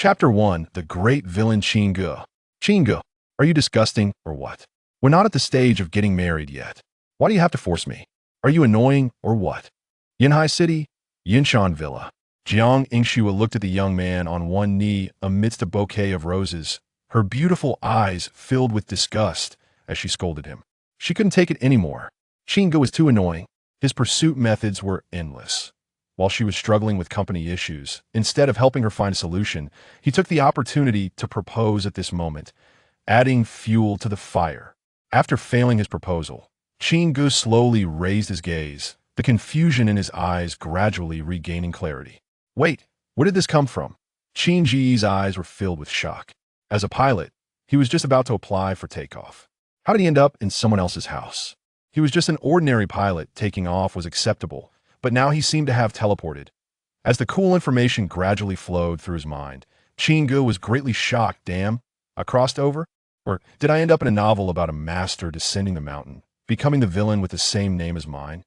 Chapter 1. The Great Villain Qin Ge. Qin Ge, are you disgusting or what? We're not at the stage of getting married yet. Why do you have to force me? Are you annoying or what? Yunhai City, Yinshan Villa. Jiang Yingxue looked at the young man on one knee amidst a bouquet of roses, her beautiful eyes filled with disgust as she scolded him. She couldn't take it anymore. Qin Ge was too annoying. His pursuit methods were endless. While she was struggling with company issues, instead of helping her find a solution, he took the opportunity to propose at this moment, adding fuel to the fire. After failing his proposal, Qin Ge slowly raised his gaze, the confusion in his eyes gradually regaining clarity. Wait, where did this come from? Qin Ge's eyes were filled with shock. As a pilot, he was just about to apply for takeoff. How did he end up in someone else's house? He was just an ordinary pilot. Taking off was acceptable, but now he seemed to have teleported. As the cool information gradually flowed through his mind, Qin Ge was greatly shocked. Damn, I crossed over? Or did I end up in a novel about a master descending the mountain, becoming the villain with the same name as mine?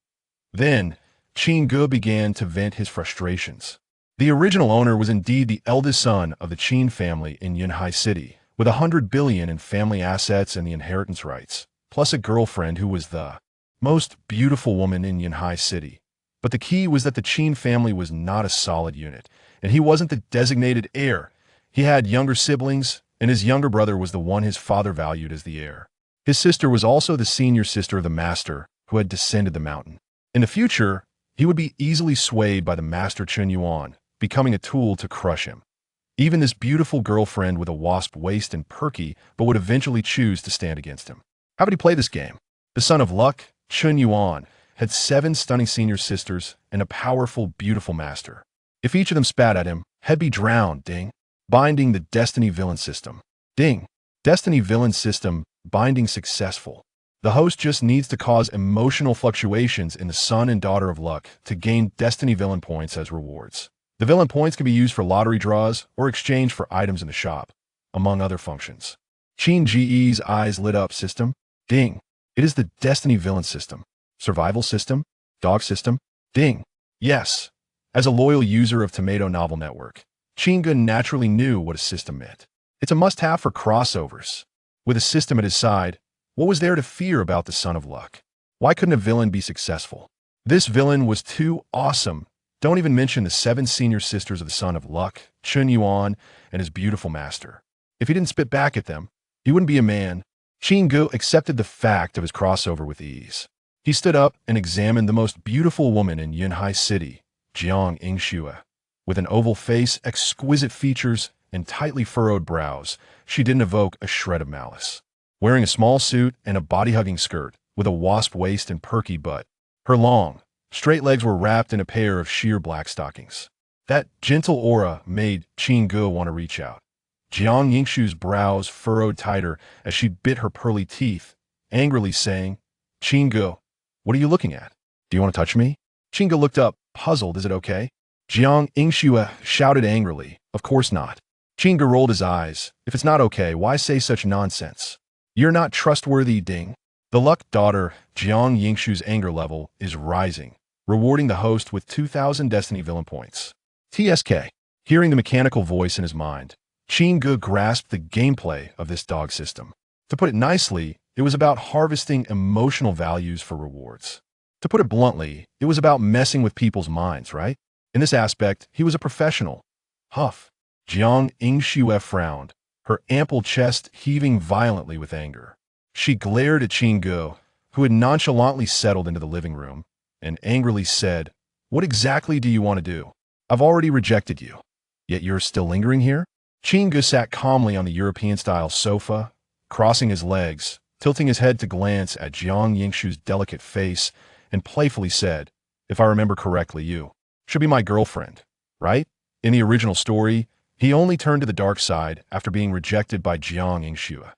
Then, Qin Ge began to vent his frustrations. The original owner was indeed the eldest son of the Qin family in Yunhai City, with 100 billion in family assets and the inheritance rights, plus a girlfriend who was the most beautiful woman in Yunhai City. But the key was that the Qin family was not a solid unit, and he wasn't the designated heir. He had younger siblings, and his younger brother was the one his father valued as the heir. His sister was also the senior sister of the master who had descended the mountain. In the future, he would be easily swayed by the master Chen Yuan, becoming a tool to crush him. Even this beautiful girlfriend with a wasp waist and perky, but would eventually choose to stand against him. How would he play this game? The son of luck, Chen Yuan, had 7 stunning senior sisters and a powerful, beautiful master. If each of them spat at him, he'd be drowned. Ding. Binding the Destiny Villain System. Ding. Destiny Villain System, binding successful. The host just needs to cause emotional fluctuations in the son and daughter of luck to gain Destiny Villain points as rewards. The villain points can be used for lottery draws or exchanged for items in the shop, among other functions. Qin Ge's eyes lit up. System? Ding. It is the Destiny Villain System. Survival system? Dog system? Ding. Yes. As a loyal user of Tomato Novel Network, Qin Ge naturally knew what a system meant. It's a must-have for crossovers. With a system at his side, what was there to fear about the son of luck? Why couldn't a villain be successful? This villain was too awesome. Don't even mention the 7 senior sisters of the son of luck, Chen Yuan, and his beautiful master. If he didn't spit back at them, he wouldn't be a man. Qin Ge accepted the fact of his crossover with ease. He stood up and examined the most beautiful woman in Yunhai City, Jiang Yingxue. With an oval face, exquisite features, and tightly furrowed brows, she didn't evoke a shred of malice. Wearing a small suit and a body-hugging skirt, with a wasp waist and perky butt, her long, straight legs were wrapped in a pair of sheer black stockings. That gentle aura made Qin Ge want to reach out. Jiang Yingxue's brows furrowed tighter as she bit her pearly teeth, angrily saying, Qin Ge, what are you looking at? Do you want to touch me? Qin Ge looked up, puzzled. Is it okay? Jiang Yingxue shouted angrily, of course not. Qin Ge rolled his eyes. If it's not okay, why say such nonsense? You're not trustworthy. Ding. The luck daughter, Jiang Yingxue's anger level is rising, rewarding the host with 2,000 Destiny Villain points. TSK. Hearing the mechanical voice in his mind, Qin Ge grasped the gameplay of this dog system. To put it nicely, it was about harvesting emotional values for rewards. To put it bluntly, it was about messing with people's minds, right? In this aspect, he was a professional. Huff. Jiang Yingxue frowned, her ample chest heaving violently with anger. She glared at Qin Ge, who had nonchalantly settled into the living room, and angrily said, What exactly do you want to do? I've already rejected you. Yet you're still lingering here? Qin Ge sat calmly on the European-style sofa, crossing his legs, tilting his head to glance at Jiang Yingxue's delicate face, and playfully said, If I remember correctly, you should be my girlfriend, right? In the original story, he only turned to the dark side after being rejected by Jiang Yingxue.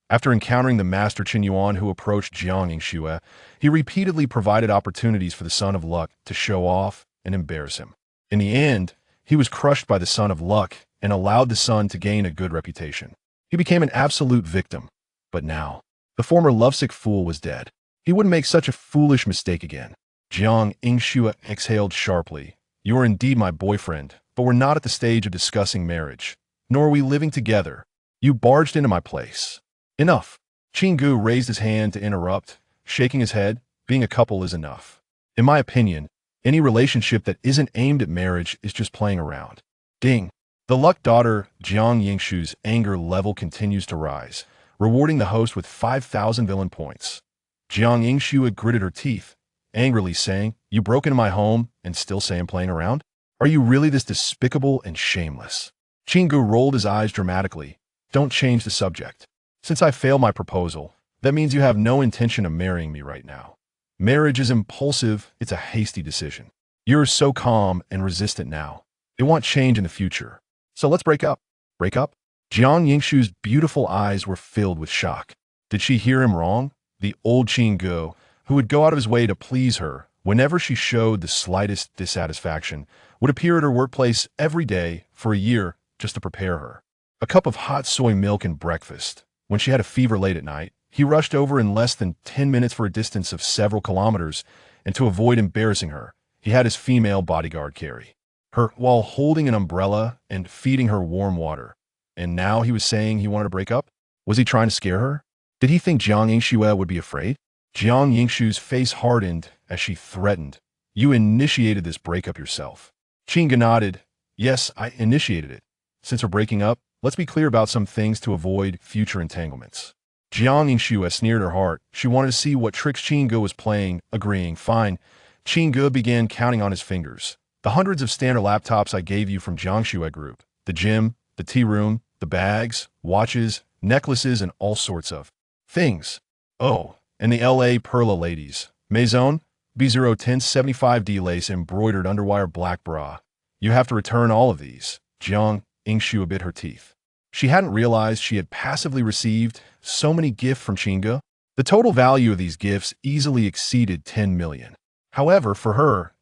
After encountering the master Chen Yuan who approached Jiang Yingxue, he repeatedly provided opportunities for the son of luck to show off and embarrass him. In the end, he was crushed by the son of luck and allowed the son to gain a good reputation. He became an absolute victim. But now, the former lovesick fool was dead. He wouldn't make such a foolish mistake again. Jiang Yingxue exhaled sharply. You are indeed my boyfriend, but we're not at the stage of discussing marriage. nor are we living together. You barged into my place. Enough. Qin Ge raised his hand to interrupt, shaking his head. Being a couple is enough. In my opinion, any relationship that isn't aimed at marriage is just playing around. Ding. The luck daughter, Jiang Yingshu's anger level continues to rise, rewarding the host with 5,000 villain points. Jiang Yingshu gritted her teeth, angrily saying, "You broke into my home and still say I'm playing around? Are you really this despicable and shameless?" Qin Ge rolled his eyes dramatically. "Don't change the subject. Since I failed my proposal, that means you have no intention of marrying me right now. Marriage is impulsive, it's a hasty decision. You're so calm and resistant now. They want change in the future. So let's break up." Break up? Jiang Yingshu's beautiful eyes were filled with shock. Did she hear him wrong? The old Qin Ge, who would go out of his way to please her whenever she showed the slightest dissatisfaction, would appear at her workplace every day for a year just to prepare her. A cup of hot soy milk and breakfast. When she had a fever late at night, he rushed over in less than 10 minutes for a distance of several kilometers, and to avoid embarrassing her, he had his female bodyguard carry her while holding an umbrella and feeding her warm water. And now he was saying he wanted to break up? Was he trying to scare her? Did he think Jiang Yingshu would be afraid? Jiang Yingshu's face hardened as she threatened, "You initiated this breakup yourself." Qin Ge nodded. "Yes, I initiated it. Since we're breaking up, let's be clear about some things to avoid future entanglements." Jiang Yingshu sneered her heart. She wanted to see what tricks Qin Ge was playing, agreeing. "Fine." Qin Ge began counting on his fingers. "The hundreds of standard laptops I gave you from Jiangxue Group, the gym, the tea room, the bags, watches, necklaces, and all sorts of things. Oh, and the LA Perla ladies. Maison, B01075D lace embroidered underwire black bra. You have to return all of these." Jiang Yingshu bit her teeth. She hadn't realized she had passively received so many gifts from Qin Ge. The total value of these gifts easily exceeded 10 million. However, for her,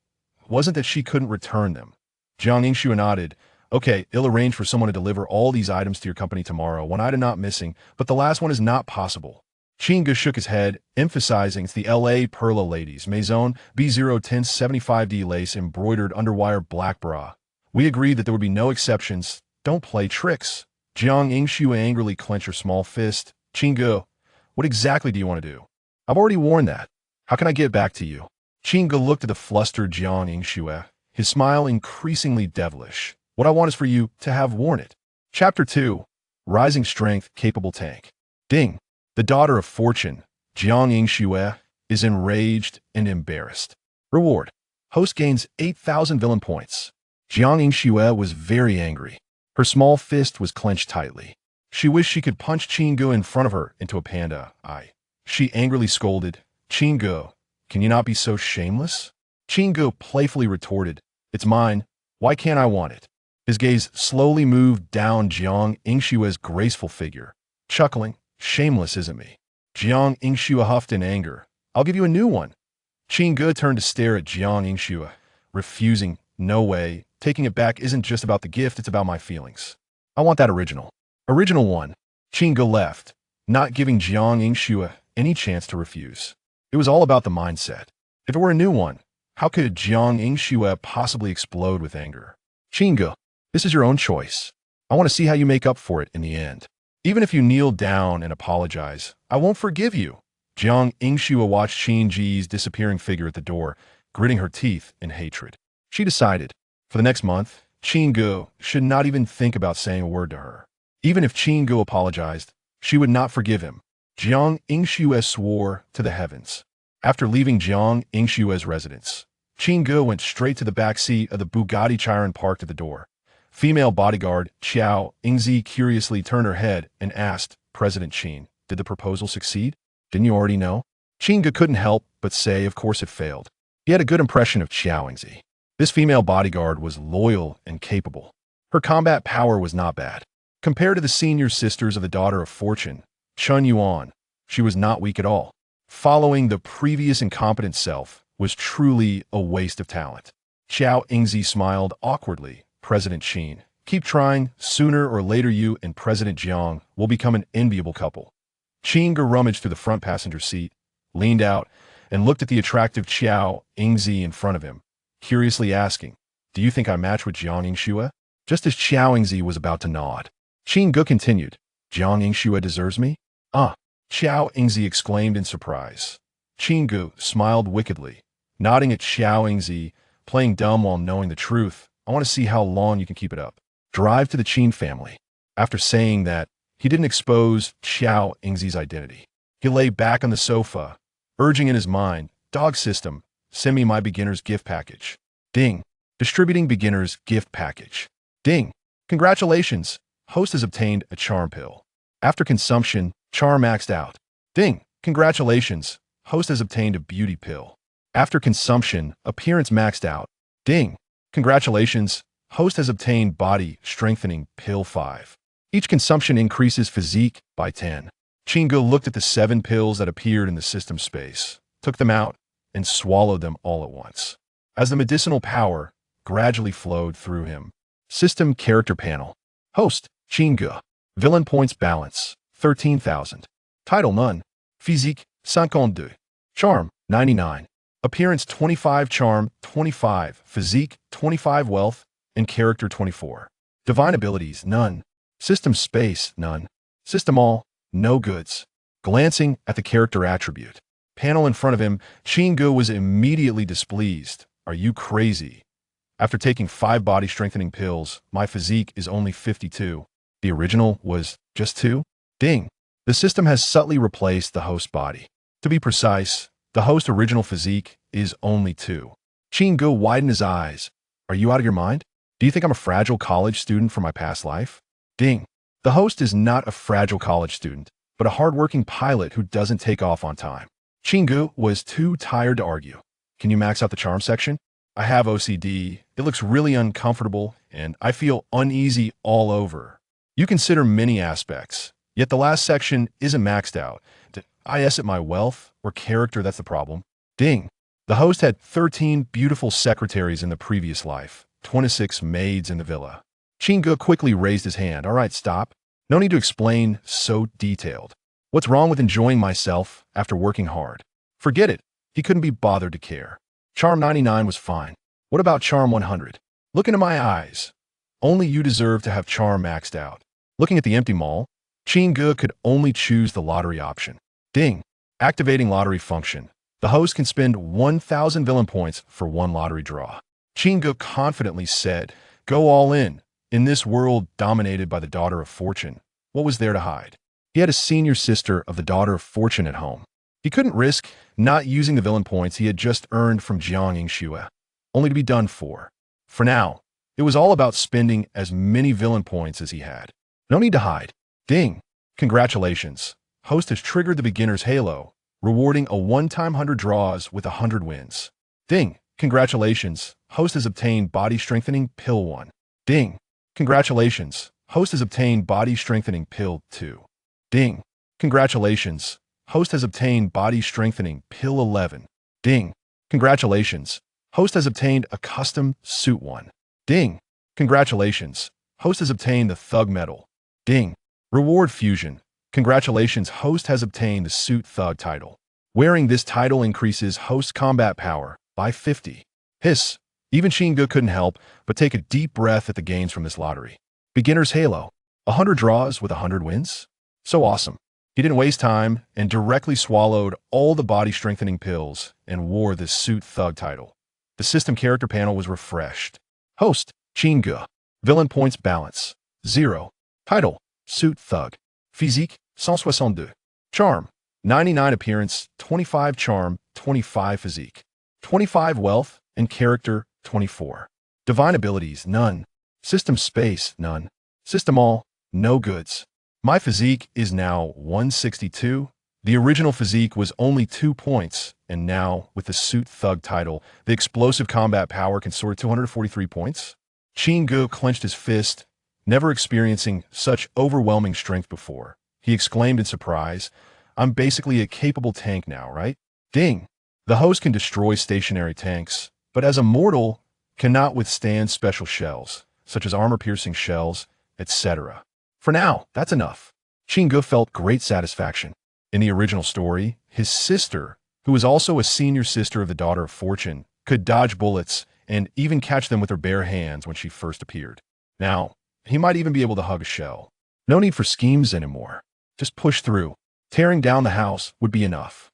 it wasn't that she couldn't return them. Jiang Yingshu nodded. "Okay, I'll arrange for someone to deliver all these items to your company tomorrow. One item not missing, but the last one is not possible." Qin Ge shook his head, emphasizing it's the LA Perla ladies. Maison, B01075D lace embroidered underwire black bra. We agreed that there would be no exceptions. Don't play tricks. Jiang Yingshu angrily clenched her small fist. "Qin Ge, what exactly do you want to do? I've already worn that. How can I get back to you?" Qin Ge looked at the flustered Jiang Yingshu, his smile increasingly devilish. "What I want is for you to have worn it." Chapter 2. Rising Strength, Capable Tank. Ding. The daughter of fortune, Jiang Yingshu, is enraged and embarrassed. Reward. Host gains 8,000 villain points. Jiang Yingshu was very angry. Her small fist was clenched tightly. She wished she could punch Qin Ge in front of her into a panda eye. She angrily scolded, "Qin Ge, can you not be so shameless?" Qin Ge playfully retorted, "It's mine. Why can't I want it?" His gaze slowly moved down Jiang Yingshu's graceful figure, chuckling, "Shameless, isn't me?" Jiang Yingshu huffed in anger. "I'll give you a new one." Qin Ge turned to stare at Jiang Yingshu, refusing. "No way. Taking it back isn't just about the gift, it's about my feelings. I want that original." Original one. Qin Ge left, not giving Jiang Yingshu any chance to refuse. It was all about the mindset. If it were a new one, how could Jiang Yingshu possibly explode with anger? "Qin Ge, this is your own choice. I want to see how you make up for it in the end. Even if you kneel down and apologize, I won't forgive you." Jiang Yingshu watched Qin Ge's disappearing figure at the door, gritting her teeth in hatred. She decided, for the next month, Qin Ge should not even think about saying a word to her. Even if Qin Ge apologized, she would not forgive him. Jiang Yingshu swore to the heavens. After leaving Jiang Yingshu's residence, Qin Ge went straight to the back seat of the Bugatti Chiron parked at the door. Female bodyguard Qiao Yingzi curiously turned her head and asked, "President Qin, did the proposal succeed? Didn't you already know?" Qin Ge couldn't help but say, of course it failed. He had a good impression of Qiao Yingzi. This female bodyguard was loyal and capable. Her combat power was not bad. Compared to the senior sisters of the daughter of fortune, Chun Yuan, she was not weak at all. Following the previous incompetent self was truly a waste of talent. Qiao Yingzi smiled awkwardly. "President Qin, keep trying. Sooner or later you and President Jiang will become an enviable couple." Qin Ge rummaged through the front passenger seat, leaned out, and looked at the attractive Qiao Yingzi in front of him, curiously asking, "Do you think I match with Jiang Yingshu?" Just as Xiao Yingzi was about to nod, Qin Ge continued, Jiang Yingxue deserves me? Ah, Xiao Yingzi exclaimed in surprise. Qin Ge smiled wickedly, nodding at Xiao Yingzi, playing dumb while knowing the truth. I want to see how long you can keep it up. Drive to the Qin family. After saying that, he didn't expose Xiao Yingzi's identity. He lay back on the sofa, urging in his mind, Dog system, send me my beginner's gift package. Ding. Distributing beginner's gift package. Ding. Congratulations. Host has obtained a charm pill. After consumption, charm maxed out. Ding. Congratulations. Host has obtained a beauty pill. After consumption, appearance maxed out. Ding. Congratulations. Host has obtained body strengthening pill 5. Each consumption increases physique by 10. Qin Ge looked at the 7 pills that appeared in the system space, took them out, and swallowed them all at once. As the medicinal power gradually flowed through him. System character panel. Host, Qin Ge. Villain points balance, 13,000. Title none. Physique, 52. Charm, 99. Appearance, 25. Charm, 25. Physique, 25. Wealth, and character, 24. Divine abilities, none. System space, none. System all, no goods. Glancing at the character attribute panel in front of him, Qin Ge was immediately displeased. Are you crazy? After taking 5 body strengthening pills, my physique is only 52. The original was just 2? Ding. The system has subtly replaced the host body. To be precise, the host original physique is only 2. Qin Ge widened his eyes. Are you out of your mind? Do you think I'm a fragile college student from my past life? Ding. The host is not a fragile college student, but a hardworking pilot who doesn't take off on time. Qin Ge was too tired to argue. Can you max out the charm section? I have OCD. It looks really uncomfortable, and I feel uneasy all over. You consider many aspects, yet the last section isn't maxed out. Did I at my wealth or character that's the problem? Ding. The host had 13 beautiful secretaries in the previous life, 26 maids in the villa. Qin Ge quickly raised his hand. All right, stop. No need to explain so detailed. What's wrong with enjoying myself after working hard? Forget it. He couldn't be bothered to care. Charm 99 was fine. What about Charm 100? Look into my eyes. Only you deserve to have Charm maxed out. Looking at the empty mall, Qin Ge could only choose the lottery option. Ding. Activating lottery function. The host can spend 1,000 villain points for 1 lottery draw. Qin Ge confidently said, go all in. In this world dominated by the daughter of fortune, what was there to hide? He had a senior sister of the daughter of fortune at home. He couldn't risk not using the villain points he had just earned from Jiang Yingxue, only to be done for. For now, it was all about spending as many villain points as he had. No need to hide. Ding. Congratulations. Host has triggered the beginner's halo, rewarding a one-time 100 draws with 100 wins. Ding. Congratulations. Host has obtained body strengthening pill 1. Ding. Congratulations. Host has obtained body strengthening pill 2. Ding. Congratulations. Host has obtained body strengthening pill 11. Ding. Congratulations. Host has obtained a custom suit 1. Ding. Congratulations. Host has obtained the thug medal. Ding. Reward fusion. Congratulations. Host has obtained the suit thug title. Wearing this title increases host combat power by 50. Hiss. Even Qin Ge couldn't help but take a deep breath at the gains from this lottery. Beginner's halo. 100 draws with 100 wins? So awesome. He didn't waste time and directly swallowed all the body strengthening pills and wore the suit thug title. The system character panel was refreshed. Host, Qin Ge. Villain points balance, 0. Title, suit thug. Physique, 162. Charm, 99. Appearance, 25. Charm, 25. Physique, 25. Wealth and character, 24. Divine abilities, none. System space, none. System all, no goods. My physique is now 162. The original physique was only 2 points, and now, with the suit thug title, the explosive combat power can soar to 243 points. Qin Ge clenched his fist, never experiencing such overwhelming strength before. He exclaimed in surprise, I'm basically a capable tank now, right? Ding! The host can destroy stationary tanks, but as a mortal, cannot withstand special shells, such as armor-piercing shells, etc. For now, that's enough. Qin Ge felt great satisfaction. In the original story, his sister, who was also a senior sister of the daughter of fortune, could dodge bullets and even catch them with her bare hands when she first appeared. Now, he might even be able to hug a shell. No need for schemes anymore. Just push through. Tearing down the house would be enough.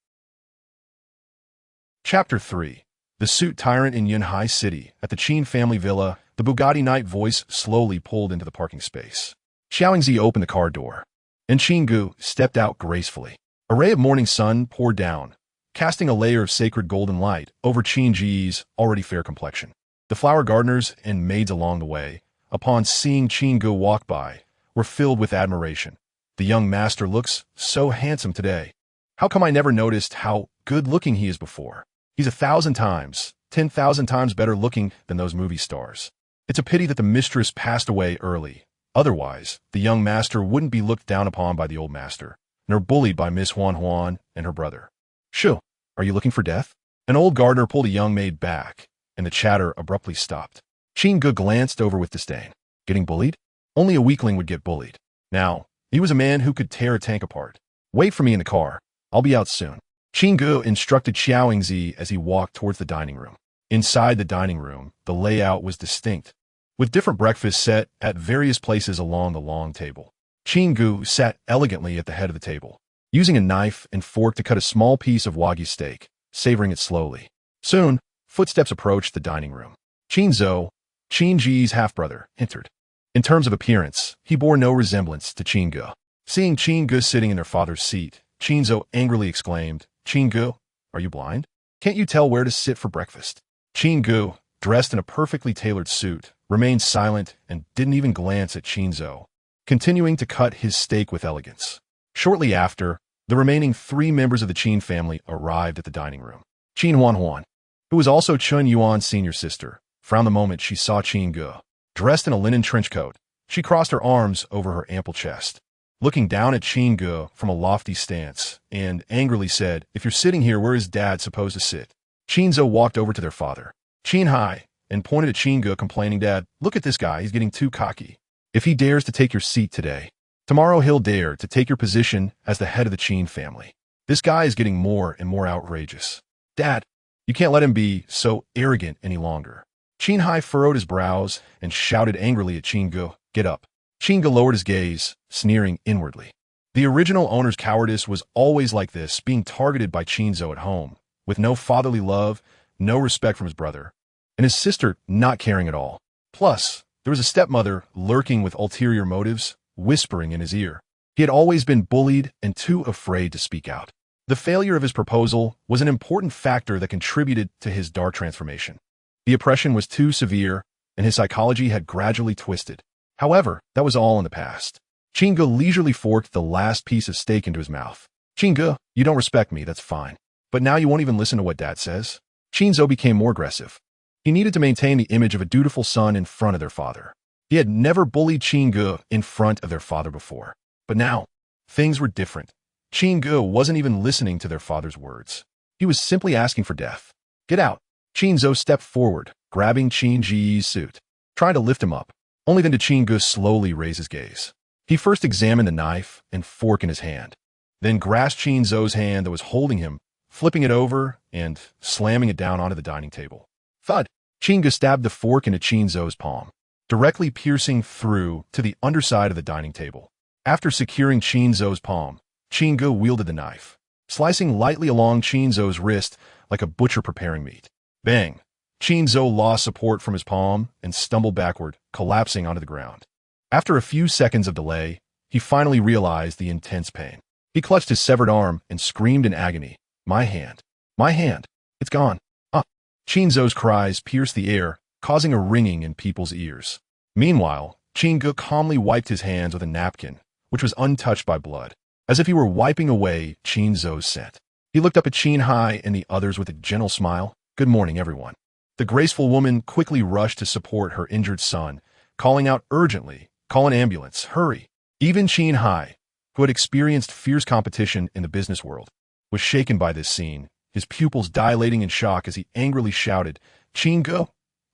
Chapter 3. The Suit Tyrant in Yunhai City. At the Qin family villa, the Bugatti Night voice slowly pulled into the parking space. Xiaoingzi opened the car door, and Qin Ge stepped out gracefully. A ray of morning sun poured down, casting a layer of sacred golden light over Qin Ge's already fair complexion. The flower gardeners and maids along the way, upon seeing Qin Ge walk by, were filled with admiration. The young master looks so handsome today. How come I never noticed how good-looking he is before? He's 1,000 times, 10,000 times better looking than those movie stars. It's a pity that the mistress passed away early. Otherwise, the young master wouldn't be looked down upon by the old master, nor bullied by Miss Huan and her brother. Shoo, are you looking for death? An old gardener pulled a young maid back, and the chatter abruptly stopped. Qin Ge glanced over with disdain. Getting bullied? Only a weakling would get bullied. Now, he was a man who could tear a tank apart. Wait for me in the car. I'll be out soon. Qin Ge instructed Xiaoingzi as he walked towards the dining room. Inside the dining room, the layout was distinct, with different breakfasts set at various places along the long table. Qin Ge sat elegantly at the head of the table, using a knife and fork to cut a small piece of wagyu steak, savoring it slowly. Soon, footsteps approached the dining room. Qin Ge's half-brother, entered. In terms of appearance, he bore no resemblance to Qin Ge. Seeing Qin Ge sitting in their father's seat, Qin angrily exclaimed, Qin Ge, are you blind? Can't you tell where to sit for breakfast? Qin Ge, dressed in a perfectly tailored suit, remained silent and didn't even glance at Qin, continuing to cut his steak with elegance. Shortly after, the remaining 3 members of the Qin family arrived at the dining room. Qin Huan, who was also Chun Yuan's senior sister, frowned the moment she saw Qin Ge. Dressed in a linen trench coat, she crossed her arms over her ample chest, looking down at Qin Ge from a lofty stance, and angrily said, if you're sitting here, where is Dad supposed to sit? Qin walked over to their father, Yunhai, and pointed at Qin Ge, complaining, Dad, look at this guy, he's getting too cocky. If he dares to take your seat today, tomorrow he'll dare to take your position as the head of the Qin family. This guy is getting more and more outrageous. Dad, you can't let him be so arrogant any longer. Yunhai furrowed his brows and shouted angrily at Qin Ge, get up. Qin Ge lowered his gaze, sneering inwardly. The original owner's cowardice was always like this, being targeted by Qin at home, with no fatherly love, no respect from his brother, and his sister not caring at all. Plus, there was a stepmother lurking with ulterior motives, whispering in his ear. He had always been bullied and too afraid to speak out. The failure of his proposal was an important factor that contributed to his dark transformation. The oppression was too severe, and his psychology had gradually twisted. However, that was all in the past. Qin Ge leisurely forked the last piece of steak into his mouth. Qin Ge, you don't respect me, that's fine. But now you won't even listen to what Dad says? Qin became more aggressive. He needed to maintain the image of a dutiful son in front of their father. He had never bullied Qin Ge in front of their father before. But now, things were different. Qin Ge wasn't even listening to their father's words. He was simply asking for death. Get out. Qin stepped forward, grabbing Qin Ge's suit, trying to lift him up. Only then did Qin Ge slowly raise his gaze. He first examined the knife and fork in his hand, then grasped Qin hand that was holding him, flipping it over and slamming it down onto the dining table. Thud! Qin Ge stabbed the fork into Qin palm, directly piercing through to the underside of the dining table. After securing Qin palm, Qin Ge wielded the knife, slicing lightly along Qin wrist like a butcher preparing meat. Bang! Qin lost support from his palm and stumbled backward, collapsing onto the ground. After a few seconds of delay, he finally realized the intense pain. He clutched his severed arm and screamed in agony, My hand! My hand! It's gone! Ah! Qin cries pierced the air, causing a ringing in people's ears. Meanwhile, Qin Ge calmly wiped his hands with a napkin, which was untouched by blood, as if he were wiping away Qin scent. He looked up at Yunhai and the others with a gentle smile. Good morning, everyone. The graceful woman quickly rushed to support her injured son, calling out urgently, Call an ambulance, hurry. Even Yunhai, who had experienced fierce competition in the business world, was shaken by this scene, his pupils dilating in shock as he angrily shouted, Qin Ge,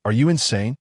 are you insane?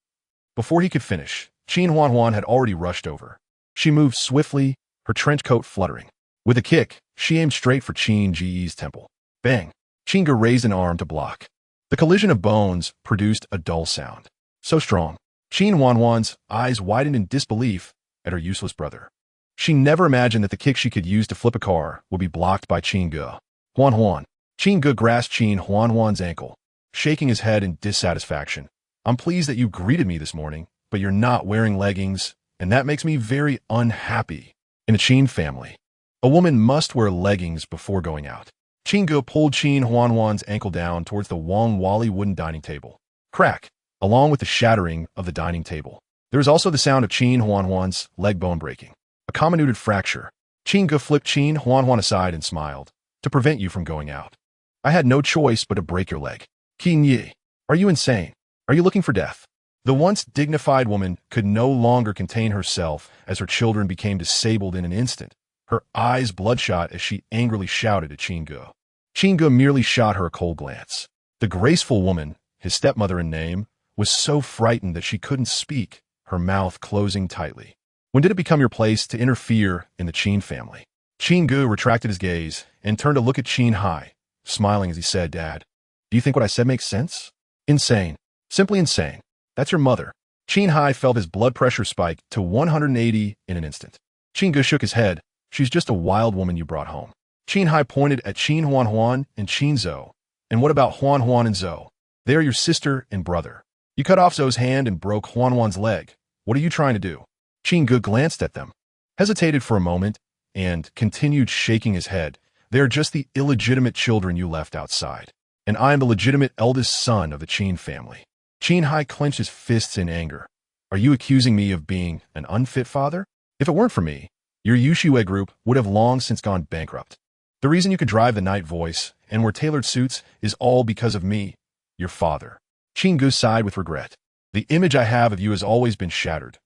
Before he could finish, Qin Huan had already rushed over. She moved swiftly, her trench coat fluttering. With a kick, she aimed straight for Qin Ge's temple. Bang! Qin Ge raised an arm to block. The collision of bones produced a dull sound. So strong, Qin Huanhuan's eyes widened in disbelief at her useless brother. She never imagined that the kick she could use to flip a car would be blocked by Qin Ge. Huan. Qin Ge grasped Qin Huanhuan's ankle, shaking his head in dissatisfaction. I'm pleased that you greeted me this morning, but you're not wearing leggings, and that makes me very unhappy. In the Qin family, a woman must wear leggings before going out. Qin Ge pulled Qin Huanhuan's ankle down towards the Wang Wali wooden dining table. Crack, along with the shattering of the dining table. There was also the sound of Qin Huanhuan's leg bone breaking. A comminuted fracture. Qin Ge flipped Qin Huanhuan aside and smiled. To prevent you from going out. I had no choice but to break your leg. Qin Ge, are you insane? Are you looking for death? The once dignified woman could no longer contain herself as her children became disabled in an instant, her eyes bloodshot as she angrily shouted at Qin Ge. Qin Ge merely shot her a cold glance. The graceful woman, his stepmother in name, was so frightened that she couldn't speak, her mouth closing tightly. When did it become your place to interfere in the Qin family? Qin Ge retracted his gaze and turned to look at Yunhai, smiling as he said, Dad, do you think what I said makes sense? Insane. Simply insane. That's your mother. Yunhai felt his blood pressure spike to 180 in an instant. Qin Ge shook his head. She's just a wild woman you brought home. Yunhai pointed at Qin Huanhuan and Qin Zhou. And what about Huanhuan and Zhou? They are your sister and brother. You cut off Zhou's hand and broke Huanhuan's leg. What are you trying to do? Qin Ge glanced at them, hesitated for a moment, and continued shaking his head. They are just the illegitimate children you left outside. And I am the legitimate eldest son of the Qin family. Yunhai clenched his fists in anger. Are you accusing me of being an unfit father? If it weren't for me, your Yushiwei group would have long since gone bankrupt. The reason you could drive the night voice and wear tailored suits is all because of me, your father. Qin Ge sighed with regret. The image I have of you has always been shattered.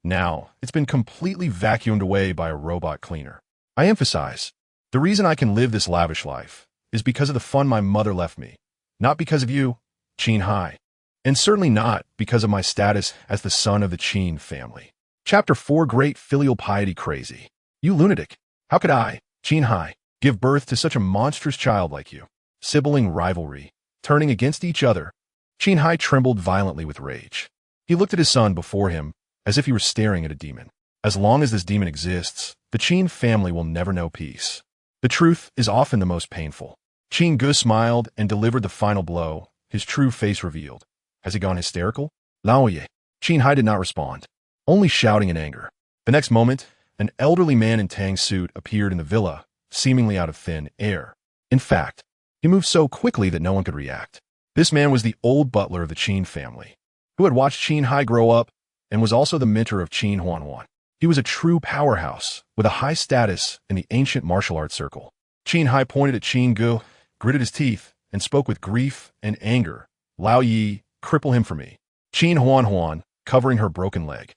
Now, it's been completely vacuumed away by a robot cleaner. I emphasize, the reason I can live this lavish life is because of the fun my mother left me, not because of you, Yunhai, and certainly not because of my status as the son of the Qin family. Chapter 4 Great Filial Piety Crazy. You lunatic. How could I, Yunhai, give birth to such a monstrous child like you? Sibling rivalry, turning against each other. Yunhai trembled violently with rage. He looked at his son before him as if he were staring at a demon. As long as this demon exists, the Qin family will never know peace. The truth is often the most painful. Qin Ge smiled and delivered the final blow, his true face revealed. Has he gone hysterical? Laoye. Yunhai did not respond, only shouting in anger. The next moment, an elderly man in Tang's suit appeared in the villa, seemingly out of thin air. In fact, he moved so quickly that no one could react. This man was the old butler of the Qin family, who had watched Yunhai grow up and was also the mentor of Qin Huanhuan. He was a true powerhouse, with a high status in the ancient martial arts circle. Yunhai pointed at Qin Ge, gritted his teeth, and spoke with grief and anger. Lao Yi, cripple him for me. Qin Huanhuan, covering her broken leg,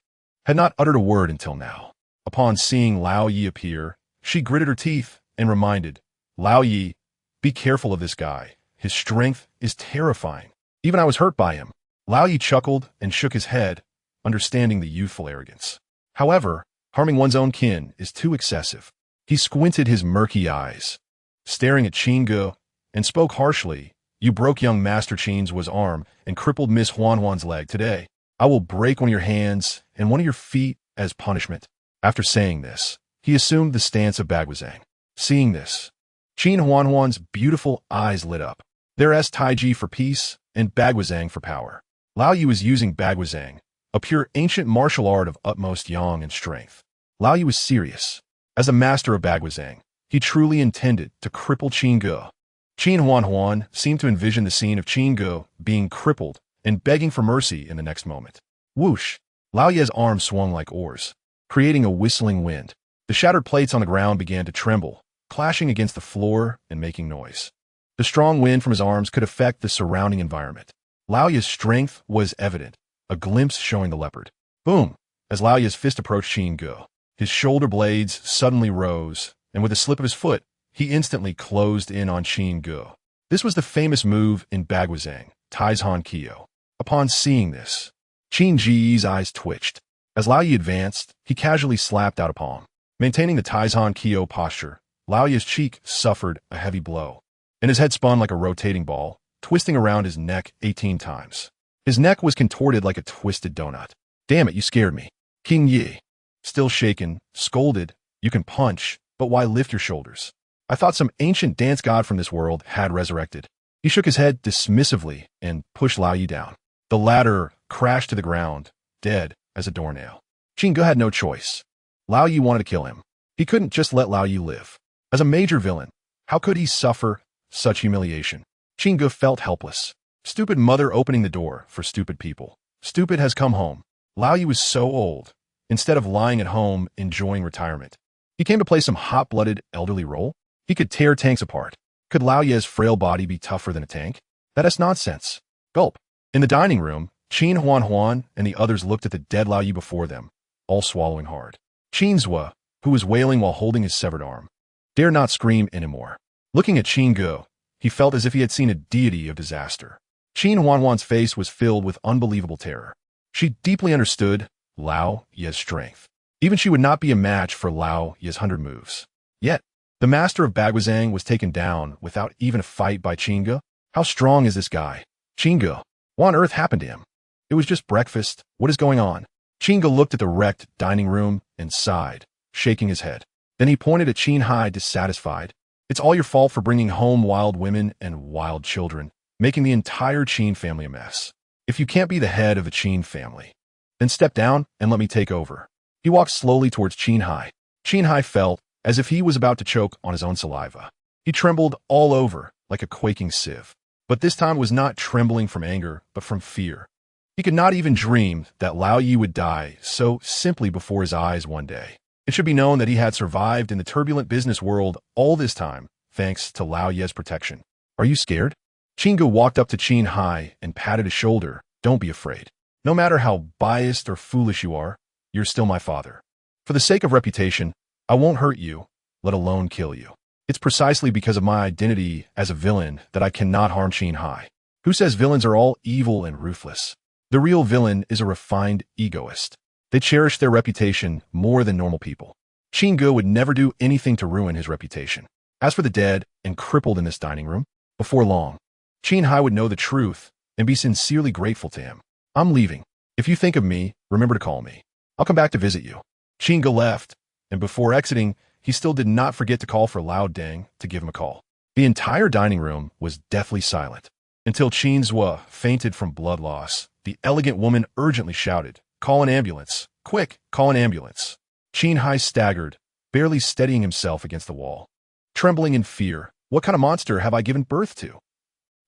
had not uttered a word until now. Upon seeing Lao Yi appear, she gritted her teeth and reminded, Lao Yi, be careful of this guy. His strength is terrifying. Even I was hurt by him. Lao Yi chuckled and shook his head, understanding the youthful arrogance. However, harming one's own kin is too excessive. He squinted his murky eyes, staring at Qin Ge, and spoke harshly. You broke young Master Qin's arm and crippled Miss Huanhuan's leg today. I will break one of your hands and one of your feet as punishment. After saying this, he assumed the stance of Bagwazang. Seeing this, Qin Huanhuan's beautiful eyes lit up. There's Taiji for peace and Bagwazang for power. Lao Yi was using Bagwazang, a pure ancient martial art of utmost yang and strength. Lao Yi was serious. As a master of Bagwazang, he truly intended to cripple Qin Ge. Qin Huanhuan seemed to envision the scene of Qin Ge being crippled and begging for mercy in the next moment. Whoosh! Lao Yi's arms swung like oars, creating a whistling wind. The shattered plates on the ground began to tremble, clashing against the floor and making noise. The strong wind from his arms could affect the surrounding environment. Lao Yi's strength was evident, a glimpse showing the leopard. Boom! As Lao Yi's fist approached Qin Ge, his shoulder blades suddenly rose, and with a slip of his foot, he instantly closed in on Qin Ge. This was the famous move in Bagwazang, Taizhan Kyo. Upon seeing this, Qin Ge's eyes twitched. As Lao Yi advanced, he casually slapped out a palm. Maintaining the Taizhan Kyo posture, Lao Yi's cheek suffered a heavy blow, and his head spun like a rotating ball, twisting around his neck 18 times. His neck was contorted like a twisted donut. Damn it, you scared me. Qin Ge, still shaken, scolded, you can punch, but why lift your shoulders? I thought some ancient dance god from this world had resurrected. He shook his head dismissively and pushed Lao Yi down. The latter crashed to the ground, dead as a doornail. Qin Ge had no choice. Lao Yi wanted to kill him. He couldn't just let Lao Yi live. As a major villain, how could he suffer such humiliation? Qin Ge felt helpless. Stupid mother opening the door for stupid people. Stupid has come home. Lao Yi was so old. Instead of lying at home enjoying retirement, he came to play some hot-blooded elderly role. He could tear tanks apart. Could Lao Ye's frail body be tougher than a tank? That is nonsense. Gulp. In the dining room, Qin Huan and the others looked at the dead Lao Yi before them, all swallowing hard. Qin Zhe, who was wailing while holding his severed arm, dared not scream anymore. Looking at Qin Ge, he felt as if he had seen a deity of disaster. Qin Huan's face was filled with unbelievable terror. She deeply understood Lao Ye's strength. Even she would not be a match for Lao Ye's 100 moves. Yet, the master of Baguazhang was taken down without even a fight by Qin Ge. How strong is this guy? Qin Ge, what on earth happened to him? It was just breakfast. What is going on? Qin Ge looked at the wrecked dining room and sighed, shaking his head. Then he pointed at Yunhai, dissatisfied. It's all your fault for bringing home wild women and wild children, making the entire Qin family a mess. If you can't be the head of the Qin family, then step down and let me take over. He walked slowly towards Yunhai. Yunhai felt as if he was about to choke on his own saliva. He trembled all over like a quaking sieve. But this time was not trembling from anger, but from fear. He could not even dream that Lao Yi would die so simply before his eyes one day. It should be known that he had survived in the turbulent business world all this time, thanks to Lao Ye's protection. Are you scared? Qin Ge walked up to Yunhai and patted his shoulder. Don't be afraid. No matter how biased or foolish you are, you're still my father. For the sake of reputation, I won't hurt you, let alone kill you. It's precisely because of my identity as a villain that I cannot harm Yunhai. Who says villains are all evil and ruthless? The real villain is a refined egoist. They cherish their reputation more than normal people. Qin Ge would never do anything to ruin his reputation. As for the dead and crippled in this dining room, before long, Yunhai would know the truth and be sincerely grateful to him. I'm leaving. If you think of me, remember to call me. I'll come back to visit you. Qin Ge left, and before exiting, he still did not forget to call for Lao Deng to give him a call. The entire dining room was deathly silent. Until Qin Zhe fainted from blood loss, the elegant woman urgently shouted, "Call an ambulance! Quick, call an ambulance!" Yunhai staggered, barely steadying himself against the wall. Trembling in fear, what kind of monster have I given birth to?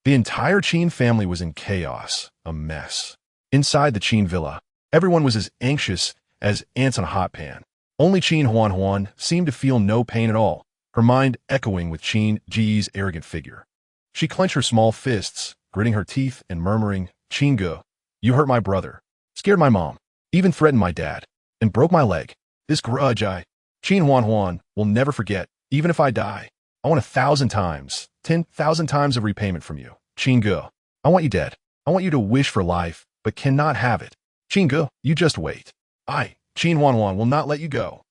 The entire Qin family was in chaos, a mess. Inside the Qin villa, everyone was as anxious as ants on a hot pan. Only Qin Huan seemed to feel no pain at all, her mind echoing with Qin Ge's arrogant figure. She clenched her small fists, gritting her teeth and murmuring, "Qin Ge, you hurt my brother, scared my mom, even threatened my dad, and broke my leg. This grudge Qin Huan will never forget, even if I die. I want 1,000 times, 10,000 times of repayment from you. Qin Ge, I want you dead. I want you to wish for life, but cannot have it. Qin Ge, you just wait. Qin Huan will not let you go."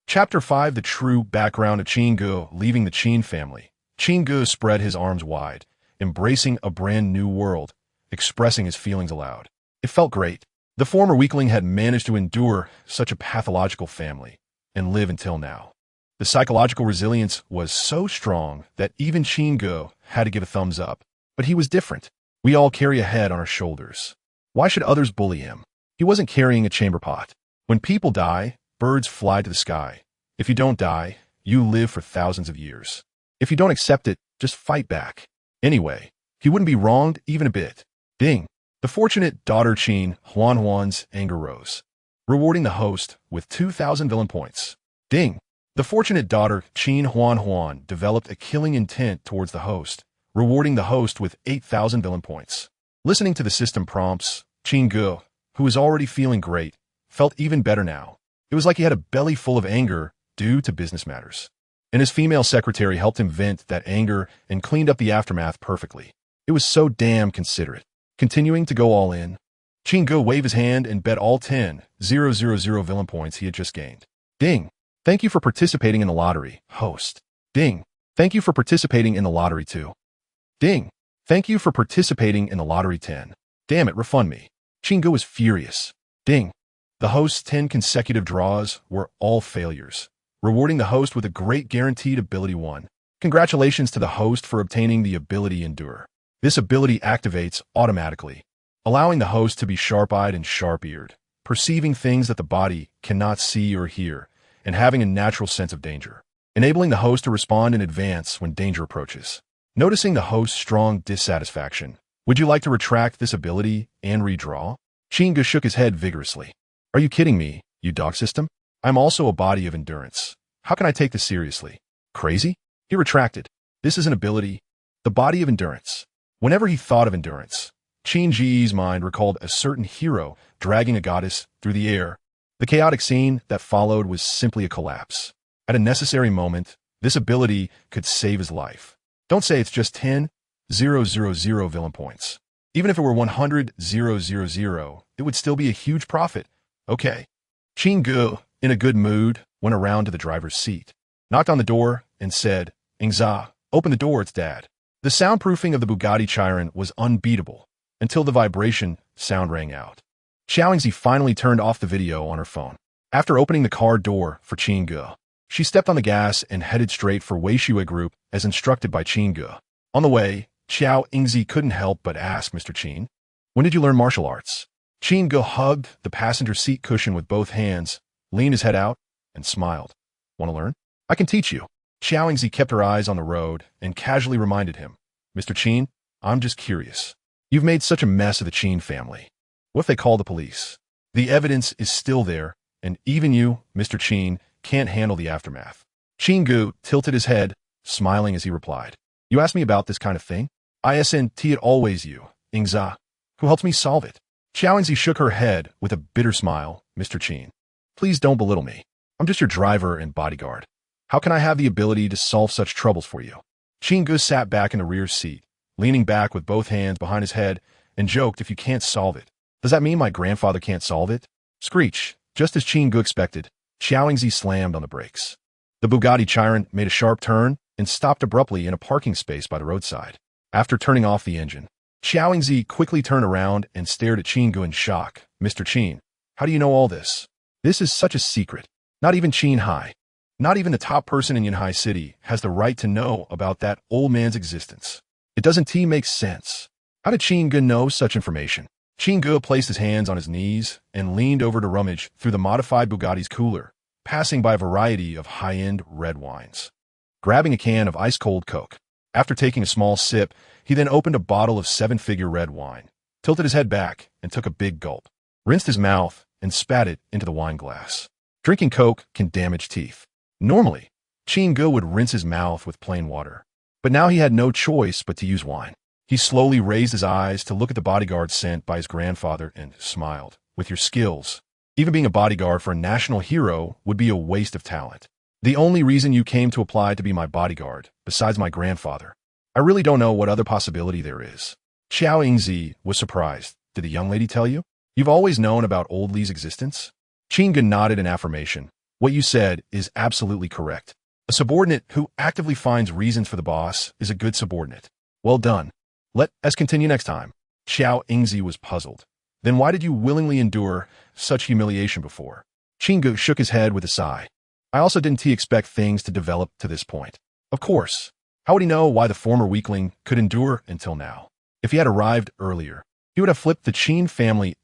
Chapter 5: The True Background of Qin Ge Leaving the Qin Family. Qin Ge spread his arms wide, embracing a brand new world, expressing his feelings aloud. It felt great. The former weakling had managed to endure such a pathological family and live until now. The psychological resilience was so strong that even Qin Ge had to give a thumbs up. But he was different. We all carry a head on our shoulders. Why should others bully him? He wasn't carrying a chamber pot. When people die, birds fly to the sky. If you don't die, you live for thousands of years. If you don't accept it, just fight back. Anyway, he wouldn't be wronged even a bit. Ding. The fortunate daughter Qin Huan's anger rose, rewarding the host with 2,000 villain points. Ding. The fortunate daughter Qin Huan developed a killing intent towards the host, rewarding the host with 8,000 villain points. Listening to the system prompts, Qin Ge, who was already feeling great, felt even better now. It was like he had a belly full of anger due to business matters. And his female secretary helped him vent that anger and cleaned up the aftermath perfectly. It was so damn considerate. Continuing to go all in, Qin Ge waved his hand and bet all 10,000 villain points he had just gained. Ding. Thank you for participating in the lottery, host. Ding. Thank you for participating in the lottery too. Ding. Thank you for participating in the lottery 10. Damn it, refund me. Qin Ge was furious. Ding. The host's 10 consecutive draws were all failures, rewarding the host with a great guaranteed ability 1. Congratulations to the host for obtaining the ability Endure. This ability activates automatically, allowing the host to be sharp-eyed and sharp-eared, perceiving things that the body cannot see or hear, and having a natural sense of danger, enabling the host to respond in advance when danger approaches. Noticing the host's strong dissatisfaction, would you like to retract this ability and redraw? Qin Ge shook his head vigorously. Are you kidding me, you dog system? I'm also a body of endurance. How can I take this seriously? Crazy? He retracted. This is an ability, the body of endurance. Whenever he thought of endurance, Qin Ge's mind recalled a certain hero dragging a goddess through the air. The chaotic scene that followed was simply a collapse. At a necessary moment, this ability could save his life. Don't say it's just 10,000 villain points. Even if it were 100,000, it would still be a huge profit. Okay. Qin Ge, in a good mood, went around to the driver's seat, knocked on the door, and said, "Ingza, open the door, it's Dad." The soundproofing of the Bugatti Chiron was unbeatable until the vibration sound rang out. Xiaoingzi finally turned off the video on her phone. After opening the car door for Qin Ge, she stepped on the gas and headed straight for Weishui Group as instructed by Qin Ge. On the way, Xiaoingzi couldn't help but ask Mr. Qin, "When did you learn martial arts?" Qin Ge hugged the passenger seat cushion with both hands, leaned his head out, and smiled. "Want to learn? I can teach you." Xiaoingzi kept her eyes on the road and casually reminded him, "Mr. Qin, I'm just curious. You've made such a mess of the Qin family. What if they call the police? The evidence is still there, and even you, Mr. Qin, can't handle the aftermath." Qin Ge tilted his head, smiling as he replied, "You asked me about this kind of thing? Isn't it always you, Ingza, who helps me solve it?" Xiaoingzi shook her head with a bitter smile. "Mr. Qin, please don't belittle me. I'm just your driver and bodyguard. How can I have the ability to solve such troubles for you?" Qin Ge sat back in the rear seat, leaning back with both hands behind his head, and joked, "If you can't solve it, does that mean my grandfather can't solve it?" Screech. Just as Qin Ge expected, Xiaoingzi slammed on the brakes. The Bugatti Chiron made a sharp turn and stopped abruptly in a parking space by the roadside. After turning off the engine, Xiaoingzi quickly turned around and stared at Qin Ge in shock. "Mr. Qin, how do you know all this? This is such a secret. Not even Yunhai, not even the top person in Yunhai City, has the right to know about that old man's existence. It doesn't make sense. How did Qin Ge know such information?" Qin Ge placed his hands on his knees and leaned over to rummage through the modified Bugatti's cooler, passing by a variety of high-end red wines. Grabbing a can of ice-cold Coke. After taking a small sip, he then opened a bottle of seven-figure red wine, tilted his head back, and took a big gulp, rinsed his mouth, and spat it into the wine glass. Drinking Coke can damage teeth. Normally, Qin Ge would rinse his mouth with plain water, but now he had no choice but to use wine. He slowly raised his eyes to look at the bodyguard sent by his grandfather and smiled. "With your skills, even being a bodyguard for a national hero would be a waste of talent. The only reason you came to apply to be my bodyguard, besides my grandfather, I really don't know what other possibility there is." Xiaoingzi was surprised. "Did the young lady tell you? You've always known about Old Li's existence?" Qin Ge nodded in affirmation. "What you said is absolutely correct. A subordinate who actively finds reasons for the boss is a good subordinate. Well done. Let us continue next time." Xiaoingzi was puzzled. "Then why did you willingly endure such humiliation before?" Qin Ge shook his head with a sigh. "I also didn't expect things to develop to this point. Of course, how would he know why the former weakling could endure until now? If he had arrived earlier, he would have flipped the Qin family's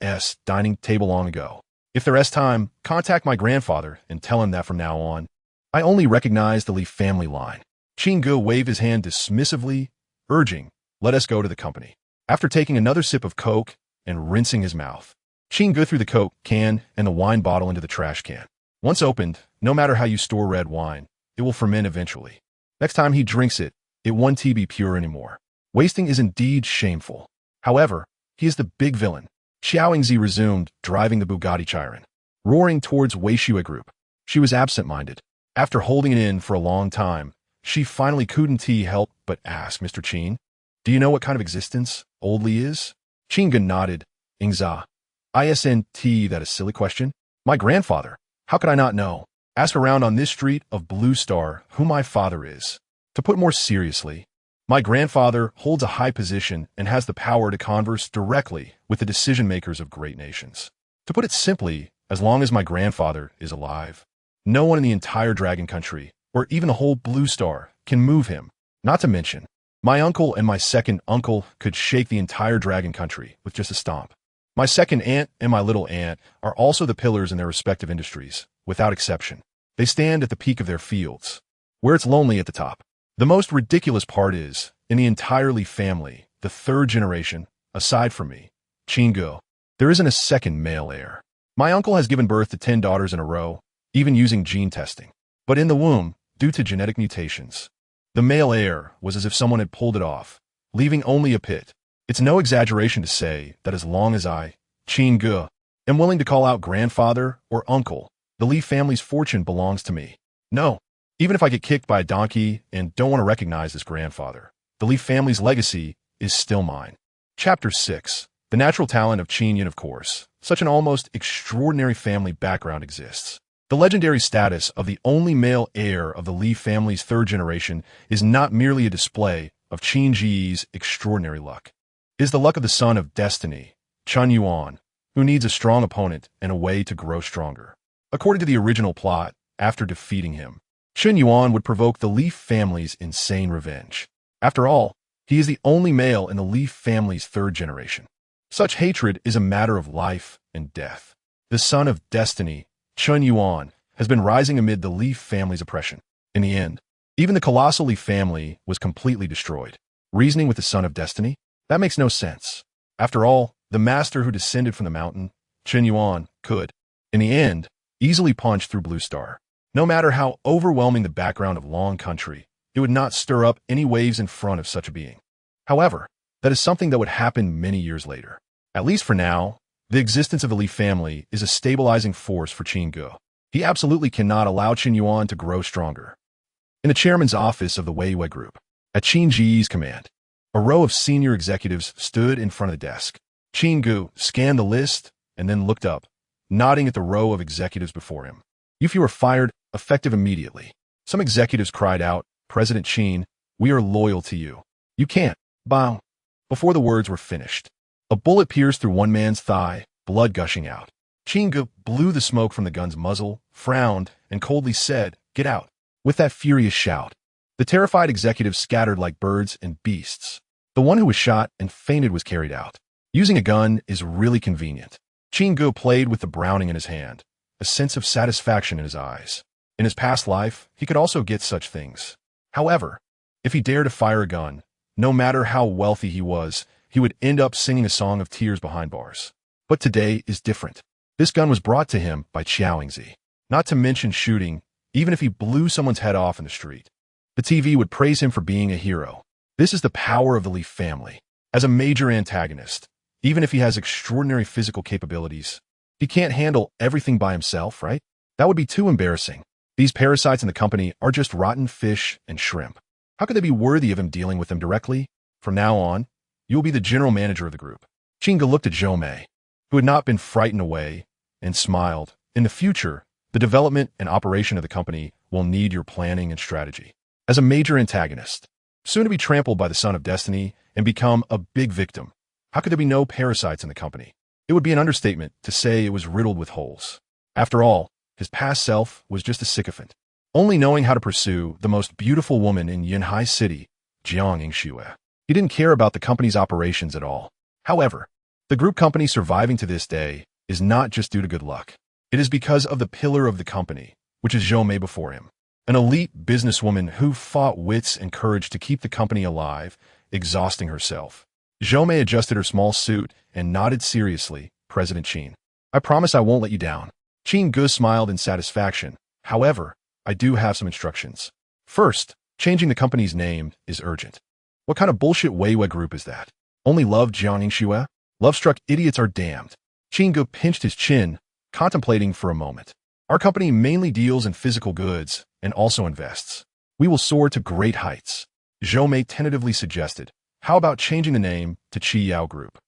dining table long ago. If there's time, contact my grandfather and tell him that from now on, I only recognize the Li family line." Qin Ge waved his hand dismissively, urging, "Let us go to the company." After taking another sip of Coke and rinsing his mouth, Qin Ge threw the Coke can and the wine bottle into the trash can. Once opened, no matter how you store red wine, it will ferment eventually. Next time he drinks it, it won't be pure anymore. Wasting is indeed shameful. However, he is the big villain. Xiaoingzi resumed, driving the Bugatti Chiron, roaring towards Weishui Group. She was absent-minded. After holding it in for a long time, she finally couldn't help but ask, "Mr. Qin, do you know what kind of existence Old Li is?" Qin Ge nodded. "Ingza, isn't that a silly question? My grandfather. How could I not know? Ask around on this street of Blue Star who my father is." To put more seriously, My grandfather holds a high position and has the power to converse directly with the decision-makers of great nations. To put it simply, as long as my grandfather is alive, no one in the entire Dragon Country, or even the whole Blue Star, can move him. Not to mention, my uncle and my second uncle could shake the entire Dragon Country with just a stomp. My second aunt and my little aunt are also the pillars in their respective industries, without exception. They stand at the peak of their fields, where it's lonely at the top. The most ridiculous part is, in the entire Li family, the third generation, aside from me, Qin Ge, there isn't a second male heir. My uncle has given birth to 10 daughters in a row, even using gene testing. But in the womb, due to genetic mutations, the male heir was as if someone had pulled it off, leaving only a pit. It's no exaggeration to say that as long as I, Qin Ge, am willing to call out grandfather or uncle, the Li family's fortune belongs to me. No, even if I get kicked by a donkey and don't want to recognize this grandfather, the Li family's legacy is still mine. Chapter 6. The natural talent of Qin Yin. Of course, such an almost extraordinary family background exists. The legendary status of the only male heir of the Li family's third generation is not merely a display of Qin Ge's extraordinary luck. It is the luck of the son of destiny, Chen Yuan, who needs a strong opponent and a way to grow stronger. According to the original plot, after defeating him, Chen Yuan would provoke the Li family's insane revenge. After all, he is the only male in the Li family's third generation. Such hatred is a matter of life and death. The son of destiny, Chen Yuan, has been rising amid the Li family's oppression. In the end, even the colossal Li family was completely destroyed. Reasoning with the son of destiny? That makes no sense. After all, the master who descended from the mountain, Chen Yuan, could, in the end, easily punch through Blue Star. No matter how overwhelming the background of Long Country, it would not stir up any waves in front of such a being. However, that is something that would happen many years later. At least for now, the existence of the Li family is a stabilizing force for Qin Ge. He absolutely cannot allow Chen Yuan to grow stronger. In the chairman's office of the Weiwei Group, at Qin Ge's command, a row of senior executives stood in front of the desk. Qin Ge scanned the list and then looked up, nodding at the row of executives before him. "You few are fired, effective immediately." Some executives cried out, "President Qin, we are loyal to you. You can't." Bang! Before the words were finished, a bullet pierced through one man's thigh, blood gushing out. Qin Ge blew the smoke from the gun's muzzle, frowned, and coldly said, "Get out." With that furious shout, the terrified executives scattered like birds and beasts. The one who was shot and fainted was carried out. Using a gun is really convenient. Qin Ge played with the Browning in his hand, a sense of satisfaction in his eyes. In his past life, he could also get such things. However, if he dared to fire a gun, no matter how wealthy he was, he would end up singing a song of tears behind bars. But today is different. This gun was brought to him by Xiaoingzi. Not to mention shooting, even if he blew someone's head off in the street. The TV would praise him for being a hero. This is the power of the Li family. As a major antagonist, even if he has extraordinary physical capabilities, he can't handle everything by himself, right? That would be too embarrassing. These parasites in the company are just rotten fish and shrimp. How could they be worthy of him dealing with them directly? From now on, you will be the general manager of the group. Qin Ge looked at Zhou Mei, who had not been frightened away, and smiled. In the future, the development and operation of the company will need your planning and strategy. As a major antagonist, soon to be trampled by the son of destiny and become a big victim, how could there be no parasites in the company? It would be an understatement to say it was riddled with holes. After all, his past self was just a sycophant, only knowing how to pursue the most beautiful woman in Yunhai City, Jiang Yingxue. He didn't care about the company's operations at all. However, the group company surviving to this day is not just due to good luck. It is because of the pillar of the company, which is Zhou Mei before him, an elite businesswoman who fought wits and courage to keep the company alive, exhausting herself. Zhou Mei adjusted her small suit and nodded seriously. "President Qin, I promise I won't let you down." Qin Ge smiled in satisfaction. "However, I do have some instructions. First, changing the company's name is urgent." "What kind of bullshit Weiwei Group is that? Only love Jiang Yingxue? Love-struck idiots are damned." Qin Ge pinched his chin, contemplating for a moment. "Our company mainly deals in physical goods and also invests. We will soar to great heights." Zhou Mei tentatively suggested, "How about changing the name to Qi Yao Group?"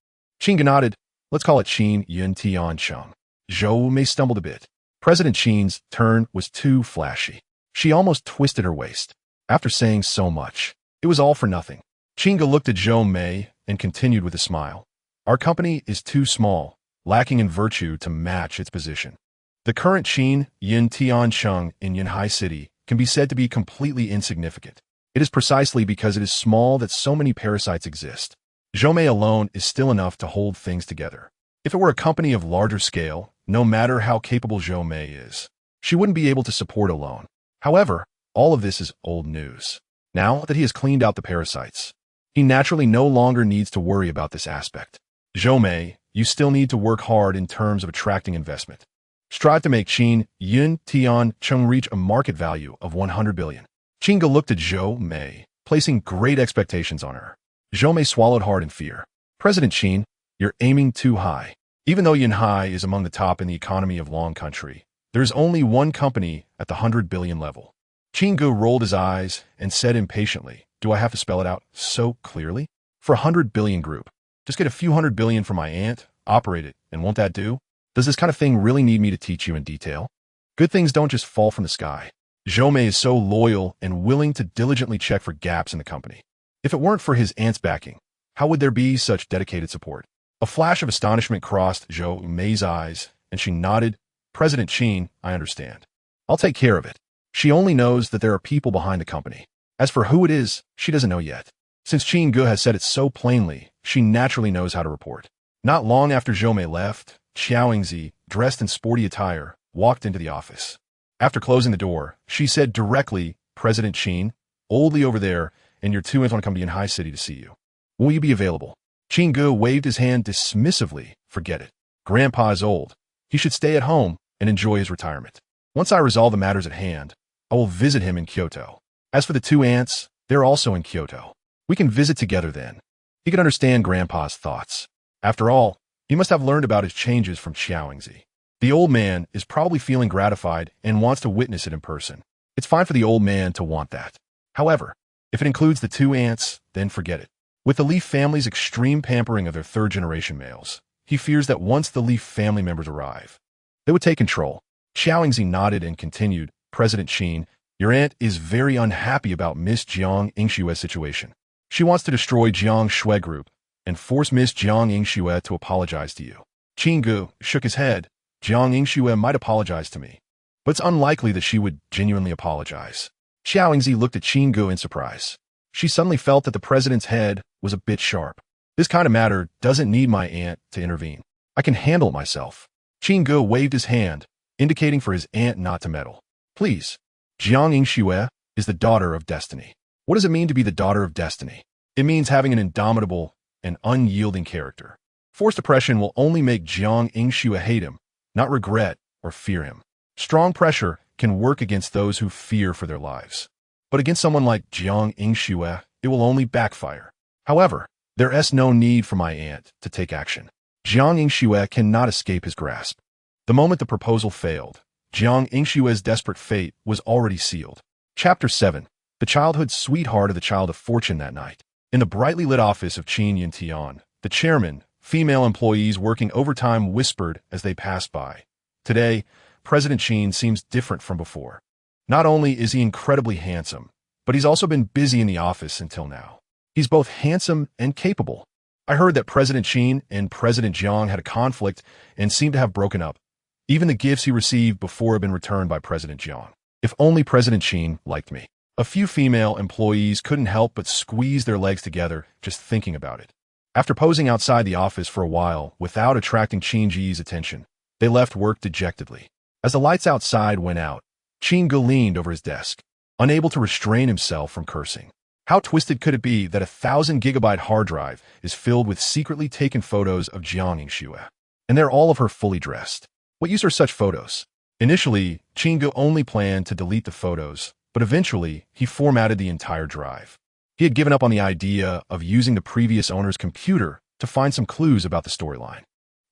Qin Ge nodded. "Let's call it Qin Yun Tian Cheng." Zhou Mei stumbled a bit. President Qin's turn was too flashy. She almost twisted her waist. After saying so much, it was all for nothing. Qin Ge looked at Zhou Mei and continued with a smile. Our company is too small, lacking in virtue to match its position. The current Qin Yin Tiancheng in Yunhai City can be said to be completely insignificant. It is precisely because it is small that so many parasites exist. Zhou Mei alone is still enough to hold things together. If it were a company of larger scale, no matter how capable Zhou Mei is, she wouldn't be able to support alone. However, all of this is old news. Now that he has cleaned out the parasites, he naturally no longer needs to worry about this aspect. Zhou Mei, you still need to work hard in terms of attracting investment. Strive to make Qin Yin Tiancheng reach a market value of 100 billion. Qin Ge looked at Zhou Mei, placing great expectations on her. Zhou Mei swallowed hard in fear. President Qin, you're aiming too high. Even though Yunhai is among the top in the economy of Long Country, there is only one company at the 100 billion level. Qin Ge rolled his eyes and said impatiently, do I have to spell it out so clearly? For a 100 billion group, just get a few hundred billion from my aunt, operate it, and won't that do? Does this kind of thing really need me to teach you in detail? Good things don't just fall from the sky. Zhou Mei is so loyal and willing to diligently check for gaps in the company. If it weren't for his aunt's backing, how would there be such dedicated support? A flash of astonishment crossed Zhou Mei's eyes, and she nodded. President Qin, I understand. I'll take care of it. She only knows that there are people behind the company. As for who it is, she doesn't know yet. Since Qin Ge has said it so plainly, she naturally knows how to report. Not long after Zhou Mei left, Xiaoingzi, dressed in sporty attire, walked into the office. After closing the door, she said directly, President Qin, oldly over there, and your two aunts want to come to Yunhai City to see you. Will you be available? Qin Ge waved his hand dismissively. Forget it. Grandpa is old. He should stay at home and enjoy his retirement. Once I resolve the matters at hand, I will visit him in Kyoto. As for the two aunts, they're also in Kyoto. We can visit together then. He could understand Grandpa's thoughts. After all, he must have learned about his changes from Xiaoingzi. The old man is probably feeling gratified and wants to witness it in person. It's fine for the old man to want that. However, if it includes the two aunts, then forget it. With the Leaf family's extreme pampering of their third-generation males, he fears that once the Leaf family members arrive, they would take control. Xiaoingzi nodded and continued, President Qin, your aunt is very unhappy about Miss Jiang Yingshue's situation. She wants to destroy Jiang Shui Group and force Miss Jiang Yingxue to apologize to you. Qin Ge shook his head. Jiang Yingxue might apologize to me, but it's unlikely that she would genuinely apologize. Xiaoingzi looked at Qin Ge in surprise. She suddenly felt that the president's head was a bit sharp. This kind of matter doesn't need my aunt to intervene. I can handle it myself. Qin Ge waved his hand, indicating for his aunt not to meddle. Please, Jiang Yingxue is the daughter of destiny. What does it mean to be the daughter of destiny? It means having an indomitable and unyielding character. Forced oppression will only make Jiang Yingxue hate him, not regret or fear him. Strong pressure can work against those who fear for their lives. But against someone like Jiang Yingxue, it will only backfire. However, there is no need for my aunt to take action. Jiang Yingxue cannot escape his grasp. The moment the proposal failed, Jiang Yingshue's desperate fate was already sealed. Chapter 7. The childhood sweetheart of the child of fortune that night. In the brightly lit office of Qin Yin Tian, the chairman, female employees working overtime whispered as they passed by. Today, President Qin seems different from before. Not only is he incredibly handsome, but he's also been busy in the office until now. He's both handsome and capable. I heard that President Qin and President Jiang had a conflict and seemed to have broken up. Even the gifts he received before had been returned by President Jiang. If only President Qin liked me. A few female employees couldn't help but squeeze their legs together just thinking about it. After posing outside the office for a while without attracting Qin Ge's attention, they left work dejectedly. As the lights outside went out, Qin Ge leaned over his desk, unable to restrain himself from cursing. How twisted could it be that a 1,000-gigabyte hard drive is filled with secretly taken photos of Jiang Yingxue, and they're all of her fully dressed? What use are such photos? Initially, Qin Ge only planned to delete the photos, but eventually, he formatted the entire drive. He had given up on the idea of using the previous owner's computer to find some clues about the storyline.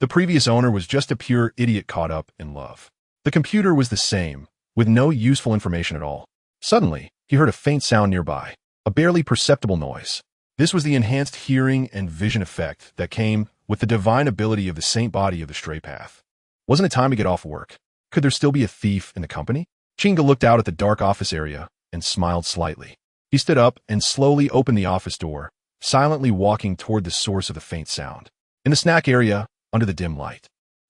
The previous owner was just a pure idiot caught up in love. The computer was the same, with no useful information at all. Suddenly, he heard a faint sound nearby, a barely perceptible noise. This was the enhanced hearing and vision effect that came with the divine ability of the saint body of the stray path. Wasn't it time to get off work? Could there still be a thief in the company? Qin Ge looked out at the dark office area and smiled slightly. He stood up and slowly opened the office door, silently walking toward the source of the faint sound. In the snack area, under the dim light,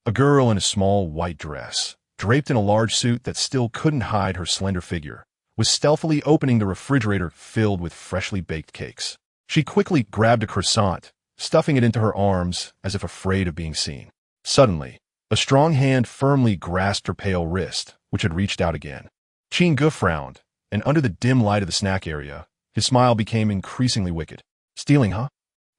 a girl in a small white dress, draped in a large suit that still couldn't hide her slender figure, was stealthily opening the refrigerator filled with freshly baked cakes. She quickly grabbed a croissant, stuffing it into her arms as if afraid of being seen. Suddenly, a strong hand firmly grasped her pale wrist, which had reached out again. Qin Ge frowned, and under the dim light of the snack area, his smile became increasingly wicked. Stealing, huh?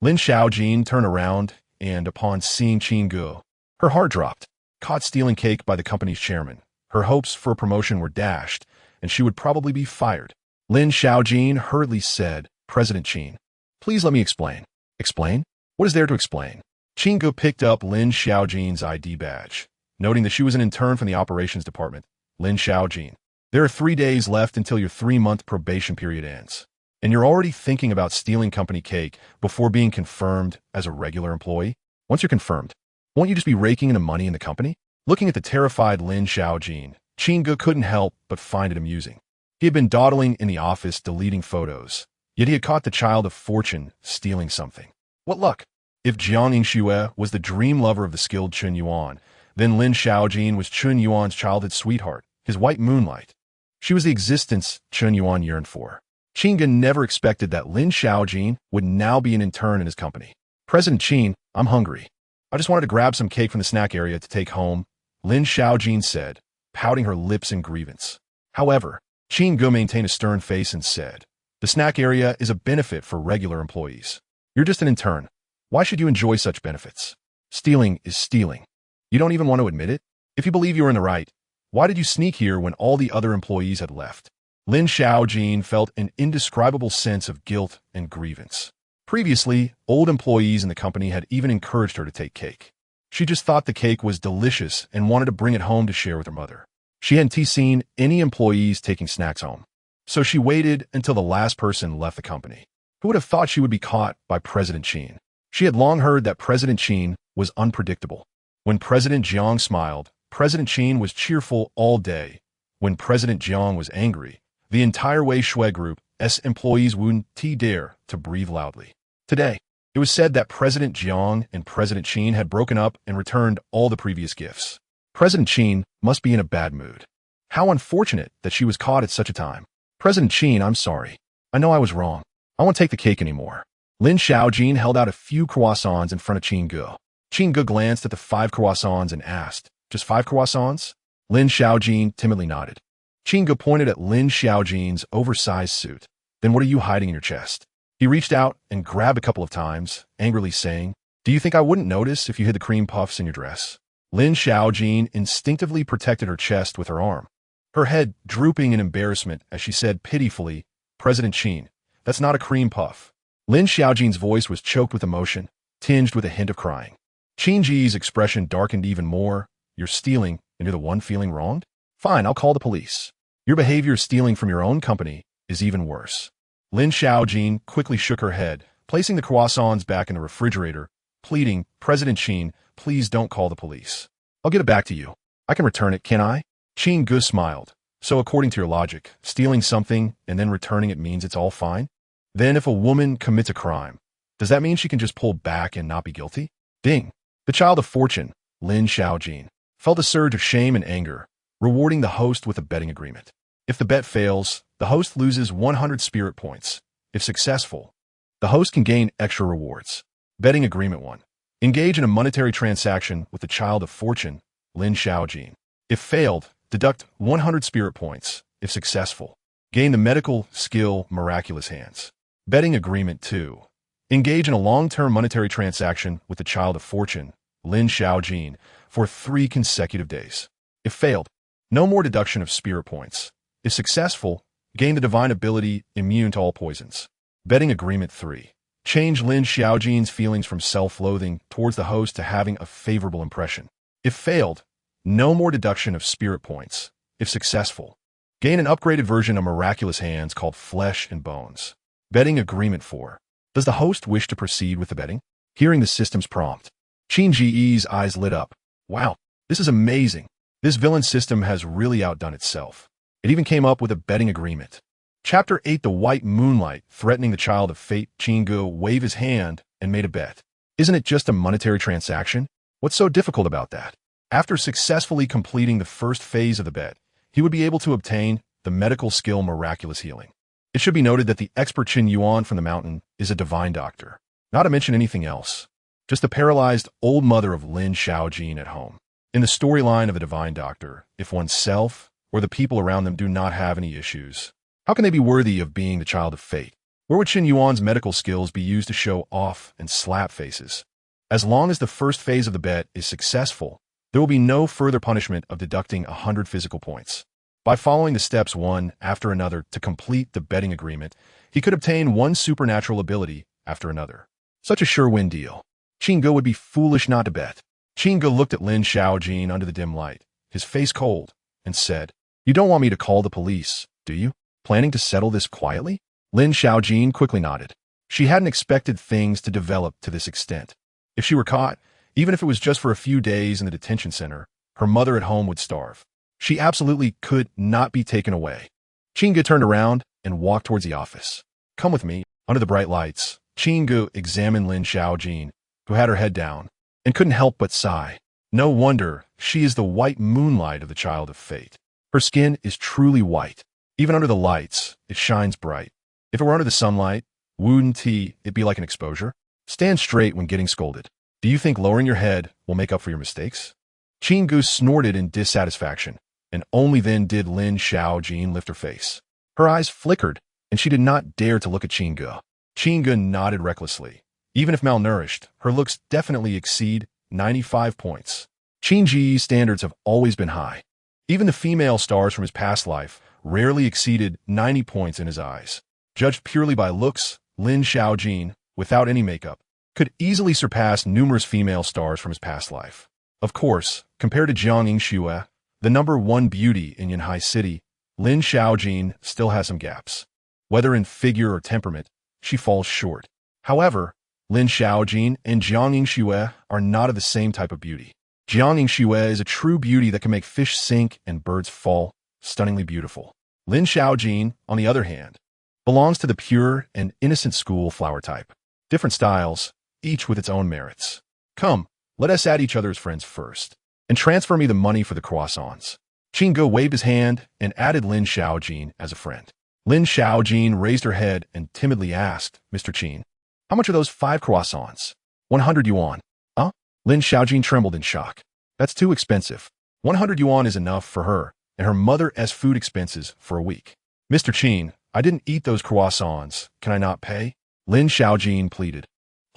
Lin Xiaojin turned around, and upon seeing Qin Ge, her heart dropped. Caught stealing cake by the company's chairman, her hopes for a promotion were dashed, and she would probably be fired. Lin Xiaojin hurriedly said, President Qin, please let me explain. Explain? What is there to explain? Qin Ge picked up Lin Xiaojin's ID badge, noting that she was an intern from the operations department. Lin Xiaojin, there are 3 days left until your 3-month probation period ends, and you're already thinking about stealing company cake before being confirmed as a regular employee? Once you're confirmed, won't you just be raking in the money in the company? Looking at the terrified Lin Xiaojin, Qin Ge couldn't help but find it amusing. He had been dawdling in the office deleting photos, yet he had caught the child of fortune stealing something. What luck! If Jiang Yingxue was the dream lover of the skilled Chun Yuan, then Lin Xiaojin was Chun Yuan's childhood sweetheart, his white moonlight. She was the existence Chun Yuan yearned for. Qin Ge never expected that Lin Xiaojin would now be an intern in his company. President Qin, I'm hungry. I just wanted to grab some cake from the snack area to take home, Lin Xiaojin said, pouting her lips in grievance. However, Qin Ge maintained a stern face and said, the snack area is a benefit for regular employees. You're just an intern. Why should you enjoy such benefits? Stealing is stealing. You don't even want to admit it? If you believe you were in the right, why did you sneak here when all the other employees had left? Lin Xiaojin felt an indescribable sense of guilt and grievance. Previously, old employees in the company had even encouraged her to take cake. She just thought the cake was delicious and wanted to bring it home to share with her mother. She hadn't seen any employees taking snacks home, so she waited until the last person left the company. Who would have thought she would be caught by President Qin? She had long heard that President Qin was unpredictable. When President Jiang smiled, President Qin was cheerful all day. When President Jiang was angry, the entire Wei Shui Group's employees wouldn't dare to breathe loudly. Today, it was said that President Jiang and President Qin had broken up and returned all the previous gifts. President Qin must be in a bad mood. How unfortunate that she was caught at such a time. President Qin, I'm sorry. I know I was wrong. I won't take the cake anymore. Lin Xiaojin held out a few croissants in front of Qin Ge. Qin Ge glanced at the 5 croissants and asked, just 5 croissants? Lin Xiaojin timidly nodded. Qin Ge pointed at Lin Xiaojin's oversized suit. Then what are you hiding in your chest? He reached out and grabbed a couple of times, angrily saying, do you think I wouldn't notice if you hid the cream puffs in your dress? Lin Xiaojin instinctively protected her chest with her arm, her head drooping in embarrassment as she said pitifully, President Qin, that's not a cream puff. Lin Xiaojin's voice was choked with emotion, tinged with a hint of crying. Qin Ge's expression darkened even more. You're stealing, and you're the one feeling wronged? Fine, I'll call the police. Your behavior stealing from your own company is even worse. Lin Xiaojin quickly shook her head, placing the croissants back in the refrigerator, pleading, President Qin, please don't call the police. I'll get it back to you. I can return it, can I? Qin Ge smiled. So according to your logic, stealing something and then returning it means it's all fine? Then if a woman commits a crime, does that mean she can just pull back and not be guilty? Ding. The child of fortune, Lin Xiaojin, felt a surge of shame and anger, rewarding the host with a betting agreement. If the bet fails, the host loses 100 spirit points. If successful, the host can gain extra rewards. Betting agreement 1. Engage in a monetary transaction with the child of fortune, Lin Xiaojin. If failed, deduct 100 spirit points. If successful, gain the medical skill miraculous hands. Betting agreement 2. Engage in a long-term monetary transaction with the child of fortune, Lin Xiaojin, for 3 consecutive days. If failed, no more deduction of spirit points. If successful, gain the divine ability immune to all poisons. Betting agreement 3. Change Lin Xiaojin's feelings from self-loathing towards the host to having a favorable impression. If failed, no more deduction of spirit points. If successful, gain an upgraded version of miraculous hands called Flesh and Bones. Betting agreement 4. Does the host wish to proceed with the betting? Hearing the system's prompt, Qin Ge's eyes lit up. Wow, this is amazing. This villain system has really outdone itself. It even came up with a betting agreement. Chapter 8 The White Moonlight, threatening the child of fate. Qin Ge waved his hand and made a bet. Isn't it just a monetary transaction? What's so difficult about that? After successfully completing the first phase of the bet, he would be able to obtain the medical skill miraculous healing. It should be noted that the expert Qin Yuan from the mountain is a divine doctor. Not to mention anything else. Just the paralyzed old mother of Lin Xiaojin at home. In the storyline of a divine doctor, if oneself or the people around them do not have any issues, how can they be worthy of being the child of fate? Where would Qin Yuan's medical skills be used to show off and slap faces? As long as the first phase of the bet is successful, there will be no further punishment of deducting 100 physical points. By following the steps one after another to complete the betting agreement, he could obtain one supernatural ability after another. Such a sure-win deal. Qin Ge would be foolish not to bet. Qin Ge looked at Lin Xiaojin under the dim light, his face cold, and said, "You don't want me to call the police, do you? Planning to settle this quietly?" Lin Xiaojin quickly nodded. She hadn't expected things to develop to this extent. If she were caught, even if it was just for a few days in the detention center, her mother at home would starve. She absolutely could not be taken away. Qin Ge turned around and walked towards the office. "Come with me." Under the bright lights, Qin Ge examined Lin Xiaojin, who had her head down, and couldn't help but sigh. No wonder she is the white moonlight of the child of fate. Her skin is truly white. Even under the lights, it shines bright. If it were under the sunlight, wouldn't it be like an exposure? Stand straight when getting scolded. Do you think lowering your head will make up for your mistakes? Qin Ge snorted in dissatisfaction, and only then did Lin Xiaojin lift her face. Her eyes flickered, and she did not dare to look at Qin Ge. Qin Ge nodded recklessly. Even if malnourished, her looks definitely exceed 95 points. Qin Ge's standards have always been high. Even the female stars from his past life rarely exceeded 90 points in his eyes. Judged purely by looks, Lin Xiaojin, without any makeup, could easily surpass numerous female stars from his past life. Of course, compared to Jiang Yingxue, the #1 beauty in Yunhai City, Lin Xiaojin still has some gaps. Whether in figure or temperament, she falls short. However, Lin Xiaojin and Jiang Yingxue are not of the same type of beauty. Jiang Yingxue is a true beauty that can make fish sink and birds fall, stunningly beautiful. Lin Xiaojin, on the other hand, belongs to the pure and innocent school flower type. Different styles, each with its own merits. Come, let us add each other as friends first, and transfer me the money for the croissants. Qin Ge waved his hand and added Lin Xiaojin as a friend. Lin Xiaojin raised her head and timidly asked, "Mr. Qin, how much are those 5 croissants?" 100 yuan. Huh? Lin Xiaojin trembled in shock. That's too expensive. 100 yuan is enough for her and her mother's food expenses for a week. "Mr. Qin, I didn't eat those croissants. Can I not pay?" Lin Xiaojin pleaded.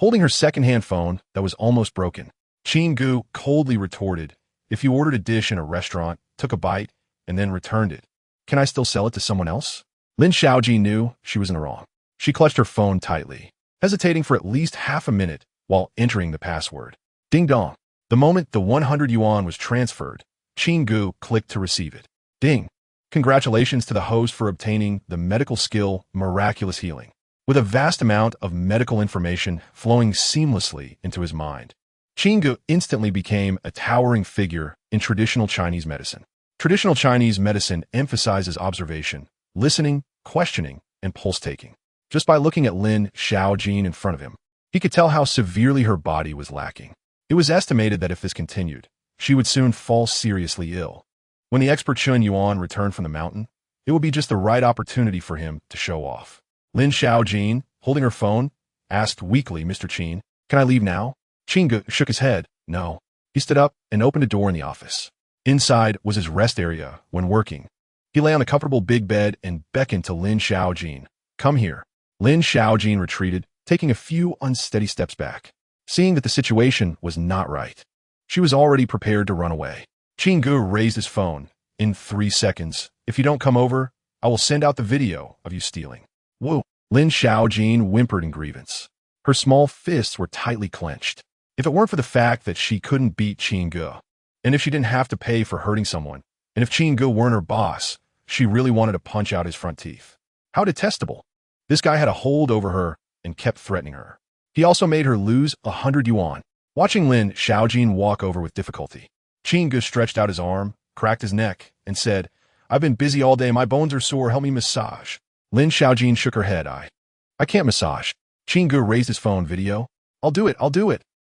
Holding her second-hand phone that was almost broken, Qin Ge coldly retorted, "If you ordered a dish in a restaurant, took a bite, and then returned it, can I still sell it to someone else?" Lin Xiaojin knew she was in the wrong. She clutched her phone tightly, hesitating for at least half a minute while entering the password. Ding dong. The moment the 100 yuan was transferred, Qin Ge clicked to receive it. Ding. Congratulations to the host for obtaining the medical skill miraculous healing. With a vast amount of medical information flowing seamlessly into his mind, Qin Ge instantly became a towering figure in traditional Chinese medicine. Traditional Chinese medicine emphasizes observation, listening, questioning, and pulse-taking. Just by looking at Lin Xiaojin in front of him, he could tell how severely her body was lacking. It was estimated that if this continued, she would soon fall seriously ill. When the expert Qin Yuan returned from the mountain, it would be just the right opportunity for him to show off. Lin Xiaojin, holding her phone, asked weakly, "Mr. Qin, can I leave now?" Qin Ge shook his head. No. He stood up and opened a door in the office. Inside was his rest area when working. He lay on a comfortable big bed and beckoned to Lin Xiaojin. "Come here." Lin Xiaojin retreated, taking a few unsteady steps back. Seeing that the situation was not right, she was already prepared to run away. Qin Ge raised his phone. "In 3 seconds, if you don't come over, I will send out the video of you stealing." Whoa. Lin Xiaojin whimpered in grievance. Her small fists were tightly clenched. If it weren't for the fact that she couldn't beat Qin Ge, and if she didn't have to pay for hurting someone, and if Qin Ge weren't her boss, she really wanted to punch out his front teeth. How detestable. This guy had a hold over her and kept threatening her. He also made her lose 100 yuan. Watching Lin Xiaojin walk over with difficulty, Qin Ge stretched out his arm, cracked his neck, and said, "I've been busy all day. My bones are sore. Help me massage." Lin Xiaojin shook her head. I can't massage. Qin Ge raised his phone video. I'll do it.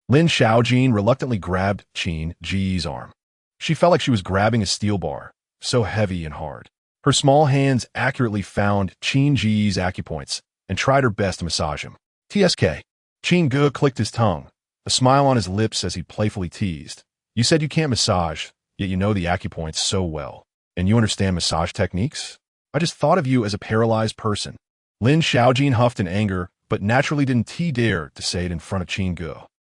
Lin Xiaojin reluctantly grabbed Qin Ge's arm. She felt like she was grabbing a steel bar, so heavy and hard. Her small hands accurately found Qin Ge's acupoints and tried her best to massage him. TSK. Qin Ge clicked his tongue, a smile on his lips as he playfully teased. You said you can't massage, yet you know the acupoints so well. And you understand massage techniques? I just thought of you as a paralyzed person. Lin Xiaojin huffed in anger, but naturally didn't dare to say it in front of Qin Ge.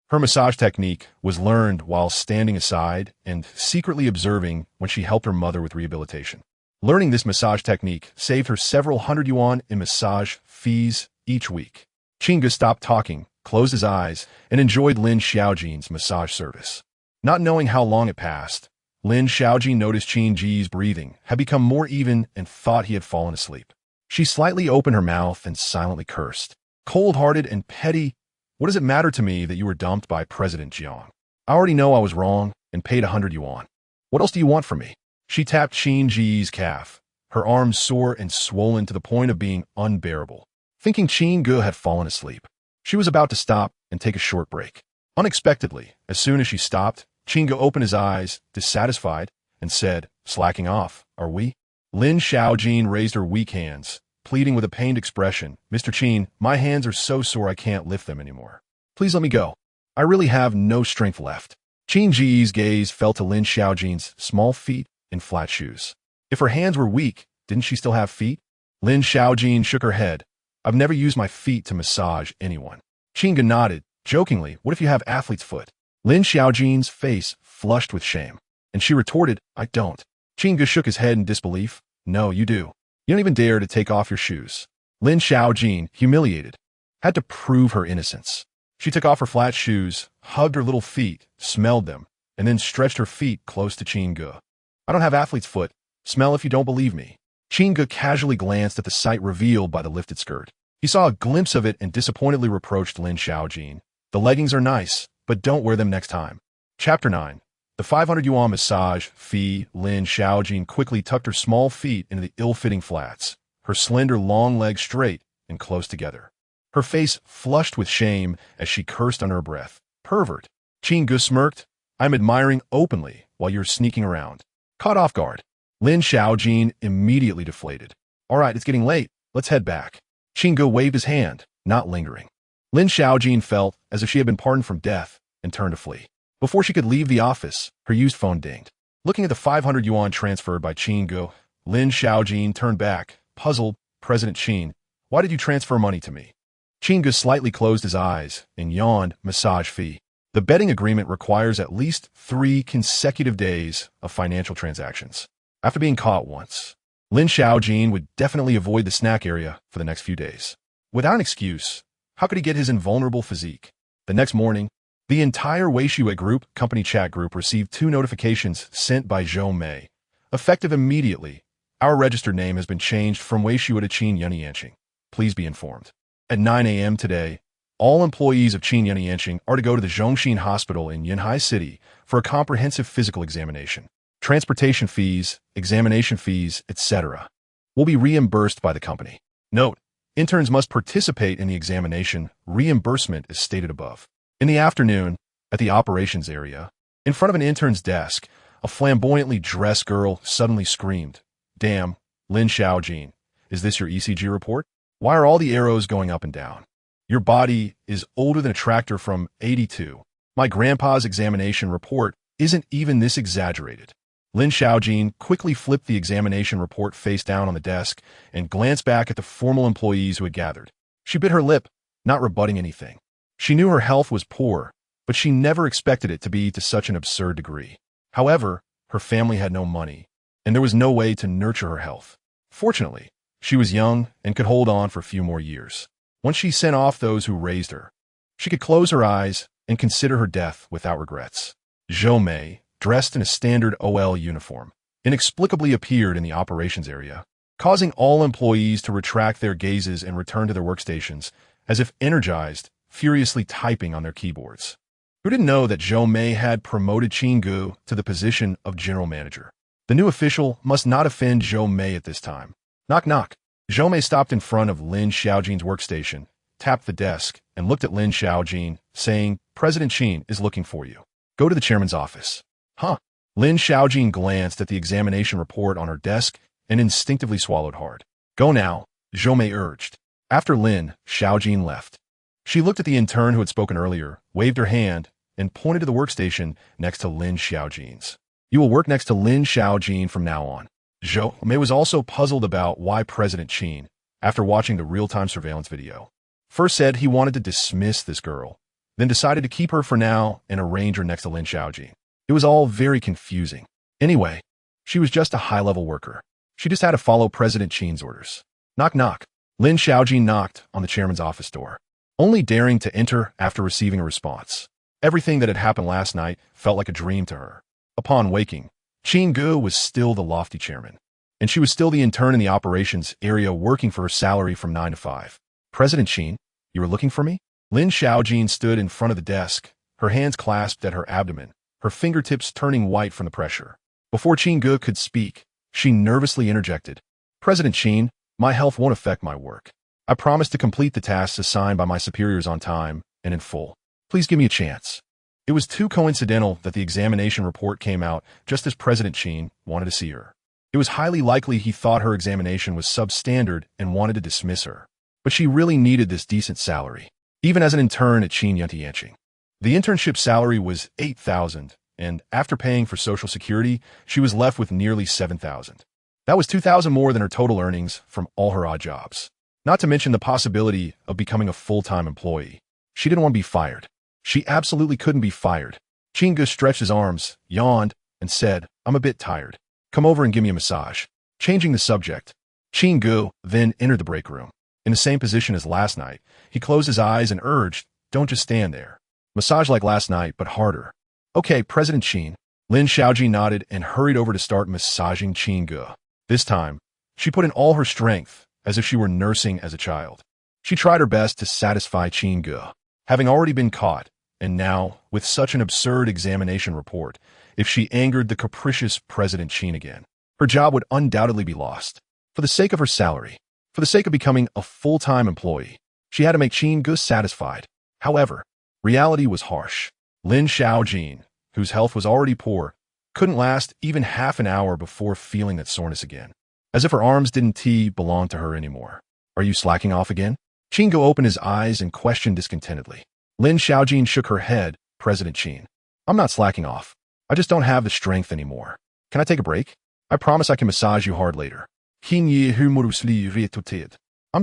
Her massage technique was learned while standing aside and secretly observing when she helped her mother with rehabilitation. Learning this massage technique saved her several hundred yuan in massage fees each week. Qin Ge stopped talking, closed his eyes, and enjoyed Lin Xiaojin's massage service. Not knowing how long it passed, Lin Xiaojin noticed Qin Ge's breathing had become more even and thought he had fallen asleep. She slightly opened her mouth and silently cursed. Cold-hearted and petty, what does it matter to me that you were dumped by President Jiang? I already know I was wrong and paid 100 yuan. What else do you want from me? She tapped Qin Ge's calf, her arms sore and swollen to the point of being unbearable. Thinking Qin Ge had fallen asleep, she was about to stop and take a short break. Unexpectedly, as soon as she stopped, Qin Ge opened his eyes, dissatisfied, and said, slacking off, are we? Lin Xiaojin raised her weak hands, pleading with a pained expression, Mr. Qin, my hands are so sore I can't lift them anymore. Please let me go. I really have no strength left. Qin Ge's gaze fell to Lin Xiaojin's small feet in flat shoes. If her hands were weak, didn't she still have feet? Lin Xiaojin shook her head. I've never used my feet to massage anyone. Qin Ge nodded, jokingly, what if you have athlete's foot? Lin Xiaojin's face flushed with shame, and she retorted, I don't. Qin Ge shook his head in disbelief. No, you do. You don't even dare to take off your shoes. Lin Xiaojin, humiliated, had to prove her innocence. She took off her flat shoes, hugged her little feet, smelled them, and then stretched her feet close to Qin Ge. I don't have athlete's foot. Smell if you don't believe me. Qin Ge casually glanced at the sight revealed by the lifted skirt. He saw a glimpse of it and disappointedly reproached Lin Xiaojin. The leggings are nice, but don't wear them next time. Chapter 9. The 500 yuan massage fee. Lin Xiaojin quickly tucked her small feet into the ill-fitting flats, her slender long legs straight and close together. Her face flushed with shame as she cursed under her breath. Pervert. Qin Ge smirked. I'm admiring openly while you're sneaking around. Caught off guard. Lin Xiaojin immediately deflated. All right, it's getting late. Let's head back. Qin Ge waved his hand, not lingering. Lin Xiaojin felt as if she had been pardoned from death and turned to flee. Before she could leave the office, her used phone dinged. Looking at the 500 yuan transferred by Qin Ge, Lin Xiaojin turned back, puzzled. President Qin, why did you transfer money to me? Qin Ge slightly closed his eyes and yawned. Massage fee. The betting agreement requires at least 3 consecutive days of financial transactions. After being caught once, Lin Xiaojin would definitely avoid the snack area for the next few days. Without an excuse, how could he get his invulnerable physique? The next morning, the entire Weishue Group company chat group received 2 notifications sent by Zhou Mei. Effective immediately, our registered name has been changed from Weishue to Qin Yunhai. Please be informed. At 9 a.m. today, all employees of Qin Yunhai are to go to the Zhongxin Hospital in Yunhai City for a comprehensive physical examination. Transportation fees, examination fees, etc. will be reimbursed by the company. Note, interns must participate in the examination. Reimbursement is stated above. In the afternoon, at the operations area, in front of an intern's desk, a flamboyantly dressed girl suddenly screamed, Damn, Lin Xiaojin, is this your ECG report? Why are all the arrows going up and down? Your body is older than a tractor from 82. My grandpa's examination report isn't even this exaggerated. Lin Xiaojin quickly flipped the examination report face down on the desk and glanced back at the formal employees who had gathered. She bit her lip, not rebutting anything. She knew her health was poor, but she never expected it to be to such an absurd degree. However, her family had no money, and there was no way to nurture her health. Fortunately, she was young and could hold on for a few more years. Once she sent off those who raised her, she could close her eyes and consider her death without regrets. Zhou Mei, dressed in a standard OL uniform, inexplicably appeared in the operations area, causing all employees to retract their gazes and return to their workstations, as if energized, furiously typing on their keyboards. Who didn't know that Zhou Mei had promoted Qin Ge to the position of general manager? The new official must not offend Zhou Mei at this time. Knock knock. Zhou Mei stopped in front of Lin Xiaojin's workstation, tapped the desk, and looked at Lin Xiaojin, saying, President Qin is looking for you. Go to the chairman's office. Huh? Lin Xiaojin glanced at the examination report on her desk and instinctively swallowed hard. Go now, Zhou Mei urged. After Lin Xiaojin left, she looked at the intern who had spoken earlier, waved her hand, and pointed to the workstation next to Lin Xiaojin's. You will work next to Lin Xiaojin from now on. Zhou Mei was also puzzled about why President Qin, after watching the real-time surveillance video, first said he wanted to dismiss this girl, then decided to keep her for now and arrange her next to Lin Xiaojin. It was all very confusing. Anyway, she was just a high-level worker. She just had to follow President Qin's orders. Knock knock. Lin Xiaojin knocked on the chairman's office door, only daring to enter after receiving a response. Everything that had happened last night felt like a dream to her. Upon waking, Qin Ge was still the lofty chairman, and she was still the intern in the operations area working for her salary from 9 to 5. President Qin, you were looking for me? Lin Xiaojin stood in front of the desk, her hands clasped at her abdomen, her fingertips turning white from the pressure. Before Qin Ge could speak, she nervously interjected, President Qin, my health won't affect my work. I promise to complete the tasks assigned by my superiors on time and in full. Please give me a chance. It was too coincidental that the examination report came out just as President Qin wanted to see her. It was highly likely he thought her examination was substandard and wanted to dismiss her. But she really needed this decent salary, even as an intern at Qin Yantianqing. The internship salary was 8,000, and after paying for Social Security, she was left with nearly 7,000. That was 2,000 more than her total earnings from all her odd jobs. Not to mention the possibility of becoming a full-time employee. She didn't want to be fired. She absolutely couldn't be fired. Qin Ge stretched his arms, yawned, and said, I'm a bit tired. Come over and give me a massage. Changing the subject, Qin Ge then entered the break room. In the same position as last night, he closed his eyes and urged, don't just stand there. Massage like last night, but harder. Okay, President Qin. Lin Xiaojin nodded and hurried over to start massaging Qin Ge. This time, she put in all her strength, as if she were nursing as a child. She tried her best to satisfy Qin Ge. Having already been caught, and now, with such an absurd examination report, if she angered the capricious President Qin again, her job would undoubtedly be lost. For the sake of her salary, for the sake of becoming a full-time employee, she had to make Qin Ge satisfied. However, reality was harsh. Lin Xiaojin, whose health was already poor, couldn't last even half an hour before feeling that soreness again, as if her arms didn't belong to her anymore. Are you slacking off again? Qin Ge opened his eyes and questioned discontentedly. Lin Xiaojin shook her head. President Qin, I'm not slacking off. I just don't have the strength anymore. Can I take a break? I promise I can massage you hard later. I'm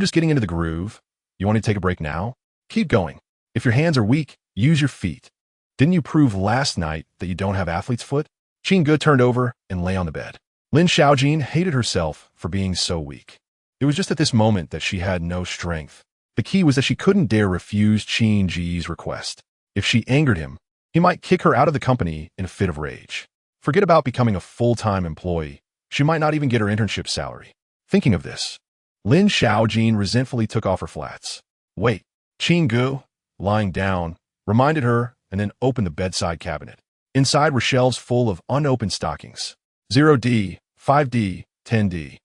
just getting into the groove. You want to take a break now? Keep going. If your hands are weak, use your feet. Didn't you prove last night that you don't have athlete's foot? Qin Ge turned over and lay on the bed. Lin Xiaojin hated herself for being so weak. It was just at this moment that she had no strength. The key was that she couldn't dare refuse Qin Ge's request. If she angered him, he might kick her out of the company in a fit of rage. Forget about becoming a full-time employee. She might not even get her internship salary. Thinking of this, Lin Xiaojin resentfully took off her flats. Wait, Qin Ge, lying down, reminded her and then opened the bedside cabinet. Inside were shelves full of unopened stockings. 0D, 5D, 10D.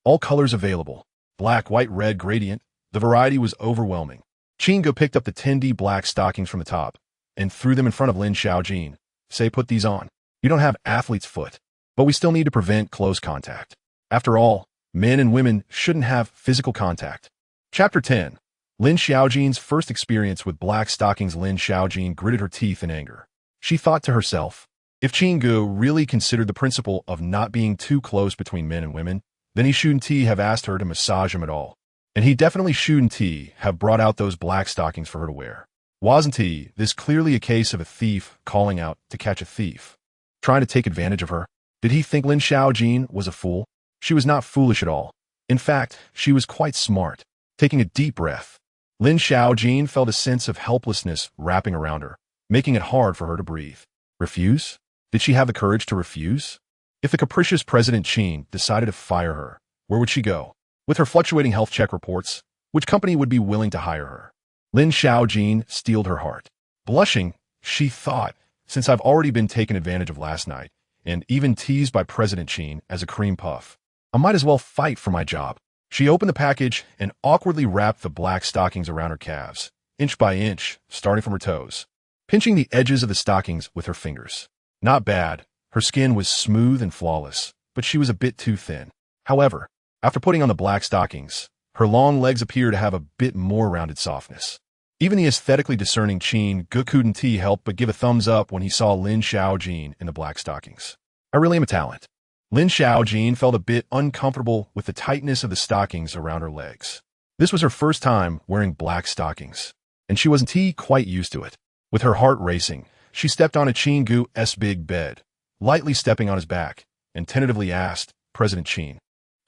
All colors available. Black, white, red, gradient. The variety was overwhelming. Qin Ge picked up the 10D black stockings from the top and threw them in front of Lin Xiaojin. Say, put these on. You don't have athlete's foot, but we still need to prevent close contact. After all, men and women shouldn't have physical contact. Chapter 10. Lin Xiaojin's first experience with black stockings. Lin Xiaojin gritted her teeth in anger. She thought to herself, if Qin Ge really considered the principle of not being too close between men and women, then he shouldn't have asked her to massage him at all. And he definitely shouldn't have brought out those black stockings for her to wear. Wasn't this clearly a case of a thief calling out to catch a thief? Trying to take advantage of her? Did he think Lin Xiaojin was a fool? She was not foolish at all. In fact, she was quite smart. Taking a deep breath, Lin Xiaojin felt a sense of helplessness wrapping around her, making it hard for her to breathe. Refuse? Did she have the courage to refuse? If the capricious President Qin decided to fire her, where would she go? With her fluctuating health check reports, which company would be willing to hire her? Lin Xiaojin steeled her heart. Blushing, she thought, since I've already been taken advantage of last night, and even teased by President Qin as a cream puff, I might as well fight for my job. She opened the package and awkwardly wrapped the black stockings around her calves, inch by inch, starting from her toes, pinching the edges of the stockings with her fingers. Not bad. Her skin was smooth and flawless, but she was a bit too thin. However, after putting on the black stockings, her long legs appear to have a bit more rounded softness. Even the aesthetically discerning Qin Ge couldn't help but give a thumbs up when he saw Lin Xiaojin in the black stockings. I really am a talent. Lin Xiaojin felt a bit uncomfortable with the tightness of the stockings around her legs. This was her first time wearing black stockings, and she wasn't quite used to it. With her heart racing, she stepped on a Qin Ge's big bed, lightly stepping on his back, and tentatively asked, "President Qin,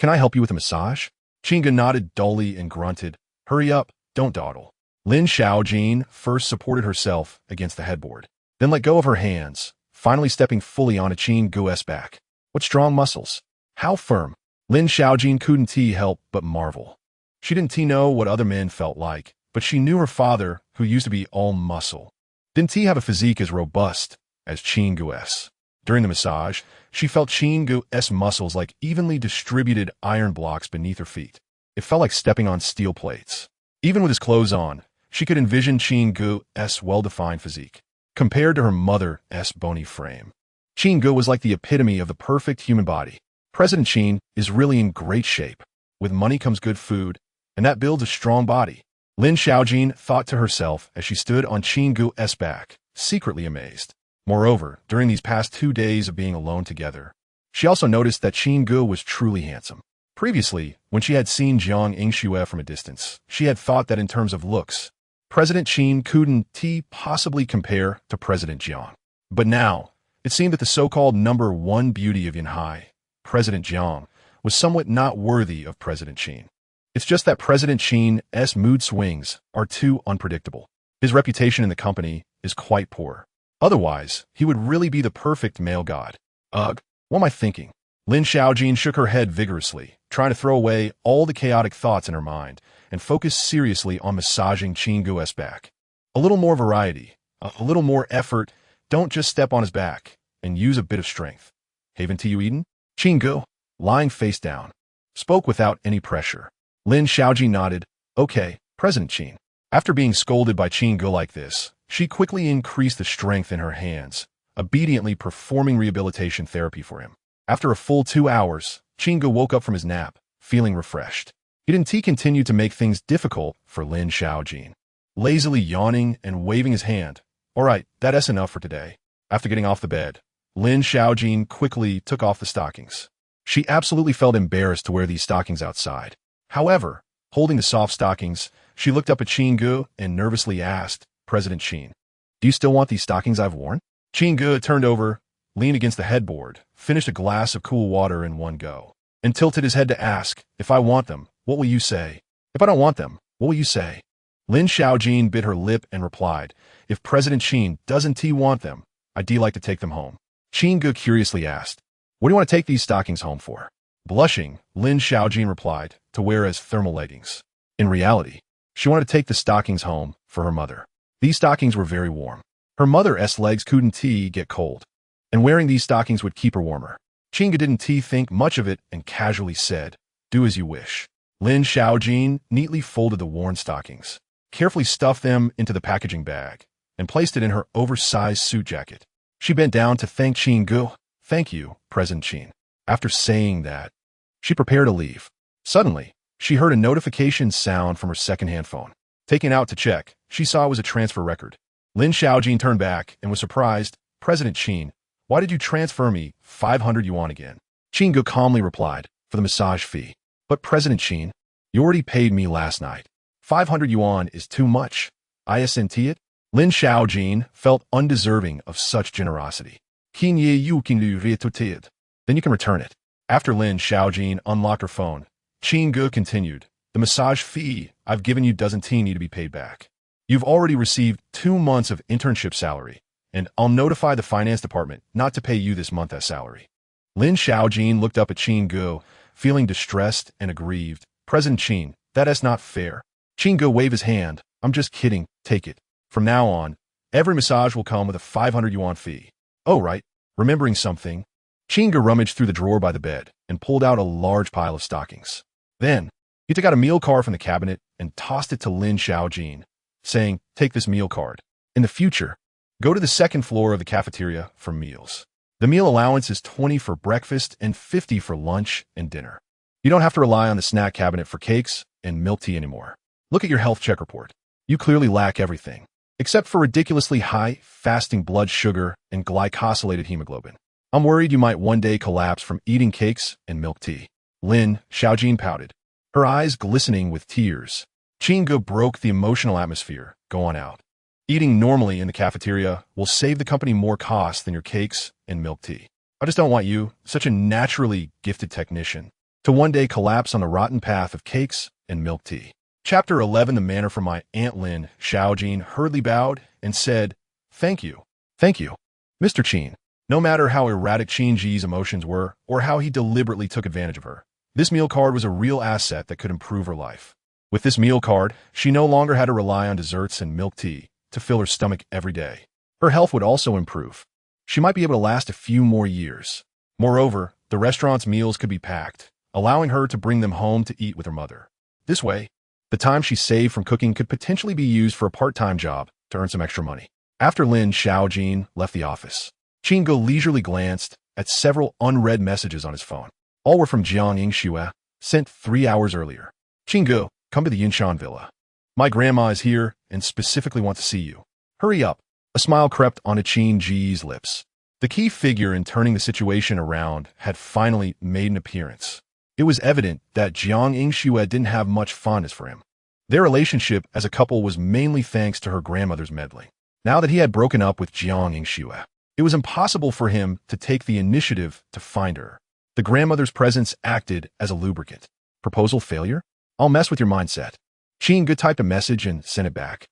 can I help you with a massage?" Qin Ge nodded dully and grunted, "Hurry up, don't dawdle." Lin Xiaojin first supported herself against the headboard, then let go of her hands, finally stepping fully onto Qin Ge's back. What strong muscles! How firm! Lin Xiaojin couldn't help but marvel. She didn't know what other men felt like, but she knew her father, who used to be all muscle, didn't have a physique as robust as Qin Ge's. During the massage, she felt Qin Ge's muscles like evenly distributed iron blocks beneath her feet. It felt like stepping on steel plates. Even with his clothes on, she could envision Qin Ge's well-defined physique, compared to her mother's bony frame. Qin Ge was like the epitome of the perfect human body. President Qin is really in great shape. With money comes good food, and that builds a strong body. Lin Xiaojin thought to herself as she stood on Qin Ge's back, secretly amazed. Moreover, during these past 2 days of being alone together, she also noticed that Qin Ge was truly handsome. Previously, when she had seen Jiang Yingxue from a distance, she had thought that in terms of looks, President Qin couldn't possibly compare to President Jiang. But now, it seemed that the so-called number one beauty of Yunhai, President Jiang, was somewhat not worthy of President Qin. It's just that President Qin's mood swings are too unpredictable. His reputation in the company is quite poor. Otherwise, he would really be the perfect male god. Ugh, what am I thinking? Lin Xiaojin shook her head vigorously, trying to throw away all the chaotic thoughts in her mind and focus seriously on massaging Qin Ge's back. A little more variety, a little more effort. Don't just step on his back, and use a bit of strength. Haven't you eaten? Qin Ge, lying face down, spoke without any pressure. Lin Xiaojin nodded. Okay, President Qin. After being scolded by Qin Ge like this, she quickly increased the strength in her hands, obediently performing rehabilitation therapy for him. After a full 2 hours, Qin Ge woke up from his nap, feeling refreshed. He didn't continue to make things difficult for Lin Xiaojin. Lazily yawning and waving his hand. All right, that's enough for today. After getting off the bed, Lin Xiaojin quickly took off the stockings. She absolutely felt embarrassed to wear these stockings outside. However, holding the soft stockings, she looked up at Qin Ge and nervously asked, "President Qin, do you still want these stockings I've worn?" Qin Ge turned over, leaned against the headboard, finished a glass of cool water in one go, and tilted his head to ask, "If I want them, what will you say? If I don't want them, what will you say?" Lin Xiaojin bit her lip and replied, "If President Qin doesn't want them, I'd like to take them home." Qin Ge curiously asked, "What do you want to take these stockings home for?" Blushing, Lin Xiaojin replied, "To wear as thermal leggings." In reality, she wanted to take the stockings home for her mother. These stockings were very warm. Her mother's legs couldn't get cold, and wearing these stockings would keep her warmer. Qin Ge didn't think much of it and casually said, "Do as you wish." Lin Xiaojin neatly folded the worn stockings, carefully stuffed them into the packaging bag, and placed it in her oversized suit jacket. She bent down to thank Qin Ge. "Thank you, President Qin." After saying that, she prepared to leave. Suddenly, she heard a notification sound from her second-hand phone. Taking it out to check, she saw it was a transfer record. Lin Xiaojin turned back and was surprised. "President Qin, why did you transfer me 500 yuan again?" Qin Ge calmly replied, "For the massage fee." "But President Qin, you already paid me last night. 500 yuan is too much. Isn't it?" Lin Xiaojin felt undeserving of such generosity. "Then you can return it." After Lin Xiaojin unlocked her phone, Qin Ge continued, "The massage fee I've given you doesn't need to be paid back. You've already received 2 months of internship salary, and I'll notify the finance department not to pay you this month's salary." Lin Xiaojin looked up at Qin Ge, feeling distressed and aggrieved. "President Qin, that's not fair." Qin Ge waved his hand. "I'm just kidding, take it. From now on, every massage will come with a 500 yuan fee." "Oh, right." Remembering something, Qin Ge rummaged through the drawer by the bed and pulled out a large pile of stockings. Then, He took out a meal card from the cabinet and tossed it to Lin Xiaojin, saying, "Take this meal card. In the future, go to the second floor of the cafeteria for meals. The meal allowance is 20 for breakfast and 50 for lunch and dinner. You don't have to rely on the snack cabinet for cakes and milk tea anymore. Look at your health check report. You clearly lack everything, except for ridiculously high fasting blood sugar and glycosylated hemoglobin. I'm worried you might one day collapse from eating cakes and milk tea." Lin Xiaojin pouted, her eyes glistening with tears. Qin Ge broke the emotional atmosphere. "Go on out. Eating normally in the cafeteria will save the company more cost than your cakes and milk tea. I just don't want you, such a naturally gifted technician, to one day collapse on the rotten path of cakes and milk tea." Chapter 11. The manner from my Aunt Lin Xiaojin hurriedly bowed and said, "Thank you. Thank you, Mr. Qin." No matter how erratic Qin Ge's emotions were or how he deliberately took advantage of her, this meal card was a real asset that could improve her life. With this meal card, she no longer had to rely on desserts and milk tea to fill her stomach every day. Her health would also improve. She might be able to last a few more years. Moreover, the restaurant's meals could be packed, allowing her to bring them home to eat with her mother. This way, the time she saved from cooking could potentially be used for a part-time job to earn some extra money. After Lin Xiaojin left the office, Qin Ge leisurely glanced at several unread messages on his phone. All were from Jiang Yingxue, sent 3 hours earlier. "Qin Ge, come to the Yunshan Villa. My grandma is here and specifically wants to see you. Hurry up." A smile crept onto Qin Ge's lips. The key figure in turning the situation around had finally made an appearance. It was evident that Jiang Yingxue didn't have much fondness for him. Their relationship as a couple was mainly thanks to her grandmother's meddling. Now that he had broken up with Jiang Yingxue, it was impossible for him to take the initiative to find her. The grandmother's presence acted as a lubricant. Proposal failure? I'll mess with your mindset. Qin Ge typed a message and sent it back.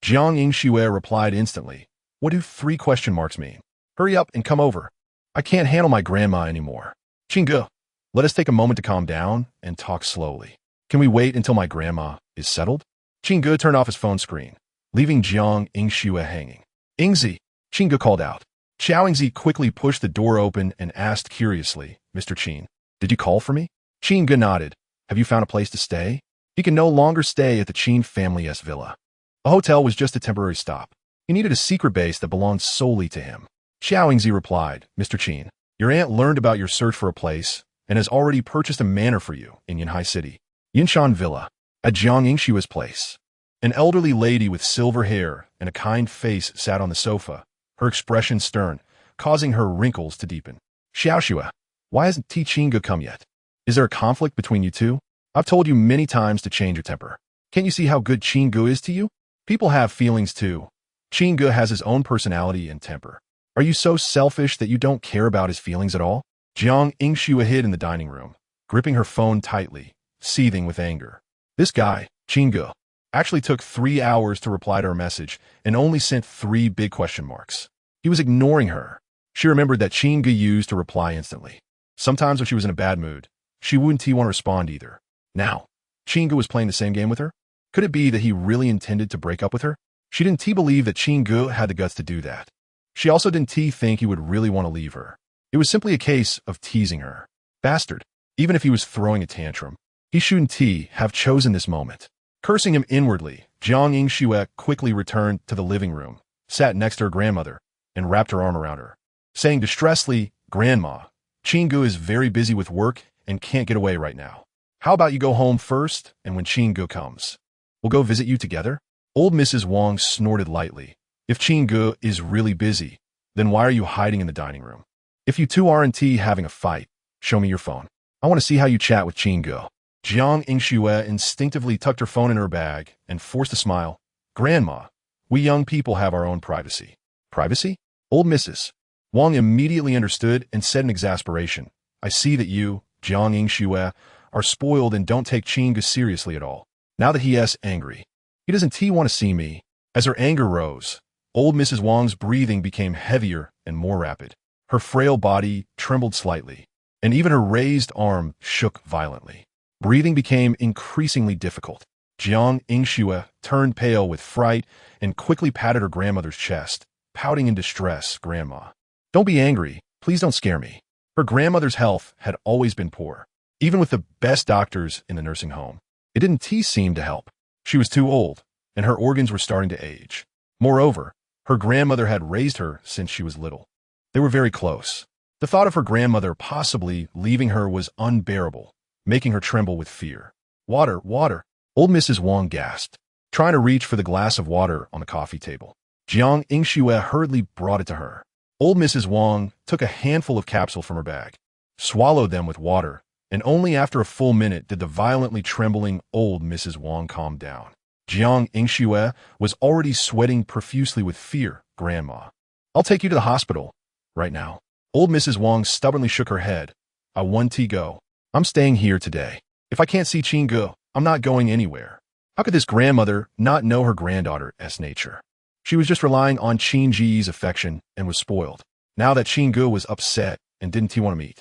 Jiang Yingxue replied instantly. What do 3 question marks mean? Hurry up and come over. I can't handle my grandma anymore. Qin Ge, let us take a moment to calm down and talk slowly. Can we wait until my grandma is settled? Qin Ge turned off his phone screen, leaving Jiang Yingxue hanging. Ingzi, Qin Ge called out. Xiao Ingzi quickly pushed the door open and asked curiously, Mr. Qin, did you call for me? Qin Ge nodded. Have you found a place to stay? He can no longer stay at the Qin family's villa. A hotel was just a temporary stop. He needed a secret base that belonged solely to him. Xiao Ingzi replied, Mr. Qin, your aunt learned about your search for a place and has already purchased a manor for you in Yunhai City, Yunshan Villa, at Jiang Yingshue's place. An elderly lady with silver hair and a kind face sat on the sofa, her expression stern, causing her wrinkles to deepen. Xiaoxue, why hasn't Qin Ge come yet? Is there a conflict between you two? I've told you many times to change your temper. Can't you see how good Qin Ge is to you? People have feelings too. Qin Ge has his own personality and temper. Are you so selfish that you don't care about his feelings at all? Jiang Yingxue hid in the dining room, gripping her phone tightly, seething with anger. This guy, Qin Ge, actually took 3 hours to reply to her message and only sent 3 big question marks. He was ignoring her. She remembered that Qin Ge used to reply instantly. Sometimes when she was in a bad mood, she wouldn't want to respond either. Now, Qin Ge was playing the same game with her? Could it be that he really intended to break up with her? She didn't believe that Qin Ge had the guts to do that. She also didn't think he would really want to leave her. It was simply a case of teasing her. Bastard. Even if he was throwing a tantrum, he shouldn't have chosen this moment. Cursing him inwardly, Jiang Yingxue quickly returned to the living room, sat next to her grandmother, and wrapped her arm around her, saying distressfully, Grandma, Qin Ge is very busy with work and can't get away right now. How about you go home first, and when Qin Ge comes, we'll go visit you together? Old Mrs. Wang snorted lightly. If Qin Ge is really busy, then why are you hiding in the dining room? If you two aren't having a fight, show me your phone. I want to see how you chat with Qin Ge. Jiang Yingxue instinctively tucked her phone in her bag and forced a smile. Grandma, we young people have our own privacy. Privacy? Old Mrs. Wang immediately understood and said in exasperation, I see that you, Jiang Yingxue, are spoiled and don't take Qin Ge seriously at all. Now that he is angry, he doesn't want to see me. As her anger rose, old Mrs. Wang's breathing became heavier and more rapid. Her frail body trembled slightly, and even her raised arm shook violently. Breathing became increasingly difficult. Jiang Yingxue turned pale with fright and quickly patted her grandmother's chest, pouting in distress. Grandma, don't be angry. Please don't scare me. Her grandmother's health had always been poor, even with the best doctors in the nursing home. It didn't seem to help. She was too old, and her organs were starting to age. Moreover, her grandmother had raised her since she was little. They were very close. The thought of her grandmother possibly leaving her was unbearable, making her tremble with fear. Water, water, old Mrs. Wang gasped, trying to reach for the glass of water on the coffee table. Jiang Yingxue hurriedly brought it to her. Old Mrs. Wang took a handful of capsules from her bag, swallowed them with water, and only after a full minute did the violently trembling old Mrs. Wang calm down. Jiang Yingxue was already sweating profusely with fear. Grandma, I'll take you to the hospital right now. Old Mrs. Wang stubbornly shook her head. I want to go. I'm staying here today. If I can't see Qin Ge, I'm not going anywhere. How could this grandmother not know her granddaughter's nature? She was just relying on Qin Ge's affection and was spoiled. Now that Qin Ge was upset and didn't want to meet.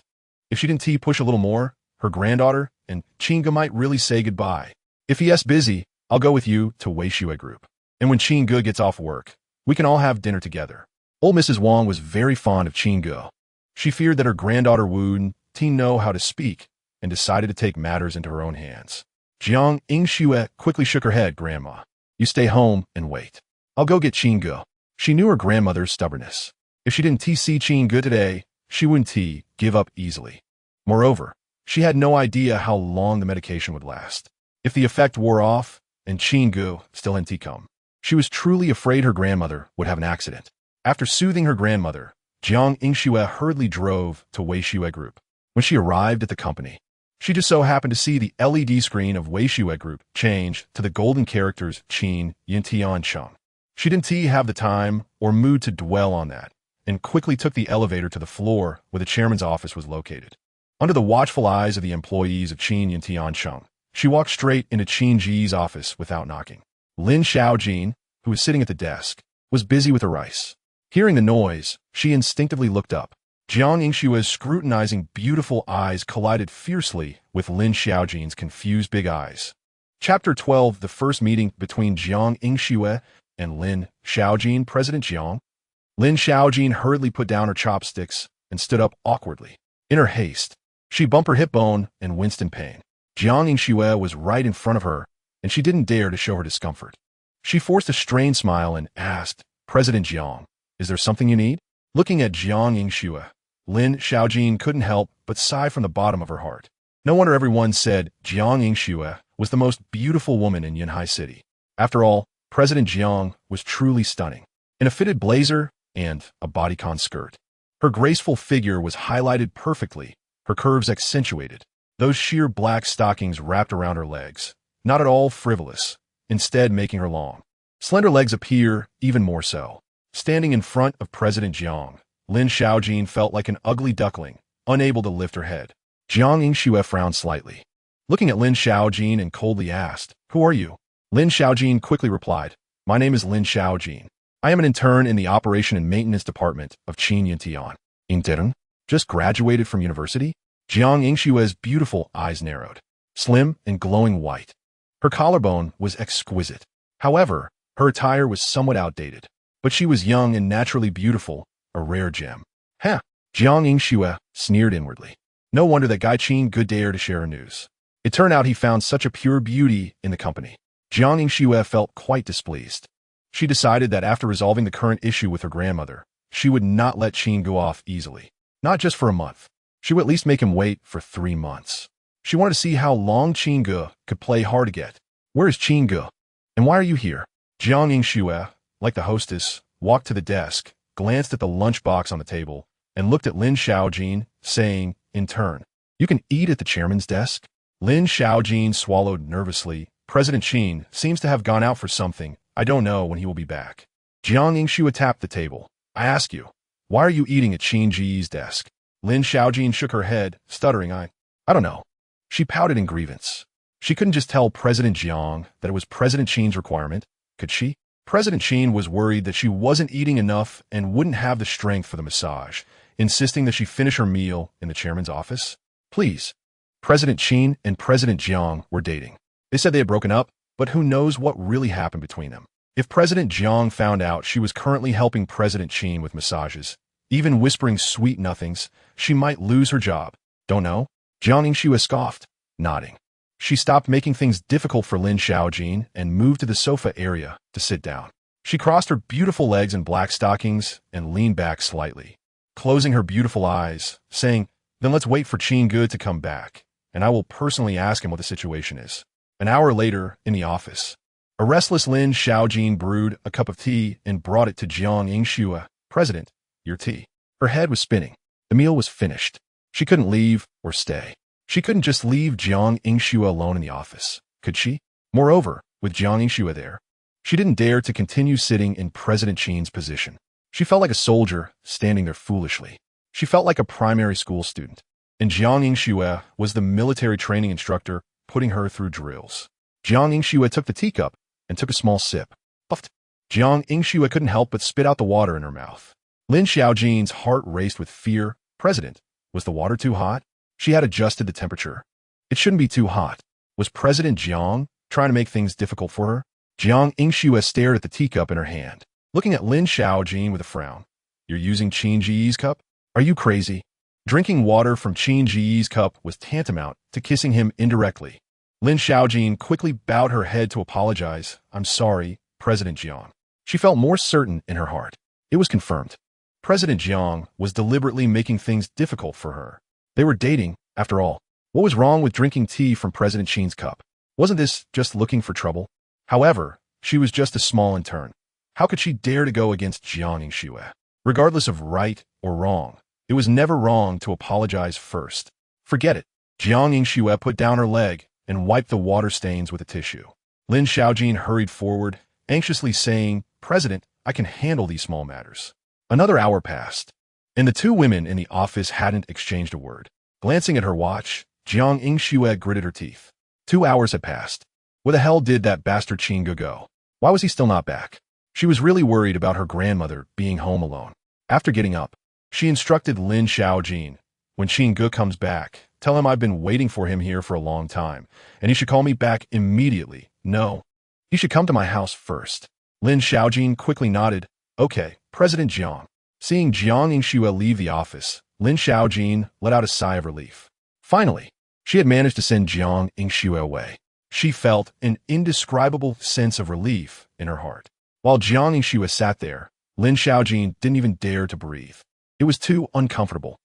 If she didn't push a little more, her granddaughter and Qin Ge might really say goodbye. If he's busy, I'll go with you to Weishui group. And when Qin Ge gets off work, we can all have dinner together. Old Mrs. Wang was very fond of Qin Ge. She feared that her granddaughter wouldn't know how to speak and decided to take matters into her own hands. Jiang Yingxue quickly shook her head. Grandma, you stay home and wait. I'll go get Qin Ge. She knew her grandmother's stubbornness. If she didn't see Qin Ge today, she wouldn't give up easily. Moreover, she had no idea how long the medication would last. If the effect wore off and Qin Ge still hadn't come, she was truly afraid her grandmother would have an accident. After soothing her grandmother, Jiang Yingxue hurriedly drove to Weishui group. When she arrived at the company, she just so happened to see the LED screen of Weishui group change to the golden characters Qin Yintiancheng. She didn't have the time or mood to dwell on that, and quickly took the elevator to the floor where the chairman's office was located. Under the watchful eyes of the employees of Qin Yintiancheng, she walked straight into Qin Ge's office without knocking. Lin Xiaojin, who was sitting at the desk, was busy with her rice. Hearing the noise, she instinctively looked up. Jiang Yingxue's scrutinizing beautiful eyes collided fiercely with Lin Xiaojin's confused big eyes. Chapter 12. The first meeting between Jiang Yingxue and Lin Xiaojin. President Jiang. Lin Xiaojin hurriedly put down her chopsticks and stood up awkwardly. In her haste, she bumped her hip bone and winced in pain. Jiang Yingxue was right in front of her, and she didn't dare to show her discomfort. She forced a strained smile and asked, President Jiang, is there something you need? Looking at Jiang Yingxue, Lin Xiaojin couldn't help but sigh from the bottom of her heart. No wonder everyone said Jiang Yingxue was the most beautiful woman in Yunhai City. After all, President Jiang was truly stunning. In a fitted blazer and a bodycon skirt, her graceful figure was highlighted perfectly, her curves accentuated. Those sheer black stockings wrapped around her legs, not at all frivolous, instead making her long, slender legs appear even more so. Standing in front of President Jiang, Lin Xiaojin felt like an ugly duckling, unable to lift her head. Jiang Yingxue frowned slightly, looking at Lin Xiaojin and coldly asked, Who are you? Lin Xiaojin quickly replied, My name is Lin Xiaojin. I am an intern in the Operation and Maintenance Department of Qin Yintian. Intern? Just graduated from university? Jiang Yingxue's beautiful eyes narrowed, slim and glowing white. Her collarbone was exquisite. However, her attire was somewhat outdated. But she was young and naturally beautiful, a rare gem. Huh! Jiang Yingxue sneered inwardly. No wonder that guy Qin Ge dared to share her news. It turned out he found such a pure beauty in the company. Jiang Yingxue felt quite displeased. She decided that after resolving the current issue with her grandmother, she would not let Qin go off easily. Not just for a month. She would at least make him wait for 3 months. She wanted to see how long Qin Ge could play hard to get. Where is Qin Ge? And why are you here? Jiang Yingxue, like the hostess, walked to the desk, glanced at the lunchbox on the table, and looked at Lin Xiaojin, saying, in turn, You can eat at the chairman's desk? Lin Xiaojin swallowed nervously. President Qin seems to have gone out for something. I don't know when he will be back. Jiang Yingxue tapped the table. I ask you, why are you eating at Qin Ge's desk? Lin Xiaojin shook her head, stuttering, I don't know. She pouted in grievance. She couldn't just tell President Jiang that it was President Qin's requirement, could she? President Qin was worried that she wasn't eating enough and wouldn't have the strength for the massage, insisting that she finish her meal in the chairman's office. Please. President Qin and President Jiang were dating. They said they had broken up, but who knows what really happened between them. If President Jiang found out she was currently helping President Qin with massages, even whispering sweet nothings, she might lose her job. Don't know? Jiang Yingxue scoffed, nodding. She stopped making things difficult for Lin Xiaojin and moved to the sofa area to sit down. She crossed her beautiful legs in black stockings and leaned back slightly, closing her beautiful eyes, saying, "Then let's wait for Qin Ge to come back, and I will personally ask him what the situation is." An hour later, in the office, a restless Lin Xiaojin brewed a cup of tea and brought it to Jiang Yingxue. "President, your tea." Her head was spinning. The meal was finished. She couldn't leave or stay. She couldn't just leave Jiang Yingxue alone in the office, could she? Moreover, with Jiang Yingxue there, she didn't dare to continue sitting in President Qin's position. She felt like a soldier standing there foolishly. She felt like a primary school student. And Jiang Yingxue was the military training instructor putting her through drills. Jiang Yingxue took the teacup and took a small sip. Puffed. Jiang Yingxue couldn't help but spit out the water in her mouth. Lin Xiaojin's heart raced with fear. "President, was the water too hot?" She had adjusted the temperature. It shouldn't be too hot. Was President Jiang trying to make things difficult for her? Jiang Yingxue stared at the teacup in her hand, looking at Lin Xiaojin with a frown. "You're using Qin Ge's cup? Are you crazy?" Drinking water from Qin Ge's cup was tantamount to kissing him indirectly. Lin Xiaojin quickly bowed her head to apologize. "I'm sorry, President Jiang." She felt more certain in her heart. It was confirmed. President Jiang was deliberately making things difficult for her. They were dating, after all. What was wrong with drinking tea from President Qin's cup? Wasn't this just looking for trouble? However, she was just a small intern. How could she dare to go against Jiang Yingxue? Regardless of right or wrong, it was never wrong to apologize first. Forget it. Jiang Yingxue put down her leg and wiped the water stains with a tissue. Lin Xiaojin hurried forward, anxiously saying, "President, I can handle these small matters." Another hour passed, and the two women in the office hadn't exchanged a word. Glancing at her watch, Jiang Yingxue gritted her teeth. 2 hours had passed. Where the hell did that bastard Qin Ge go? Why was he still not back? She was really worried about her grandmother being home alone. After getting up, she instructed Lin Xiaojin, "When Qin Ge comes back, tell him I've been waiting for him here for a long time, and he should call me back immediately. No, he should come to my house first." Lin Xiaojin quickly nodded. "Okay, President Jiang." Seeing Jiang Yingxue leave the office, Lin Xiaojin let out a sigh of relief. Finally, she had managed to send Jiang Yingxue away. She felt an indescribable sense of relief in her heart. While Jiang Yingxue sat there, Lin Xiaojin didn't even dare to breathe. It was too uncomfortable.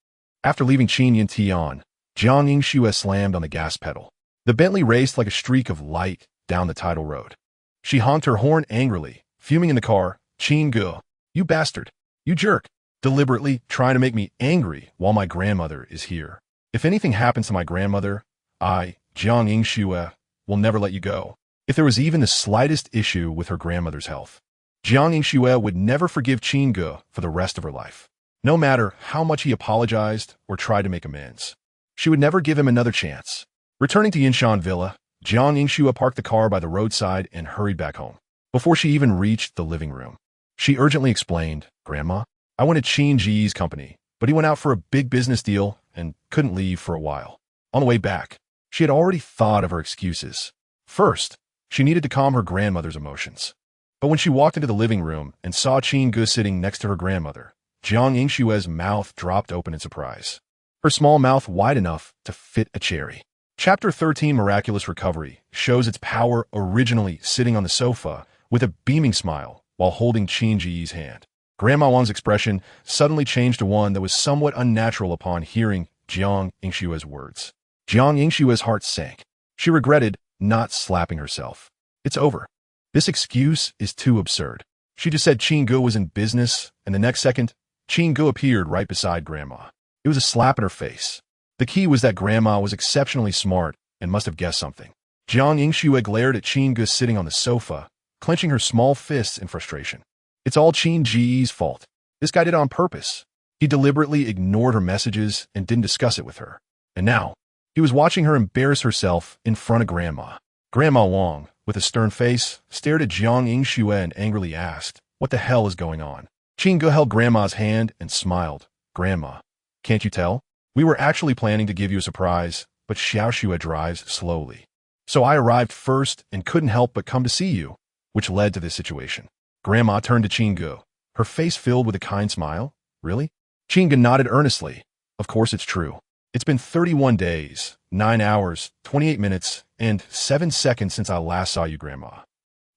After leaving Qin Yintian, Jiang Yingxue slammed on the gas pedal. The Bentley raced like a streak of light down the tidal road. She honked her horn angrily, fuming in the car. "Qin Ge, you bastard, you jerk, deliberately trying to make me angry while my grandmother is here. If anything happens to my grandmother, I, Jiang Yingxue, will never let you go." If there was even the slightest issue with her grandmother's health, Jiang Yingxue would never forgive Qin Ge for the rest of her life. No matter how much he apologized or tried to make amends, she would never give him another chance. Returning to Yinshan Villa, Jiang Yingxue parked the car by the roadside and hurried back home. Before she even reached the living room, she urgently explained, "Grandma, I went to Qin Ge's company, but he went out for a big business deal and couldn't leave for a while." On the way back, she had already thought of her excuses. First, she needed to calm her grandmother's emotions. But when she walked into the living room and saw Qin Ge sitting next to her grandmother, Jiang Yingxue's mouth dropped open in surprise. Her small mouth wide enough to fit a cherry. Chapter 13 Miraculous Recovery shows its power originally sitting on the sofa with a beaming smile while holding Qin Ge's hand. Grandma Wang's expression suddenly changed to one that was somewhat unnatural upon hearing Jiang Yingxue's words. Jiang Yingxue's heart sank. She regretted not slapping herself. It's over. This excuse is too absurd. She just said Qin Ge was in business, and the next second, Qin Ge appeared right beside Grandma. It was a slap in her face. The key was that Grandma was exceptionally smart and must have guessed something. Jiang Yingxue glared at Qin Ge sitting on the sofa, clenching her small fists in frustration. It's all Qin Ge's fault. This guy did it on purpose. He deliberately ignored her messages and didn't discuss it with her. And now, he was watching her embarrass herself in front of Grandma. Grandma Wang, with a stern face, stared at Jiang Yingxue and angrily asked, "What the hell is going on?" Qin Ge held Grandma's hand and smiled. "Grandma, can't you tell? We were actually planning to give you a surprise, but Xiaoxue drives slowly. So I arrived first and couldn't help but come to see you, which led to this situation." Grandma turned to Qin Ge, her face filled with a kind smile. "Really?" Qin Ge nodded earnestly. "Of course it's true. It's been 31 days, 9 hours, 28 minutes, and 7 seconds since I last saw you, Grandma.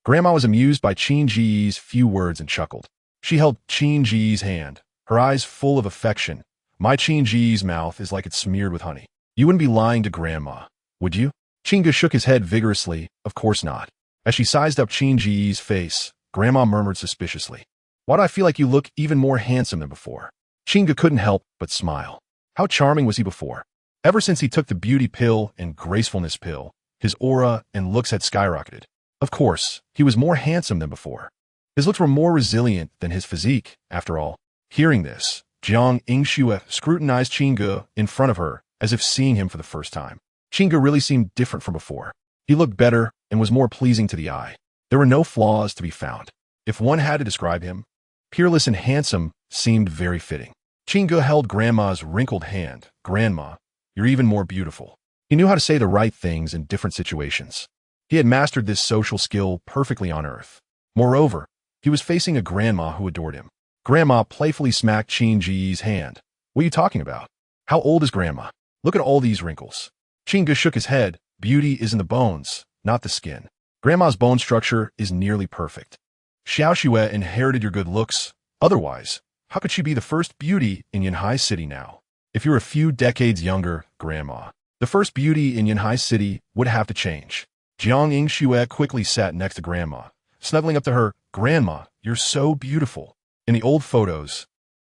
Grandma was amused by Qin Ge's few words and chuckled. She held Qin Ge's hand, her eyes full of affection. My Qin Ge's mouth is like it's smeared with honey. You wouldn't be lying to Grandma, would you? Qin Ge shook his head vigorously. Of course not. As she sized up Qin Ge's face, Grandma murmured suspiciously. Why do I feel like you look even more handsome than before? Qin Ge couldn't help but smile. How charming was he before? Ever since he took the beauty pill and gracefulness pill, his aura and looks had skyrocketed. Of course, he was more handsome than before. His looks were more resilient than his physique, after all. Hearing this, Jiang Yingxue scrutinized Qin Ge in front of her, as if seeing him for the first time. Qin Ge really seemed different from before. He looked better and was more pleasing to the eye. There were no flaws to be found. If one had to describe him, peerless and handsome seemed very fitting. Qin Ge held Grandma's wrinkled hand. Grandma, you're even more beautiful. He knew how to say the right things in different situations. He had mastered this social skill perfectly on Earth. Moreover, he was facing a grandma who adored him. Grandma playfully smacked Qin Ge's hand. What are you talking about? How old is Grandma? Look at all these wrinkles. Qin Ge shook his head. Beauty is in the bones, not the skin. Grandma's bone structure is nearly perfect. Xiaoxue inherited your good looks. Otherwise, how could she be the first beauty in Yunhai City now? If you're a few decades younger, Grandma, the first beauty in Yunhai City would have to change. Jiang Yingxue quickly sat next to Grandma, snuggling up to her. Grandma, you're so beautiful. In the old photos,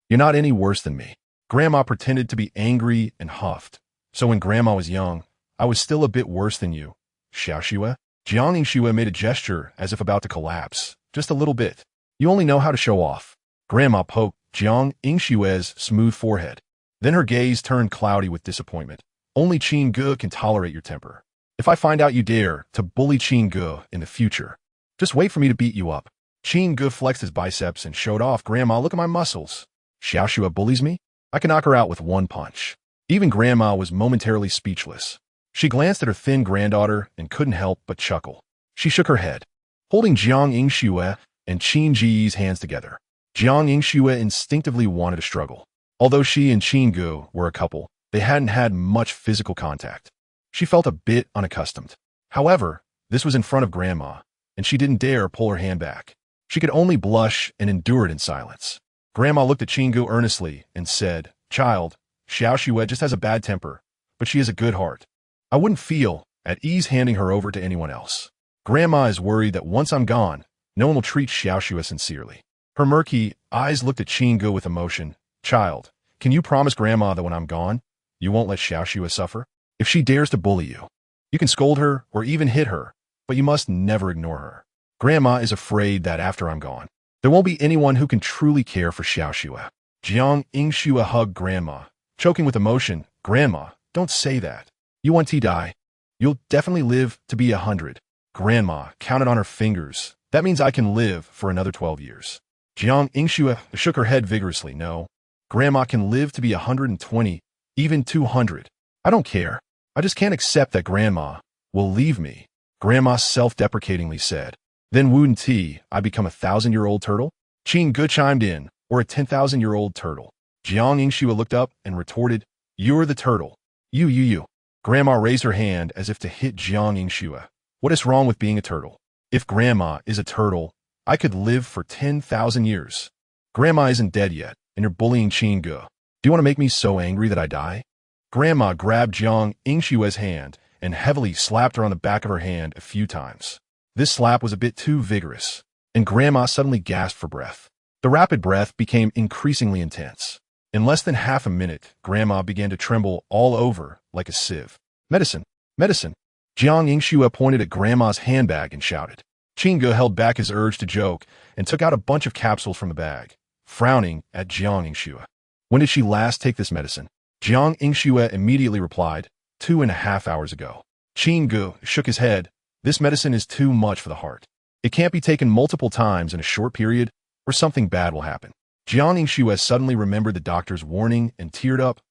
you're not any worse than me. Grandma pretended to be angry and huffed. So when Grandma was young, I was still a bit worse than you. Xiaoxue? Jiang Yingxue made a gesture as if about to collapse. Just a little bit. You only know how to show off. Grandma poked Jiang Yingxue's smooth forehead. Then her gaze turned cloudy with disappointment. Only Qin Ge can tolerate your temper. If I find out you dare to bully Qin Ge in the future, just wait for me to beat you up. Qin Ge flexed his biceps and showed off. Grandma, look at my muscles. Xiaoxue bullies me? I can knock her out with one punch. Even Grandma was momentarily speechless. She glanced at her thin granddaughter and couldn't help but chuckle. She shook her head, holding Jiang Yingxue and Qin Ge's hands together. Jiang Yingxue instinctively wanted to struggle. Although she and Qin Ge were a couple, they hadn't had much physical contact. She felt a bit unaccustomed. However, this was in front of Grandma, and she didn't dare pull her hand back. She could only blush and endure it in silence. Grandma looked at Qin Ge earnestly and said, Child, Xiaoxue just has a bad temper, but she has a good heart. I wouldn't feel at ease handing her over to anyone else. Grandma is worried that once I'm gone, no one will treat Xiaoxue sincerely. Her murky eyes looked at Qin Ge with emotion. Child, can you promise Grandma that when I'm gone, you won't let Xiaoxue suffer? If she dares to bully you, you can scold her or even hit her, but you must never ignore her. Grandma is afraid that after I'm gone, there won't be anyone who can truly care for Xiaoxue. Jiang Yingxue hugged Grandma, choking with emotion. Grandma, don't say that. You want to die? You'll definitely live to be 100. Grandma counted on her fingers. That means I can live for another 12 years. Jiang Yingxue shook her head vigorously. No, Grandma can live to be 120, even 200. I don't care. I just can't accept that Grandma will leave me. Grandma self-deprecatingly said. Then wouldn't I become a 1,000-year-old turtle? Qin Ge chimed in, or a 10,000-year-old turtle. Jiang Yingxue looked up and retorted, You're the turtle. You. Grandma raised her hand as if to hit Jiang Yingxue. What is wrong with being a turtle? If Grandma is a turtle, I could live for 10,000 years. Grandma isn't dead yet, and you're bullying Qin Ge. Do you want to make me so angry that I die? Grandma grabbed Jiang Yingxue's hand and heavily slapped her on the back of her hand a few times. This slap was a bit too vigorous, and Grandma suddenly gasped for breath. The rapid breath became increasingly intense. In less than half a minute, Grandma began to tremble all over like a sieve. Medicine! Medicine! Jiang Yingxue pointed at Grandma's handbag and shouted. Qin Ge held back his urge to joke and took out a bunch of capsules from the bag, frowning at Jiang Yingxue. When did she last take this medicine? Jiang Yingxue immediately replied, 2.5 hours ago. Qin Ge shook his head. This medicine is too much for the heart. It can't be taken multiple times in a short period, or something bad will happen. Jiang Yingxue suddenly remembered the doctor's warning and teared up.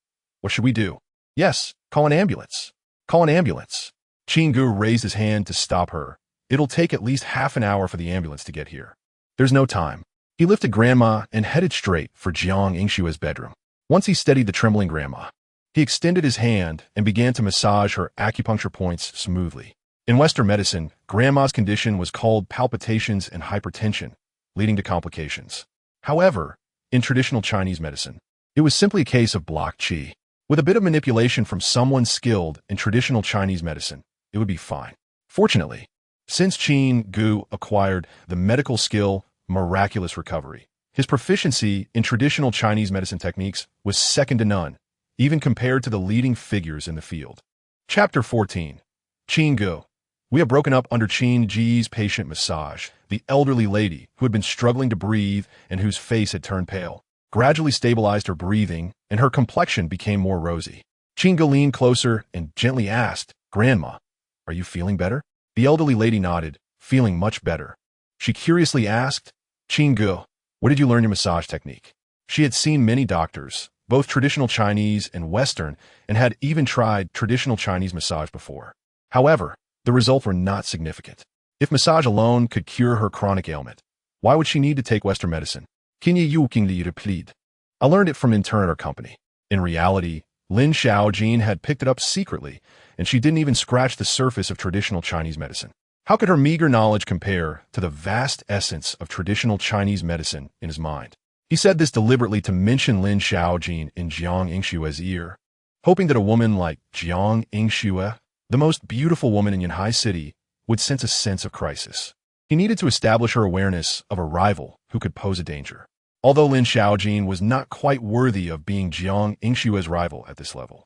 What should we do? Yes, call an ambulance. Call an ambulance. Qin Ge raised his hand to stop her. It'll take at least half an hour for the ambulance to get here. There's no time. He lifted Grandma and headed straight for Jiang Yingxue's bedroom. Once he steadied the trembling Grandma, He extended his hand and began to massage her acupuncture points smoothly. In Western medicine, Grandma's condition was called palpitations and hypertension, leading to complications. However, in traditional Chinese medicine, it was simply a case of blocked qi. With a bit of manipulation from someone skilled in traditional Chinese medicine, it would be fine. Fortunately, since Qin Ge acquired the medical skill miraculous recovery, his proficiency in traditional Chinese medicine techniques was second to none, even compared to the leading figures in the field. Chapter 14. Qin Ge. We have broken up under Qin Ge's patient massage. The elderly lady, who had been struggling to breathe and whose face had turned pale, gradually stabilized her breathing, and her complexion became more rosy. Qin Ge leaned closer and gently asked, "Grandma, are you feeling better?" The elderly lady nodded, feeling much better. She curiously asked, "Qin Ge, where did you learn your massage technique?" She had seen many doctors, both traditional Chinese and Western, and had even tried traditional Chinese massage before. However, the results were not significant. If massage alone could cure her chronic ailment, why would she need to take Western medicine? I learned it from an intern at our company. In reality, Lin Xiaojin had picked it up secretly, and she didn't even scratch the surface of traditional Chinese medicine. How could her meager knowledge compare to the vast essence of traditional Chinese medicine in his mind? He said this deliberately to mention Lin Xiaojin in Jiang Yingshue's ear, hoping that a woman like Jiang Yingxue, the most beautiful woman in Yunhai City, would sense a sense of crisis. He needed to establish her awareness of a rival who could pose a danger. Although Lin Xiaojin was not quite worthy of being Jiang Yingshue's rival at this level,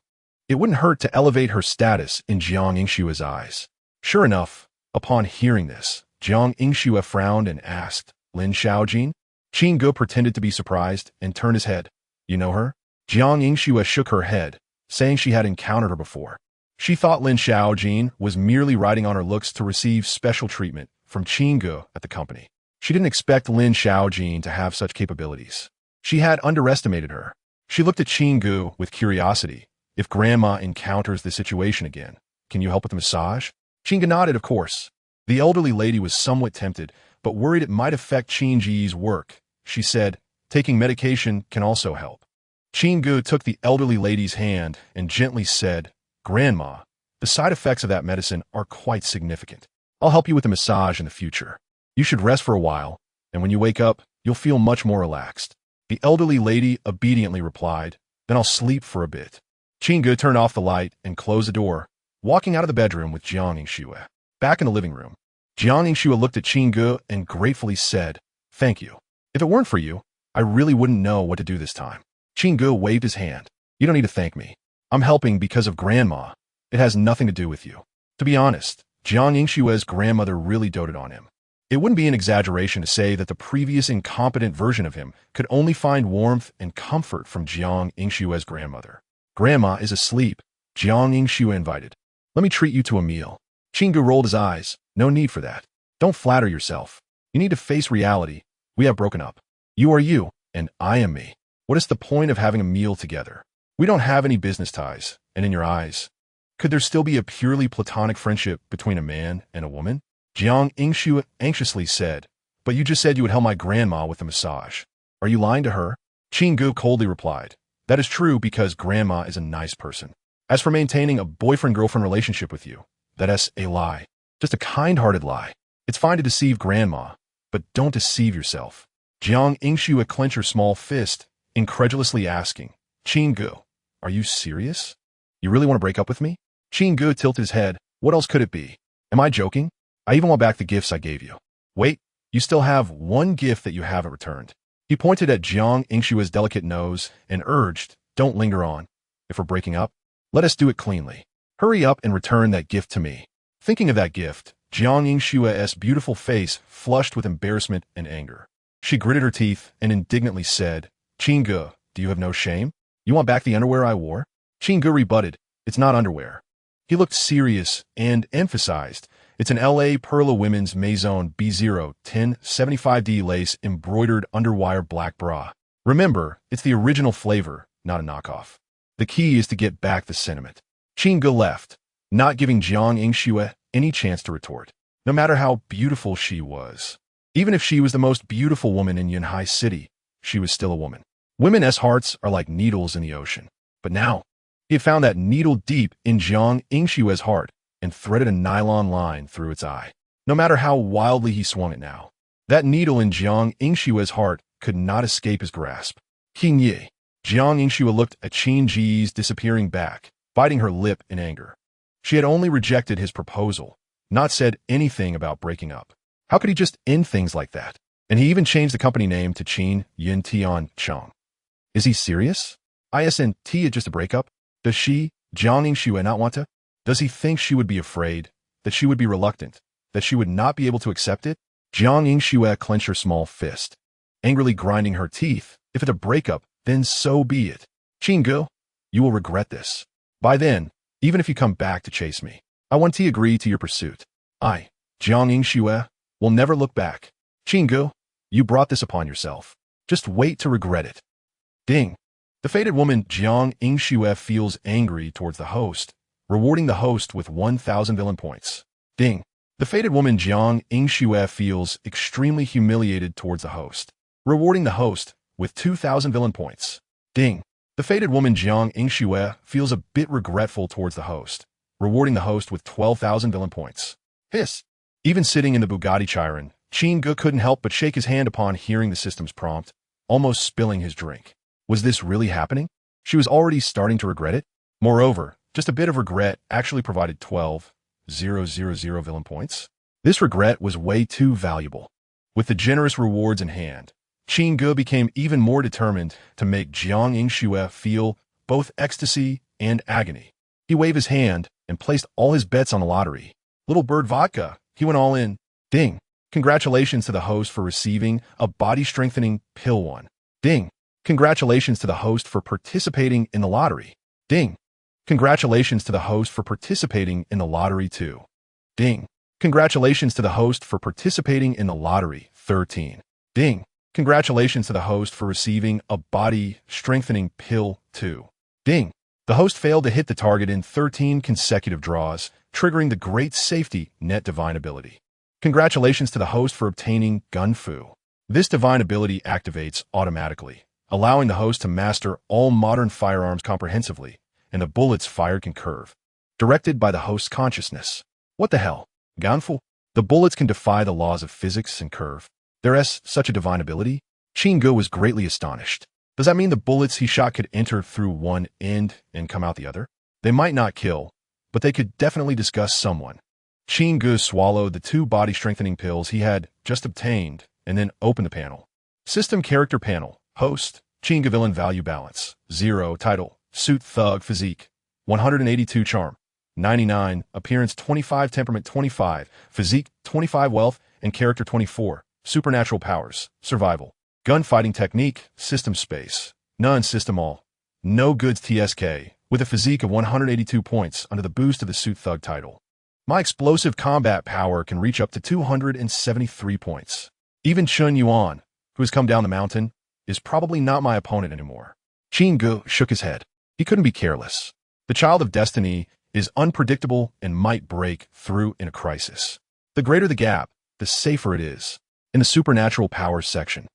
it wouldn't hurt to elevate her status in Jiang Yingshue's eyes. Sure enough, upon hearing this, Jiang Yingxue frowned and asked, "Lin Xiaojin?" Qin Ge pretended to be surprised and turned his head. "You know her?" Jiang Yingxue shook her head, saying she had encountered her before. She thought Lin Xiaojin was merely riding on her looks to receive special treatment from Qin Ge at the company. She didn't expect Lin Xiaojin to have such capabilities. She had underestimated her. She looked at Qin Ge with curiosity. "If Grandma encounters this situation again, can you help with the massage?" Qin Ge nodded, of course. The elderly lady was somewhat tempted, but worried it might affect Qin Ge's work. She said, "Taking medication can also help." Qin Ge took the elderly lady's hand and gently said, "Grandma, the side effects of that medicine are quite significant. I'll help you with the massage in the future. You should rest for a while, and when you wake up, you'll feel much more relaxed." The elderly lady obediently replied, "Then I'll sleep for a bit." Qin Ge turned off the light and closed the door, walking out of the bedroom with Jiang Yingxue. Back in the living room, Jiang Yingxue looked at Qin Ge and gratefully said, "Thank you. If it weren't for you, I really wouldn't know what to do this time." Qin Ge waved his hand. "You don't need to thank me. I'm helping because of Grandma. It has nothing to do with you." To be honest, Jiang Yingshue's grandmother really doted on him. It wouldn't be an exaggeration to say that the previous incompetent version of him could only find warmth and comfort from Jiang Yingshue's grandmother. "Grandma is asleep," Jiang Yingxue invited. "Let me treat you to a meal." Qin Ge rolled his eyes. "No need for that. Don't flatter yourself. You need to face reality. We have broken up. You are you, and I am me. What is the point of having a meal together? We don't have any business ties, and in your eyes, could there still be a purely platonic friendship between a man and a woman?" Jiang Yingxue anxiously said, "But you just said you would help my grandma with the massage. Are you lying to her?" Qin Ge coldly replied, "That is true because Grandma is a nice person. As for maintaining a boyfriend-girlfriend relationship with you, that is a lie. Just a kind-hearted lie. It's fine to deceive Grandma, but don't deceive yourself." Jiang Yingxue clenched her small fist, incredulously asking, "Qin Ge, are you serious? You really want to break up with me?" Qin Ge tilted his head. "What else could it be? Am I joking? I even want back the gifts I gave you." "Wait, you still have one gift that you haven't returned." He pointed at Jiang Yingshue's delicate nose and urged, "Don't linger on. If we're breaking up, let us do it cleanly. Hurry up and return that gift to me." Thinking of that gift, Jiang Yingshue's beautiful face flushed with embarrassment and anger. She gritted her teeth and indignantly said, "Qin Ge, do you have no shame? You want back the underwear I wore?" Qin Ge rebutted, "It's not underwear." He looked serious and emphasized, "It's an L.A. Perla Women's Maison B0 1075D lace embroidered underwire black bra. Remember, it's the original flavor, not a knockoff. The key is to get back the sentiment." Qin Ge left, not giving Jiang Yingxue any chance to retort. No matter how beautiful she was, even if she was the most beautiful woman in Yunhai City, she was still a woman. Women's hearts are like needles in the ocean. But now, He had found that needle deep in Jiang Yingshue's heart and threaded a nylon line through its eye. No matter how wildly he swung it now, that needle in Jiang Yingshue's heart could not escape his grasp. Qin Ge. Jiang Yingxue looked at Qin Ge's disappearing back, biting her lip in anger. She had only rejected his proposal, not said anything about breaking up. How could he just end things like that? And he even changed the company name to Qin Yin Tian Cheng. Is he serious? Isn't it just a breakup? Does she, Jiang Yingxue, not want to? Does he think she would be afraid, that she would be reluctant, that she would not be able to accept it? Jiang Yingxue clenched her small fist, angrily grinding her teeth. If it's a breakup, then so be it. Qin Ge, you will regret this. By then, even if you come back to chase me, I want to agree to your pursuit. I, Jiang Yingxue, will never look back. Qin Ge, you brought this upon yourself. Just wait to regret it. Ding. The fated woman Jiang Yingxue feels angry towards the host, rewarding the host with 1,000 villain points. Ding. The fated woman Jiang Yingxue feels extremely humiliated towards the host, rewarding the host with 2,000 villain points. Ding. The fated woman Jiang Yingxue feels a bit regretful towards the host, rewarding the host with 12,000 villain points. Hiss. Even sitting in the Bugatti Chiron, Qin Ge couldn't help but shake his hand upon hearing the system's prompt, almost spilling his drink. Was this really happening? She was already starting to regret it. Moreover, just a bit of regret actually provided 12,000 villain points. This regret was way too valuable. With the generous rewards in hand, Qin Ge became even more determined to make Jiang Yingxue feel both ecstasy and agony. He waved his hand and placed all his bets on the lottery. Little Bird Vodka, he went all in. Ding. Congratulations to the host for receiving a body-strengthening pill 1. Ding. Congratulations to the host for participating in the lottery. Ding. Congratulations to the host for participating in the lottery 2. Ding. Congratulations to the host for participating in the lottery 13. Ding. Congratulations to the host for receiving a body-strengthening pill 2. Ding. The host failed to hit the target in 13 consecutive draws, triggering the great safety net divine ability. Congratulations to the host for obtaining Gun Fu. This divine ability activates automatically, allowing the host to master all modern firearms comprehensively, and the bullets fired can curve. Directed by the host's consciousness. What the hell? Gun Fu? The bullets can defy the laws of physics and curve. There's such a divine ability? Qin Ge was greatly astonished. Does that mean the bullets he shot could enter through one end and come out the other? They might not kill, but they could definitely disgust someone. Qin Ge swallowed the 2 body-strengthening pills he had just obtained and then opened the panel. System Character Panel. Host. Qin Ge Villain Value Balance. 0. Title. Suit Thug Physique. 182 Charm. 99. Appearance 25. Temperament 25. Physique 25. Wealth and Character 24. Supernatural Powers. Survival. Gunfighting Technique. System Space. None. System All. No Goods TSK. With a physique of 182 points under the boost of the Suit Thug title. My explosive combat power can reach up to 273 points. Even Chun Yuan, who has come down the mountain, is probably not my opponent anymore. Qin Ge shook his head. He couldn't be careless. The child of destiny is unpredictable and might break through in a crisis. The greater the gap, the safer it is. In the supernatural powers section,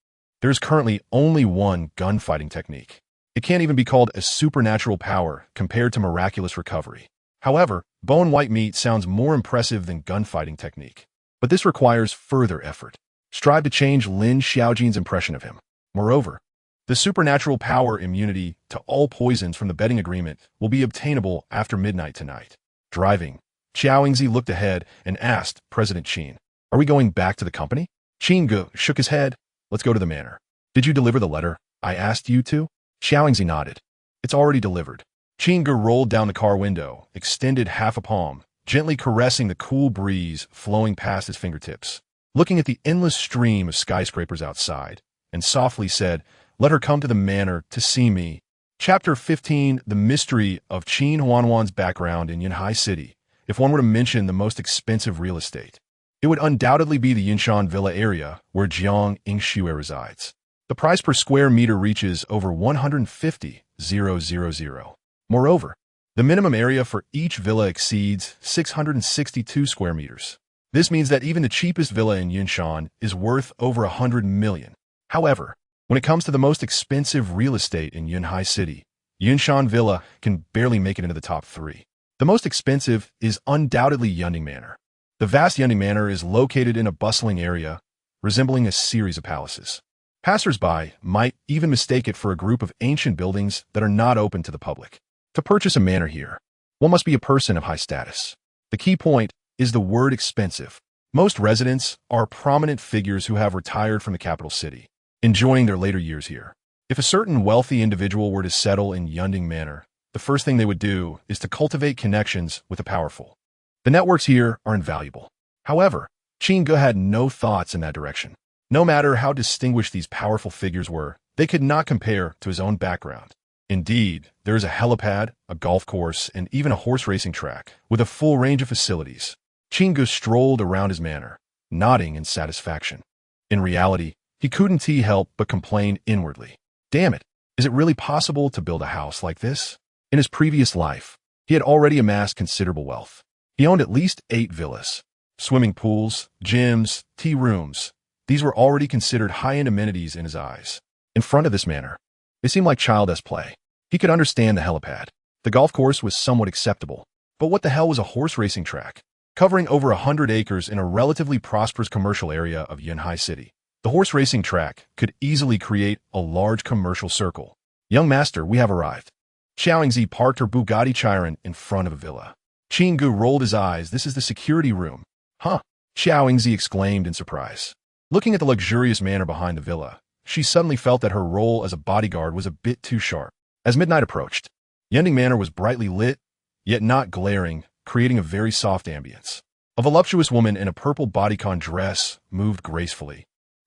there is currently only one gunfighting technique. It can't even be called a supernatural power compared to miraculous recovery. However, bone white meat sounds more impressive than gunfighting technique. But this requires further effort. Strive to change Lin Xiaojin's impression of him. Moreover, the supernatural power immunity to all poisons from the betting agreement will be obtainable after midnight tonight. Driving, Xiao Yingzi looked ahead and asked President Qin, "Are we going back to the company?" Qin Ge shook his head. "Let's go to the manor." "Did you deliver the letter I asked you to?" Xiao Yingzi nodded. "It's already delivered." Qin Ge rolled down the car window, extended half a palm, gently caressing the cool breeze flowing past his fingertips, looking at the endless stream of skyscrapers outside, and softly said, "Let her come to the manor to see me." Chapter 15, The Mystery of Qin Huanhuan's Background in Yunhai City. If one were to mention the most expensive real estate, it would undoubtedly be the Yinshan Villa area where Jiang Yingxue resides. The price per square meter reaches over 150,000. Moreover, the minimum area for each villa exceeds 662 square meters. This means that even the cheapest villa in Yinshan is worth over 100 million. However, when it comes to the most expensive real estate in Yunhai City, Yunshan Villa can barely make it into the top 3. The most expensive is undoubtedly Yunding Manor. The vast Yunding Manor is located in a bustling area, resembling a series of palaces. Passers-by might even mistake it for a group of ancient buildings that are not open to the public. To purchase a manor here, one must be a person of high status. The key point is the word expensive. Most residents are prominent figures who have retired from the capital city, enjoying their later years here. If a certain wealthy individual were to settle in Yunding Manor, the first thing they would do is to cultivate connections with the powerful. The networks here are invaluable. However, Qin Ge had no thoughts in that direction. No matter how distinguished these powerful figures were, they could not compare to his own background. Indeed, there is a helipad, a golf course, and even a horse racing track, with a full range of facilities. Qin Ge strolled around his manor, nodding in satisfaction. In reality, he couldn't help but complain inwardly. Damn it, is it really possible to build a house like this? In his previous life, he had already amassed considerable wealth. He owned at least 8 villas, swimming pools, gyms, tea rooms. These were already considered high-end amenities in his eyes. In front of this manor, they seemed like childish play. He could understand the helipad. The golf course was somewhat acceptable. But what the hell was a horse racing track? Covering over 100 acres in a relatively prosperous commercial area of Yunhai City, the horse racing track could easily create a large commercial circle. Young master, we have arrived. Xiaoingzi parked her Bugatti Chiron in front of a villa. Qin Ge rolled his eyes. This is the security room. Huh? Xiaoingzi exclaimed in surprise. Looking at the luxurious manor behind the villa, she suddenly felt that her role as a bodyguard was a bit too sharp. As midnight approached, Yunding Manor was brightly lit, yet not glaring, creating a very soft ambience. A voluptuous woman in a purple bodycon dress moved gracefully,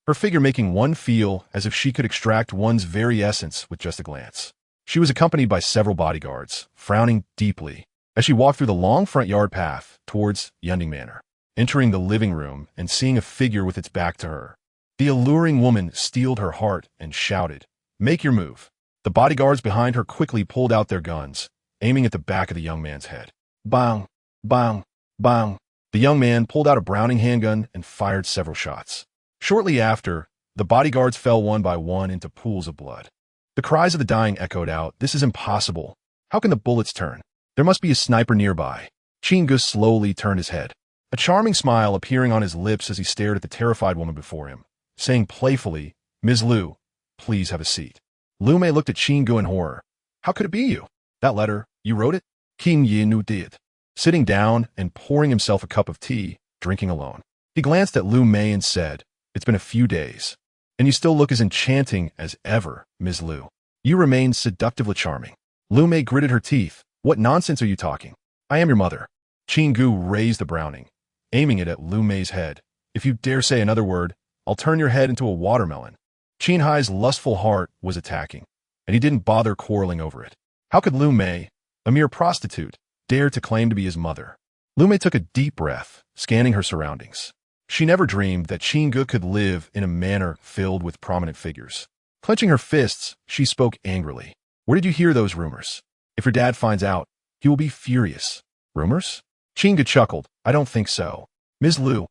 her figure making one feel as if she could extract one's very essence with just a glance. She was accompanied by several bodyguards, frowning deeply, as she walked through the long front yard path towards Yunding Manor, entering the living room and seeing a figure with its back to her. The alluring woman steeled her heart and shouted, "Make your move." The bodyguards behind her quickly pulled out their guns, aiming at the back of the young man's head. Bang, bang, bang. The young man pulled out a Browning handgun and fired several shots. Shortly after, the bodyguards fell one by one into pools of blood. The cries of the dying echoed out. This is impossible. How can the bullets turn? There must be a sniper nearby. Qin Ge slowly turned his head, a charming smile appearing on his lips as he stared at the terrified woman before him, saying playfully, "Ms. Liu, please have a seat." Lu Mei looked at Qin Ge in horror. "How could it be you? That letter, you wrote it?" Qin Ge did, sitting down and pouring himself a cup of tea, drinking alone. He glanced at Lu Mei and said, "It's been a few days, and you still look as enchanting as ever, Ms. Liu. You remain seductively charming." Lu Mei gritted her teeth. "What nonsense are you talking? I am your mother." Qin Ge raised the Browning, aiming it at Lu Mei's head. "If you dare say another word, I'll turn your head into a watermelon." Qin Hai's lustful heart was attacking, and he didn't bother quarreling over it. How could Lu Mei, a mere prostitute, dare to claim to be his mother? Lu Mei took a deep breath, scanning her surroundings. She never dreamed that Qin Ge could live in a manor filled with prominent figures. Clenching her fists, she spoke angrily. "Where did you hear those rumors? If your dad finds out, he will be furious." "Rumors?" Qin Ge chuckled. "I don't think so. Ms. Liu,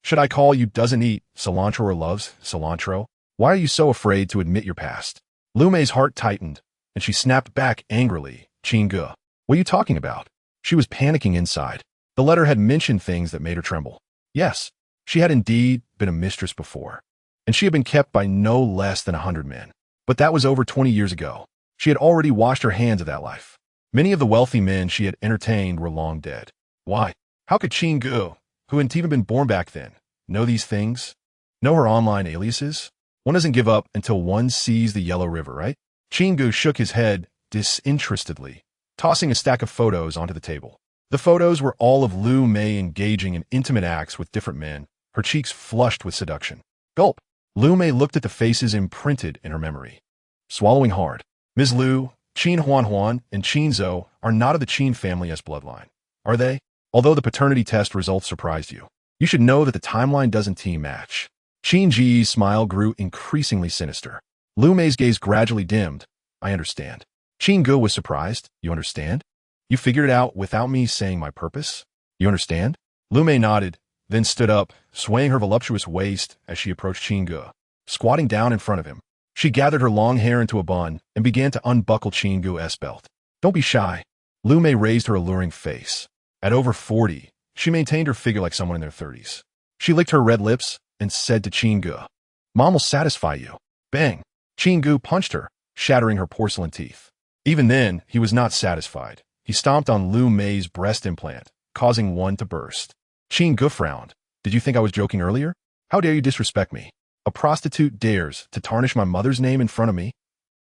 should I call you doesn't eat cilantro or loves cilantro? Why are you so afraid to admit your past?" Lu Mei's heart tightened, and she snapped back angrily. "Qin Ge, what are you talking about?" She was panicking inside. The letter had mentioned things that made her tremble. Yes, she had indeed been a mistress before, and she had been kept by no less than 100 men. But that was over 20 years ago. She had already washed her hands of that life. Many of the wealthy men she had entertained were long dead. Why? How could Qin Ge, who hadn't even been born back then, know these things? Know her online aliases? One doesn't give up until one sees the Yellow River, right? Qin Ge shook his head disinterestedly, tossing a stack of photos onto the table. The photos were all of Lu Mei engaging in intimate acts with different men, her cheeks flushed with seduction. Gulp. Lu Mei looked at the faces imprinted in her memory. Swallowing hard. "Ms. Liu, Qin Huan and Qin Zhou are not of the Qin family as bloodline, are they? Although the paternity test results surprised you, you should know that the timeline doesn't match." Qin Ge's smile grew increasingly sinister. Lu Mei's gaze gradually dimmed. "I understand." Qin Ge was surprised. "You understand? You figured it out without me saying my purpose? You understand?" Lu Mei nodded, then stood up, swaying her voluptuous waist as she approached Qin Ge. Squatting down in front of him, She gathered her long hair into a bun and began to unbuckle Qin Ge's belt. Don't be shy. Lu Mei raised her alluring face. At over 40, she maintained her figure like someone in their 30s. She licked her red lips and said to Qin Ge, Mom will satisfy you. Bang! Qin Ge punched her, shattering her porcelain teeth. Even then, he was not satisfied. He stomped on Lu Mei's breast implant, causing one to burst. Qin Ge frowned. Did you think I was joking earlier? How dare you disrespect me? A prostitute dares to tarnish my mother's name in front of me?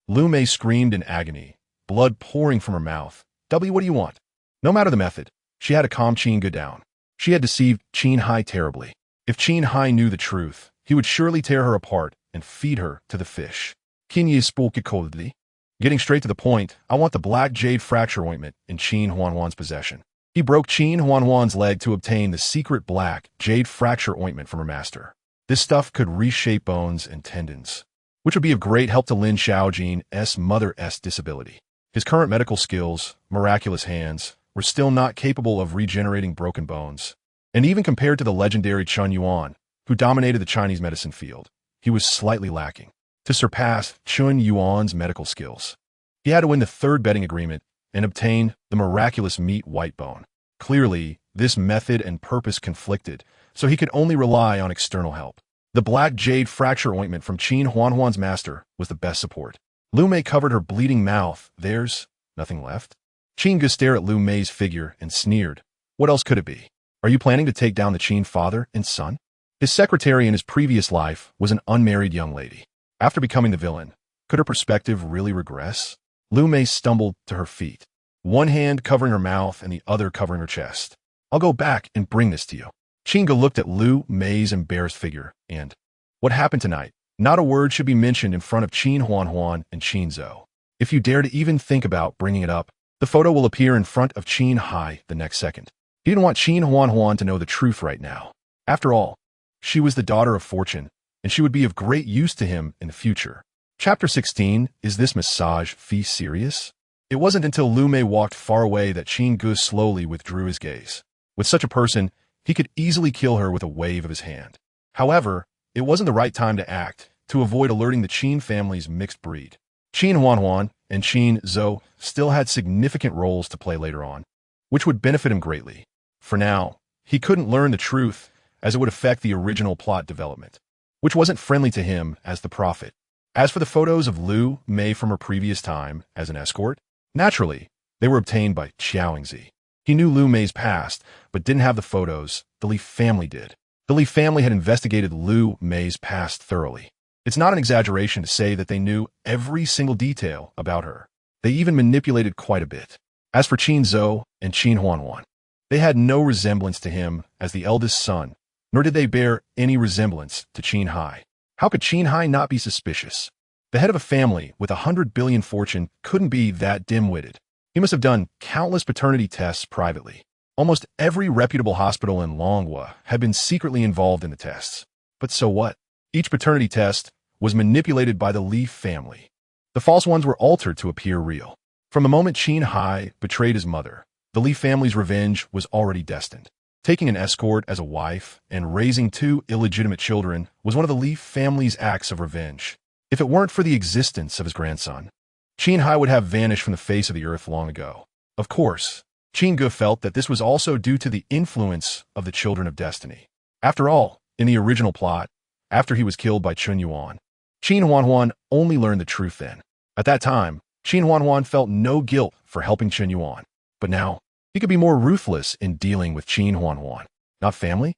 Lu Mei screamed in agony, blood pouring from her mouth. W, what do you want? No matter the method, she had to calm Qin Ge down. She had deceived Yunhai terribly. If Yunhai knew the truth, he would surely tear her apart and feed her to the fish. Qin Ge spoke coldly. Getting straight to the point, I want the black jade fracture ointment in Qin Huanhuan's possession. He broke Qin Huanhuan's leg to obtain the secret black jade fracture ointment from her master. This stuff could reshape bones and tendons, which would be of great help to Lin Xiaojin's mother's disability. His current medical skills, miraculous hands, were still not capable of regenerating broken bones. And even compared to the legendary Chen Yuan, who dominated the Chinese medicine field, he was slightly lacking. To surpass Chen Yuan's medical skills, he had to win the third betting agreement and obtain the miraculous meat white bone. Clearly, this method and purpose conflicted, so he could only rely on external help. The black jade fracture ointment from Qin Huanhuan's master was the best support. Lu Mei covered her bleeding mouth. There's nothing left. Qin Ge stared at Lu Mei's figure and sneered. What else could it be? Are you planning to take down the Qin father and son? His secretary in his previous life was an unmarried young lady. After becoming the villain, could her perspective really regress? Lu Mei stumbled to her feet, one hand covering her mouth and the other covering her chest. I'll go back and bring this to you. Qin Ge looked at Lu Mei's embarrassed figure and, what happened tonight? Not a word should be mentioned in front of Qin Huanhuan and Qin Zhou. If you dare to even think about bringing it up, the photo will appear in front of Qin Hai the next second. He didn't want Qin Huanhuan to know the truth right now. After all, she was the daughter of fortune, and she would be of great use to him in the future. Chapter 16, Is this massage fee serious? It wasn't until Lu Mei walked far away that Qin Ge slowly withdrew his gaze. With such a person, he could easily kill her with a wave of his hand. However, it wasn't the right time to act, to avoid alerting the Qin family's mixed breed. Qin Huanhuan and Qin Zhou still had significant roles to play later on, which would benefit him greatly. For now, he couldn't learn the truth, as it would affect the original plot development, which wasn't friendly to him as the prophet. As for the photos of Lu Mei from her previous time as an escort, naturally, they were obtained by Xiaoingzi. He knew Lu Mei's past, but didn't have the photos. The Li family did. The Li family had investigated Lu Mei's past thoroughly. It's not an exaggeration to say that they knew every single detail about her. They even manipulated quite a bit. As for Qin Zhou and Qin Huanhuan, they had no resemblance to him as the eldest son, nor did they bear any resemblance to Qin Hai. How could Qin Hai not be suspicious? The head of a family with 100 billion fortune couldn't be that dim-witted. He must have done countless paternity tests privately. Almost every reputable hospital in Longhua had been secretly involved in the tests. But so what? Each paternity test was manipulated by the Li family. The false ones were altered to appear real. From the moment Qin Hai betrayed his mother, the Li family's revenge was already destined. Taking an escort as a wife and raising 2 illegitimate children was one of the Li family's acts of revenge. If it weren't for the existence of his grandson, Qin Hai would have vanished from the face of the earth long ago. Of course, Qin Ge felt that this was also due to the influence of the Children of Destiny. After all, in the original plot, after he was killed by Chen Yuan, Qin Huanhuan only learned the truth then. At that time, Qin Huanhuan felt no guilt for helping Chen Yuan. But now, he could be more ruthless in dealing with Qin Huanhuan. Not family?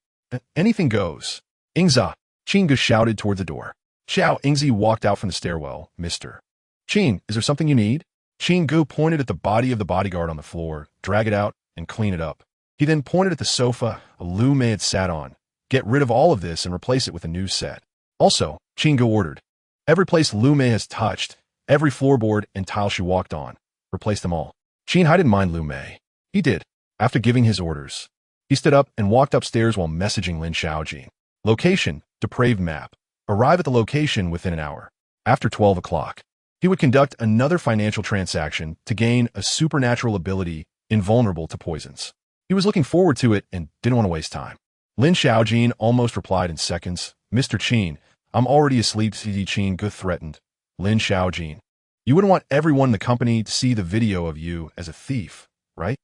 Anything goes. Ingza, Qin Ge shouted towards the door. Xiao Ingzi walked out from the stairwell. Mr. Qin, is there something you need? Qin Ge pointed at the body of the bodyguard on the floor, drag it out, and clean it up. He then pointed at the sofa Lu Mei had sat on. Get rid of all of this and replace it with a new set. Also, Qin Ge ordered. Every place Lu Mei has touched, every floorboard and tile she walked on, replace them all. Qin Hai didn't mind Lu Mei. He did. After giving his orders, he stood up and walked upstairs while messaging Lin Xiaojin. Location, depraved map. Arrive at the location within an hour. After 12 o'clock, he would conduct another financial transaction to gain a supernatural ability invulnerable to poisons. He was looking forward to it and didn't want to waste time. Lin Xiaojin almost replied in seconds. Mr. Qin, I'm already asleep. Qin Ge threatened. Lin Xiaojin. You wouldn't want everyone in the company to see the video of you as a thief, right?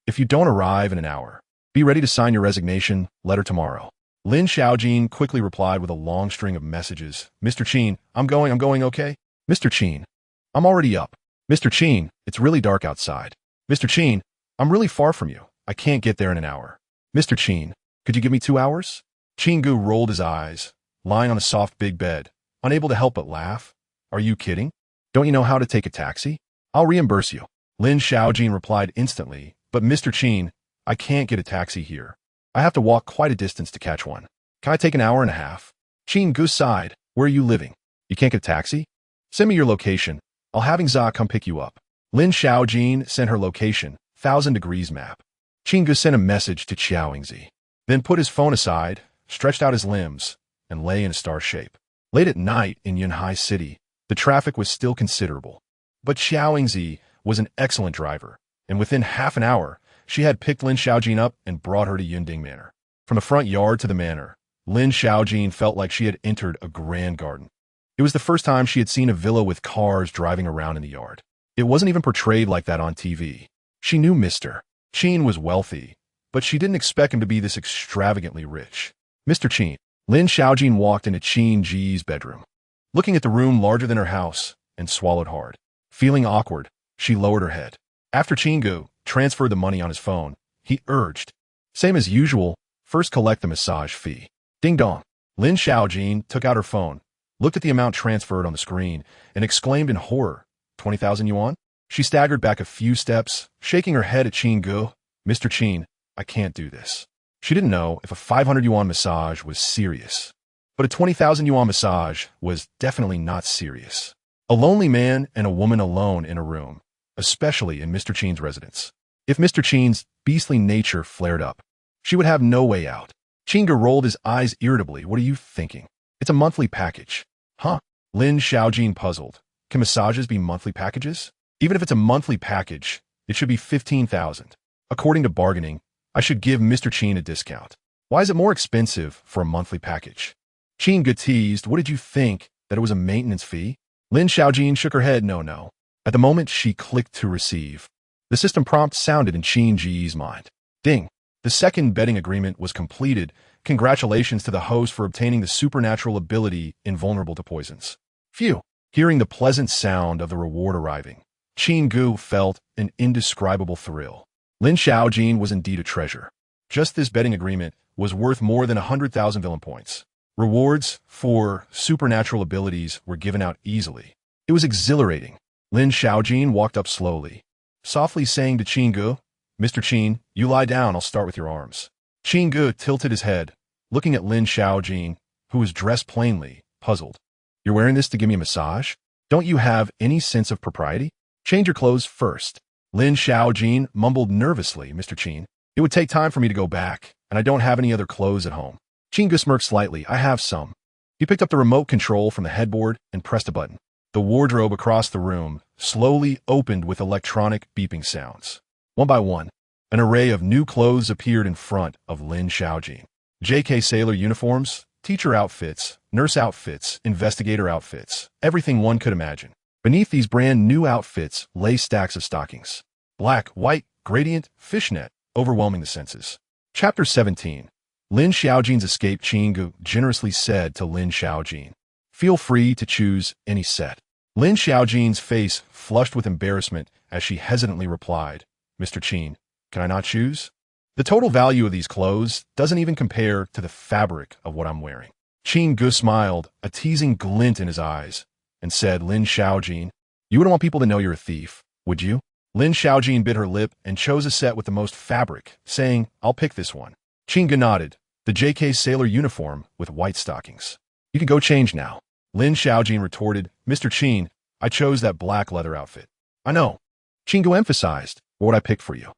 If you don't arrive in an hour, be ready to sign your resignation letter tomorrow. Lin Xiaojin quickly replied with a long string of messages. Mr. Qin, I'm going, okay? Mr. Qin, I'm already up. Mr. Qin, it's really dark outside. Mr. Qin, I'm really far from you. I can't get there in an hour. Mr. Qin, could you give me 2 hours? Qin Ge rolled his eyes, lying on a soft big bed, unable to help but laugh. Are you kidding? Don't you know how to take a taxi? I'll reimburse you. Lin Xiaojin replied instantly, but Mr. Qin, I can't get a taxi here. I have to walk quite a distance to catch one. Can I take an hour and a half? Qin Ge sighed. Where are you living? You can't get a taxi? Send me your location. I'll have Za come pick you up. Lin Xiaojin sent her location, 1000 degrees map. Qin Ge sent a message to Xiaoingzi, then put his phone aside, stretched out his limbs, and lay in a star shape. Late at night in Yunhai City, the traffic was still considerable. But Xiaoingzi was an excellent driver, and within half an hour, she had picked Lin Xiaojin up and brought her to Yunding Manor. From the front yard to the manor, Lin Xiaojin felt like she had entered a grand garden. It was the first time she had seen a villa with cars driving around in the yard. It wasn't even portrayed like that on TV. She knew Mr. Qin was wealthy, but she didn't expect him to be this extravagantly rich. Mr. Qin. Lin Xiaojin walked into Qin Ge's bedroom, looking at the room larger than her house, and swallowed hard. Feeling awkward, she lowered her head. After Qin Ge transferred the money on his phone, he urged, same as usual, first collect the massage fee. Ding dong. Lin Xiaojin took out her phone, looked at the amount transferred on the screen, and exclaimed in horror, 20,000 yuan? She staggered back a few steps, shaking her head at Qin Ge. Mr. Qin, I can't do this. She didn't know if a 500 yuan massage was serious, but a 20,000 yuan massage was definitely not serious. A lonely man and a woman alone in a room, especially in Mr. Qin's residence. If Mr. Qin's beastly nature flared up, she would have no way out. Qin Ge rolled his eyes irritably. What are you thinking? It's a monthly package. Huh? Lin Xiaojin puzzled. Can massages be monthly packages? Even if it's a monthly package, it should be 15,000. According to bargaining, I should give Mr. Qin a discount. Why is it more expensive for a monthly package? Qin Ge teased. What did you think? That it was a maintenance fee? Lin Xiaojin shook her head. No. At the moment she clicked to receive, the system prompt sounded in Qin Ge's mind. Ding. The second betting agreement was completed. Congratulations to the host for obtaining the supernatural ability invulnerable to poisons. Phew. Hearing the pleasant sound of the reward arriving, Qin Ge felt an indescribable thrill. Lin Xiaojin was indeed a treasure. Just this betting agreement was worth more than 100,000 villain points. Rewards for supernatural abilities were given out easily. It was exhilarating. Lin Xiaojin walked up slowly, softly saying to Qin Ge, Mr. Qin, you lie down, I'll start with your arms. Qin Ge tilted his head, looking at Lin Xiaojin, who was dressed plainly, puzzled. You're wearing this to give me a massage? Don't you have any sense of propriety? Change your clothes first. Lin Xiaojin mumbled nervously, Mr. Qin, it would take time for me to go back, and I don't have any other clothes at home. Qin Ge smirked slightly. I have some. He picked up the remote control from the headboard and pressed a button. The wardrobe across the room slowly opened with electronic beeping sounds. One by one, an array of new clothes appeared in front of Lin Xiaojin. JK sailor uniforms, teacher outfits, nurse outfits, investigator outfits, everything one could imagine. Beneath these brand new outfits lay stacks of stockings. Black, white, gradient, fishnet, overwhelming the senses. Chapter 17. Lin Xiaojin's escape. Qin Ge generously said to Lin Xiaojin, feel free to choose any set. Lin Xiaojin's face flushed with embarrassment as she hesitantly replied, Mr. Qin, can I not choose? The total value of these clothes doesn't even compare to the fabric of what I'm wearing. Qin Ge smiled, a teasing glint in his eyes, and said, Lin Xiaojin, you wouldn't want people to know you're a thief, would you? Lin Xiaojin bit her lip and chose a set with the most fabric, saying, I'll pick this one. Qin Ge nodded, the JK sailor uniform with white stockings. You can go change now. Lin Xiaojin retorted, Mr. Qin, I chose that black leather outfit. I know. Qin Ge emphasized, what would I pick for you?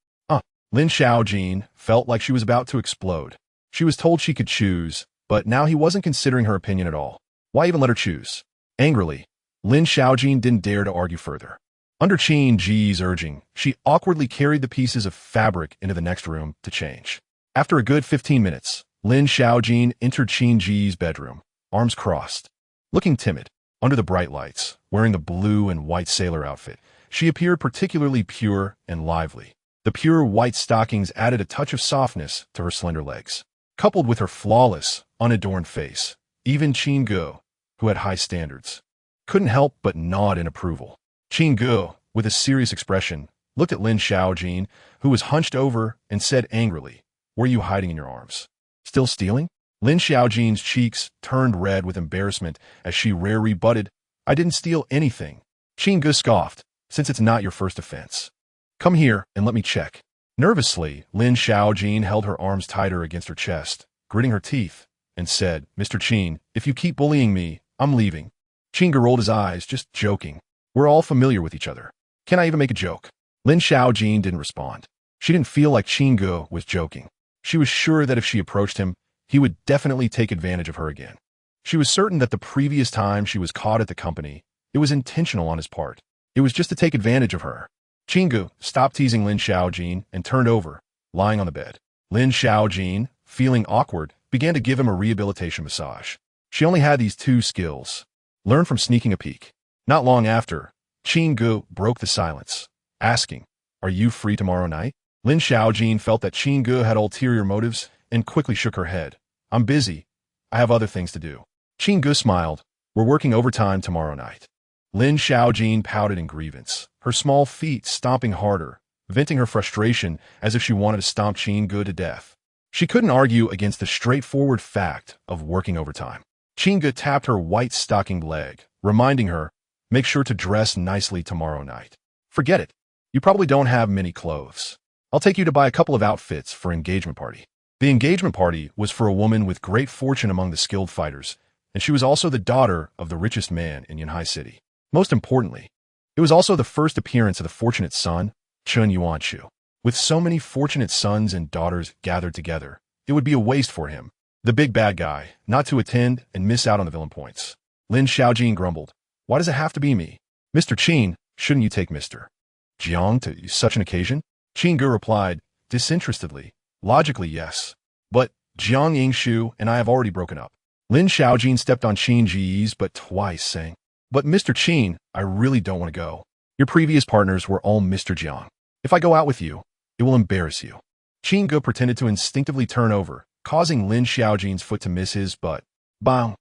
Lin Xiaojin felt like she was about to explode. She was told she could choose, but now he wasn't considering her opinion at all. Why even let her choose? Angrily, Lin Xiaojin didn't dare to argue further. Under Qin Ge's urging, she awkwardly carried the pieces of fabric into the next room to change. After a good 15 minutes, Lin Xiaojin entered Qin Ge's bedroom, arms crossed. Looking timid, Under the bright lights, wearing the blue and white sailor outfit, she appeared particularly pure and lively. The pure white stockings added a touch of softness to her slender legs. Coupled with her flawless, unadorned face, even Qin Ge, who had high standards, couldn't help but nod in approval. Qin Ge, with a serious expression, looked at Lin Xiaojin, who was hunched over, and said angrily, "Were you hiding in your arms? Still stealing?" Lin Xiaojin's cheeks turned red with embarrassment as she rebutted, "I didn't steal anything." Qin Ge scoffed, "Since it's not your first offense. Come here and let me check." Nervously, Lin Xiaojin held her arms tighter against her chest, gritting her teeth, and said, "Mr. Qin, if you keep bullying me, I'm leaving." Qin Ge rolled his eyes, "Just joking. We're all familiar with each other. Can I even make a joke?" Lin Xiaojin didn't respond. She didn't feel like Qin Ge was joking. She was sure that if she approached him, he would definitely take advantage of her again. She was certain that the previous time she was caught at the company, it was intentional on his part. It was just to take advantage of her. Qin Ge stopped teasing Lin Xiaojin and turned over, lying on the bed. Lin Xiaojin, feeling awkward, began to give him a rehabilitation massage. She only had these two skills. Learn from sneaking a peek. Not long after, Qin Ge broke the silence, asking, "Are you free tomorrow night?" Lin Xiaojin felt that Qin Ge had ulterior motives and quickly shook her head. "I'm busy. I have other things to do." Qin Ge smiled. "We're working overtime tomorrow night." Lin Xiaojin pouted in grievance, her small feet stomping harder, venting her frustration as if she wanted to stomp Qin Ge to death. She couldn't argue against the straightforward fact of working overtime. Qin Ge tapped her white stockinged leg, reminding her, "Make sure to dress nicely tomorrow night." "Forget it. You probably don't have many clothes. I'll take you to buy a couple of outfits for engagement party." The engagement party was for a woman with great fortune among the skilled fighters, and she was also the daughter of the richest man in Yunhai City. Most importantly, it was also the first appearance of the fortunate son, Chen Yuanshu. With so many fortunate sons and daughters gathered together, it would be a waste for him, the big bad guy, not to attend and miss out on the villain points. Lin Xiaojin grumbled, "Why does it have to be me? Mr. Qin, shouldn't you take Mr. Jiang to such an occasion?" Qin Ge replied, disinterestedly, "Logically, yes. But Jiang Yingshu and I have already broken up." Lin Xiaojin stepped on Qin Ge's butt twice, saying, "But Mr. Qin, I really don't want to go. Your previous partners were all Mr. Jiang. If I go out with you, it will embarrass you." Qin Ge pretended to instinctively turn over, causing Lin Xiaojin's foot to miss his butt. Bang!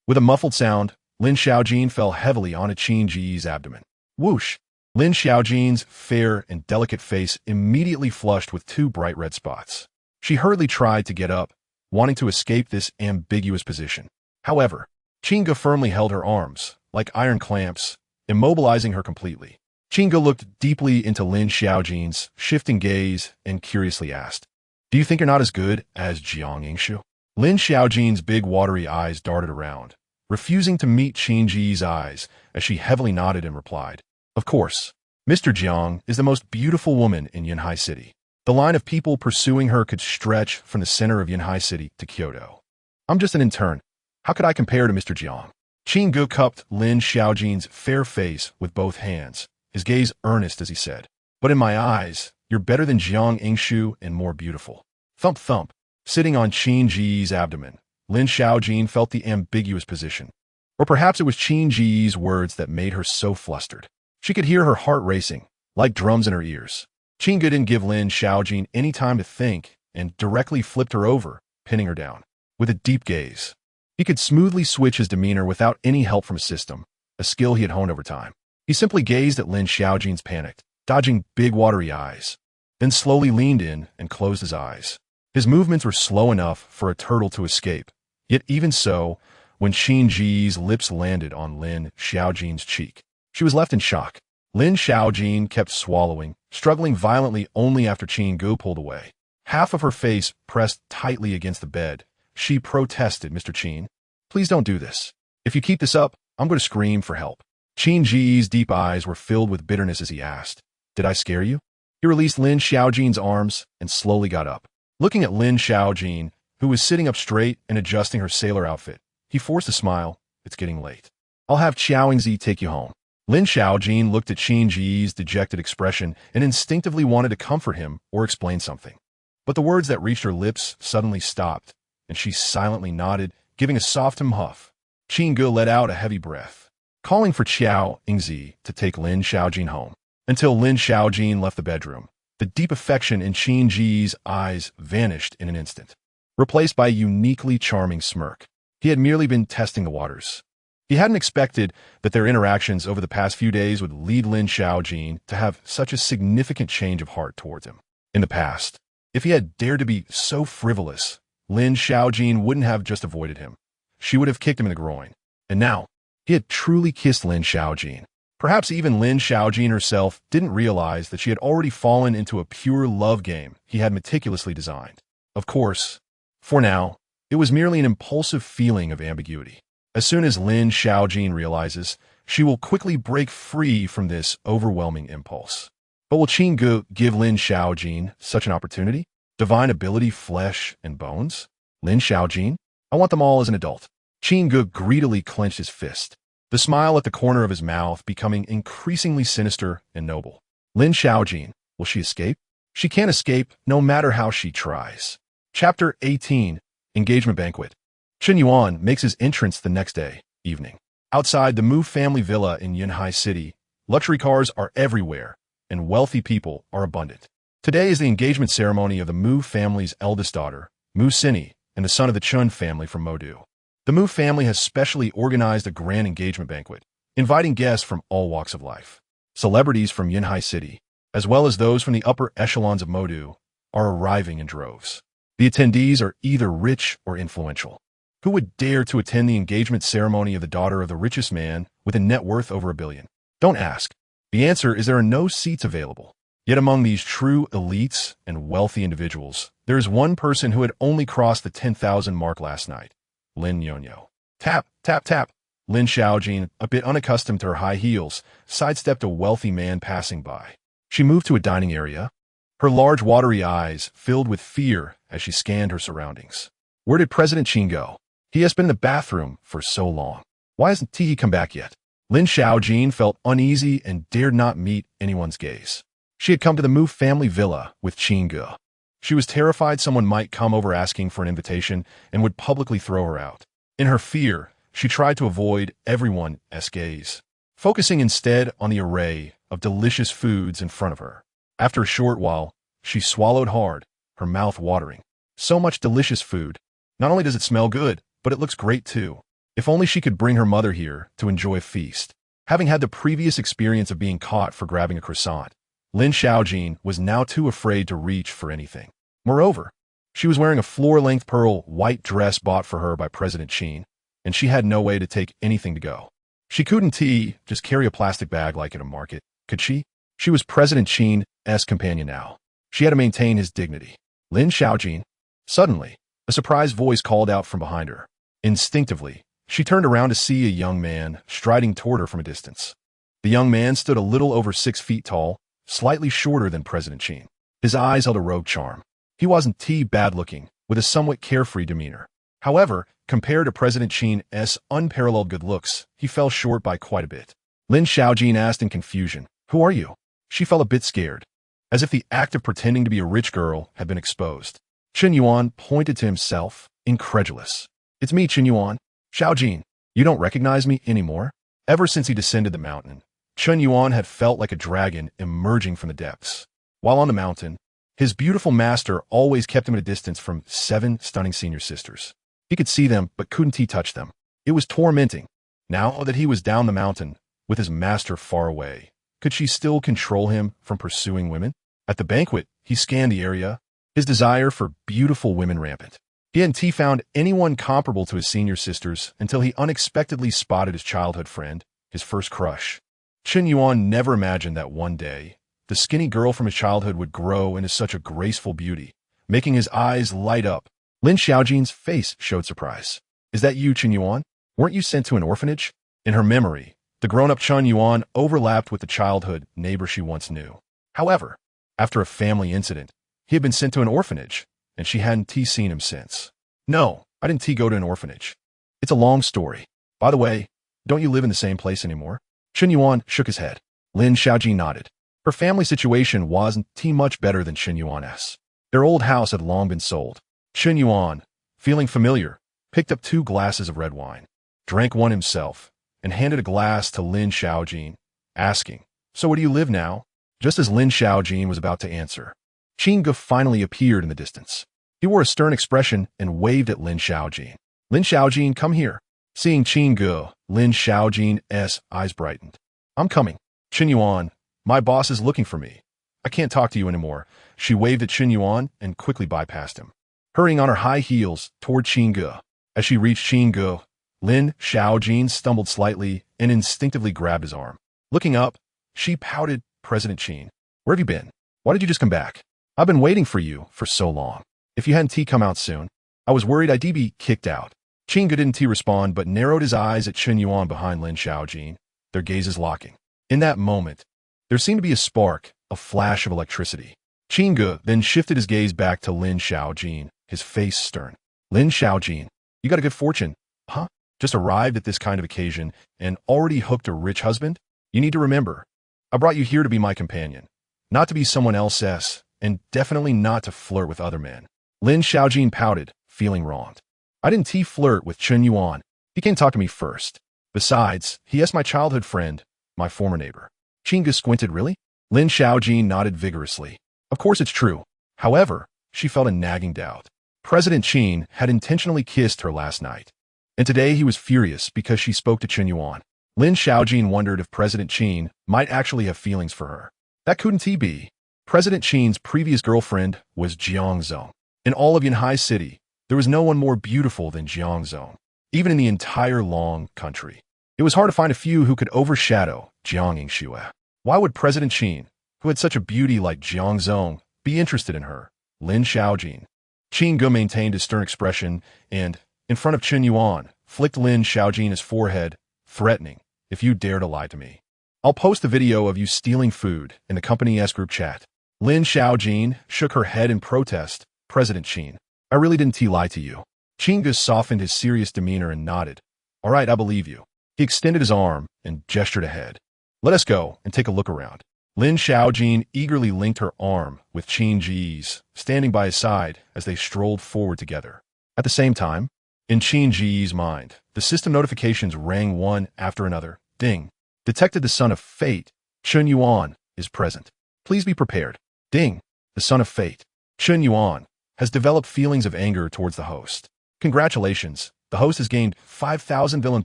With a muffled sound, Lin Xiaojin fell heavily onto Qin Ge's abdomen. Whoosh! Lin Xiaojin's fair and delicate face immediately flushed with two bright red spots. She hurriedly tried to get up, wanting to escape this ambiguous position. However, Qin Ge firmly held her arms, like iron clamps, immobilizing her completely. Qin Ge looked deeply into Lin Xiaojin's shifting gaze and curiously asked, "Do you think you're not as good as Jiang Yingshu?" Lin Xiaojin's big watery eyes darted around, refusing to meet Qin Ge's eyes as she heavily nodded and replied, "Of course, Mr. Jiang is the most beautiful woman in Yunhai City. The line of people pursuing her could stretch from the center of Yunhai City to Kyoto. I'm just an intern. How could I compare to Mr. Jiang?" Qin Ge cupped Lin Xiaojin's fair face with both hands, his gaze earnest as he said, "But in my eyes, you're better than Jiang Yingshu and more beautiful." Thump thump. Sitting on Qin Ge's abdomen, Lin Xiaojin felt the ambiguous position. Or perhaps it was Qin Ge's words that made her so flustered. She could hear her heart racing, like drums in her ears. Qin Ge didn't give Lin Xiaojin any time to think and directly flipped her over, pinning her down. With a deep gaze, he could smoothly switch his demeanor without any help from a system, a skill he had honed over time. He simply gazed at Lin Xiaojin's panicked, dodging big watery eyes, then slowly leaned in and closed his eyes. His movements were slow enough for a turtle to escape, yet even so, when Qin Ge's lips landed on Lin Xiaojin's cheek, she was left in shock. Lin Xiaojin kept swallowing, struggling violently only after Qin Ge pulled away. Half of her face pressed tightly against the bed. She protested, "Mr. Qin, please don't do this. If you keep this up, I'm going to scream for help." Qin Ge's deep eyes were filled with bitterness as he asked, "Did I scare you?" He released Lin Xiaojin's arms and slowly got up. Looking at Lin Xiaojin, who was sitting up straight and adjusting her sailor outfit, he forced a smile. "It's getting late. I'll have Xiaoingzi take you home." Lin Xiaojin looked at Qin Ge's dejected expression and instinctively wanted to comfort him or explain something. But the words that reached her lips suddenly stopped, and she silently nodded, giving a soft huff. Qin Ge let out a heavy breath. calling for Qiao Yingzi to take Lin Xiaojin home. Until Lin Xiaojin left the bedroom, the deep affection in Qin Ge's eyes vanished in an instant, replaced by a uniquely charming smirk. He had merely been testing the waters. He hadn't expected that their interactions over the past few days would lead Lin Xiaojin to have such a significant change of heart towards him. In the past, if he had dared to be so frivolous, Lin Xiaojin wouldn't have just avoided him. She would have kicked him in the groin. And now, he had truly kissed Lin Xiaojin. Perhaps even Lin Xiaojin herself didn't realize that she had already fallen into a pure love game he had meticulously designed. Of course, for now, it was merely an impulsive feeling of ambiguity. As soon as Lin Xiaojin realizes, she will quickly break free from this overwhelming impulse. But will Qin Ge give Lin Xiaojin such an opportunity? Divine ability, flesh, and bones? Lin Xiaojin? I want them all as an adult. Qin Ge greedily clenched his fist, the smile at the corner of his mouth becoming increasingly sinister and noble. Lin Xiaojin, will she escape? She can't escape no matter how she tries. Chapter 18, Engagement Banquet. Qin Yuan makes his entrance the next day, evening. Outside the Mu family villa in Yunhai City, luxury cars are everywhere, and wealthy people are abundant. Today is the engagement ceremony of the Mu family's eldest daughter, Mu Sini, and the son of the Chun family from Modu. The Mu family has specially organized a grand engagement banquet, inviting guests from all walks of life. Celebrities from Yunhai City, as well as those from the upper echelons of Modu, are arriving in droves. The attendees are either rich or influential. Who would dare to attend the engagement ceremony of the daughter of the richest man with a net worth over $1 billion? Don't ask. The answer is there are no seats available. Yet among these true elites and wealthy individuals, there is one person who had only crossed the 10,000 mark last night. Lin Yonyo. Tap, tap, tap. Lin Xiaojin, a bit unaccustomed to her high heels, sidestepped a wealthy man passing by. She moved to a dining area, her large watery eyes filled with fear as she scanned her surroundings. Where did President Qin go? He has been in the bathroom for so long. Why hasn't he come back yet? Lin Xiaojin felt uneasy and dared not meet anyone's gaze. She had come to the Mu family villa with Qin Ge. She was terrified someone might come over asking for an invitation and would publicly throw her out. In her fear, she tried to avoid everyone's gaze, focusing instead on the array of delicious foods in front of her. After a short while, she swallowed hard, her mouth watering. So much delicious food. Not only does it smell good, but it looks great too. If only she could bring her mother here to enjoy a feast. Having had the previous experience of being caught for grabbing a croissant, Lin Xiaojin was now too afraid to reach for anything. Moreover, she was wearing a floor-length pearl white dress bought for her by President Qin, and she had no way to take anything to go. She couldn't just carry a plastic bag like in a market, could she? She was President Qin's companion now. She had to maintain his dignity. Lin Xiaojin. Suddenly, a surprised voice called out from behind her. Instinctively, she turned around to see a young man striding toward her from a distance. The young man stood a little over 6 feet tall, slightly shorter than President Qin. His eyes held a rogue charm. He wasn't bad-looking, with a somewhat carefree demeanor. However, compared to President Qin's unparalleled good looks, he fell short by quite a bit. Lin Xiaojin asked in confusion, "Who are you?" She felt a bit scared, as if the act of pretending to be a rich girl had been exposed. Qin Yuan pointed to himself, incredulous. "It's me, Qin Yuan. Xiaojin, you don't recognize me anymore?" Ever since he descended the mountain, Qin Yuan had felt like a dragon emerging from the depths. While on the mountain, his beautiful master always kept him at a distance from 7 stunning senior sisters. He could see them, but couldn't he touch them? It was tormenting. Now that he was down the mountain, with his master far away, could she still control him from pursuing women? At the banquet, he scanned the area, his desire for beautiful women rampant. He hadn't found anyone comparable to his senior sisters until he unexpectedly spotted his childhood friend, his first crush. Qin Yuan never imagined that one day, the skinny girl from his childhood would grow into such a graceful beauty, making his eyes light up. Lin Xiaojin's face showed surprise. "Is that you, Qin Yuan? Weren't you sent to an orphanage?" In her memory, the grown-up Qin Yuan overlapped with the childhood neighbor she once knew. However, after a family incident, he had been sent to an orphanage, and she hadn't seen him since. "No, I didn't go to an orphanage. It's a long story. By the way, don't you live in the same place anymore?" Qin Yuan shook his head. Lin Xiaojin nodded. Her family situation wasn't much better than Qin Yuan's. Their old house had long been sold. Qin Yuan, feeling familiar, picked up 2 glasses of red wine, drank one himself, and and handed a glass to Lin Xiaojin, asking, "So where do you live now?" Just as Lin Xiaojin was about to answer, Qin Ge finally appeared in the distance. He wore a stern expression and waved at Lin Xiaojin. "Lin Xiaojin, come here." Seeing Qin Ge, Lin Xiaojin's eyes brightened. "I'm coming." "Qin Yuan, my boss is looking for me. I can't talk to you anymore." She waved at Qin Yuan and quickly bypassed him, hurrying on her high heels toward Qin Ge. As she reached Qin Ge, Lin Xiaojin stumbled slightly and instinctively grabbed his arm. Looking up, she pouted, "President Qin, where have you been? Why did you just come back? I've been waiting for you for so long. If you hadn't come out soon, I was worried I'd be kicked out." Qin Ge didn't respond but narrowed his eyes at Qin Yuan behind Lin Xiaojin, their gazes locking. In that moment, there seemed to be a spark, a flash of electricity. Qin Ge then shifted his gaze back to Lin Xiaojin, his face stern. "Lin Xiaojin, you got a good fortune, huh? Just arrived at this kind of occasion and already hooked a rich husband? You need to remember, I brought you here to be my companion, not to be someone else's, and definitely not to flirt with other men." Lin Xiaojin pouted, feeling wronged. "I didn't flirt with Qin Yuan. He came to talk to me first. Besides, he asked my childhood friend, my former neighbor." Qin Ge squinted. "Really?" Lin Xiaojin nodded vigorously. "Of course it's true." However, she felt a nagging doubt. President Qin had intentionally kissed her last night, and today he was furious because she spoke to Qin Yuan. Lin Xiaojin wondered if President Qin might actually have feelings for her. That couldn't be. President Qin's previous girlfriend was Jiangzong. In all of Yunhai City, there was no one more beautiful than Jiangzong, even in the entire long country. It was hard to find a few who could overshadow Jiang Yingxue. Why would President Qin, who had such a beauty like Jiangzong, be interested in her? Lin Xiaojin. Qin Ge maintained his stern expression and, in front of Qin Yuan, flicked Lin Xiaojin's forehead, threatening, "If you dare to lie to me, I'll post a video of you stealing food in the company S group chat." Lin Xiaojin shook her head in protest. "President Qin, I really didn't lie to you." Qin Ge softened his serious demeanor and nodded. "All right, I believe you." He extended his arm and gestured ahead. "Let us go and take a look around." Lin Xiaojin eagerly linked her arm with Qin Ge's, standing by his side as they strolled forward together. At the same time, in Qin Ge's mind, the system notifications rang one after another. Ding. Detected the son of fate. Qin Yuan is present. Please be prepared. Ding. The son of fate. Qin Yuan has developed feelings of anger towards the host. Congratulations. The host has gained 5,000 villain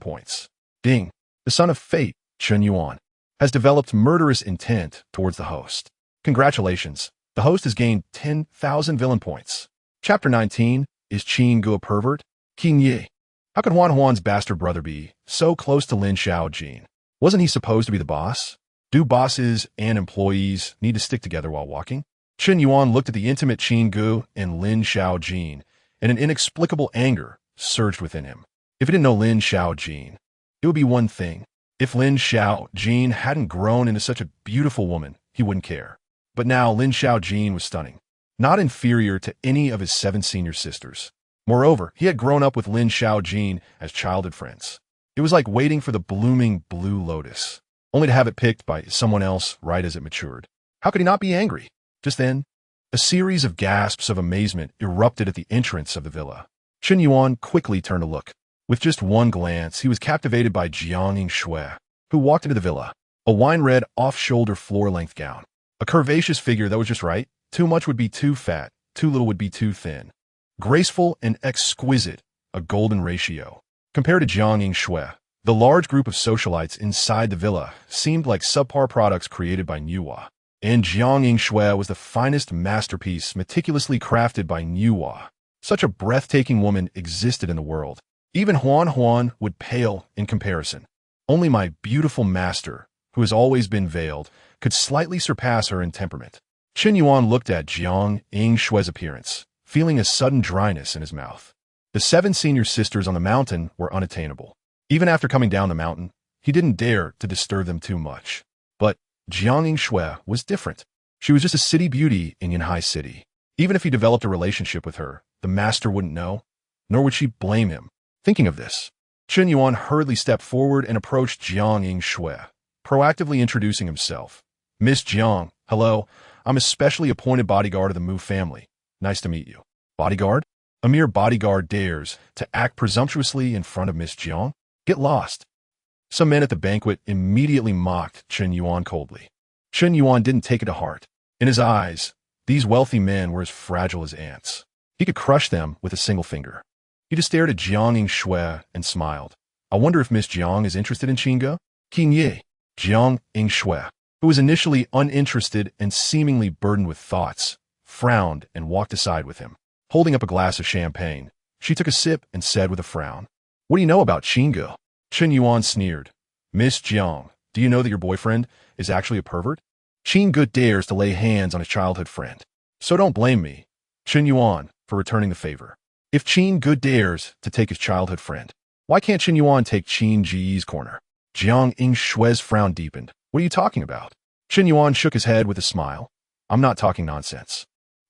points. Ding. The son of fate. Qin Yuan has developed murderous intent towards the host. Congratulations. The host has gained 10,000 villain points. Chapter 19. Is Qin Ge a pervert? Qin Ge. How could Huan's bastard brother be so close to Lin Xiaojin? Wasn't he supposed to be the boss? Do bosses and employees need to stick together while walking? Qin Yuan looked at the intimate Qin Ge and Lin Xiaojin, and an inexplicable anger surged within him. If he didn't know Lin Xiaojin, it would be one thing. If Lin Xiaojin hadn't grown into such a beautiful woman, he wouldn't care. But now Lin Xiaojin was stunning, not inferior to any of his 7 senior sisters. Moreover, he had grown up with Lin Xiaojin as childhood friends. It was like waiting for the blooming blue lotus, only to have it picked by someone else right as it matured. How could he not be angry? Just then, a series of gasps of amazement erupted at the entrance of the villa. Qin Yuan quickly turned to look. With just one glance, he was captivated by Jiang Yingxue, who walked into the villa. A wine-red, off-shoulder, floor-length gown. A curvaceous figure that was just right. Too much would be too fat, too little would be too thin. Graceful and exquisite, a golden ratio. Compared to Jiang Yingxue, the large group of socialites inside the villa seemed like subpar products created by Nuwa. And Jiang Yingxue was the finest masterpiece meticulously crafted by Nuwa. Such a breathtaking woman existed in the world. Even Huan would pale in comparison. Only my beautiful master, who has always been veiled, could slightly surpass her in temperament. Qin Yuan looked at Jiang Yingxue's appearance, feeling a sudden dryness in his mouth. The 7 senior sisters on the mountain were unattainable. Even after coming down the mountain, he didn't dare to disturb them too much. But Jiang Yingxue was different. She was just a city beauty in Yunhai City. Even if he developed a relationship with her, the master wouldn't know, nor would she blame him. Thinking of this, Qin Yuan hurriedly stepped forward and approached Jiang Yingxue, proactively introducing himself. "Miss Jiang, hello. I'm a specially appointed bodyguard of the Mu family. Nice to meet you." Bodyguard? A mere bodyguard dares to act presumptuously in front of Miss Jiang? Get lost. Some men at the banquet immediately mocked Chen Yuan coldly. Chen Yuan didn't take it to heart. In his eyes, these wealthy men were as fragile as ants. He could crush them with a single finger. He just stared at Jiang Yingxue and smiled. I wonder if Miss Jiang is interested in Qin Ge? Qin Ge, Jiang Yingxue, who was initially uninterested and seemingly burdened with thoughts, frowned and walked aside with him. Holding up a glass of champagne, she took a sip and said with a frown, "What do you know about Qin Ge?" Chen Yuan sneered. "Miss Jiang, do you know that your boyfriend is actually a pervert? Qin Ge dares to lay hands on his childhood friend. So don't blame me, Chen Yuan, for returning the favor. If Qin Ge dares to take his childhood friend, why can't Chen Yuan take Qin Ge's corner?" Jiang Yingshue's frown deepened. "What are you talking about?" Chen Yuan shook his head with a smile. "I'm not talking nonsense.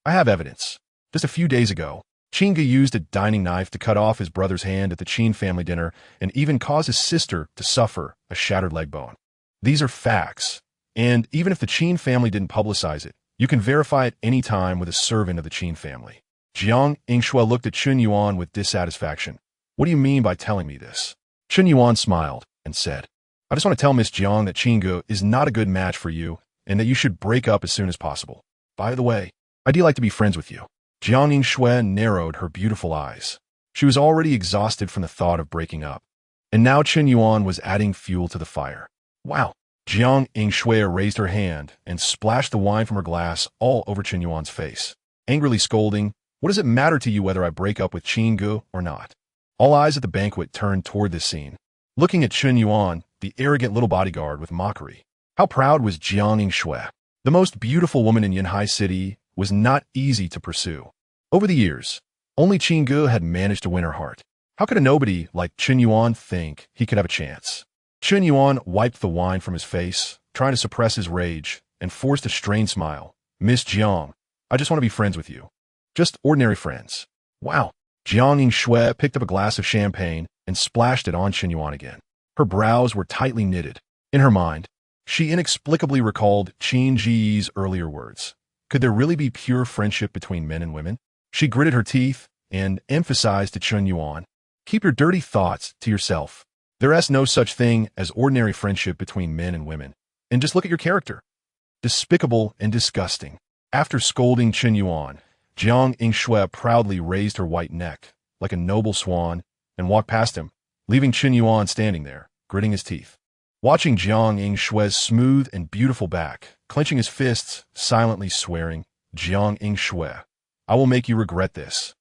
I have evidence. Just a few days ago, Qin Ge used a dining knife to cut off his brother's hand at the Qin family dinner and even caused his sister to suffer a shattered leg bone. These are facts, and even if the Qin family didn't publicize it, you can verify it any time with a servant of the Qin family." Jiang Yingxue looked at Chen Yuan with dissatisfaction. "What do you mean by telling me this?" Chen Yuan smiled and said, "I just want to tell Miss Jiang that Qin Ge is not a good match for you and that you should break up as soon as possible. By the way, I'd like to be friends with you." Jiang Yingxue narrowed her beautiful eyes. She was already exhausted from the thought of breaking up, and now Chen Yuan was adding fuel to the fire. "Wow." Jiang Yingxue raised her hand and splashed the wine from her glass all over Chen Yuan's face, angrily scolding, "What does it matter to you whether I break up with Qin Ge or not?" All eyes at the banquet turned toward this scene, looking at Chen Yuan, the arrogant little bodyguard, with mockery. How proud was Jiang Yingxue? The most beautiful woman in Yunhai City was not easy to pursue. Over the years, only Qin Ge had managed to win her heart. How could a nobody like Chen Yuan think he could have a chance? Chen Yuan wiped the wine from his face, trying to suppress his rage, and forced a strained smile. "Miss Jiang, I just want to be friends with you. Just ordinary friends." "Wow." Jiang Yingxue picked up a glass of champagne and splashed it on Chen Yuan again. Her brows were tightly knitted. In her mind, she inexplicably recalled Qin Ge's earlier words. Could there really be pure friendship between men and women? She gritted her teeth and emphasized to Chen Yuan, "Keep your dirty thoughts to yourself. There is no such thing as ordinary friendship between men and women. And just look at your character. Despicable and disgusting." After scolding Chen Yuan, Jiang Yingxue proudly raised her white neck, like a noble swan, and walked past him, leaving Chen Yuan standing there, gritting his teeth. Watching Jiang Yingshue's smooth and beautiful back, clenching his fists, silently swearing, "Jiang Yingxue, I will make you regret this."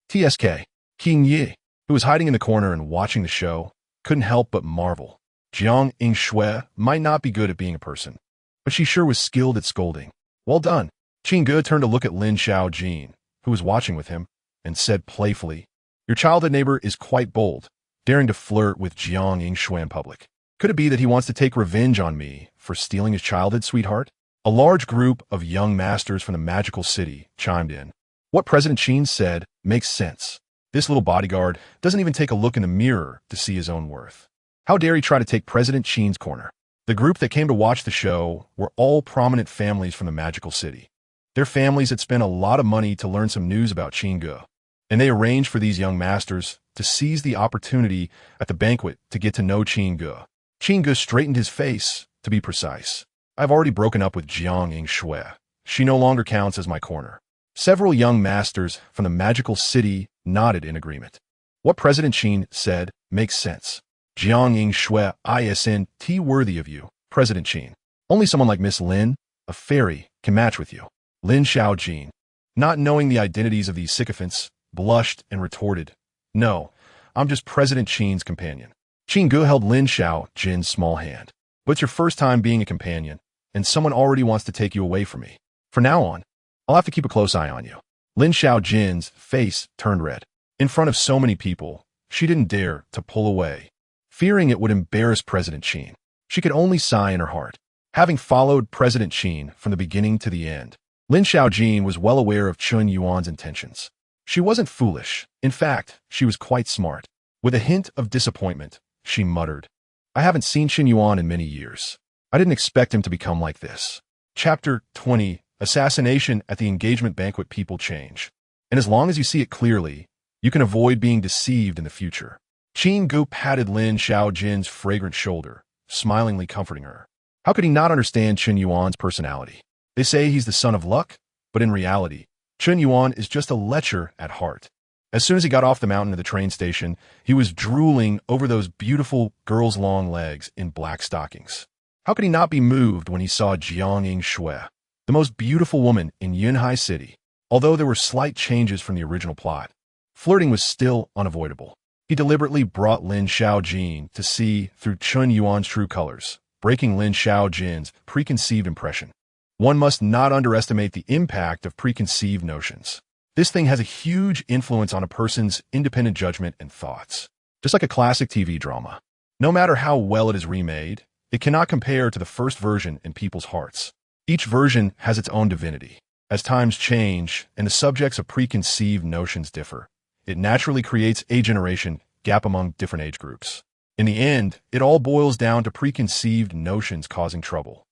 TSK, Qin Ge, who was hiding in the corner and watching the show, couldn't help but marvel. Jiang Yingxue might not be good at being a person, but she sure was skilled at scolding. "Well done." Qin Ge turned to look at Lin Xiaojin, who was watching with him, and said playfully, "Your childhood neighbor is quite bold, daring to flirt with Jiang Yingxue in public. Could it be that he wants to take revenge on me for stealing his childhood sweetheart?" A large group of young masters from the magical city chimed in. What President Qin said makes sense. This little bodyguard doesn't even take a look in the mirror to see his own worth. How dare he try to take President Qin's corner? The group that came to watch the show were all prominent families from the magical city. Their families had spent a lot of money to learn some news about Qin Ge, and they arranged for these young masters to seize the opportunity at the banquet to get to know Qin Ge. Qin Ge straightened his face, to be precise. "I've already broken up with Jiang Yingxue. She no longer counts as my corner." Several young masters from the magical city nodded in agreement. What President Qin said makes sense. Jiang Yingxue isn't worthy of you, President Qin. Only someone like Miss Lin, a fairy, can match with you. Lin Xiaojin, not knowing the identities of these sycophants, blushed and retorted, "No, I'm just President Qin's companion." Qin Ge held Lin Xiaojin's small hand. "But it's your first time being a companion, and someone already wants to take you away from me. From now on, I'll have to keep a close eye on you." Lin Xiaojin's face turned red. In front of so many people, she didn't dare to pull away, fearing it would embarrass President Qin. She could only sigh in her heart. Having followed President Qin from the beginning to the end, Lin Xiaojin was well aware of Chen Yuan's intentions. She wasn't foolish. In fact, she was quite smart. With a hint of disappointment, she muttered, "I haven't seen Chen Yuan in many years. I didn't expect him to become like this." Chapter 20, Assassination at the Engagement Banquet. People change. And as long as you see it clearly, you can avoid being deceived in the future. Qin Ge patted Lin Xiaojin's fragrant shoulder, smilingly comforting her. How could he not understand Chen Yuan's personality? They say he's the son of luck, but in reality, Chen Yuan is just a lecher at heart. As soon as he got off the mountain to the train station, he was drooling over those beautiful girls' long legs in black stockings. How could he not be moved when he saw Jiang Yingshui, the most beautiful woman in Yunhai City? Although there were slight changes from the original plot, flirting was still unavoidable. He deliberately brought Lin Xiaojin to see through Chen Yuan's true colors, breaking Lin Xiaojin's preconceived impression. One must not underestimate the impact of preconceived notions. This thing has a huge influence on a person's independent judgment and thoughts. Just like a classic TV drama. No matter how well it is remade, it cannot compare to the first version in people's hearts. Each version has its own divinity. As times change and the subjects of preconceived notions differ, it naturally creates a generation gap among different age groups. In the end, it all boils down to preconceived notions causing trouble.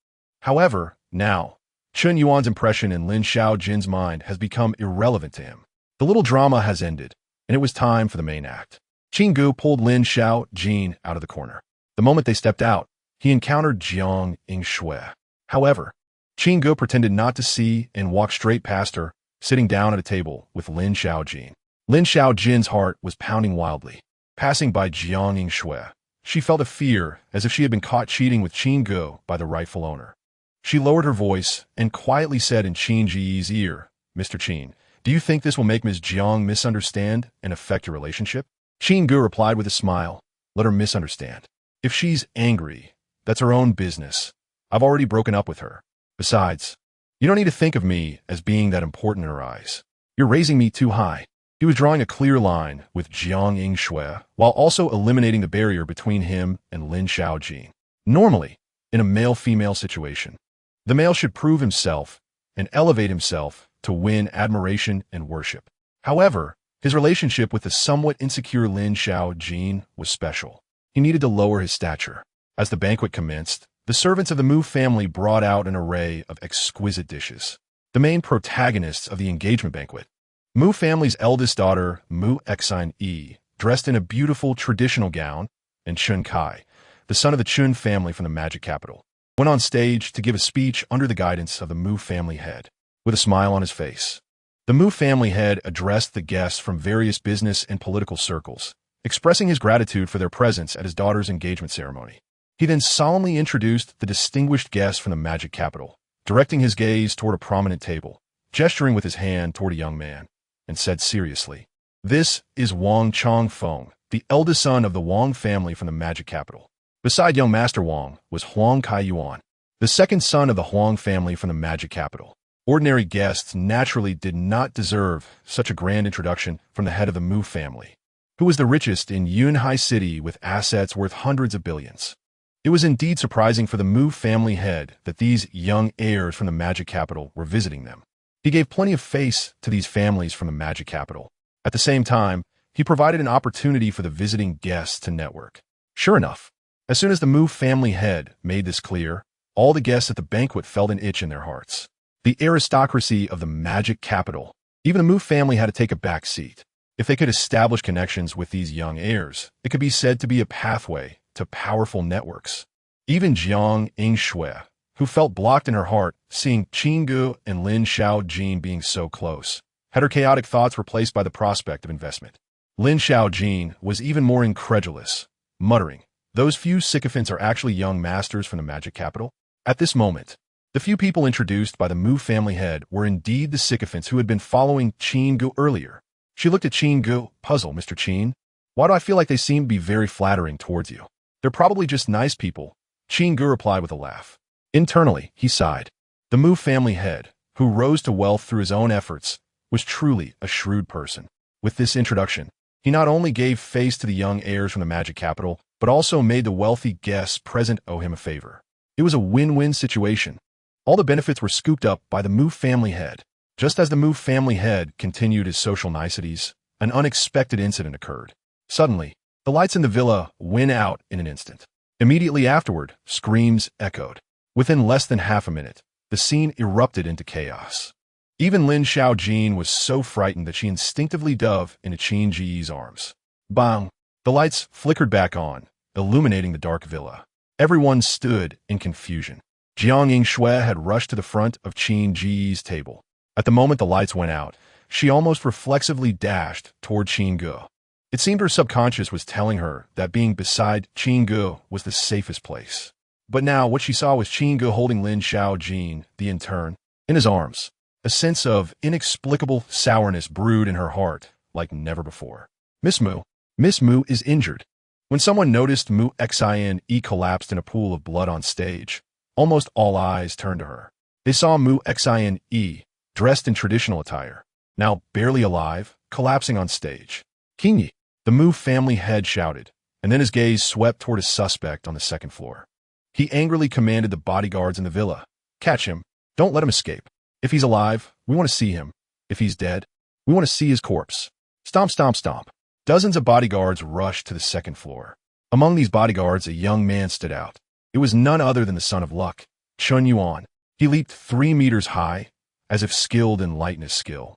However, now, Chen Yuan's impression in Lin Xiaojin's mind has become irrelevant to him. The little drama has ended, and it was time for the main act. Qin Ge pulled Lin Xiaojin out of the corner. The moment they stepped out, he encountered Jiang Yingshui. However, Qin Ge pretended not to see and walked straight past her, sitting down at a table with Lin Xiaojin. Lin Xiaojin's heart was pounding wildly. Passing by Jiang Yingshui, she felt a fear as if she had been caught cheating with Qin Ge by the rightful owner. She lowered her voice and quietly said in Qin Ge's ear, "Mr. Qin, do you think this will make Ms. Jiang misunderstand and affect your relationship?" Qin Ge replied with a smile, "Let her misunderstand. If she's angry, that's her own business. I've already broken up with her. Besides, you don't need to think of me as being that important in her eyes. You're raising me too high." He was drawing a clear line with Jiang Yingshui while also eliminating the barrier between him and Lin Xiaojin. Normally, in a male-female situation, the male should prove himself and elevate himself to win admiration and worship. However, his relationship with the somewhat insecure Lin Xiaojin was special. He needed to lower his stature. As the banquet commenced, the servants of the Mu family brought out an array of exquisite dishes. The main protagonists of the engagement banquet, Mu family's eldest daughter, Mu Xine, dressed in a beautiful traditional gown, and Chun Kai, the son of the Chun family from the magic capital, went on stage to give a speech under the guidance of the Mu family head. With a smile on his face, the Mu family head addressed the guests from various business and political circles, expressing his gratitude for their presence at his daughter's engagement ceremony. He then solemnly introduced the distinguished guests from the magic capital, directing his gaze toward a prominent table, gesturing with his hand toward a young man, and said seriously, "This is Wang Chongfeng, the eldest son of the Wang family from the magic capital." Beside young Master Wang was Huang Kaiyuan, the second son of the Huang family from the magic capital. Ordinary guests naturally did not deserve such a grand introduction from the head of the Mu family, who was the richest in Yunhai City with assets worth hundreds of billions. It was indeed surprising for the Mu family head that these young heirs from the magic capital were visiting them. He gave plenty of face to these families from the magic capital. At the same time, he provided an opportunity for the visiting guests to network. Sure enough, as soon as the Mu family head made this clear, all the guests at the banquet felt an itch in their hearts. The aristocracy of the magic capital. Even the Mu family had to take a back seat. If they could establish connections with these young heirs, it could be said to be a pathway to powerful networks. Even Jiang Yingshui, who felt blocked in her heart, seeing Qin Ge and Lin Xiaojin being so close, had her chaotic thoughts replaced by the prospect of investment. Lin Xiaojin was even more incredulous, muttering, "Those few sycophants are actually young masters from the magic capital?" At this moment, the few people introduced by the Mu family head were indeed the sycophants who had been following Qin Ge earlier. She looked at Qin Ge, puzzled. "Mr. Qin, why do I feel like they seem to be very flattering towards you?" "They're probably just nice people," Qin Ge replied with a laugh. Internally, he sighed. The Mu family head, who rose to wealth through his own efforts, was truly a shrewd person. With this introduction, he not only gave face to the young heirs from the magic capital, but also made the wealthy guests present owe him a favor. It was a win-win situation. All the benefits were scooped up by the Mu family head. Just as the Mu family head continued his social niceties, an unexpected incident occurred. Suddenly, the lights in the villa went out in an instant. Immediately afterward, screams echoed. Within less than half a minute, the scene erupted into chaos. Even Lin Xiaojin was so frightened that she instinctively dove into Qin Ge's arms. Bang! The lights flickered back on, illuminating the dark villa. Everyone stood in confusion. Jiang Yingshui had rushed to the front of Qin Ge's table. At the moment the lights went out, she almost reflexively dashed toward Qin Ge. It seemed her subconscious was telling her that being beside Qin Ge was the safest place. But now what she saw was Qin Ge holding Lin Xiaojin, the intern, in his arms. A sense of inexplicable sourness brewed in her heart like never before. Miss Mu is injured. When someone noticed Mu Xin collapsed in a pool of blood on stage, almost all eyes turned to her. They saw Mu Xin, dressed in traditional attire, now barely alive, collapsing on stage. Qin Ge, the Mu family head shouted, and then his gaze swept toward a suspect on the second floor. He angrily commanded the bodyguards in the villa, "Catch him. Don't let him escape. If he's alive, we want to see him. If he's dead, we want to see his corpse." Stomp, stomp, stomp. Dozens of bodyguards rushed to the second floor. Among these bodyguards, a young man stood out. It was none other than the son of luck, Chun Yuan. He leaped 3 meters high, as if skilled in lightness skill,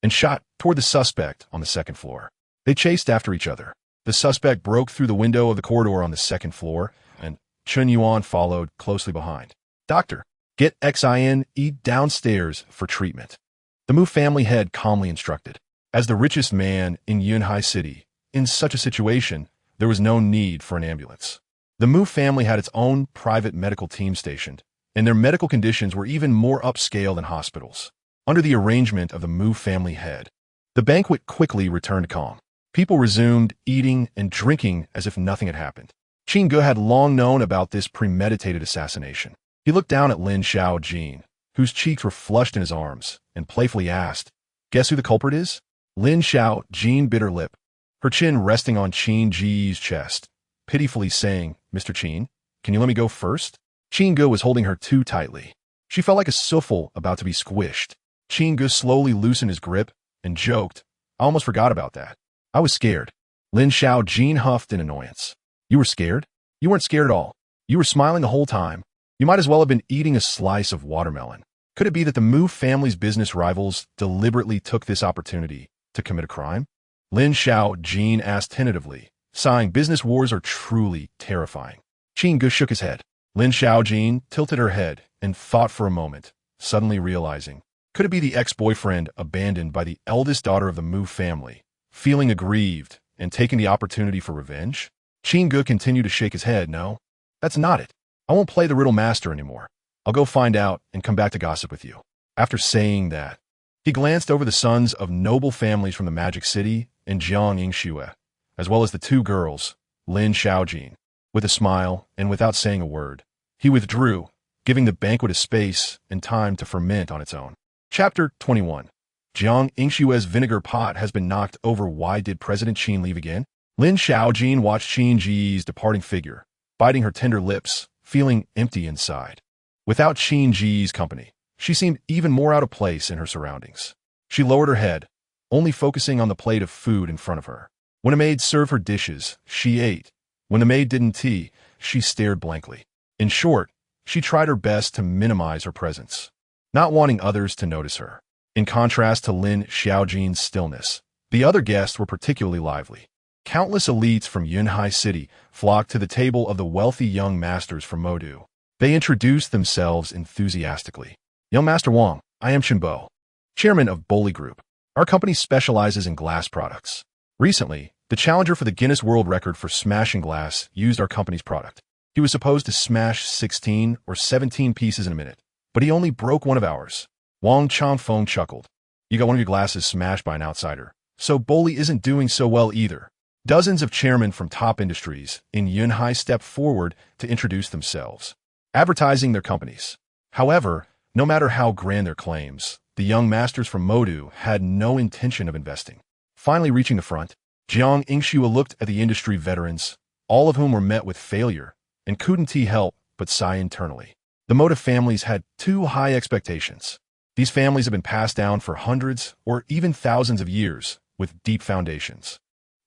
and shot toward the suspect on the second floor. They chased after each other. The suspect broke through the window of the corridor on the second floor, and Chun Yuan followed closely behind. "Doctor, get Xin downstairs for treatment," the Mu family head calmly instructed. As the richest man in Yunhai City, in such a situation, there was no need for an ambulance. The Mu family had its own private medical team stationed, and their medical conditions were even more upscale than hospitals. Under the arrangement of the Mu family head, the banquet quickly returned to calm. People resumed eating and drinking as if nothing had happened. Qin Ge had long known about this premeditated assassination. He looked down at Lin Xiaojin, whose cheeks were flushed in his arms, and playfully asked, "Guess who the culprit is?" Lin Xiaojin bit her lip, her chin resting on Qin Ge's chest, pitifully saying, "Mr. Qin, can you let me go first?" Qin Ge was holding her too tightly. She felt like a souffle about to be squished. Qin Ge slowly loosened his grip and joked, "I almost forgot about that. I was scared." Lin Xiaojin huffed in annoyance. "You were scared? You weren't scared at all. You were smiling the whole time. You might as well have been eating a slice of watermelon." Could it be that the Mu family's business rivals deliberately took this opportunity to commit a crime? Lin Xiaojin asked tentatively, sighing, "Business wars are truly terrifying." Qin Ge shook his head. Lin Xiaojin tilted her head and thought for a moment, suddenly realizing, could it be the ex-boyfriend abandoned by the eldest daughter of the Mu family, feeling aggrieved and taking the opportunity for revenge? Qin Ge continued to shake his head. "No, that's not it. I won't play the riddle master anymore. I'll go find out and come back to gossip with you." After saying that, he glanced over the sons of noble families from the Magic City and Jiang Yingshui, as well as the 2 girls, Lin Xiaojin. With a smile and without saying a word, he withdrew, giving the banquet a space and time to ferment on its own. Chapter 21. Jiang Yingshui's vinegar pot has been knocked over. Why did President Qin leave again? Lin Xiaojin watched Qin Ge's departing figure, biting her tender lips, feeling empty inside. Without Qin Ge's company, she seemed even more out of place in her surroundings. She lowered her head, only focusing on the plate of food in front of her. When a maid served her dishes, she ate. When the maid didn't tea, she stared blankly. In short, she tried her best to minimize her presence, not wanting others to notice her. In contrast to Lin Xiaojin's stillness, the other guests were particularly lively. Countless elites from Yunhai City flocked to the table of the wealthy young masters from Modu. They introduced themselves enthusiastically. "Young Master Wang, I am Chenbo, chairman of Boli Group. Our company specializes in glass products. Recently, the challenger for the Guinness World Record for smashing glass used our company's product. He was supposed to smash 16 or 17 pieces in a minute, but he only broke one of ours." Wang Changfeng chuckled. "You got one of your glasses smashed by an outsider, so Boli isn't doing so well either." Dozens of chairmen from top industries in Yunhai stepped forward to introduce themselves, advertising their companies. However, no matter how grand their claims, the young masters from Modu had no intention of investing. Finally reaching the front, Jiang Yingshui looked at the industry veterans, all of whom were met with failure and couldn't help but sigh internally. The Modu families had too high expectations. These families have been passed down for hundreds or even thousands of years with deep foundations.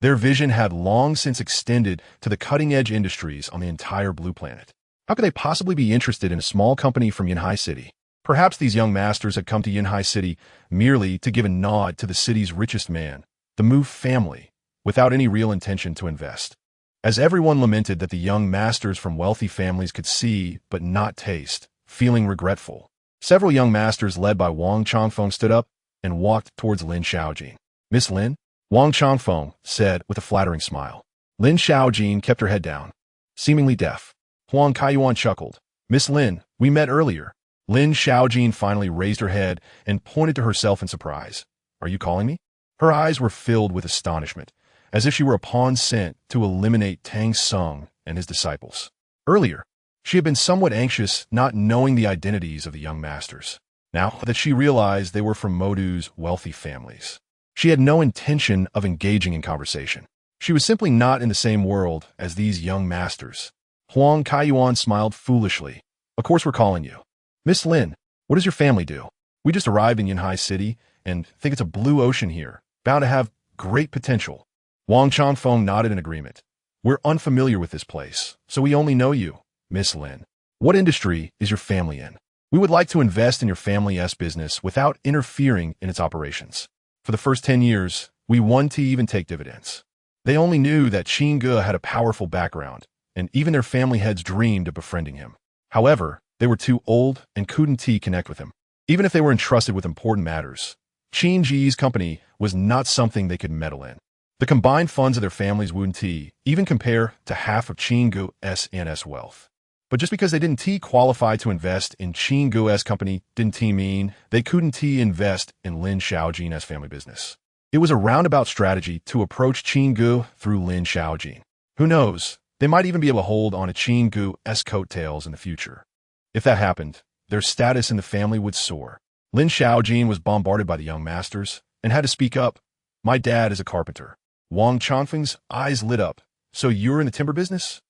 Their vision had long since extended to the cutting-edge industries on the entire blue planet. How could they possibly be interested in a small company from Yunhai City? Perhaps these young masters had come to Yunhai City merely to give a nod to the city's richest man, the Mu family, without any real intention to invest. As everyone lamented that the young masters from wealthy families could see but not taste, feeling regretful, several young masters led by Wang Changfeng stood up and walked towards Lin Xiaojin. "Miss Lin?" Wang Changfeng said with a flattering smile. Lin Xiaojin kept her head down, seemingly deaf. Huang Kaiyuan chuckled. "Miss Lin, we met earlier." Lin Xiaojin finally raised her head and pointed to herself in surprise. "Are you calling me?" Her eyes were filled with astonishment, as if she were a pawn sent to eliminate Tang Sung and his disciples. Earlier, she had been somewhat anxious, not knowing the identities of the young masters. Now that she realized they were from Modu's wealthy families, she had no intention of engaging in conversation. She was simply not in the same world as these young masters. Huang Kaiyuan smiled foolishly. "Of course we're calling you. Miss Lin, what does your family do? We just arrived in Yunhai City and think it's a blue ocean here, bound to have great potential." Wang Changfeng nodded in agreement. "We're unfamiliar with this place, so we only know you, Miss Lin. What industry is your family in? We would like to invest in your family's business without interfering in its operations. For the first 10 years, we want to even take dividends." They only knew that Qin Ge had a powerful background, and even their family heads dreamed of befriending him. However, they were too old and couldn't connect with him. Even if they were entrusted with important matters, Qin Ge's company was not something they could meddle in. The combined funds of their families wouldn't even compare to half of Qin Ge's NS wealth. But just because they didn't qualify to invest in Qin Ge's company didn't mean they couldn't invest in Lin Xiaojin's family business. It was a roundabout strategy to approach Qin Ge through Lin Xiaojin. Who knows, they might even be able to hold on to Qin Ge's coattails in the future. If that happened, their status in the family would soar. Lin Xiaojin was bombarded by the young masters and had to speak up. "My dad is a carpenter." Wang Changfeng's eyes lit up. "So you're in the timber business?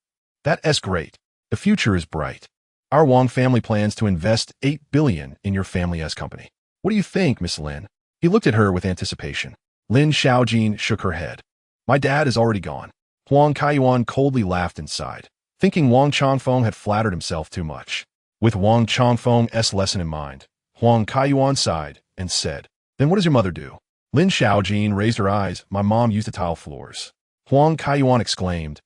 That's great. The future is bright. Our Wang family plans to invest 8 billion in your family's company. What do you think, Miss Lin?" He looked at her with anticipation. Lin Xiaojin shook her head. "My dad is already gone." Huang Kaiyuan coldly laughed inside, thinking Wang Changfeng had flattered himself too much. With Wang Changfeng's lesson in mind, Huang Kaiyuan sighed and said, "Then what does your mother do?" Lin Xiaojin raised her eyes. "My mom used to tile floors." Huang Kaiyuan exclaimed,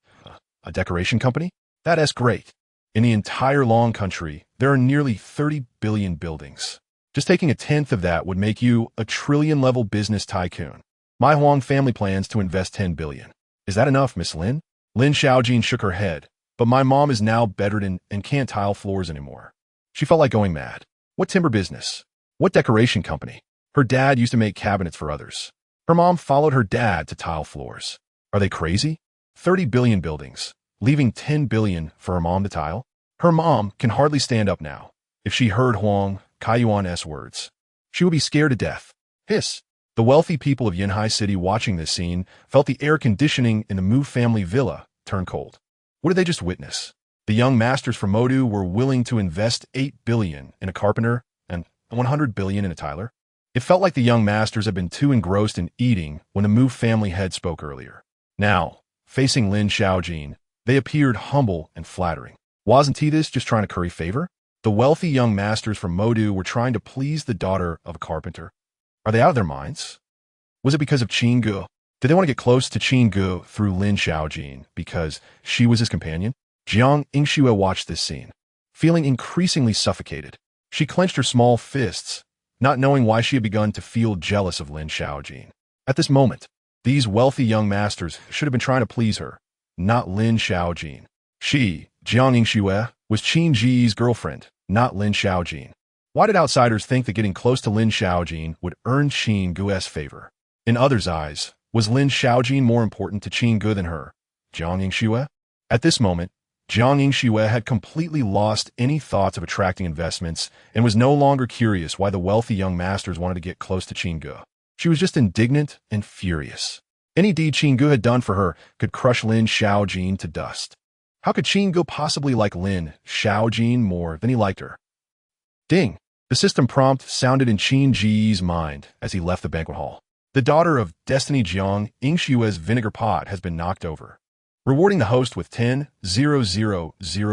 "A decoration company? That's great. In the entire Long country, there are nearly 30 billion buildings. Just taking a tenth of that would make you a trillion-level business tycoon. My Huang family plans to invest 10 billion. Is that enough, Miss Lin?" Lin Xiaojin shook her head. "But my mom is now bedridden and can't tile floors anymore." She felt like going mad. What timber business? What decoration company? Her dad used to make cabinets for others. Her mom followed her dad to tile floors. Are they crazy? 30 billion buildings, leaving 10 billion for her mom to tile? Her mom can hardly stand up now. If she heard Huang Kaiyuan's words, she would be scared to death. Hiss. The wealthy people of Yunhai City watching this scene felt the air conditioning in the Mu family villa turn cold. What did they just witness? The young masters from Modu were willing to invest 8 billion in a carpenter and 100 billion in a tiler. It felt like the young masters had been too engrossed in eating when the Mu family head spoke earlier. Now, facing Lin Xiaojin, they appeared humble and flattering. Wasn't he this just trying to curry favor? The wealthy young masters from Modu were trying to please the daughter of a carpenter. Are they out of their minds? Was it because of Qin Ge? Did they want to get close to Qin Ge through Lin Xiaojin because she was his companion? Jiang Yingxue watched this scene, feeling increasingly suffocated. She clenched her small fists, not knowing why she had begun to feel jealous of Lin Xiaojin. At this moment, these wealthy young masters should have been trying to please her, not Lin Xiaojin. She, Jiang Yingxue, was Qin Ge's girlfriend, not Lin Xiaojin. Why did outsiders think that getting close to Lin Xiaojin would earn Qin Ge's favor? In others' eyes, was Lin Xiaojin more important to Qin Ge than her, Jiang Yingxue? At this moment, Jiang Yingxue had completely lost any thoughts of attracting investments and was no longer curious why the wealthy young masters wanted to get close to Qin Ge. She was just indignant and furious. Any deed Qin Ge had done for her could crush Lin Xiaojin to dust. How could Qin Ge possibly like Lin Xiaojin more than he liked her? Ding! The system prompt sounded in Qin Ge's mind as he left the banquet hall. The daughter of Destiny Jiang Yingxue's vinegar pot has been knocked over, rewarding the host with 10,000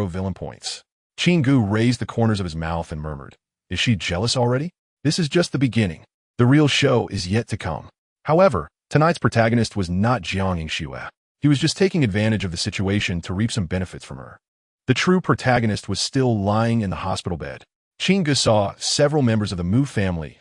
villain points. Qin Ge raised the corners of his mouth and murmured, "Is she jealous already? This is just the beginning. The real show is yet to come." However, Tonight's protagonist was not Jiang Xue. He was just taking advantage of the situation to reap some benefits from her. The true protagonist was still lying in the hospital bed. Qin Ge saw several members of the Mu family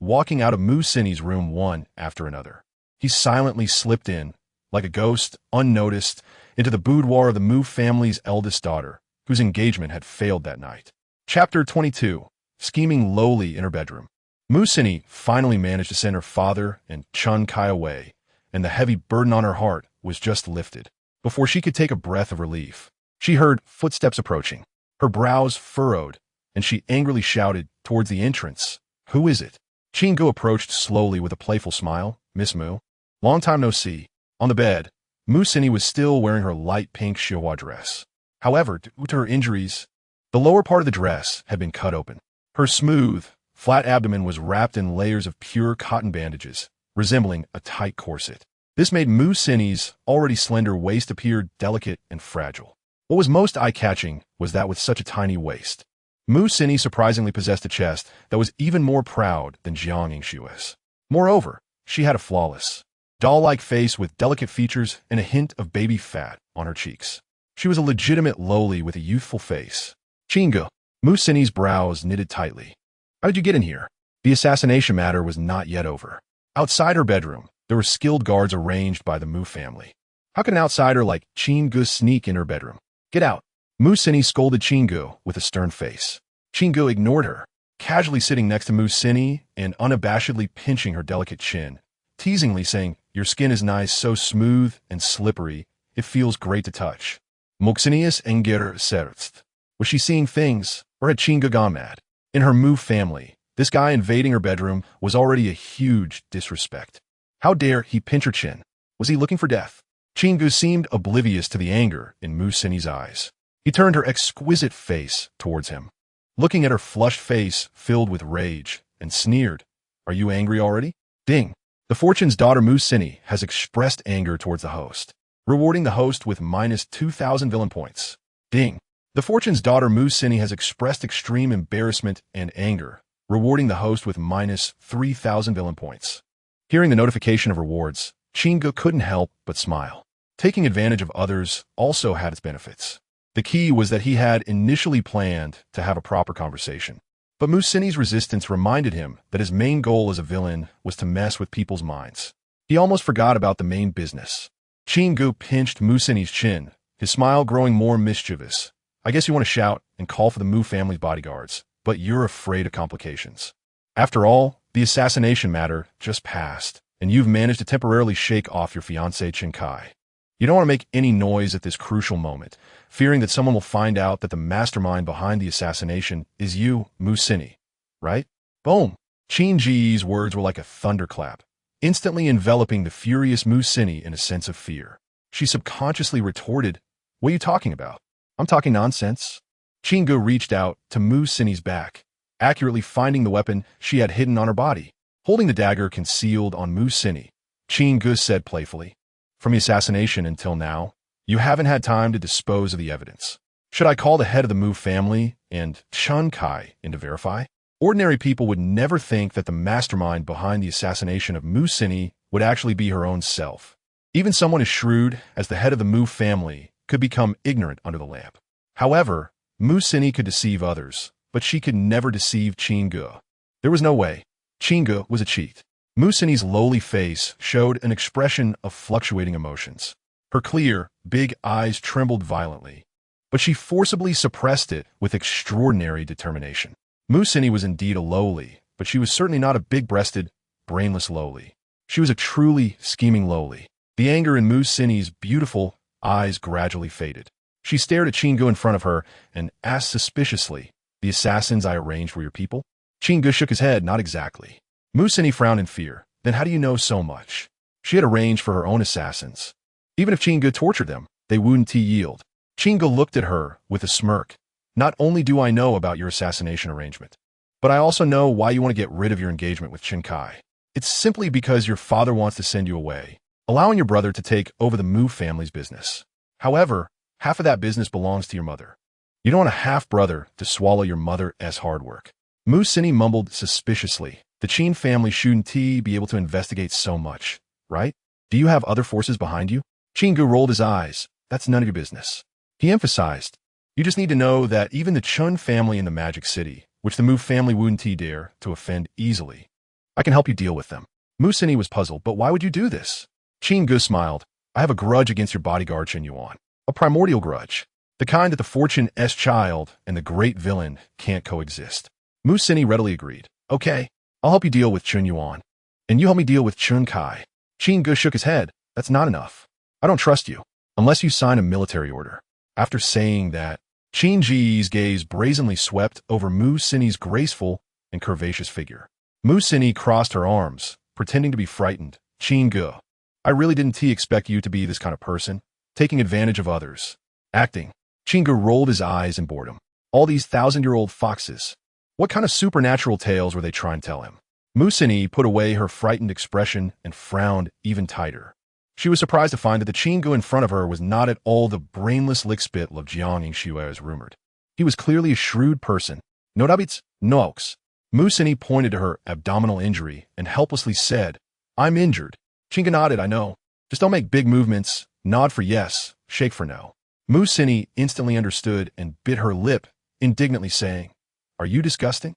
walking out of Mu Sini's room one after another. He silently slipped in, like a ghost, unnoticed, into the boudoir of the Mu family's eldest daughter, whose engagement had failed that night. Chapter 22. Scheming lowly in her bedroom. Mu Sini finally managed to send her father and Qin Ge away, and the heavy burden on her heart was just lifted. Before she could take a breath of relief, she heard footsteps approaching. Her brows furrowed, and she angrily shouted towards the entrance, "Who is it?" Qin Ge approached slowly with a playful smile. "Miss Mu. Long time no see." On the bed, Mu Sini was still wearing her light pink chihua dress. However, due to her injuries, the lower part of the dress had been cut open. Her smooth, flat abdomen was wrapped in layers of pure cotton bandages, resembling a tight corset. This made Mu Sini's already slender waist appear delicate and fragile. What was most eye-catching was that with such a tiny waist, Mu Sini surprisingly possessed a chest that was even more proud than Jiang Xue's. Moreover, she had a flawless, doll-like face with delicate features and a hint of baby fat on her cheeks. She was a legitimate lowly with a youthful face. "Qin Ge." Mu Sini's brows knitted tightly. "How did you get in here?" The assassination matter was not yet over. Outside her bedroom, there were skilled guards arranged by the Mu family. How could an outsider like Qin Ge sneak in her bedroom? "Get out." Mu Sini scolded Qin Ge with a stern face. Qin Ge ignored her, casually sitting next to Mu Sini and unabashedly pinching her delicate chin, teasingly saying, "Your skin is nice, so smooth and slippery, it feels great to touch." Moxinius Enger Serst. Was she seeing things, or had Qin Ge gone mad? In her Mu family, this guy invading her bedroom was already a huge disrespect. How dare he pinch her chin? Was he looking for death? Qin Ge seemed oblivious to the anger in Mu Sini's eyes. He turned her exquisite face towards him, looking at her flushed face filled with rage, and sneered, "Are you angry already?" Ding. The fortune's daughter Mu Sini has expressed anger towards the host, rewarding the host with minus 2,000 villain points. Ding. The fortune's daughter Mu Sini has expressed extreme embarrassment and anger, rewarding the host with minus 3,000 villain points. Hearing the notification of rewards, Qin Ge couldn't help but smile. Taking advantage of others also had its benefits. The key was that he had initially planned to have a proper conversation. But Mu Sini's resistance reminded him that his main goal as a villain was to mess with people's minds. He almost forgot about the main business. Qin Ge pinched Mu Sini's chin, his smile growing more mischievous. "I guess you want to shout and call for the Mu family's bodyguards, but you're afraid of complications. After all, the assassination matter just passed, and you've managed to temporarily shake off your fiancée Qin Ge. You don't want to make any noise at this crucial moment, fearing that someone will find out that the mastermind behind the assassination is you, Mu Sini, right?" Boom! Qin Ge's words were like a thunderclap, instantly enveloping the furious Mu Sini in a sense of fear. She subconsciously retorted, "What are you talking about? I'm talking nonsense." Qin Ge reached out to Mu Sini's back, accurately finding the weapon she had hidden on her body. Holding the dagger concealed on Mu Sini, Qin Ge said playfully, "From the assassination until now, you haven't had time to dispose of the evidence. Should I call the head of the Mu family and Qin Ge in to verify?" Ordinary people would never think that the mastermind behind the assassination of Mu Sini would actually be her own self. Even someone as shrewd as the head of the Mu family could become ignorant under the lamp. However, Mu Sini could deceive others, but she could never deceive Qin Ge. There was no way. Qin Ge was a cheat. Mu Sini's lowly face showed an expression of fluctuating emotions. Her clear, big eyes trembled violently, but she forcibly suppressed it with extraordinary determination. Mu Sini was indeed a lowly, but she was certainly not a big-breasted, brainless lowly. She was a truly scheming lowly. The anger in Mu Sini's beautiful eyes gradually faded. She stared at Qin Ge in front of her and asked suspiciously, "The assassins I arranged were your people?" Qin Ge shook his head, "Not exactly." Mu Sini frowned in fear. "Then how do you know so much?" She had arranged for her own assassins. Even if Qin Ge tortured them, they wouldn't yield. Qin Ge looked at her with a smirk. "Not only do I know about your assassination arrangement, but I also know why you want to get rid of your engagement with Qin Ge. It's simply because your father wants to send you away, allowing your brother to take over the Mu family's business. However, half of that business belongs to your mother. You don't want a half-brother to swallow your mother's hard work." Mu Sini mumbled suspiciously. "The Qin family shouldn't be able to investigate so much, right? Do you have other forces behind you? Qin Ge rolled his eyes. That's none of your business. He emphasized, you just need to know that even the Chun family in the Magic City, which the Mu family wouldn't dare to offend easily, I can help you deal with them. Mu Sini was puzzled, but why would you do this? Qin Ge smiled. I have a grudge against your bodyguard Chen Yuan. A primordial grudge. The kind that the Fortune-S child and the great villain can't coexist. Mu Sini readily agreed. Okay, I'll help you deal with Chen Yuan. And you help me deal with Chun Kai. Qin Ge shook his head. That's not enough. I don't trust you, unless you sign a military order. After saying that, Qin Ge's gaze brazenly swept over Mu Sini's graceful and curvaceous figure. Mu Sini crossed her arms, pretending to be frightened. Qin Ge, I really didn't expect you to be this kind of person, taking advantage of others. Acting. Qin Ge rolled his eyes in boredom. All these 1,000-year-old foxes. What kind of supernatural tales were they trying to tell him? Mu Sini put away her frightened expression and frowned even tighter. She was surprised to find that the Qin Ge in front of her was not at all the brainless lickspit of Jiang Yingxue as rumored. He was clearly a shrewd person. No dabits, no oaks. Mu Sini pointed to her abdominal injury and helplessly said, I'm injured. Qin Ge nodded, I know. Just don't make big movements. Nod for yes, shake for no. Mu Sini instantly understood and bit her lip, indignantly saying, Are you disgusting?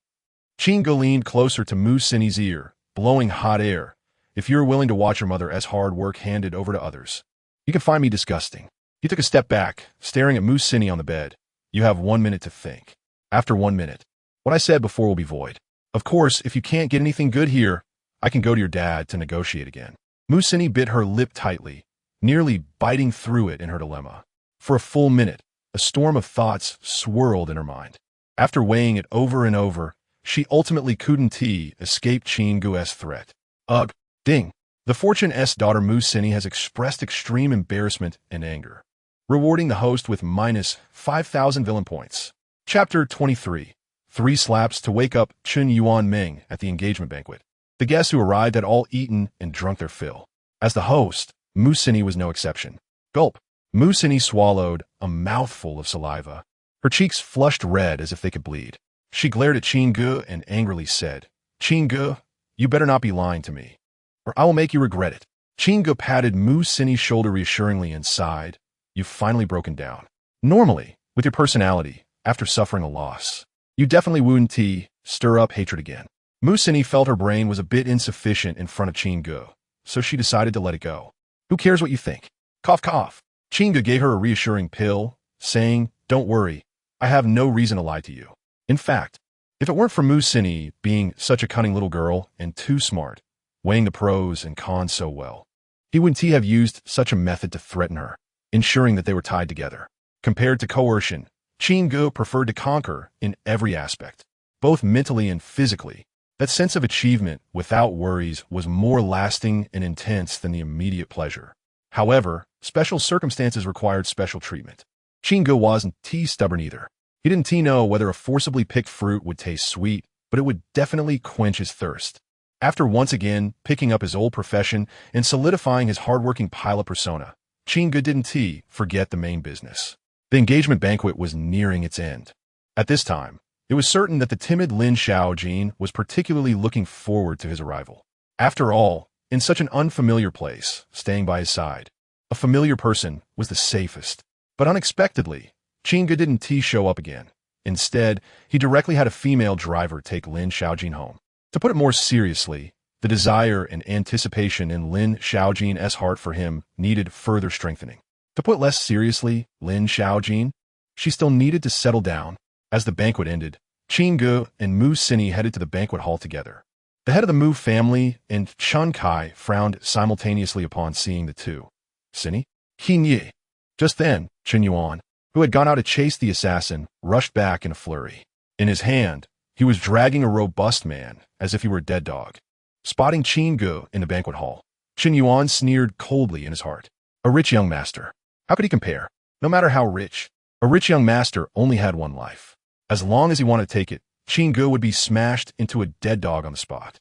Qin Ge leaned closer to Mu Sini's ear, blowing hot air. If you're willing to watch your mother's hard work handed over to others, you can find me disgusting. He took a step back, staring at Mu Sini on the bed. You have 1 minute to think. After 1 minute, what I said before will be void. Of course, if you can't get anything good here, I can go to your dad to negotiate again. Mu Sini bit her lip tightly, nearly biting through it in her dilemma. For a full minute, a storm of thoughts swirled in her mind. After weighing it over and over, she ultimately couldn't escape Qin Ge's threat. Ugh. Ding. The Fortune-S daughter Mu Sini has expressed extreme embarrassment and anger, rewarding the host with minus 5,000 villain points. Chapter 23. 3 slaps to wake up Chen Yuan Meng at the engagement banquet. The guests who arrived had all eaten and drunk their fill. As the host, Mu Sini was no exception. Gulp. Mu Sini swallowed a mouthful of saliva. Her cheeks flushed red as if they could bleed. She glared at Qin Ge and angrily said, Qin Ge, you better not be lying to me, or I will make you regret it. Qin Ge patted Mu Sini's shoulder reassuringly and sighed. You've finally broken down. Normally, with your personality, after suffering a loss, you definitely wouldn't stir up hatred again. Mu Sini felt her brain was a bit insufficient in front of Qin Ge, so she decided to let it go. Who cares what you think? Cough, cough. Qin Ge gave her a reassuring pill, saying, Don't worry, I have no reason to lie to you. In fact, if it weren't for Mu Sini being such a cunning little girl and too smart, weighing the pros and cons so well, he wouldn't have used such a method to threaten her, ensuring that they were tied together. Compared to coercion, Qin Ge preferred to conquer in every aspect, both mentally and physically. That sense of achievement without worries was more lasting and intense than the immediate pleasure. However, special circumstances required special treatment. Qin Ge wasn't stubborn either. He didn't know whether a forcibly picked fruit would taste sweet, but it would definitely quench his thirst. After once again picking up his old profession and solidifying his hardworking pilot persona, Qin Ge didn't forget the main business. The engagement banquet was nearing its end. At this time, it was certain that the timid Lin Xiaojin was particularly looking forward to his arrival. After all, in such an unfamiliar place, staying by his side, a familiar person was the safest. But unexpectedly, Qin Ge didn't show up again. Instead, he directly had a female driver take Lin Xiaojin home. To put it more seriously, the desire and anticipation in Lin Xiaojin's heart for him needed further strengthening. To put less seriously, Lin Xiaojin, she still needed to settle down. As the banquet ended, Qin Ge and Mu Sini headed to the banquet hall together. The head of the Mu family and Chun Kai frowned simultaneously upon seeing the two. Sini? Qin Ge. Just then, Chen Yuan, who had gone out to chase the assassin, rushed back in a flurry. In his hand, he was dragging a robust man, as if he were a dead dog. Spotting Qin Ge in the banquet hall, Chen Yuan sneered coldly in his heart. A rich young master. How could he compare? No matter how rich, a rich young master only had one life. As long as he wanted to take it, Qin Ge would be smashed into a dead dog on the spot.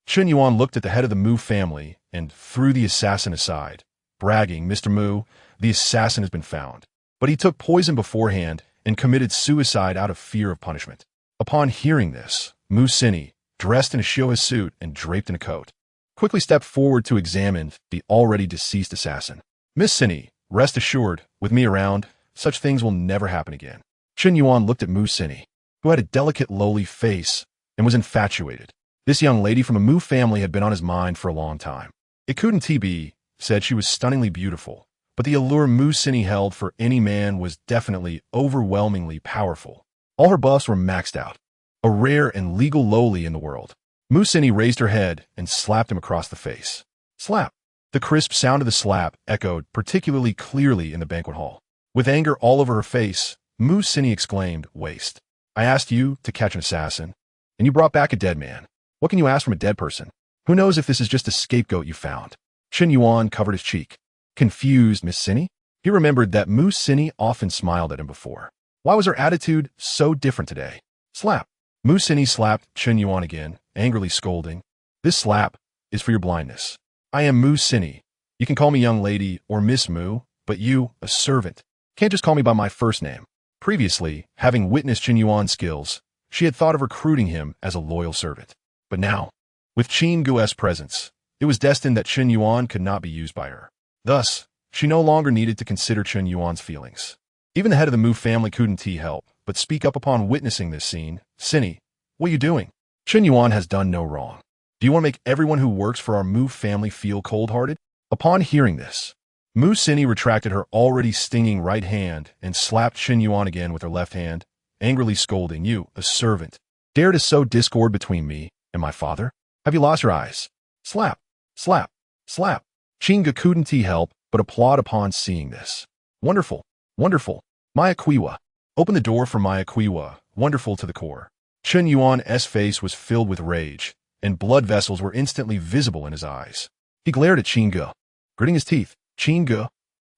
Chen Yuan looked at the head of the Mu family and threw the assassin aside, bragging, Mr. Mu, the assassin has been found. But he took poison beforehand and committed suicide out of fear of punishment. Upon hearing this, Mu Sini, dressed in a Showa suit and draped in a coat, quickly stepped forward to examine the already deceased assassin. Miss Cini, rest assured, with me around, such things will never happen again. Qin Yuan looked at Mu Cini, who had a delicate, lowly face and was infatuated. This young lady from a Mu family had been on his mind for a long time. It couldn't be said she was stunningly beautiful, but the allure Mu Cini held for any man was definitely overwhelmingly powerful. All her buffs were maxed out, a rare and legal lowly in the world. Mu Cini raised her head and slapped him across the face. Slap. The crisp sound of the slap echoed particularly clearly in the banquet hall. With anger all over her face, Mu Cini exclaimed, "Waste. I asked you to catch an assassin, and you brought back a dead man. What can you ask from a dead person? Who knows if this is just a scapegoat you found?" Qin Yuan covered his cheek. Confused, Miss Cini? He remembered that Mu Cini often smiled at him before. Why was her attitude so different today? Slap. Mu Cini slapped Qin Yuan again, angrily scolding. "This slap is for your blindness. I am Mu Cini. You can call me young lady or Miss Mu, but you, a servant, can't just call me by my first name." Previously, having witnessed Qin Yuan's skills, she had thought of recruiting him as a loyal servant. But now, with Qin Ge's presence, it was destined that Qin Yuan could not be used by her. Thus, she no longer needed to consider Qin Yuan's feelings. Even the head of the Mu family couldn't help but speak up upon witnessing this scene. "Cini, what are you doing? Qin Yuan has done no wrong. Do you want to make everyone who works for our Mu family feel cold-hearted?" Upon hearing this, Mu Cini retracted her already stinging right hand and slapped Qin Yuan again with her left hand, angrily scolding, "You, a servant, dare to sow discord between me and my father? Have you lost your eyes?" Slap, slap, slap. Qin Ge couldn't help but applaud upon seeing this. "Wonderful, wonderful. Maya Qiwa. Open the door for Maya Qiwa, wonderful to the core." Qin Yuan's face was filled with rage, and blood vessels were instantly visible in his eyes. He glared at Qin Ge, gritting his teeth. "Qin Ge?"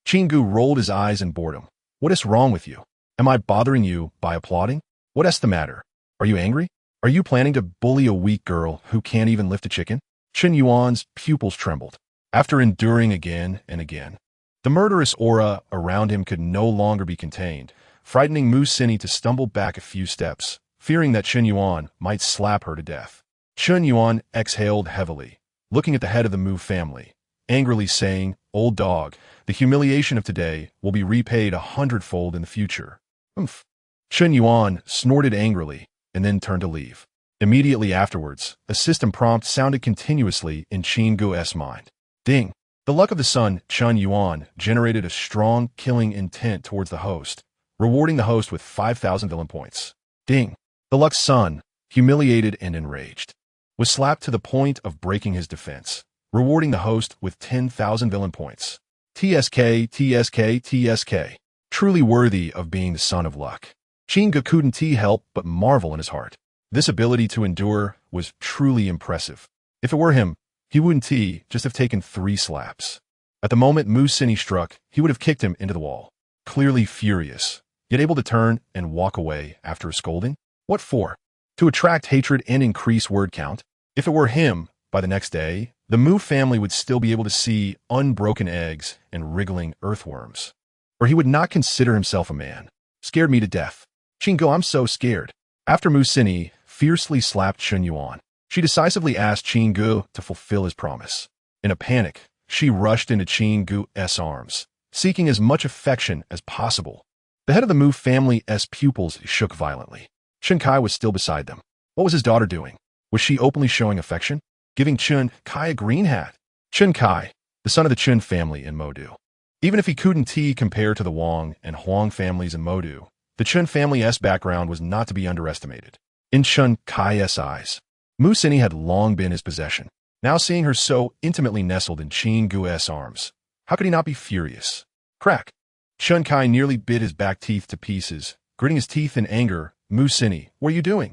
Qin Ge rolled his eyes in boredom. "What is wrong with you? Am I bothering you by applauding? What is the matter? Are you angry? Are you planning to bully a weak girl who can't even lift a chicken?" Qin Yuan's pupils trembled. After enduring again and again, the murderous aura around him could no longer be contained, frightening Mu Cini to stumble back a few steps, fearing that Qin Yuan might slap her to death. Qin Yuan exhaled heavily, looking at the head of the Mu family, angrily saying, "Old dog, the humiliation of today will be repaid 100-fold in the future." Oomph. Qin Yuan snorted angrily and then turned to leave. Immediately afterwards, a system prompt sounded continuously in Qin Ge's mind. Ding. The luck of the sun, Qin Yuan, generated a strong killing intent towards the host, rewarding the host with 5,000 villain points. Ding. The luck's son, humiliated and enraged, was slapped to the point of breaking his defense, rewarding the host with 10,000 villain points. TSK, TSK, TSK. Truly worthy of being the son of luck. Qin Ge couldn't help but marvel in his heart. This ability to endure was truly impressive. If it were him, he wouldn't just have taken 3 slaps. At the moment Mu Cini struck, he would have kicked him into the wall. Clearly furious, yet able to turn and walk away after a scolding? What for? To attract hatred and increase word count? If it were him, by the next day, the Mu family would still be able to see unbroken eggs and wriggling earthworms. Or he would not consider himself a man. Scared me to death. Qin Ge, I'm so scared. After Mu Cini fiercely slapped Qin Yuan, she decisively asked Qin Ge to fulfill his promise. In a panic, she rushed into Qin Ge's arms, seeking as much affection as possible. The head of the Mu family's pupils shook violently. Qin Kai was still beside them. What was his daughter doing? Was she openly showing affection? Giving Qin Kai a green hat? Qin Kai, the son of the Qin family in Modu. Even if he couldn't compare to the Wang and Huang families in Modu, the Qin family's background was not to be underestimated. In Qin Kai's eyes, Mu Cini had long been his possession. Now seeing her so intimately nestled in Qin Ge's arms, how could he not be furious? Crack! Qin Kai nearly bit his back teeth to pieces, gritting his teeth in anger. Mu Cini, what are you doing?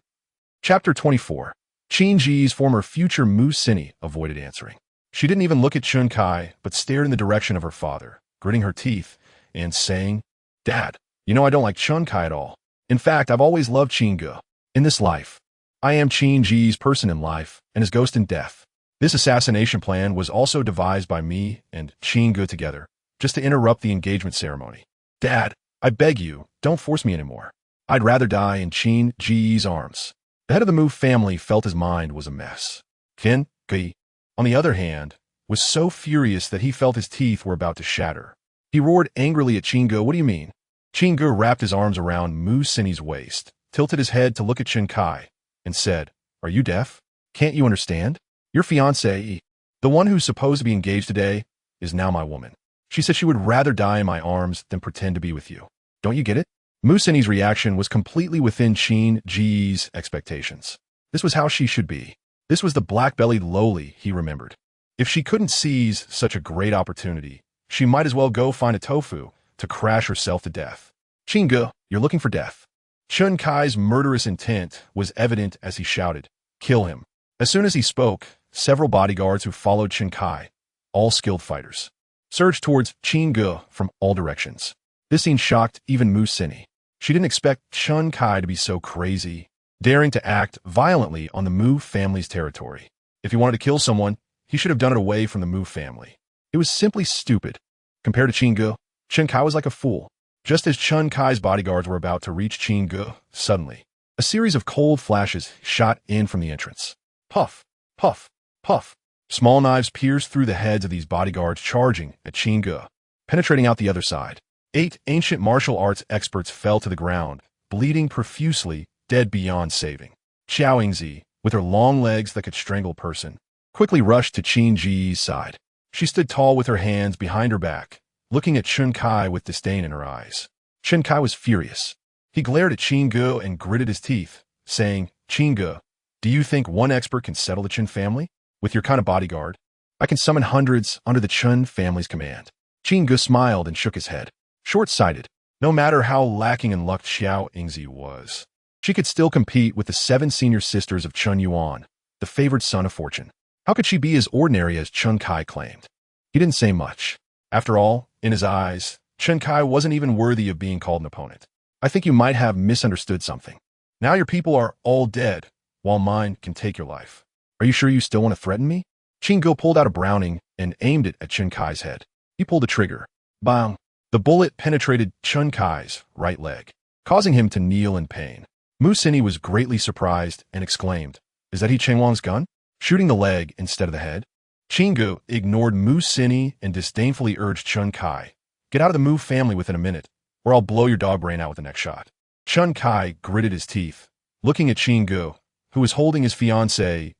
Chapter 24. Qin Ge's former future Mu Cini avoided answering. She didn't even look at Qin Kai, but stared in the direction of her father, gritting her teeth and saying, "Dad, you know I don't like Qin Kai at all. In fact, I've always loved Qin Ge. In this life, I am Qin Ge's person in life and his ghost in death. This assassination plan was also devised by me and Qin Ge together, just to interrupt the engagement ceremony. Dad, I beg you, don't force me anymore. I'd rather die in Qin Ge's arms." The head of the Mu family felt his mind was a mess. Qin Ge, on the other hand, was so furious that he felt his teeth were about to shatter. He roared angrily at Qin Ge. What do you mean? Qin Ge wrapped his arms around Mu Sini's waist, tilted his head to look at Qin Kai, and said, "Are you deaf? Can't you understand? Your fiancée, the one who's supposed to be engaged today, is now my woman. She said she would rather die in my arms than pretend to be with you. Don't you get it?" Mu Sini's reaction was completely within Qin Ge's expectations. This was how she should be. This was the black-bellied lowly he remembered. If she couldn't seize such a great opportunity, she might as well go find a tofu to crash herself to death. "Qin Ge, you're looking for death." Qin Kai's murderous intent was evident as he shouted, "Kill him." As soon as he spoke, several bodyguards who followed Qin Kai, all skilled fighters, surged towards Qin Ge from all directions. This scene shocked even Mu Sini. She didn't expect Qin Kai to be so crazy, daring to act violently on the Mu family's territory. If he wanted to kill someone, he should have done it away from the Mu family. It was simply stupid. Compared to Qin Ge, Qin Kai was like a fool. Just as Qin Kai's bodyguards were about to reach Qin Ge, suddenly, a series of cold flashes shot in from the entrance. Puff, puff, puff. Small knives pierced through the heads of these bodyguards charging at Qin Ge, penetrating out the other side. 8 ancient martial arts experts fell to the ground, bleeding profusely, dead beyond saving. Xiaoyingzi, with her long legs that could strangle a person, quickly rushed to Qin Ge's side. She stood tall with her hands behind her back, looking at Qin Kai with disdain in her eyes. Qin Kai was furious. He glared at Qin Ge and gritted his teeth, saying, "Qin Ge, do you think one expert can settle the Qin family? With your kind of bodyguard, I can summon hundreds under the Qin family's command." Qin Ge smiled and shook his head. Short-sighted, no matter how lacking in luck Xiaoyingzi was, she could still compete with the 7 senior sisters of Chen Yuan, the favored son of fortune. How could she be as ordinary as Qin Kai claimed? He didn't say much. After all, in his eyes, Qin Kai wasn't even worthy of being called an opponent. "I think you might have misunderstood something. Now your people are all dead, while mine can take your life. Are you sure you still want to threaten me?" Qin Ge pulled out a Browning and aimed it at Qin Kai's head. He pulled the trigger. Bang! The bullet penetrated Qin Kai's right leg, causing him to kneel in pain. Mu Sini was greatly surprised and exclaimed, "Is that He Chengwang's gun? Shooting the leg instead of the head?" Qin Ge ignored Mu Sini and disdainfully urged Qin Kai, "Get out of the Mu family within a minute, or I'll blow your dog brain out with the next shot." Qin Kai gritted his teeth, looking at Qin Ge, who was holding his fiancée,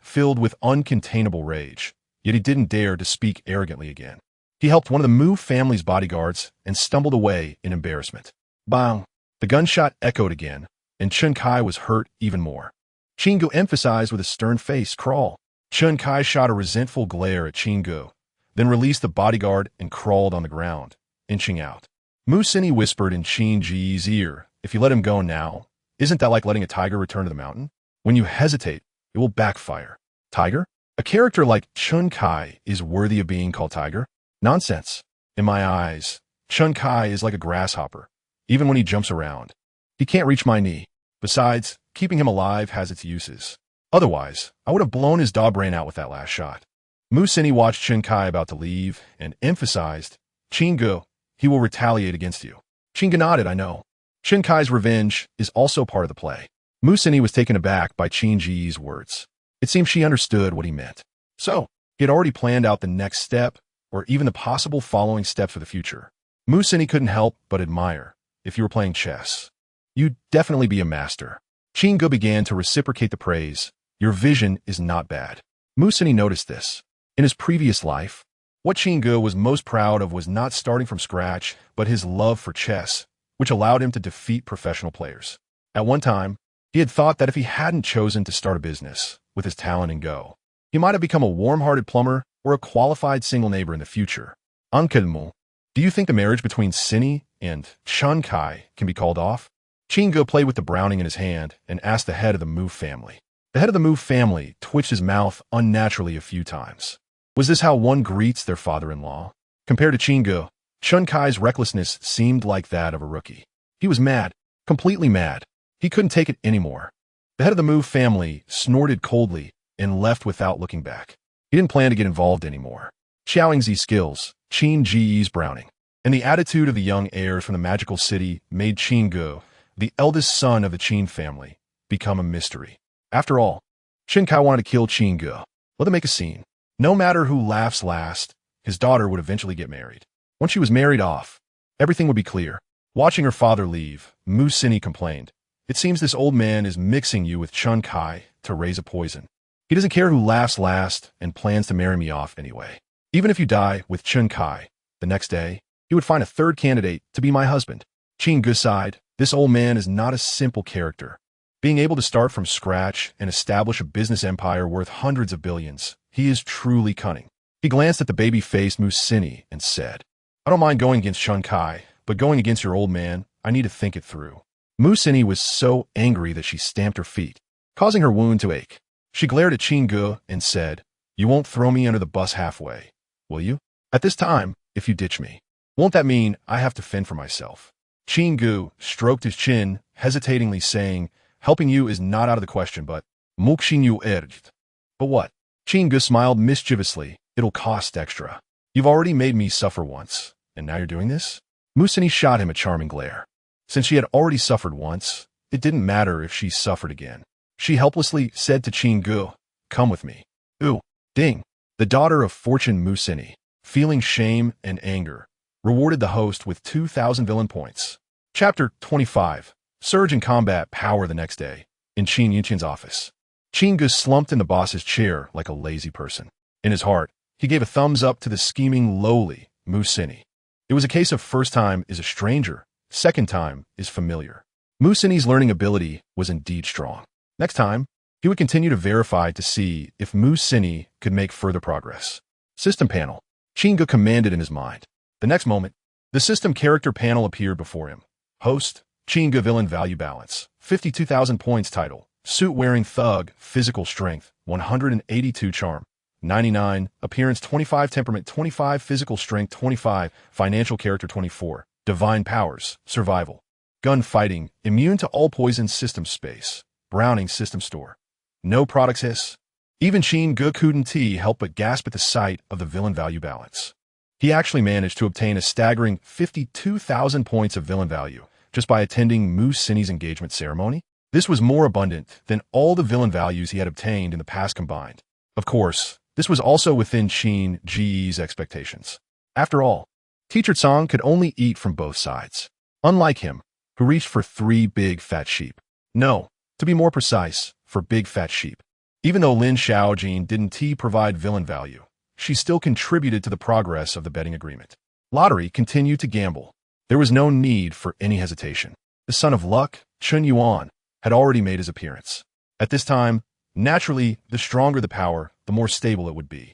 filled with uncontainable rage, yet he didn't dare to speak arrogantly again. He helped one of the Mu family's bodyguards and stumbled away in embarrassment. Bang! The gunshot echoed again, and Qin Kai was hurt even more. Qin Ge emphasized with a stern face, "Crawl." Qin Kai shot a resentful glare at Qin Ge, then released the bodyguard and crawled on the ground, inching out. Mu Sini whispered in Qin Ge's ear, "If you let him go now, isn't that like letting a tiger return to the mountain? When you hesitate, it will backfire." Tiger? A character like Qin Kai is worthy of being called tiger? Nonsense. In my eyes, Qin Kai is like a grasshopper, even when he jumps around. He can't reach my knee. Besides, keeping him alive has its uses. Otherwise, I would have blown his dog brain out with that last shot. Mu Sini watched Qin Kai about to leave and emphasized, "Qin Ge, he will retaliate against you." Qin Ge nodded, "I know." Qin Kai's revenge is also part of the play. Mu Sini was taken aback by Qin Ge's words. It seemed she understood what he meant. So, he had already planned out the next step, or even the possible following steps for the future. Mu Sini couldn't help but admire. If you were playing chess, you'd definitely be a master. Qin Ge began to reciprocate the praise. "Your vision is not bad." Mu Sini noticed this. In his previous life, what Qin Ge was most proud of was not starting from scratch, but his love for chess, which allowed him to defeat professional players. At one time, he had thought that if he hadn't chosen to start a business with his talent in Go, he might have become a warm-hearted plumber or a qualified single neighbor in the future. Uncle, do you think the marriage between Sini and Qin Kai can be called off? Qin Ge played with the Browning in his hand and asked the head of the Mu family. The head of the Mu family twitched his mouth unnaturally a few times. Was this how one greets their father-in-law? Compared to Qin Ge, Qin Kai's recklessness seemed like that of a rookie. He was mad, completely mad. He couldn't take it anymore. The head of the Mu family snorted coldly and left without looking back. He didn't plan to get involved anymore. Xiaoyingzi's skills, Qin Ge's Browning, and the attitude of the young heirs from the magical city made Qin Ge, the eldest son of the Qin family, become a mystery. After all, Qin Kai wanted to kill Qin Ge. Let them make a scene. No matter who laughs last, his daughter would eventually get married. Once she was married off, everything would be clear. Watching her father leave, Mu Sini complained, "It seems this old man is mixing you with Qin Ge to raise a poison. He doesn't care who laughs last and plans to marry me off anyway. Even if you die with Qin Ge, the next day, he would find a third candidate to be my husband." Qin Ge sighed, "This old man is not a simple character. Being able to start from scratch and establish a business empire worth hundreds of billions, he is truly cunning." He glanced at the baby-faced Mu Sini and said, "I don't mind going against Qin Ge, but going against your old man, I need to think it through." Mu Sini was so angry that she stamped her feet, causing her wound to ache. She glared at Qin Ge and said, "You won't throw me under the bus halfway, will you? At this time, if you ditch me, won't that mean I have to fend for myself?" Qin Ge stroked his chin, hesitatingly saying, "Helping you is not out of the question, but Muxin you urged." "But what?" Qin Ge smiled mischievously. "It'll cost extra. You've already made me suffer once, and now you're doing this?" Mu Sini shot him a charming glare. Since she had already suffered once, it didn't matter if she suffered again. She helplessly said to Qin Ge, "Come with me." "Ooh." Ding. The daughter of Fortune Mu Sini, feeling shame and anger, rewarded the host with 2,000 villain points. Chapter 25. Surge in combat power the next day. In Qin Yunchin's office, Qin Ge slumped in the boss's chair like a lazy person. In his heart, he gave a thumbs up to the scheming, lowly Mu Sini. It was a case of first time is a stranger, second time is familiar. Mu Sini's learning ability was indeed strong. Next time, he would continue to verify to see if Mu Sini could make further progress. System panel. Qin Ge commanded in his mind. The next moment, the system character panel appeared before him. Host, Qin Ge villain value balance, 52,000 points title, suit-wearing thug, physical strength, 182 charm, 99, appearance 25, temperament 25, physical strength 25, financial character 24, divine powers, survival, gun fighting, immune to all poison system space, Browning system store. No products hiss. Even Qin Ge couldn't help but gasp at the sight of the villain value balance. He actually managed to obtain a staggering 52,000 points of villain value just by attending Mu Sini's engagement ceremony. This was more abundant than all the villain values he had obtained in the past combined. Of course, this was also within Qin Ge's expectations. After all, Teacher Tsang could only eat from both sides. Unlike him, who reached for 3 big fat sheep. No, to be more precise, for big fat sheep. Even though Lin Xiaojin didn't provide villain value, she still contributed to the progress of the betting agreement. Lottery continued to gamble. There was no need for any hesitation. The son of luck, Chun Yuan, had already made his appearance. At this time, naturally, the stronger the power, the more stable it would be.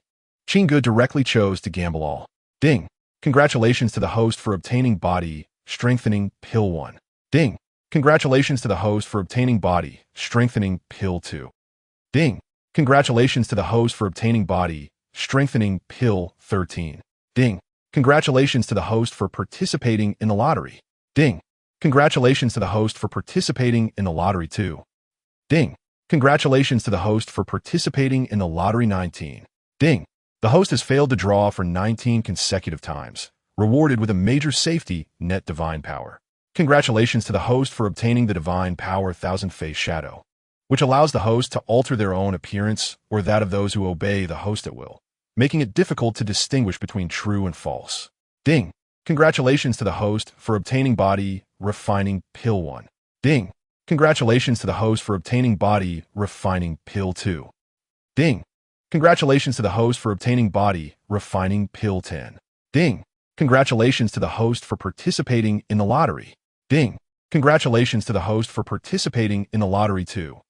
Qin Ge directly chose to gamble all. Ding. Congratulations to the host for obtaining body, strengthening, pill 1. Ding. Congratulations to the host for obtaining body, strengthening, pill 2. Ding. Congratulations to the host for obtaining body, strengthening, pill 13. Ding. Congratulations to the host for participating in the lottery. Ding. Congratulations to the host for participating in the lottery 2. Ding. Congratulations to the host for participating in the lottery 19. Ding. The host has failed to draw for 19 consecutive times, rewarded with a major safety net divine power. Congratulations to the host for obtaining the divine power thousand-face shadow, which allows the host to alter their own appearance or that of those who obey the host at will, making it difficult to distinguish between true and false. Ding. Congratulations to the host for obtaining body, refining, pill 1. Ding. Congratulations to the host for obtaining body, refining, pill 2. Ding. Congratulations to the host for obtaining body, refining, pill 10. Ding. Congratulations to the host for participating in the lottery. Ding. Congratulations to the host for participating in the lottery 2.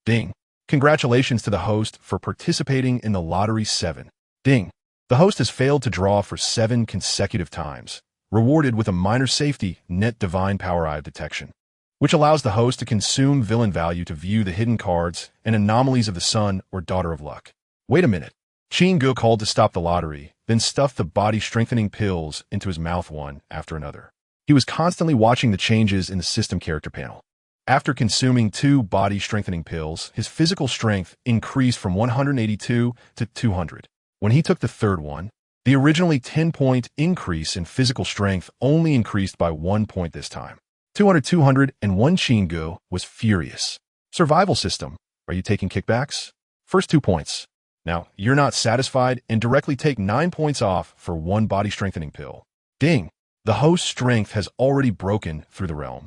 Ding. Congratulations to the host for participating in the lottery 7. Ding. The host has failed to draw for 7 consecutive times, rewarded with a minor safety net divine power eye of detection, which allows the host to consume villain value to view the hidden cards and anomalies of the son or daughter of luck. Wait a minute. Qin Ge called to stop the lottery, then stuffed the body-strengthening pills into his mouth one after another. He was constantly watching the changes in the system character panel. After consuming 2 body-strengthening pills, his physical strength increased from 182 to 200. When he took the third one, the originally 10-point increase in physical strength only increased by 1 point this time. 200, and one Qin Ge was furious. Survival system. Are you taking kickbacks? First 2 points. Now, you're not satisfied and directly take 9 points off for one body strengthening pill. Ding! The host's strength has already broken through the realm,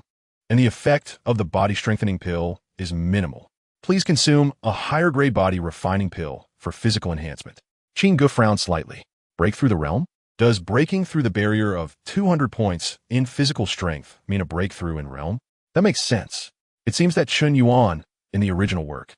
and the effect of the body strengthening pill is minimal. Please consume a higher grade body refining pill for physical enhancement. Qin Ge frowned slightly. Break through the realm? Does breaking through the barrier of 200 points in physical strength mean a breakthrough in realm? That makes sense. It seems that Qin Yuan, in the original work,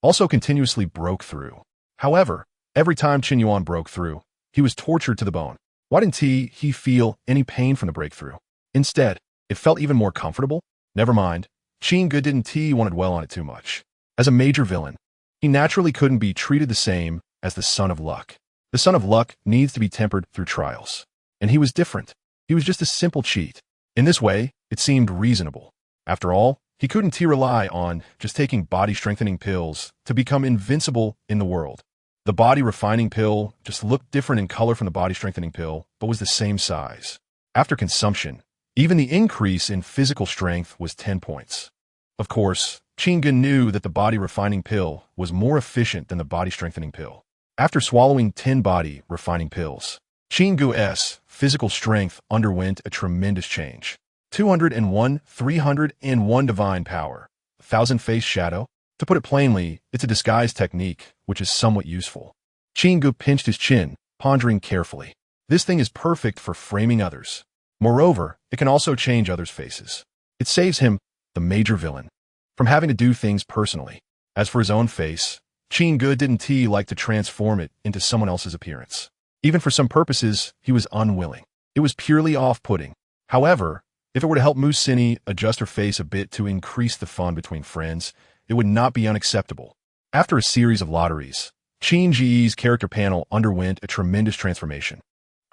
also continuously broke through. However, every time Qin Yuan broke through, he was tortured to the bone. Why didn't he feel any pain from the breakthrough? Instead, it felt even more comfortable? Never mind. Qin Ge didn't want to dwell on it too much. As a major villain, he naturally couldn't be treated the same as the Son of Luck. The Son of Luck needs to be tempered through trials. And he was different. He was just a simple cheat. In this way, it seemed reasonable. After all, he couldn't rely on just taking body-strengthening pills to become invincible in the world. The body-refining pill just looked different in color from the body-strengthening pill, but was the same size. After consumption, even the increase in physical strength was 10 points. Of course, Qin Ge knew that the body-refining pill was more efficient than the body-strengthening pill. After swallowing 10 body-refining pills, Qin Ge's physical strength underwent a tremendous change. 201, 301 divine power, 1,000 face shadow. To put it plainly, it's a disguise technique, which is somewhat useful. Qin Ge pinched his chin, pondering carefully. This thing is perfect for framing others. Moreover, it can also change others' faces. It saves him, the major villain, from having to do things personally. As for his own face, Qin Ge didn't like to transform it into someone else's appearance. Even for some purposes, he was unwilling. It was purely off-putting. However, if it were to help Musini adjust her face a bit to increase the fun between friends, it would not be unacceptable. After a series of lotteries, Qin Ge's character panel underwent a tremendous transformation.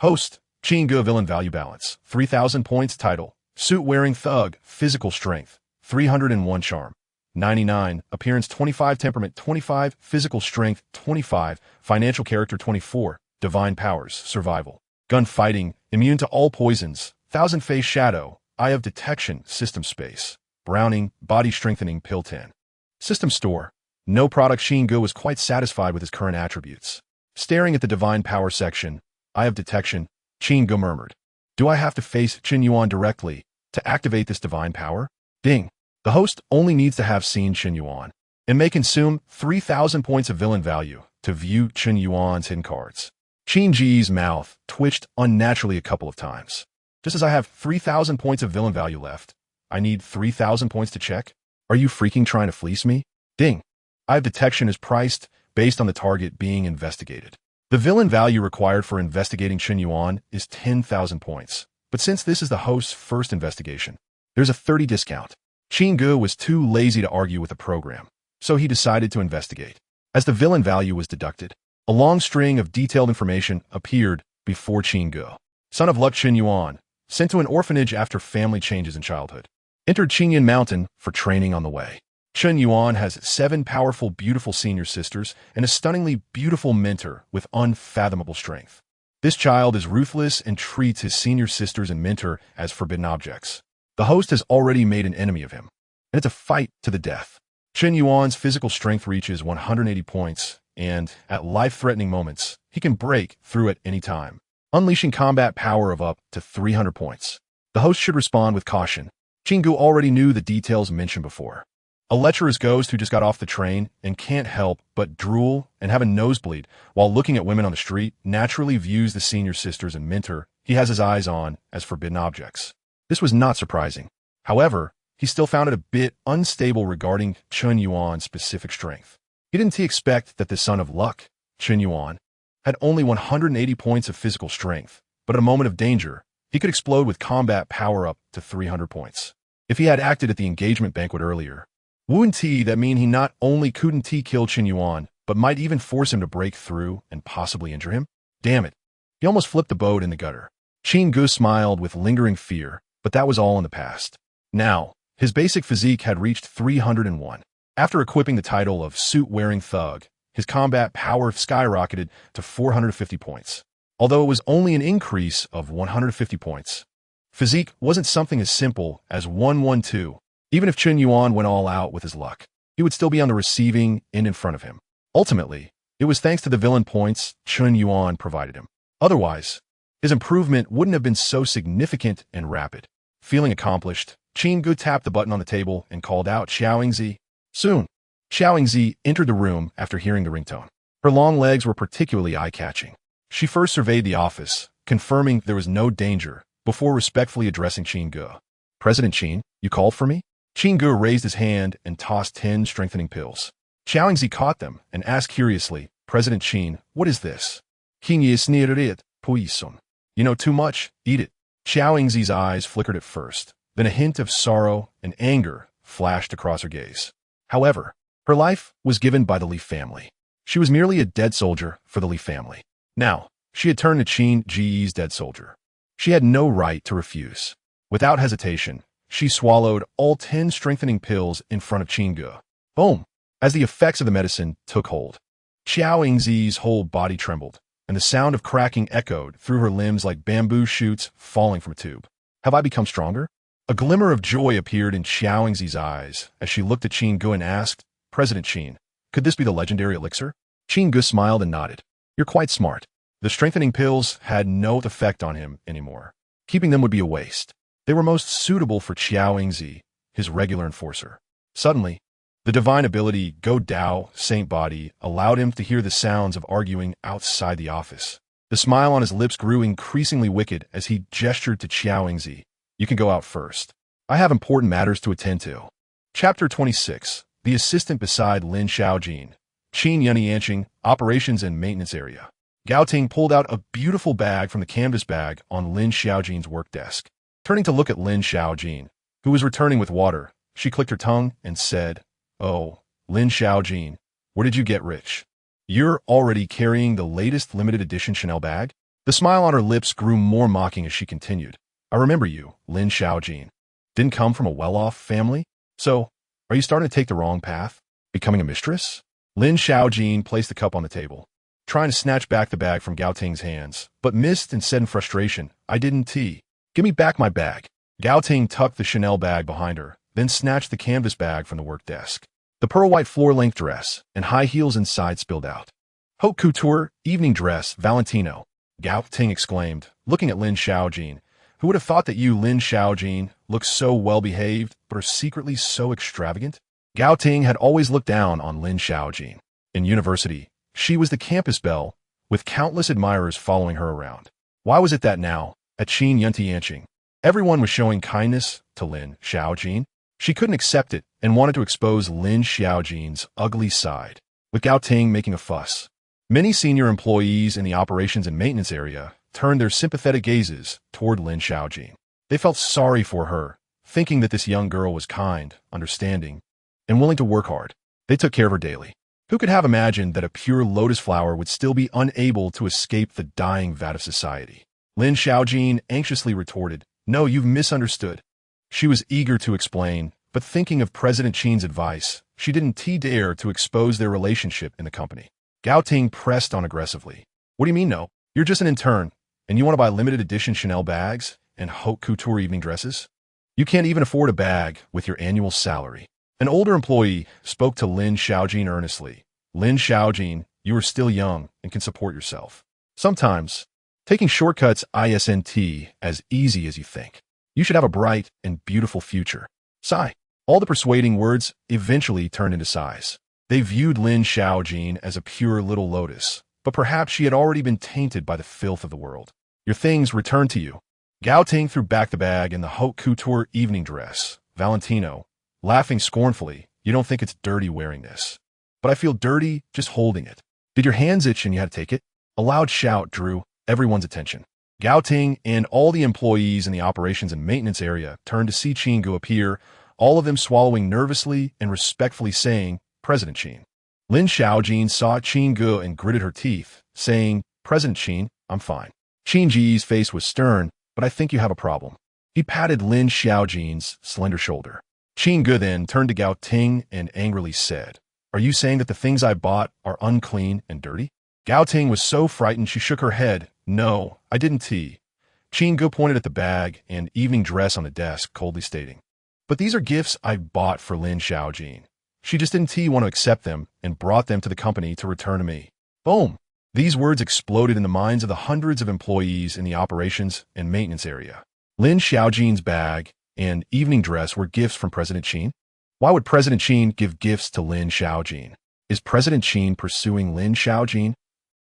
Host, Qin Ge villain value balance, 3,000 points title, suit-wearing thug, physical strength, 301 charm, 99, appearance 25, temperament 25, physical strength 25, financial character 24, divine powers, survival, gunfighting, immune to all poisons, 1,000 face shadow, eye of detection, system space, browning, body strengthening pill 10. System store. No product. Qin Ge was quite satisfied with his current attributes. Staring at the divine power section, eye of detection, Qin Ge murmured, "Do I have to face Qin Yuan directly to activate this divine power?" Ding. The host only needs to have seen Qin Yuan and may consume 3,000 points of villain value to view Qin Yuan's hidden cards. Qin Ge's mouth twitched unnaturally a couple of times. Just as I have 3,000 points of villain value left, I need 3,000 points to check? Are you freaking trying to fleece me? Ding. Eye of detection is priced based on the target being investigated. The villain value required for investigating Qin Yuan is 10,000 points. But since this is the host's first investigation, there's a 30 discount. Qin Ge was too lazy to argue with the program, so he decided to investigate. As the villain value was deducted, a long string of detailed information appeared before Qin Ge. Son of Luck Qin Yuan, sent to an orphanage after family changes in childhood. Entered Qingyan Mountain for training on the way. Qin Yuan has 7 powerful, beautiful senior sisters and a stunningly beautiful mentor with unfathomable strength. This child is ruthless and treats his senior sisters and mentor as forbidden objects. The host has already made an enemy of him, and it's a fight to the death. Qin Yuan's physical strength reaches 180 points, and at life-threatening moments, he can break through at any time, unleashing combat power of up to 300 points. The host should respond with caution. Qin Ge already knew the details mentioned before. A lecherous ghost who just got off the train and can't help but drool and have a nosebleed while looking at women on the street naturally views the senior sisters and mentor he has his eyes on as forbidden objects. This was not surprising. However, he still found it a bit unstable regarding Qin Yuan's specific strength. He didn't expect that the Son of Luck, Qin Yuan, had only 180 points of physical strength, but at a moment of danger, he could explode with combat power up to 300 points. If he had acted at the engagement banquet earlier, wouldn't that mean he not only couldn't kill Qin Yuan, but might even force him to break through and possibly injure him? Damn it. He almost flipped the boat in the gutter. Qin Ge smiled with lingering fear, but that was all in the past. Now, his basic physique had reached 301. After equipping the title of suit-wearing thug, his combat power skyrocketed to 450 points. Although it was only an increase of 150 points. Physique wasn't something as simple as 112. Even if Qin Yuan went all out with his luck, he would still be on the receiving end in front of him. Ultimately, It was thanks to the villain points Chun Yuan provided him. Otherwise, his improvement wouldn't have been so significant and rapid. Feeling accomplished, Qin Ge tapped the button on the table and called out Xiaoingzi. Soon, Xiaoingzi entered the room after hearing the ringtone. Her long legs were particularly eye-catching. She first surveyed the office, confirming there was no danger, before respectfully addressing Qin Ge. President Qin, you called for me? Qin Ge raised his hand and tossed 10 strengthening pills. Xiaoingzi caught them and asked curiously, President Qin, what is this? Qin Ge sneered it, poison. You know too much, eat it. Xiaoingzi's eyes flickered at first, then a hint of sorrow and anger flashed across her gaze. However, her life was given by the Li family. She was merely a dead soldier for the Li family. Now, she had turned to Qin Ge's dead soldier. She had no right to refuse. Without hesitation, she swallowed all 10 strengthening pills in front of Qin Ge. Boom! As the effects of the medicine took hold, Xiaoingzi's whole body trembled, and the sound of cracking echoed through her limbs like bamboo shoots falling from a tube. Have I become stronger? A glimmer of joy appeared in Xiaoingzi's eyes as she looked at Qin Ge and asked, President Qin, could this be the legendary elixir? Qin Ge smiled and nodded. You're quite smart. The strengthening pills had no effect on him anymore. Keeping them would be a waste. They were most suitable for Xiaoingzi, his regular enforcer. Suddenly, the divine ability Go Dao, Saint Body, allowed him to hear the sounds of arguing outside the office. The smile on his lips grew increasingly wicked as he gestured to Xiaoingzi. You can go out first. I have important matters to attend to. Chapter 26. The assistant beside Lin Xiaojin. Qin Yunhai, Operations and Maintenance Area. Gao Ting pulled out a beautiful bag from the canvas bag on Lin Xiaojin's work desk. Turning to look at Lin Xiaojin, who was returning with water, she clicked her tongue and said, Oh, Lin Xiaojin, where did you get rich? You're already carrying the latest limited edition Chanel bag? The smile on her lips grew more mocking as she continued. I remember you, Lin Xiaojin. Didn't come from a well-off family? So, are you starting to take the wrong path? Becoming a mistress? Lin Xiaojin placed the cup on the table, trying to snatch back the bag from Gao Ting's hands, but missed and said in frustration, I didn't tea. Give me back my bag. Gao Ting tucked the Chanel bag behind her, then snatched the canvas bag from the work desk. The pearl-white floor-length dress and high heels inside spilled out. Haute couture, evening dress, Valentino, Gao Ting exclaimed, looking at Lin Xiaojin. Who would have thought that you, Lin Xiaojin, look so well-behaved, but are secretly so extravagant? Gao Ting had always looked down on Lin Xiaojin. In university, she was the campus belle, with countless admirers following her around. Why was it that now, at Qin Yunhai, everyone was showing kindness to Lin Xiaojin? She couldn't accept it and wanted to expose Lin Xiaojin's ugly side. With Gao Ting making a fuss, many senior employees in the operations and maintenance area turned their sympathetic gazes toward Lin Xiaojin. They felt sorry for her, thinking that this young girl was kind, understanding, and willing to work hard. They took care of her daily. Who could have imagined that a pure lotus flower would still be unable to escape the dying vat of society? Lin Xiaojin anxiously retorted, No, you've misunderstood. She was eager to explain, but thinking of President Qin's advice, she didn't dare to expose their relationship in the company. Gao Ting pressed on aggressively. What do you mean no? You're just an intern, and you want to buy limited edition Chanel bags and haute couture evening dresses? You can't even afford a bag with your annual salary. An older employee spoke to Lin Xiaojin earnestly. Lin Xiaojin, you are still young and can support yourself. Sometimes, taking shortcuts isn't as easy as you think. You should have a bright and beautiful future. Sigh. All the persuading words eventually turned into sighs. They viewed Lin Xiaojin as a pure little lotus, but perhaps she had already been tainted by the filth of the world. Your things returned to you. Gao Ting threw back the bag in the haute couture evening dress, Valentino, laughing scornfully. You don't think it's dirty wearing this. But I feel dirty just holding it. Did your hands itch and you had to take it? A loud shout drew everyone's attention. Gao Ting and all the employees in the operations and maintenance area turned to see Qin Ge appear, all of them swallowing nervously and respectfully saying, President Qin. Lin Xiaojin saw Qin Ge and gritted her teeth, saying, President Qin, I'm fine. Qin Ge's face was stern, but I think you have a problem. He patted Lin Xiaojin's slender shoulder. Qin Ge then turned to Gao Ting and angrily said, Are you saying that the things I bought are unclean and dirty? Gao Ting was so frightened she shook her head. No, I didn't tea. Qin Ge pointed at the bag and evening dress on the desk, coldly stating, But these are gifts I bought for Lin Xiaojin. She just didn't want to accept them and brought them to the company to return to me. Boom! These words exploded in the minds of the hundreds of employees in the operations and maintenance area. Lin Xiaojin's bag and evening dress were gifts from President Qin. Why would President Qin give gifts to Lin Xiaojin? Is President Qin pursuing Lin Xiaojin?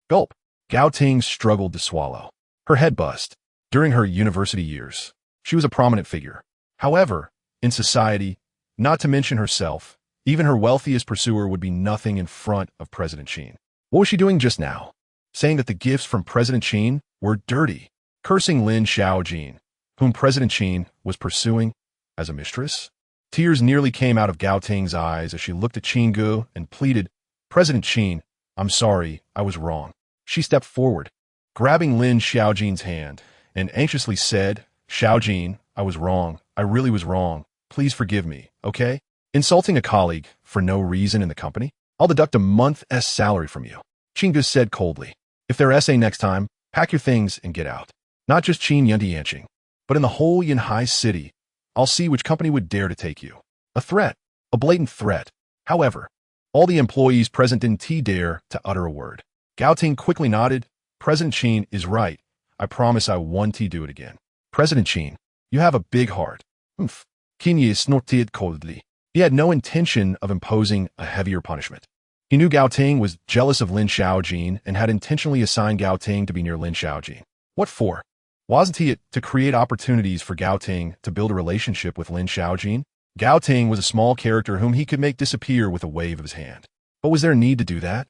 Gulp. Gao Ting struggled to swallow. Her head buzzed. During her university years, she was a prominent figure. However, in society, not to mention herself, even her wealthiest pursuer would be nothing in front of President Qin. What was she doing just now? Saying that the gifts from President Qin were dirty, cursing Lin Xiaojin, whom President Qin was pursuing as a mistress? Tears nearly came out of Gao Ting's eyes as she looked at Qin Ge and pleaded, "President Qin, I'm sorry, I was wrong." She stepped forward, grabbing Lin Xiaojin's hand, and anxiously said, "Xiaojin, I was wrong. I really was wrong. Please forgive me, okay? Insulting a colleague for no reason in the company? I'll deduct a month's salary from you." Qin Ge said coldly, "If they're SA next time, pack your things and get out. Not just Qin Yantianqing, but in the whole Yunhai City, I'll see which company would dare to take you." A threat, a blatant threat. However, all the employees present didn't dare to utter a word. Gao Ting quickly nodded. "President Qin is right. I promise I won't do it again." "President Qin, you have a big heart." "Humph." Qin Ge snorted coldly. He had no intention of imposing a heavier punishment. He knew Gao Ting was jealous of Lin Xiaojin and had intentionally assigned Gao Ting to be near Lin Xiaojin. What for? Wasn't it to create opportunities for Gao Ting to build a relationship with Lin Xiaojin? Gao Ting was a small character whom he could make disappear with a wave of his hand. But was there a need to do that?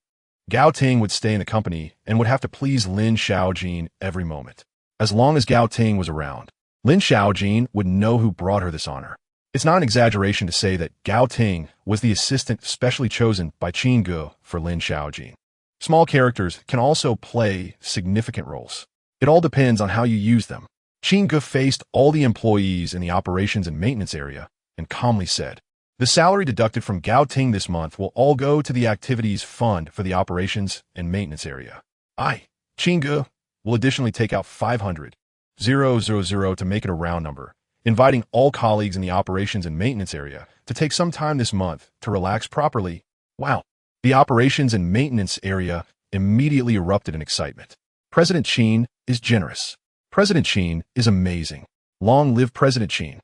Gao Ting would stay in the company and would have to please Lin Xiaojin every moment. As long as Gao Ting was around, Lin Xiaojin would know who brought her this honor. It's not an exaggeration to say that Gao Ting was the assistant specially chosen by Qin Ge for Lin Xiaojin. Small characters can also play significant roles. It all depends on how you use them. Qin Ge faced all the employees in the operations and maintenance area and calmly said, "The salary deducted from Gao Ting this month will all go to the activities fund for the operations and maintenance area. Qin Ge, will additionally take out 500,000 to make it a round number, inviting all colleagues in the operations and maintenance area to take some time this month to relax properly." Wow. The operations and maintenance area immediately erupted in excitement. President Qin is generous. President Qin is amazing. Long live President Qin.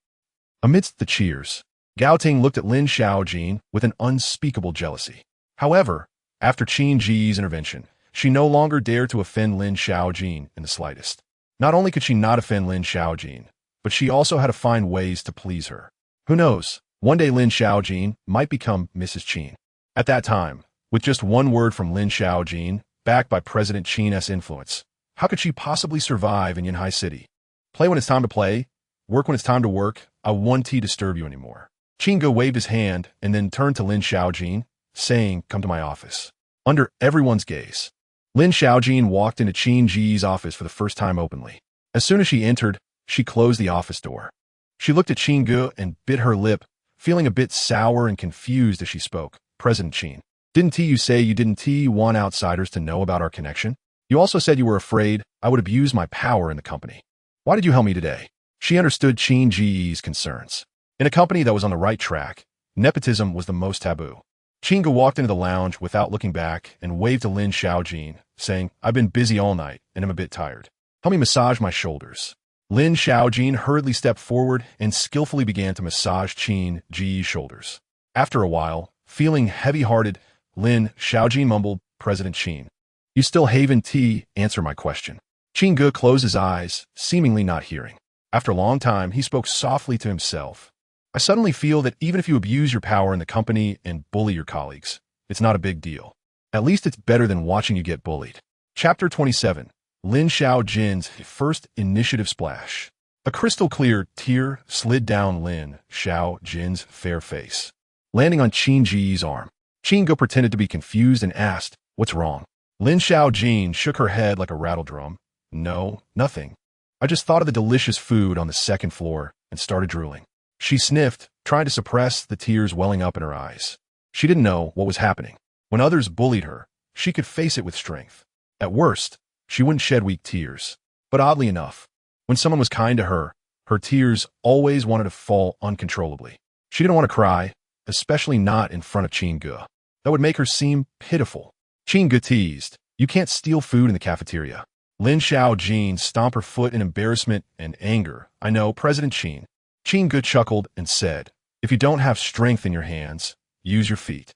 Amidst the cheers, Gao Ting looked at Lin Xiaojin with an unspeakable jealousy. However, after Qin Ge's intervention, she no longer dared to offend Lin Xiaojin in the slightest. Not only could she not offend Lin Xiaojin, but she also had to find ways to please her. Who knows, one day Lin Xiaojin might become Mrs. Qin. At that time, with just one word from Lin Xiaojin, backed by President Qin's influence, how could she possibly survive in Yunhai City? Play when it's time to play, work when it's time to work. I won't disturb you anymore. Qin Ge waved his hand and then turned to Lin Xiaojin, saying, "Come to my office." Under everyone's gaze, Lin Xiaojin walked into Qin Ge's office for the first time openly. As soon as she entered, she closed the office door. She looked at Qin Ge and bit her lip, feeling a bit sour and confused as she spoke. "President Qin, didn't you say you didn't want outsiders to know about our connection? You also said you were afraid I would abuse my power in the company. Why did you help me today?" She understood Qin Ge's concerns. In a company that was on the right track, nepotism was the most taboo. Qin Ge walked into the lounge without looking back and waved to Lin Xiaojin, saying, "I've been busy all night and I'm a bit tired. Help me massage my shoulders." Lin Xiaojin hurriedly stepped forward and skillfully began to massage Qin Ge's shoulders. After a while, feeling heavy-hearted, Lin Xiaojin mumbled, "President Qin, you still haven't answer my question." Qin Ge closed his eyes, seemingly not hearing. After a long time, he spoke softly to himself. "I suddenly feel that even if you abuse your power in the company and bully your colleagues, it's not a big deal. At least it's better than watching you get bullied." Chapter 27. Lin Xiaojin's first initiative splash. A crystal-clear tear slid down Lin Xiaojin's fair face, landing on Qin Ge's arm. Qin Ge pretended to be confused and asked, "What's wrong?" Lin Xiaojin shook her head like a rattle drum. "No, nothing. I just thought of the delicious food on the second floor and started drooling." She sniffed, trying to suppress the tears welling up in her eyes. She didn't know what was happening. When others bullied her, she could face it with strength. At worst, she wouldn't shed weak tears. But oddly enough, when someone was kind to her, her tears always wanted to fall uncontrollably. She didn't want to cry, especially not in front of Qin Ge. That would make her seem pitiful. Qin Ge teased, You can't steal food in the cafeteria. Lin Xiaojin stomped her foot in embarrassment and anger. I know, President Qin. Qin Ge chuckled and said, if you don't have strength in your hands, use your feet.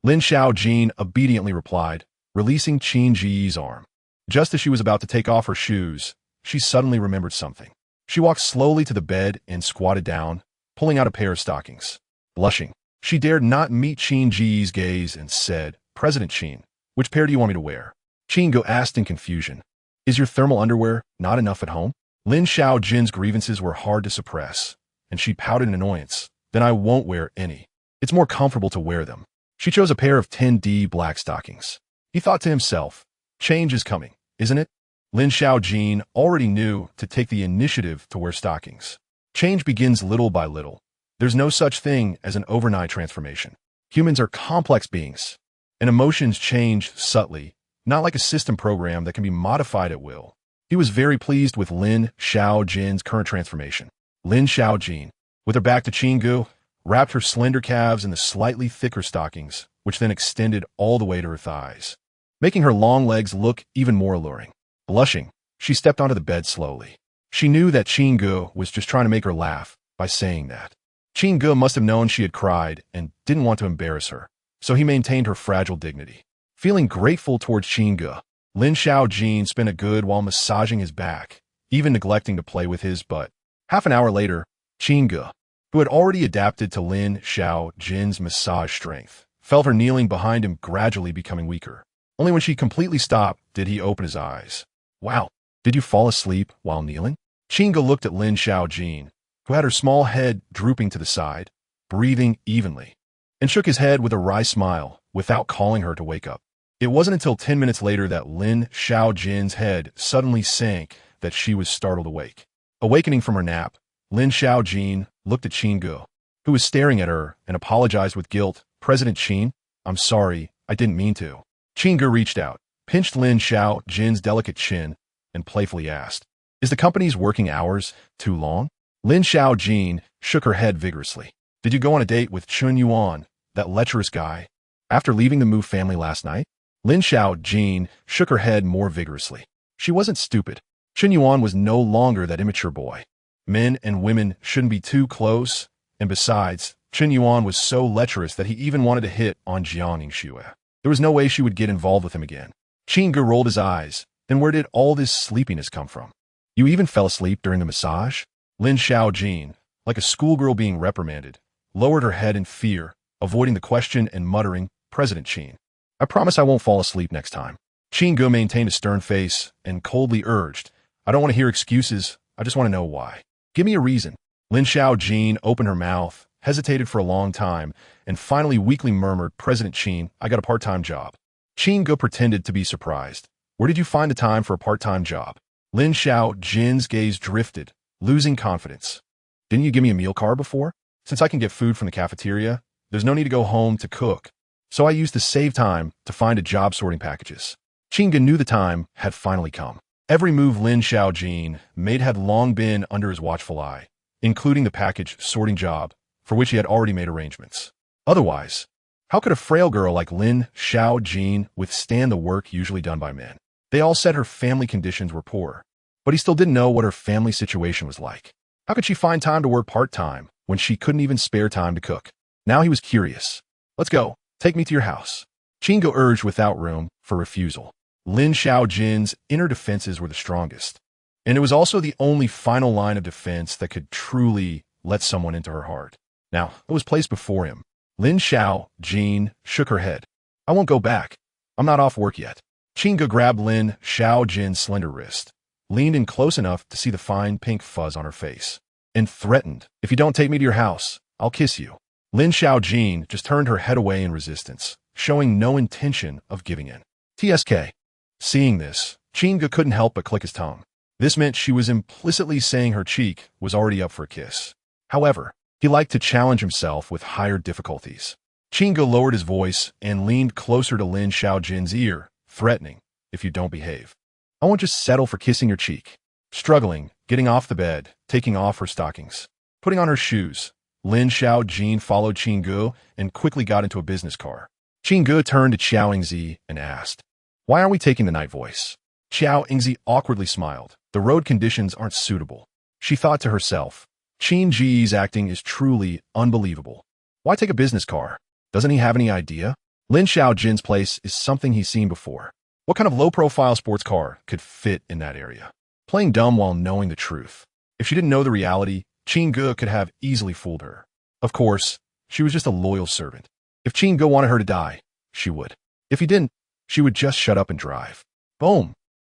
Lin Xiaojin obediently replied, releasing Qin Ge's arm. Just as she was about to take off her shoes, she suddenly remembered something. She walked slowly to the bed and squatted down, pulling out a pair of stockings. Blushing, she dared not meet Qin Ge's gaze and said, President Qin, which pair do you want me to wear? Qin Ge asked in confusion. Is your thermal underwear not enough at home? Lin Xiaojin's grievances were hard to suppress, and she pouted in annoyance. Then I won't wear any. It's more comfortable to wear them. She chose a pair of 10D black stockings. He thought to himself, change is coming, isn't it? Lin Xiaojin already knew to take the initiative to wear stockings. Change begins little by little. There's no such thing as an overnight transformation. Humans are complex beings, and emotions change subtly, not like a system program that can be modified at will. He was very pleased with Lin Xiaojin's current transformation. Lin Xiaojin, with her back to Qin Ge, wrapped her slender calves in the slightly thicker stockings, which then extended all the way to her thighs, making her long legs look even more alluring. Blushing, she stepped onto the bed slowly. She knew that Qin Ge was just trying to make her laugh by saying that. Qin Ge must have known she had cried and didn't want to embarrass her, so he maintained her fragile dignity. Feeling grateful towards Qin Ge, Lin Xiaojin spent a good while massaging his back, even neglecting to play with his butt. Half an hour later, Qin Ge, who had already adapted to Lin Xiaojin's massage strength, felt her kneeling behind him gradually becoming weaker. Only when she completely stopped did he open his eyes. Wow, did you fall asleep while kneeling? Qin Ge looked at Lin Xiaojin, who had her small head drooping to the side, breathing evenly, and shook his head with a wry smile without calling her to wake up. It wasn't until 10 minutes later that Lin Xiaojin's head suddenly sank that she was startled awake. Awakening from her nap, Lin Xiaojin looked at Qin Ge, who was staring at her, and apologized with guilt. President Qin, I'm sorry, I didn't mean to. Qin Ge reached out, pinched Lin Xiaojin's delicate chin, and playfully asked, is the company's working hours too long? Lin Xiaojin shook her head vigorously. Did you go on a date with Chun Yuan, that lecherous guy, after leaving the Mu family last night? Lin Xiaojin shook her head more vigorously. She wasn't stupid. Chun Yuan was no longer that immature boy. Men and women shouldn't be too close, and besides, Chun Yuan was so lecherous that he even wanted to hit on Jiang Yingxue. There was no way she would get involved with him again. Qin Ge rolled his eyes. Then where did all this sleepiness come from? You even fell asleep during the massage? Lin Xiaojin, like a schoolgirl being reprimanded, lowered her head in fear, avoiding the question and muttering, President Qin, I promise I won't fall asleep next time. Qin Ge maintained a stern face and coldly urged, I don't want to hear excuses, I just want to know why. Give me a reason. Lin Xiaojin opened her mouth, hesitated for a long time, and finally weakly murmured, President Qin, I got a part-time job. Qin Ge pretended to be surprised. Where did you find the time for a part-time job? Lin Xiaojin's gaze drifted, losing confidence. Didn't you give me a meal card before? Since I can get food from the cafeteria, there's no need to go home to cook. So I used to save time to find a job sorting packages. Qin Ge knew the time had finally come. Every move Lin Xiaojin made had long been under his watchful eye, including the package sorting job, for which he had already made arrangements. Otherwise, how could a frail girl like Lin Xiaojin withstand the work usually done by men? They all said her family conditions were poor, but he still didn't know what her family situation was like. How could she find time to work part-time when she couldn't even spare time to cook? Now he was curious. Let's go. Take me to your house. Qin Ge urged without room for refusal. Lin Xiaojin's inner defenses were the strongest, and it was also the only final line of defense that could truly let someone into her heart. Now, it was placed before him. Lin Xiaojin shook her head. I won't go back. I'm not off work yet. Qin Ge grabbed Lin Xiaojin's slender wrist, leaned in close enough to see the fine pink fuzz on her face, and threatened, if you don't take me to your house, I'll kiss you. Lin Xiaojin just turned her head away in resistance, showing no intention of giving in. TSK. Seeing this, Qin Ge couldn't help but click his tongue. This meant she was implicitly saying her cheek was already up for a kiss. However, he liked to challenge himself with higher difficulties. Qin Ge lowered his voice and leaned closer to Lin Xiaojin's ear, threatening, if you don't behave, I won't just settle for kissing your cheek. Struggling, getting off the bed, taking off her stockings, putting on her shoes, Lin Xiaojin followed Qin Ge and quickly got into a business car. Qin Ge turned to Xiao Yingzi and asked, Why aren't we taking the night voice? Xiao Ingzi awkwardly smiled. The road conditions aren't suitable. She thought to herself, Qin Ge's acting is truly unbelievable. Why take a business car? Doesn't he have any idea? Lin Xiaojin's place is something he's seen before. What kind of low-profile sports car could fit in that area? Playing dumb while knowing the truth. If she didn't know the reality, Qin Ge could have easily fooled her. Of course, she was just a loyal servant. If Qin Ge wanted her to die, she would. If he didn't, she would just shut up and drive. Boom!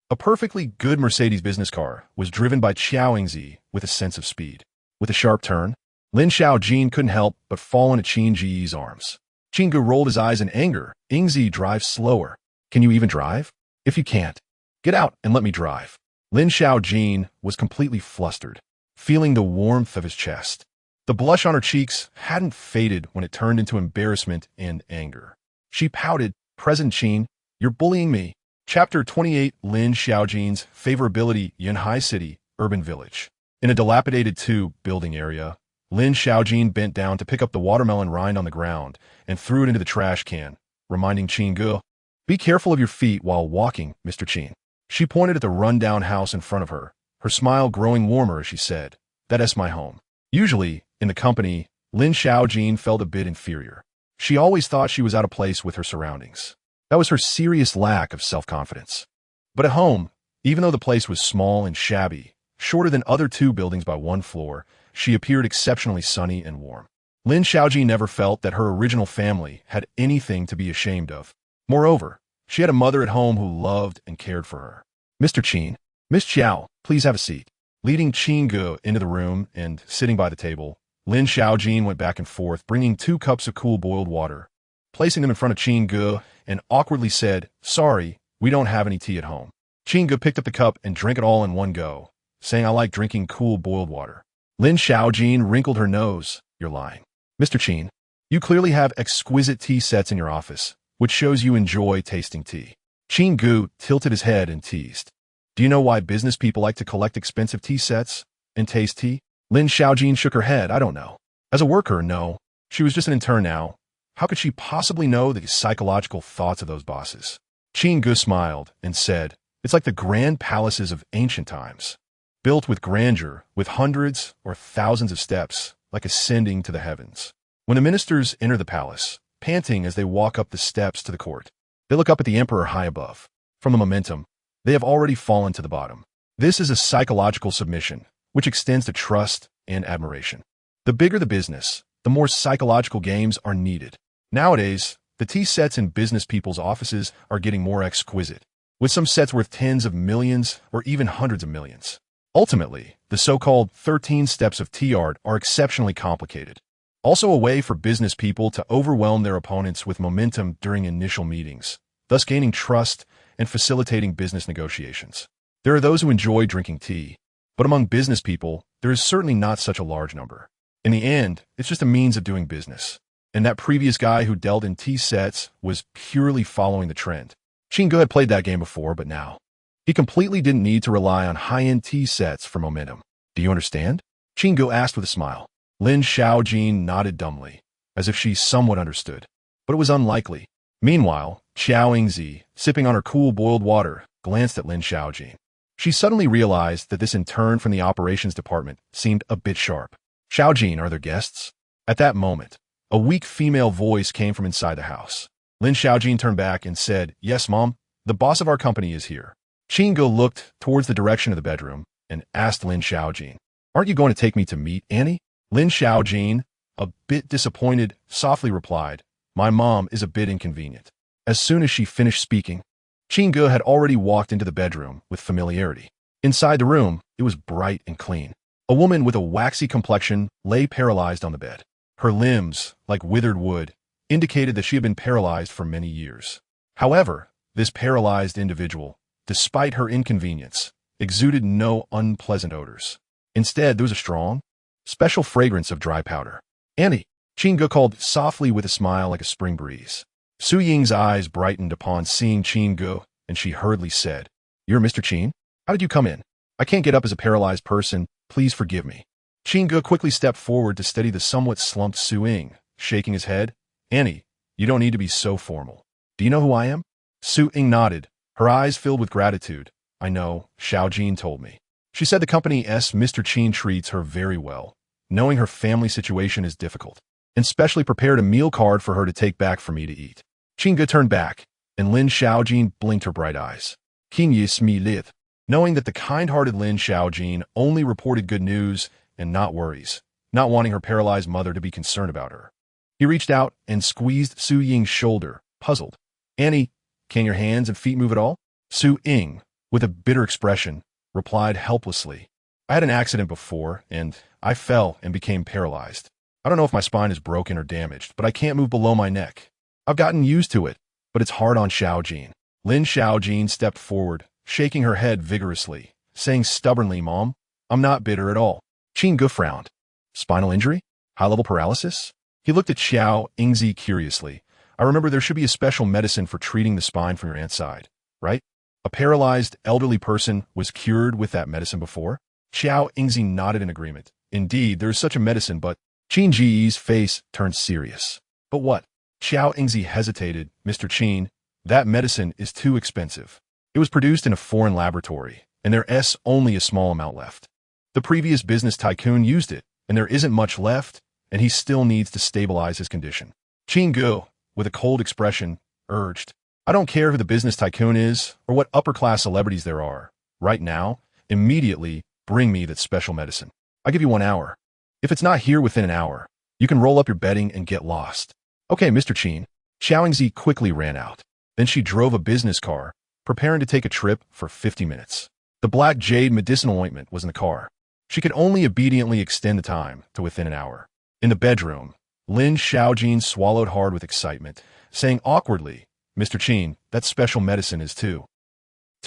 A perfectly good Mercedes business car was driven by Xiao Ingzi with a sense of speed. With a sharp turn, Lin Xiaojin couldn't help but fall into Qin Ge's arms. Qin Ge rolled his eyes in anger. Ingzi, drive slower. Can you even drive? If you can't, get out and let me drive. Lin Xiaojin was completely flustered, feeling the warmth of his chest. The blush on her cheeks hadn't faded when it turned into embarrassment and anger. She pouted, President Qin, you're bullying me. Chapter 28 Lin Xiaojin's Favorability Yunhai City, Urban Village. In a dilapidated two-building area, Lin Xiaojin bent down to pick up the watermelon rind on the ground and threw it into the trash can, reminding Qin Ge, be careful of your feet while walking, Mr. Qin. She pointed at the run-down house in front of her, her smile growing warmer as she said, that's my home. Usually, in the company, Lin Xiaojin felt a bit inferior. She always thought she was out of place with her surroundings. That was her serious lack of self-confidence. But at home, even though the place was small and shabby, shorter than other two buildings by one floor, she appeared exceptionally sunny and warm. Lin Xiaojin never felt that her original family had anything to be ashamed of. Moreover, she had a mother at home who loved and cared for her. Mr. Qin, Miss Xiao, please have a seat. Leading Qin Ge into the room and sitting by the table, Lin Xiaojin went back and forth, bringing 2 cups of cool boiled water, placing them in front of Qin Ge, and awkwardly said, sorry, we don't have any tea at home. Qin Ge picked up the cup and drank it all in one go, saying I like drinking cool boiled water. Lin Xiaojin wrinkled her nose. You're lying. Mr. Qin, you clearly have exquisite tea sets in your office, which shows you enjoy tasting tea. Qin Ge tilted his head and teased. Do you know why business people like to collect expensive tea sets and taste tea? Lin Xiaojin shook her head. I don't know. As a worker, no. She was just an intern now. How could she possibly know the psychological thoughts of those bosses? Qin Ge smiled and said, it's like the grand palaces of ancient times, built with grandeur, with hundreds or thousands of steps, like ascending to the heavens. When the ministers enter the palace, panting as they walk up the steps to the court, they look up at the emperor high above. From the momentum, they have already fallen to the bottom. This is a psychological submission, which extends to trust and admiration. The bigger the business, the more psychological games are needed. Nowadays, the tea sets in business people's offices are getting more exquisite, with some sets worth tens of millions or even hundreds of millions. Ultimately, the so-called 13 steps of tea art are exceptionally complicated. Also a way for business people to overwhelm their opponents with momentum during initial meetings, thus gaining trust and facilitating business negotiations. There are those who enjoy drinking tea, but among business people, there is certainly not such a large number. In the end, it's just a means of doing business. And that previous guy who dealt in tea sets was purely following the trend. Qin Ge had played that game before, but now he completely didn't need to rely on high-end tea sets for momentum. Do you understand? Qin Ge asked with a smile. Lin Xiaojin nodded dumbly, as if she somewhat understood, but it was unlikely. Meanwhile, Xiao Ingzi, sipping on her cool boiled water, glanced at Lin Xiaojin. She suddenly realized that this intern from the operations department seemed a bit sharp. Xiaojin, are there guests? At that moment, a weak female voice came from inside the house. Lin Xiaojin turned back and said, yes, Mom, the boss of our company is here. Qin Ge looked towards the direction of the bedroom and asked Lin Xiaojin, aren't you going to take me to meet Annie? Lin Xiaojin, a bit disappointed, softly replied, my mom is a bit inconvenient. As soon as she finished speaking, Qin Ge had already walked into the bedroom with familiarity. Inside the room, it was bright and clean. A woman with a waxy complexion lay paralyzed on the bed. Her limbs, like withered wood, indicated that she had been paralyzed for many years. However, this paralyzed individual, despite her inconvenience, exuded no unpleasant odors. Instead, there was a strong, special fragrance of dry powder. Annie, Qin Ge called softly with a smile like a spring breeze. Su Ying's eyes brightened upon seeing Qin Ge, and she hurriedly said, you're Mr. Qin? How did you come in? I can't get up as a paralyzed person. Please forgive me. Qin Ge quickly stepped forward to steady the somewhat slumped Su Ying, shaking his head. Annie, you don't need to be so formal. Do you know who I am? Su Ying nodded, Her eyes filled with gratitude. I know, Xiao Jin told me. She said the company's Mr. Qin treats her very well, knowing her family situation is difficult, and specially prepared a meal card for her to take back for me to eat. Qin Ge turned back, and Lin Xiaojin blinked her bright eyes. Qin Ye smiled, knowing that the kind-hearted Lin Xiaojin only reported good news and not worries, not wanting her paralyzed mother to be concerned about her. He reached out and squeezed Su Ying's shoulder, puzzled. Annie, can your hands and feet move at all? Su Ying, with a bitter expression, replied helplessly. I had an accident before, and I fell and became paralyzed. I don't know if my spine is broken or damaged, but I can't move below my neck. I've gotten used to it, but it's hard on Xiaojin. Lin Xiaojin stepped forward, shaking her head vigorously, saying stubbornly, Mom, I'm not bitter at all. Qin Ge frowned. Spinal injury? High-level paralysis? He looked at Xiao Yingzi curiously. I remember there should be a special medicine for treating the spine from your aunt's side, right? A paralyzed, elderly person was cured with that medicine before? Xiao Yingzi nodded in agreement. Indeed, there is such a medicine, but Qin Ge's face turned serious. But what? Xiao Yingzi hesitated. Mr. Qin, that medicine is too expensive. It was produced in a foreign laboratory, and there's only a small amount left. The previous business tycoon used it, and there isn't much left, and he still needs to stabilize his condition. Qin Ge, with a cold expression, urged, I don't care who the business tycoon is or what upper-class celebrities there are. Right now, immediately, bring me that special medicine. I'll give you 1 hour. If it's not here within an hour, you can roll up your bedding and get lost. Okay, Mr. Qin. Xiao Yingzi quickly ran out. Then she drove a business car, preparing to take a trip for 50 minutes. The black jade medicinal ointment was in the car. She could only obediently extend the time to within an hour. In the bedroom, Lin Xiaojin swallowed hard with excitement, saying awkwardly, Mr. Qin, that special medicine is too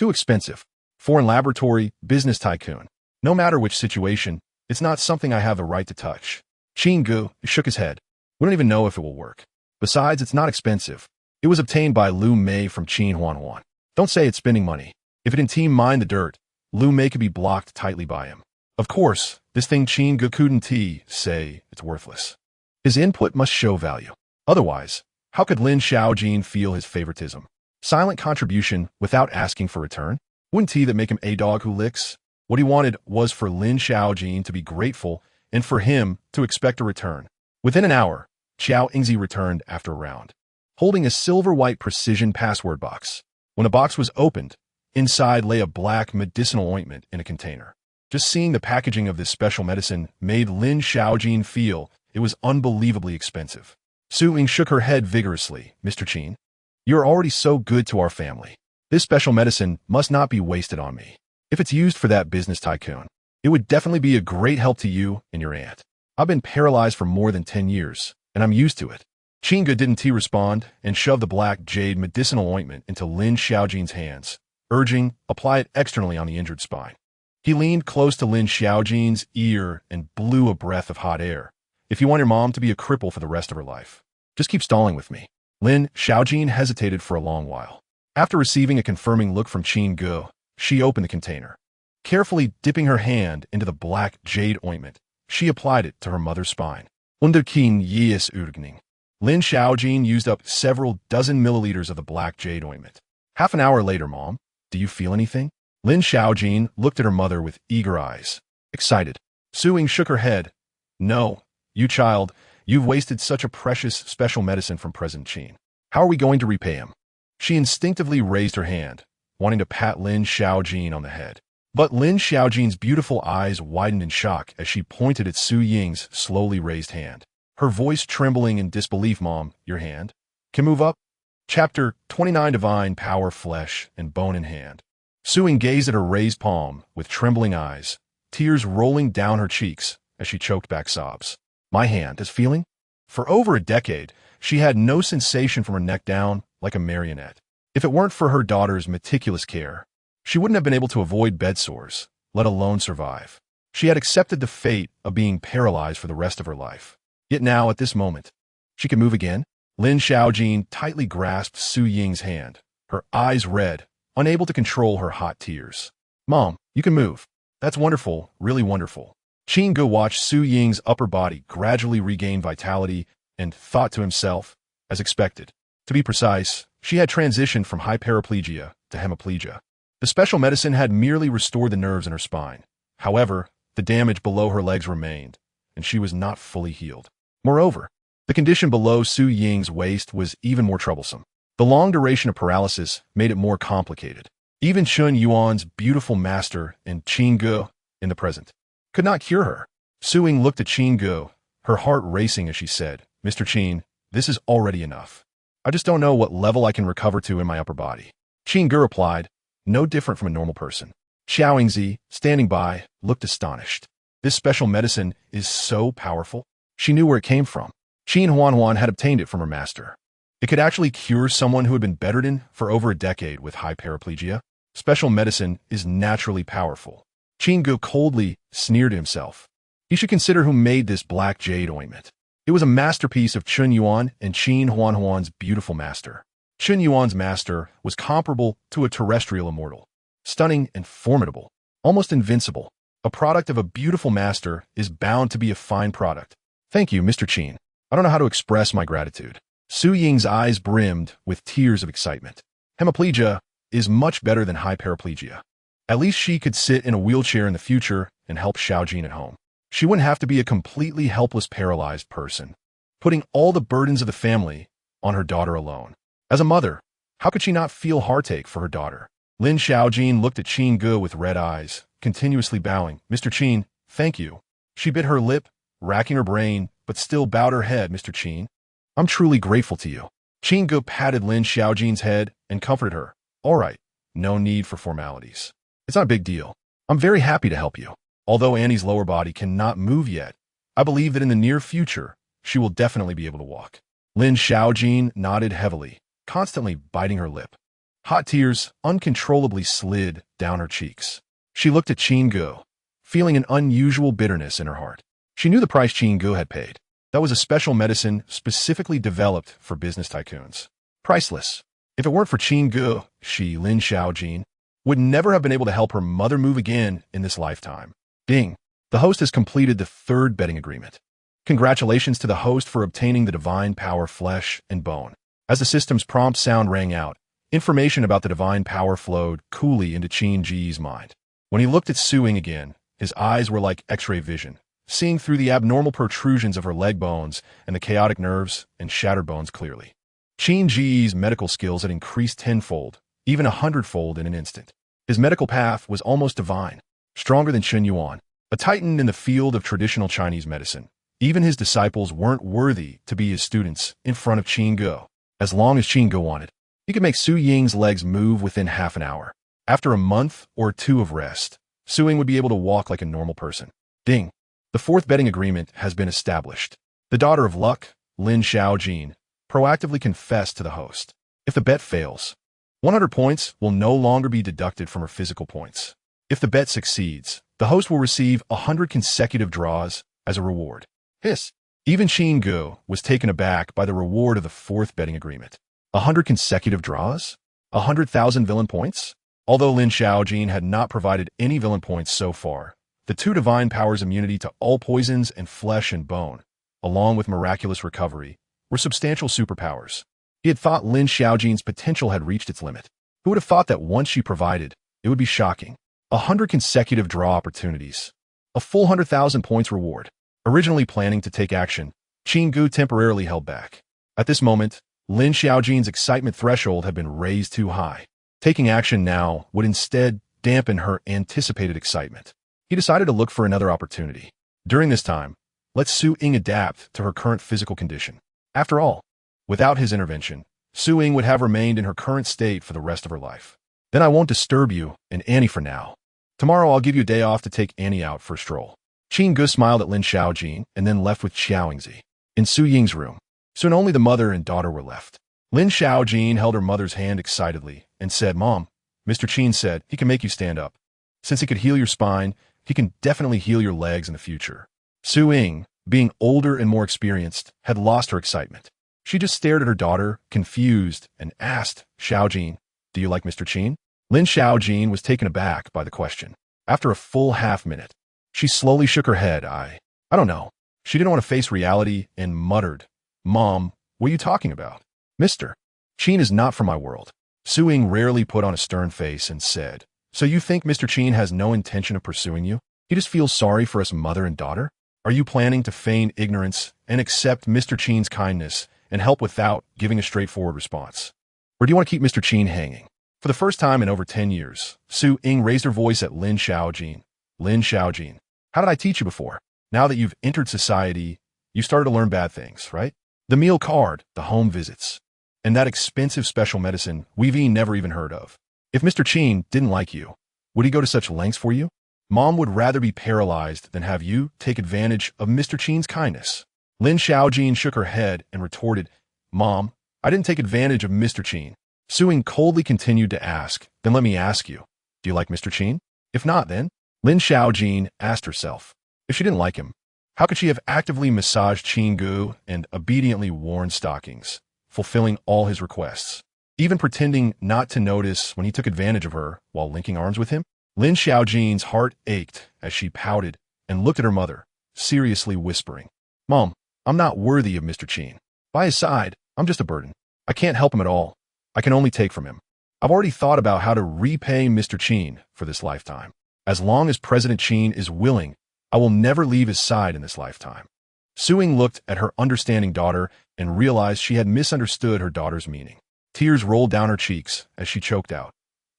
expensive. Foreign laboratory, business tycoon. No matter which situation, it's not something I have the right to touch. Qin Ge shook his head. We don't even know if it will work. Besides, it's not expensive. It was obtained by Lu Mei from Qin Huan. Don't say it's spending money. If it didn't team mine the dirt, Lu Mei could be blocked tightly by him. Of course, this thing Qin Ge couldn't say it's worthless. His input must show value. Otherwise, how could Lin Xiaojin feel his favoritism? Silent contribution without asking for return? Wouldn't he that make him a dog who licks? What he wanted was for Lin Xiaojin to be grateful and for him to expect a return. Within an hour, Xiao Yingzi returned after a round, holding a silver-white precision password box. When the box was opened, inside lay a black medicinal ointment in a container. Just seeing the packaging of this special medicine made Lin Xiaojin feel it was unbelievably expensive. Su Ying shook her head vigorously. Mr. Qin, you are already so good to our family. This special medicine must not be wasted on me. If it's used for that business tycoon, it would definitely be a great help to you and your aunt. I've been paralyzed for more than 10 years, and I'm used to it. Qin Ge didn't respond and shoved the black jade medicinal ointment into Lin Xiaojin's hands, urging, apply it externally on the injured spine. He leaned close to Lin Xiaojin's ear and blew a breath of hot air. If you want your mom to be a cripple for the rest of her life, just keep stalling with me. Lin Xiaojin hesitated for a long while. After receiving a confirming look from Qin Ge, she opened the container. Carefully dipping her hand into the black jade ointment, she applied it to her mother's spine. Unter Qin Ge's Urgning. Lin Xiaojin used up several dozen milliliters of the black jade ointment. Half an hour later, Mom, do you feel anything? Lin Xiaojin looked at her mother with eager eyes. Excited. Su Ying shook her head. No, you child, you've wasted such a precious special medicine from President Qin. How are we going to repay him? She instinctively raised her hand, wanting to pat Lin Xiaojin on the head. But Lin Xiaojin's beautiful eyes widened in shock as she pointed at Su Ying's slowly raised hand. Her voice trembling in disbelief. Mom, your hand can move up? Chapter 29 Divine Power Flesh and Bone in Hand. Su Ying gazed at her raised palm with trembling eyes, tears rolling down her cheeks as she choked back sobs. My hand is feeling? For over a decade, she had no sensation from her neck down, like a marionette. If it weren't for her daughter's meticulous care, she wouldn't have been able to avoid bed sores, let alone survive. She had accepted the fate of being paralyzed for the rest of her life. Yet now, at this moment, she could move again. Lin Xiaojin tightly grasped Su Ying's hand, her eyes red, unable to control her hot tears. Mom, you can move. That's wonderful, really wonderful. Qin Ge watched Su Ying's upper body gradually regain vitality and thought to himself, as expected. To be precise, she had transitioned from hyperplegia to hemiplegia. The special medicine had merely restored the nerves in her spine. However, the damage below her legs remained, and she was not fully healed. Moreover, the condition below Su Ying's waist was even more troublesome. The long duration of paralysis made it more complicated. Even Chun Yuan's beautiful master and Qin Ge, in the present, could not cure her. Su Ying looked at Qin Ge, her heart racing as she said, "Mr. Qin, this is already enough. I just don't know what level I can recover to in my upper body." Qin Ge replied, "No different from a normal person." Xiaoingzi, standing by, looked astonished. This special medicine is so powerful. She knew where it came from. Qin Huanhuan had obtained it from her master. It could actually cure someone who had been bedridden for over a decade with high paraplegia. Special medicine is naturally powerful. Qin Ge coldly sneered to himself. He should consider who made this black jade ointment. It was a masterpiece of Chun Yuan and Qin Huanhuan's beautiful master. Chun Yuan's master was comparable to a terrestrial immortal. Stunning and formidable, almost invincible. A product of a beautiful master is bound to be a fine product. Thank you, Mr. Qin. I don't know how to express my gratitude. Su Ying's eyes brimmed with tears of excitement. Hemiplegia is much better than high paraplegia. At least she could sit in a wheelchair in the future and help Xiaojin at home. She wouldn't have to be a completely helpless, paralyzed person, putting all the burdens of the family on her daughter alone. As a mother, how could she not feel heartache for her daughter? Lin Xiaojin looked at Qin Ge with red eyes, continuously bowing. "Mr. Qin, thank you." She bit her lip, racking her brain, but still bowed her head. "Mr. Qin, I'm truly grateful to you." Qin Ge patted Lin Xiaojin's head and comforted her. "All right, no need for formalities. It's not a big deal. I'm very happy to help you. Although Annie's lower body cannot move yet, I believe that in the near future, she will definitely be able to walk." Lin Xiaojin nodded heavily, constantly biting her lip. Hot tears uncontrollably slid down her cheeks. She looked at Qin Ge, feeling an unusual bitterness in her heart. She knew the price Qin Ge had paid. That was a special medicine specifically developed for business tycoons. Priceless. If it weren't for Qin Ge, she, Lin Xiaojin, would never have been able to help her mother move again in this lifetime. Ding. The host has completed the third betting agreement. Congratulations to the host for obtaining the divine power flesh and bone. As the system's prompt sound rang out, information about the divine power flowed coolly into Qin Ge's mind. When he looked at Su Ying again, his eyes were like X-ray vision, seeing through the abnormal protrusions of her leg bones and the chaotic nerves and shattered bones clearly. Qin Ge's medical skills had increased tenfold, even 100-fold in an instant. His medical path was almost divine, stronger than Chun Yuan, a titan in the field of traditional Chinese medicine. Even his disciples weren't worthy to be his students in front of Qin Ge. As long as Qin Ge wanted, he could make Su Ying's legs move within half an hour. After a month or two of rest, Su Ying would be able to walk like a normal person. Ding. The fourth betting agreement has been established. The daughter of luck, Lin Xiaojin, proactively confessed to the host. If the bet fails, 100 points will no longer be deducted from her physical points. If the bet succeeds, the host will receive 100 consecutive draws as a reward. Hiss. Even Qin Ge was taken aback by the reward of the fourth betting agreement. 100 consecutive draws? 100,000 villain points? Although Lin Xiaojin had not provided any villain points so far, the two divine powers' immunity to all poisons and flesh and bone, along with miraculous recovery, were substantial superpowers. He had thought Lin Xiaojin's potential had reached its limit. Who would have thought that once she provided, it would be shocking? 100 consecutive draw opportunities. A full 100,000 points reward. Originally planning to take action, Qin Ge temporarily held back. At this moment, Lin Xiaojin's excitement threshold had been raised too high. Taking action now would instead dampen her anticipated excitement. He decided to look for another opportunity. During this time, let Su Ying adapt to her current physical condition. After all, without his intervention, Su Ying would have remained in her current state for the rest of her life. Then I won't disturb you and Annie for now. Tomorrow I'll give you a day off to take Annie out for a stroll. Qin Ge smiled at Lin Xiaojin and then left with Xiaoingzi. In Su Ying's room, soon only the mother and daughter were left. Lin Xiaojin held her mother's hand excitedly and said, "Mom, Mr. Qin said he can make you stand up. Since he could heal your spine, he can definitely heal your legs in the future." Su Ying, being older and more experienced, had lost her excitement. She just stared at her daughter, confused, and asked, "Xiaojin, do you like Mr. Qin?" Lin Xiaojin was taken aback by the question. After a full half-minute, she slowly shook her head. I don't know. She didn't want to face reality and muttered, "Mom, what are you talking about? Mr. Qin is not from my world. Su Ying rarely put on a stern face and said, "So you think Mr. Qin has no intention of pursuing you? He just feels sorry for us mother and daughter? Are you planning to feign ignorance and accept Mr. Qin's kindness and help without giving a straightforward response? Or do you want to keep Mr. Qin hanging?" For the first time in over 10 years, Su Ying raised her voice at Lin Xiaojin. "Lin Xiaojin, how did I teach you before? Now that you've entered society, you started to learn bad things, right? The meal card, the home visits, and that expensive special medicine we've never even heard of. If Mr. Qin didn't like you, would he go to such lengths for you? Mom would rather be paralyzed than have you take advantage of Mr. Qin's kindness." Lin Xiaojin shook her head and retorted, "Mom, I didn't take advantage of Mr. Qin." Su Ying coldly continued to ask, "Then let me ask you, do you like Mr. Qin? If not, then?" Lin Xiaojin asked herself, if she didn't like him, how could she have actively massaged Qin Ge and obediently worn stockings, fulfilling all his requests, even pretending not to notice when he took advantage of her while linking arms with him? Lin Xiaojin's heart ached as she pouted and looked at her mother, seriously whispering, "Mom, I'm not worthy of Mr. Qin. By his side, I'm just a burden. I can't help him at all. I can only take from him. I've already thought about how to repay Mr. Qin for this lifetime. As long as President Qin is willing, I will never leave his side in this lifetime." Su Ying looked at her understanding daughter and realized she had misunderstood her daughter's meaning. Tears rolled down her cheeks as she choked out,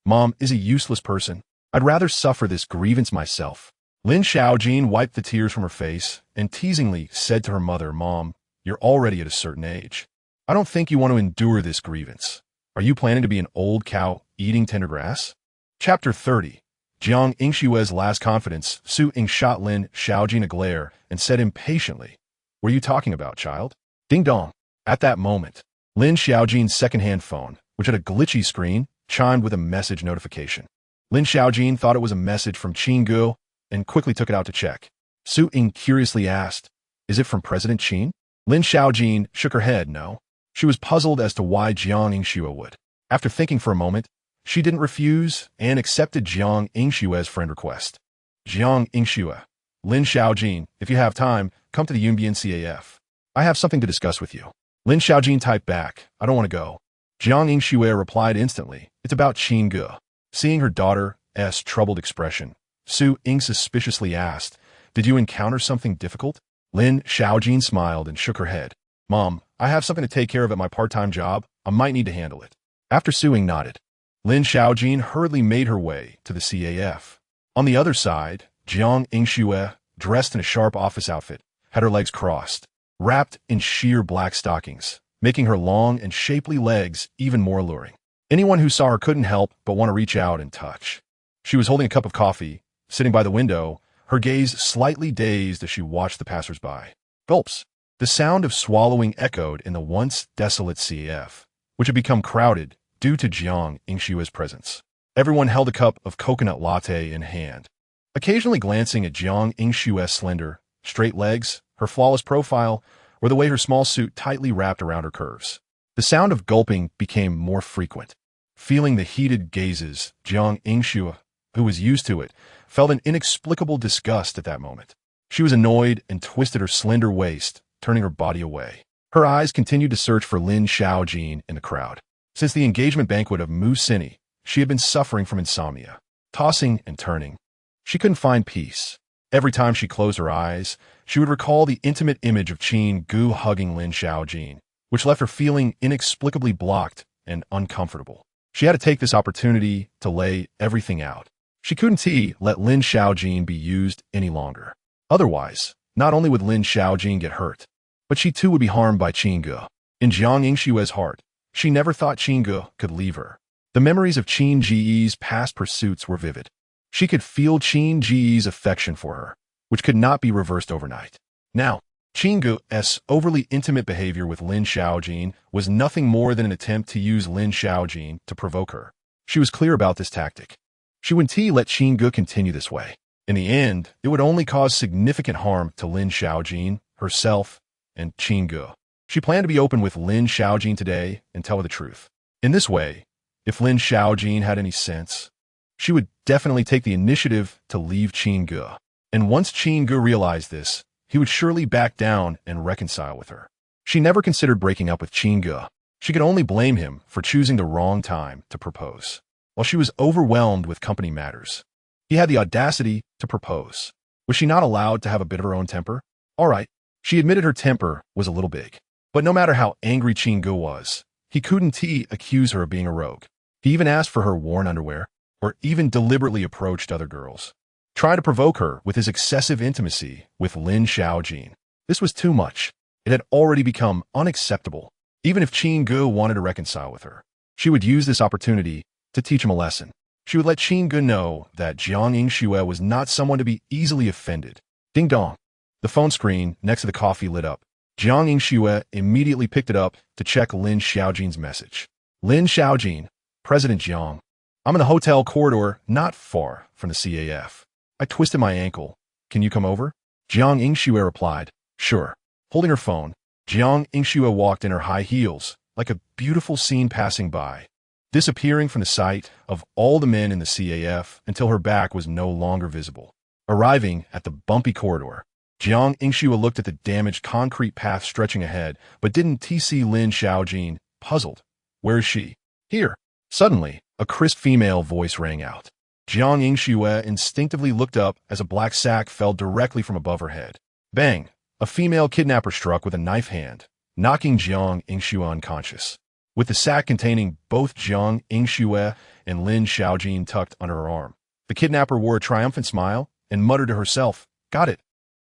"Mom is a useless person. I'd rather suffer this grievance myself." Lin Xiaojin wiped the tears from her face and teasingly said to her mother, "Mom, you're already at a certain age. I don't think you want to endure this grievance. Are you planning to be an old cow eating tender grass?" Chapter 30. Jiang Yingshue's last confidence. Su Ying shot Lin Xiaojin a glare and said impatiently, "What are you talking about, child?" Ding dong. At that moment, Lin Xiaojin's second-hand phone, which had a glitchy screen, chimed with a message notification. Lin Xiaojin thought it was a message from Qin Ge and quickly took it out to check. Su Ying curiously asked, "Is it from President Qin?" Lin Xiaojin shook her head, no. She was puzzled as to why Jiang Yingxue would. After thinking for a moment, she didn't refuse and accepted Jiang Yingshue's friend request. "Jiang Yingxue, Lin Xiaojin, if you have time, come to the Yunbian CAF. I have something to discuss with you." Lin Xiaojin typed back, "I don't want to go." Jiang Yingxue replied instantly, "It's about Qin Ge." Seeing her daughter's troubled expression, Su Ying suspiciously asked, "Did you encounter something difficult?" Lin Xiaojin smiled and shook her head. "Mom, I have something to take care of at my part-time job. I might need to handle it." After Su Ying nodded, Lin Xiaojin hurriedly made her way to the CAF. On the other side, Jiang Yingxue, dressed in a sharp office outfit, had her legs crossed, wrapped in sheer black stockings, making her long and shapely legs even more alluring. Anyone who saw her couldn't help but want to reach out and touch. She was holding a cup of coffee, sitting by the window, her gaze slightly dazed as she watched the passers-by. Gulps. The sound of swallowing echoed in the once desolate CAF, which had become crowded due to Jiang Yingshue's presence. Everyone held a cup of coconut latte in hand, occasionally glancing at Jiang Yingshue's slender, straight legs, her flawless profile, or the way her small suit tightly wrapped around her curves. The sound of gulping became more frequent. Feeling the heated gazes, Jiang Yingxue, who was used to it, felt an inexplicable disgust at that moment. She was annoyed and twisted her slender waist, turning her body away. Her eyes continued to search for Lin Xiaojin in the crowd. Since the engagement banquet of Mu Cini, she had been suffering from insomnia, tossing and turning. She couldn't find peace. Every time she closed her eyes, she would recall the intimate image of Qin Ge hugging Lin Xiaojin, which left her feeling inexplicably blocked and uncomfortable. She had to take this opportunity to lay everything out. She couldn't let Lin Xiaojin be used any longer. Otherwise, not only would Lin Xiaojin get hurt, but she too would be harmed by Qin Ge. In Jiang Yingshue's heart, she never thought Qin Ge could leave her. The memories of Qin Ge's past pursuits were vivid. She could feel Qin Ge's affection for her, which could not be reversed overnight. Now, Qin Ge's overly intimate behavior with Lin Xiaojin was nothing more than an attempt to use Lin Xiaojin to provoke her. She was clear about this tactic. She wouldn't let Qin Ge continue this way. In the end, it would only cause significant harm to Lin Xiaojin, herself, and Qin Ge. She planned to be open with Lin Xiaojin today and tell her the truth. In this way, if Lin Xiaojin had any sense, she would definitely take the initiative to leave Qin Ge. And once Qin Ge realized this, he would surely back down and reconcile with her. She never considered breaking up with Qin Ge. She could only blame him for choosing the wrong time to propose. While she was overwhelmed with company matters, he had the audacity to propose. Was she not allowed to have a bit of her own temper? All right, she admitted her temper was a little big. But no matter how angry Qin Ge was, he couldn't accuse her of being a rogue. He even asked for her worn underwear, or even deliberately approached other girls, trying to provoke her with his excessive intimacy with Lin Xiaojin. This was too much. It had already become unacceptable. Even if Qin Ge wanted to reconcile with her, she would use this opportunity to teach him a lesson. She would let Qin Ge know that Jiang Yingxue was not someone to be easily offended. Ding dong. The phone screen next to the coffee lit up. Jiang Yingxue immediately picked it up to check Lin Xiaojin's message. Lin Xiaojin, President Jiang. I'm in the hotel corridor not far from the CAF. I twisted my ankle. Can you come over? Jiang Yingxue replied, sure. Holding her phone, Jiang Yingxue walked in her high heels, like a beautiful scene passing by, disappearing from the sight of all the men in the CAF until her back was no longer visible. Arriving at the bumpy corridor, Jiang Yingxue looked at the damaged concrete path stretching ahead, but didn't see Lin Xiaojin, puzzled. Where is she? Here. Suddenly, a crisp female voice rang out. Jiang Yingxue instinctively looked up as a black sack fell directly from above her head. Bang! A female kidnapper struck with a knife hand, knocking Jiang Yingxue unconscious. With the sack containing both Jiang Yingxue and Lin Xiaojin tucked under her arm, the kidnapper wore a triumphant smile and muttered to herself, got it.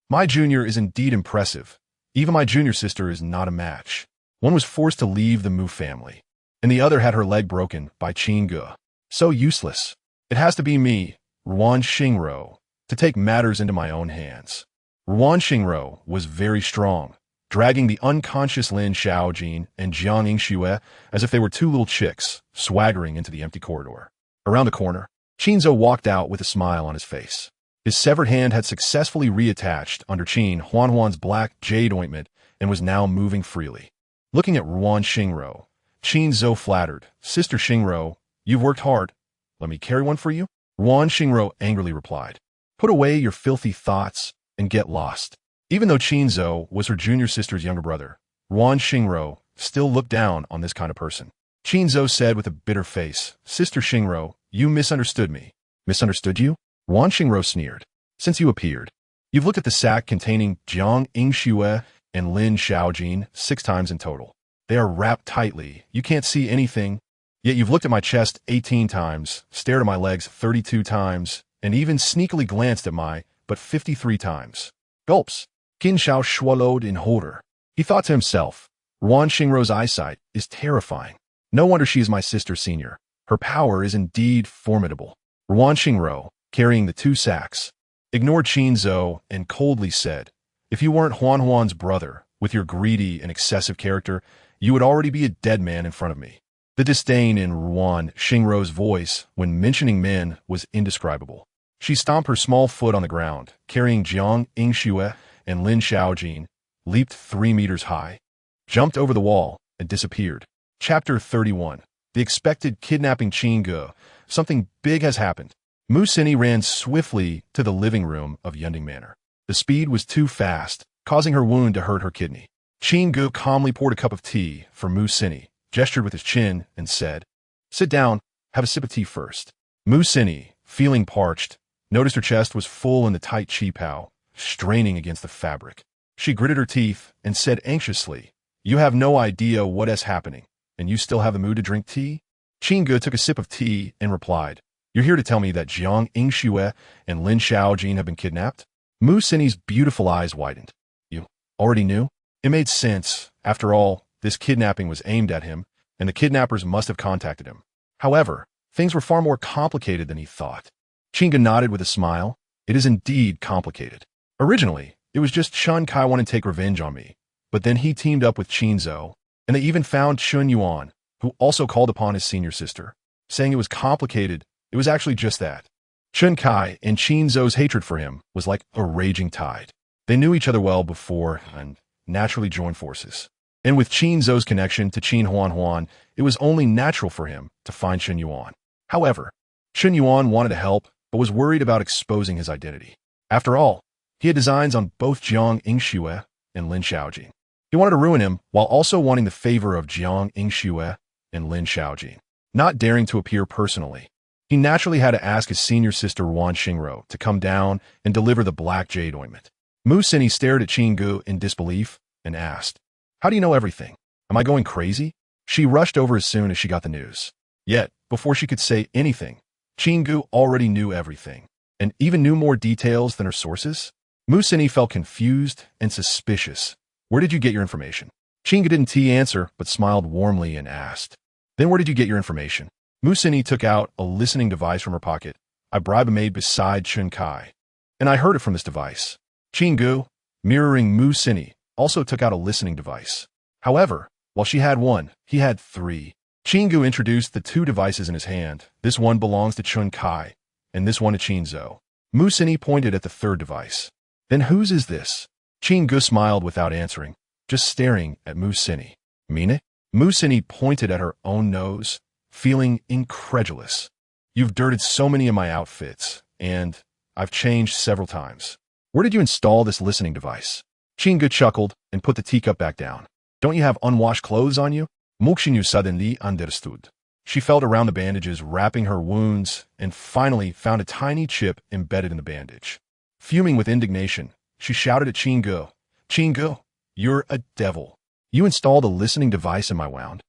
My junior is indeed impressive. Even my junior sister is not a match. One was forced to leave the Mu family, and the other had her leg broken by Qin Ge. So useless. It has to be me, Ruan Xingro, to take matters into my own hands. Ruan Xingro was very strong, dragging the unconscious Lin Xiaojin and Jiang Yingxue as if they were two little chicks, swaggering into the empty corridor. Around the corner, Qinzo walked out with a smile on his face. His severed hand had successfully reattached under Qin Huanhuan's black jade ointment and was now moving freely. Looking at Ruan Xingro, Qinzo flattered, Sister Xingro, you've worked hard. Let me carry one for you? Ruan Xingro angrily replied. Put away your filthy thoughts and get lost. Even though Qinzo was her junior sister's younger brother, Ruan Xingro still looked down on this kind of person. Qinzo said with a bitter face, Sister Xingro, you misunderstood me. Misunderstood you? Ruan Xingro sneered. Since you appeared, you've looked at the sack containing Jiang Yingxue and Lin Xiaojin 6 times in total. They are wrapped tightly. You can't see anything. Yet you've looked at my chest 18 times, stared at my legs 32 times, and even sneakily glanced at my but 53 times. Gulps. Qin Xiao swallowed in horror. He thought to himself, Ruan Xingro's eyesight is terrifying. No wonder she is my sister senior. Her power is indeed formidable. Ruan Xingro, carrying the 2 sacks, ignored Qinzo and coldly said, if you weren't Huanhuan's brother, with your greedy and excessive character, you would already be a dead man in front of me. The disdain in Ruan Xingro's voice when mentioning men was indescribable. She stomped her small foot on the ground, carrying Jiang Yingxue and Lin Xiaojin, leaped 3 meters high, jumped over the wall, and disappeared. Chapter 31. The expected kidnapping Qin Ge. Something big has happened. Mu Sini ran swiftly to the living room of Yunding Manor. The speed was too fast, causing her wound to hurt her kidney. Qin Ge calmly poured a cup of tea for Mu Sini, gestured with his chin, and said, sit down, have a sip of tea first. Mu Sini, feeling parched, noticed her chest was full in the tight qipao, straining against the fabric. She gritted her teeth and said anxiously, you have no idea what is happening, and you still have the mood to drink tea? Qin Ge took a sip of tea and replied, you're here to tell me that Jiang Yingxue and Lin Xiaojin have been kidnapped? Mu Sini's beautiful eyes widened. You already knew? It made sense. After all, this kidnapping was aimed at him, and the kidnappers must have contacted him. However, things were far more complicated than he thought. Qin Ge nodded with a smile. It is indeed complicated. Originally, it was just Chun Kai wanted to take revenge on me, but then he teamed up with Qinzo, and they even found Chun Yuan, who also called upon his senior sister, saying it was complicated. It was actually just that. Chun Kai and Qinzo's hatred for him was like a raging tide. They knew each other well before and naturally joined forces. And with Qinzo's connection to Qin Huanhuan, it was only natural for him to find Chun Yuan. However, Chun Yuan wanted to help, but was worried about exposing his identity. After all, he had designs on both Jiang Yingxue and Lin Xiaojin. He wanted to ruin him while also wanting the favor of Jiang Yingxue and Lin Xiaojin. Not daring to appear personally, he naturally had to ask his senior sister Wan Xingro to come down and deliver the black jade ointment. Mu Sini stared at Qin Ge in disbelief and asked, "How do you know everything? Am I going crazy?" She rushed over as soon as she got the news. Yet, before she could say anything, Qin Ge already knew everything, and even knew more details than her sources. Mu Sini felt confused and suspicious. "Where did you get your information?" Qin Ge didn't answer, but smiled warmly and asked, "Then where did you get your information?" Mu Sini took out a listening device from her pocket. "I bribe a maid beside Chun Kai, and I heard it from this device." Qin Ge, mirroring Mu Sini, also took out a listening device. However, while she had one, he had three. Qin Ge introduced the two devices in his hand. "This one belongs to Chun Kai, and this one to Qin Zhou." Mu Sini pointed at the third device. "Then whose is this?" Qin Ge smiled without answering, just staring at Mu Sini. "Mean it?" Mu Sini pointed at her own nose, feeling incredulous. "You've dirted so many of my outfits, and I've changed several times. Where did you install this listening device?" Qin Ge chuckled and put the teacup back down. "Don't you have unwashed clothes on you?" Mu Xinyu suddenly understood. She felt around the bandages wrapping her wounds and finally found a tiny chip embedded in the bandage. Fuming with indignation, she shouted at Qin Ge, "Qin Ge, you're a devil. You installed a listening device in my wound."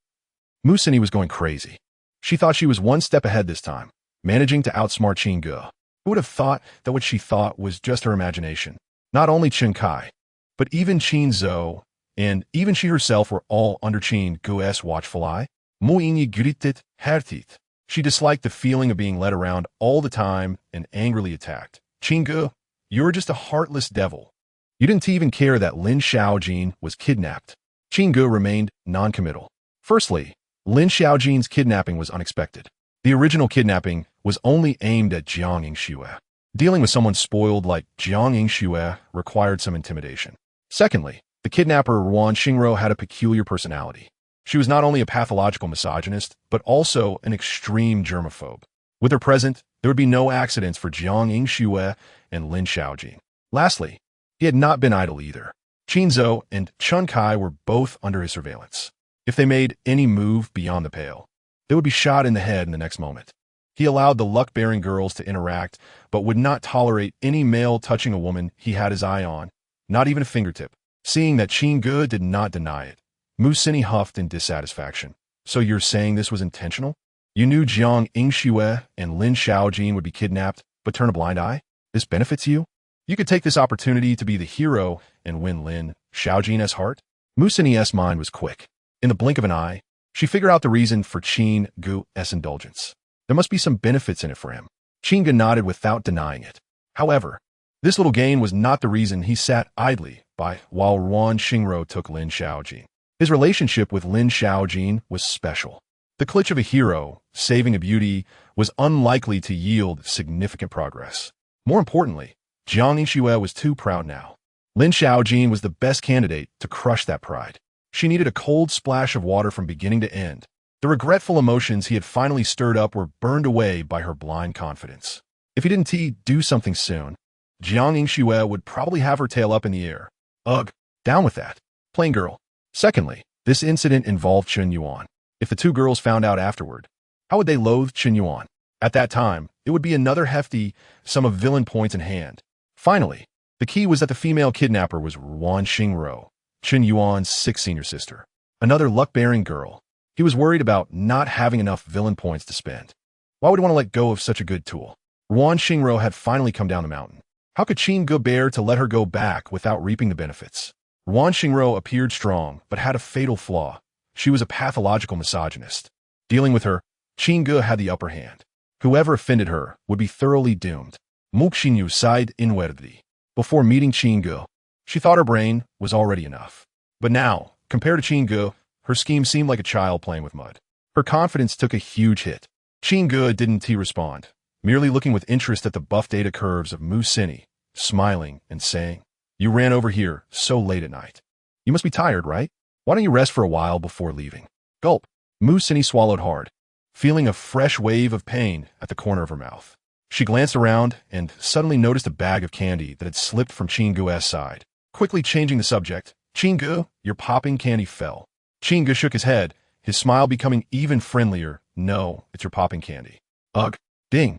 Mu Sini was going crazy. She thought she was one step ahead this time, managing to outsmart Qin Ge. Who would have thought that what she thought was just her imagination? Not only Chun Kai, but even Qin Zhou, and even she herself were all under Qin Ge's watchful eye. Mu Yinyi gritted, hertit. She disliked the feeling of being led around all the time and angrily attacked. "Qin Ge, you're just a heartless devil. You didn't even care that Lin Xiaojin was kidnapped." Qin Ge remained non-committal. Firstly, Lin Xiaojin's kidnapping was unexpected. The original kidnapping was only aimed at Jiang Yingxue. Dealing with someone spoiled like Jiang Yingxue required some intimidation. Secondly, the kidnapper Wan Xingro had a peculiar personality. She was not only a pathological misogynist, but also an extreme germaphobe. With her present, there would be no accidents for Jiang Yingxue and Lin Xiaojin. Lastly, he had not been idle either. Qin Zhou and Chun Kai were both under his surveillance. If they made any move beyond the pale, they would be shot in the head in the next moment. He allowed the luck-bearing girls to interact, but would not tolerate any male touching a woman he had his eye on, not even a fingertip. Seeing that Qin Ge did not deny it, Mu Sini huffed in dissatisfaction. "So you're saying this was intentional? You knew Jiang Yingxue and Lin Xiaojin would be kidnapped, but turn a blind eye? This benefits you? You could take this opportunity to be the hero and win Lin Xiaojin's heart?" Mu Sini's mind was quick. In the blink of an eye, she figured out the reason for Qin Ge's indulgence. There must be some benefits in it for him. Qin Ge nodded without denying it. However, this little gain was not the reason he sat idly by while Wan Xingro took Lin Xiaojin. His relationship with Lin Xiaojin was special. The clutch of a hero, saving a beauty, was unlikely to yield significant progress. More importantly, Jiang Yingxue was too proud now. Lin Xiaojin was the best candidate to crush that pride. She needed a cold splash of water from beginning to end. The regretful emotions he had finally stirred up were burned away by her blind confidence. If he didn't do something soon, Jiang Yingxue would probably have her tail up in the air. Ugh, down with that. Plain girl. Secondly, this incident involved Chun Yuan. If the two girls found out afterward, how would they loathe Chun Yuan? At that time, it would be another hefty sum of villain points in hand. Finally, the key was that the female kidnapper was Wan Xingro, Chun Yuan's sixth senior sister. Another luck-bearing girl. He was worried about not having enough villain points to spend. Why would he want to let go of such a good tool? Wan Xingro had finally come down the mountain. How could Qin Ge bear to let her go back without reaping the benefits? Wan Xingro appeared strong, but had a fatal flaw. She was a pathological misogynist. Dealing with her, Qin Ge had the upper hand. Whoever offended her would be thoroughly doomed. Mu Xinyu sighed inwardly. Before meeting Qin Ge, she thought her brain was already enough. But now, compared to Qin Ge, her scheme seemed like a child playing with mud. Her confidence took a huge hit. Qin Ge didn't respond, merely looking with interest at the buff data curves of Mu Sini, smiling and saying, "You ran over here so late at night. You must be tired, right? Why don't you rest for a while before leaving?" Gulp. Mu Sini swallowed hard, feeling a fresh wave of pain at the corner of her mouth. She glanced around and suddenly noticed a bag of candy that had slipped from Qin Ge's side. Quickly changing the subject, Qin Ge, your popping candy fell. Qin Ge shook his head, his smile becoming even friendlier. No, it's your popping candy. Ugh. Ding.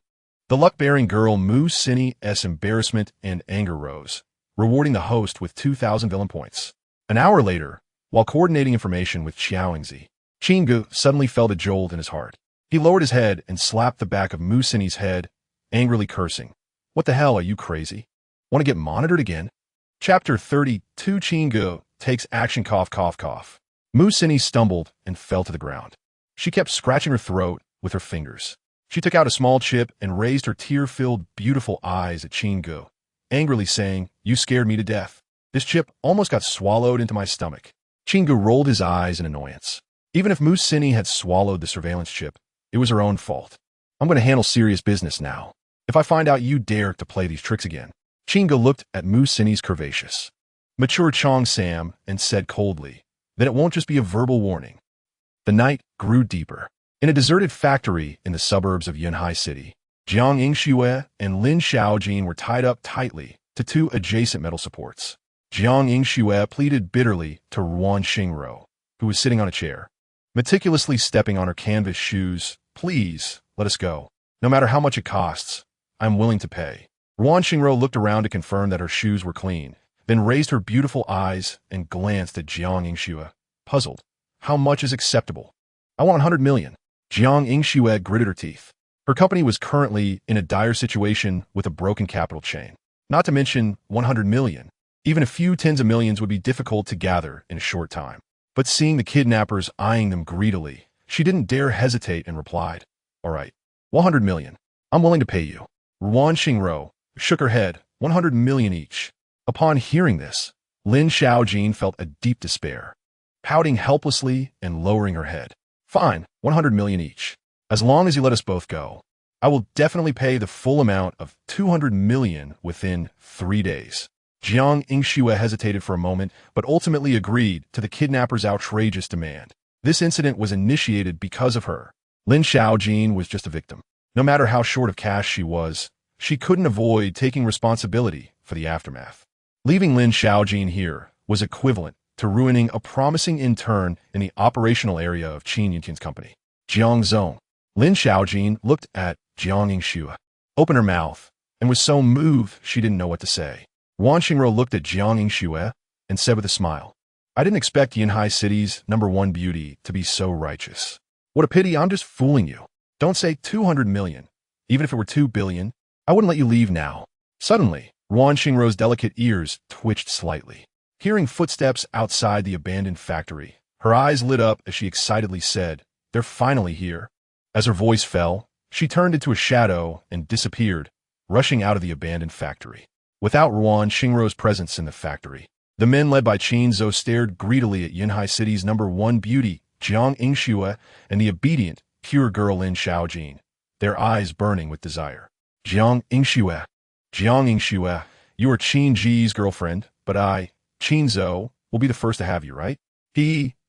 The luck-bearing girl Mu Sini's embarrassment and anger rose, rewarding the host with 2,000 villain points. An hour later, while coordinating information with Xiaoingzi, Qin Ge suddenly felt a jolt in his heart. He lowered his head and slapped the back of Mu Sini's head, angrily cursing. What the hell, are you crazy? Want to get monitored again? Chapter 32 Qin Ge takes action. Cough, cough, cough. Mu Sini stumbled and fell to the ground. She kept scratching her throat with her fingers. She took out a small chip and raised her tear-filled, beautiful eyes at Qin Ge, angrily saying, "You scared me to death. This chip almost got swallowed into my stomach." Qin Ge rolled his eyes in annoyance. Even if Mu Sini had swallowed the surveillance chip, it was her own fault. I'm going to handle serious business now. If I find out you dare to play these tricks again. Qin Ge looked at Mu Sini's curvaceous, mature Chong Sam and said coldly, "Then it won't just be a verbal warning." The night grew deeper. In a deserted factory in the suburbs of Yunhai City, Jiang Yingxue and Lin Xiaojin were tied up tightly to two adjacent metal supports. Jiang Yingxue pleaded bitterly to Ruan Xingro, who was sitting on a chair, meticulously stepping on her canvas shoes. "Please, let us go. No matter how much it costs, I'm willing to pay." Ruan Xingro looked around to confirm that her shoes were clean, then raised her beautiful eyes and glanced at Jiang Yingxue, puzzled. "How much is acceptable?" "I want 100 million. Jiang Yingxue gritted her teeth. Her company was currently in a dire situation with a broken capital chain. Not to mention 100 million. Even a few tens of millions would be difficult to gather in a short time. But seeing the kidnappers eyeing them greedily, she didn't dare hesitate and replied, "All right, 100 million. I'm willing to pay you." Ruan Xingro shook her head, 100 million each. Upon hearing this, Lin Xiaojin felt a deep despair, pouting helplessly and lowering her head. "Fine, 100 million each. As long as you let us both go, I will definitely pay the full amount of 200 million within 3 days." Jiang Yingxue hesitated for a moment, but ultimately agreed to the kidnappers' outrageous demand. This incident was initiated because of her. Lin Xiaojin was just a victim. No matter how short of cash she was, she couldn't avoid taking responsibility for the aftermath. Leaving Lin Xiaojin here was equivalent to ruining a promising intern in the operational area of Qin Yintian's company. Jiang Zong. Lin Xiaojin looked at Jiang Yingxue, opened her mouth, and was so moved she didn't know what to say. Ruan Xingro looked at Jiang Yingxue and said with a smile, "I didn't expect Yunhai City's #1 beauty to be so righteous. What a pity, I'm just fooling you. Don't say 200 million. Even if it were 2 billion, I wouldn't let you leave now." Suddenly, Ruan Xingro's delicate ears twitched slightly. Hearing footsteps outside the abandoned factory, her eyes lit up as she excitedly said, "They're finally here." As her voice fell, she turned into a shadow and disappeared, rushing out of the abandoned factory. Without Ruan Xingro's presence in the factory, the men led by Qin Zhou stared greedily at Yunhai City's #1 beauty, Jiang Yingxue, and the obedient, pure girl Lin Xiaojin, their eyes burning with desire. Jiang Yingxue, you are Qin Ge's girlfriend, but I, Qin Zhou, will be the first to have you, right?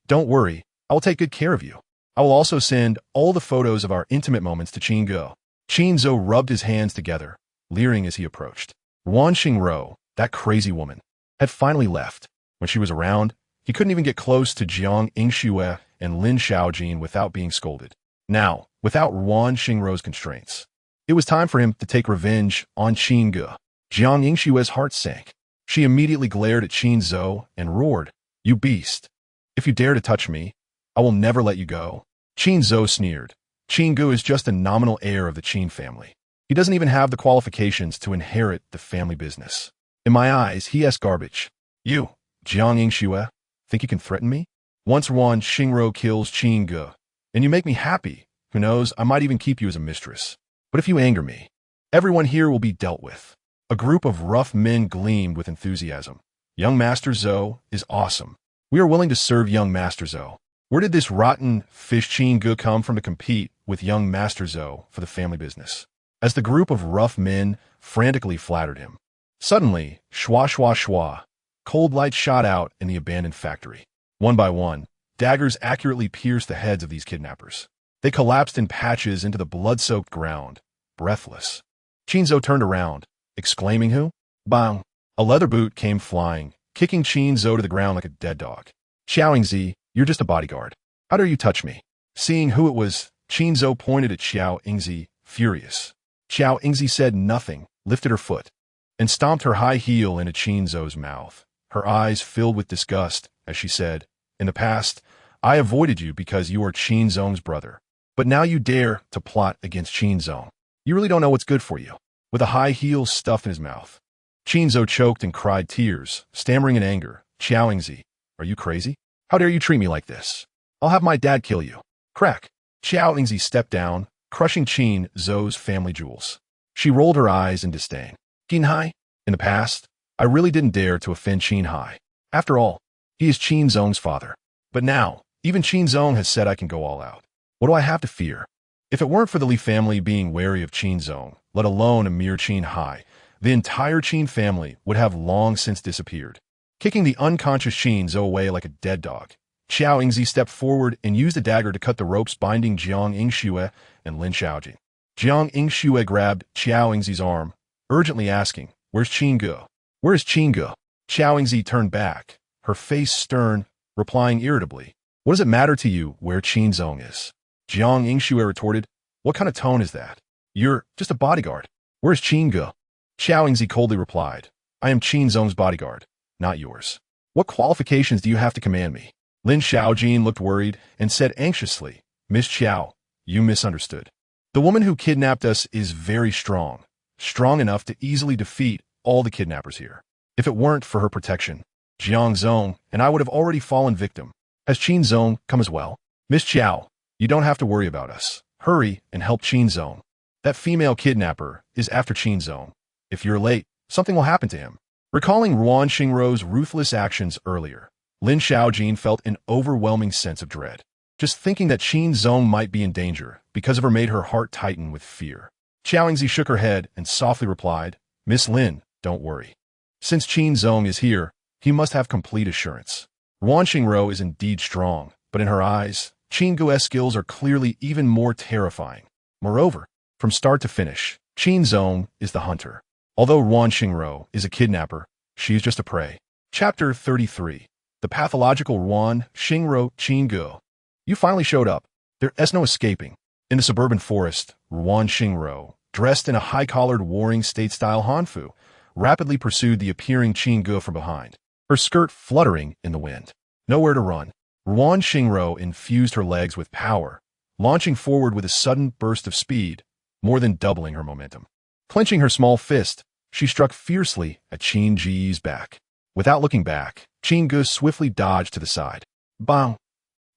Don't worry, I will take good care of you. I will also send all the photos of our intimate moments to Qin Ge." Qin Zhou rubbed his hands together, leering as he approached. Ruan Xingro, that crazy woman, had finally left. When she was around, he couldn't even get close to Jiang Yingxue and Lin Xiaojin without being scolded. Now, without Ruan Xingro's constraints, it was time for him to take revenge on Qin Ge. Jiang Yingxue's heart sank. She immediately glared at Qin Zhou and roared, "You beast! If you dare to touch me, I will never let you go." Qin Zhou sneered. Qin Ge is just a nominal heir of the Qin family. He doesn't even have the qualifications to inherit the family business. In my eyes, he is garbage. You, Jiang Yingxue, think you can threaten me? Once Ruan Xingro kills Qin Ge, and you make me happy, who knows, I might even keep you as a mistress. But if you anger me, everyone here will be dealt with. A group of rough men gleamed with enthusiasm. Young Master Zhou is awesome. We are willing to serve young Master Zhou. Where did this rotten fish Qin Ge come from to compete with young Master Zhou for the family business? As the group of rough men frantically flattered him, suddenly, shwa shwa shwa, cold light shot out in the abandoned factory. One by one, daggers accurately pierced the heads of these kidnappers. They collapsed in patches into the blood-soaked ground, breathless. Qin Zhou turned around, exclaiming, "Who?" Bang! A leather boot came flying, kicking Qin Ge to the ground like a dead dog. Xiao Yingzi, you're just a bodyguard. How dare you touch me? Seeing who it was, Qin Ge pointed at Xiao Yingzi, furious. Xiao Yingzi said nothing, lifted her foot, and stomped her high heel into Qin Ge's mouth. Her eyes filled with disgust as she said, "In the past, I avoided you because you are Qin Ge's brother. But now you dare to plot against Qin Ge. You really don't know what's good for you." With a high heel stuffed in his mouth, Qin Ge choked and cried tears, stammering in anger. "Xiao Yingzi, are you crazy? How dare you treat me like this? I'll have my dad kill you." Crack. Xiao Yingzi stepped down, crushing Qin Ge's family jewels. She rolled her eyes in disdain. "Yunhai, in the past, I really didn't dare to offend Yunhai. After all, he is Qin Ge's father. But now, even Qin Ge has said I can go all out. What do I have to fear? If it weren't for the Li family being wary of Qin Ge, let alone a mere Yunhai, the entire Qin family would have long since disappeared." Kicking the unconscious Qin Ge away like a dead dog, Xiao Yingzi stepped forward and used a dagger to cut the ropes binding Jiang Yingxue and Lin Xiaojin. Jiang Yingxue grabbed Xiao Yingzi's arm, urgently asking, "Where's Qin Ge? Where is Qin Ge?" Xiao Yingzi turned back, her face stern, replying irritably, "What does it matter to you where Qin Ge is?" Jiang Yingxue retorted, "What kind of tone is that? You're just a bodyguard. Where's Qin Ge?" Xiao Yingzi coldly replied, "I am Qin Ge's bodyguard, not yours. What qualifications do you have to command me?" Lin Xiaojin looked worried and said anxiously, "Miss Xiao, you misunderstood. The woman who kidnapped us is very strong, strong enough to easily defeat all the kidnappers here. If it weren't for her protection, Jiang Zong and I would have already fallen victim. Has Qin Zong come as well? Miss Xiao, you don't have to worry about us. Hurry and help Qin Zong. That female kidnapper is after Qin Zong. If you're late, something will happen to him." Recalling Ruan Xingrou's ruthless actions earlier, Lin Xiaojin felt an overwhelming sense of dread. Just thinking that Qin Zong might be in danger because of her made her heart tighten with fear. Xiao Yingzi shook her head and softly replied, "Miss Lin, don't worry. Since Qin Zong is here, he must have complete assurance. Ruan Xingrou is indeed strong, but in her eyes, Qin Ge's skills are clearly even more terrifying. Moreover, from start to finish, Qin Zong is the hunter. Although Ruan Xingrou is a kidnapper, she is just a prey." Chapter 33. The Pathological Ruan Xingrou Qin Ge. You finally showed up. There is no escaping. In the suburban forest, Ruan Xingrou, dressed in a high-collared warring state-style hanfu, rapidly pursued the appearing Qin Ge from behind, her skirt fluttering in the wind. Nowhere to run, Ruan Xingrou infused her legs with power, launching forward with a sudden burst of speed, more than doubling her momentum. Clenching her small fist, she struck fiercely at Qin Ge's back. Without looking back, Qin Ge swiftly dodged to the side. Bang!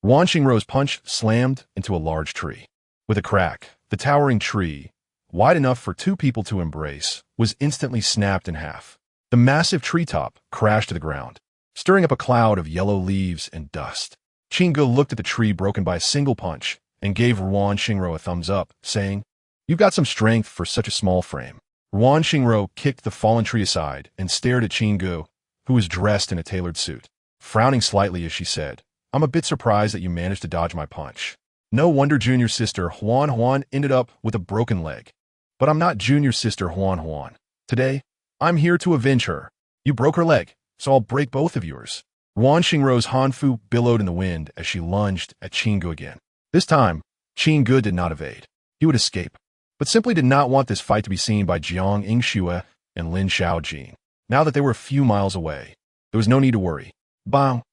Ruan Xingrou's punch slammed into a large tree. With a crack, the towering tree, wide enough for two people to embrace, was instantly snapped in half. The massive treetop crashed to the ground, stirring up a cloud of yellow leaves and dust. Qin Ge looked at the tree broken by a single punch and gave Ruan Xingrou a thumbs up, saying, "You've got some strength for such a small frame." Ruan Xingrou kicked the fallen tree aside and stared at Qin Ge, who was dressed in a tailored suit, frowning slightly as she said, "I'm a bit surprised that you managed to dodge my punch. No wonder junior sister Huan ended up with a broken leg. But I'm not junior sister Huan. Today, I'm here to avenge her. You broke her leg, so I'll break both of yours." Ruan Xingrou's hanfu billowed in the wind as she lunged at Qin Ge again. This time, Qin Ge did not evade. He would escape, but simply did not want this fight to be seen by Jiang Yingxue and Lin Xiaojin. Now that they were a few miles away, there was no need to worry. Bang!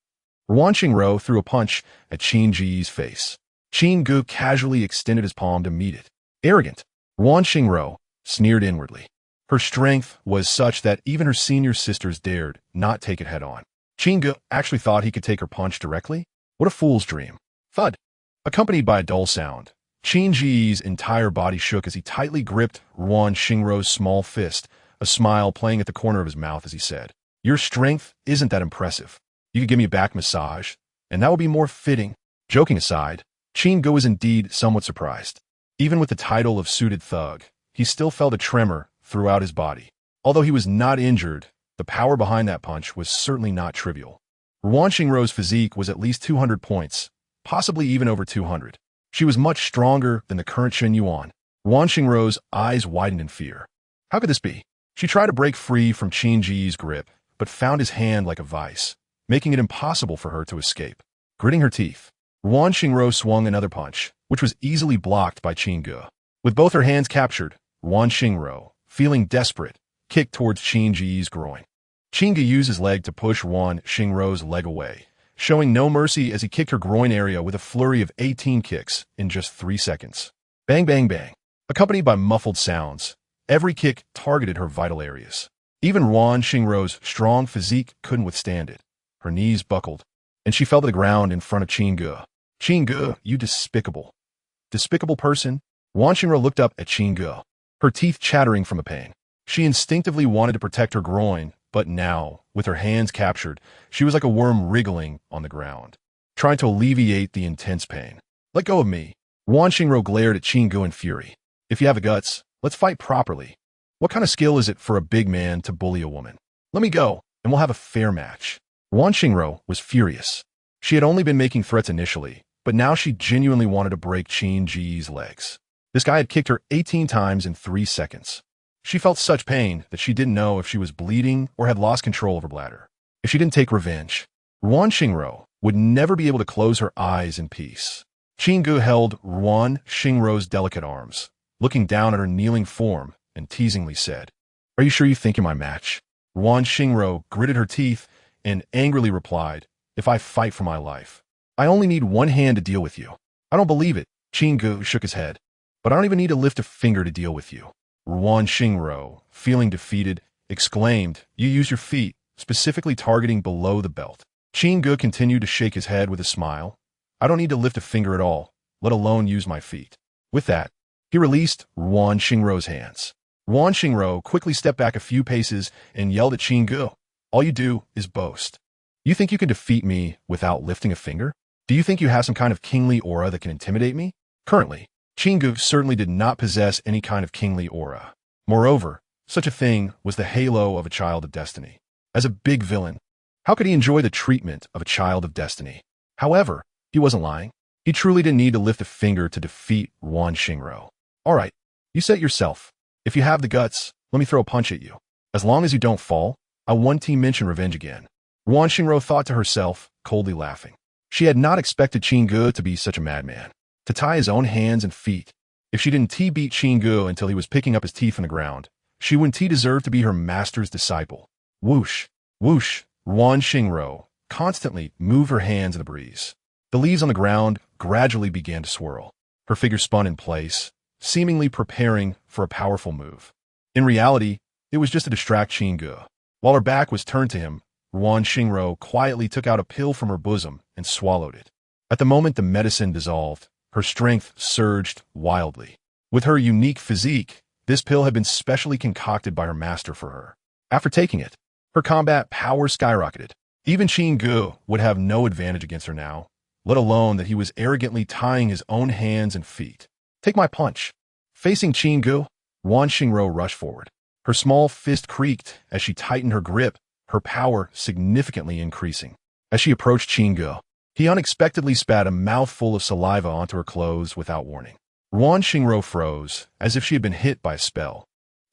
Ruan Xingrou threw a punch at Qin Ge's face. Qin Ge casually extended his palm to meet it. Arrogant, Ruan Xingrou sneered inwardly. Her strength was such that even her senior sisters dared not take it head-on. Qin Ge actually thought he could take her punch directly? What a fool's dream. Thud! Accompanied by a dull sound, Qin Ge's entire body shook as he tightly gripped Ruan Xingrou's small fist, a smile playing at the corner of his mouth as he said, "Your strength isn't that impressive. You could give me a back massage, and that would be more fitting." Joking aside, Qin Ge was indeed somewhat surprised. Even with the title of suited thug, he still felt a tremor throughout his body. Although he was not injured, the power behind that punch was certainly not trivial. Ruan Xingrou's physique was at least 200 points, possibly even over 200. She was much stronger than the current Shen Yuan. Ruan Xingrou's eyes widened in fear. How could this be? She tried to break free from Qin Ge's grip, but found his hand like a vice, making it impossible for her to escape. Gritting her teeth, Ruan Xingro swung another punch, which was easily blocked by Qin Ge. With both her hands captured, Ruan Xingro, feeling desperate, kicked towards Qin Ge's groin. Qin Ge used his leg to push Ruan Xingro's leg away, showing no mercy as he kicked her groin area with a flurry of 18 kicks in just 3 seconds. Bang, bang, bang. Accompanied by muffled sounds, every kick targeted her vital areas. Even Ruan Xingro's strong physique couldn't withstand it. Her knees buckled, and she fell to the ground in front of Qin Ge. Qin Ge, you despicable person. Ruan Xingro looked up at Qin Ge, her teeth chattering from the pain. She instinctively wanted to protect her groin, but now, with her hands captured, she was like a worm wriggling on the ground, trying to alleviate the intense pain. Let go of me. Ruan Xingro glared at Qin Ge in fury. If you have the guts, let's fight properly. What kind of skill is it for a big man to bully a woman? Let me go, and we'll have a fair match. Ruan Xingro was furious. She had only been making threats initially, but now she genuinely wanted to break Qin Ge's legs. This guy had kicked her 18 times in 3 seconds. She felt such pain that she didn't know if she was bleeding or had lost control of her bladder. If she didn't take revenge, Ruan Xingro would never be able to close her eyes in peace. Qin Ge held Ruan Xingro's delicate arms, looking down at her kneeling form, and teasingly said, "Are you sure you think you're my match?" Ruan Xingro gritted her teeth and angrily replied, "If I fight for my life, I only need one hand to deal with you." "I don't believe it." Qin Ge shook his head. "But I don't even need to lift a finger to deal with you." Ruan Xingro, feeling defeated, exclaimed, "You use your feet, specifically targeting below the belt." Qin Ge continued to shake his head with a smile. "I don't need to lift a finger at all, let alone use my feet." With that, he released Ruan Xingro's hands. Ruan Xingro quickly stepped back a few paces and yelled at Qin Ge, "All you do is boast. You think you can defeat me without lifting a finger? Do you think you have some kind of kingly aura that can intimidate me?" Currently, Qin Ge certainly did not possess any kind of kingly aura. Moreover, such a thing was the halo of a child of destiny. As a big villain, how could he enjoy the treatment of a child of destiny? However, he wasn't lying. He truly didn't need to lift a finger to defeat Ruan Xingro. "All right, you said it yourself. If you have the guts, let me throw a punch at you. As long as you don't fall, I won't team mention revenge again." Ruan Xingro thought to herself, coldly laughing. She had not expected Qin Ge to be such a madman, to tie his own hands and feet. If she didn't beat Qin Ge until he was picking up his teeth on the ground, she wouldn't deserve to be her master's disciple. Whoosh, whoosh, Ruan Xingro constantly moved her hands in the breeze. The leaves on the ground gradually began to swirl. Her figure spun in place, seemingly preparing for a powerful move. In reality, it was just to distract Qin Ge. While her back was turned to him, Ruan Xingro quietly took out a pill from her bosom and swallowed it. At the moment the medicine dissolved, her strength surged wildly. With her unique physique, this pill had been specially concocted by her master for her. After taking it, her combat power skyrocketed. Even Qin Ge would have no advantage against her now, let alone that he was arrogantly tying his own hands and feet. "Take my punch." Facing Qin Ge, Ruan Xingro rushed forward. Her small fist creaked as she tightened her grip, her power significantly increasing. As she approached Qin Ge, he unexpectedly spat a mouthful of saliva onto her clothes without warning. Ruan Xingro froze, as if she had been hit by a spell,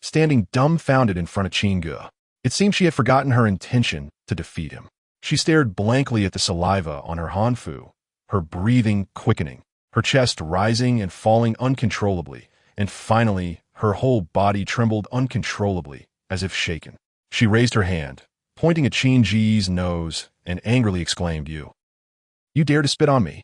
standing dumbfounded in front of Qin Ge. It seemed she had forgotten her intention to defeat him. She stared blankly at the saliva on her hanfu, her breathing quickening, her chest rising and falling uncontrollably, and finally, her whole body trembled uncontrollably, as if shaken. She raised her hand, pointing at Qin Ge's nose, and angrily exclaimed, You dare to spit on me?"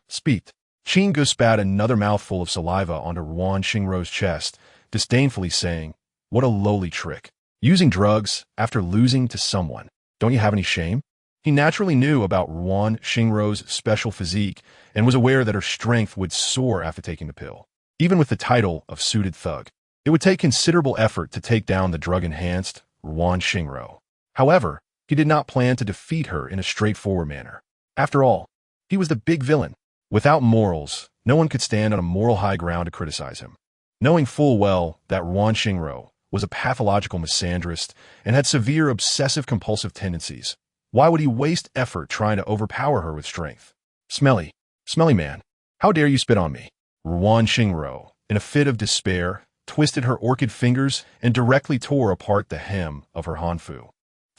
Spit. Qin Ge spat another mouthful of saliva onto Ruan Xingro's chest, disdainfully saying, "What a lowly trick. Using drugs after losing to someone. Don't you have any shame?" He naturally knew about Ruan Xingro's special physique and was aware that her strength would soar after taking the pill. Even with the title of suited thug, it would take considerable effort to take down the drug-enhanced Ruan Xingro. However, he did not plan to defeat her in a straightforward manner. After all, he was the big villain. Without morals, no one could stand on a moral high ground to criticize him. Knowing full well that Ruan Xingro was a pathological misandrist and had severe obsessive-compulsive tendencies, why would he waste effort trying to overpower her with strength? Smelly man, how dare you spit on me?" Ruan Xingro, in a fit of despair, twisted her orchid fingers and directly tore apart the hem of her hanfu.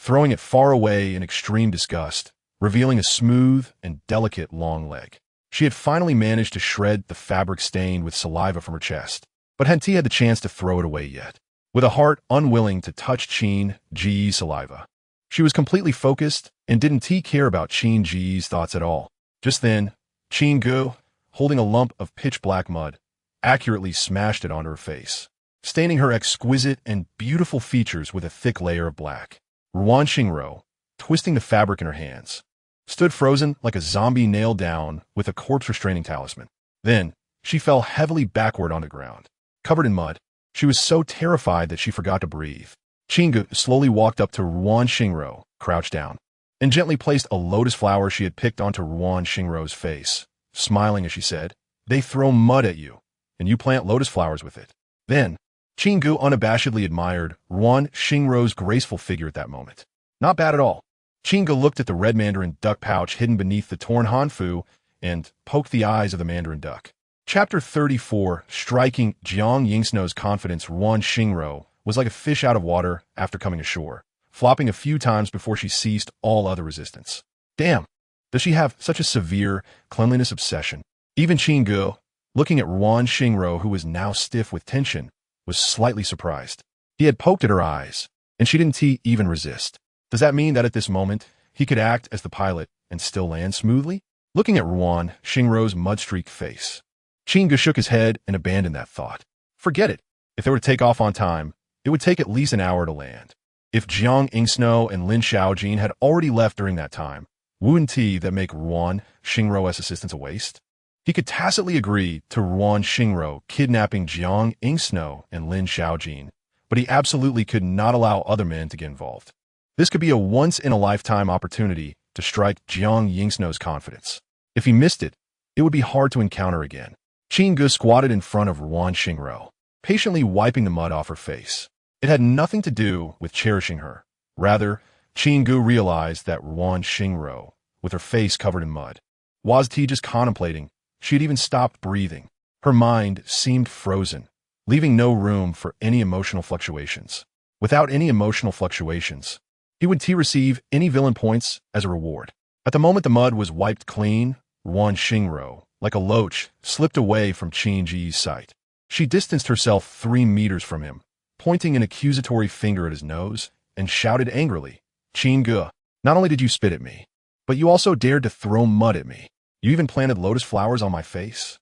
throwing it far away in extreme disgust, revealing a smooth and delicate long leg. She had finally managed to shred the fabric stained with saliva from her chest, but hadn't had the chance to throw it away yet. With a heart unwilling to touch Qin Ge's saliva, she was completely focused and didn't care about Qin Ge's thoughts at all. Just then, Qin Ge, holding a lump of pitch-black mud, accurately smashed it onto her face, staining her exquisite and beautiful features with a thick layer of black. Ruan Xingro, twisting the fabric in her hands, stood frozen like a zombie nailed down with a corpse-restraining talisman. Then, she fell heavily backward on the ground. Covered in mud, she was so terrified that she forgot to breathe. Qin Ge slowly walked up to Ruan Xingro, crouched down, and gently placed a lotus flower she had picked onto Ruan Xingro's face, smiling as she said, "They throw mud at you, and you plant lotus flowers with it." Then, Qin Ge unabashedly admired Ruan Xingro's graceful figure at that moment. Not bad at all. Qin Ge looked at the red mandarin duck pouch hidden beneath the torn hanfu and poked the eyes of the mandarin duck. Chapter 34, striking Jiang Yingsno's confidence. Ruan Xingro was like a fish out of water after coming ashore, flopping a few times before she ceased all other resistance. Damn, does she have such a severe cleanliness obsession? Even Qin Ge, looking at Ruan Xingro, who was now stiff with tension, was slightly surprised. He had poked at her eyes, and she didn't even resist. Does that mean that at this moment, he could act as the pilot and still land smoothly? Looking at Ruan Xingro's mud-streaked face, Qin Ge shook his head and abandoned that thought. Forget it. If they were to take off on time, it would take at least an hour to land. If Jiang Yingsno and Lin Xiaojin had already left during that time, wouldn't that make Ruan Xingro's assistance a waste? He could tacitly agree to Ruan Xingro kidnapping Jiang Yingsno and Lin Xiaojin, but he absolutely could not allow other men to get involved. This could be a once-in-a-lifetime opportunity to strike Jiang Yingsno's confidence. If he missed it, it would be hard to encounter again. Qin Ge squatted in front of Ruan Xingro, patiently wiping the mud off her face. It had nothing to do with cherishing her. Rather, Qin Ge realized that Ruan Xingro, with her face covered in mud, wasn't just contemplating. She had even stopped breathing. Her mind seemed frozen, leaving no room for any emotional fluctuations. Without any emotional fluctuations, he would receive any villain points as a reward. At the moment the mud was wiped clean, Ruan Xingro, like a loach, slipped away from Qin Ge's sight. She distanced herself 3 meters from him, pointing an accusatory finger at his nose, and shouted angrily, "Qin Ge, not only did you spit at me, but you also dared to throw mud at me. You even planted lotus flowers on my face.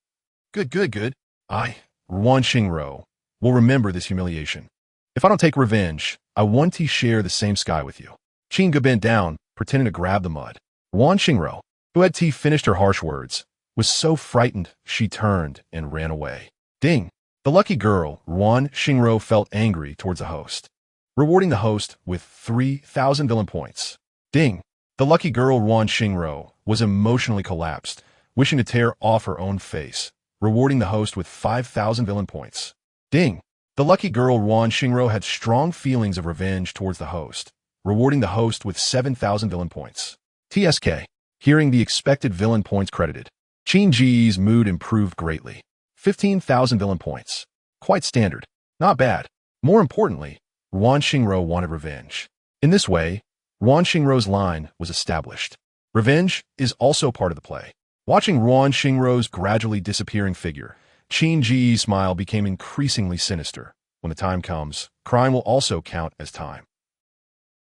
Good. Ruan Xingro, will remember this humiliation. If I don't take revenge, I want to share the same sky with you." Qin Ge bent down, pretending to grab the mud. Ruan Xingro, who had finished her harsh words, was so frightened she turned and ran away. Ding! The lucky girl, Ruan Xingro, felt angry towards the host, rewarding the host with 3,000 villain points. Ding! The lucky girl, Ruan Xingro, was emotionally collapsed, wishing to tear off her own face, rewarding the host with 5,000 villain points. Ding! The lucky girl, Ruan Xingro, had strong feelings of revenge towards the host, rewarding the host with 7,000 villain points. TSK. Hearing the expected villain points credited, Qin Ge's mood improved greatly. 15,000 villain points. Quite standard. Not bad. More importantly, Ruan Xingro wanted revenge. In this way, Ruan Xingro's line was established. Revenge is also part of the play. Watching Ruan Xingro's gradually disappearing figure, Qin Ge's smile became increasingly sinister. When the time comes, crime will also count as time.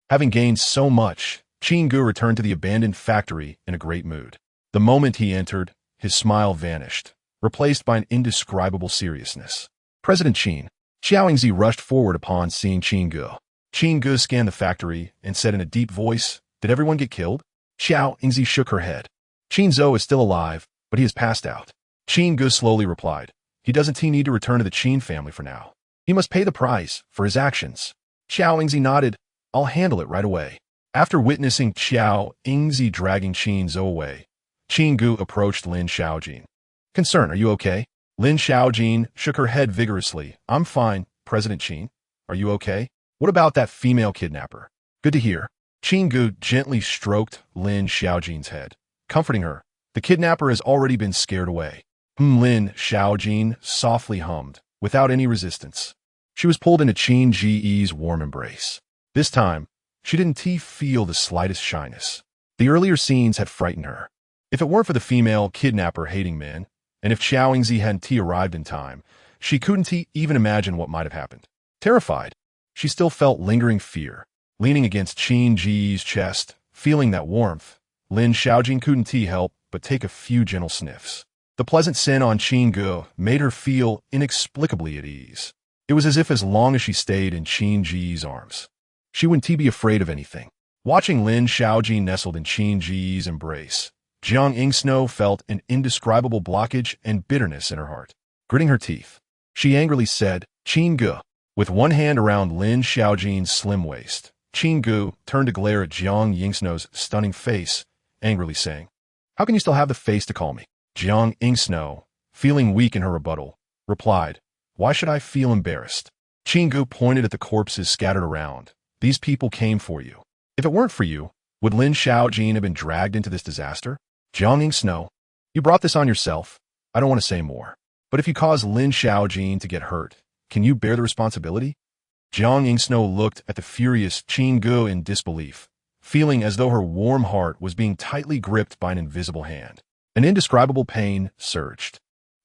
Having gained so much, Qin Ge returned to the abandoned factory in a great mood. The moment he entered, his smile vanished, replaced by an indescribable seriousness. President Qin, Xiao Yingzi rushed forward upon seeing Qin Ge. Qin Ge scanned the factory and said in a deep voice, "Did everyone get killed?" Xiao Yingzi shook her head. "Qin Zhou is still alive, but he has passed out." Qin Ge slowly replied, "He doesn't need to return to the Qin family for now. He must pay the price for his actions." Xiao Yingzi nodded, "I'll handle it right away." After witnessing Xiao Yingzi dragging Qin Zhou away, Qin Ge approached Lin Xiaojin. "Concern, are you okay?" Lin Xiaojin shook her head vigorously. "I'm fine, President Qin. Are you okay? What about that female kidnapper?" "Good to hear." Qin Ge gently stroked Lin Xiaojin's head, comforting her. "The kidnapper has already been scared away." Lin Xiaojin softly hummed, without any resistance. She was pulled into Qin Ge's warm embrace. This time, She didn't feel the slightest shyness. The earlier scenes had frightened her. If it weren't for the female kidnapper-hating men, and if Xiao Yingzi hadn't arrived in time, she couldn't even imagine what might have happened. Terrified, she still felt lingering fear. Leaning against Qin Ge's chest, feeling that warmth, Lin Xiaojin couldn't help but take a few gentle sniffs. The pleasant scent on Qin Ge made her feel inexplicably at ease. It was as if as long as she stayed in Qin Ge's arms, she wouldn't be afraid of anything. Watching Lin Xiaojin nestled in Qin Ge's embrace, Jiang Yingsnow felt an indescribable blockage and bitterness in her heart. Gritting her teeth, she angrily said, "Qin Ge." With one hand around Lin Xiaojin's slim waist, Qin Ge turned to glare at Jiang Yingsnow's stunning face, angrily saying, "How can you still have the face to call me?" Jiang Yingsnow, feeling weak in her rebuttal, replied, "Why should I feel embarrassed?" Qin Ge pointed at the corpses scattered around. "These people came for you. If it weren't for you, would Lin Xiaojin have been dragged into this disaster? Jiang Yingsnow, you brought this on yourself. I don't want to say more. But if you cause Lin Xiaojin to get hurt, can you bear the responsibility?" Jiang Yingsnow looked at the furious Qin Ge in disbelief, feeling as though her warm heart was being tightly gripped by an invisible hand. An indescribable pain surged.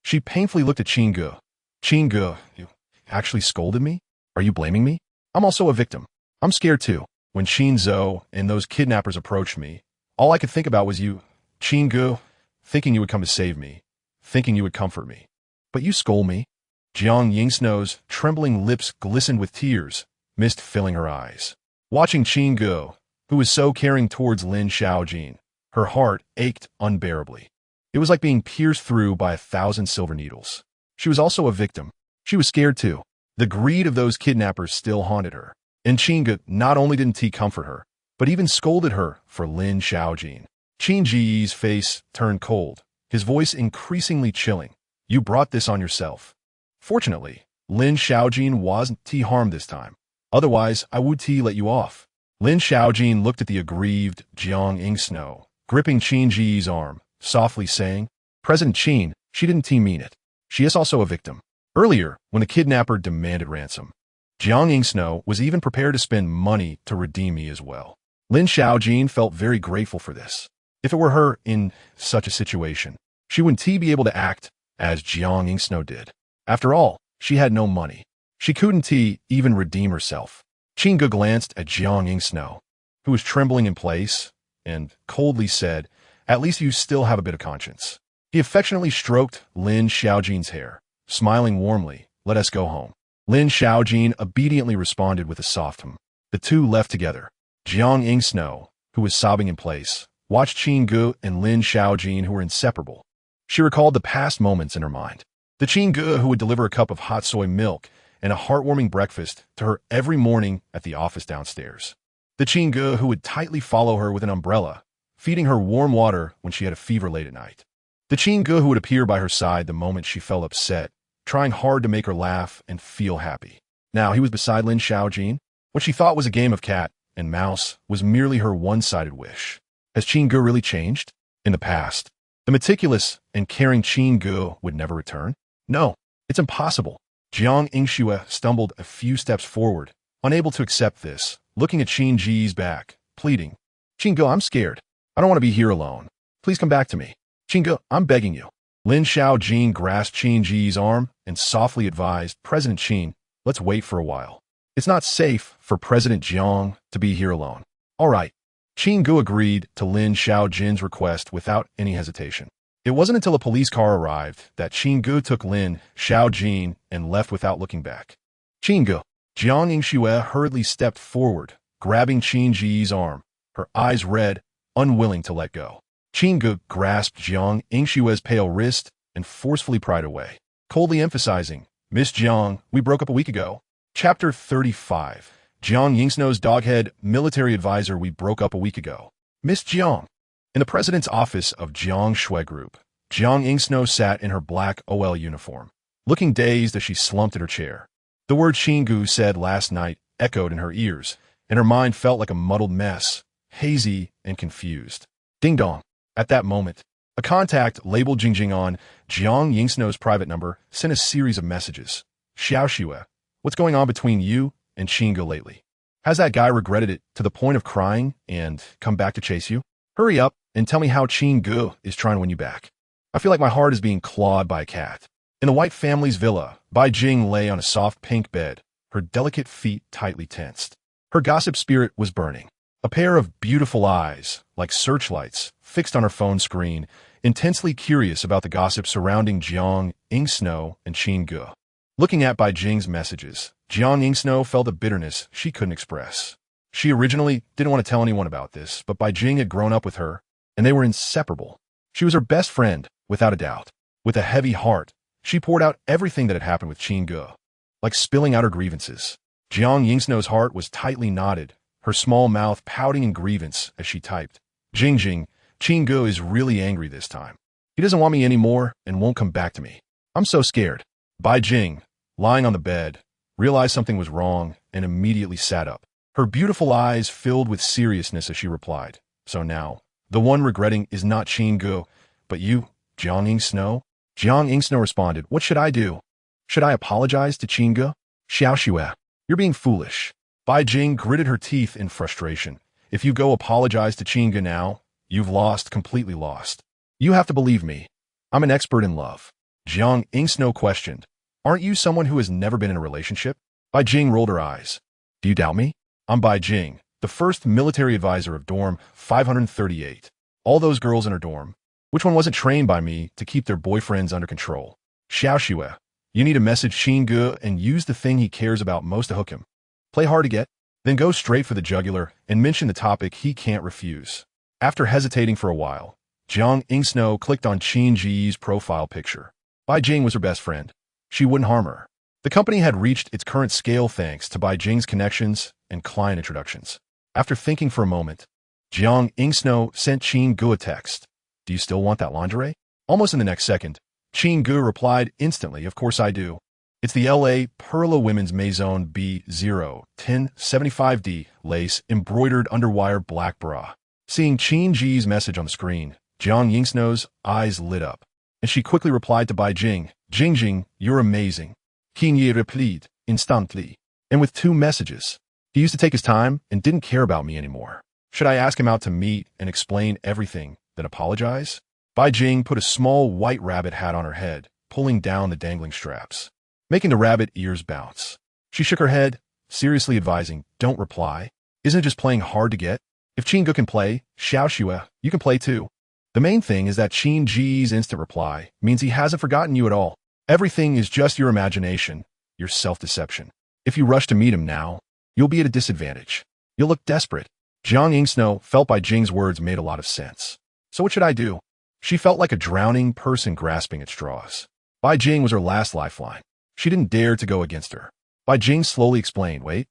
She painfully looked at Qin Ge. "Qin Ge, you actually scolded me? Are you blaming me? I'm also a victim. I'm scared too. When Qin Zhou and those kidnappers approached me, all I could think about was you, Qin Ge, thinking you would come to save me, thinking you would comfort me. But you scold me." Jiang Yingsnow's trembling lips glistened with tears, mist filling her eyes. Watching Qin Ge, who was so caring towards Lin Xiaojin, her heart ached unbearably. It was like being pierced through by 1,000 silver needles. She was also a victim. She was scared too. The greed of those kidnappers still haunted her. And Qin Ge not only didn't comfort her, but even scolded her for Lin Xiaojin. Qin Ge's face turned cold, his voice increasingly chilling. "You brought this on yourself." Fortunately, Lin Xiaojin wasn't harmed this time. Otherwise, I would let you off. Lin Xiaojin looked at the aggrieved Jiang Yingsnow, gripping Qin Ge's arm, softly saying, "President Qin, she didn't mean it. She is also a victim." Earlier, when the kidnapper demanded ransom, Jiang Yingsnow was even prepared to spend money to redeem me as well. Lin Xiaojin felt very grateful for this. If it were her in such a situation, she wouldn't be able to act as Jiang Yingsnow did. After all, she had no money. She couldn't even redeem herself. Qin Ge glanced at Jiang Yingsnow, who was trembling in place, and coldly said, "At least you still have a bit of conscience." He affectionately stroked Lin Xiaojin's hair, smiling warmly, "Let us go home." Lin Xiaojin obediently responded with a soft hum. The two left together. Jiang Yingsnow, who was sobbing in place, watched Qin Ge and Lin Xiaojin, who were inseparable. She recalled the past moments in her mind. The Qin Ge who would deliver a cup of hot soy milk and a heartwarming breakfast to her every morning at the office downstairs. The Qin Ge who would tightly follow her with an umbrella, feeding her warm water when she had a fever late at night. The Qin Ge who would appear by her side the moment she felt upset, trying hard to make her laugh and feel happy. Now he was beside Lin Xiaojin. What she thought was a game of cat and mouse was merely her one-sided wish. Has Qin Ge really changed? In the past, the meticulous and caring Qin Ge would never return? No, it's impossible. Jiang Yingsnow stumbled a few steps forward, unable to accept this, looking at Qin Ge's back, pleading, "Qin Ge, I'm scared. I don't want to be here alone. Please come back to me. Qin Ge, I'm begging you." Lin Xiaojin grasped Qin Ge's arm and softly advised, "President Qin, let's wait for a while. It's not safe for President Jiang to be here alone." "All right." Qin Ge agreed to Lin Xiaojin's request without any hesitation. It wasn't until a police car arrived that Qin Ge took Lin Xiaojin and left without looking back. "Qin Ge." Jiang Yingsnow hurriedly stepped forward, grabbing Qin Ge's arm, her eyes red, unwilling to let go. Qin Ge grasped Jiang Yingsnow's pale wrist and forcefully pried away, coldly emphasizing, "Miss Jiang, we broke up a week ago." Chapter 35. Jiang Yingsnow's doghead military advisor. We broke up a week ago. Miss Jiang. In the president's office of Jiang Shui Group, Jiang Yingsnow sat in her black OL uniform, looking dazed as she slumped in her chair. The word Qin Ge said last night echoed in her ears, and her mind felt like a muddled mess, hazy and confused. Ding dong. At that moment, a contact labeled Jingjing on Jiang Yingsnow's private number sent a series of messages. "Xiao Xue, what's going on between you and Qin Ge lately? Has that guy regretted it to the point of crying and come back to chase you? Hurry up and tell me how Qin Ge is trying to win you back. I feel like my heart is being clawed by a cat. In the White family's villa, Bai Jing lay on a soft pink bed, her delicate feet tightly tensed. Her gossip spirit was burning. A pair of beautiful eyes, like searchlights, fixed on her phone screen, intensely curious about the gossip surrounding Jiang Ingsnow and Qin Ge. Looking at Bai Jing's messages, Jiang Ingsnow felt a bitterness she couldn't express. She originally didn't want to tell anyone about this, but Bai Jing had grown up with her, and they were inseparable. She was her best friend, without a doubt. With a heavy heart, she poured out everything that had happened with Qin Ge, like spilling out her grievances. Jiang Yingsnow's heart was tightly knotted, her small mouth pouting in grievance as she typed. Jing, Qin Ge is really angry this time. He doesn't want me anymore and won't come back to me. I'm so scared. Bai Jing, lying on the bed, realized something was wrong and immediately sat up. Her beautiful eyes filled with seriousness as she replied. So now, the one regretting is not Qin Ge, but you, Jiang Yingsnow? Jiang Yingsnow responded, what should I do? Should I apologize to Qin Ge? Xiao Xue, you're being foolish. Bai Jing gritted her teeth in frustration. If you go apologize to Qin Ge now, you've lost, completely lost. You have to believe me. I'm an expert in love. Jiang Yingsnow questioned. Aren't you someone who has never been in a relationship? Bai Jing rolled her eyes. Do you doubt me? I'm Bai Jing, the first military advisor of dorm 538. All those girls in her dorm. Which one wasn't trained by me to keep their boyfriends under control? Xiao Xue, you need to message Qin Ge and use the thing he cares about most to hook him. Play hard to get, then go straight for the jugular and mention the topic he can't refuse. After hesitating for a while, Jiang Yingsnow clicked on Qin Ge's profile picture. Bai Jing was her best friend. She wouldn't harm her. The company had reached its current scale thanks to Bai Jing's connections and client introductions. After thinking for a moment, Jiang Yingsnow sent Qin Ge a text. Do you still want that lingerie? Almost in the next second, Qin Ge replied instantly, of course I do. It's the LA Perla Women's Maison B01075D lace embroidered underwire black bra. Seeing Qin Ge's message on the screen, Jiang Yingsnow's eyes lit up, and she quickly replied to Bai Jing, Jing, you're amazing. Qin Ge replied instantly, and with 2 messages. He used to take his time and didn't care about me anymore. Should I ask him out to meet and explain everything, then apologize? Bai Jing put a small white rabbit hat on her head, pulling down the dangling straps, making the rabbit ears bounce. She shook her head, seriously advising, don't reply. Isn't it just playing hard to get? If Qin Ge can play, Xiao Xue, you can play too. The main thing is that Qin Ge's instant reply means he hasn't forgotten you at all. Everything is just your imagination, your self-deception. If you rush to meet him now, you'll be at a disadvantage. You'll look desperate. Jiang Yingsnow felt Bai Jing's words made a lot of sense. So what should I do? She felt like a drowning person grasping at straws. Bai Jing was her last lifeline. She didn't dare to go against her. Bai Jing slowly explained, wait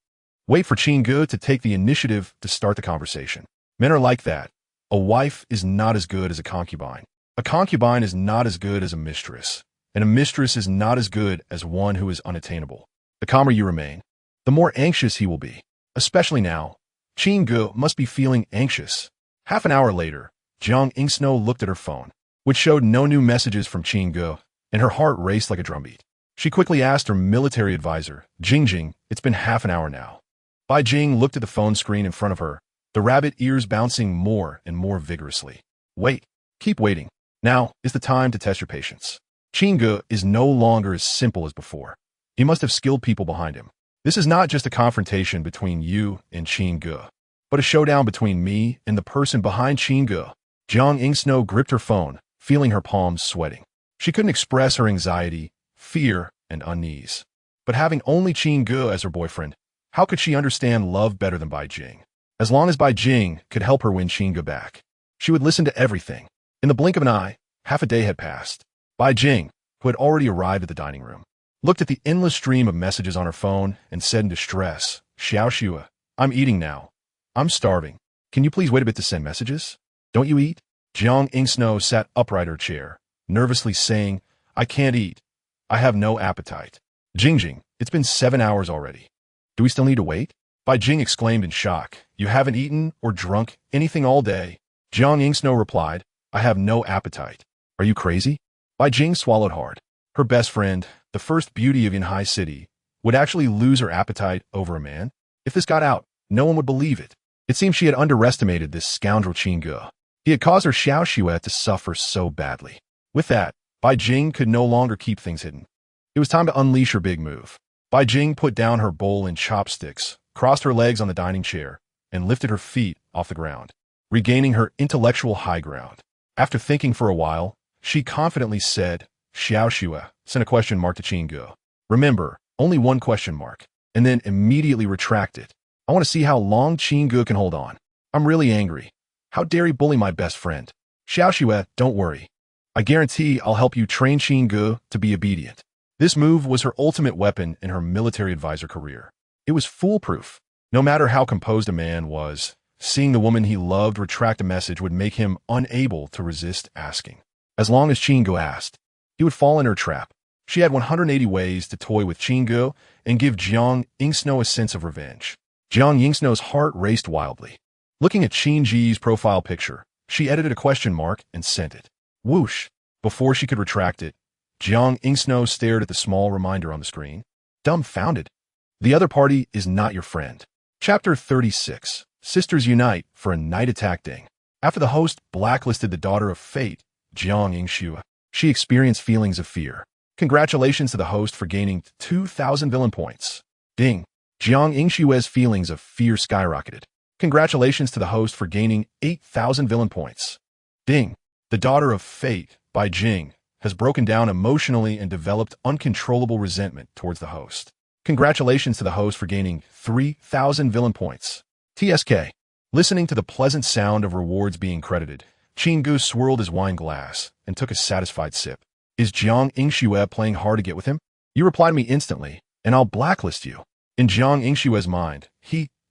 for Qin Ge to take the initiative to start the conversation. Men are like that. A wife is not as good as a concubine. A concubine is not as good as a mistress. And a mistress is not as good as one who is unattainable. The calmer you remain, the more anxious he will be. Especially now, Qin Ge must be feeling anxious. Half an hour later, Jiang Yingsnow looked at her phone, which showed no new messages from Qin Ge, and her heart raced like a drumbeat. She quickly asked her military advisor, Jing, it's been half an hour now. Bai Jing looked at the phone screen in front of her, the rabbit ears bouncing more and more vigorously. Wait, keep waiting. Now is the time to test your patience. Qin Ge is no longer as simple as before. He must have skilled people behind him. This is not just a confrontation between you and Qin Ge, but a showdown between me and the person behind Qin Ge. Jiang Yingsnow gripped her phone, feeling her palms sweating. She couldn't express her anxiety, fear, and unease. But having only Qin Ge as her boyfriend, how could she understand love better than Bai Jing? As long as Bai Jing could help her win Qin Ge back, she would listen to everything. In the blink of an eye, half a day had passed. Bai Jing, who had already arrived at the dining room, looked at the endless stream of messages on her phone and said in distress, Xiao Xue, I'm eating now. I'm starving. Can you please wait a bit to send messages? Don't you eat? Jiang Yingsnow sat upright in her chair, nervously saying, I can't eat. I have no appetite. Jing, it's been 7 hours already. Do we still need to wait? Bai Jing exclaimed in shock. You haven't eaten or drunk anything all day. Jiang Yingsnow replied, I have no appetite. Are you crazy? Bai Jing swallowed hard. Her best friend, the first beauty of Yunhai City, would actually lose her appetite over a man? If this got out, no one would believe it. It seemed she had underestimated this scoundrel Qin Ge. He had caused her Xiao Xue to suffer so badly. With that, Bai Jing could no longer keep things hidden. It was time to unleash her big move. Bai Jing put down her bowl and chopsticks, crossed her legs on the dining chair, and lifted her feet off the ground, regaining her intellectual high ground. After thinking for a while, she confidently said, Xiao Xue, sent a question mark to Qin Ge. Remember, only one question mark, and then immediately retract it. I want to see how long Qin Ge can hold on. I'm really angry. How dare he bully my best friend? Xiao Xue, don't worry. I guarantee I'll help you train Qin Ge to be obedient. This move was her ultimate weapon in her military advisor career. It was foolproof. No matter how composed a man was, seeing the woman he loved retract a message would make him unable to resist asking. As long as Qin Ge asked, he would fall in her trap. She had 180 ways to toy with Qin Ge and give Jiang Yingsnow a sense of revenge. Jiang Yingsnow's heart raced wildly. Looking at Qin Ge's profile picture, she edited a question mark and sent it. Whoosh! Before she could retract it, Jiang Yingsnow stared at the small reminder on the screen. Dumbfounded. The other party is not your friend. Chapter 36. Sisters unite for a night attack ding. After the host blacklisted the daughter of fate, Jiang Yingshu, she experienced feelings of fear. Congratulations to the host for gaining 2,000 villain points. Ding. Jiang Yingshu's feelings of fear skyrocketed. Congratulations to the host for gaining 8,000 villain points. Ding. The daughter of fate, Bai Jing, has broken down emotionally and developed uncontrollable resentment towards the host. Congratulations to the host for gaining 3,000 villain points. TSK. Listening to the pleasant sound of rewards being credited, Qin Ge swirled his wine glass and took a satisfied sip. Is Jiang Yingshu playing hard to get with him? You reply to me instantly, and I'll blacklist you. In Jiang Yingshu's mind,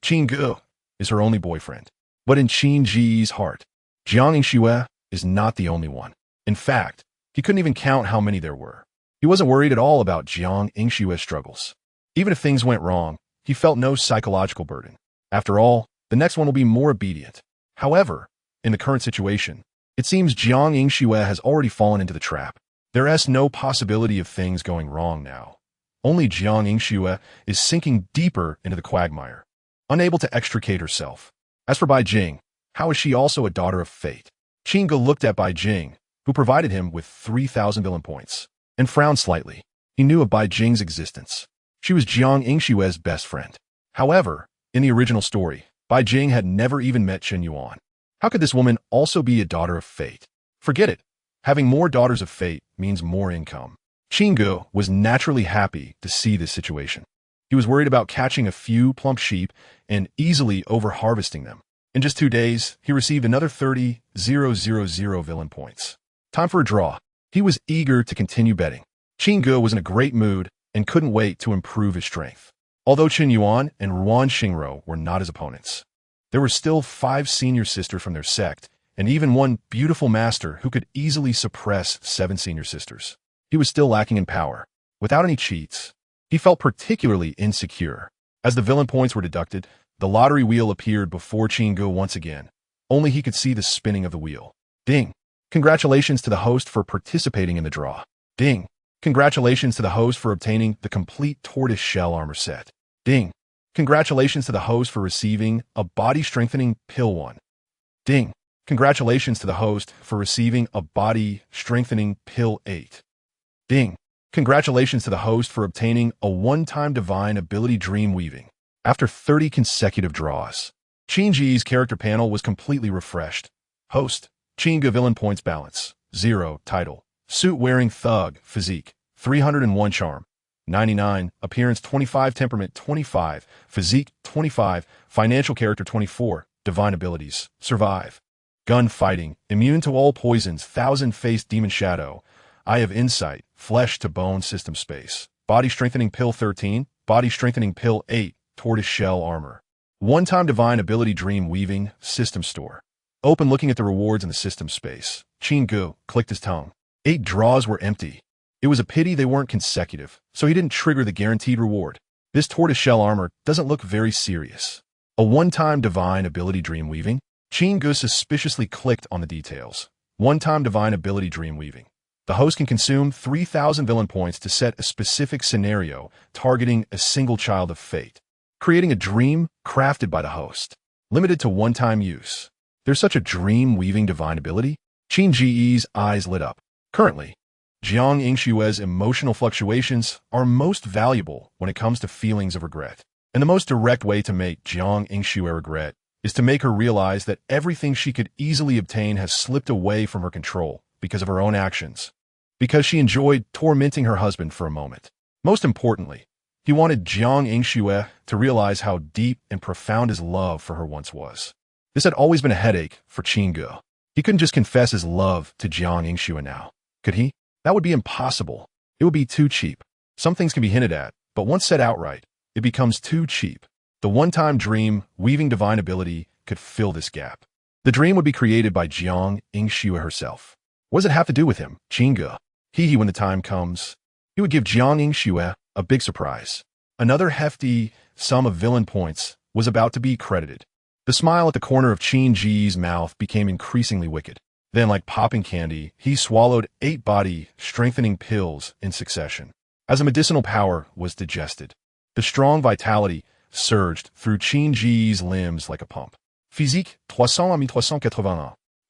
Qin Ge, is her only boyfriend. But in Qin Ge's heart, Jiang Yingshu is not the only one. In fact, he couldn't even count how many there were. He wasn't worried at all about Jiang Yingshu's struggles. Even if things went wrong, he felt no psychological burden. After all, the next one will be more obedient. However, in the current situation, it seems Jiang Yingshu has already fallen into the trap. There is no possibility of things going wrong now. Only Jiang Yingshu is sinking deeper into the quagmire, unable to extricate herself. As for Bai Jing, how is she also a daughter of fate? Qin Ge looked at Bai Jing, who provided him with 3,000 villain points, and frowned slightly. He knew of Bai Jing's existence. She was Jiang Yingshu's best friend. However, in the original story, Bai Jing had never even met Chen Yuan. How could this woman also be a daughter of fate? Forget it. Having more daughters of fate means more income. Qin Ge was naturally happy to see this situation. He was worried about catching a few plump sheep and easily over-harvesting them. In just 2 days, he received another 30,000 villain points. Time for a draw. He was eager to continue betting. Qin Ge was in a great mood and couldn't wait to improve his strength. Although Chen Yuan and Ruan Xingro were not his opponents, there were still 5 senior sisters from their sect, and even one beautiful master who could easily suppress 7 senior sisters. He was still lacking in power. Without any cheats, he felt particularly insecure. As the villain points were deducted, the lottery wheel appeared before Qin Ge once again. Only he could see the spinning of the wheel. Ding! Congratulations to the host for participating in the draw. Ding! Congratulations to the host for obtaining the complete tortoise shell armor set. Ding! Congratulations to the host for receiving a body-strengthening pill 1. Ding! Congratulations to the host for receiving a body-strengthening pill 8. Ding! Congratulations to the host for obtaining a one-time divine ability dream weaving. After 30 consecutive draws, Qin Ge's character panel was completely refreshed. Host, Qin Ge villain points balance, 0, title, suit-wearing thug, physique, 301 charm, 99, appearance 25, temperament 25, physique 25, financial character 24, divine abilities, survive. Gun fighting, immune to all poisons, thousand-faced demon shadow, eye of insight, flesh to bone system space, body strengthening pill 13, body strengthening pill 8, tortoise shell armor. One-time divine ability dream weaving, system store. Open looking at the rewards in the system space. Qin Ge clicked his tongue. 8 draws were empty. It was a pity they weren't consecutive, so he didn't trigger the guaranteed reward. This tortoise shell armor doesn't look very serious. A one-time divine ability dream weaving? Qin Ge suspiciously clicked on the details. One-time divine ability dream weaving. The host can consume 3,000 villain points to set a specific scenario targeting a single child of fate. creating a dream crafted by the host, limited to one-time use. There's such a dream-weaving divine ability? Qin Ge's eyes lit up. Currently, Jiang Yingshue's emotional fluctuations are most valuable when it comes to feelings of regret. And the most direct way to make Jiang Yingxue regret is to make her realize that everything she could easily obtain has slipped away from her control because of her own actions, because she enjoyed tormenting her husband for a moment. Most importantly, he wanted Jiang Yingxue to realize how deep and profound his love for her once was. This had always been a headache for Qin Ge. He couldn't just confess his love to Jiang Yingxue now, could he? That would be impossible. It would be too cheap. Some things can be hinted at, but once said outright, it becomes too cheap. The one-time dream, weaving divine ability, could fill this gap. The dream would be created by Jiang Yingxue herself. What does it have to do with him, Qin Ge? When the time comes, he would give Jiang Yingxue a big surprise. Another hefty sum of villain points was about to be credited. The smile at the corner of Qin Ge's mouth became increasingly wicked. Then, like popping candy, he swallowed 8 body-strengthening pills in succession. As a medicinal power was digested, the strong vitality surged through Qin Ge's limbs like a pump. Physique 300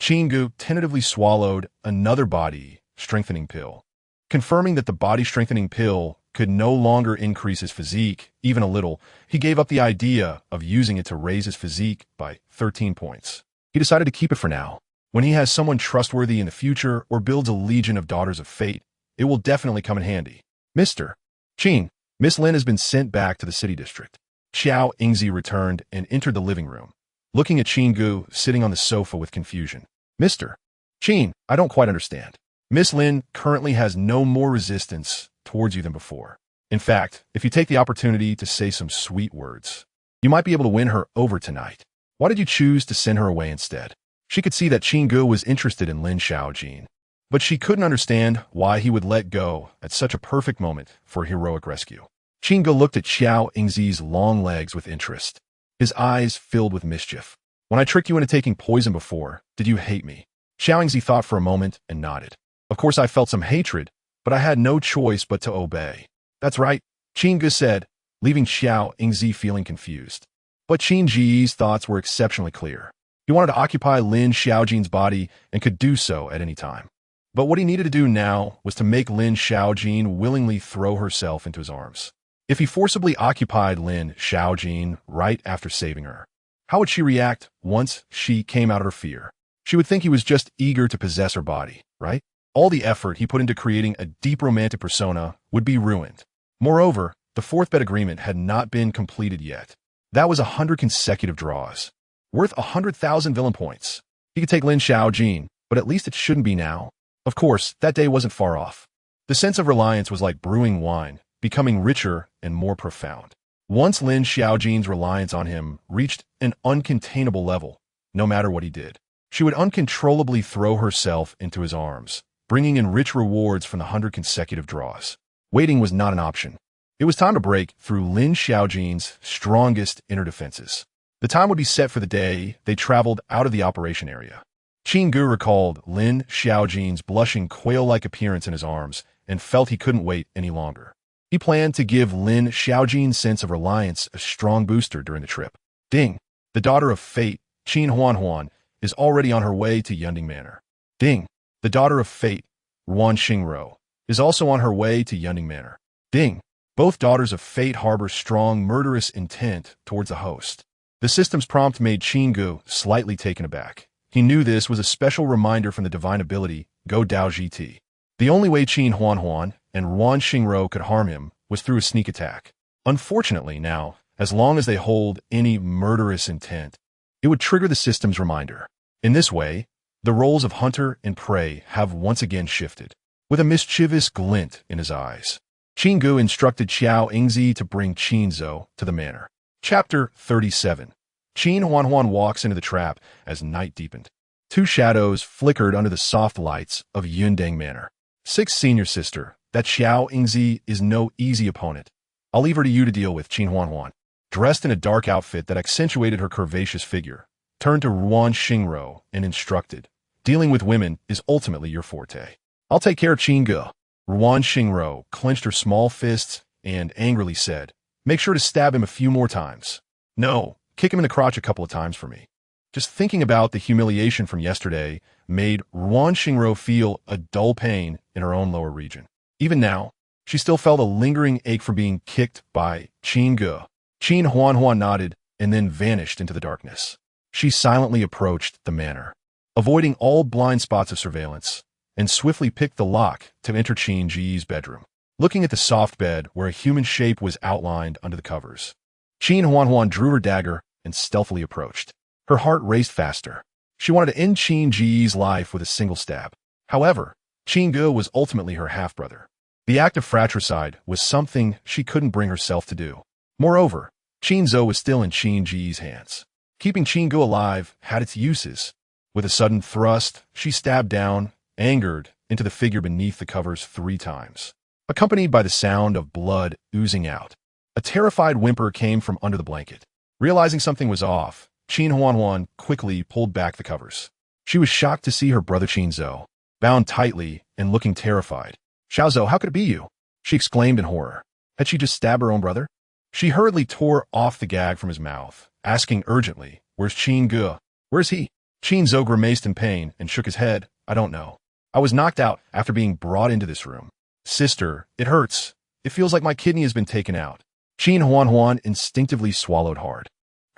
Qin Ge tentatively swallowed another body-strengthening pill, confirming that the body-strengthening pill could no longer increase his physique, even a little. He gave up the idea of using it to raise his physique by 13 points. He decided to keep it for now. When he has someone trustworthy in the future or builds a legion of daughters of fate, it will definitely come in handy. Mr. Qin, Miss Lin has been sent back to the city district. Xiao Yingzi returned and entered the living room, looking at Qin Ge sitting on the sofa with confusion. Mr. Qin, I don't quite understand. Miss Lin currently has no more resistance towards you than before. In fact, if you take the opportunity to say some sweet words, you might be able to win her over tonight. Why did you choose to send her away instead? She could see that Qin Ge was interested in Lin Xiaojin, but she couldn't understand why he would let go at such a perfect moment for a heroic rescue. Qin Ge looked at Xiao Yingzi's long legs with interest, his eyes filled with mischief. When I tricked you into taking poison before, did you hate me? Xiao Yingzi thought for a moment and nodded. Of course I felt some hatred, but I had no choice but to obey. That's right, Qin Ge said, leaving Xiao Yingzi feeling confused. But Qin Ge's thoughts were exceptionally clear. He wanted to occupy Lin Xiaojin's body and could do so at any time. But what he needed to do now was to make Lin Xiaojin willingly throw herself into his arms. If he forcibly occupied Lin Xiaojin right after saving her, how would she react once she came out of her fear? She would think he was just eager to possess her body, right? All the effort he put into creating a deep romantic persona would be ruined. Moreover, the 4th bet agreement had not been completed yet. That was 100 consecutive draws, worth 100,000 villain points. He could take Lin Xiaojin, but at least it shouldn't be now. Of course, that day wasn't far off. The sense of reliance was like brewing wine, becoming richer and more profound. Once Lin Xiaojin's reliance on him reached an uncontainable level, no matter what he did, she would uncontrollably throw herself into his arms, bringing in rich rewards from the 100 consecutive draws. Waiting was not an option. It was time to break through Lin Xiaojin's strongest inner defenses. The time would be set for the day they traveled out of the operation area. Qin Ge recalled Lin Xiaojin's blushing quail-like appearance in his arms and felt he couldn't wait any longer. He planned to give Lin Xiaojin's sense of reliance a strong booster during the trip. Ding! The daughter of fate, Qin Huanhuan, is already on her way to Yunding Manor. Ding! The daughter of fate, Ruan Xingro, is also on her way to Yunding Manor. Ding! Both daughters of fate harbor strong murderous intent towards the host. The system's prompt made Qin Ge slightly taken aback. He knew this was a special reminder from the divine ability, Go Dao GT. The only way Qin Huanhuan and Ruan Xingro could harm him was through a sneak attack. Unfortunately now, as long as they hold any murderous intent, it would trigger the system's reminder. In this way, the roles of hunter and prey have once again shifted. With a mischievous glint in his eyes, Qin Ge instructed Xiao Yingzi to bring Qin Zhou to the manor. Chapter 37. Qin Huanhuan walks into the trap as night deepened. 2 shadows flickered under the soft lights of Yundang Manor. 6 senior sister, that Xiao Yingzi is no easy opponent. I'll leave her to you to deal with, Qin Huanhuan. Dressed in a dark outfit that accentuated her curvaceous figure, turned to Ruan Xingro and instructed, dealing with women is ultimately your forte. I'll take care of Qin Ge. Ruan Xingro clenched her small fists and angrily said, Make sure to stab him a few more times. No, kick him in the crotch a couple of times for me. Just thinking about the humiliation from yesterday made Ruan Xingro feel a dull pain in her own lower region. Even now, she still felt a lingering ache from being kicked by Qin Ge. Qin Huan nodded and then vanished into the darkness. She silently approached the manor, avoiding all blind spots of surveillance, and swiftly picked the lock to enter Qin Ge's bedroom. Looking at the soft bed where a human shape was outlined under the covers, Qin Huan drew her dagger and stealthily approached. Her heart raced faster. She wanted to end Qin Ge's life with a single stab. However, Qin Ge was ultimately her half-brother. The act of fratricide was something she couldn't bring herself to do. Moreover, Qin Zhou was still in Qin Ge's hands. Keeping Qin Ge alive had its uses. With a sudden thrust, she stabbed down, angered, into the figure beneath the covers 3 times, accompanied by the sound of blood oozing out. A terrified whimper came from under the blanket. Realizing something was off, Qin Huan quickly pulled back the covers. She was shocked to see her brother Qin Zhou, bound tightly and looking terrified. "Xiao Zhou, how could it be you?" she exclaimed in horror. Had she just stabbed her own brother? She hurriedly tore off the gag from his mouth, asking urgently, "Where's Qin Ge? Where's he?" Qin Zhou grimaced in pain and shook his head. "I don't know. I was knocked out after being brought into this room. Sister, it hurts. It feels like my kidney has been taken out." Qin Huan instinctively swallowed hard,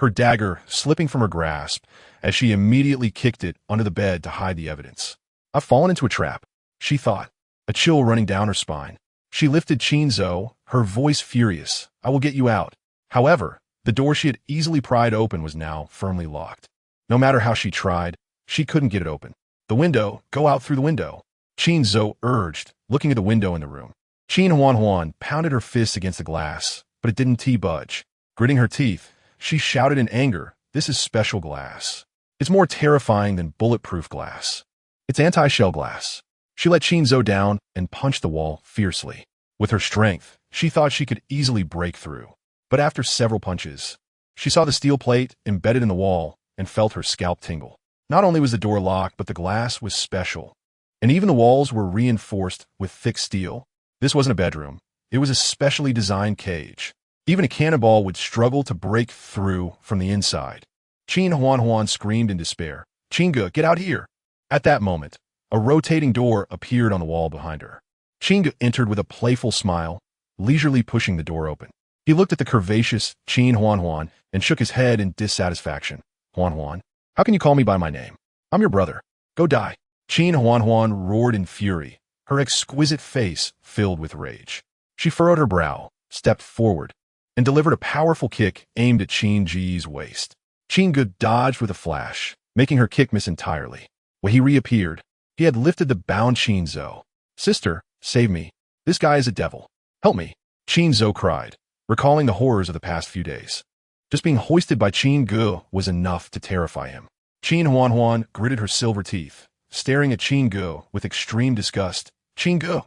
her dagger slipping from her grasp as she immediately kicked it under the bed to hide the evidence. "I've fallen into a trap," she thought, a chill running down her spine. She lifted Qin Zhou, her voice furious. "I will get you out." However, the door she had easily pried open was now firmly locked. No matter how she tried, she couldn't get it open. "The window, go out through the window," Qin Zhou urged, looking at the window in the room. Qin Huan pounded her fists against the glass, but it didn't budge. Gritting her teeth, she shouted in anger, "This is special glass. It's more terrifying than bulletproof glass. It's anti-shell glass." She let Qin Zhou down and punched the wall fiercely. With her strength, she thought she could easily break through. But after several punches, she saw the steel plate embedded in the wall and felt her scalp tingle. Not only was the door locked, but the glass was special, and even the walls were reinforced with thick steel. This wasn't a bedroom. It was a specially designed cage. Even a cannonball would struggle to break through from the inside. Qin Huan screamed in despair, "Qin Ge, get out here!" At that moment, a rotating door appeared on the wall behind her. Qin Ge entered with a playful smile, leisurely pushing the door open. He looked at the curvaceous Qin Huan and shook his head in dissatisfaction. "Huan, how can you call me by my name? I'm your brother. Go die." Qin Huan roared in fury, her exquisite face filled with rage. She furrowed her brow, stepped forward, and delivered a powerful kick aimed at Qin Ge's waist. Qin Ge dodged with a flash, making her kick miss entirely. When he reappeared, he had lifted the bound Qin Zhou. "Sister, save me. This guy is a devil. Help me," Qin Zhou cried, recalling the horrors of the past few days. Just being hoisted by Qin Ge was enough to terrify him. Qin Huan gritted her silver teeth, staring at Qin Ge with extreme disgust. "Qin Ge,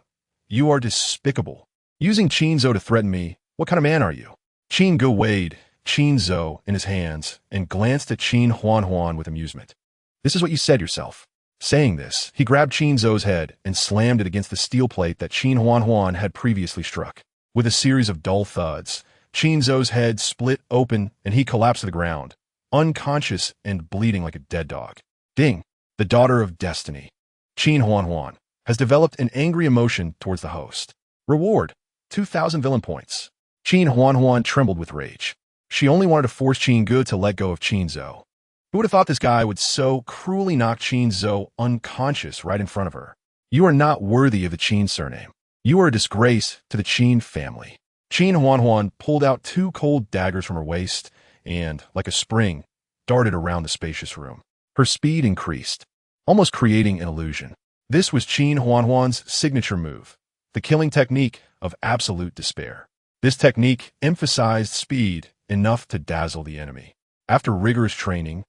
you are despicable. Using Qin Zhou to threaten me, what kind of man are you?" Qin Ge weighed Qin Zhou in his hands and glanced at Qin Huan with amusement. "This is what you said yourself." Saying this, he grabbed Qin Zhou's head and slammed it against the steel plate that Qin Huan had previously struck. With a series of dull thuds, Qin Zhou's head split open and he collapsed to the ground, unconscious and bleeding like a dead dog. Ding, the daughter of destiny. Qin Huan has developed an angry emotion towards the host. Reward, 2,000 villain points. Qin Huan trembled with rage. She only wanted to force Qin Ge to let go of Qin Zhou. Who would have thought this guy would so cruelly knock Qin Zhou unconscious right in front of her? "You are not worthy of the Qin surname. You are a disgrace to the Qin family." Qin Huan pulled out 2 cold daggers from her waist and, like a spring, darted around the spacious room. Her speed increased, almost creating an illusion. This was Qin Huan's signature move, the killing technique of absolute despair. This technique emphasized speed enough to dazzle the enemy. After rigorous training,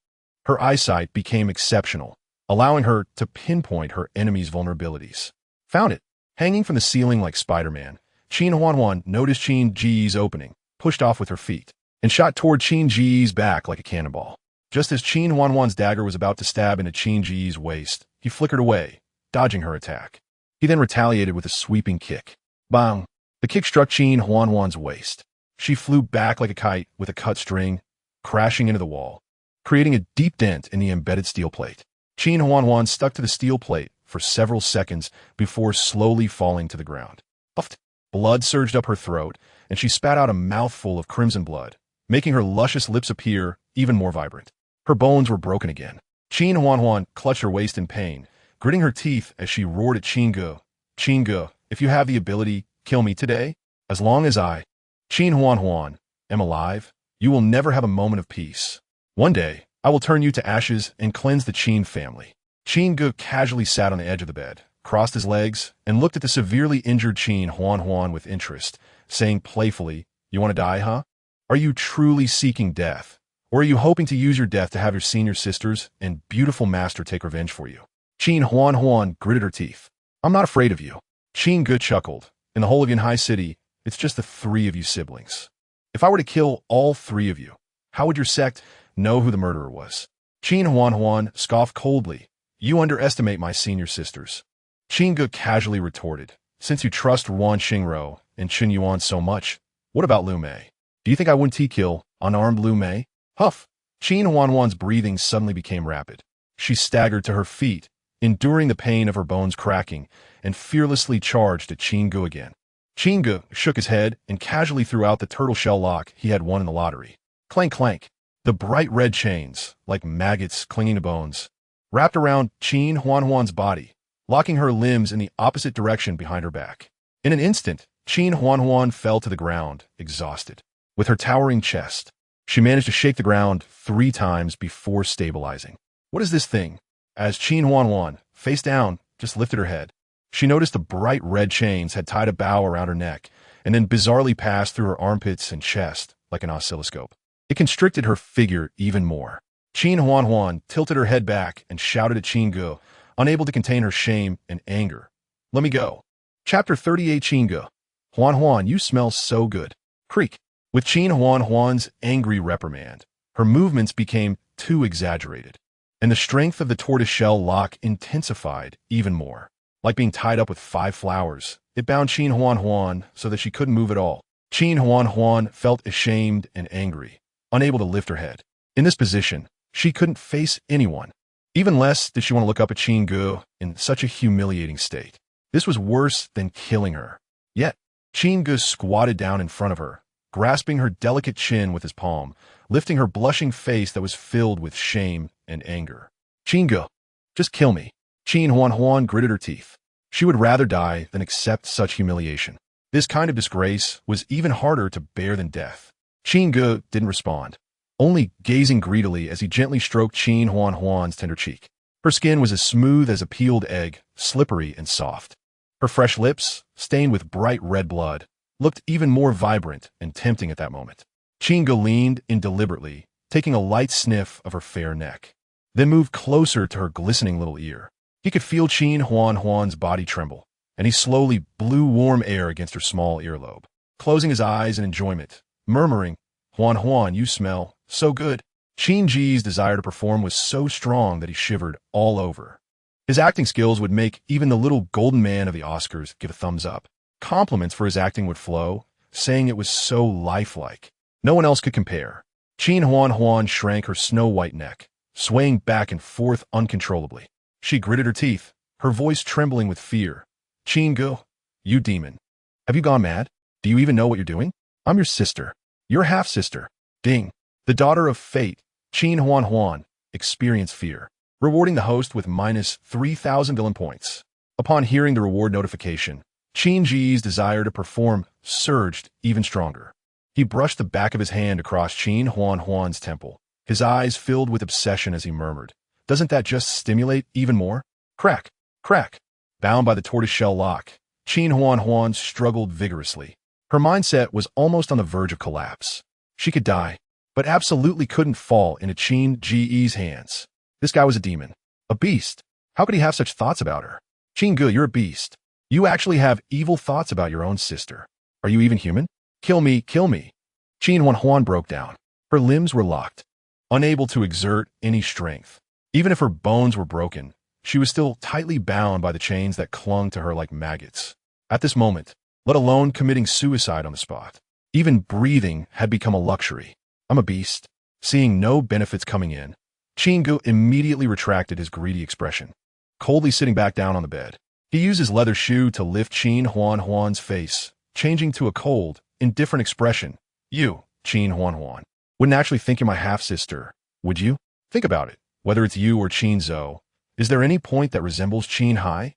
her eyesight became exceptional, allowing her to pinpoint her enemy's vulnerabilities. Found it. Hanging from the ceiling like Spider-Man, Qin Huan noticed Qin Ge's opening, pushed off with her feet, and shot toward Qin Ge's back like a cannonball. Just as Qin Huan's dagger was about to stab into Qin Ge's waist, he flickered away, dodging her attack. He then retaliated with a sweeping kick. Bang! The kick struck Qin Huan's waist. She flew back like a kite with a cut string, crashing into the wall, creating a deep dent in the embedded steel plate. Qin Huan stuck to the steel plate for several seconds before slowly falling to the ground. Puffed. Blood surged up her throat, and she spat out a mouthful of crimson blood, making her luscious lips appear even more vibrant. Her bones were broken again. Qin Huan clutched her waist in pain, gritting her teeth as she roared at Qin Ge. Qin Ge, if you have the ability, kill me today. As long as I, Qin Huan, am alive, you will never have a moment of peace. One day, I will turn you to ashes and cleanse the Qin family. Qin Ge casually sat on the edge of the bed, crossed his legs, and looked at the severely injured Qin Huan with interest, saying playfully, "You want to die, huh? Are you truly seeking death? Or are you hoping to use your death to have your senior sisters and beautiful master take revenge for you?" Qin Huan gritted her teeth. "I'm not afraid of you." Qin Ge chuckled. "In the whole of Yunhai City, it's just the three of you siblings. If I were to kill all three of you, how would your sect know who the murderer was?" Qin Huan scoffed coldly. "You underestimate my senior sisters." Qin Ge casually retorted, "Since you trust Ruan Xingro and Qin Yuan so much, what about Lu Mei? Do you think I wouldn't kill unarmed Lu Mei?" Huff! Qin Huan's breathing suddenly became rapid. She staggered to her feet, enduring the pain of her bones cracking, and fearlessly charged at Qin Ge again. Qin Ge shook his head and casually threw out the turtle shell lock he had won in the lottery. Clank, clank. The bright red chains, like maggots clinging to bones, wrapped around Qin Huan's body, locking her limbs in the opposite direction behind her back. In an instant, Qin Huan fell to the ground, exhausted. With her towering chest, she managed to shake the ground 3 times before stabilizing. "What is this thing?" As Qin Huan, face down, just lifted her head, she noticed the bright red chains had tied a bow around her neck and then bizarrely passed through her armpits and chest like an oscilloscope. It constricted her figure even more. Qin Huan tilted her head back and shouted at Qin Ge, unable to contain her shame and anger. "Let me go." Chapter 38. Qin Ge. Huan, you smell so good. Creak. With Qin Huan's angry reprimand, her movements became too exaggerated, and the strength of the tortoiseshell lock intensified even more. Like being tied up with 5 flowers, it bound Qin Huan so that she couldn't move at all. Qin Huan felt ashamed and angry, unable to lift her head. In this position, she couldn't face anyone. Even less did she want to look up at Qin Ge in such a humiliating state. This was worse than killing her. Yet, Qin Ge squatted down in front of her, grasping her delicate chin with his palm, lifting her blushing face that was filled with shame and anger. "Qin Ge, just kill me." Qin Huan gritted her teeth. She would rather die than accept such humiliation. This kind of disgrace was even harder to bear than death. Qin Ge didn't respond, only gazing greedily as he gently stroked Qin Huan's tender cheek. Her skin was as smooth as a peeled egg, slippery and soft. Her fresh lips, stained with bright red blood, looked even more vibrant and tempting at that moment. Qin Ge leaned in deliberately, taking a light sniff of her fair neck, then moved closer to her glistening little ear. He could feel Qin Huan's body tremble, and he slowly blew warm air against her small earlobe, closing his eyes in enjoyment, murmuring, Huan, you smell so good." Qin Ge's desire to perform was so strong that he shivered all over. His acting skills would make even the little golden man of the Oscars give a thumbs up. Compliments for his acting would flow, saying it was so lifelike. No one else could compare. Qin Huan shrank her snow-white neck, swaying back and forth uncontrollably. She gritted her teeth, her voice trembling with fear. "Qin Ge, you demon. Have you gone mad? Do you even know what you're doing? I'm your sister. Your half-sister. Ding." The daughter of fate, Qin Huan, experienced fear, rewarding the host with minus 3,000 villain points. Upon hearing the reward notification, Qin Ge's desire to perform surged even stronger. He brushed the back of his hand across Qin Huan's temple, his eyes filled with obsession as he murmured, "Doesn't that just stimulate even more?" Crack, crack. Bound by the tortoiseshell lock, Qin Huan struggled vigorously. Her mindset was almost on the verge of collapse. She could die, but absolutely couldn't fall into Qin Ge's hands. This guy was a demon, a beast. How could he have such thoughts about her? "Qin Ge, you're a beast. You actually have evil thoughts about your own sister. Are you even human? Kill me, kill me." Qin Huan broke down. Her limbs were locked, unable to exert any strength. Even if her bones were broken, she was still tightly bound by the chains that clung to her like maggots. At this moment, let alone committing suicide on the spot, Even breathing had become a luxury. I'm a beast. Seeing no benefits coming in, Qin Ge immediately retracted his greedy expression, coldly sitting back down on the bed. He used his leather shoe to lift Qin Huan's face, changing to a cold, indifferent expression. You, Qin Huan, wouldn't actually think you're my half-sister, would you? Think about it. Whether it's you or Qin Zhou, is there any point that resembles Yunhai?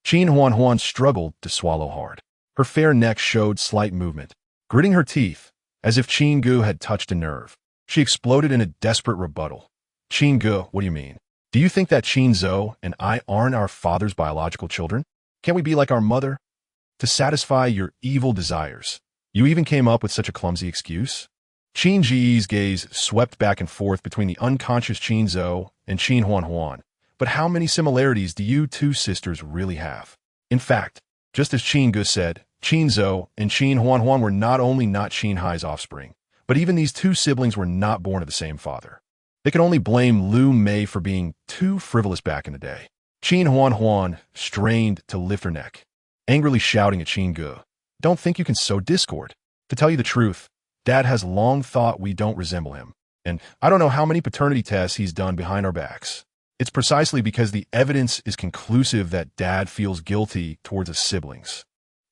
Qin Huan struggled to swallow hard. Her fair neck showed slight movement. Gritting her teeth, as if Qin Ge had touched a nerve, she exploded in a desperate rebuttal. Qin Ge, what do you mean? Do you think that Qin Zhou and I aren't our father's biological children? Can't we be like our mother? To satisfy your evil desires, you even came up with such a clumsy excuse? Qin Ge's gaze swept back and forth between the unconscious Qin Zhou and Qin Huan. But how many similarities do you two sisters really have? In fact, just as Qin Ge said, Qin Zhou and Qin Huan were not only not Yunhai's offspring, but even these two siblings were not born of the same father. They could only blame Lu Mei for being too frivolous back in the day. Qin Huan strained to lift her neck, angrily shouting at Qin Ge, "Don't think you can sow discord. To tell you the truth, Dad has long thought we don't resemble him, and I don't know how many paternity tests he's done behind our backs. It's precisely because the evidence is conclusive that Dad feels guilty towards his siblings.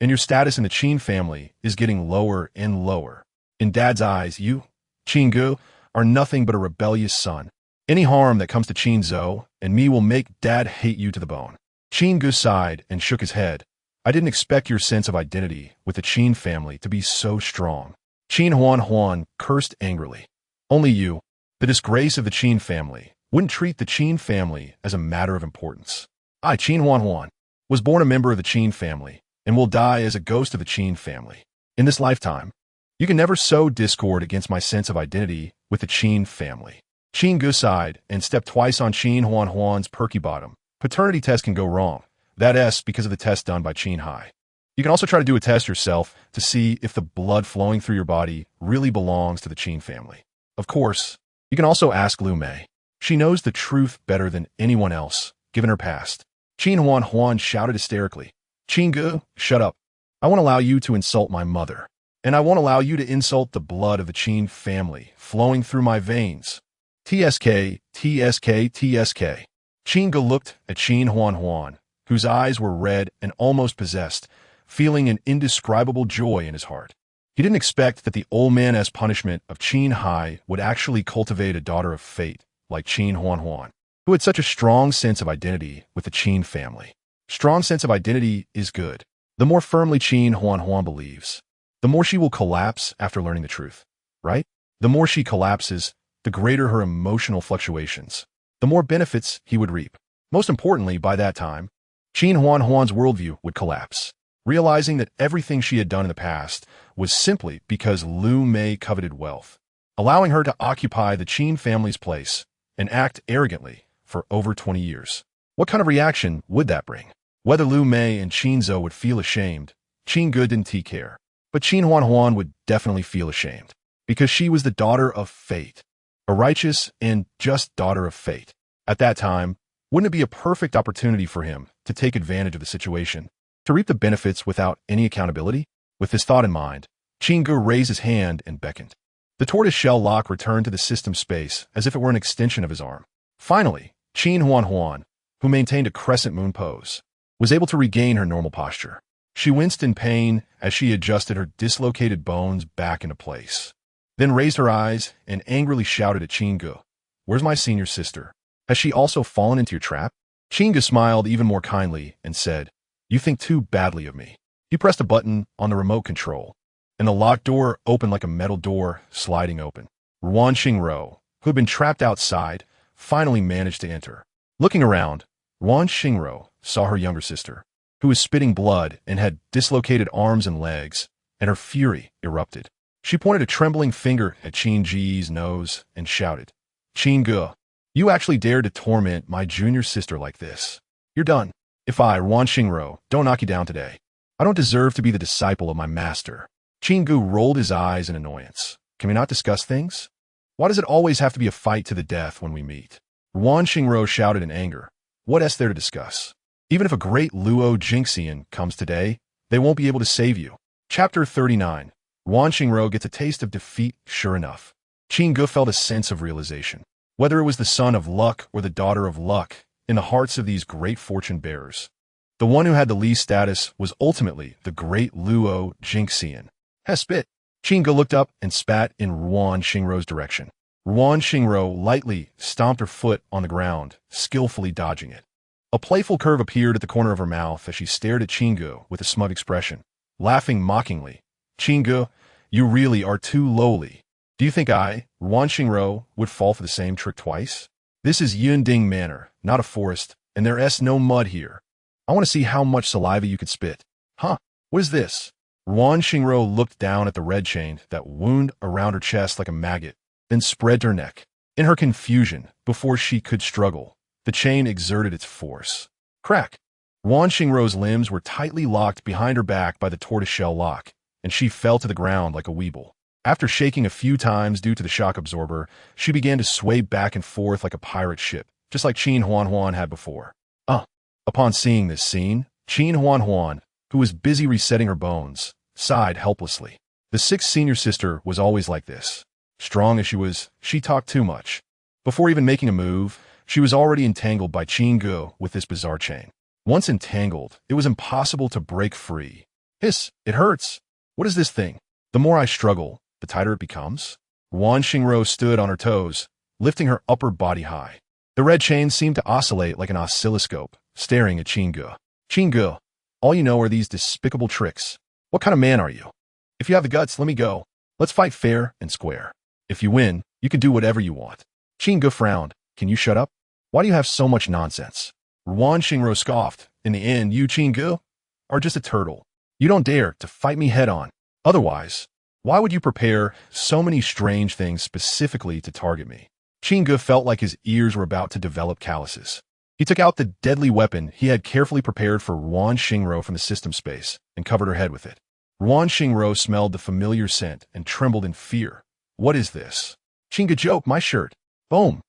And your status in the Qin family is getting lower and lower. In Dad's eyes, you, Qin Ge, are nothing but a rebellious son. Any harm that comes to Qin Zhou and me will make Dad hate you to the bone." Qin Ge sighed and shook his head. "I didn't expect your sense of identity with the Qin family to be so strong." Qin Huan cursed angrily. "Only you, the disgrace of the Qin family, wouldn't treat the Qin family as a matter of importance. I, Qin Huan, was born a member of the Qin family and will die as a ghost of the Qin family. In this lifetime, you can never sow discord against my sense of identity with the Qin family." Qin Ge sighed and stepped twice on Qin Huan's perky bottom. "Paternity tests can go wrong. That's because of the test done by Yunhai. You can also try to do a test yourself to see if the blood flowing through your body really belongs to the Qin family. Of course, you can also ask Lu Mei. She knows the truth better than anyone else, given her past." Qin Huan shouted hysterically, "Qin Ge, shut up. I won't allow you to insult my mother, and I won't allow you to insult the blood of the Qin family flowing through my veins. TSK. Qin Ge looked at Qin Huan, whose eyes were red and almost possessed, feeling an indescribable joy in his heart. He didn't expect that the old man as punishment of Yunhai would actually cultivate a daughter of fate like Qin Huan, who had such a strong sense of identity with the Qin family. Strong sense of identity is good. The more firmly Qin Huan believes, the more she will collapse after learning the truth, right? The more she collapses, the greater her emotional fluctuations, the more benefits he would reap. Most importantly, by that time, Qin Huan's worldview would collapse, realizing that everything she had done in the past was simply because Lu Mei coveted wealth, allowing her to occupy the Qin family's place and act arrogantly for over 20 years. What kind of reaction would that bring? Whether Lu Mei and Qin Zhou would feel ashamed, Qin Ge didn't care. But Qin Huan would definitely feel ashamed, because she was the daughter of fate, a righteous and just daughter of fate. At that time, wouldn't it be a perfect opportunity for him to take advantage of the situation, to reap the benefits without any accountability? With this thought in mind, Qin Ge raised his hand and beckoned. The tortoise-shell lock returned to the system space as if it were an extension of his arm. Finally, Qin Huan, who maintained a crescent moon pose, was able to regain her normal posture. She winced in pain as she adjusted her dislocated bones back into place, then raised her eyes and angrily shouted at Qin Ge, "Where's my senior sister? Has she also fallen into your trap?" Qin Ge smiled even more kindly and said, "You think too badly of me." He pressed a button on the remote control, and the locked door opened like a metal door sliding open. Ruan Xingro, who had been trapped outside, finally managed to enter. Looking around, Ruan Xingro saw her younger sister, who was spitting blood and had dislocated arms and legs, and her fury erupted. She pointed a trembling finger at Qin Ge's nose and shouted, "Qin Ge, you actually dared to torment my junior sister like this. You're done. If I, Ruan Xingro, don't knock you down today, I don't deserve to be the disciple of my master." Qin Ge rolled his eyes in annoyance. "Can we not discuss things? Why does it always have to be a fight to the death when we meet?" Ruan Xingro shouted in anger, "What is there to discuss? Even if a great Luo Jinxian comes today, they won't be able to save you." Chapter 39. Ruan Xingro gets a taste of defeat, sure enough. Qin Ge felt a sense of realization. Whether it was the son of luck or the daughter of luck, in the hearts of these great fortune bearers, the one who had the least status was ultimately the great Luo Jingxian. Spit. Qin Ge looked up and spat in Ruan Xingro's direction. Ruan Xingro lightly stomped her foot on the ground, skillfully dodging it. A playful curve appeared at the corner of her mouth as she stared at Qin Ge with a smug expression, laughing mockingly. Qin Ge, you really are too lowly. Do you think I, Ruan Xingro, would fall for the same trick twice? This is Yunding Manor, not a forest, and there's no mud here. I want to see how much saliva you could spit. Huh, what is this? Ruan Xingro looked down at the red chain that wound around her chest like a maggot, then spread to her neck. In her confusion, before she could struggle, the chain exerted its force. Crack! Ruan Xingro's limbs were tightly locked behind her back by the tortoiseshell lock, and she fell to the ground like a weeble. After shaking a few times due to the shock absorber, she began to sway back and forth like a pirate ship, just like Qin Huan had before. Upon seeing this scene, Qin Huan, who was busy resetting her bones, sighed helplessly. The sixth senior sister was always like this. Strong as she was, she talked too much. Before even making a move, she was already entangled by Qin Ge with this bizarre chain. Once entangled, it was impossible to break free. Hiss, it hurts. What is this thing? The more I struggle, the tighter it becomes. Ruan Xingro stood on her toes, lifting her upper body high. The red chain seemed to oscillate like an oscilloscope, staring at Qin Ge. Qin Ge, all you know are these despicable tricks. What kind of man are you? If you have the guts, let me go. Let's fight fair and square. If you win, you can do whatever you want. Qin Ge frowned. Can you shut up? Why do you have so much nonsense? Ruan Xingro scoffed. In the end, you, Qin Ge, are just a turtle. You don't dare to fight me head on. Otherwise, why would you prepare so many strange things specifically to target me? Qin Ge felt like his ears were about to develop calluses. He took out the deadly weapon he had carefully prepared for Ruan Xingro from the system space and covered her head with it. Ruan Xingro smelled the familiar scent and trembled in fear. What is this? Qin Ge joke, my shirt. Boom.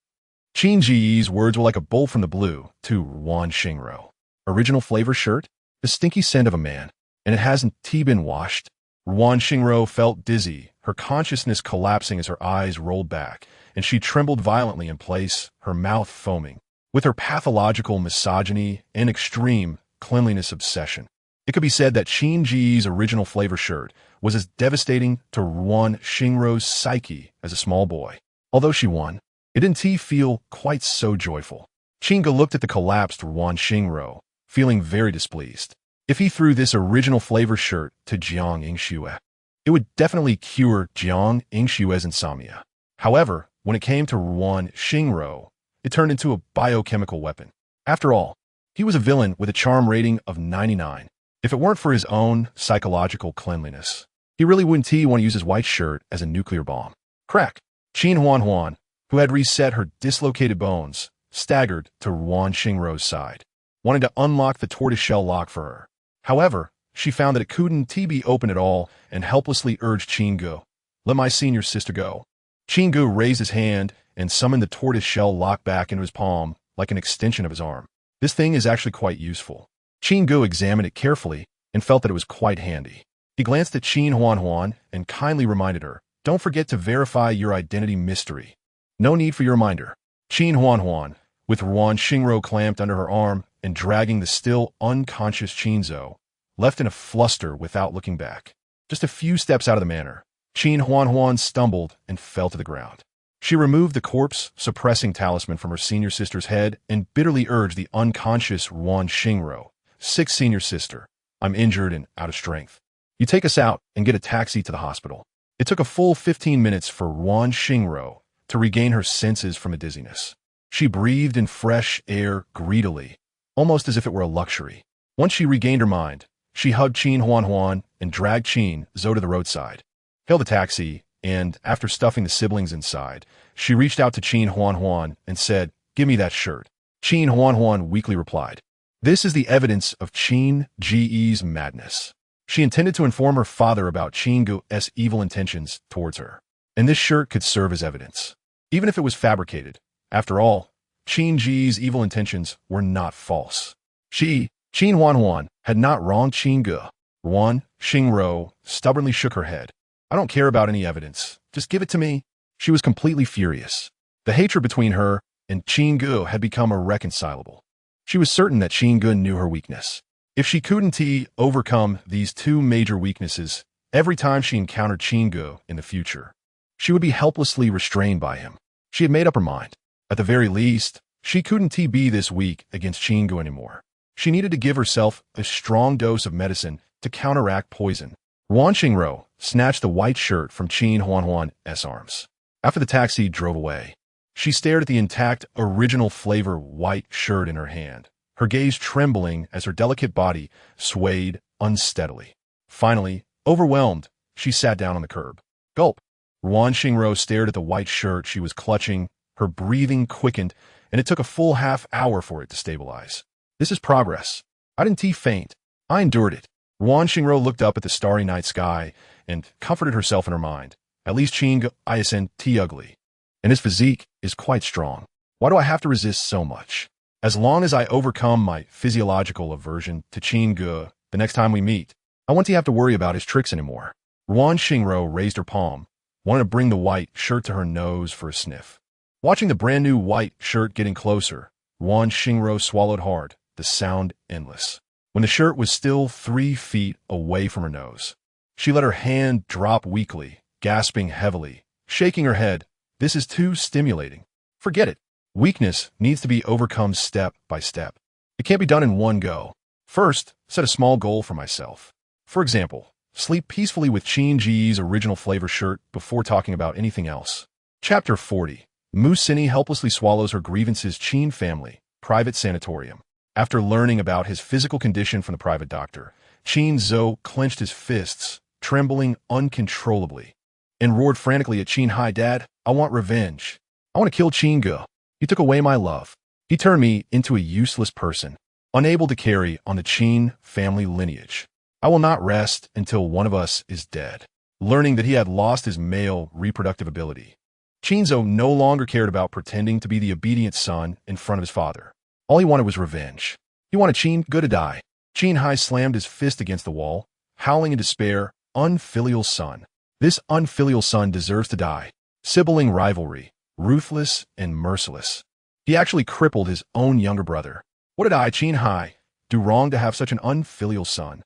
Qin Ge's words were like a bolt from the blue to Ruan Xingro. Original flavor shirt? The stinky scent of a man. And it hasn't been washed? Ruan Xingro felt dizzy, her consciousness collapsing as her eyes rolled back, and she trembled violently in place, her mouth foaming. With her pathological misogyny and extreme cleanliness obsession, it could be said that Qin Ge's original flavor shirt was as devastating to Ruan Xingro's psyche as a small boy. Although she won, it didn't feel quite so joyful. Qin Ge looked at the collapsed Ruan Xingro, feeling very displeased. If he threw this original flavor shirt to Jiang Yingxue, it would definitely cure Jiang Yingxue's insomnia. However, when it came to Ruan Xingro, it turned into a biochemical weapon. After all, he was a villain with a charm rating of 99. If it weren't for his own psychological cleanliness, he really wouldn't want to use his white shirt as a nuclear bomb. Crack! Qin Huan, who had reset her dislocated bones, staggered to Ruan Xingro's side, wanting to unlock the tortoiseshell lock for her. However, she found that it couldn't be open at all and helplessly urged Qin Ge, "Let my senior sister go." Qin Ge raised his hand and summoned the tortoiseshell lock back into his palm like an extension of his arm. This thing is actually quite useful. Qin Ge examined it carefully and felt that it was quite handy. He glanced at Qin Huan and kindly reminded her, "Don't forget to verify your identity mystery." No need for your reminder. Qin Huan, with Ruan Xingro clamped under her arm and dragging the still unconscious Qinzo, left in a fluster without looking back. Just a few steps out of the manor, Qin Huan stumbled and fell to the ground. She removed the corpse-suppressing talisman from her senior sister's head and bitterly urged the unconscious Ruan Xingro, "Sixth senior sister, I'm injured and out of strength. You take us out and get a taxi to the hospital." It took a full 15 minutes for Ruan Xingro to regain her senses from a dizziness. She breathed in fresh air greedily, almost as if it were a luxury. Once she regained her mind, she hugged Qin Huan and dragged Qin Zo to the roadside, hailed a taxi, and, after stuffing the siblings inside, she reached out to Qin Huan and said, "Give me that shirt." Qin Huan weakly replied, "This is the evidence of Qin Ge's madness." She intended to inform her father about Qin Ge's evil intentions towards her, and this shirt could serve as evidence. Even if it was fabricated, after all, Qin Ge's evil intentions were not false. Qin Huan, had not wronged Qin Ge. Ruan Xingro stubbornly shook her head. I don't care about any evidence. Just give it to me. She was completely furious. The hatred between her and Qin Ge had become irreconcilable. She was certain that Qin Ge knew her weakness. If she couldn't overcome these two major weaknesses every time she encountered Qin Ge in the future, she would be helplessly restrained by him. She had made up her mind. At the very least, she couldn't be this weak against Qin Ge anymore. She needed to give herself a strong dose of medicine to counteract poison. Ruan Xingro snatched the white shirt from Qin Huanhuan's arms. After the taxi drove away, she stared at the intact, original flavor white shirt in her hand, her gaze trembling as her delicate body swayed unsteadily. Finally, overwhelmed, she sat down on the curb. Gulp. Ruan Xingro stared at the white shirt she was clutching. Her breathing quickened, and it took a full half-hour for it to stabilize. This is progress. I didn't faint. I endured it. Ruan Xingro looked up at the starry night sky and comforted herself in her mind. At least Qin Ge isn't ugly, and his physique is quite strong. Why do I have to resist so much? As long as I overcome my physiological aversion to Qin Ge the next time we meet, I won't have to worry about his tricks anymore. Ruan Xingro raised her palm, wanted to bring the white shirt to her nose for a sniff. Watching the brand new white shirt getting closer, Ruan Xingro swallowed hard, the sound endless. When the shirt was still 3 feet away from her nose, she let her hand drop weakly, gasping heavily, shaking her head. This is too stimulating. Forget it. Weakness needs to be overcome step by step. It can't be done in one go. First, set a small goal for myself. For example, sleep peacefully with Qin Ge's original flavor shirt before talking about anything else. Chapter 40. Mu Sini helplessly swallows her grievances. Qin family, private sanatorium. After learning about his physical condition from the private doctor, Qin Zhou clenched his fists, trembling uncontrollably, and roared frantically at Qin Hai, "Dad, I want revenge. I want to kill Qin Ge. He took away my love. He turned me into a useless person, unable to carry on the Qin family lineage. I will not rest until one of us is dead." Learning that he had lost his male reproductive ability, Qin Zhou no longer cared about pretending to be the obedient son in front of his father. All he wanted was revenge. He wanted Qin Ge to die. Qin Hai slammed his fist against the wall, howling in despair. Unfilial son. This unfilial son deserves to die. Sibling rivalry, ruthless and merciless. He actually crippled his own younger brother. What did I, Qin Hai, do wrong to have such an unfilial son?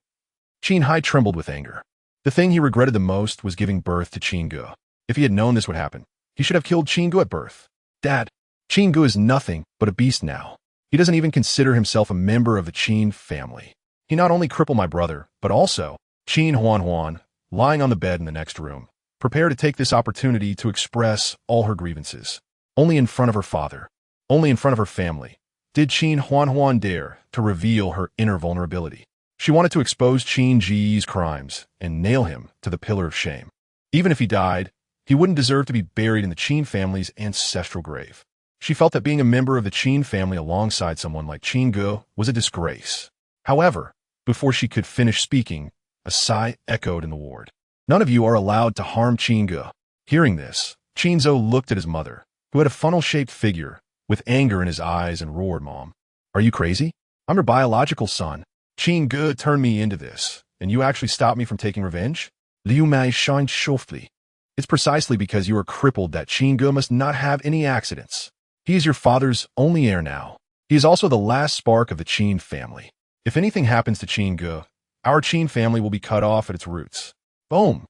Qin Hai trembled with anger. The thing he regretted the most was giving birth to Qin Ge. If he had known this would happen, he should have killed Qin Ge at birth. Dad, Qin Ge is nothing but a beast now. He doesn't even consider himself a member of the Qin family. He not only crippled my brother, but also Qin Huanhuan, lying on the bed in the next room, prepared to take this opportunity to express all her grievances. Only in front of her father, only in front of her family, did Qin Huanhuan dare to reveal her inner vulnerability. She wanted to expose Qin Ge's crimes and nail him to the pillar of shame. Even if he died, he wouldn't deserve to be buried in the Qin family's ancestral grave. She felt that being a member of the Qin family alongside someone like Qin Ge was a disgrace. However, before she could finish speaking, a sigh echoed in the ward. None of you are allowed to harm Qin Ge. Hearing this, Qin Zhou looked at his mother, who had a funnel-shaped figure, with anger in his eyes, and roared, "Mom, are you crazy? I'm your biological son. Qin Ge turned me into this, and you actually stopped me from taking revenge?" Liu Mei shined softly. "It's precisely because you are crippled that Qin Ge must not have any accidents. He is your father's only heir now. He is also the last spark of the Qin family. If anything happens to Qin Ge, our Qin family will be cut off at its roots." Boom!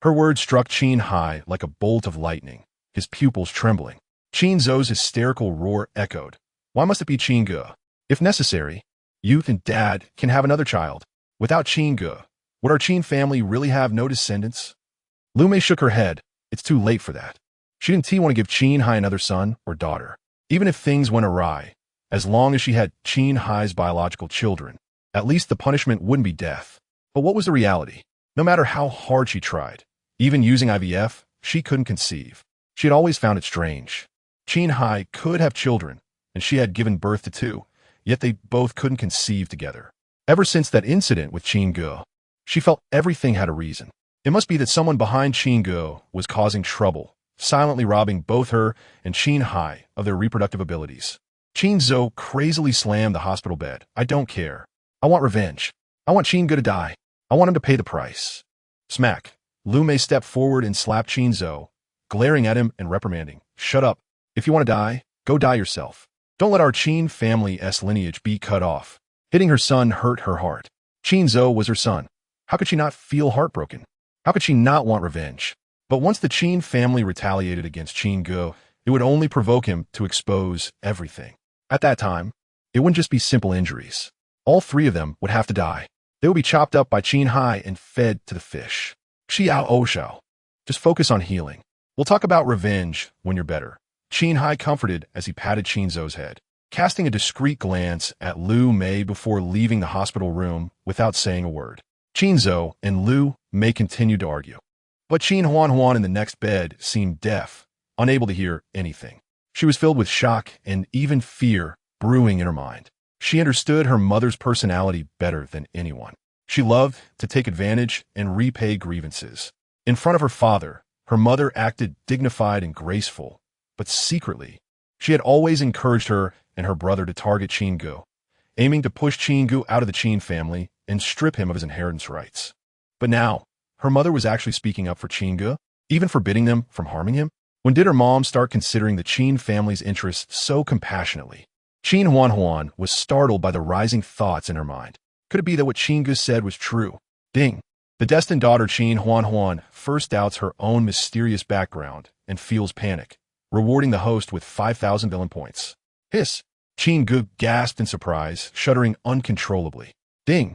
Her words struck Qin Hai like a bolt of lightning, his pupils trembling. Qin Zhou's hysterical roar echoed. "Why must it be Qin Ge? If necessary, youth and dad can have another child. Without Qin Ge, would our Qin family really have no descendants?" Liu Mei shook her head. It's too late for that. She didn't want to give Qin Hai another son or daughter. Even if things went awry, as long as she had Qin Hai's biological children, at least the punishment wouldn't be death. But what was the reality? No matter how hard she tried, even using IVF, she couldn't conceive. She had always found it strange. Qin Hai could have children, and she had given birth to 2, yet they both couldn't conceive together. Ever since that incident with Qin Ge, she felt everything had a reason. It must be that someone behind Qin Ge was causing trouble, silently robbing both her and Qin Hai of their reproductive abilities. Qin Zhou crazily slammed the hospital bed. "I don't care. I want revenge. I want Qin Ge to die. I want him to pay the price." Smack. Lu Mei stepped forward and slapped Qin Ge, glaring at him and reprimanding. Shut up. If you want to die, go die yourself. Don't let our Qin family's lineage be cut off. Hitting her son hurt her heart. Qin Ge was her son. How could she not feel heartbroken? How could she not want revenge? But once the Qin family retaliated against Qin Ge, it would only provoke him to expose everything. At that time, it wouldn't just be simple injuries. All three of them would have to die. They would be chopped up by Qin Hai and fed to the fish. Xiao Oshao. Just focus on healing. We'll talk about revenge when you're better. Qin Hai comforted as he patted Qin Ge's head, casting a discreet glance at Lu Mei before leaving the hospital room without saying a word. Qin Ge and Lu Mei continued to argue. But Qin Huan in the next bed seemed deaf, unable to hear anything. She was filled with shock and even fear brewing in her mind. She understood her mother's personality better than anyone. She loved to take advantage and repay grievances. In front of her father, her mother acted dignified and graceful, but secretly, she had always encouraged her and her brother to target Qin Ge, aiming to push Qin Ge out of the Qin family and strip him of his inheritance rights. But now, her mother was actually speaking up for Qin Ge, even forbidding them from harming him. When did her mom start considering the Qin family's interests so compassionately? Qin Huan was startled by the rising thoughts in her mind. Could it be that what Qin Ge said was true? Ding! The destined daughter Qin Huan first doubts her own mysterious background and feels panic, rewarding the host with 5,000 villain points. Hiss! Qin Ge gasped in surprise, shuddering uncontrollably. Ding!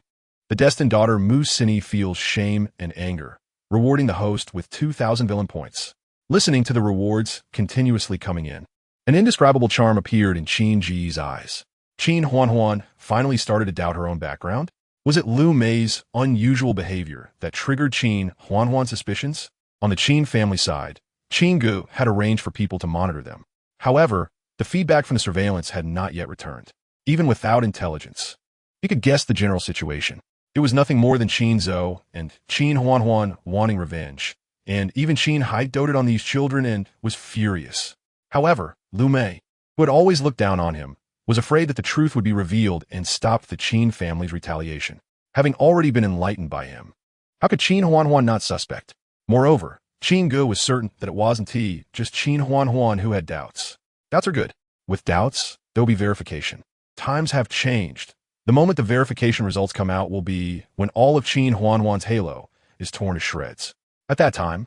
The destined daughter Mu Sini feels shame and anger, rewarding the host with 2,000 villain points. Listening to the rewards continuously coming in, an indescribable charm appeared in Qin Ge's eyes. Qin Huan finally started to doubt her own background. Was it Lu Mei's unusual behavior that triggered Qin Huan's suspicions? On the Qin family side, Qin Ge had arranged for people to monitor them. However, the feedback from the surveillance had not yet returned. Even without intelligence, he could guess the general situation. It was nothing more than Qin Ge and Qin Huan wanting revenge, and even Qin Hai doted on these children and was furious. However, Lu Mei, who had always looked down on him, was afraid that the truth would be revealed and stopped the Qin family's retaliation, having already been enlightened by him. How could Qin Huan not suspect? Moreover, Qin Ge was certain that it wasn't he, just Qin Huan who had doubts. Doubts are good. With doubts, there will be verification. Times have changed. The moment the verification results come out will be when all of Qin Huan's halo is torn to shreds. At that time,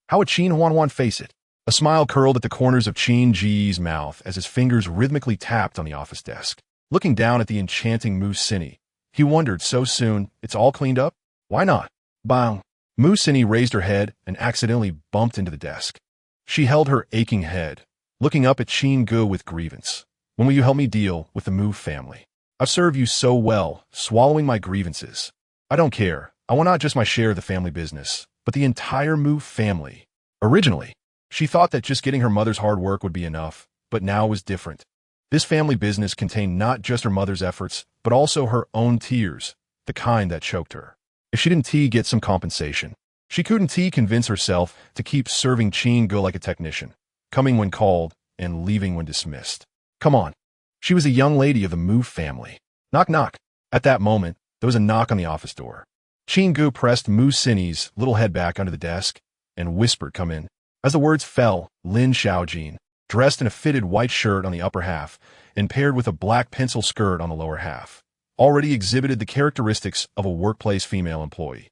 how would Qin Huan face it? A smile curled at the corners of Qin Ge's mouth as his fingers rhythmically tapped on the office desk. Looking down at the enchanting Mu Sini, he wondered, so soon, it's all cleaned up? Why not? Bang! Mu Sini raised her head and accidentally bumped into the desk. She held her aching head, looking up at Qin Ge with grievance. When will you help me deal with the Mu family? I've served you so well, swallowing my grievances. I don't care. I want not just my share of the family business, but the entire Mu family. Originally, she thought that just getting her mother's hard work would be enough, but now it was different. This family business contained not just her mother's efforts, but also her own tears, the kind that choked her. If she didn't get some compensation, she couldn't convince herself to keep serving Qin Ge like a technician, coming when called and leaving when dismissed. Come on. She was a young lady of the Mu family. Knock knock. At that moment, there was a knock on the office door. Qin Ge pressed Mu Sini's little head back under the desk and whispered, "Come in." As the words fell, Lin Xiaojin, dressed in a fitted white shirt on the upper half and paired with a black pencil skirt on the lower half, already exhibited the characteristics of a workplace female employee.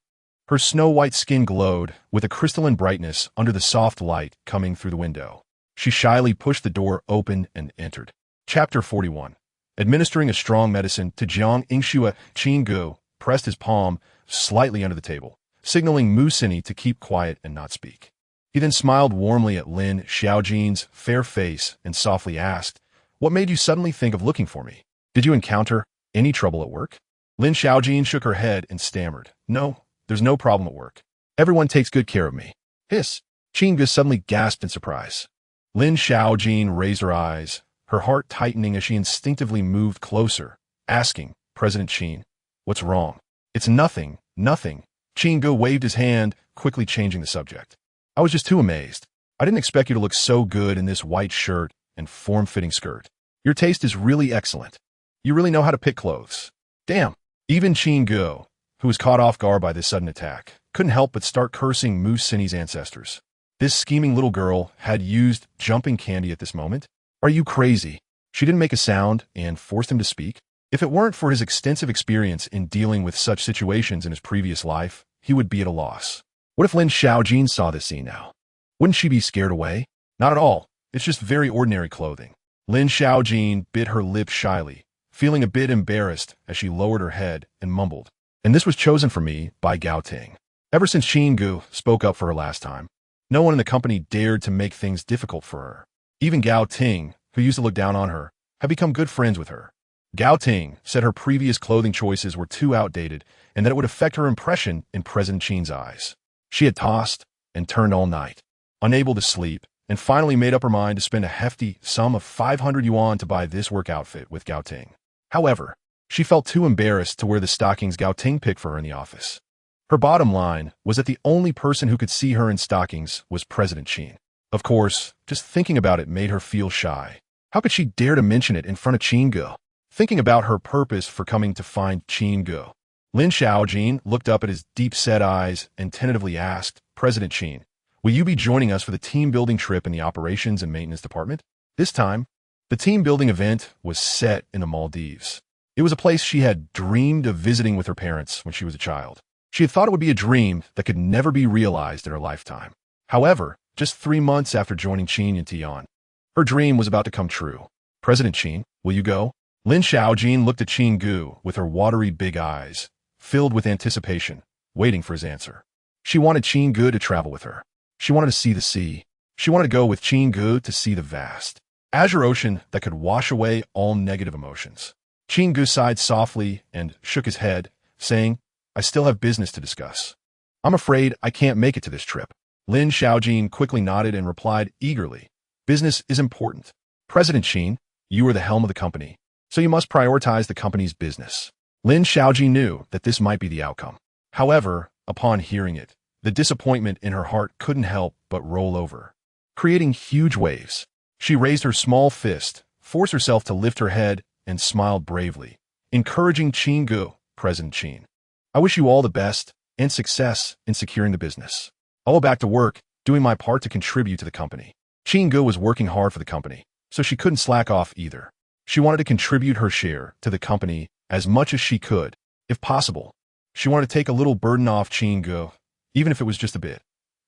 Her snow-white skin glowed with a crystalline brightness under the soft light coming through the window. She shyly pushed the door open and entered. Chapter 41. Administering a strong medicine to Jiang Ingxue, Qin Ge pressed his palm slightly under the table, signaling Mu Sini to keep quiet and not speak. He then smiled warmly at Lin Xiaojin's fair face and softly asked, "What made you suddenly think of looking for me? Did you encounter any trouble at work?" Lin Xiaojin shook her head and stammered, "No, there's no problem at work. Everyone takes good care of me." Hiss! Qin Ge suddenly gasped in surprise. Lin Xiaojin raised her eyes, her heart tightening as she instinctively moved closer, asking, "President Qin, what's wrong?" "It's nothing, nothing." Qin Ge waved his hand, quickly changing the subject. "I was just too amazed. I didn't expect you to look so good in this white shirt and form-fitting skirt. Your taste is really excellent. You really know how to pick clothes." Damn! Even Qin Ge, who was caught off guard by this sudden attack, couldn't help but start cursing Mu Sini's ancestors. This scheming little girl had used jumping candy at this moment. Are you crazy? She didn't make a sound and forced him to speak. If it weren't for his extensive experience in dealing with such situations in his previous life, he would be at a loss. What if Lin Xiaojin saw this scene now? Wouldn't she be scared away? Not at all. It's just very ordinary clothing. Lin Xiaojin bit her lip shyly, feeling a bit embarrassed as she lowered her head and mumbled. And this was chosen for me by Gao Ting. Ever since Qin Ge spoke up for her last time, no one in the company dared to make things difficult for her. Even Gao Ting, who used to look down on her, had become good friends with her. Gao Ting said her previous clothing choices were too outdated and that it would affect her impression in President Qin's eyes. She had tossed and turned all night, unable to sleep, and finally made up her mind to spend a hefty sum of 500 yuan to buy this work outfit with Gao Ting. However, she felt too embarrassed to wear the stockings Gao Ting picked for her in the office. Her bottom line was that the only person who could see her in stockings was President Qin. Of course, just thinking about it made her feel shy. How could she dare to mention it in front of Qin Ge? Thinking about her purpose for coming to find Qin Ge, Lin Xiaojin looked up at his deep-set eyes and tentatively asked, President Qin, will you be joining us for the team-building trip in the operations and maintenance department? This time, the team-building event was set in the Maldives. It was a place she had dreamed of visiting with her parents when she was a child. She had thought it would be a dream that could never be realized in her lifetime. However, just 3 months after joining Qin in Tian, her dream was about to come true. President Qin, will you go? Lin Xiaojin looked at Qin Ge with her watery big eyes, filled with anticipation, waiting for his answer. She wanted Qin Ge to travel with her. She wanted to see the sea. She wanted to go with Qin Ge to see the vast, azure ocean that could wash away all negative emotions. Qin Ge sighed softly and shook his head, saying, I still have business to discuss. I'm afraid I can't make it to this trip. Lin Xiaojin quickly nodded and replied eagerly, business is important. President Qin, you are the helm of the company, so you must prioritize the company's business. Lin Xiaojin knew that this might be the outcome. However, upon hearing it, the disappointment in her heart couldn't help but roll over, creating huge waves. She raised her small fist, forced herself to lift her head, and smiled bravely, encouraging Qin Ge, President Qin. I wish you all the best and success in securing the business. I'll go back to work, doing my part to contribute to the company. Qin Ge was working hard for the company, so she couldn't slack off either. She wanted to contribute her share to the company as much as she could, if possible. She wanted to take a little burden off Qin Ge, even if it was just a bit.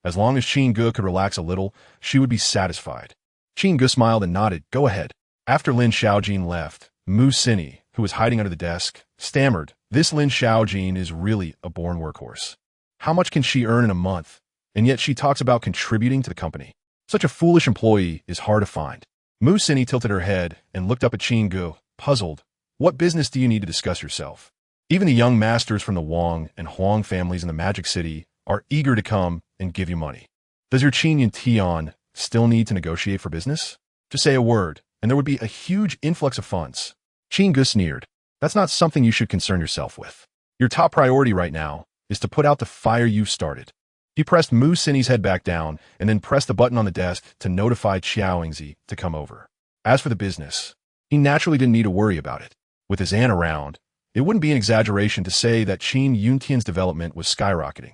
As long as Qin Ge could relax a little, she would be satisfied. Qin Ge smiled and nodded, go ahead. After Lin Xiaojin left, Mu Sini, who was hiding under the desk, stammered, this Lin Xiaojin is really a born workhorse. How much can she earn in a month? And yet she talks about contributing to the company. Such a foolish employee is hard to find. Mu Sini tilted her head and looked up at Qin Ge, puzzled. What business do you need to discuss yourself? Even the young masters from the Wang and Huang families in the Magic City are eager to come and give you money. Does your Qin in Tian still need to negotiate for business? Just say a word, and there would be a huge influx of funds. Qin Ge sneered. That's not something you should concern yourself with. Your top priority right now is to put out the fire you've started. He pressed Mu Sini's head back down and then pressed the button on the desk to notify Xiao Yingzi to come over. As for the business, he naturally didn't need to worry about it. With his aunt around, it wouldn't be an exaggeration to say that Qin Yuntian's development was skyrocketing.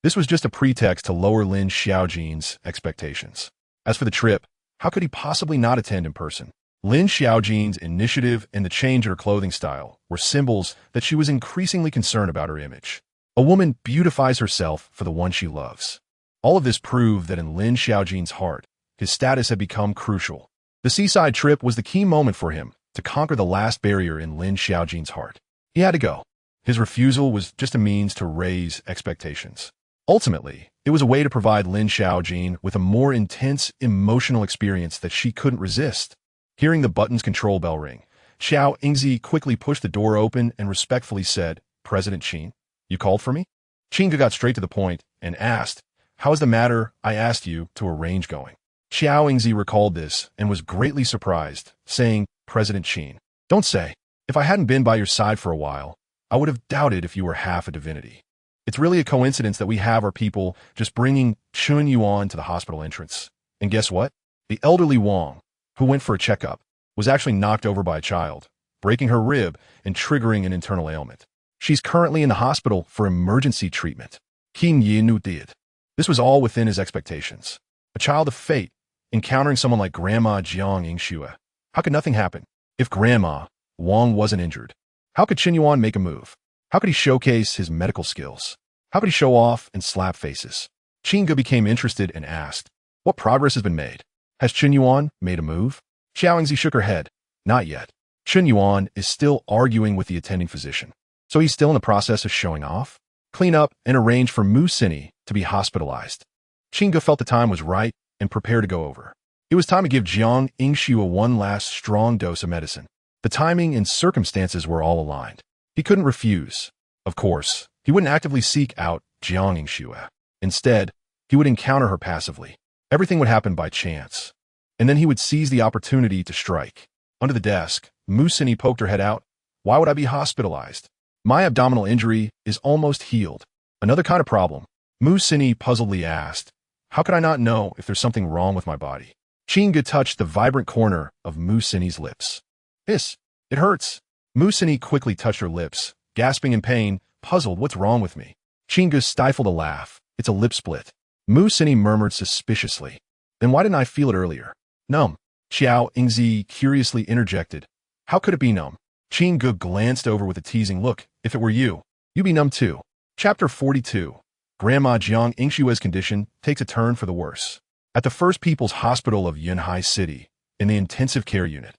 This was just a pretext to lower Lin Xiaojin's expectations. As for the trip, how could he possibly not attend in person? Lin Xiaojin's initiative and the change in her clothing style were symbols that she was increasingly concerned about her image. A woman beautifies herself for the one she loves. All of this proved that in Lin Xiaojin's heart, his status had become crucial. The seaside trip was the key moment for him to conquer the last barrier in Lin Xiaojin's heart. He had to go. His refusal was just a means to raise expectations. Ultimately, it was a way to provide Lin Xiaojin with a more intense emotional experience that she couldn't resist. Hearing the button's control bell ring, Xiao Yingzi quickly pushed the door open and respectfully said, President Qin, you called for me? Qin Ge got straight to the point and asked, how is the matter I asked you to arrange going? Xiao Yingzi recalled this and was greatly surprised, saying, President Qin, don't say. If I hadn't been by your side for a while, I would have doubted if you were half a divinity. It's really a coincidence that we have our people just bringing Chun Yuan to the hospital entrance. And guess what? The elderly Wang, who went for a checkup, was actually knocked over by a child, breaking her rib and triggering an internal ailment. She's currently in the hospital for emergency treatment. Qin Ge knew did. This was all within his expectations. A child of fate, encountering someone like Grandma Jiang Yingxue. How could nothing happen? If Grandma Wang wasn't injured, how could Qin Yuan make a move? How could he showcase his medical skills? How could he show off and slap faces? Qin Ge became interested and asked, what progress has been made? Has Qin Yuan made a move? Xiao Yingzi shook her head. Not yet. Qin Yuan is still arguing with the attending physician. So he's still in the process of showing off? Clean up and arrange for Mu Sini to be hospitalized. Qin Ge felt the time was right and prepared to go over. It was time to give Jiang Yingxue one last strong dose of medicine. The timing and circumstances were all aligned. He couldn't refuse. Of course, he wouldn't actively seek out Jiang Yingxue. Instead, he would encounter her passively. Everything would happen by chance. And then he would seize the opportunity to strike. Under the desk, Mu Sini poked her head out. Why would I be hospitalized? My abdominal injury is almost healed. Another kind of problem. Mu Sini puzzledly asked, how could I not know if there's something wrong with my body? Qin Ge touched the vibrant corner of Mu Sini's lips. Hiss, it hurts. Mu Sini quickly touched her lips, gasping in pain, puzzled, what's wrong with me? Qin Ge stifled a laugh. It's a lip split. Mu Sini murmured suspiciously. Then why didn't I feel it earlier? Numb. Xiao Yingzi curiously interjected. How could it be numb? Qin Ge glanced over with a teasing look. If it were you, you'd be numb too. Chapter 42. Grandma Jiang Yingxue's condition takes a turn for the worse. At the First People's Hospital of Yunhai City, in the intensive care unit,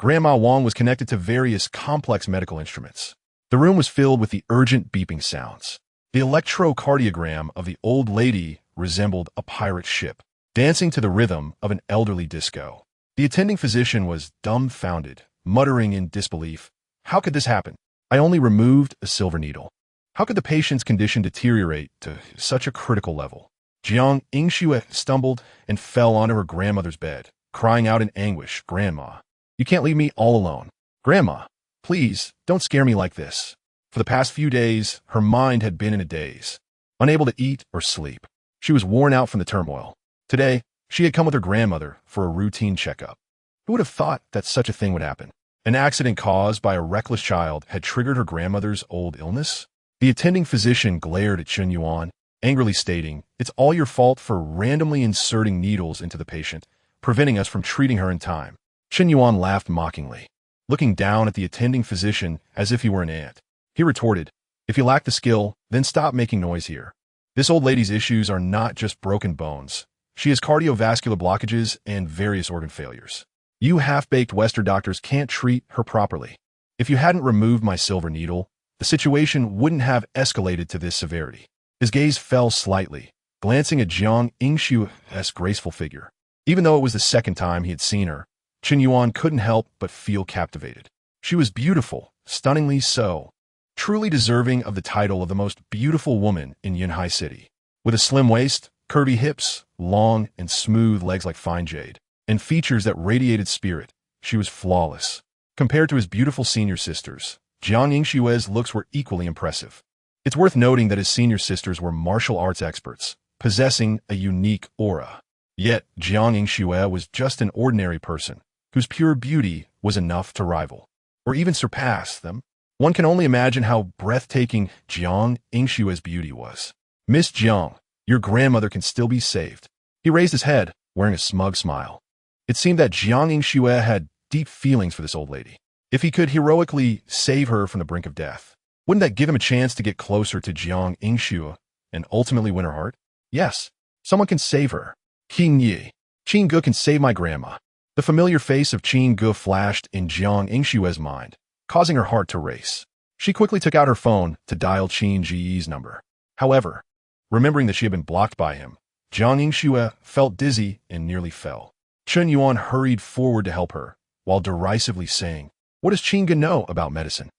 Grandma Wang was connected to various complex medical instruments. The room was filled with the urgent beeping sounds. The electrocardiogram of the old lady resembled a pirate ship, dancing to the rhythm of an elderly disco. The attending physician was dumbfounded, muttering in disbelief. How could this happen? I only removed a silver needle. How could the patient's condition deteriorate to such a critical level? Jiang Yingxue stumbled and fell onto her grandmother's bed, crying out in anguish, Grandma, you can't leave me all alone. Grandma, please, don't scare me like this. For the past few days, her mind had been in a daze, unable to eat or sleep. She was worn out from the turmoil. Today, she had come with her grandmother for a routine checkup. Who would have thought that such a thing would happen? An accident caused by a reckless child had triggered her grandmother's old illness? The attending physician glared at Qin Yuan, angrily stating, it's all your fault for randomly inserting needles into the patient, preventing us from treating her in time. Qin Yuan laughed mockingly, looking down at the attending physician as if he were an ant. He retorted, if you lack the skill, then stop making noise here. This old lady's issues are not just broken bones. She has cardiovascular blockages and various organ failures. You half-baked Western doctors can't treat her properly. If you hadn't removed my silver needle, the situation wouldn't have escalated to this severity. His gaze fell slightly, glancing at Jiang Yingxue's graceful figure. Even though it was the second time he had seen her, Qin Yuan couldn't help but feel captivated. She was beautiful, stunningly so, truly deserving of the title of the most beautiful woman in Yunhai City. With a slim waist, curvy hips, long and smooth legs like fine jade, and features that radiated spirit, she was flawless. Compared to his beautiful senior sisters, Jiang Yingxue's looks were equally impressive. It's worth noting that his senior sisters were martial arts experts, possessing a unique aura. Yet, Jiang Yingxue was just an ordinary person, whose pure beauty was enough to rival, or even surpass them. One can only imagine how breathtaking Jiang Yingxue's beauty was. Miss Jiang, your grandmother can still be saved. He raised his head, wearing a smug smile. It seemed that Jiang Yingxue had deep feelings for this old lady. If he could heroically save her from the brink of death, wouldn't that give him a chance to get closer to Jiang Yingxue and ultimately win her heart? Yes, someone can save her. Qin Ge can save my grandma. The familiar face of Qin Ge flashed in Jiang Yingxue's mind, causing her heart to race. She quickly took out her phone to dial Qin Ge's number. However, remembering that she had been blocked by him, Jiang Yingxue felt dizzy and nearly fell. Qin Yuan hurried forward to help her, while derisively saying, what does Qin Ge know about medicine?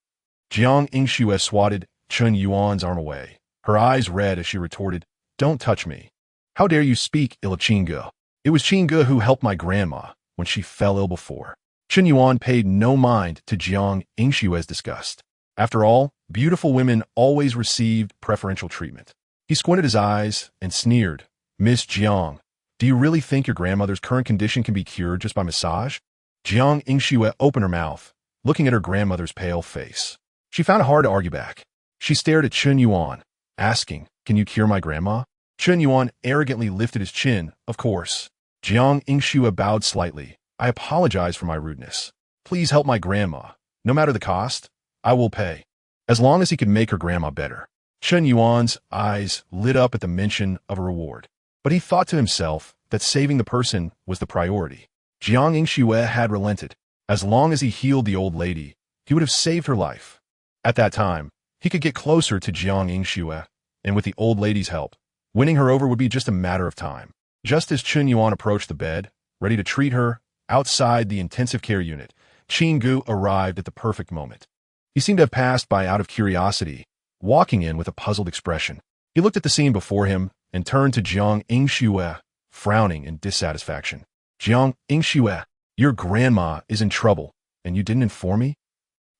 Jiang Yingxue swatted Qin Yuan's arm away, her eyes red as she retorted, don't touch me. How dare you speak ill of Qin Ge? It was Qin Ge who helped my grandma when she fell ill before. Qin Yuan paid no mind to Jiang Yingxue's disgust. After all, beautiful women always received preferential treatment. He squinted his eyes and sneered, Miss Jiang, do you really think your grandmother's current condition can be cured just by massage? Jiang Yingxue opened her mouth, looking at her grandmother's pale face. She found it hard to argue back. She stared at Qin Yuan, asking, "Can you cure my grandma?" Chen Yuan arrogantly lifted his chin. "Of course." Jiang Yingxue bowed slightly. "I apologize for my rudeness. Please help my grandma. No matter the cost, I will pay. As long as he could make her grandma better." Chen Yuan's eyes lit up at the mention of a reward. But he thought to himself that saving the person was the priority. Jiang Yingxue had relented. As long as he healed the old lady, he would have saved her life. At that time, he could get closer to Jiang Yingxue, and with the old lady's help, winning her over would be just a matter of time. Just as Chen Yuan approached the bed, ready to treat her, outside the intensive care unit, Qin Ge arrived at the perfect moment. He seemed to have passed by out of curiosity, walking in with a puzzled expression. He looked at the scene before him and turned to Jiang Yingxue, frowning in dissatisfaction. "Jiang Yingxue, your grandma is in trouble, and you didn't inform me?"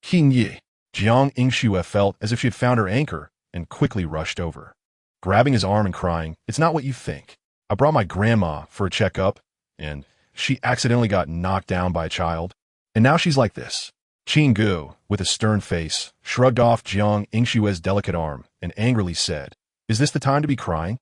Qin Ge. Jiang Yingxue felt as if she had found her anchor and quickly rushed over, grabbing his arm and crying, "It's not what you think. I brought my grandma for a checkup, and she accidentally got knocked down by a child, and now she's like this." Qin Ge, with a stern face, shrugged off Jiang Yingxue's delicate arm and angrily said, "Is this the time to be crying?"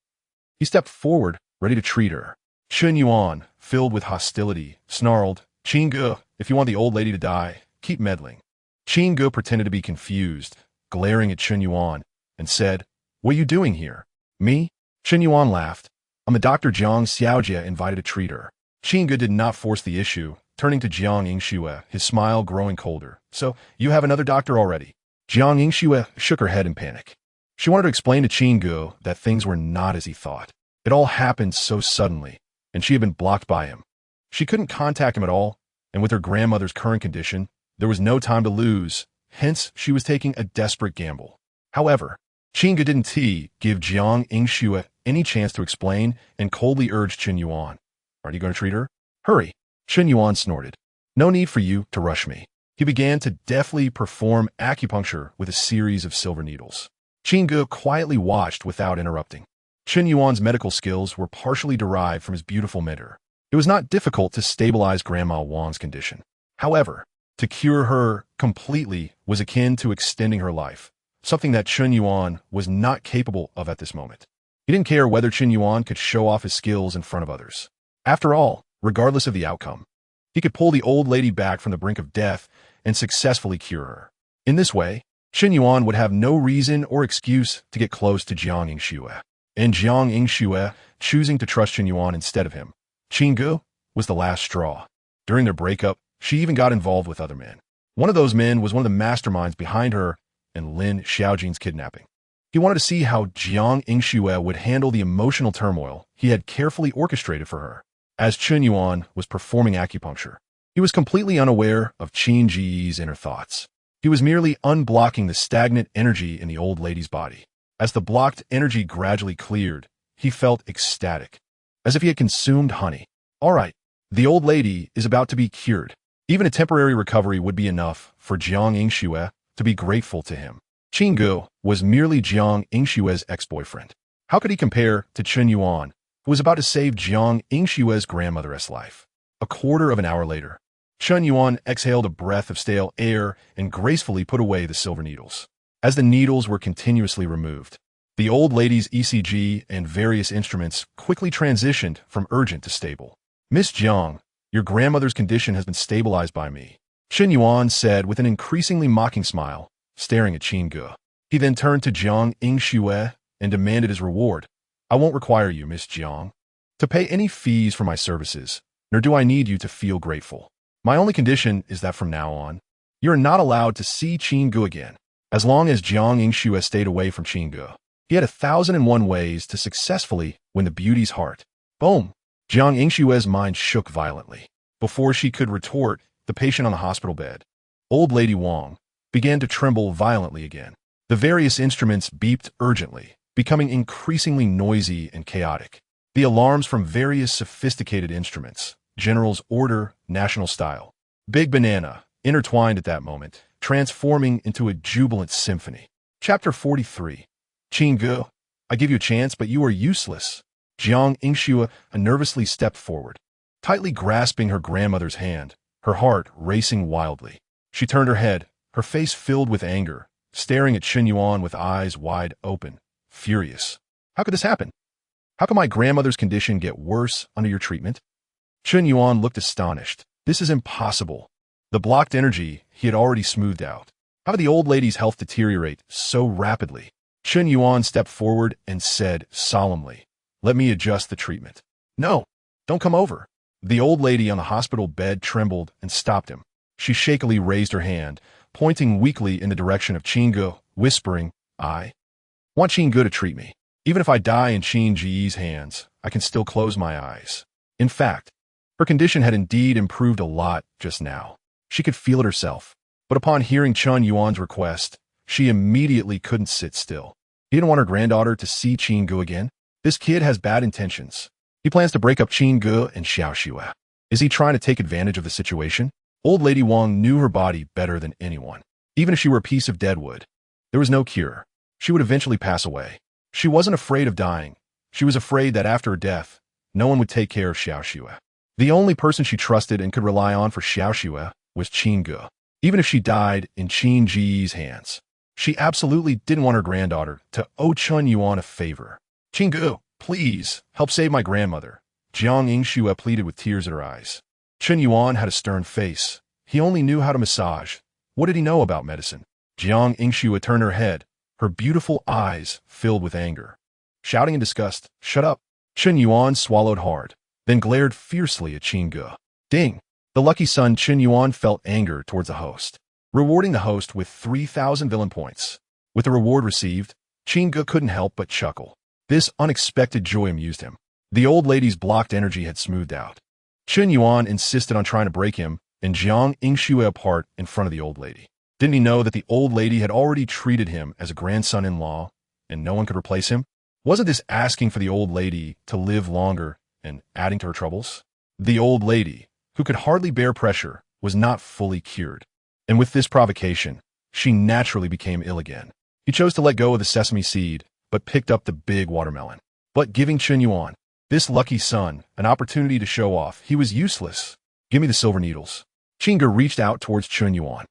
He stepped forward, ready to treat her. Chen Yuan, filled with hostility, snarled, "Qin Ge, if you want the old lady to die, keep meddling." Qin Ge pretended to be confused, glaring at Chen Yuan, and said, "What are you doing here?" "Me?" Chen Yuan laughed. "I'm the Dr. Jiang Xiaojie invited to treat her." Qin Ge did not force the issue, turning to Jiang Yingxue, his smile growing colder. "So, you have another doctor already?" Jiang Yingxue shook her head in panic. She wanted to explain to Qin Ge that things were not as he thought. It all happened so suddenly, and she had been blocked by him. She couldn't contact him at all, and with her grandmother's current condition, there was no time to lose, hence she was taking a desperate gamble. However, Qin Ge didn't give Jiang Yingxue any chance to explain and coldly urged Chen Yuan, "Aren't you going to treat her? Hurry." Chen Yuan snorted. "No need for you to rush me." He began to deftly perform acupuncture with a series of silver needles. Qin Ge quietly watched without interrupting. Chen Yuan's medical skills were partially derived from his beautiful mentor. It was not difficult to stabilize Grandma Wang's condition. However, to cure her completely was akin to extending her life, something that Chen Yuan was not capable of at this moment. He didn't care whether Chen Yuan could show off his skills in front of others. After all, regardless of the outcome, he could pull the old lady back from the brink of death and successfully cure her. In this way, Chen Yuan would have no reason or excuse to get close to Jiang Yingxue. And Jiang Yingxue choosing to trust Chen Yuan instead of him, Qin Ge, was the last straw. During their breakup, she even got involved with other men. One of those men was one of the masterminds behind her and Lin Xiaojin's kidnapping. He wanted to see how Jiang Yingxue would handle the emotional turmoil he had carefully orchestrated for her. As Chen Yuan was performing acupuncture, he was completely unaware of Qin Ge's inner thoughts. He was merely unblocking the stagnant energy in the old lady's body. As the blocked energy gradually cleared, he felt ecstatic, as if he had consumed honey. All right, the old lady is about to be cured. Even a temporary recovery would be enough for Jiang Yingxue to be grateful to him. Qin Ge was merely Jiang Yingxue's ex-boyfriend. How could he compare to Chen Yuan, who was about to save Jiang Yingxue's grandmother's life? A quarter of an hour later, Chen Yuan exhaled a breath of stale air and gracefully put away the silver needles. As the needles were continuously removed, the old lady's ECG and various instruments quickly transitioned from urgent to stable. "Miss Jiang, your grandmother's condition has been stabilized by me," Chen Yuan said with an increasingly mocking smile, staring at Qin Ge. He then turned to Jiang Yingxue and demanded his reward. "I won't require you, Miss Jiang, to pay any fees for my services, nor do I need you to feel grateful. My only condition is that from now on, you are not allowed to see Qin Ge again." As long as Jiang Yingxue stayed away from Qin Ge, he had 1,001 ways to successfully win the beauty's heart. Boom! Jiang Yingxue's mind shook violently. Before she could retort, the patient on the hospital bed, old lady Wang, began to tremble violently again. The various instruments beeped urgently, becoming increasingly noisy and chaotic. The alarms from various sophisticated instruments, General's Order, National Style, Big Banana, intertwined at that moment, transforming into a jubilant symphony. Chapter 43. Qin Ge, I give you a chance, but you are useless. Jiang Yingxue nervously stepped forward, tightly grasping her grandmother's hand, her heart racing wildly. She turned her head, her face filled with anger, staring at Chen Yuan with eyes wide open, furious. How could this happen? How could my grandmother's condition get worse under your treatment? Qin Yuan looked astonished. This is impossible. The blocked energy he had already smoothed out. How did the old lady's health deteriorate so rapidly? Qin Yuan stepped forward and said solemnly, "Let me adjust the treatment." "No, don't come over." The old lady on the hospital bed trembled and stopped him. She shakily raised her hand, pointing weakly in the direction of Qin Ge, whispering, "I want Qin Ge to treat me. Even if I die in Qin Ge's hands, I can still close my eyes." In fact, her condition had indeed improved a lot just now. She could feel it herself. But upon hearing Qin Yuan's request, she immediately couldn't sit still. He didn't want her granddaughter to see Qin Ge again. This kid has bad intentions. He plans to break up Qin Ge and Xiaoxue. Is he trying to take advantage of the situation? Old Lady Wang knew her body better than anyone. Even if she were a piece of dead wood, there was no cure. She would eventually pass away. She wasn't afraid of dying. She was afraid that after her death, no one would take care of Xiaoxue. The only person she trusted and could rely on for Xiaoxue was Qin Ge. Even if she died in Qin Ge's hands, she absolutely didn't want her granddaughter to owe Qin Yuan a favor. "Qin Ge, please, help save my grandmother," Jiang Yingxue pleaded with tears in her eyes. Qin Yuan had a stern face. He only knew how to massage. What did he know about medicine? Jiang Yingxue turned her head, her beautiful eyes filled with anger. Shouting in disgust, "Shut up!" Qin Yuan swallowed hard, then glared fiercely at Qin Ge. Ding! The lucky son Qin Yuan felt anger towards the host, rewarding the host with 3,000 villain points. With the reward received, Qin Ge couldn't help but chuckle. This unexpected joy amused him. The old lady's blocked energy had smoothed out. Qin Yuan insisted on trying to break him and Jiang Yingxue apart in front of the old lady. Didn't he know that the old lady had already treated him as a grandson-in-law and no one could replace him? Wasn't this asking for the old lady to live longer and adding to her troubles? The old lady, who could hardly bear pressure, was not fully cured. And with this provocation, she naturally became ill again. He chose to let go of the sesame seed, but picked up the big watermelon. But giving Qin Yuan, this lucky son, an opportunity to show off, he was useless. "Give me the silver needles." Qin Ge reached out towards Qin Yuan.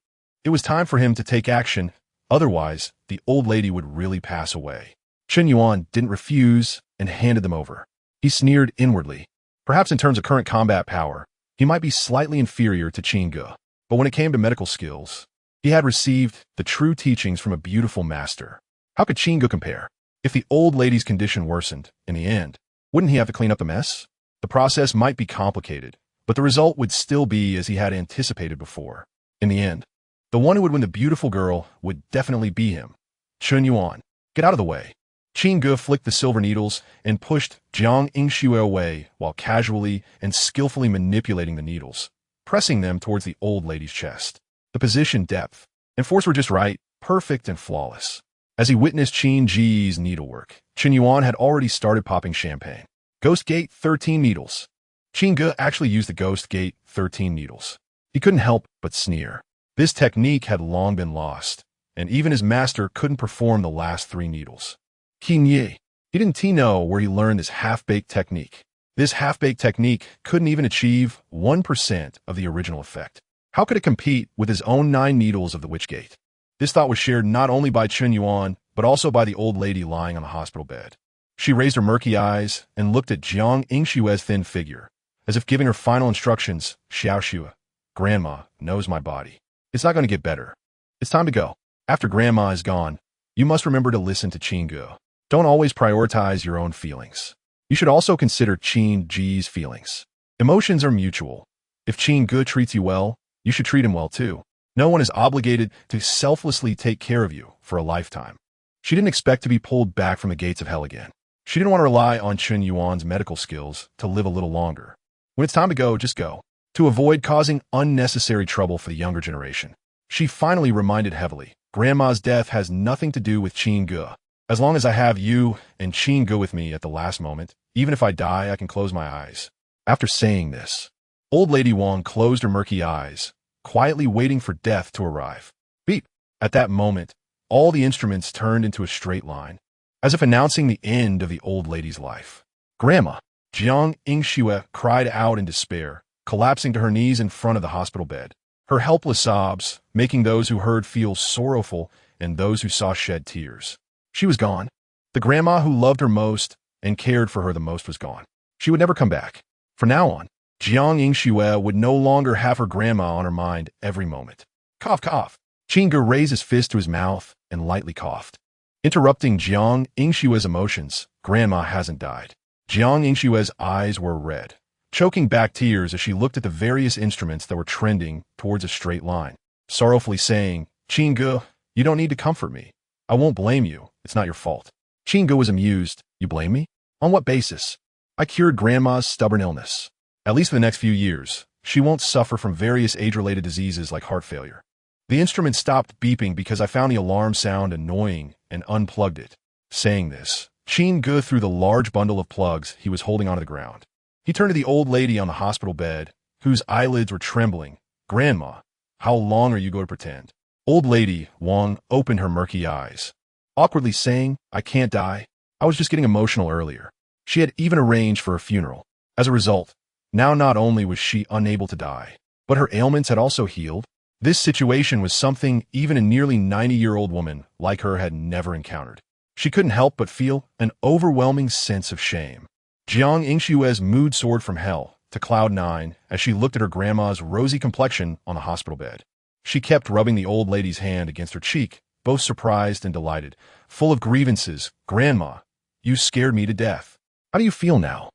It was time for him to take action, otherwise the old lady would really pass away. Qin Yuan didn't refuse and handed them over. He sneered inwardly. Perhaps in terms of current combat power, he might be slightly inferior to Qin Ge, but when it came to medical skills, he had received the true teachings from a beautiful master. How could Qin Ge compare? If the old lady's condition worsened, in the end, wouldn't he have to clean up the mess? The process might be complicated, but the result would still be as he had anticipated before. In the end, the one who would win the beautiful girl would definitely be him. Qin Yuan, get out of the way. Qin Ge flicked the silver needles and pushed Jiang Yingxue away while casually and skillfully manipulating the needles, pressing them towards the old lady's chest. The position, depth, and force were just right, perfect and flawless. As he witnessed Qin Ge's needlework, Qin Yuan had already started popping champagne. Ghost Gate 13 needles. Qin Ge actually used the Ghost Gate 13 needles. He couldn't help but sneer. This technique had long been lost, and even his master couldn't perform the last 3 needles. Qin Ge, he didn't know where he learned this half-baked technique. This half-baked technique couldn't even achieve 1% of the original effect. How could it compete with his own 9 needles of the Witch Gate? This thought was shared not only by Qin Yuan, but also by the old lady lying on the hospital bed. She raised her murky eyes and looked at Jiang Yingxue's thin figure, as if giving her final instructions. "Xiaoxue, Grandma knows my body. It's not going to get better. It's time to go. After Grandma is gone, you must remember to listen to Qin Ge. Don't always prioritize your own feelings. You should also consider Qin Ge's feelings. Emotions are mutual. If Qin Ge treats you well, you should treat him well too. No one is obligated to selflessly take care of you for a lifetime." She didn't expect to be pulled back from the gates of hell again. She didn't want to rely on Qin Yuan's medical skills to live a little longer. When it's time to go, just go. To avoid causing unnecessary trouble for the younger generation, she finally reminded heavily, "Grandma's death has nothing to do with Qin Ge. As long as I have you and Qin Ge with me at the last moment, even if I die, I can close my eyes." After saying this, old lady Wang closed her murky eyes, quietly waiting for death to arrive. Beep! At that moment, all the instruments turned into a straight line, as if announcing the end of the old lady's life. "Grandma!" Jiang Yingxue cried out in despair, collapsing to her knees in front of the hospital bed. Her helpless sobs, making those who heard feel sorrowful and those who saw shed tears. She was gone. The grandma who loved her most and cared for her the most was gone. She would never come back. From now on, Jiang Yingxue would no longer have her grandma on her mind every moment. Cough, cough. Qin Ge raised his fist to his mouth and lightly coughed. Interrupting Jiang Yingxue's emotions, grandma hasn't died. Jiang Yingxue's eyes were red, choking back tears as she looked at the various instruments that were trending towards a straight line, sorrowfully saying, Qin Ge, you don't need to comfort me. I won't blame you. It's not your fault. Qin Ge was amused. You blame me? On what basis? I cured grandma's stubborn illness. At least for the next few years, she won't suffer from various age-related diseases like heart failure. The instrument stopped beeping because I found the alarm sound annoying and unplugged it. Saying this, Qin Ge threw the large bundle of plugs he was holding onto the ground. He turned to the old lady on the hospital bed, whose eyelids were trembling. Grandma, how long are you going to pretend? Old lady Wang opened her murky eyes, awkwardly saying, I can't die. I was just getting emotional earlier. She had even arranged for a funeral. As a result, now not only was she unable to die, but her ailments had also healed. This situation was something even a nearly 90-year-old woman like her had never encountered. She couldn't help but feel an overwhelming sense of shame. Jiang Yingxue's mood soared from hell to cloud 9 as she looked at her grandma's rosy complexion on the hospital bed. She kept rubbing the old lady's hand against her cheek, both surprised and delighted, full of grievances. Grandma, you scared me to death. How do you feel now?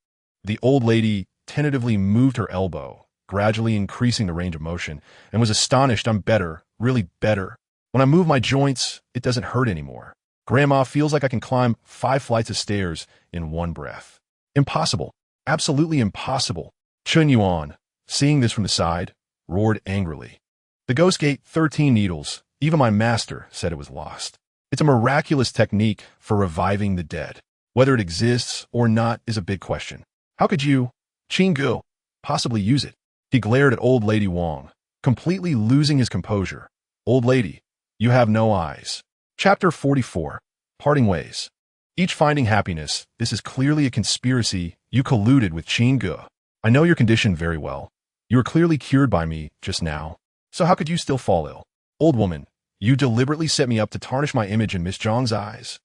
The old lady tentatively moved her elbow, gradually increasing the range of motion, and was astonished. I'm better, really better. When I move my joints, it doesn't hurt anymore. Grandma feels like I can climb 5 flights of stairs in one breath. Impossible. Absolutely impossible. Chun Yuan, seeing this from the side, roared angrily. The ghost gate 13 needles. Even my master said it was lost. It's a miraculous technique for reviving the dead. Whether it exists or not is a big question. How could you, Qin Ge, possibly use it? He glared at old lady Wang, completely losing his composure. Old lady, you have no eyes. Chapter 44. Parting Ways. Each finding happiness. This is clearly a conspiracy. You colluded with Qin Ge. I know your condition very well. You were clearly cured by me just now. So how could you still fall ill? Old woman, you deliberately set me up to tarnish my image in Miss Zhang's eyes.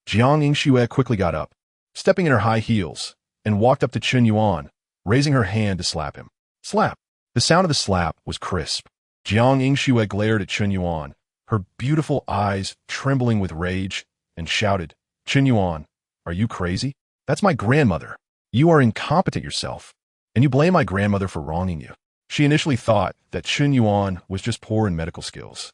Jiang Yingxue quickly got up, stepping in her high heels, and walked up to Chun Yuan, raising her hand to slap him. Slap. The sound of the slap was crisp. Jiang Yingxue glared at Chun Yuan, her beautiful eyes trembling with rage, and shouted, Chun Yuan, are you crazy? That's my grandmother. You are incompetent yourself, and you blame my grandmother for wronging you. She initially thought that Chun Yuan was just poor in medical skills.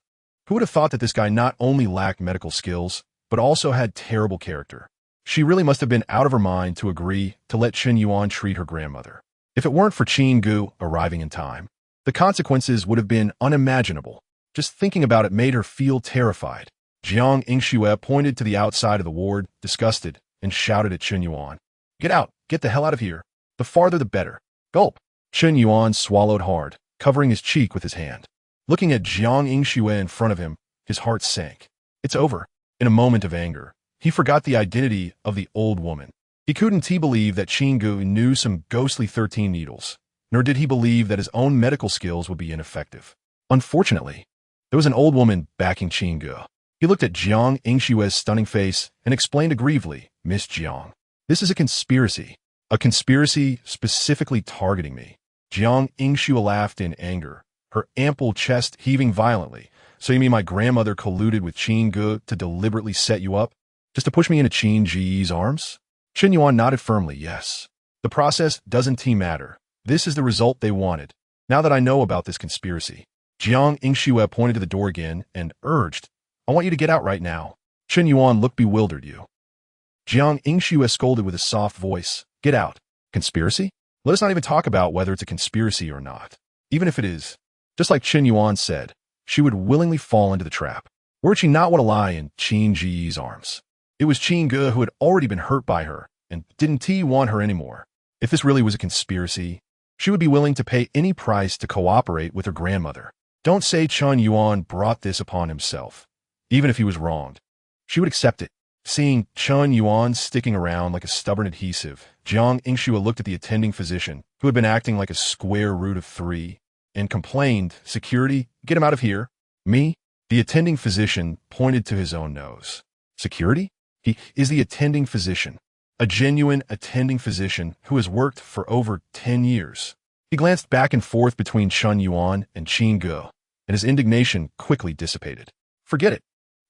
Who would have thought that this guy not only lacked medical skills, but also had terrible character? She really must have been out of her mind to agree to let Chun Yuan treat her grandmother. If it weren't for Qin Ge arriving in time, the consequences would have been unimaginable. Just thinking about it made her feel terrified. Jiang Yingxue pointed to the outside of the ward, disgusted, and shouted at Chun Yuan. Get out! Get the hell out of here! The farther the better. Gulp! Chun Yuan swallowed hard, covering his cheek with his hand. Looking at Jiang Yingxue in front of him, his heart sank. It's over. In a moment of anger, he forgot the identity of the old woman. He couldn't believe that Qin Ge knew some ghostly 13 needles, nor did he believe that his own medical skills would be ineffective. Unfortunately, there was an old woman backing Qin Ge. He looked at Jiang Yingxue's stunning face and explained aggrievedly, Miss Jiang, this is a conspiracy specifically targeting me. Jiang Yingxue laughed in anger, her ample chest heaving violently. So you mean my grandmother colluded with Qin Ge to deliberately set you up? Just to push me into Qin Ge's arms? Chun Yuan nodded firmly, yes. The process doesn't matter. This is the result they wanted. Now that I know about this conspiracy. Jiang Yingxue pointed to the door again and urged, I want you to get out right now. Chun Yuan looked bewildered. You. Jiang Yingxue scolded with a soft voice, get out. Conspiracy? Let us not even talk about whether it's a conspiracy or not. Even if it is, just like Chun Yuan said, she would willingly fall into the trap. Were she not want to lie in Qin Ge's arms? It was Qin Ge who had already been hurt by her, and didn't he want her anymore? If this really was a conspiracy, she would be willing to pay any price to cooperate with her grandmother. Don't say Chun Yuan brought this upon himself. Even if he was wronged, she would accept it. Seeing Chun Yuan sticking around like a stubborn adhesive, Jiang Yingxue looked at the attending physician, who had been acting like a square root of 3, and complained, Security, get him out of here. Me? The attending physician pointed to his own nose. Security? He is the attending physician, a genuine attending physician who has worked for over 10 years. He glanced back and forth between Chen Yuan and Qin Ge, and his indignation quickly dissipated. Forget it.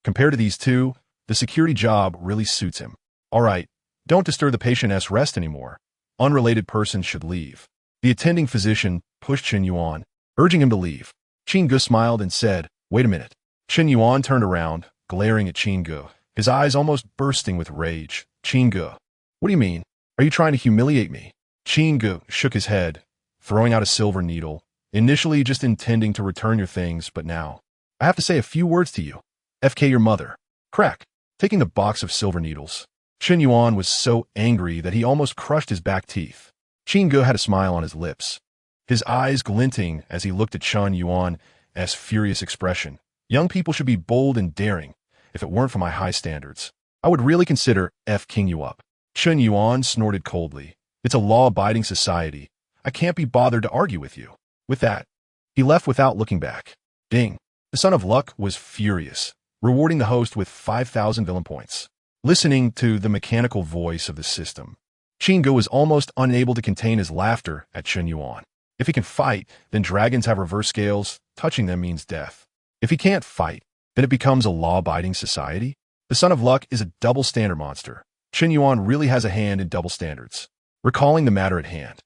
Compared to these two, the security job really suits him. All right, don't disturb the patient's rest anymore. Unrelated persons should leave. The attending physician pushed Chen Yuan, urging him to leave. Qin Ge smiled and said, "Wait a minute." Chen Yuan turned around, glaring at Qin Ge, his eyes almost bursting with rage. "Qin Ge, what do you mean? Are you trying to humiliate me?" Qin Ge shook his head, throwing out a silver needle, initially just intending to return your things, but now, "I have to say a few words to you. FK your mother." Crack, taking the box of silver needles. Chen Yuan was so angry that he almost crushed his back teeth. Qin Ge had a smile on his lips, his eyes glinting as he looked at Chen Yuan's furious expression. "Young people should be bold and daring. If it weren't for my high standards, I would really consider F-king you up." Chen Yuan snorted coldly. "It's a law-abiding society. I can't be bothered to argue with you." With that, he left without looking back. Ding. The Son of Luck was furious, rewarding the host with 5,000 villain points. Listening to the mechanical voice of the system, Qin Ge was almost unable to contain his laughter at Chen Yuan. If he can fight, then dragons have reverse scales. Touching them means death. If he can't fight, then it becomes a law-abiding society. The Son of Luck is a double standard monster. Chen Yuan really has a hand in double standards. Recalling the matter at hand,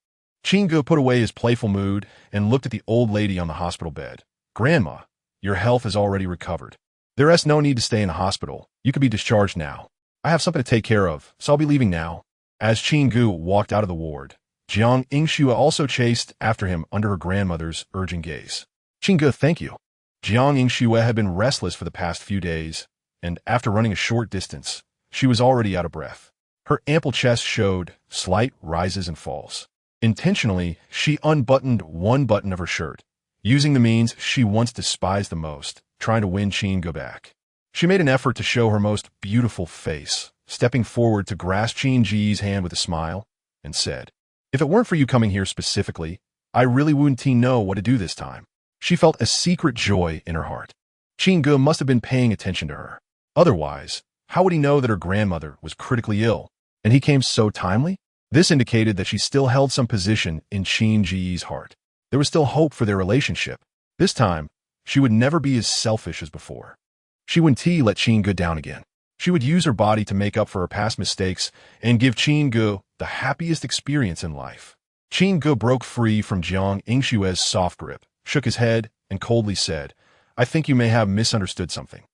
Qin Ge put away his playful mood and looked at the old lady on the hospital bed. "Grandma, your health has already recovered. There is no need to stay in the hospital. You can be discharged now. I have something to take care of, so I'll be leaving now." As Qin Ge walked out of the ward, Jiang Yingxue also chased after him under her grandmother's urging gaze. "Qin Ge, thank you." Jiang Yingxue had been restless for the past few days, and after running a short distance, she was already out of breath. Her ample chest showed slight rises and falls. Intentionally, she unbuttoned one button of her shirt, using the means she once despised the most, trying to win Qin Ge back. She made an effort to show her most beautiful face, stepping forward to grasp Qin Ge's hand with a smile, and said, "If it weren't for you coming here specifically, I really wouldn't know what to do this time." She felt a secret joy in her heart. Qin Ge must have been paying attention to her. Otherwise, how would he know that her grandmother was critically ill, and he came so timely? This indicated that she still held some position in Qin Ge's heart. There was still hope for their relationship. This time, she would never be as selfish as before. She wouldn't let Qin Ge down again. She would use her body to make up for her past mistakes and give Qin Ge the happiest experience in life. Qin Ge broke free from Jiang Yingxue's soft grip, shook his head, and coldly said, "I think you may have misunderstood something.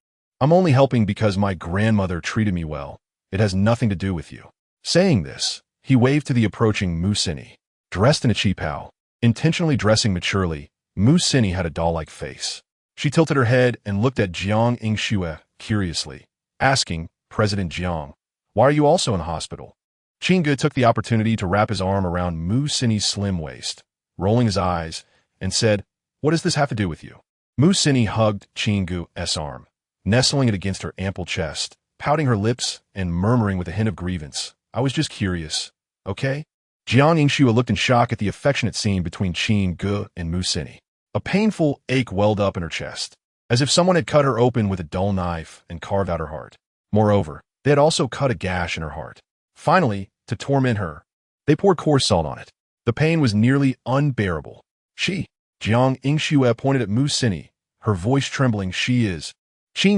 I'm only helping because my grandmother treated me well. It has nothing to do with you." Saying this, he waved to the approaching Mu Sini. Dressed in a qipao, intentionally dressing maturely, Mu Sini had a doll-like face. She tilted her head and looked at Jiang Yingxue curiously, asking, "President Jiang, why are you also in the hospital?" Qin Ge took the opportunity to wrap his arm around Mu Sini's slim waist, rolling his eyes, and said, "What does this have to do with you?" Mu Sini hugged Qin Ge's arm, nestling it against her ample chest, pouting her lips and murmuring with a hint of grievance, "I was just curious, okay?" Jiang Yingxue looked in shock at the affectionate scene between Qin Ge and Mu Sini. A painful ache welled up in her chest, as if someone had cut her open with a dull knife and carved out her heart. Moreover, they had also cut a gash in her heart. Finally, to torment her, they poured coarse salt on it. The pain was nearly unbearable. Jiang Yingxue pointed at Mu Sini, her voice trembling. Qin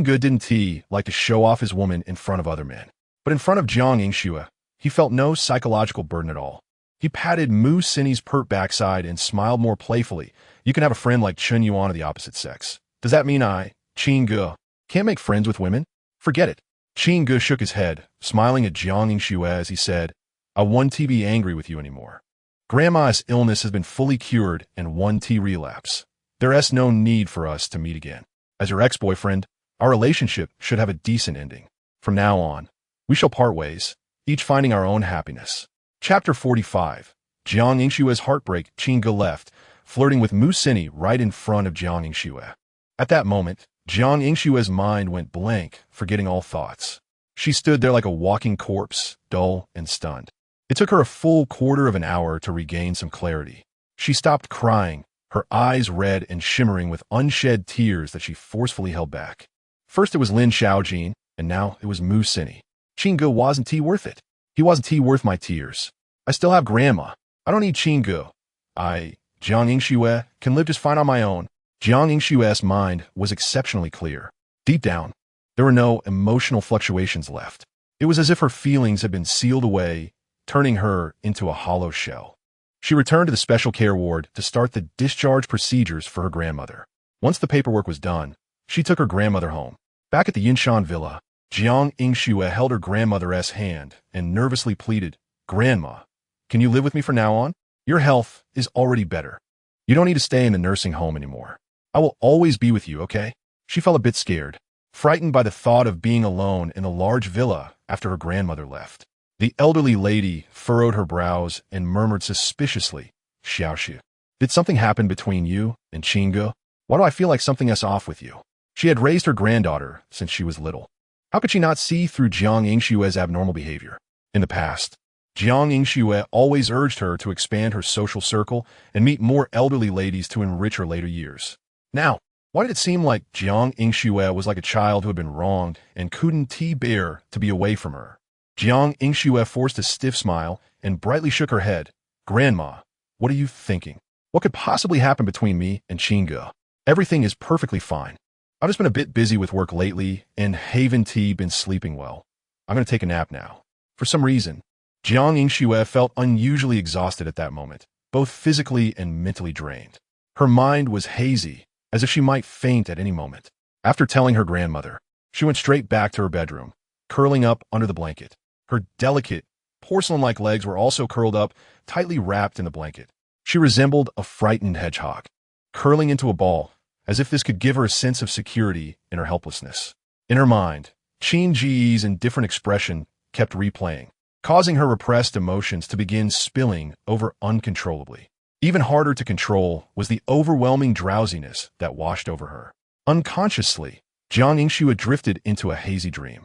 Ge didn't like to show off his woman in front of other men. But in front of Jiang Yingxue, he felt no psychological burden at all. He patted Mu Sini's pert backside and smiled more playfully. "You can have a friend like Chen Yuan of the opposite sex. Does that mean I, Qin Ge, can't make friends with women? Forget it." Qin Ge shook his head, smiling at Jiang Yingxue as he said, "I won't be angry with you anymore. Grandma's illness has been fully cured and won't relapse. There is no need for us to meet again. As your ex-boyfriend, our relationship should have a decent ending. From now on, we shall part ways, each finding our own happiness." Chapter 45. Jiang Yingxue's heartbreak. Qin Ge left, flirting with Mu Sini right in front of Jiang Yingxue. At that moment, Jiang Yingxue's mind went blank, forgetting all thoughts. She stood there like a walking corpse, dull and stunned. It took her a full quarter of an hour to regain some clarity. She stopped crying, her eyes red and shimmering with unshed tears that she forcefully held back. First it was Lin Xiaojin, and now it was Mu Sini. Qin Ge wasn't tea worth it. He wasn't tea worth my tears. I still have grandma. I don't need Qin Ge. Jiang Yingxue, can live just fine on my own. Jiang Yingxue's mind was exceptionally clear. Deep down, there were no emotional fluctuations left. It was as if her feelings had been sealed away, turning her into a hollow shell. She returned to the special care ward to start the discharge procedures for her grandmother. Once the paperwork was done, she took her grandmother home. Back at the Yinshan villa, Jiang Yingxue held her grandmother's hand and nervously pleaded, "Grandma, can you live with me from now on? Your health is already better. You don't need to stay in the nursing home anymore. I will always be with you, okay?" She felt a bit scared, frightened by the thought of being alone in a large villa after her grandmother left. The elderly lady furrowed her brows and murmured suspiciously, "Xiaoxu, did something happen between you and Qin Ge? Why do I feel like something is off with you?" She had raised her granddaughter since she was little. How could she not see through Jiang Yingxue's abnormal behavior? In the past, Jiang Yingxue always urged her to expand her social circle and meet more elderly ladies to enrich her later years. Now, why did it seem like Jiang Yingxue was like a child who had been wronged and couldn't bear to be away from her? Jiang Yingxue forced a stiff smile and brightly shook her head. "Grandma, what are you thinking? What could possibly happen between me and Qin Ge? Everything is perfectly fine. I've just been a bit busy with work lately and haven't been sleeping well. I'm going to take a nap now." For some reason, Jiang Yingxue felt unusually exhausted at that moment, both physically and mentally drained. Her mind was hazy, as if she might faint at any moment. After telling her grandmother, she went straight back to her bedroom, curling up under the blanket. Her delicate, porcelain-like legs were also curled up, tightly wrapped in the blanket. She resembled a frightened hedgehog, curling into a ball, as if this could give her a sense of security in her helplessness. In her mind, Qin Ge's indifferent expression kept replaying, causing her repressed emotions to begin spilling over uncontrollably. Even harder to control was the overwhelming drowsiness that washed over her. Unconsciously, Jiang Yingxue drifted into a hazy dream.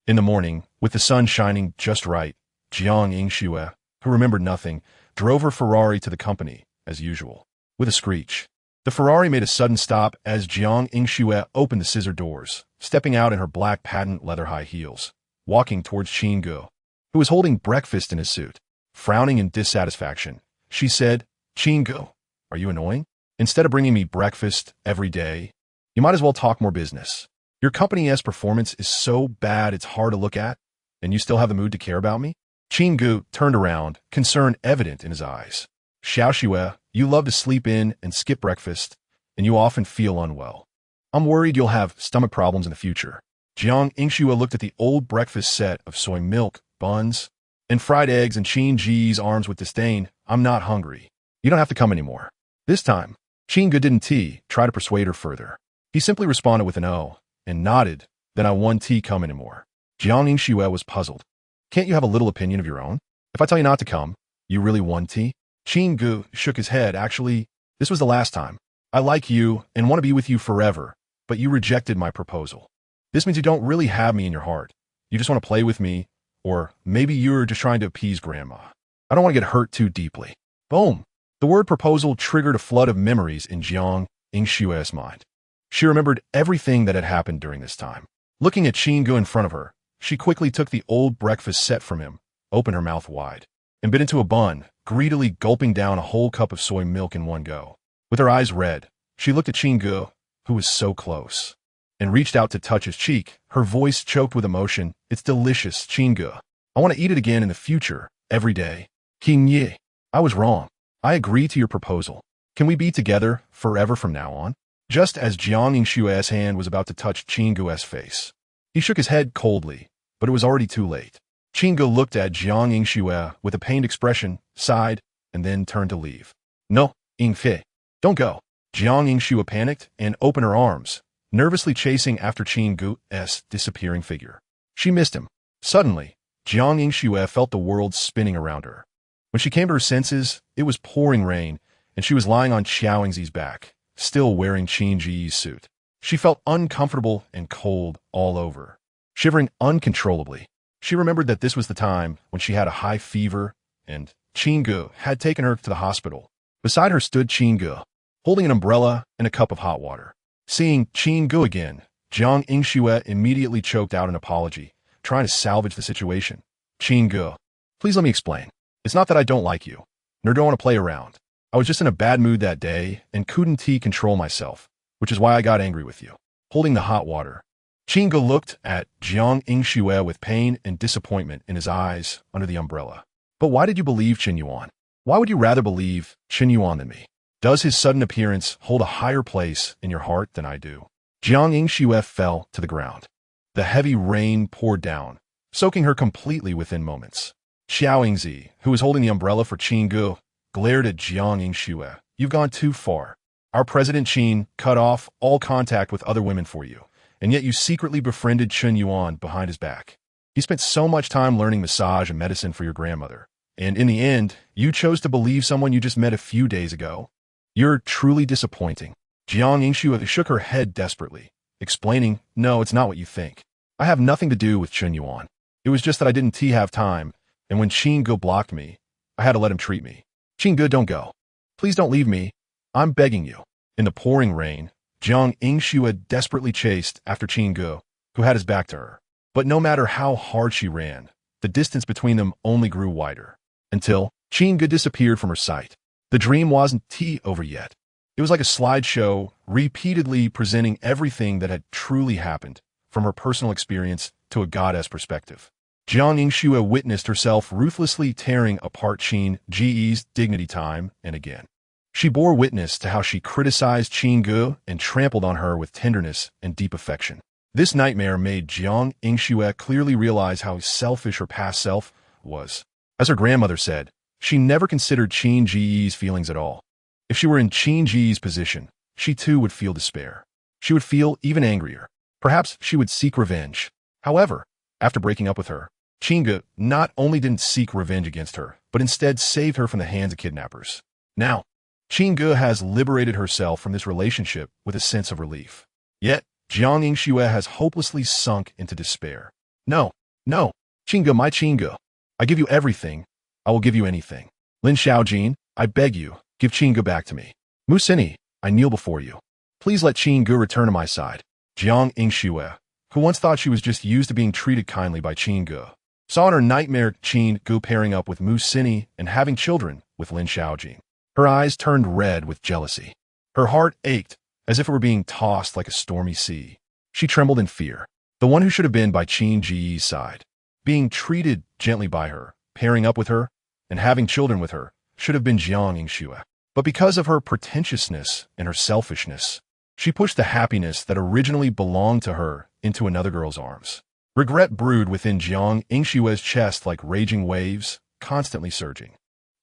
In the morning, with the sun shining just right, Jiang Yingxue, who remembered nothing, drove her Ferrari to the company, as usual. With a screech, the Ferrari made a sudden stop as Jiang Yingxue opened the scissor doors, stepping out in her black patent leather high heels, walking towards Qin Ge, who was holding breakfast in his suit. Frowning in dissatisfaction, she said, "Qin Ge, are you annoying? Instead of bringing me breakfast every day, you might as well talk more business. Your company's performance is so bad it's hard to look at, and you still have the mood to care about me?" Qin Ge turned around, concern evident in his eyes. "Xiaoxue, you love to sleep in and skip breakfast, and you often feel unwell. I'm worried you'll have stomach problems in the future." Jiang Yingxue looked at the old breakfast set of soy milk, buns, and fried eggs in Qin Ge's arms with disdain. "I'm not hungry. You don't have to come anymore." This time, Qin Ge didn't try to persuade her further. He simply responded with an "oh," and nodded, "Then I won't come anymore." Jiang Yingxue was puzzled. "Can't you have a little opinion of your own? If I tell you not to come, you really want tea?" Qin Ge shook his head. "Actually, this was the last time. I like you and want to be with you forever, but you rejected my proposal. This means you don't really have me in your heart. You just want to play with me, or maybe you're just trying to appease grandma. I don't want to get hurt too deeply." Boom! The word proposal triggered a flood of memories in Jiang Yingxue's mind. She remembered everything that had happened during this time. Looking at Qin Ge in front of her, she quickly took the old breakfast set from him, opened her mouth wide, and bit into a bun, greedily gulping down a whole cup of soy milk in one go. With her eyes red, she looked at Qin Ge, who was so close, and reached out to touch his cheek, her voice choked with emotion. "It's delicious, Qin Ge. I want to eat it again in the future, every day. Qin Ge, I was wrong. I agree to your proposal. Can we be together forever from now on?" Just as Jiang Yingxue's hand was about to touch Qin Ge's face, he shook his head coldly, but it was already too late. Qin Ge looked at Jiang Yingxue with a pained expression, sighed, and then turned to leave. "No, Yingfei, don't go." Jiang Yingxue panicked and opened her arms, nervously chasing after Qin Ge's disappearing figure. She missed him. Suddenly, Jiang Yingxue felt the world spinning around her. When she came to her senses, it was pouring rain, and she was lying on Xiaoying's back, still wearing Qin Ge's suit. She felt uncomfortable and cold all over. Shivering uncontrollably, she remembered that this was the time when she had a high fever, and Qin Ge had taken her to the hospital. Beside her stood Qin Ge, holding an umbrella and a cup of hot water. Seeing Qin Ge again, Jiang Yingxue immediately choked out an apology, trying to salvage the situation. Qin Ge, please let me explain. It's not that I don't like you, nor don't want to play around. I was just in a bad mood that day and couldn't control myself, which is why I got angry with you. Holding the hot water, Qin Ge looked at Jiang Yingxue with pain and disappointment in his eyes under the umbrella. But why did you believe Qin Yuan? Why would you rather believe Qin Yuan than me? Does his sudden appearance hold a higher place in your heart than I do? Jiang Yingxue fell to the ground. The heavy rain poured down, soaking her completely within moments. Xiao Yingzi, who was holding the umbrella for Qin Ge, glared at Jiang Yingxue. You've gone too far. Our President Qin cut off all contact with other women for you, and yet you secretly befriended Qin Yuan behind his back. He spent so much time learning massage and medicine for your grandmother, and in the end, you chose to believe someone you just met a few days ago. You're truly disappointing. Jiang Yingxue shook her head desperately, explaining, no, it's not what you think. I have nothing to do with Qin Yuan. It was just that I didn't have time, and when Qin Ge blocked me, I had to let him treat me. Qin Ge, don't go. Please don't leave me. I'm begging you. In the pouring rain, Jiang Yingxue desperately chased after Qin Ge, who had his back to her. But no matter how hard she ran, the distance between them only grew wider, until Qin Ge disappeared from her sight. The dream wasn't over yet. It was like a slideshow, repeatedly presenting everything that had truly happened, from her personal experience to a goddess perspective. Jiang Yingxue witnessed herself ruthlessly tearing apart Qin Ge's dignity time and again. She bore witness to how she criticized Qin Ge and trampled on her with tenderness and deep affection. This nightmare made Jiang Yingxue clearly realize how selfish her past self was. As her grandmother said, she never considered Qin Ge's feelings at all. If she were in Qin Ge's position, she too would feel despair. She would feel even angrier. Perhaps she would seek revenge. However, after breaking up with her, Qin Ge not only didn't seek revenge against her, but instead saved her from the hands of kidnappers. Now, Qin Ge has liberated herself from this relationship with a sense of relief. Yet, Jiang Yingxue has hopelessly sunk into despair. No, Qin Ge, my Qin Ge. I give you everything. I will give you anything. Lin Xiaojin, I beg you, give Qin Ge back to me. Mu Sini, I kneel before you. Please let Qin Ge return to my side. Jiang Yingxue, who once thought she was just used to being treated kindly by Qin Ge, saw in her nightmare Qin Ge pairing up with Mu Sini and having children with Lin Xiaojin. Her eyes turned red with jealousy. Her heart ached as if it were being tossed like a stormy sea. She trembled in fear. The one who should have been by Qin Ge's side, being treated gently by her, pairing up with her, and having children with her, should have been Jiang Yingxue. But because of her pretentiousness and her selfishness, she pushed the happiness that originally belonged to her into another girl's arms. Regret brewed within Jiang Yingxue's chest like raging waves, constantly surging.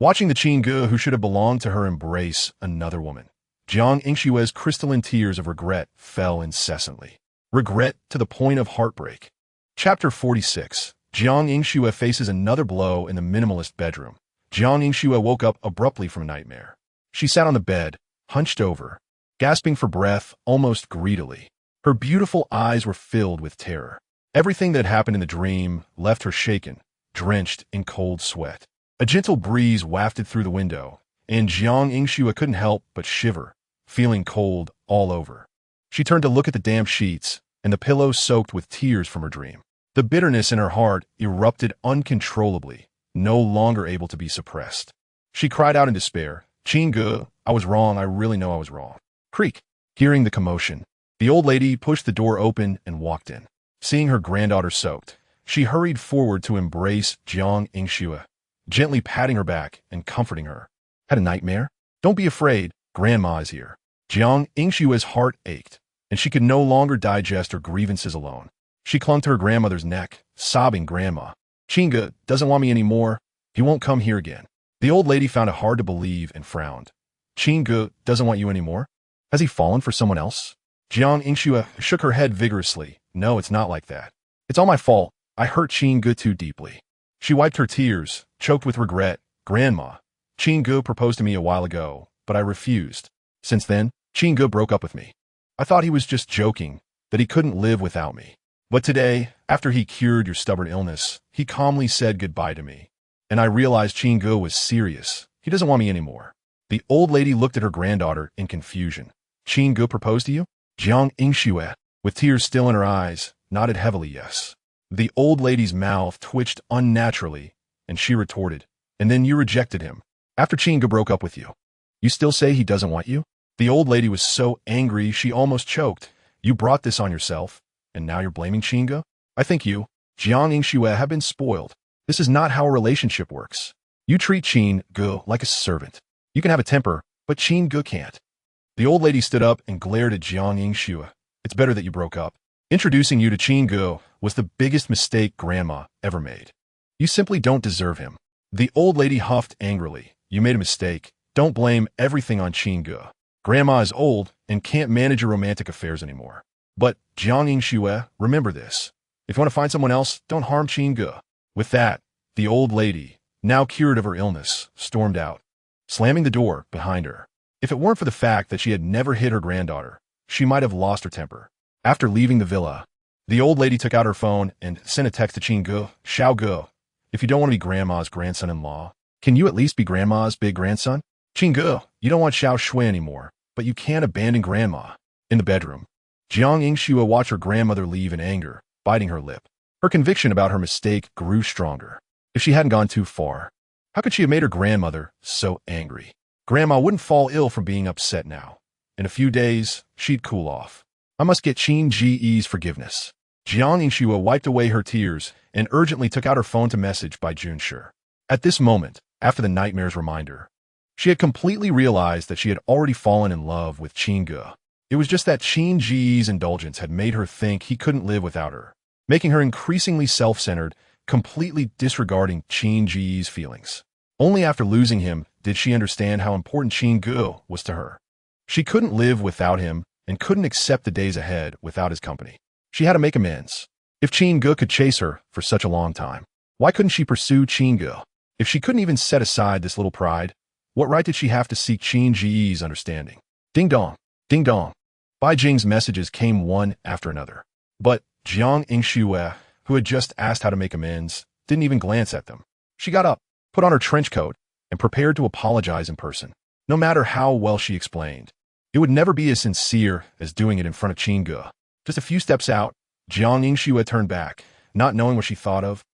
Watching the Qin Ge who should have belonged to her embrace another woman, Jiang Yingxue's crystalline tears of regret fell incessantly. Regret to the point of heartbreak. Chapter 46. Jiang Yingxue faces another blow in the minimalist bedroom. Jiang Yingxue woke up abruptly from a nightmare. She sat on the bed, hunched over, gasping for breath almost greedily. Her beautiful eyes were filled with terror. Everything that happened in the dream left her shaken, drenched in cold sweat. A gentle breeze wafted through the window, and Jiang Yingxue couldn't help but shiver, feeling cold all over. She turned to look at the damp sheets, and the pillow soaked with tears from her dream. The bitterness in her heart erupted uncontrollably, no longer able to be suppressed. She cried out in despair, Qin Ge, I was wrong, I really know I was wrong. Creak. Hearing the commotion, the old lady pushed the door open and walked in. Seeing her granddaughter soaked, she hurried forward to embrace Jiang Yingxue, gently patting her back and comforting her. Had a nightmare? Don't be afraid, Grandma is here. Jiang Yingxue's heart ached, and she could no longer digest her grievances alone. She clung to her grandmother's neck, sobbing, Grandma, Qin Ge doesn't want me anymore. He won't come here again. The old lady found it hard to believe and frowned. Qin Ge doesn't want you anymore? Has he fallen for someone else? Jiang Yingxue shook her head vigorously. No, it's not like that. It's all my fault. I hurt Qin Ge too deeply. She wiped her tears, choked with regret. Grandma, Qin Ge proposed to me a while ago, but I refused. Since then, Qin Ge broke up with me. I thought he was just joking, that he couldn't live without me. But today, after he cured your stubborn illness, he calmly said goodbye to me. And I realized Qin Ge was serious. He doesn't want me anymore. The old lady looked at her granddaughter in confusion. Qin Ge proposed to you? Jiang Yingxue, with tears still in her eyes, nodded heavily yes. The old lady's mouth twitched unnaturally, and she retorted, "And then you rejected him. After Qin Ge broke up with you. You still say he doesn't want you?" The old lady was so angry she almost choked. "You brought this on yourself, and now you're blaming Qin Ge? I think you, Jiang Yingxue, have been spoiled. This is not how a relationship works. You treat Qin Ge like a servant. You can have a temper, but Qin Ge can't." The old lady stood up and glared at Jiang Yingxue. "It's better that you broke up. Introducing you to Qin Ge was the biggest mistake Grandma ever made. You simply don't deserve him." The old lady huffed angrily. "You made a mistake. Don't blame everything on Qin Ge. Grandma is old and can't manage your romantic affairs anymore. But, Jiang Yingxue, remember this. If you want to find someone else, don't harm Qin Ge." With that, the old lady, now cured of her illness, stormed out, slamming the door behind her. If it weren't for the fact that she had never hit her granddaughter, she might have lost her temper. After leaving the villa, the old lady took out her phone and sent a text to Qin Ge. "Xiao Ge, if you don't want to be Grandma's grandson-in-law, can you at least be Grandma's big grandson? Qin Ge, you don't want Xiao Shui anymore, but you can't abandon Grandma." In the bedroom, Jiang Yingxue watched her grandmother leave in anger, biting her lip. Her conviction about her mistake grew stronger. If she hadn't gone too far, how could she have made her grandmother so angry? Grandma wouldn't fall ill from being upset now. In a few days, she'd cool off. I must get Qin Ge's forgiveness. Jiang Yingxue wiped away her tears and urgently took out her phone to message by Junshi. At this moment, after the nightmare's reminder, she had completely realized that she had already fallen in love with Qin Ge. It was just that Qin Ge's indulgence had made her think he couldn't live without her, making her increasingly self-centered, completely disregarding Qin Ge's feelings. Only after losing him did she understand how important Qin Ge was to her. She couldn't live without him and couldn't accept the days ahead without his company. She had to make amends. If Qin Ge could chase her for such a long time, why couldn't she pursue Qin Ge? If she couldn't even set aside this little pride, what right did she have to seek Qin Ge's understanding? Ding dong, ding dong. Bai Jing's messages came one after another. But Jiang Yingxue, who had just asked how to make amends, didn't even glance at them. She got up, put on her trench coat, and prepared to apologize in person. No matter how well she explained, it would never be as sincere as doing it in front of Qin Ge. Just a few steps out, Jiang Yingxue turned back, not knowing what she thought of.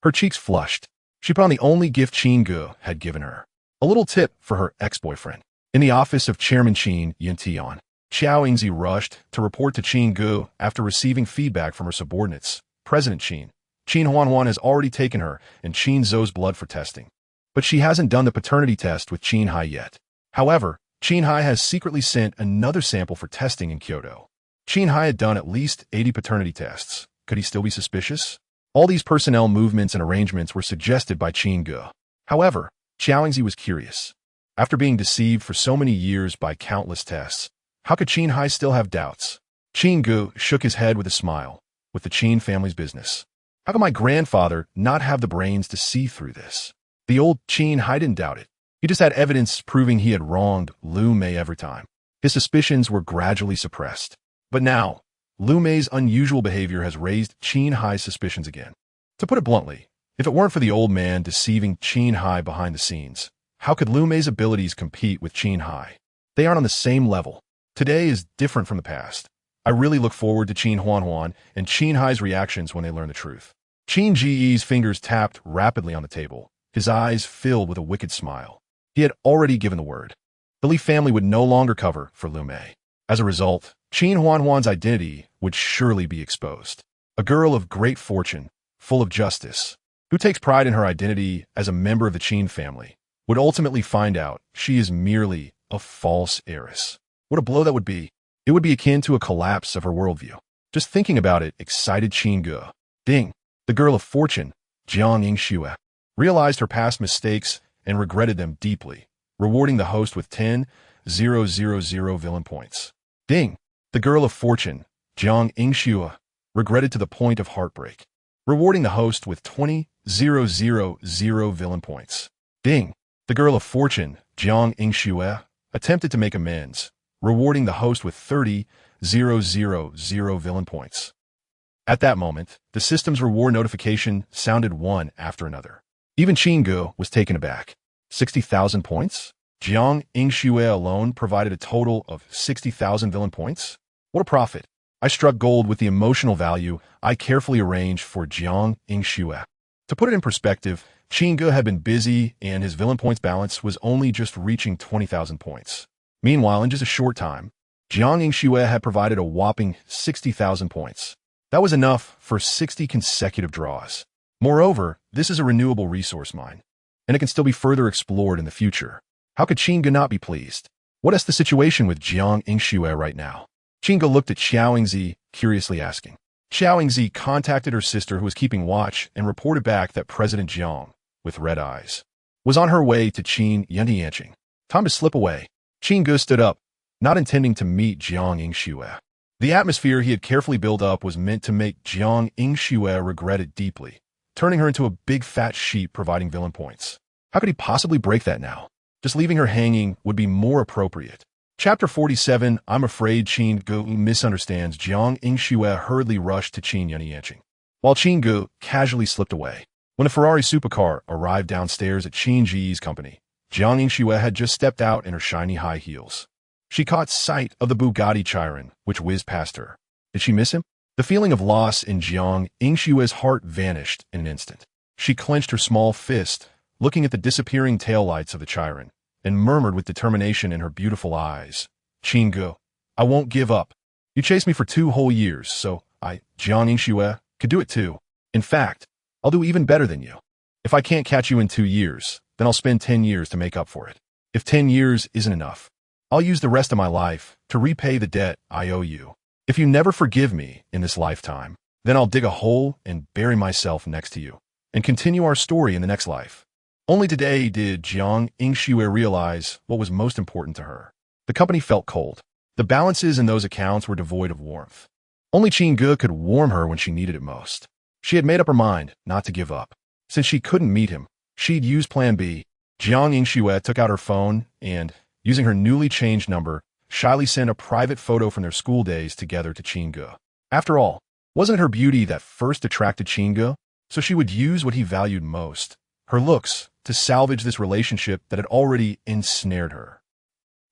Her cheeks flushed. She put on the only gift Qin Ge had given her, a little tip for her ex-boyfriend. In the office of Chairman Qin Yintian, Xiao Yingzi rushed to report to Qin Ge after receiving feedback from her subordinates. President Qin Huanhuan has already taken her and Qin Zhou's blood for testing, but she hasn't done the paternity test with Qin Hai yet. However, Qin Hai has secretly sent another sample for testing in Kyoto. Qin Hai had done at least 80 paternity tests. Could he still be suspicious? All these personnel movements and arrangements were suggested by Qin Ge. However, Xiao Yingzi was curious. After being deceived for so many years by countless tests, how could Qin Hai still have doubts? Qin Ge shook his head with a smile. With the Qin family's business, how could my grandfather not have the brains to see through this? The old Qin Hai didn't doubt it. He just had evidence proving he had wronged Lu Mei every time. His suspicions were gradually suppressed. But now, Lu Mei's unusual behavior has raised Qin Hai's suspicions again. To put it bluntly, if it weren't for the old man deceiving Qin Hai behind the scenes, how could Lu Mei's abilities compete with Qin Hai? They aren't on the same level. Today is different from the past. I really look forward to Qin Huanhuan and Qin Hai's reactions when they learn the truth. Qin Ge's fingers tapped rapidly on the table, his eyes filled with a wicked smile. He had already given the word. The Li family would no longer cover for Lu Mei. As a result, Qin Huanhuan's identity would surely be exposed. A girl of great fortune, full of justice, who takes pride in her identity as a member of the Qin family, would ultimately find out she is merely a false heiress. What a blow that would be. It would be akin to a collapse of her worldview. Just thinking about it excited Qin Ge. Ding! The girl of fortune, Jiang Yingxue, realized her past mistakes and regretted them deeply, rewarding the host with 10,000 villain points. Ding! The girl of fortune, Jiang Yingxue, regretted to the point of heartbreak, rewarding the host with 20,000 villain points. Ding! The girl of fortune, Jiang Yingxue, attempted to make amends, rewarding the host with 30,000 villain points. At that moment, the system's reward notification sounded one after another. Even Qin Ge was taken aback. 60,000 points? Jiang Yingxue alone provided a total of 60,000 villain points? What a profit! I struck gold with the emotional value I carefully arranged for Jiang Yingxue. To put it in perspective, Qin Ge had been busy and his villain points balance was only just reaching 20,000 points. Meanwhile, in just a short time, Jiang Yingxue had provided a whopping 60,000 points. That was enough for 60 consecutive draws. Moreover, this is a renewable resource mine, and it can still be further explored in the future. How could Qin Ge not be pleased? What is the situation with Jiang Yingxue right now? Qin Ge looked at Xiao Yingzi, curiously asking. Xiao Yingzi contacted her sister who was keeping watch and reported back that President Jiang, with red eyes, was on her way to Qin Yunhai. Time to slip away. Qin Ge stood up, not intending to meet Jiang Yingxue. The atmosphere he had carefully built up was meant to make Jiang Yingxue regret it deeply, turning her into a big fat sheep providing villain points. How could he possibly break that now? Just leaving her hanging would be more appropriate. Chapter 47, I'm afraid Qin Ge misunderstands. Jiang Yingxue hurriedly rushed to Qin Yunhai, while Qin Ge casually slipped away. When a Ferrari supercar arrived downstairs at Qin Ge's company, Jiang Yingxue had just stepped out in her shiny high heels. She caught sight of the Bugatti Chiron, which whizzed past her. Did she miss him? The feeling of loss in Jiang Yingxue's heart vanished in an instant. She clenched her small fist, looking at the disappearing taillights of the Chiron, and murmured with determination in her beautiful eyes, Qin Ge, I won't give up. You chased me for 2 whole years, so Jiang Yingxue, could do it too. In fact, I'll do even better than you. If I can't catch you in 2 years, then I'll spend 10 years to make up for it. If 10 years isn't enough, I'll use the rest of my life to repay the debt I owe you. If you never forgive me in this lifetime, then I'll dig a hole and bury myself next to you, and continue our story in the next life. Only today did Jiang Yingxue realize what was most important to her. The company felt cold. The balances in those accounts were devoid of warmth. Only Qin Ge could warm her when she needed it most. She had made up her mind not to give up. Since she couldn't meet him, she'd use Plan B. Jiang Yingxue took out her phone and, using her newly changed number, shyly sent a private photo from their school days together to Qin Ge. After all, wasn't it her beauty that first attracted Qin Ge? So she would use what he valued most, her looks, to salvage this relationship that had already ensnared her.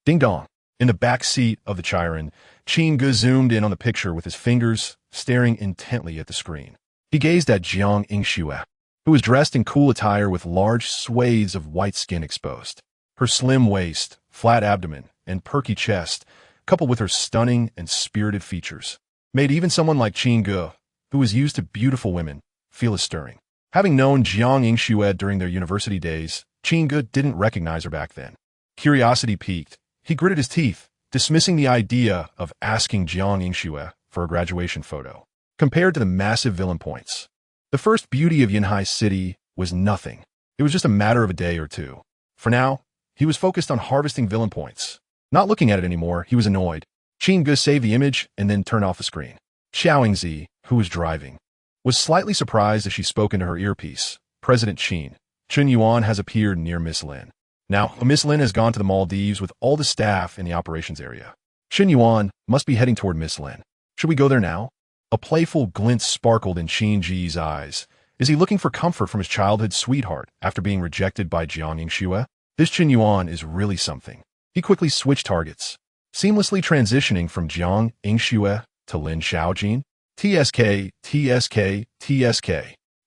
Ding dong. In the back seat of the Chiron, Qin Ge zoomed in on the picture with his fingers, staring intently at the screen. He gazed at Jiang Yingxue, who was dressed in cool attire with large swathes of white skin exposed. Her slim waist, flat abdomen, and perky chest, coupled with her stunning and spirited features, made even someone like Qin Ge, who was used to beautiful women, feel as stirring. Having known Jiang Yingxue during their university days, Qin Ge didn't recognize her back then. Curiosity piqued. He gritted his teeth, dismissing the idea of asking Jiang Yingxue for a graduation photo. Compared to the massive villain points, the first beauty of Yunhai City was nothing. It was just a matter of a day or two. For now, he was focused on harvesting villain points. Not looking at it anymore, he was annoyed. Qin Ge saved the image and then turned off the screen. Xiao Yingzi, who was driving, was slightly surprised as she spoke into her earpiece. President Qin Yuan has appeared near Miss Lin. Now, Miss Lin has gone to the Maldives with all the staff in the operations area. Qin Yuan must be heading toward Miss Lin. Should we go there now? A playful glint sparkled in Qin Ge's eyes. Is he looking for comfort from his childhood sweetheart after being rejected by Jiang Yingxue? This Qin Yuan is really something. He quickly switched targets, seamlessly transitioning from Jiang Yingxue to Lin Xiaojin. TSK, TSK, TSK.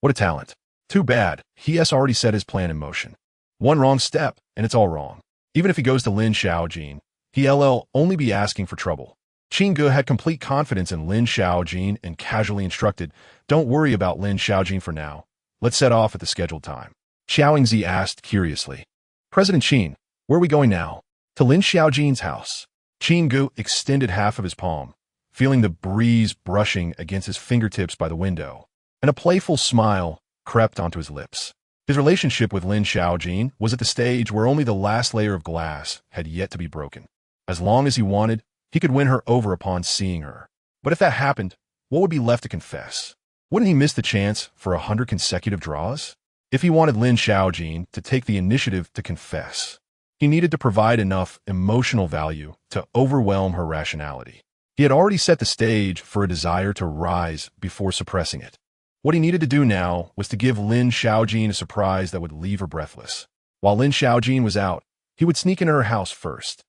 What a talent. Too bad, he has already set his plan in motion. One wrong step, and it's all wrong. Even if he goes to Lin Xiaojin, he'll only be asking for trouble. Qin Ge had complete confidence in Lin Xiaojin and casually instructed, don't worry about Lin Xiaojin for now. Let's set off at the scheduled time. Xiao Yingzi asked curiously. President Qin, where are we going now? To Lin Xiaojin's house. Qin Ge extended half of his palm, feeling the breeze brushing against his fingertips by the window, and a playful smile crept onto his lips. His relationship with Lin Xiaojin was at the stage where only the last layer of glass had yet to be broken. As long as he wanted, he could win her over upon seeing her. But if that happened, what would be left to confess? Wouldn't he miss the chance for 100 consecutive draws? If he wanted Lin Xiaojin to take the initiative to confess, he needed to provide enough emotional value to overwhelm her rationality. He had already set the stage for a desire to rise before suppressing it. What he needed to do now was to give Lin Xiaojin a surprise that would leave her breathless. While Lin Xiaojin was out, he would sneak into her house first.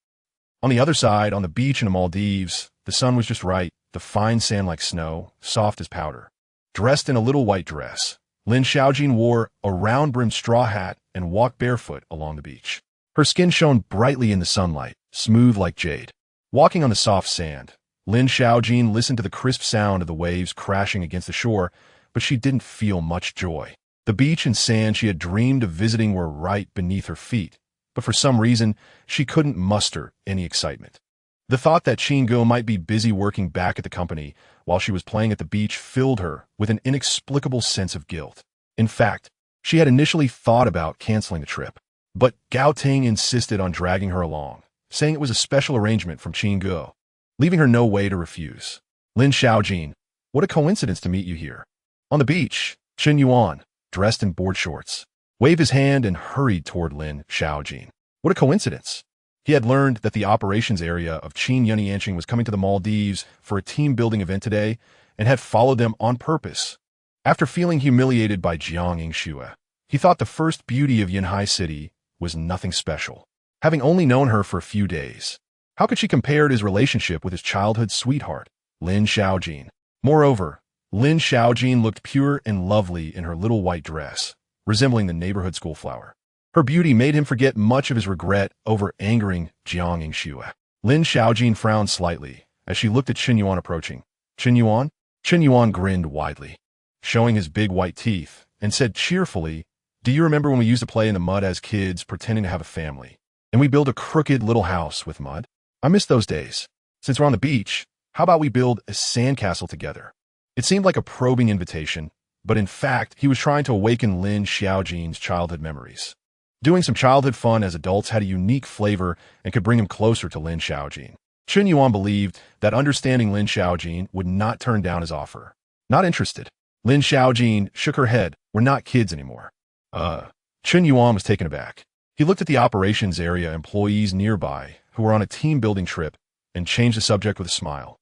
On the other side, on the beach in the Maldives, the sun was just right, the fine sand like snow, soft as powder. Dressed in a little white dress, Lin Xiaojin wore a round-brimmed straw hat and walked barefoot along the beach. Her skin shone brightly in the sunlight, smooth like jade. Walking on the soft sand, Lin Xiaojin listened to the crisp sound of the waves crashing against the shore, but she didn't feel much joy. The beach and sand she had dreamed of visiting were right beneath her feet, but for some reason, she couldn't muster any excitement. The thought that Qin Ge might be busy working back at the company while she was playing at the beach filled her with an inexplicable sense of guilt. In fact, she had initially thought about canceling the trip, but Gao Ting insisted on dragging her along, saying it was a special arrangement from Qin Ge, leaving her no way to refuse. Lin Xiaojin, what a coincidence to meet you here. On the beach, Chen Yuan, dressed in board shorts, waved his hand and hurried toward Lin Xiaojin. What a coincidence. He had learned that the operations area of Qin Yunhai was coming to the Maldives for a team-building event today and had followed them on purpose. After feeling humiliated by Jiang Yingxue, he thought the first beauty of Yunhai City was nothing special. Having only known her for a few days, how could she compare to his relationship with his childhood sweetheart, Lin Xiaojin? Moreover, Lin Xiaojin looked pure and lovely in her little white dress, resembling the neighborhood school flower. Her beauty made him forget much of his regret over angering Jiang Yingxue. Lin Xiaojin frowned slightly as she looked at Chen Yuan approaching. Chen Yuan? Chen Yuan grinned widely, showing his big white teeth, and said cheerfully, do you remember when we used to play in the mud as kids pretending to have a family? And we built a crooked little house with mud? I miss those days. Since we're on the beach, how about we build a sandcastle together? It seemed like a probing invitation, but in fact, he was trying to awaken Lin Xiaojin's childhood memories. Doing some childhood fun as adults had a unique flavor and could bring him closer to Lin Xiaojin. Chen Yuan believed that understanding Lin Xiaojin would not turn down his offer. Not interested. Lin Xiaojin shook her head. We're not kids anymore. Chen Yuan was taken aback. He looked at the operations area employees nearby who were on a team-building trip and changed the subject with a smile.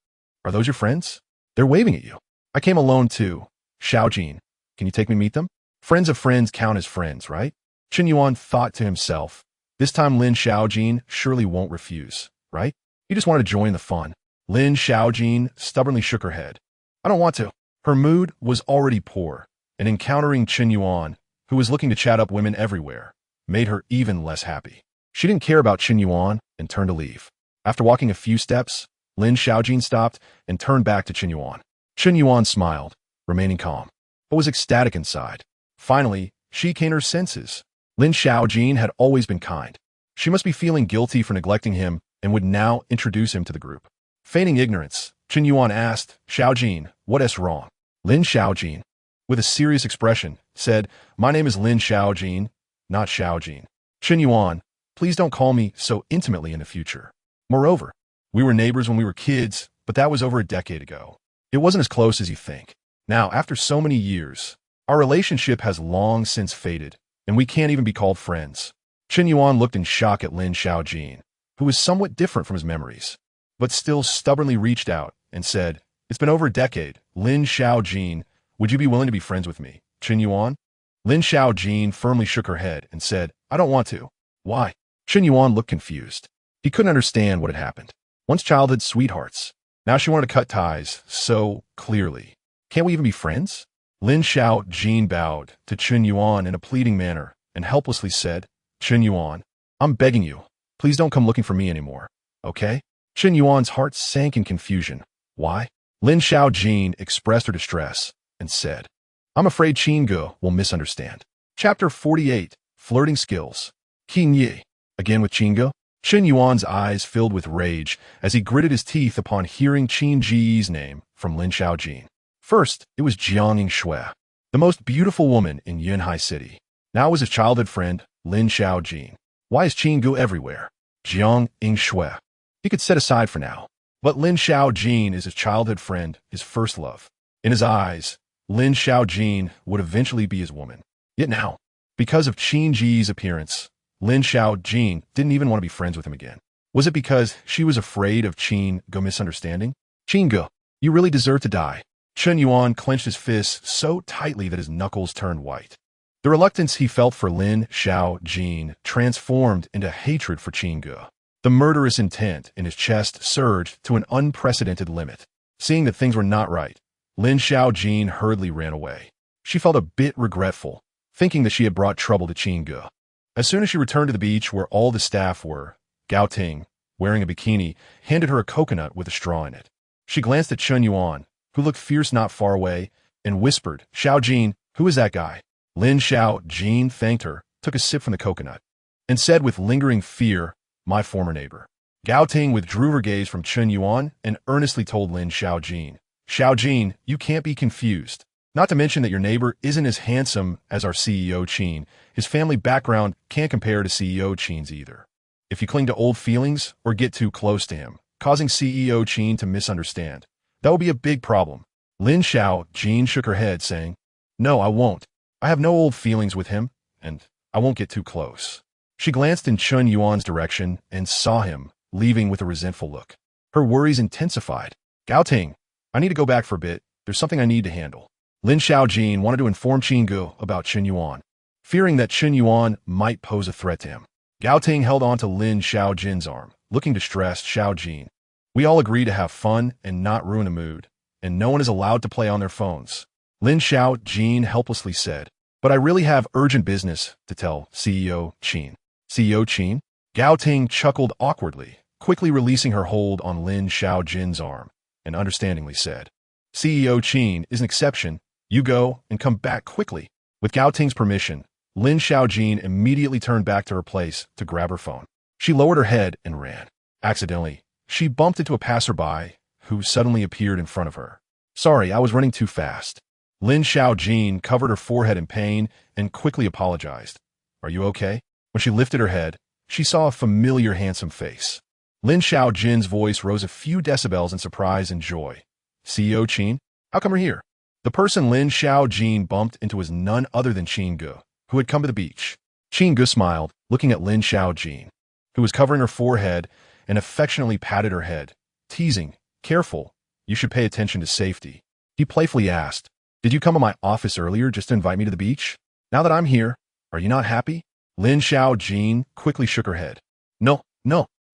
Are those your friends? They're waving at you. I came alone too. Xiaojin, can you take me meet them? Friends of friends count as friends, right? Chen Yuan thought to himself, this time Lin Xiaojin surely won't refuse, right? He just wanted to join the fun. Lin Xiaojin stubbornly shook her head. I don't want to. Her mood was already poor, and encountering Chen Yuan, who was looking to chat up women everywhere, made her even less happy. She didn't care about Chen Yuan and turned to leave. After walking a few steps, Lin Xiaojin stopped and turned back to Chen Yuan. Chen Yuan smiled, remaining calm, but was ecstatic inside. Finally, she came to her senses. Lin Xiaojin had always been kind. She must be feeling guilty for neglecting him and would now introduce him to the group. Feigning ignorance, Chen Yuan asked, Xiaojin, what is wrong? Lin Xiaojin, with a serious expression, said, my name is Lin Xiaojin, not Xiaojin. Chen Yuan, please don't call me so intimately in the future. Moreover, we were neighbors when we were kids, but that was over a decade ago. It wasn't as close as you think. Now, after so many years, our relationship has long since faded, and we can't even be called friends. Chen Yuan looked in shock at Lin Xiaojin, who was somewhat different from his memories, but still stubbornly reached out and said, it's been over a decade. Lin Xiaojin, would you be willing to be friends with me? Chen Yuan? Lin Xiaojin firmly shook her head and said, I don't want to. Why? Chen Yuan looked confused. He couldn't understand what had happened. Once childhood sweethearts. Now she wanted to cut ties so clearly. Can't we even be friends? Lin Xiaojin bowed to Chen Yuan in a pleading manner and helplessly said, Chen Yuan, I'm begging you, please don't come looking for me anymore, okay? Chen Yuan's heart sank in confusion. Why? Lin Xiaojin expressed her distress and said, I'm afraid Qin Ge will misunderstand. Chapter 48, Flirting Skills. Qin Ge. Again with Qin Ge? Chen Yuan's eyes filled with rage as he gritted his teeth upon hearing Qin Ge's name from Lin Xiaojin. First, it was Jiang Yingxue, the most beautiful woman in Yunhai City. Now it was his childhood friend, Lin Xiaojin. Why is Qin Ge everywhere? Jiang Yingxue. He could set aside for now. But Lin Xiaojin is his childhood friend, his first love. In his eyes, Lin Xiaojin would eventually be his woman. Yet now, because of Qin Ge's appearance, Lin Xiaojin didn't even want to be friends with him again. Was it because she was afraid of Qin Ge misunderstanding? Qin Ge, you really deserve to die. Chen Yuan clenched his fists so tightly that his knuckles turned white. The reluctance he felt for Lin Xiaojin transformed into hatred for Qin Ge. The murderous intent in his chest surged to an unprecedented limit. Seeing that things were not right, Lin Xiaojin hurriedly ran away. She felt a bit regretful, thinking that she had brought trouble to Qin Ge. As soon as she returned to the beach where all the staff were, Gao Ting, wearing a bikini, handed her a coconut with a straw in it. She glanced at Chun Yuan, who looked fierce not far away, and whispered, "Xiaojin, who is that guy?" Lin Xiaojin thanked her, took a sip from the coconut, and said with lingering fear, "My former neighbor." Gao Ting withdrew her gaze from Chun Yuan and earnestly told Lin Xiaojin, "Xiaojin, you can't be confused. Not to mention that your neighbor isn't as handsome as our CEO Qin. His family background can't compare to CEO Qin's either. If you cling to old feelings or get too close to him, causing CEO Qin to misunderstand, that will be a big problem." Lin Xiaojin shook her head, saying, "No, I won't. I have no old feelings with him, and I won't get too close." She glanced in Chun Yuan's direction and saw him, leaving with a resentful look. Her worries intensified. "Gao Ting, I need to go back for a bit. There's something I need to handle." Lin Xiaojin wanted to inform Qin Ge about Chun Yuan, fearing that Chun Yuan might pose a threat to him. Gao Ting held on to Lin Xiaojin's arm, looking distressed. "Xiaojin, we all agree to have fun and not ruin the mood, and no one is allowed to play on their phones." Lin Xiaojin helplessly said, "But I really have urgent business to tell CEO Qin." "CEO Qin?" Gao Ting chuckled awkwardly, quickly releasing her hold on Lin Xiaojin's arm, and understandingly said, "CEO Qin is an exception. You go and come back quickly." With Gao Ting's permission, Lin Xiaojin immediately turned back to her place to grab her phone. She lowered her head and ran. Accidentally, she bumped into a passerby who suddenly appeared in front of her. "Sorry, I was running too fast." Lin Xiaojin covered her forehead in pain and quickly apologized. "Are you okay?" When she lifted her head, she saw a familiar handsome face. Lin Xiaojin's voice rose a few decibels in surprise and joy. "CEO Qin, how come we're here?" The person Lin Xiaojin bumped into was none other than Qin Ge, who had come to the beach. Qin Ge smiled, looking at Lin Xiaojin, who was covering her forehead, and affectionately patted her head, teasing, "Careful, you should pay attention to safety." He playfully asked, "Did you come to my office earlier just to invite me to the beach? Now that I'm here, are you not happy?" Lin Xiaojin quickly shook her head. No.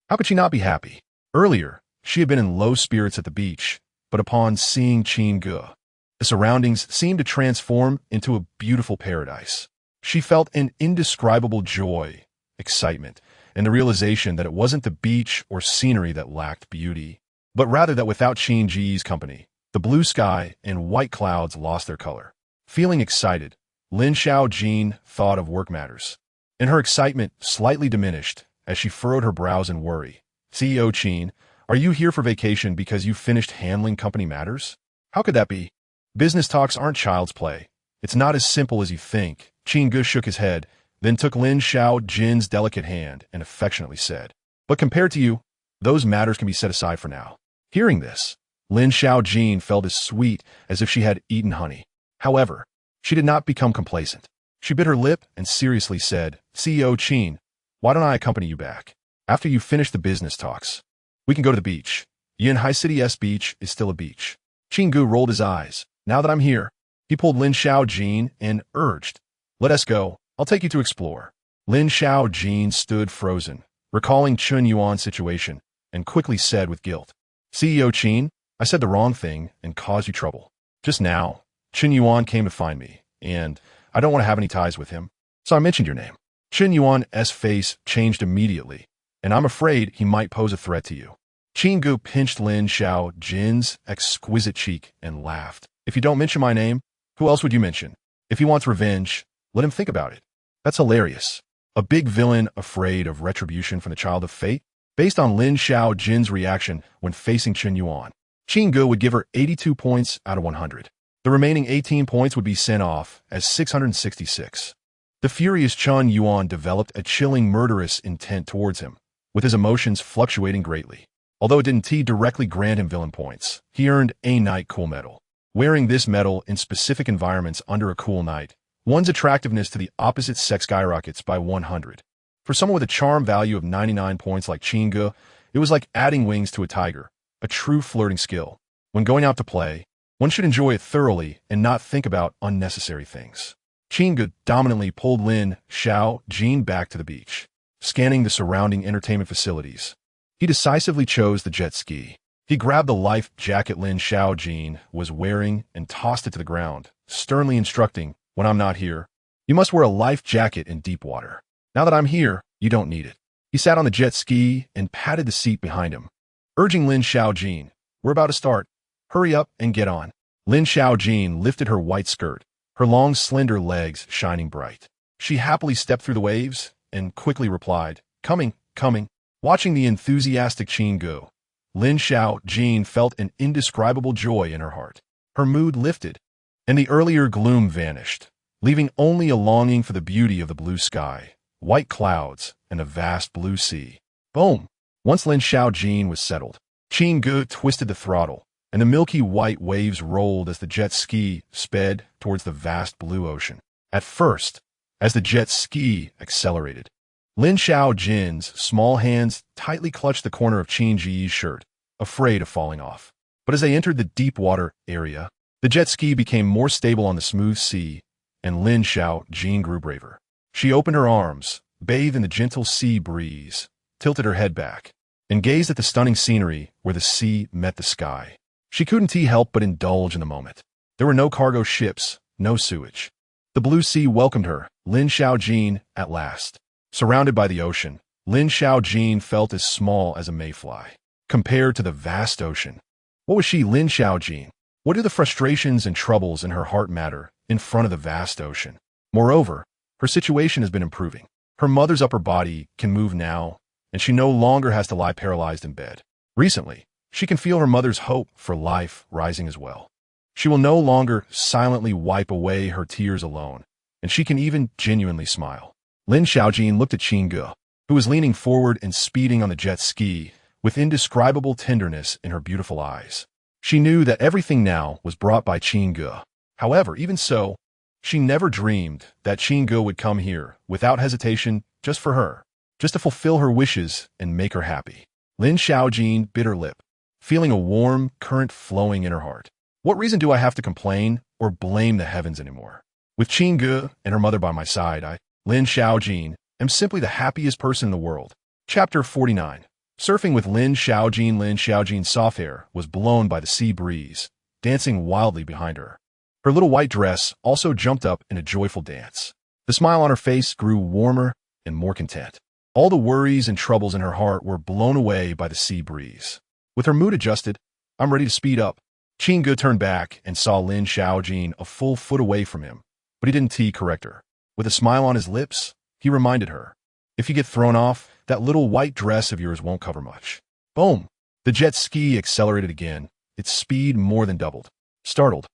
How could she not be happy? Earlier, she had been in low spirits at the beach, but upon seeing Qin Ge, the surroundings seemed to transform into a beautiful paradise. She felt an indescribable joy, excitement, and the realization that it wasn't the beach or scenery that lacked beauty, but rather that without Qin Ge's company, the blue sky and white clouds lost their color. Feeling excited, Lin Xiaojin thought of work matters, and her excitement slightly diminished as she furrowed her brows in worry. "CEO Qin, are you here for vacation because you finished handling company matters? How could that be? Business talks aren't child's play. It's not as simple as you think." Qin Ge shook his head, then took Lin Xiaojin's delicate hand and affectionately said, "But compared to you, those matters can be set aside for now." Hearing this, Lin Xiaojin felt as sweet as if she had eaten honey. However, she did not become complacent. She bit her lip and seriously said, "CEO Qin, why don't I accompany you back? After you finish the business talks, we can go to the beach. Yunhai City's beach is still a beach." Qin Ge rolled his eyes. "Now that I'm here," he pulled Lin Xiaojin and urged, "Let us go. I'll take you to explore." Lin Xiaojin stood frozen, recalling Chun Yuan's situation, and quickly said with guilt, "CEO Qin, I said the wrong thing and caused you trouble. Just now, Chun Yuan came to find me, and I don't want to have any ties with him, so I mentioned your name." Chun Yuan's face changed immediately, and I'm afraid he might pose a threat to you. Qin Ge pinched Lin Xiaojin's exquisite cheek and laughed. "If you don't mention my name, who else would you mention? If he wants revenge, let him think about it." That's hilarious. A big villain afraid of retribution from the child of fate? Based on Lin Xiaojin's reaction when facing Chun Yuan, Qin Ge would give her 82 points out of 100. The remaining 18 points would be sent off as 666. The furious Chun Yuan developed a chilling murderous intent towards him, with his emotions fluctuating greatly. Although it didn't directly grant him villain points, he earned a Night Cool medal. Wearing this medal in specific environments under a cool night, one's attractiveness to the opposite sex skyrockets by 100. For someone with a charm value of 99 points like Qin Ge, it was like adding wings to a tiger, a true flirting skill. When going out to play, one should enjoy it thoroughly and not think about unnecessary things. Qin Ge dominantly pulled Lin Xiaojin back to the beach, scanning the surrounding entertainment facilities. He decisively chose the jet ski. He grabbed the life jacket Lin Xiaojin was wearing and tossed it to the ground, sternly instructing, "When I'm not here, you must wear a life jacket in deep water. Now that I'm here, you don't need it." He sat on the jet ski and patted the seat behind him, urging Lin Xiaojin, "We're about to start. Hurry up and get on." Lin Xiaojin lifted her white skirt, her long, slender legs shining bright. She happily stepped through the waves and quickly replied, "Coming, coming." Watching the enthusiastic Qin Ge, Lin Xiaojin felt an indescribable joy in her heart. Her mood lifted, and the earlier gloom vanished, leaving only a longing for the beauty of the blue sky, white clouds, and a vast blue sea. Boom! Once Lin Xiaojin was settled, Qin Ge twisted the throttle, and the milky white waves rolled as the jet ski sped towards the vast blue ocean. At first, as the jet ski accelerated, Lin Xiaojin's small hands tightly clutched the corner of Qin Ge's shirt, afraid of falling off. But as they entered the deep water area, the jet ski became more stable on the smooth sea, and Lin Xiaojin grew braver. She opened her arms, bathed in the gentle sea breeze, tilted her head back, and gazed at the stunning scenery where the sea met the sky. She couldn't help but indulge in the moment. There were no cargo ships, no sewage. The blue sea welcomed her, Lin Xiaojin, at last. Surrounded by the ocean, Lin Xiaojin felt as small as a mayfly, compared to the vast ocean. What was she, Lin Xiaojin? What do the frustrations and troubles in her heart matter in front of the vast ocean? Moreover, her situation has been improving. Her mother's upper body can move now, and she no longer has to lie paralyzed in bed. Recently, she can feel her mother's hope for life rising as well. She will no longer silently wipe away her tears alone, and she can even genuinely smile. Lin Xiaojin looked at Qin Ge, who was leaning forward and speeding on the jet ski with indescribable tenderness in her beautiful eyes. She knew that everything now was brought by Qin Ge. However, even so, she never dreamed that Qin Ge would come here without hesitation just for her, just to fulfill her wishes and make her happy. Lin Xiaojin bit her lip, feeling a warm current flowing in her heart. What reason do I have to complain or blame the heavens anymore? With Qin Ge and her mother by my side, I, Lin Xiaojin, am simply the happiest person in the world. Chapter 49. Surfing with Lin Xiaojin. Lin Xiaojin's soft hair was blown by the sea breeze, dancing wildly behind her. Her little white dress also jumped up in a joyful dance. The smile on her face grew warmer and more content. All the worries and troubles in her heart were blown away by the sea breeze. With her mood adjusted, "I'm ready to speed up." Qin Ge turned back and saw Lin Xiaojin a full foot away from him, but he didn't correct her. With a smile on his lips, he reminded her, "If you get thrown off, that little white dress of yours won't cover much." Boom! The jet ski accelerated again, its speed more than doubled. Startled,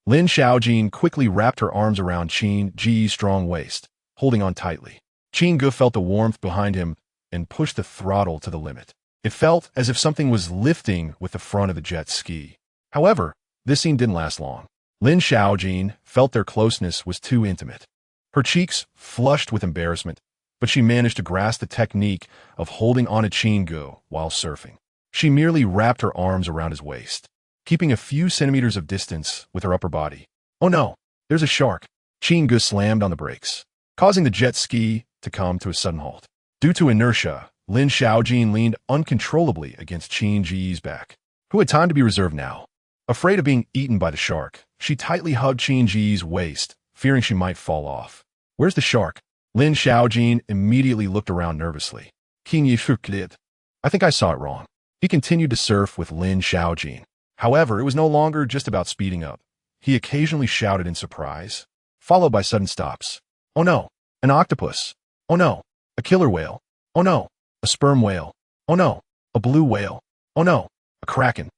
Lin Xiaojin quickly wrapped her arms around Qin Ge's strong waist, holding on tightly. Qin Ge felt the warmth behind him and pushed the throttle to the limit. It felt as if something was lifting with the front of the jet ski. However, this scene didn't last long. Lin Xiaojin felt their closeness was too intimate. Her cheeks flushed with embarrassment, but she managed to grasp the technique of holding on to Qin Ge while surfing. She merely wrapped her arms around his waist, keeping a few centimeters of distance with her upper body. "Oh no, there's a shark." Qin Ge slammed on the brakes, causing the jet ski to come to a sudden halt. Due to inertia, Lin Xiaojin leaned uncontrollably against Qin Ge's back, who had time to be reserved now. Afraid of being eaten by the shark, she tightly hugged Qin Ge's waist, fearing she might fall off. "Where's the shark?" Lin Xiaojin immediately looked around nervously. "Qin Ge, I think I saw it wrong." He continued to surf with Lin Xiaojin. However, it was no longer just about speeding up. He occasionally shouted in surprise, followed by sudden stops. "Oh no, an octopus. Oh no, a killer whale. Oh no, a sperm whale. Oh no, a blue whale. Oh no, a kraken.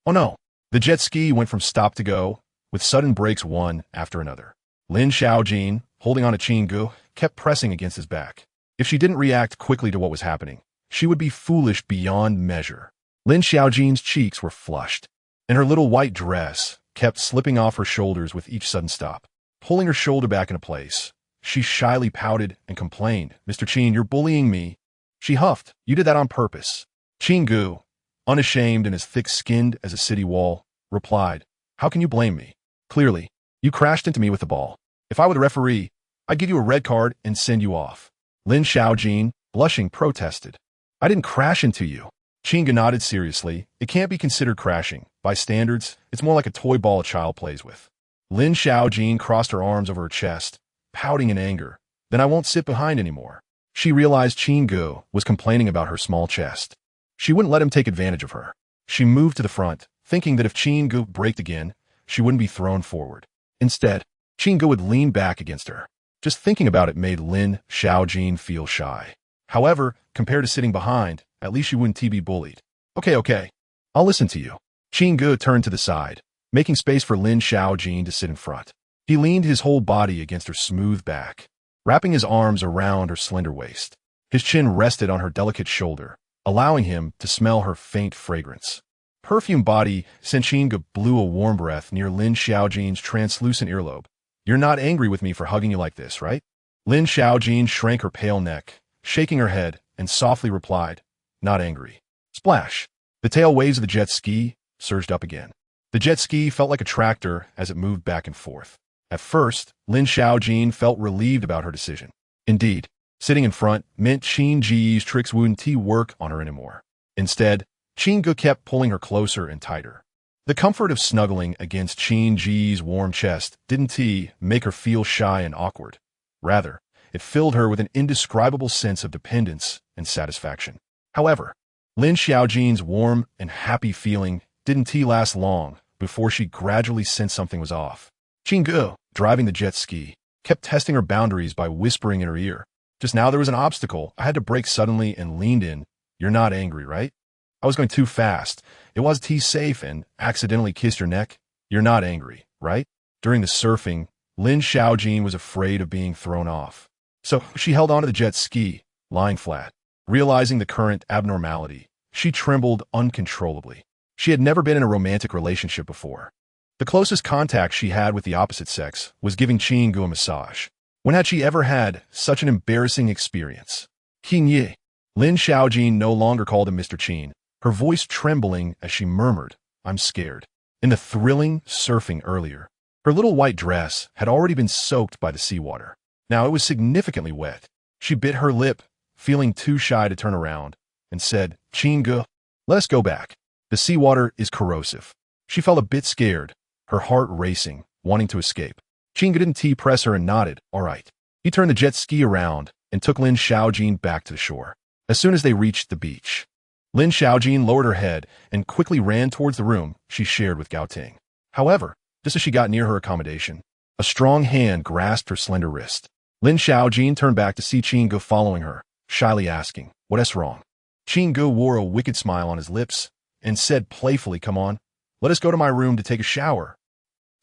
Oh no." The jet ski went from stop to go, with sudden breaks one after another. Lin Xiaojin, holding on to Qin Ge, kept pressing against his back. If she didn't react quickly to what was happening, she would be foolish beyond measure. Lin Xiaojin's cheeks were flushed, and her little white dress kept slipping off her shoulders with each sudden stop. Pulling her shoulder back into place, she shyly pouted and complained, "Mr. Qin, you're bullying me." She huffed, "You did that on purpose." Qin Ge, unashamed and as thick-skinned as a city wall, replied, "How can you blame me? Clearly, you crashed into me with the ball. If I were the referee, I'd give you a red card and send you off." Lin Xiaojin, blushing, protested, "I didn't crash into you. Qin Ge nodded seriously. It can't be considered crashing. By standards, it's more like a toy ball a child plays with. Lin Xiaojin crossed her arms over her chest, pouting in anger. Then I won't sit behind anymore. She realized Qin Ge was complaining about her small chest. She wouldn't let him take advantage of her. She moved to the front, thinking that if Qin Ge braked again, she wouldn't be thrown forward. Instead, Qin Ge would lean back against her. Just thinking about it made Lin Xiaojin feel shy. However, compared to sitting behind, at least she wouldn't be bullied. Okay. I'll listen to you. Qin Ge turned to the side, making space for Lin Xiaojin to sit in front. He leaned his whole body against her smooth back, wrapping his arms around her slender waist. His chin rested on her delicate shoulder, allowing him to smell her faint fragrance. Perfume body sent Qin Ge blew a warm breath near Lin Xiaojin's translucent earlobe. You're not angry with me for hugging you like this, right? Lin Xiaojin shrank her pale neck, shaking her head, and softly replied, not angry. Splash! The tail waves of the jet ski surged up again. The jet ski felt like a tractor as it moved back and forth. At first, Lin Xiaojin felt relieved about her decision. Indeed, sitting in front meant Qin Ge's tricks wouldn't work on her anymore. Instead, Qin Ge kept pulling her closer and tighter. The comfort of snuggling against Qin Ge's warm chest didn't make her feel shy and awkward. Rather, it filled her with an indescribable sense of dependence and satisfaction. However, Lin Xiaojin's warm and happy feeling didn't last long before she gradually sensed something was off. Qin Ge, driving the jet ski, kept testing her boundaries by whispering in her ear. Just now there was an obstacle. I had to brake suddenly and leaned in. You're not angry, right? I was going too fast. It was safe and accidentally kissed your neck. You're not angry, right? During the surfing, Lin Xiaojin was afraid of being thrown off. So she held onto the jet ski, lying flat. Realizing the current abnormality, she trembled uncontrollably. She had never been in a romantic relationship before. The closest contact she had with the opposite sex was giving Qin Ge a massage. When had she ever had such an embarrassing experience? Qin Ge. Lin Xiaojin no longer called him Mr. Qin, her voice trembling as she murmured, I'm scared. In the thrilling surfing earlier, her little white dress had already been soaked by the seawater. Now it was significantly wet. She bit her lip, feeling too shy to turn around, and said, Qin Ge, let us go back. The seawater is corrosive. She felt a bit scared, her heart racing, wanting to escape. Qin Ge didn't press her and nodded, all right. He turned the jet ski around and took Lin Xiaojin back to the shore. As soon as they reached the beach, Lin Xiaojin lowered her head and quickly ran towards the room she shared with Gao Ting. However, just as she got near her accommodation, a strong hand grasped her slender wrist. Lin Xiaojin turned back to see Qin Ge following her, shyly asking, what's wrong? Qin Ge wore a wicked smile on his lips and said playfully, come on, let us go to my room to take a shower.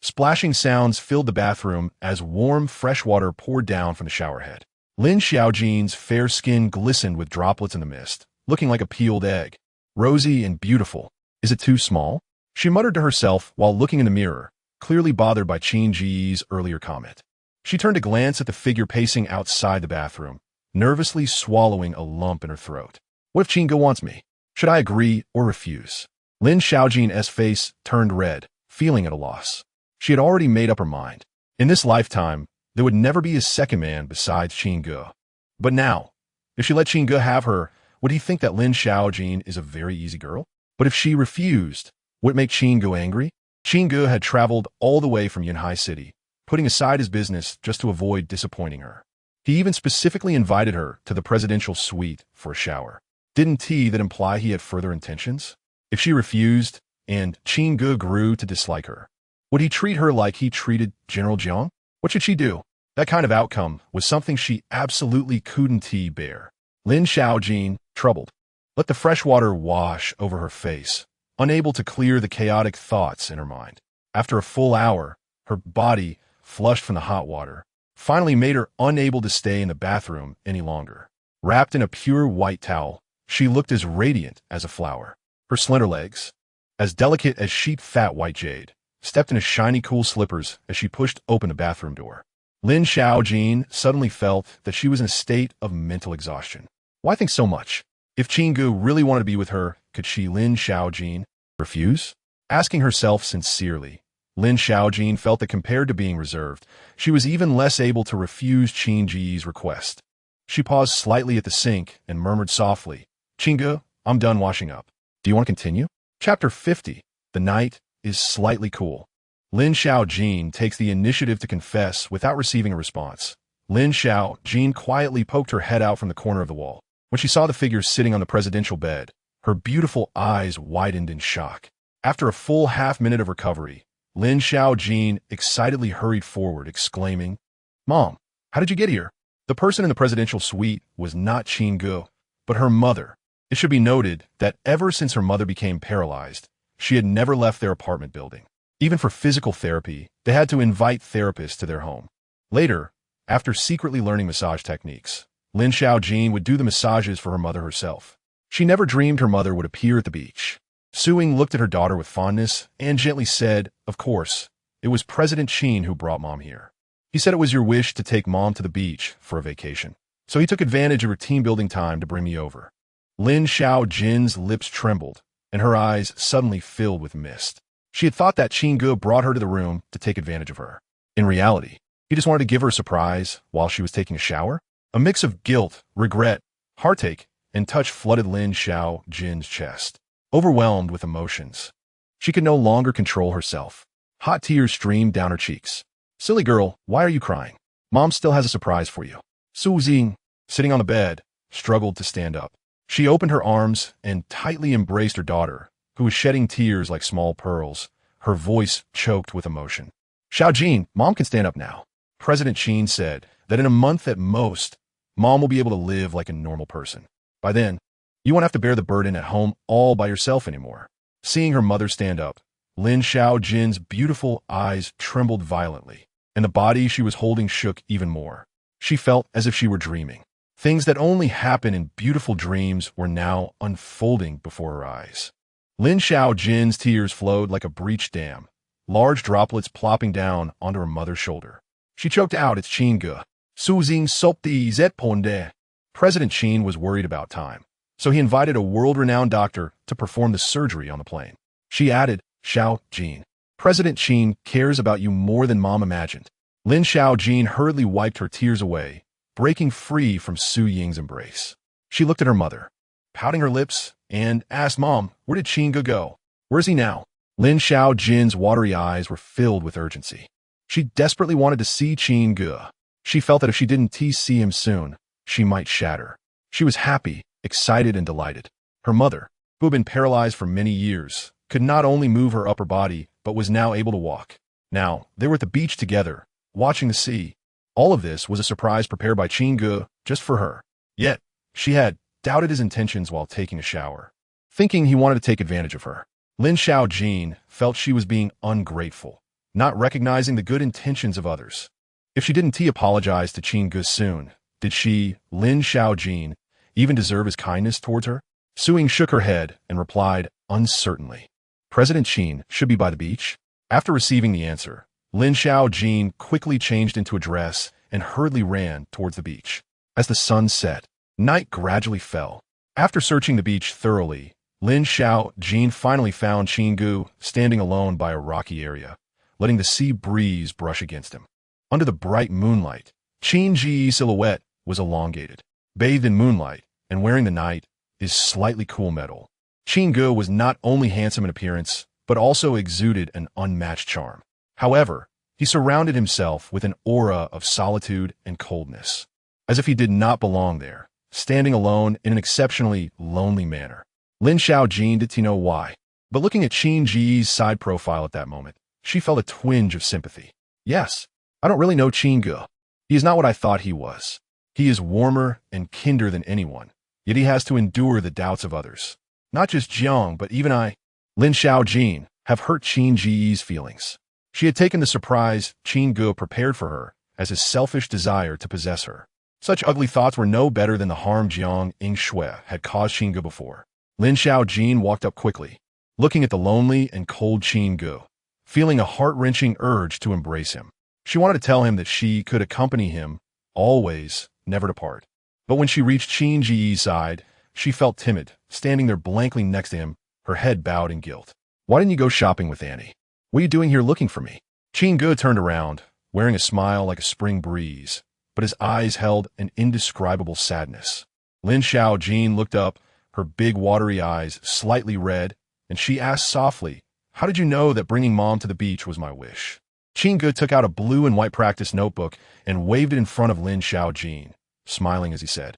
Splashing sounds filled the bathroom as warm, fresh water poured down from the shower head. Lin Xiaojin's fair skin glistened with droplets in the mist, looking like a peeled egg. Rosy and beautiful. Is it too small? She muttered to herself while looking in the mirror, clearly bothered by Qin Ge's earlier comment. She turned to glance at the figure pacing outside the bathroom, nervously swallowing a lump in her throat. What if Qin Ge wants me? Should I agree or refuse? Lin Xiaojin's face turned red, feeling at a loss. She had already made up her mind. In this lifetime, there would never be a second man besides Qin Ge. But now, if she let Qin Ge have her, would he think that Lin Xiaojin is a very easy girl? But if she refused, would it make Qin Ge angry? Qin Ge had traveled all the way from Yunhai City, putting aside his business just to avoid disappointing her. He even specifically invited her to the presidential suite for a shower. Didn't that imply he had further intentions? If she refused, and Qin Ge grew to dislike her, would he treat her like he treated General Jiang? What should she do? That kind of outcome was something she absolutely couldn't bear. Lin Xiaojin, troubled, let the fresh water wash over her face, unable to clear the chaotic thoughts in her mind. After a full hour, her body, flushed from the hot water, finally made her unable to stay in the bathroom any longer. Wrapped in a pure white towel, she looked as radiant as a flower. Her slender legs, as delicate as sheep-fat white jade, stepped in shiny cool slippers as she pushed open the bathroom door. Lin Xiaojin suddenly felt that she was in a state of mental exhaustion. Why think so much? If Qin Ge really wanted to be with her, could she, Lin Xiaojin, refuse? Asking herself sincerely, Lin Xiaojin felt that compared to being reserved, she was even less able to refuse Qin Ge's request. She paused slightly at the sink and murmured softly, Qin Ge, I'm done washing up. Do you want to continue? Chapter 50. The night is slightly cool. Lin Xiaojin takes the initiative to confess without receiving a response. Lin Xiaojin quietly poked her head out from the corner of the wall. When she saw the figure sitting on the presidential bed, her beautiful eyes widened in shock. After a full half-minute of recovery, Lin Xiaojin excitedly hurried forward, exclaiming, "Mom, how did you get here?" The person in the presidential suite was not Qin Ge, but her mother. It should be noted that ever since her mother became paralyzed, she had never left their apartment building. Even for physical therapy, they had to invite therapists to their home. Later, after secretly learning massage techniques, Lin Xiaojin would do the massages for her mother herself. She never dreamed her mother would appear at the beach. Suing looked at her daughter with fondness and gently said, "Of course, it was President Qin who brought Mom here. He said it was your wish to take Mom to the beach for a vacation. So he took advantage of her team-building time to bring me over." Lin Xiaojin's lips trembled, and her eyes suddenly filled with mist. She had thought that Qin Ge brought her to the room to take advantage of her. In reality, he just wanted to give her a surprise while she was taking a shower. A mix of guilt, regret, heartache, and touch flooded Lin Xiaojin's chest. Overwhelmed with emotions, she could no longer control herself. Hot tears streamed down her cheeks. "Silly girl, why are you crying? Mom still has a surprise for you." Su Xing, sitting on the bed, struggled to stand up. She opened her arms and tightly embraced her daughter, who was shedding tears like small pearls, her voice choked with emotion. "Xiaojin, Mom can stand up now." President Qin said that in a month at most, Mom will be able to live like a normal person. By then, you won't have to bear the burden at home all by yourself anymore. Seeing her mother stand up, Lin Xiaojin's beautiful eyes trembled violently, and the body she was holding shook even more. She felt as if she were dreaming. Things that only happen in beautiful dreams were now unfolding before her eyes. Lin Xiaojin's tears flowed like a breached dam, large droplets plopping down onto her mother's shoulder. She choked out, "It's Qin Ge. Su Xing sop di zet ponde." President Qin was worried about time, so he invited a world-renowned doctor to perform the surgery on the plane. She added, "Xiaojin, President Qin cares about you more than Mom imagined." Lin Xiaojin hurriedly wiped her tears away, breaking free from Su Ying's embrace. She looked at her mother, pouting her lips, and asked, "Mom, where did Qin Ge go? Where's he now?" Lin Xiaojin's watery eyes were filled with urgency. She desperately wanted to see Qin Ge. She felt that if she didn't see him soon, she might shatter. She was happy, excited, and delighted. Her mother, who had been paralyzed for many years, could not only move her upper body, but was now able to walk. Now, they were at the beach together, watching the sea. All of this was a surprise prepared by Qin Ge just for her. Yet, she had doubted his intentions while taking a shower, thinking he wanted to take advantage of her. Lin Xiaojin felt she was being ungrateful, not recognizing the good intentions of others. If she didn't apologize to Qin Ge soon, did she, Lin Xiaojin, even deserve his kindness towards her? Suing shook her head and replied uncertainly, "President Qin should be by the beach." After receiving the answer, Lin Xiaojin quickly changed into a dress and hurriedly ran towards the beach. As the sun set, night gradually fell. After searching the beach thoroughly, Lin Xiaojin finally found Qin Ge standing alone by a rocky area, letting the sea breeze brush against him. Under the bright moonlight, Qin Ge's silhouette was elongated, bathed in moonlight, and wearing the night is slightly cool metal. Qin Ge was not only handsome in appearance, but also exuded an unmatched charm. However, he surrounded himself with an aura of solitude and coldness, as if he did not belong there, standing alone in an exceptionally lonely manner. Lin Xiaojin didn't know why, but looking at Qin Ge's side profile at that moment, she felt a twinge of sympathy. Yes, I don't really know Qin Ge. He is not what I thought he was. He is warmer and kinder than anyone, yet he has to endure the doubts of others. Not just Jiang, but even I, Lin Xiaojin, have hurt Qin Ge's feelings. She had taken the surprise Qin Ge prepared for her as his selfish desire to possess her. Such ugly thoughts were no better than the harm Jiang Yingshui had caused Qin Ge before. Lin Xiaojin walked up quickly, looking at the lonely and cold Qin Ge, feeling a heart-wrenching urge to embrace him. She wanted to tell him that she could accompany him, always, never to part. But when she reached Qin Ge's side, she felt timid, standing there blankly next to him, her head bowed in guilt. "Why didn't you go shopping with Annie? What are you doing here looking for me?" Qin Ge turned around, wearing a smile like a spring breeze, but his eyes held an indescribable sadness. Lin Xiaojin looked up, her big watery eyes slightly red, and she asked softly, "How did you know that bringing Mom to the beach was my wish?" Qin Ge took out a blue and white practice notebook and waved it in front of Lin Xiaojin, smiling as he said,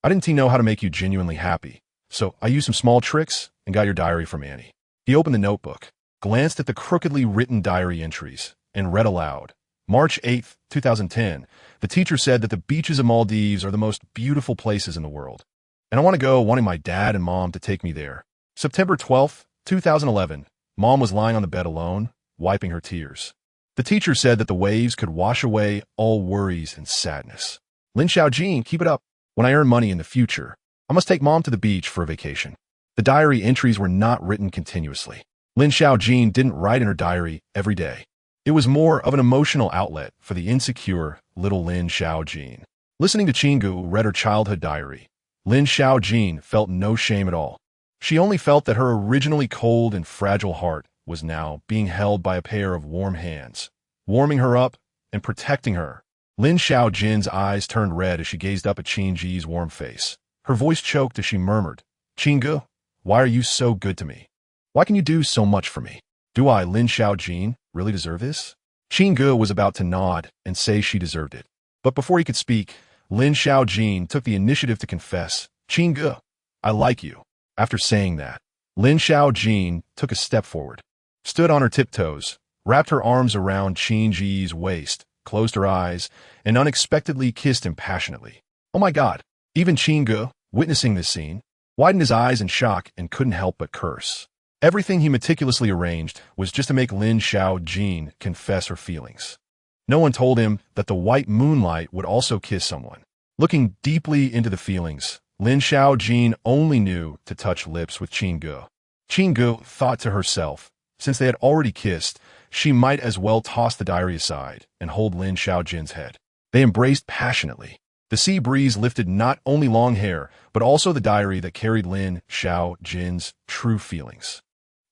"I didn't know how to make you genuinely happy, so I used some small tricks and got your diary from Annie." He opened the notebook, glanced at the crookedly written diary entries, and read aloud. March 8th, 2010, the teacher said that the beaches of Maldives are the most beautiful places in the world, and I want to go, wanting my dad and mom to take me there. September 12th, 2011, Mom was lying on the bed alone, wiping her tears. The teacher said that the waves could wash away all worries and sadness. Lin Xiaojin, keep it up. When I earn money in the future, I must take Mom to the beach for a vacation. The diary entries were not written continuously. Lin Xiaojin didn't write in her diary every day. It was more of an emotional outlet for the insecure little Lin Xiaojin. Listening to Qin Ge read her childhood diary, Lin Xiaojin felt no shame at all. She only felt that her originally cold and fragile heart was now being held by a pair of warm hands, warming her up and protecting her. Lin Xiaojin's eyes turned red as she gazed up at Qin Ge's warm face. Her voice choked as she murmured, "Qin Ge, why are you so good to me? Why can you do so much for me? Do I, Lin Xiaojin, really deserve this?" Qin Ge was about to nod and say she deserved it. But before he could speak, Lin Xiaojin took the initiative to confess, "Qin Ge, I like you." After saying that, Lin Xiaojin took a step forward, stood on her tiptoes, wrapped her arms around Qin Ge's waist, closed her eyes, and unexpectedly kissed him passionately. Oh my God! Even Qin Ge, witnessing this scene, widened his eyes in shock and couldn't help but curse. Everything he meticulously arranged was just to make Lin Xiaojin confess her feelings. No one told him that the white moonlight would also kiss someone. Looking deeply into the feelings, Lin Xiaojin only knew to touch lips with Qin Ge. Qin Ge thought to herself, since they had already kissed, she might as well toss the diary aside and hold Lin Xiaojin's head. They embraced passionately. The sea breeze lifted not only long hair, but also the diary that carried Lin Xiaojin's true feelings.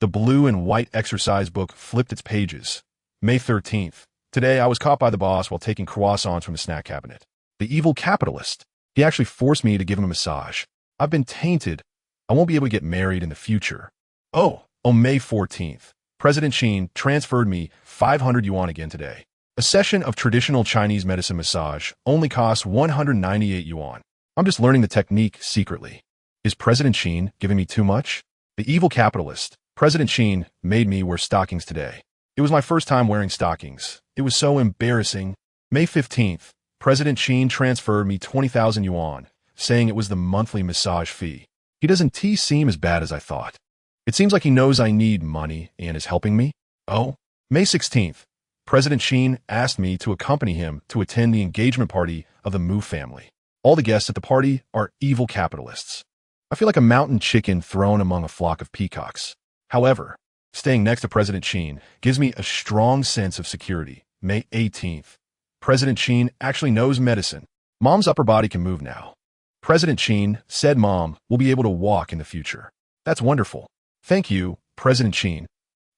The blue and white exercise book flipped its pages. May 13th. Today I was caught by the boss while taking croissants from the snack cabinet. The evil capitalist. He actually forced me to give him a massage. I've been tainted. I won't be able to get married in the future. On May 14th, President Qin transferred me 500 yuan again today. A session of traditional Chinese medicine massage only costs 198 yuan. I'm just learning the technique secretly. Is President Qin giving me too much? The evil capitalist. President Qin made me wear stockings today. It was my first time wearing stockings. It was so embarrassing. May 15th, President Qin transferred me 20,000 yuan, saying it was the monthly massage fee. He doesn't seem as bad as I thought. It seems like he knows I need money and is helping me. May 16th, President Qin asked me to accompany him to attend the engagement party of the Mu family. All the guests at the party are evil capitalists. I feel like a mountain chicken thrown among a flock of peacocks. However, staying next to President Qin gives me a strong sense of security. May 18th, President Qin actually knows medicine. Mom's upper body can move now. President Qin said Mom will be able to walk in the future. That's wonderful. Thank you, President Qin.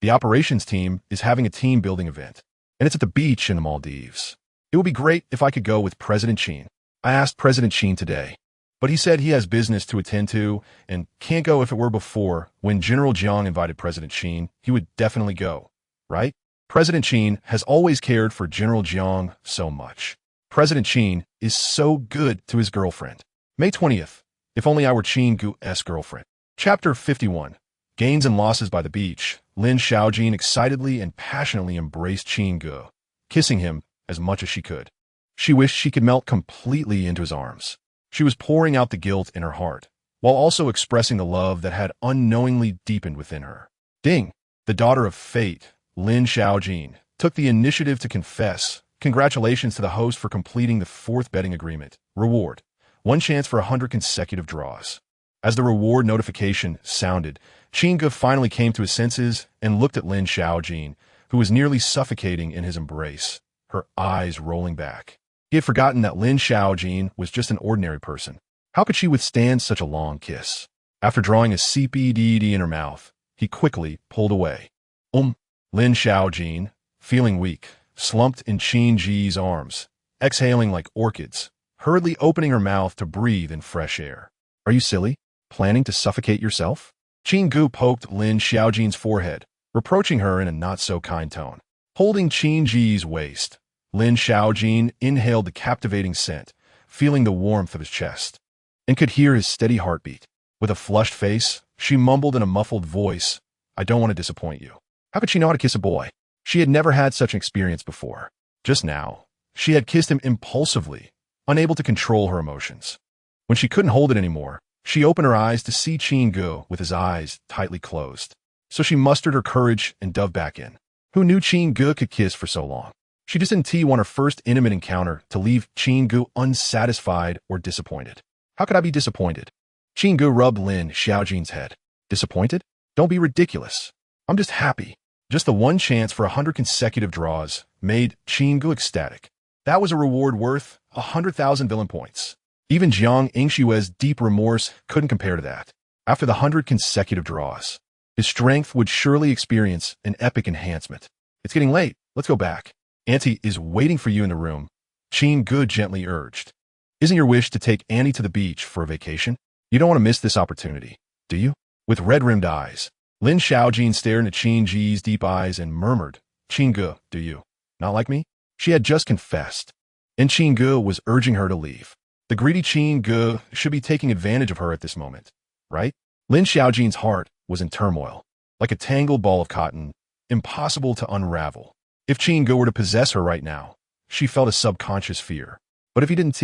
The operations team is having a team-building event, and it's at the beach in the Maldives. It would be great if I could go with President Qin. I asked President Qin today, but he said he has business to attend to and can't go. If it were before, when General Jiang invited President Qin, he would definitely go, right? President Qin has always cared for General Jiang so much. President Qin is so good to his girlfriend. May 20th. If only I were Qin Ge's girlfriend. Chapter 51. Gains and losses by the beach. Lin Xiaojin excitedly and passionately embraced Qin Ge, kissing him as much as she could. She wished she could melt completely into his arms. She was pouring out the guilt in her heart, while also expressing the love that had unknowingly deepened within her. Ding! The daughter of fate, Lin Xiaojin, took the initiative to confess. Congratulations to the host for completing the 4th betting agreement. Reward: 1 chance for 100 consecutive draws. As the reward notification sounded, Qin Ge finally came to his senses and looked at Lin Xiaojin, who was nearly suffocating in his embrace, her eyes rolling back. He had forgotten that Lin Xiaojin was just an ordinary person. How could she withstand such a long kiss? After drawing a CPDD in her mouth, he quickly pulled away. Lin Xiaojin, feeling weak, slumped in Qin Ge's arms, exhaling like orchids, hurriedly opening her mouth to breathe in fresh air. Are you silly? Planning to suffocate yourself? Qin Ge poked Lin Xiaojin's forehead, reproaching her in a not-so-kind tone. Holding Qin Ge's waist, Lin Xiaojin inhaled the captivating scent, feeling the warmth of his chest, and could hear his steady heartbeat. With a flushed face, she mumbled in a muffled voice, "I don't want to disappoint you." How could she know how to kiss a boy? She had never had such an experience before. Just now, she had kissed him impulsively, unable to control her emotions. When she couldn't hold it anymore, she opened her eyes to see Qin Ge with his eyes tightly closed. So she mustered her courage and dove back in. Who knew Qin Ge could kiss for so long? She just didn't want her first intimate encounter to leave Qin Ge unsatisfied or disappointed. How could I be disappointed? Qin Ge rubbed Lin Xiaojin's head. Disappointed? Don't be ridiculous. I'm just happy. Just the one chance for 100 consecutive draws made Qin Ge ecstatic. That was a reward worth 100,000 villain points. Even Jiang Yingshue's deep remorse couldn't compare to that. After the 100 consecutive draws, his strength would surely experience an epic enhancement. It's getting late. Let's go back. Auntie is waiting for you in the room, Qin Ge gently urged. Isn't your wish to take Annie to the beach for a vacation? You don't want to miss this opportunity, do you? With red-rimmed eyes, Lin Xiaojin stared into Qin Ge's deep eyes and murmured, Qin Ge, do you not like me? She had just confessed, and Qin Ge was urging her to leave. The greedy Qin Ge should be taking advantage of her at this moment, right? Lin Xiaojin's heart was in turmoil, like a tangled ball of cotton, impossible to unravel. If Qin Ge were to possess her right now, she felt a subconscious fear. But if he didn't,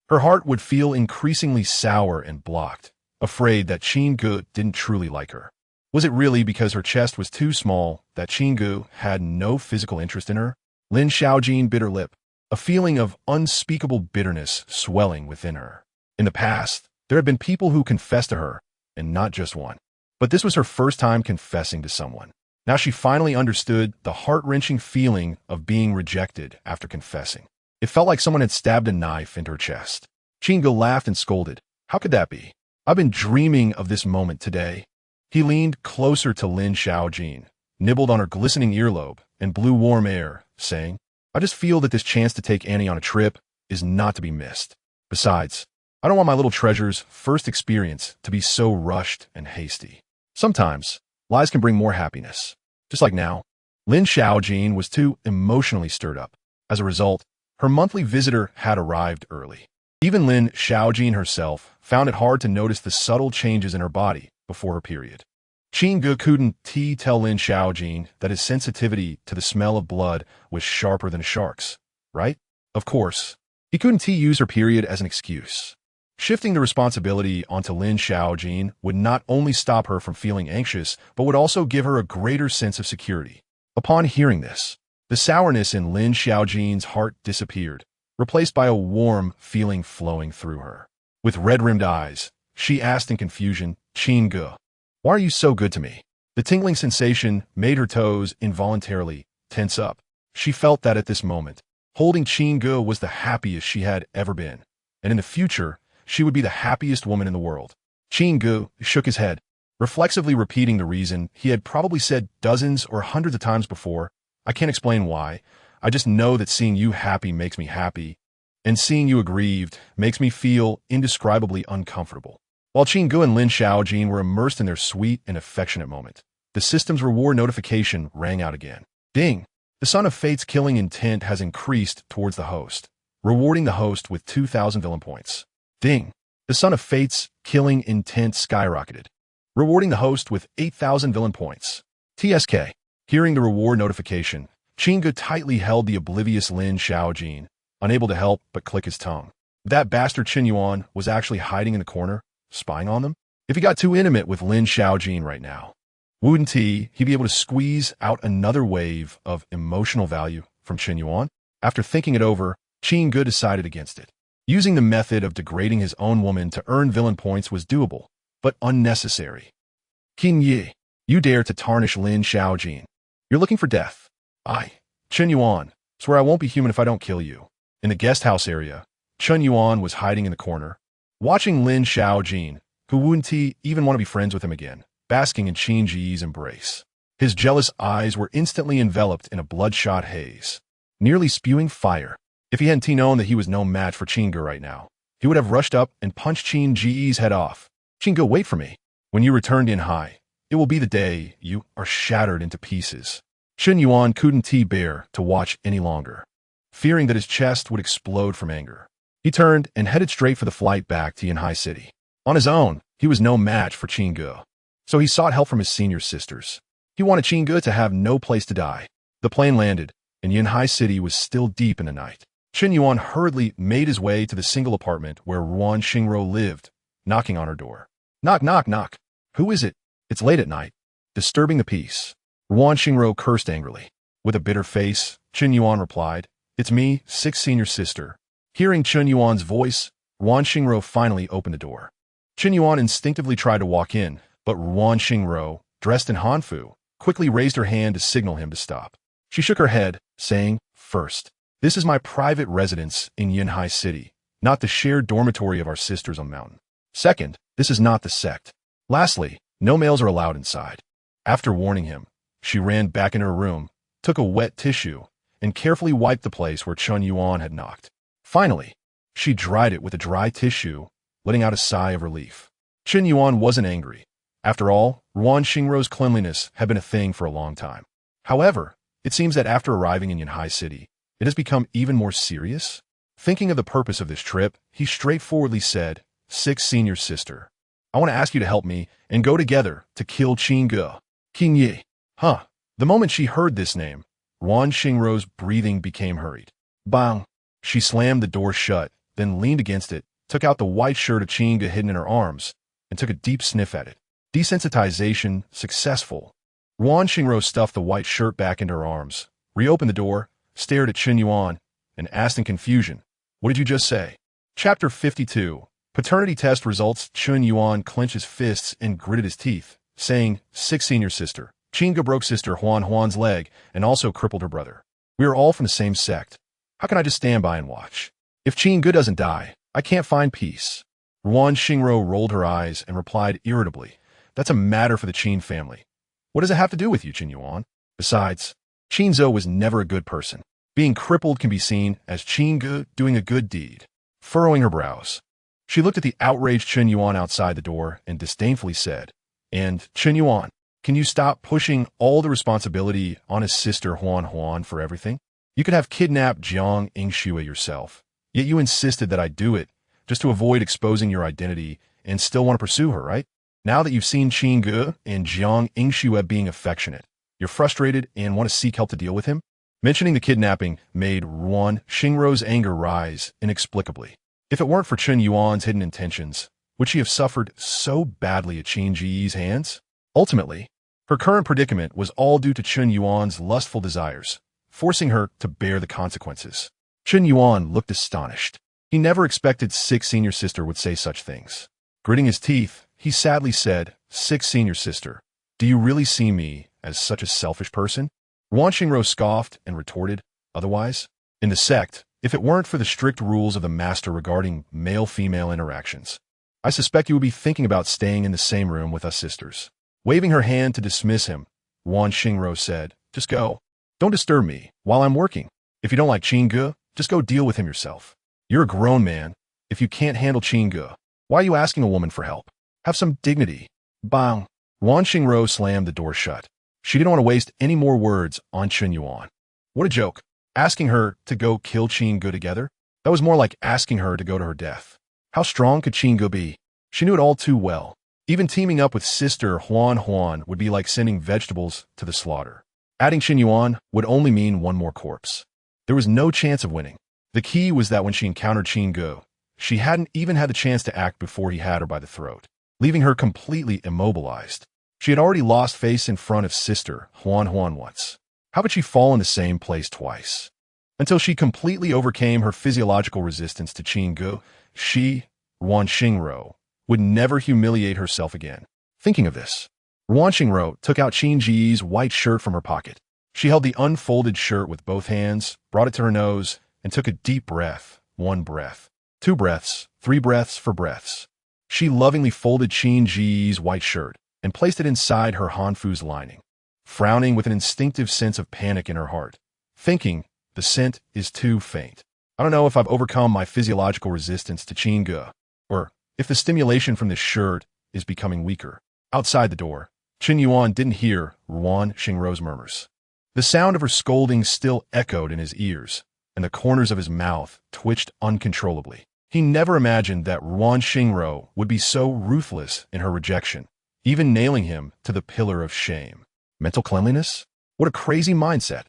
her heart would feel increasingly sour and blocked, afraid that Qin Ge didn't truly like her. Was it really because her chest was too small that Qin Ge had no physical interest in her? Lin Xiaojin bit her lip, a feeling of unspeakable bitterness swelling within her. In the past, there had been people who confessed to her, and not just one. But this was her first time confessing to someone. Now she finally understood the heart-wrenching feeling of being rejected after confessing. It felt like someone had stabbed a knife into her chest. Qin Ge laughed and scolded. How could that be? I've been dreaming of this moment today. He leaned closer to Lin Xiaojin, nibbled on her glistening earlobe, and blew warm air, saying, I just feel that this chance to take Annie on a trip is not to be missed. Besides, I don't want my little treasure's first experience to be so rushed and hasty. Sometimes, lies can bring more happiness. Just like now, Lin Xiaojin was too emotionally stirred up. As a result, her monthly visitor had arrived early. Even Lin Xiaojin herself found it hard to notice the subtle changes in her body before her period. Qin Ge couldn't tell Lin Xiaojin that his sensitivity to the smell of blood was sharper than a shark's, right? Of course, he couldn't use her period as an excuse. Shifting the responsibility onto Lin Xiaojin would not only stop her from feeling anxious, but would also give her a greater sense of security. Upon hearing this, the sourness in Lin Xiaojin's heart disappeared, replaced by a warm feeling flowing through her. With red-rimmed eyes, she asked in confusion, Qin Ge, why are you so good to me? The tingling sensation made her toes involuntarily tense up. She felt that at this moment, holding Qin Ge was the happiest she had ever been, and in the future, she would be the happiest woman in the world. Qin Ge shook his head, reflexively repeating the reason he had probably said dozens or hundreds of times before. I can't explain why. I just know that seeing you happy makes me happy, and seeing you aggrieved makes me feel indescribably uncomfortable. While Qin Ge and Lin Xiaojin were immersed in their sweet and affectionate moment, the system's reward notification rang out again. Ding! The Son of Fate's killing intent has increased towards the host, rewarding the host with 2,000 villain points. Ding! The Son of Fate's killing intent skyrocketed, rewarding the host with 8,000 villain points. TSK. Hearing the reward notification, Qin Ge tightly held the oblivious Lin Xiaojin, unable to help but click his tongue. That bastard Qin Yuan was actually hiding in the corner, spying on them? If he got too intimate with Lin Xiaojin right now, wouldn't he'd be able to squeeze out another wave of emotional value from Qin Yuan? After thinking it over, Qin Ge decided against it. Using the method of degrading his own woman to earn villain points was doable, but unnecessary. Qin Ge, you dare to tarnish Lin Xiaojin. You're looking for death. Qin Yuan, swear I won't be human if I don't kill you. In the guest house area, Qin Yuan was hiding in the corner, watching Lin Xiaojin, who wouldn't even want to be friends with him again, basking in Qin Ge's embrace. His jealous eyes were instantly enveloped in a bloodshot haze, nearly spewing fire. If he hadn't known that he was no match for Qin Ge right now, he would have rushed up and punched Qin Ge's head off. Qin Ge, wait for me. When you return to Yunhai, it will be the day you are shattered into pieces. Chen Yuan couldn't bear to watch any longer. Fearing that his chest would explode from anger, he turned and headed straight for the flight back to Yunhai City. On his own, he was no match for Qin Ge, so he sought help from his senior sisters. He wanted Qin Ge to have no place to die. The plane landed, and Yunhai City was still deep in the night. Chen Yuan hurriedly made his way to the single apartment where Ruan Xingro lived, knocking on her door. Knock, knock, knock. Who is it? It's late at night. Disturbing the peace. Ruan Xingro cursed angrily. With a bitter face, Chen Yuan replied, It's me, sixth senior sister. Hearing Chen Yuan's voice, Ruan Xingro finally opened the door. Chen Yuan instinctively tried to walk in, but Ruan Xingro, dressed in Hanfu, quickly raised her hand to signal him to stop. She shook her head, saying, First, this is my private residence in Yunhai City, not the shared dormitory of our sisters on the mountain. Second, this is not the sect. Lastly, no males are allowed inside. After warning him, she ran back in her room, took a wet tissue, and carefully wiped the place where Chen Yuan had knocked. Finally, she dried it with a dry tissue, letting out a sigh of relief. Chen Yuan wasn't angry. After all, Ruan Xingro's cleanliness had been a thing for a long time. However, it seems that after arriving in Yunhai City, it has become even more serious. Thinking of the purpose of this trip, he straightforwardly said, Sixth senior sister, I want to ask you to help me and go together to kill Qin Ge. Qin Ge. Huh. The moment she heard this name, Ruan Xingro's breathing became hurried. Bang. She slammed the door shut, then leaned against it, took out the white shirt of Qin Ge hidden in her arms, and took a deep sniff at it. Desensitization successful. Ruan Xingro stuffed the white shirt back into her arms, reopened the door, stared at Chen Yuan, and asked in confusion, What did you just say? Chapter 52. Paternity test results. Chen Yuan clenched his fists and gritted his teeth, saying, Sixth senior sister. Qin Ge broke sister Huan's leg and also crippled her brother. We are all from the same sect. How can I just stand by and watch? If Qin Ge doesn't die, I can't find peace. Ruan Xingro rolled her eyes and replied irritably, That's a matter for the Qin family. What does it have to do with you, Chen Yuan? Besides, Qin Zhou was never a good person. Being crippled can be seen as Qin Ge doing a good deed. Furrowing her brows, she looked at the outraged Chen Yuan outside the door and disdainfully said, And, Chen Yuan, can you stop pushing all the responsibility on his sister Huan for everything? You could have kidnapped Jiang Yingxue yourself, yet you insisted that I do it just to avoid exposing your identity and still want to pursue her, right? Now that you've seen Qin Ge and Jiang Yingxue being affectionate, you're frustrated and want to seek help to deal with him? Mentioning the kidnapping made Ruan Xingro's anger rise inexplicably. If it weren't for Chen Yuan's hidden intentions, would she have suffered so badly at Qin Ge's hands? Ultimately, her current predicament was all due to Chen Yuan's lustful desires, forcing her to bear the consequences. Chen Yuan looked astonished. He never expected Sixth senior sister would say such things. Gritting his teeth, he sadly said, Sixth senior sister, do you really see me as such a selfish person? Ruan Xingro scoffed and retorted, Otherwise, in the sect, if it weren't for the strict rules of the master regarding male-female interactions, I suspect you would be thinking about staying in the same room with us sisters. Waving her hand to dismiss him, Ruan Xingro said, Just go. Don't disturb me while I'm working. If you don't like Qin Ge, just go deal with him yourself. You're a grown man. If you can't handle Qin Ge, why are you asking a woman for help? Have some dignity. Bang. Ruan Xingro slammed the door shut. She didn't want to waste any more words on Chen Yuan. What a joke. Asking her to go kill Qin Ge together? That was more like asking her to go to her death. How strong could Qin Ge be? She knew it all too well. Even teaming up with sister Huan would be like sending vegetables to the slaughter. Adding Chen Yuan would only mean one more corpse. There was no chance of winning. The key was that when she encountered Qin Ge, she hadn't even had the chance to act before he had her by the throat, leaving her completely immobilized. She had already lost face in front of sister Huan once. How could she fall in the same place twice? Until she completely overcame her physiological resistance to Qin Ge, she, Ruan Xingro, would never humiliate herself again. Thinking of this, Ruan Xingro took out Qin Ge's white shirt from her pocket. She held the unfolded shirt with both hands, brought it to her nose, and took a deep breath. 1 breath, 2 breaths, 3 breaths for breaths. She lovingly folded Qin Ge's white shirt and placed it inside her Hanfu's lining, frowning with an instinctive sense of panic in her heart, thinking, the scent is too faint. I don't know if I've overcome my physiological resistance to Qin Ge, or if the stimulation from this shirt is becoming weaker. Outside the door, Qin Yuan didn't hear Ruan Xingrou's murmurs. The sound of her scolding still echoed in his ears, and the corners of his mouth twitched uncontrollably. He never imagined that Ruan Xingrou would be so ruthless in her rejection, even nailing him to the pillar of shame. Mental cleanliness? What a crazy mindset.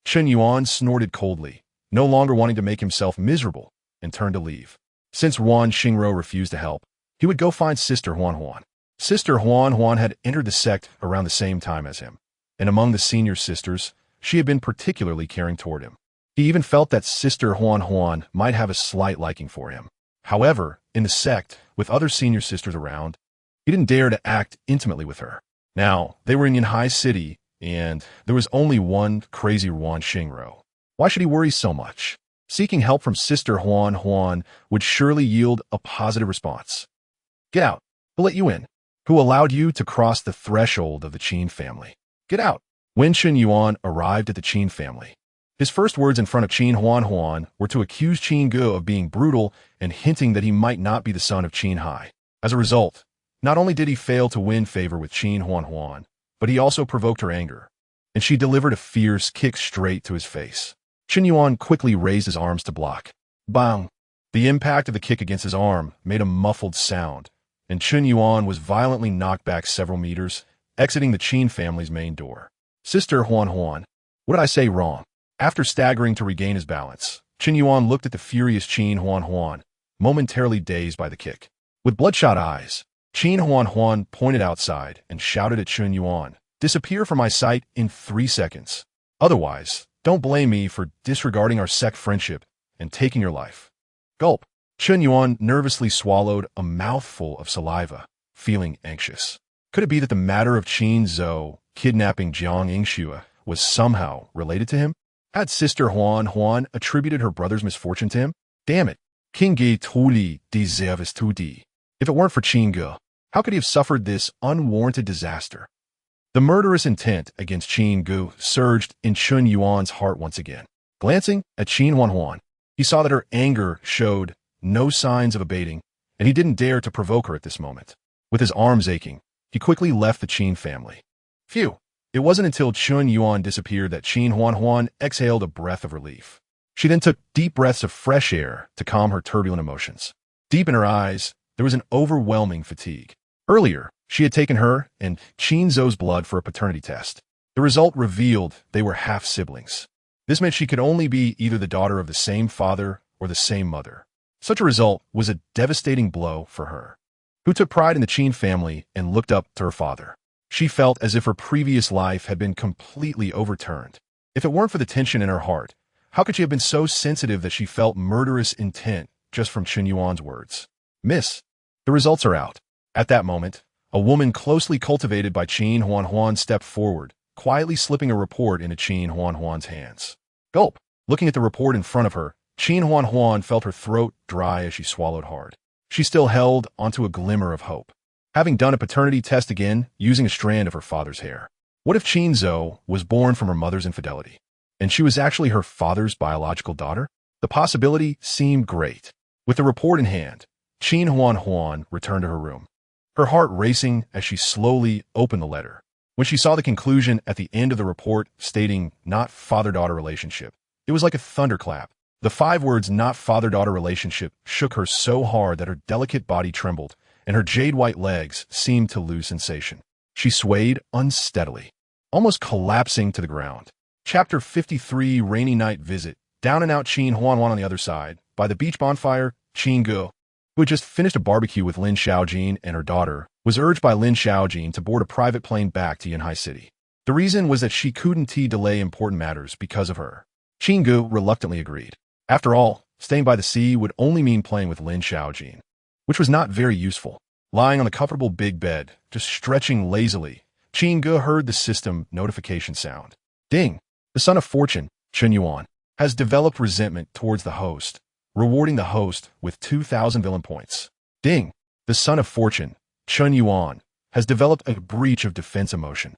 Qin Yuan snorted coldly, no longer wanting to make himself miserable, and turned to leave. Since Ruan Xingrou refused to help, he would go find Sister Huan Huan. Sister Huan Huan had entered the sect around the same time as him, and among the senior sisters, she had been particularly caring toward him. He even felt that Sister Huan Huan might have a slight liking for him. However, in the sect, with other senior sisters around, he didn't dare to act intimately with her. Now, they were in Yunhai City, and there was only one crazy Ruan Xingrou. Why should he worry so much? Seeking help from Sister Huan Huan would surely yield a positive response. Get out. We'll let you in. Who allowed you to cross the threshold of the Qin family? Get out. When Qin Yuan arrived at the Qin family, his first words in front of Qin Huan Huan were to accuse Qin Ge of being brutal and hinting that he might not be the son of Qin Hai. As a result, not only did he fail to win favor with Qin Huan Huan, but he also provoked her anger, and she delivered a fierce kick straight to his face. Qin Yuan quickly raised his arms to block. Bang! The impact of the kick against his arm made a muffled sound, and Qin Yuan was violently knocked back several meters, exiting the Qin family's main door. Sister Huan Huan, what did I say wrong? After staggering to regain his balance, Qin Yuan looked at the furious Qin Huan Huan, momentarily dazed by the kick. With bloodshot eyes, Qin Huan Huan pointed outside and shouted at Qin Yuan, "Disappear from my sight in 3 seconds. Otherwise, don't blame me for disregarding our sect friendship and taking your life." Gulp. Qin Yuan nervously swallowed a mouthful of saliva, feeling anxious. Could it be that the matter of Qin Zhou kidnapping Jiang Yingxue was somehow related to him? Had Sister Huan Huan attributed her brother's misfortune to him? Damn it. Qin Ge truly deserves to die. If it weren't for Qin Ge, how could he have suffered this unwarranted disaster? The murderous intent against Qin Ge surged in Qin Yuan's heart once again. Glancing at Qin Huan Huan, he saw that her anger showed no signs of abating, and he didn't dare to provoke her at this moment. With his arms aching, he quickly left the Qin family. Phew! It wasn't until Qin Yuan disappeared that Qin Huan Huan exhaled a breath of relief. She then took deep breaths of fresh air to calm her turbulent emotions. Deep in her eyes, there was an overwhelming fatigue. Earlier, she had taken her and Qin Zhou's blood for a paternity test. The result revealed they were half-siblings. This meant she could only be either the daughter of the same father or the same mother. Such a result was a devastating blow for her, who took pride in the Qin family and looked up to her father. She felt as if her previous life had been completely overturned. If it weren't for the tension in her heart, how could she have been so sensitive that she felt murderous intent just from Qin Yuan's words? Miss, the results are out. At that moment, a woman closely cultivated by Qin Huan Huan stepped forward, quietly slipping a report into Qin Huan Huan's hands. Gulp! Looking at the report in front of her, Qin Huan Huan felt her throat dry as she swallowed hard. She still held onto a glimmer of hope. Having done a paternity test again, using a strand of her father's hair. What if Qin Zhou was born from her mother's infidelity, and she was actually her father's biological daughter? The possibility seemed great. With the report in hand, Qin Huan Huan returned to her room, her heart racing as she slowly opened the letter. When she saw the conclusion at the end of the report stating not father-daughter relationship, it was like a thunderclap. The 5 words not father-daughter relationship shook her so hard that her delicate body trembled, and her jade-white legs seemed to lose sensation. She swayed unsteadily, almost collapsing to the ground. Chapter 53, Rainy Night Visit. Down and out Qin Huan Huan on the other side. By the beach bonfire, Qin Ge, who had just finished a barbecue with Lin Xiaojin and her daughter, was urged by Lin Xiaojin to board a private plane back to Yunhai City. The reason was that she couldn't delay important matters because of her. Qin Ge reluctantly agreed. After all, staying by the sea would only mean playing with Lin Xiaojin, which was not very useful. Lying on the comfortable big bed, just stretching lazily, Qin Ge heard the system notification sound. Ding! The son of fortune, Qin Yuan, has developed resentment towards the host, rewarding the host with 2,000 villain points. Ding! The son of fortune, Qin Yuan, has developed a breach of defense emotion,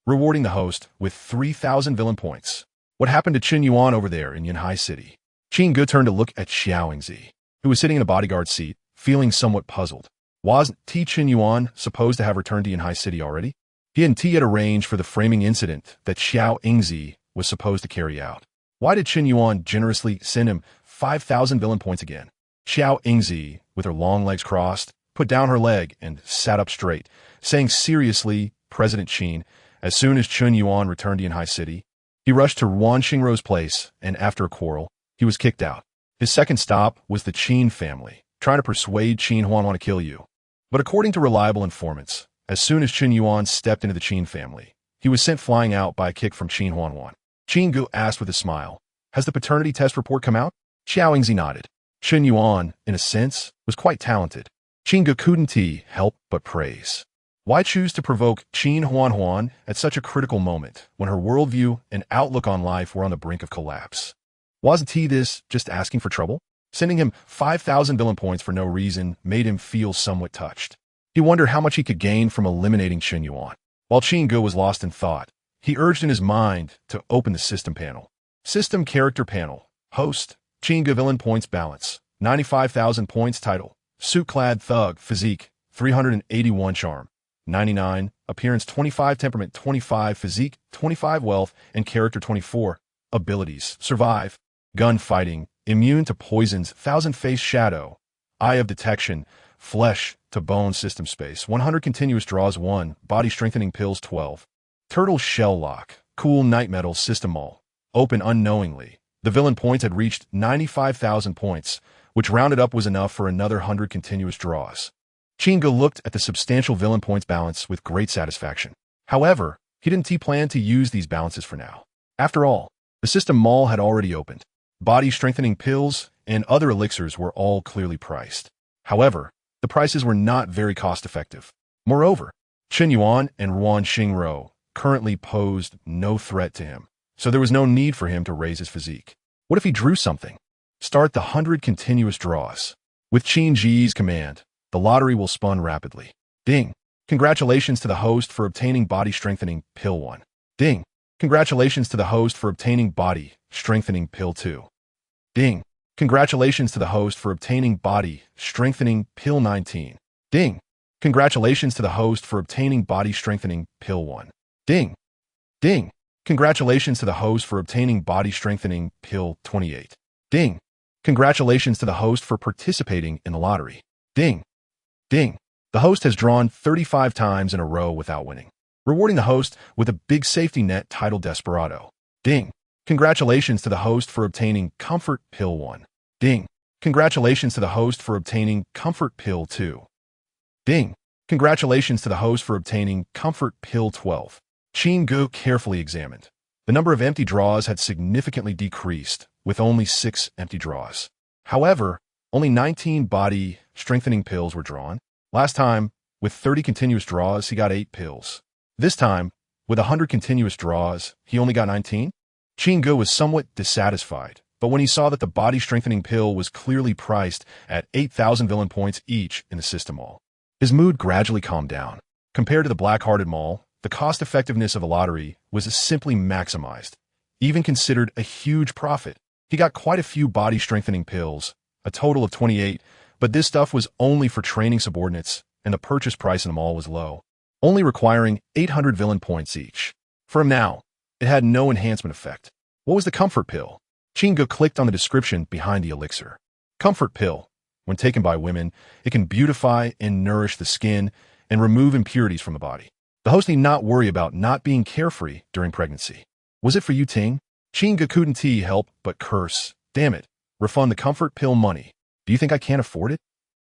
rewarding the host with 3,000 villain points. What happened to Qin Yuan over there in Yunhai City? Qin Ge turned to look at Xiao Yingzi, who was sitting in a bodyguard seat, feeling somewhat puzzled. Wasn't Qin Yuan supposed to have returned to Yunhai City already? He and T had arranged for the framing incident that Xiao Ingzi was supposed to carry out. Why did Qin Yuan generously send him 5,000 villain points again? Xiao Ingzi, with her long legs crossed, put down her leg and sat up straight, saying seriously, President Qin, as soon as Qin Yuan returned to Yunhai City, he rushed to Wan Xingro's place, and after a quarrel, he was kicked out. His second stop was the Qin family, trying to persuade Qin Huan to kill you. But according to reliable informants, as soon as Qin Yuan stepped into the Qin family, he was sent flying out by a kick from Qin Huan. Qin Ge asked with a smile, "Has the paternity test report come out?" Xiao Ingzi nodded. Qin Yuan, in a sense, was quite talented. Qin Ge couldn't help but praise. Why choose to provoke Qin Huan at such a critical moment when her worldview and outlook on life were on the brink of collapse? Wasn't this just asking for trouble? Sending him 5,000 villain points for no reason made him feel somewhat touched. He wondered how much he could gain from eliminating Qin Yuan. While Qin Ge was lost in thought, he urged in his mind to open the system panel. System character panel. Host. Qin Ge villain points balance. 95,000 points title. Suit-clad thug. Physique. 381 charm. 99. Appearance 25. Temperament 25. Physique 25. Wealth and character 24. Abilities. Survive. Gunfighting. Immune to poisons. Thousand face shadow. Eye of detection. Flesh to bone system space. 100 continuous draws 1. Body strengthening pills 12. Turtle shell lock. Cool night metal system all. Open unknowingly. The villain points had reached 95,000 points, which rounded up was enough for another 100 continuous draws. Qin Ge looked at the substantial villain points balance with great satisfaction. However, he didn't plan to use these balances for now. After all, the system mall had already opened. Body strengthening pills and other elixirs were all clearly priced. However, the prices were not very cost-effective. Moreover, Qin Yuan and Wan Xingro currently posed no threat to him, so there was no need for him to raise his physique. What if he drew something? Start the 100 continuous draws. With Qin Ge's command, the lottery will spin rapidly. Ding! Congratulations to the host for obtaining body strengthening pill 1. Ding! Congratulations to the host for obtaining body strengthening pill 2. Ding! Congratulations to the host for obtaining body strengthening pill 19. Ding! Congratulations to the host for obtaining body strengthening pill 1. Ding! Ding! Congratulations to the host for obtaining body strengthening pill 28. Ding! Congratulations to the host for participating in the lottery. Ding! Ding! The host has drawn 35 times in a row without winning, rewarding the host with a big safety net titled Desperado. Ding! Congratulations to the host for obtaining Comfort Pill 1. Ding! Congratulations to the host for obtaining Comfort Pill 2. Ding! Congratulations to the host for obtaining Comfort Pill 12. Qin Ge carefully examined. The number of empty draws had significantly decreased, with only 6 empty draws. However, only 19 body strengthening pills were drawn. Last time, with 30 continuous draws, he got 8 pills. This time, with 100 continuous draws, he only got 19. Qin Ge was somewhat dissatisfied, but when he saw that the body strengthening pill was clearly priced at 8,000 villain points each in the system mall, his mood gradually calmed down. Compared to the black-hearted mall, the cost-effectiveness of a lottery was simply maximized, even considered a huge profit. He got quite a few body strengthening pills, a total of 28, but this stuff was only for training subordinates, and the purchase price in the mall was low, only requiring 800 villain points each. For him now, it had no enhancement effect. What was the comfort pill? Qin Ge clicked on the description behind the elixir. Comfort pill. When taken by women, it can beautify and nourish the skin and remove impurities from the body. The host need not worry about not being carefree during pregnancy. Was it for you, Ting? Qin Ge couldn't help but curse. Damn it. Refund the comfort pill money. Do you think I can't afford it?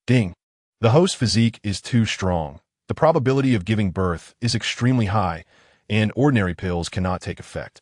Ding. The host's physique is too strong. The probability of giving birth is extremely high, and ordinary pills cannot take effect.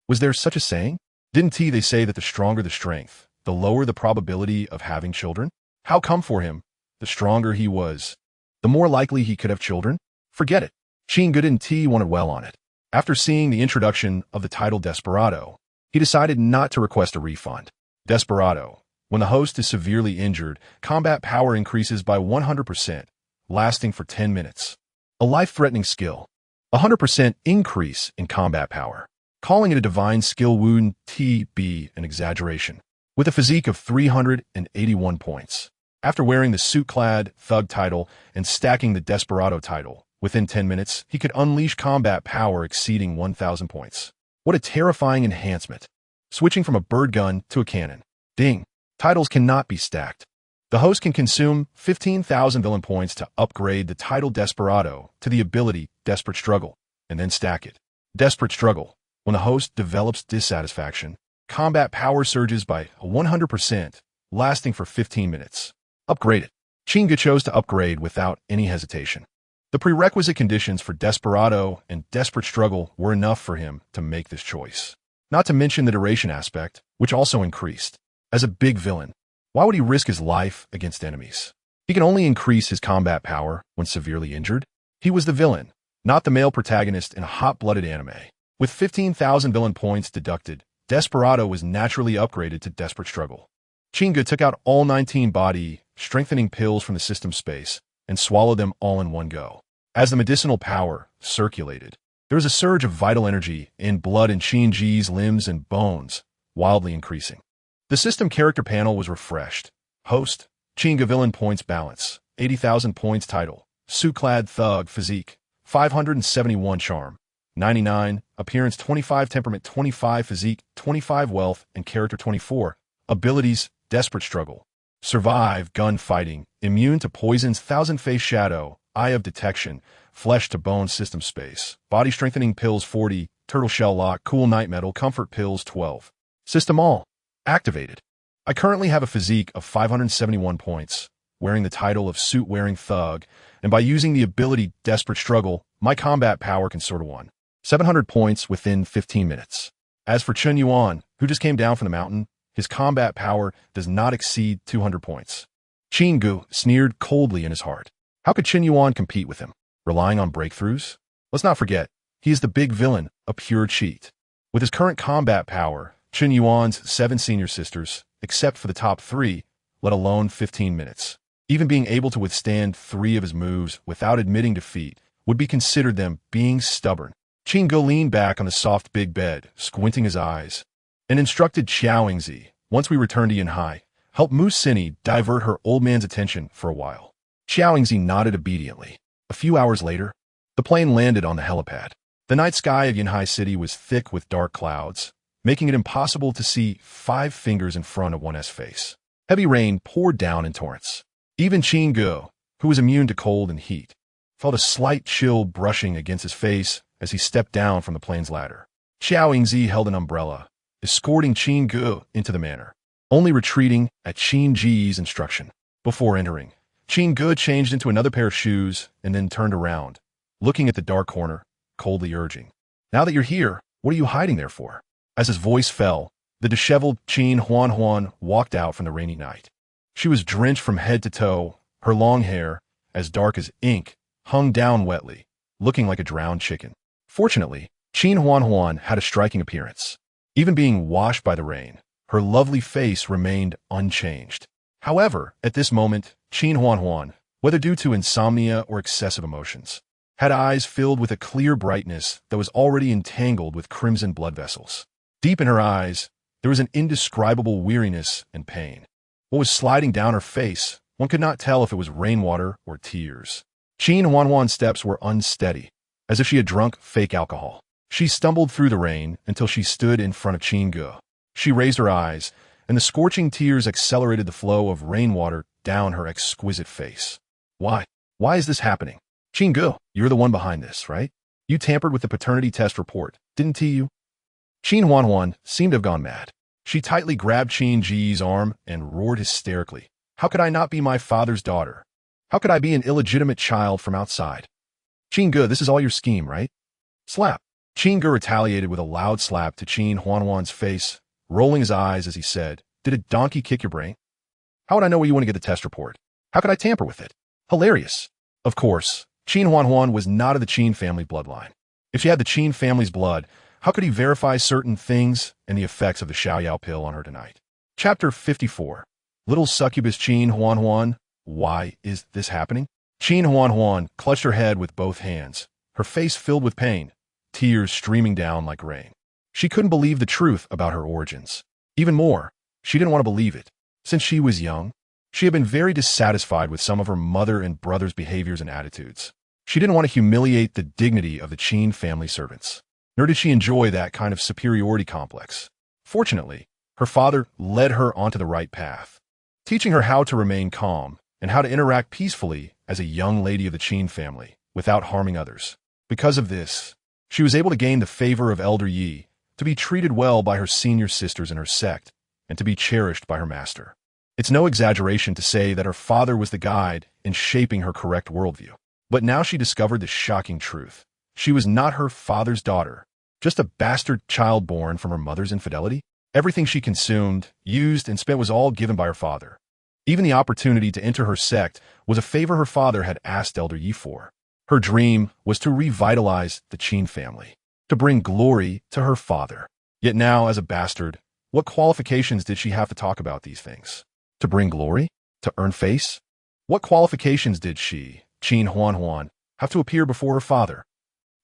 Was there such a saying? Didn't they say that the stronger the strength, the lower the probability of having children? How come for him? The stronger he was, the more likely he could have children? Forget it. Qin Ge didn't wanted well on it. After seeing the introduction of the title Desperado, he decided not to request a refund. Desperado. When the host is severely injured, combat power increases by 100%, lasting for 10 minutes. A life-threatening skill. 100% increase in combat power. Calling it a divine skill would be an exaggeration. With a physique of 381 points. After wearing the suit-clad thug title and stacking the desperado title, within 10 minutes, he could unleash combat power exceeding 1,000 points. What a terrifying enhancement. Switching from a bird gun to a cannon. Ding. Titles cannot be stacked. The host can consume 15,000 villain points to upgrade the title Desperado to the ability Desperate Struggle, and then stack it. Desperate Struggle. When the host develops dissatisfaction, combat power surges by 100%, lasting for 15 minutes. Upgrade it. Qin Ge chose to upgrade without any hesitation. The prerequisite conditions for Desperado and Desperate Struggle were enough for him to make this choice. Not to mention the duration aspect, which also increased. As a big villain, why would he risk his life against enemies? He can only increase his combat power when severely injured. He was the villain, not the male protagonist in a hot-blooded anime. With 15,000 villain points deducted, Desperado was naturally upgraded to Desperate Struggle. Qin Ge took out all 19 body strengthening pills from the system space and swallowed them all in one go. As the medicinal power circulated, there was a surge of vital energy in blood in Qin Ge's limbs and bones, wildly increasing. The system character panel was refreshed. Host, Qin Ge villain points balance, 80,000 points title, suit-clad thug physique, 571 charm, 99, appearance 25, temperament 25, physique 25, wealth and character 24, abilities, desperate struggle, survive, gunfighting, immune to poisons, thousand face shadow, eye of detection, flesh to bone system space, body strengthening pills 40, turtle shell lock, cool night metal, comfort pills 12. System all activated. I currently have a physique of 571 points, wearing the title of suit-wearing thug, and by using the ability Desperate Struggle, my combat power can soar to 700 points within 15 minutes. As for Chen Yuan, who just came down from the mountain, his combat power does not exceed 200 points. Qin Ge sneered coldly in his heart. How could Chen Yuan compete with him? Relying on breakthroughs? Let's not forget, he is the big villain, a pure cheat. With his current combat power, Chen Yuan's 7 senior sisters, except for the top 3, let alone 15 minutes. Even being able to withstand 3 of his moves without admitting defeat would be considered them being stubborn. Qin Ge leaned back on the soft big bed, squinting his eyes, and instructed Xiaoingzi, once we return to Yunhai, help Mu Sini divert her old man's attention for a while. Xiaoingzi nodded obediently. A few hours later, the plane landed on the helipad. The night sky of Yunhai City was thick with dark clouds, making it impossible to see 5 fingers in front of one's face. Heavy rain poured down in torrents. Even Qin Ge, who was immune to cold and heat, felt a slight chill brushing against his face as he stepped down from the plane's ladder. Xiaoingzi held an umbrella, escorting Qin Ge into the manor, only retreating at Qin Ge's instruction. Before entering, Qin Ge changed into another pair of shoes and then turned around, looking at the dark corner, coldly urging, "Now that you're here, what are you hiding there for?" As his voice fell, the disheveled Qin Huan walked out from the rainy night. She was drenched from head to toe, her long hair, as dark as ink, hung down wetly, looking like a drowned chicken. Fortunately, Qin Huan had a striking appearance. Even being washed by the rain, her lovely face remained unchanged. However, at this moment, Qin Huan, whether due to insomnia or excessive emotions, had eyes filled with a clear brightness that was already entangled with crimson blood vessels. Deep in her eyes, there was an indescribable weariness and pain. What was sliding down her face, one could not tell if it was rainwater or tears. Qin Huan's steps were unsteady, as if she had drunk fake alcohol. She stumbled through the rain until she stood in front of Qin Ge. She raised her eyes, and the scorching tears accelerated the flow of rainwater down her exquisite face. Why? Why is this happening? Qin Ge, you're the one behind this, right? You tampered with the paternity test report, didn't you? Qin Huan seemed to have gone mad. She tightly grabbed Qin Ge's arm and roared hysterically. How could I not be my father's daughter? How could I be an illegitimate child from outside? Qin Ge, this is all your scheme, right? Slap. Qin Ge retaliated with a loud slap to Qin Huan's face, rolling his eyes as he said, "Did a donkey kick your brain? How would I know where you want to get the test report? How could I tamper with it?" Hilarious. Of course, Qin Huan was not of the Qin family bloodline. If she had the Qin family's blood, how could he verify certain things and the effects of the Xiaoyao pill on her tonight? Chapter 54. Little succubus Qin Huan. Why is this happening? Qin Huan clutched her head with both hands, her face filled with pain, tears streaming down like rain. She couldn't believe the truth about her origins. Even more, she didn't want to believe it. Since she was young, She had been very dissatisfied with some of her mother and brother's behaviors and attitudes. She didn't want to humiliate the dignity of the Qin family servants, nor did she enjoy that kind of superiority complex. Fortunately, her father led her onto the right path, teaching her how to remain calm and how to interact peacefully as a young lady of the Qin family without harming others. Because of this, she was able to gain the favor of Elder Yi, to be treated well by her senior sisters in her sect, and to be cherished by her master. It's no exaggeration to say that her father was the guide in shaping her correct worldview. But now she discovered the shocking truth. She was not her father's daughter, just a bastard child born from her mother's infidelity. Everything she consumed, used, and spent was all given by her father. Even the opportunity to enter her sect was a favor her father had asked Elder Yi for. Her dream was to revitalize the Qin family, to bring glory to her father. Yet now, as a bastard, what qualifications did she have to talk about these things? To bring glory? To earn face? What qualifications did she, Qin Huan, have to appear before her father?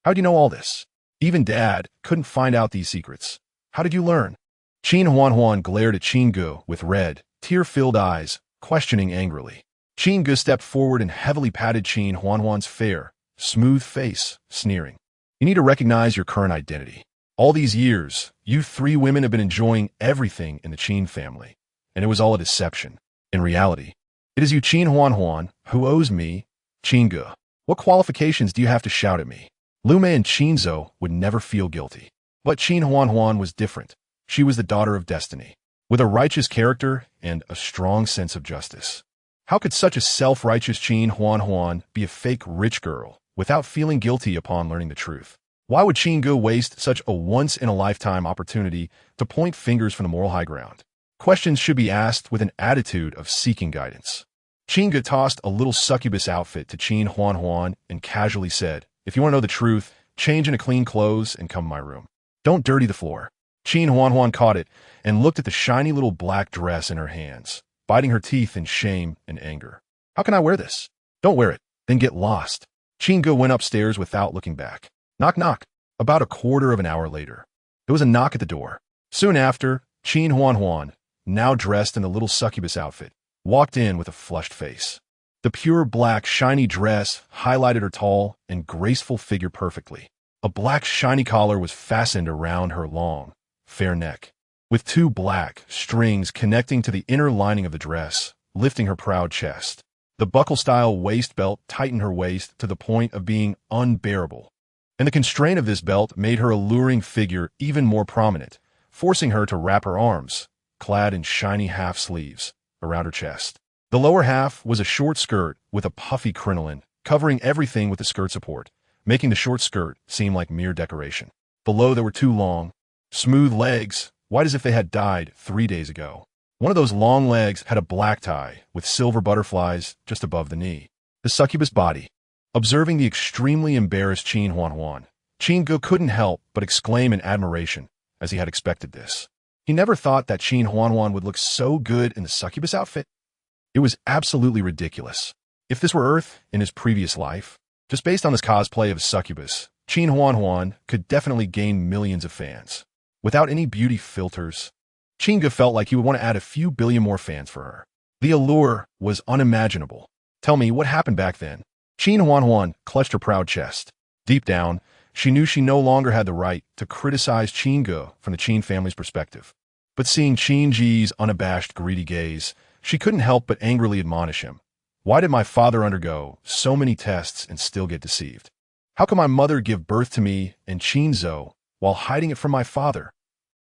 How do you know all this? Even Dad couldn't find out these secrets. How did you learn? Qin Huan glared at Qin Ge with red, tear-filled eyes, questioning angrily. Qin Ge stepped forward and heavily patted Qin Huan's fair, smooth face, sneering. You need to recognize your current identity. All these years, you three women have been enjoying everything in the Qin family, and it was all a deception. In reality, it is you Qin Huan who owes me, Qin Ge. What qualifications do you have to shout at me? Lu Mei and Qin Zhou would never feel guilty. But Qin Huan was different. She was the daughter of destiny, with a righteous character and a strong sense of justice. How could such a self-righteous Qin Huan be a fake rich girl without feeling guilty upon learning the truth? Why would Qin Ge waste such a once-in-a-lifetime opportunity to point fingers from the moral high ground? Questions should be asked with an attitude of seeking guidance. Qin Ge tossed a little succubus outfit to Qin Huan and casually said, "If you want to know the truth, change into clean clothes and come to my room. Don't dirty the floor." Qin Huan caught it and looked at the shiny little black dress in her hands, biting her teeth in shame and anger. "How can I wear this?" "Don't wear it, then get lost." Qin Ge went upstairs without looking back. Knock, knock. About a quarter of an hour later, there was a knock at the door. Soon after, Qin Huan, now dressed in the little succubus outfit, walked in with a flushed face. The pure black, shiny dress highlighted her tall and graceful figure perfectly. A black, shiny collar was fastened around her long, fair neck, with two black strings connecting to the inner lining of the dress, lifting her proud chest. The buckle-style waist belt tightened her waist to the point of being unbearable, and the constraint of this belt made her alluring figure even more prominent, forcing her to wrap her arms, clad in shiny half-sleeves, around her chest. The lower half was a short skirt with a puffy crinoline, covering everything with the skirt support, making the short skirt seem like mere decoration. Below there were two long, smooth legs, white as if they had died 3 days ago. One of those long legs had a black tie with silver butterflies just above the knee. The succubus body. Observing the extremely embarrassed Qin Huan, Qin Ge couldn't help but exclaim in admiration, as he had expected this. He never thought that Qin Huan would look so good in the succubus outfit. It was absolutely ridiculous. If this were Earth in his previous life, just based on this cosplay of a succubus, Qin Huan could definitely gain millions of fans. Without any beauty filters, Qin Ge felt like he would want to add a few billion more fans for her. The allure was unimaginable. Tell me, what happened back then? Qin Huan clutched her proud chest. Deep down, she knew she no longer had the right to criticize Qin Ge from the Qin family's perspective. But seeing Qin Ji's unabashed, greedy gaze, she couldn't help but angrily admonish him. Why did my father undergo so many tests and still get deceived? How could my mother give birth to me and Qin Zhou while hiding it from my father?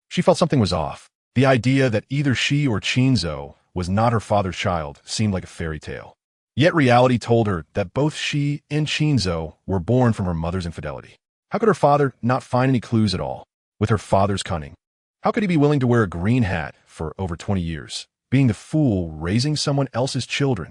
She felt something was off. The idea that either she or Qin Zhou was not her father's child seemed like a fairy tale. Yet reality told her that both she and Qin Zhou were born from her mother's infidelity. How could her father not find any clues at all? With her father's cunning, how could he be willing to wear a green hat for over 20 years, being the fool raising someone else's children?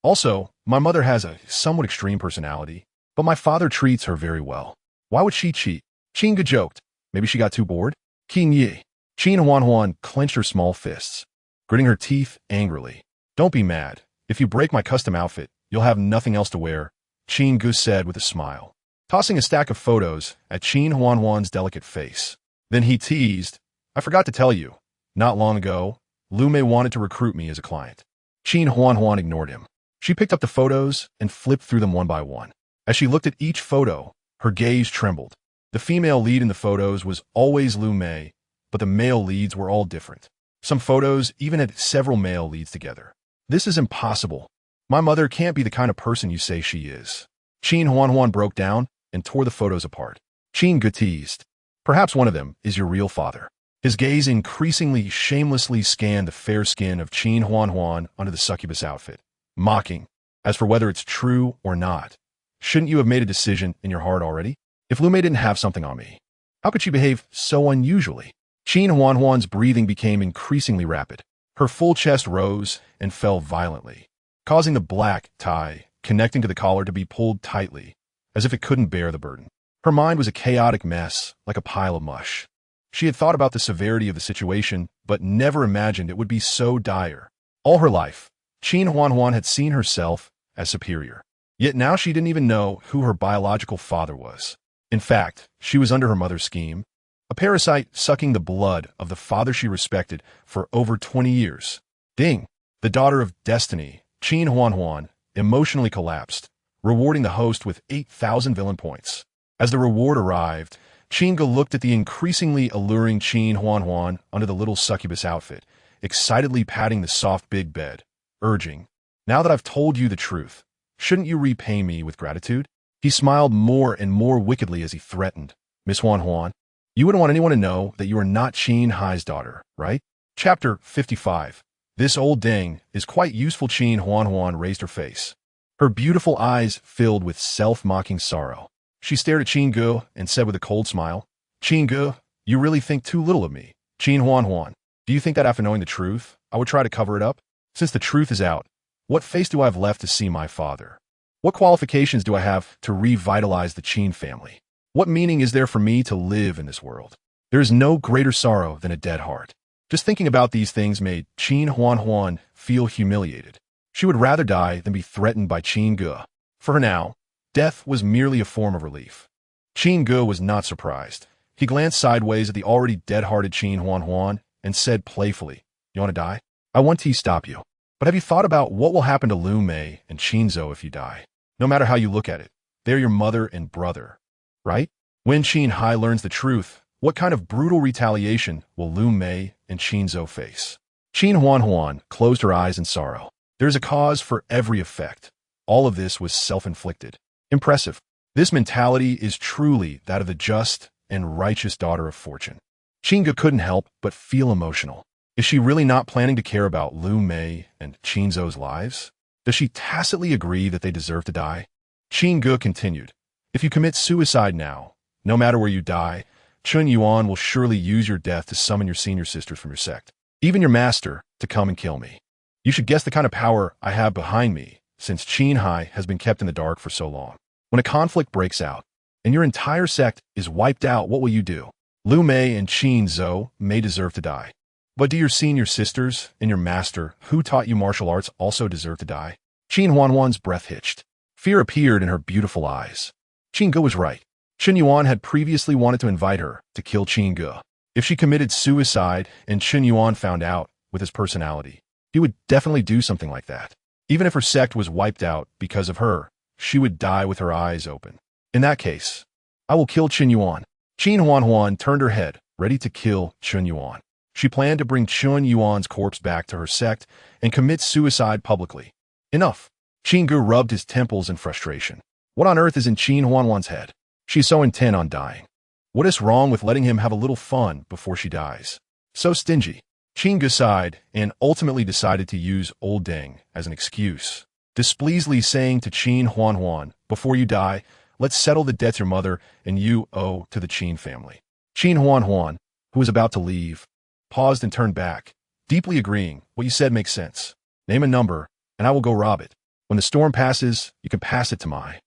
Also, my mother has a somewhat extreme personality, but my father treats her very well. Why would she cheat? Qin Ge joked. Maybe she got too bored? Qin Ye. Qin Huan clenched her small fists, gritting her teeth angrily. Don't be mad. If you break my custom outfit, you'll have nothing else to wear, Qin Ge said with a smile, tossing a stack of photos at Qin Huan's delicate face. Then he teased, I forgot to tell you, not long ago, Lu Mei wanted to recruit me as a client. Qin Huan ignored him. She picked up the photos and flipped through them one by one. As she looked at each photo, her gaze trembled. The female lead in the photos was always Lu Mei, but the male leads were all different. Some photos even had several male leads together. This is impossible. My mother can't be the kind of person you say she is. Qin Huan broke down and tore the photos apart. Qin Ge teased. Perhaps one of them is your real father. His gaze increasingly shamelessly scanned the fair skin of Qin Huan under the succubus outfit, mocking. As for whether it's true or not, shouldn't you have made a decision in your heart already? If Lu Mei didn't have something on me, how could she behave so unusually? Qin Huan's breathing became increasingly rapid. Her full chest rose and fell violently, causing the black tie connecting to the collar to be pulled tightly, as if it couldn't bear the burden. Her mind was a chaotic mess, like a pile of mush. She had thought about the severity of the situation, but never imagined it would be so dire. All her life, Qin Huan had seen herself as superior. Yet now she didn't even know who her biological father was. In fact, she was under her mother's scheme, a parasite sucking the blood of the father she respected for over 20 years. Ding! The daughter of destiny, Qin Huan, emotionally collapsed, rewarding the host with 8,000 villain points. As the reward arrived, Qin Ge looked at the increasingly alluring Qin Huan under the little succubus outfit, excitedly patting the soft big bed, urging, "Now that I've told you the truth, shouldn't you repay me with gratitude?" He smiled more and more wickedly as he threatened, "Miss Huan, you wouldn't want anyone to know that you are not Qin Hai's daughter, right?" Chapter 55. This old ding is quite useful. Qin Huan raised her face. Her beautiful eyes filled with self-mocking sorrow. She stared at Qin Ge and said with a cold smile, "Qin Ge, you really think too little of me. Qin Huan, do you think that after knowing the truth, I would try to cover it up? Since the truth is out, what face do I have left to see my father? What qualifications do I have to revitalize the Qin family? What meaning is there for me to live in this world? There is no greater sorrow than a dead heart." Just thinking about these things made Qin Huan feel humiliated. She would rather die than be threatened by Qin Ge. For her now, death was merely a form of relief. Qin Ge was not surprised. He glanced sideways at the already dead-hearted Qin Huan and said playfully, "You want to die? I want to stop you. But have you thought about what will happen to Lu Mei and Qin Zhou if you die? No matter how you look at it, they're your mother and brother, right? When Qin Hai learns the truth, what kind of brutal retaliation will Lu Mei and Qin Zhou face?" Qin Huan closed her eyes in sorrow. There is a cause for every effect. All of this was self-inflicted. Impressive. This mentality is truly that of the just and righteous daughter of fortune. Qin Ge couldn't help but feel emotional. Is she really not planning to care about Lu Mei and Qin Zhou's lives? Does she tacitly agree that they deserve to die? Qin Ge continued, "If you commit suicide now, no matter where you die, Chun Yuan will surely use your death to summon your senior sisters from your sect, even your master, to come and kill me. You should guess the kind of power I have behind me, since Qin Hai has been kept in the dark for so long. When a conflict breaks out, and your entire sect is wiped out, what will you do? Lu Mei and Qin Zhou may deserve to die. But do your senior sisters and your master, who taught you martial arts, also deserve to die?" Qin Huan's breath hitched. Fear appeared in her beautiful eyes. Qin Ge was right. Chun Yuan had previously wanted to invite her to kill Qin Ge. If she committed suicide and Chun Yuan found out with his personality, he would definitely do something like that. Even if her sect was wiped out because of her, she would die with her eyes open. In that case, I will kill Chun Yuan. Qin Huan turned her head, ready to kill Chun Yuan. She planned to bring Chun Yuan's corpse back to her sect and commit suicide publicly. Enough. Qin Ge rubbed his temples in frustration. What on earth is in Qin Huan's head? She's so intent on dying. What is wrong with letting him have a little fun before she dies? So stingy. Qin Ge sighed and ultimately decided to use old Deng as an excuse, displeasedly saying to Qin Huan, "Before you die, let's settle the debts your mother and you owe to the Qin family." Qin Huan, who was about to leave, paused and turned back, deeply agreeing. "What you said makes sense. Name a number, and I will go rob it. When the storm passes, you can pass it to my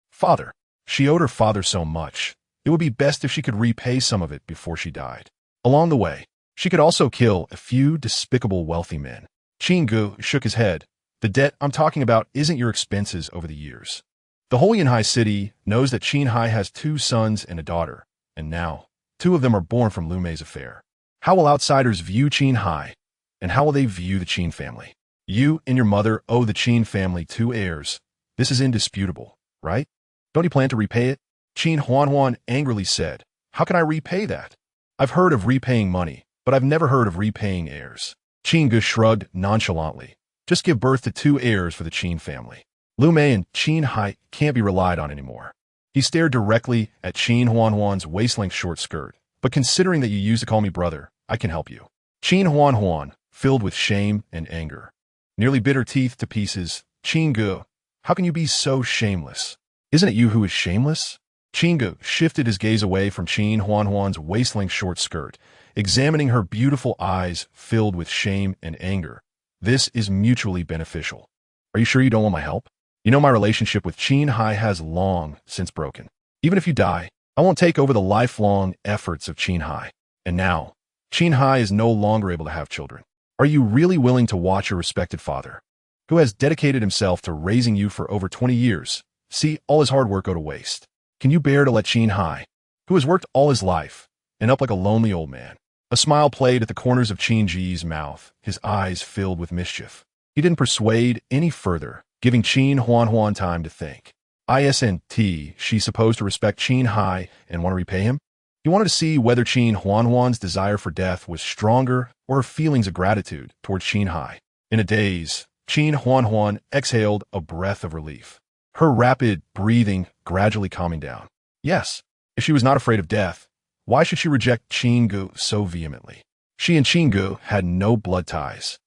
father." She owed her father so much. It would be best if she could repay some of it before she died. Along the way, she could also kill a few despicable wealthy men. Qin Ge shook his head. "The debt I'm talking about isn't your expenses over the years. The whole Yunhai City knows that Qin Hai has 2 sons and a daughter, and now 2 of them are born from Lu Mei's affair. How will outsiders view Qin Hai, and how will they view the Qin family? You and your mother owe the Qin family 2 heirs. This is indisputable, right? Don't you plan to repay it? Qin Huan angrily said. How can I repay that? I've heard of repaying money, but I've never heard of repaying heirs. Qin Ge shrugged nonchalantly. Just give birth to 2 heirs for the Qin family. Lu Mei and Qin Hai can't be relied on anymore. He stared directly at Qin Huan's waist-length short skirt. But considering that you used to call me brother, I can help you. Qin Huan, filled with shame and anger, nearly bit her teeth to pieces. Qin Ge, how can you be so shameless? Isn't it you who is shameless? Qin Ge shifted his gaze away from Qin Huan's waist-length short skirt, examining her beautiful eyes filled with shame and anger. This is mutually beneficial. Are you sure you don't want my help? You know my relationship with Qin Hai has long since broken. Even if you die, I won't take over the lifelong efforts of Qin Hai. And now, Qin Hai is no longer able to have children. Are you really willing to watch your respected father, who has dedicated himself to raising you for over 20 years, see all his hard work go to waste? Can you bear to let Qin Hai, who has worked all his life, end up like a lonely old man? A smile played at the corners of Qin Ge's mouth, his eyes filled with mischief. He didn't persuade any further, giving Qin Huan time to think. Isn't she supposed to respect Qin Hai and want to repay him? He wanted to see whether Qin Huan's desire for death was stronger or her feelings of gratitude towards Qin Hai. In a daze, Qin Huan exhaled a breath of relief, her rapid breathing gradually calming down. Yes, if she was not afraid of death, why should she reject Qin Ge so vehemently? She and Qin Ge had no blood ties.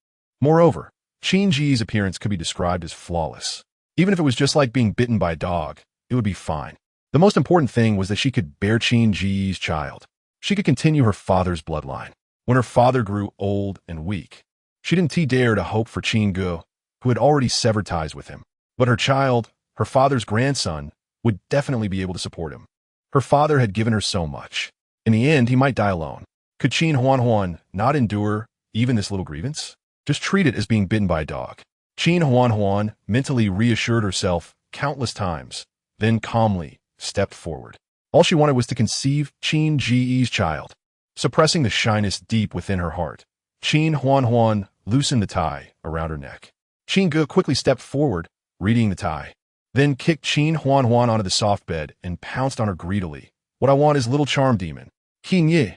Moreover, Qin Ge's appearance could be described as flawless. Even if it was just like being bitten by a dog, it would be fine. The most important thing was that she could bear Qin Ge's child. She could continue her father's bloodline. When her father grew old and weak, she didn't dare to hope for Qin Ge, who had already severed ties with him. But her child, her father's grandson, would definitely be able to support him. Her father had given her so much. In the end, he might die alone. Could Qin Huan not endure even this little grievance? Just treat it as being bitten by a dog. Qin Huan mentally reassured herself countless times, then calmly stepped forward. All she wanted was to conceive Qin Ge's child. Suppressing the shyness deep within her heart, Qin Huan loosened the tie around her neck. Qin Ge quickly stepped forward, reading the tie, then kicked Qin Huan onto the soft bed and pounced on her greedily. What I want is little charm demon. Qin Ge.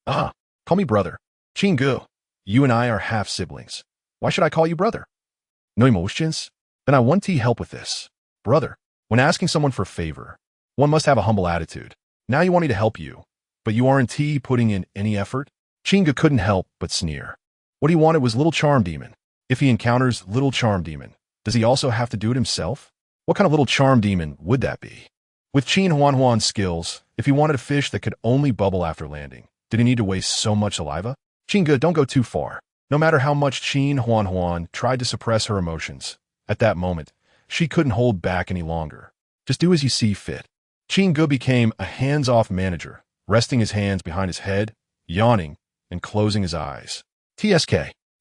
Call me brother. Qin Ge, you and I are half-siblings. Why should I call you brother? No emotions? Then I want help with this. Brother, when asking someone for a favor, one must have a humble attitude. Now you want me to help you, but you aren't putting in any effort? Qin Ge couldn't help but sneer. What he wanted was little charm demon. If he encounters little charm demon, does he also have to do it himself? What kind of little charm demon would that be? With Qin Huan's skills, if he wanted a fish that could only bubble after landing, did he need to waste so much saliva? Qin Ge, don't go too far. No matter how much Qin Huan tried to suppress her emotions, at that moment, she couldn't hold back any longer. Just do as you see fit. Qin Ge became a hands-off manager, resting his hands behind his head, yawning, and closing his eyes. TSK.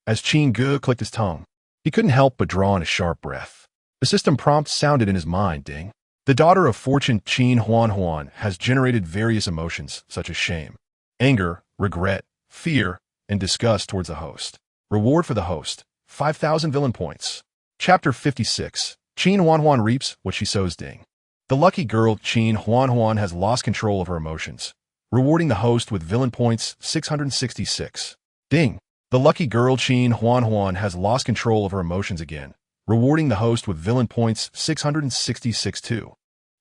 As Qin Ge clicked his tongue, he couldn't help but draw in a sharp breath. The system prompt sounded in his mind, ding. The daughter of fortune Qin Huan has generated various emotions such as shame, anger, regret, fear, and disgust towards the host. Reward for the host, 5,000 villain points. Chapter 56. Qin Huan reaps what she sows, ding. The lucky girl Qin Huan has lost control of her emotions, rewarding the host with villain points 666. Ding. The lucky girl Qin Huan has lost control of her emotions again, rewarding the host with villain points 666 too.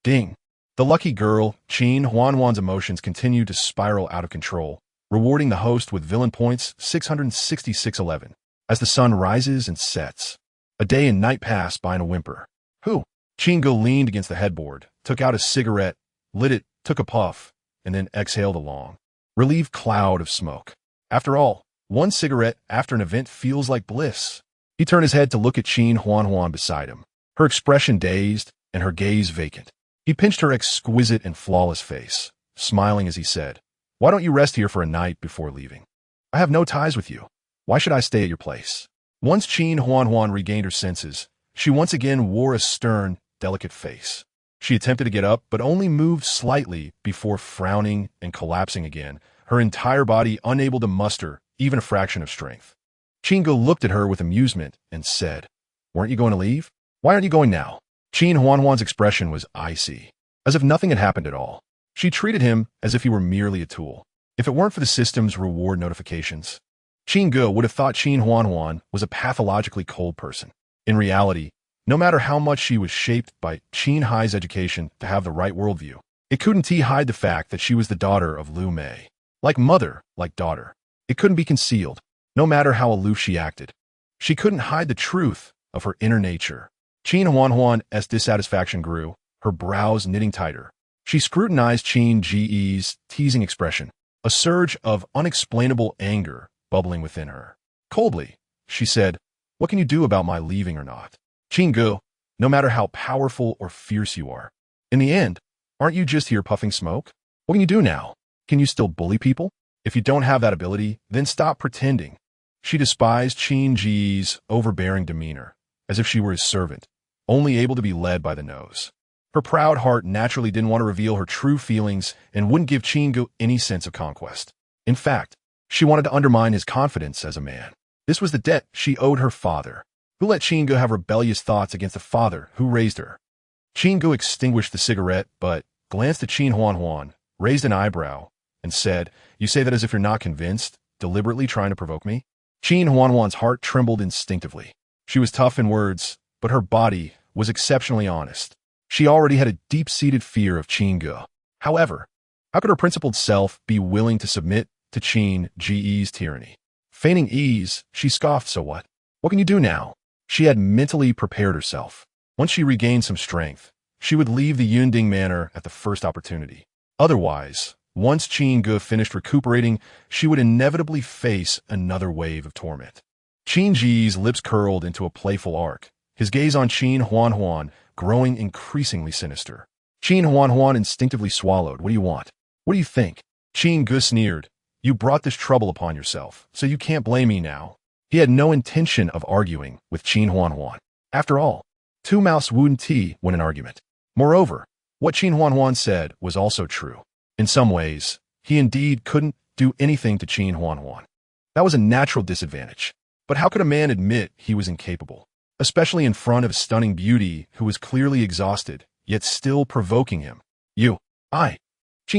Ding. The lucky girl Qin Huan's emotions continue to spiral out of control, rewarding the host with villain points 66611. As the sun rises and sets, a day and night pass by in a whimper. Who? Qin Ge leaned against the headboard, took out a cigarette, lit it, took a puff, and then exhaled a long, relieved cloud of smoke. After all, one cigarette after an event feels like bliss. He turned his head to look at Qin Huan beside him, her expression dazed and her gaze vacant. He pinched her exquisite and flawless face, smiling as he said, "Why don't you rest here for a night before leaving? I have no ties with you. Why should I stay at your place?" Once Qin Huan regained her senses, she once again wore a stern, delicate face. She attempted to get up, but only moved slightly before frowning and collapsing again, her entire body unable to muster even a fraction of strength. Qin Ge looked at her with amusement and said, "Weren't you going to leave? Why aren't you going now?" Qin Huanhuan's expression was icy, as if nothing had happened at all. She treated him as if he were merely a tool. If it weren't for the system's reward notifications, Qin Ge would have thought Qin Huanhuan was a pathologically cold person. In reality, no matter how much she was shaped by Qin Hai's education to have the right worldview, it couldn't hide the fact that she was the daughter of Liu Mei. Like mother, like daughter. It couldn't be concealed, no matter how aloof she acted. She couldn't hide the truth of her inner nature. Qin Huanhuan's dissatisfaction grew, her brows knitting tighter. She scrutinized Qin Ge's teasing expression, a surge of unexplainable anger bubbling within her. Coldly, she said, "What can you do about my leaving or not? Qin Ge, no matter how powerful or fierce you are, in the end, aren't you just here puffing smoke? What can you do now? Can you still bully people? If you don't have that ability, then stop pretending." She despised Qin Ge's overbearing demeanor, as if she were his servant, only able to be led by the nose. Her proud heart naturally didn't want to reveal her true feelings and wouldn't give Qin Ge any sense of conquest. In fact, she wanted to undermine his confidence as a man. This was the debt she owed her father, who let Qin Ge have rebellious thoughts against the father who raised her. Qin Ge extinguished the cigarette, but glanced at Qin Huanhuan, raised an eyebrow, and said, "You say that as if you're not convinced, deliberately trying to provoke me?" Qin Huanhuan's heart trembled instinctively. She was tough in words, but her body was exceptionally honest. She already had a deep-seated fear of Qin Ge. However, how could her principled self be willing to submit to Qin Ge's tyranny? Feigning ease, she scoffed, "So what? What can you do now?" She had mentally prepared herself. Once she regained some strength, she would leave the Yunding manor at the first opportunity. Otherwise, once Qin Ge finished recuperating, she would inevitably face another wave of torment. Qin Ge's lips curled into a playful arc, his gaze on Qin Huanhuan growing increasingly sinister. Qin Huanhuan instinctively swallowed. "What do you want? What do you think?" Qin Ge sneered. "You brought this trouble upon yourself, so you can't blame me now." He had no intention of arguing with Qin Huanhuan. After all, two mouths wouldn't win an argument. Moreover, what Qin Huanhuan said was also true. In some ways, he indeed couldn't do anything to Qin Huanhuan. That was a natural disadvantage. But how could a man admit he was incapable, especially in front of a stunning beauty who was clearly exhausted, yet still provoking him? Qin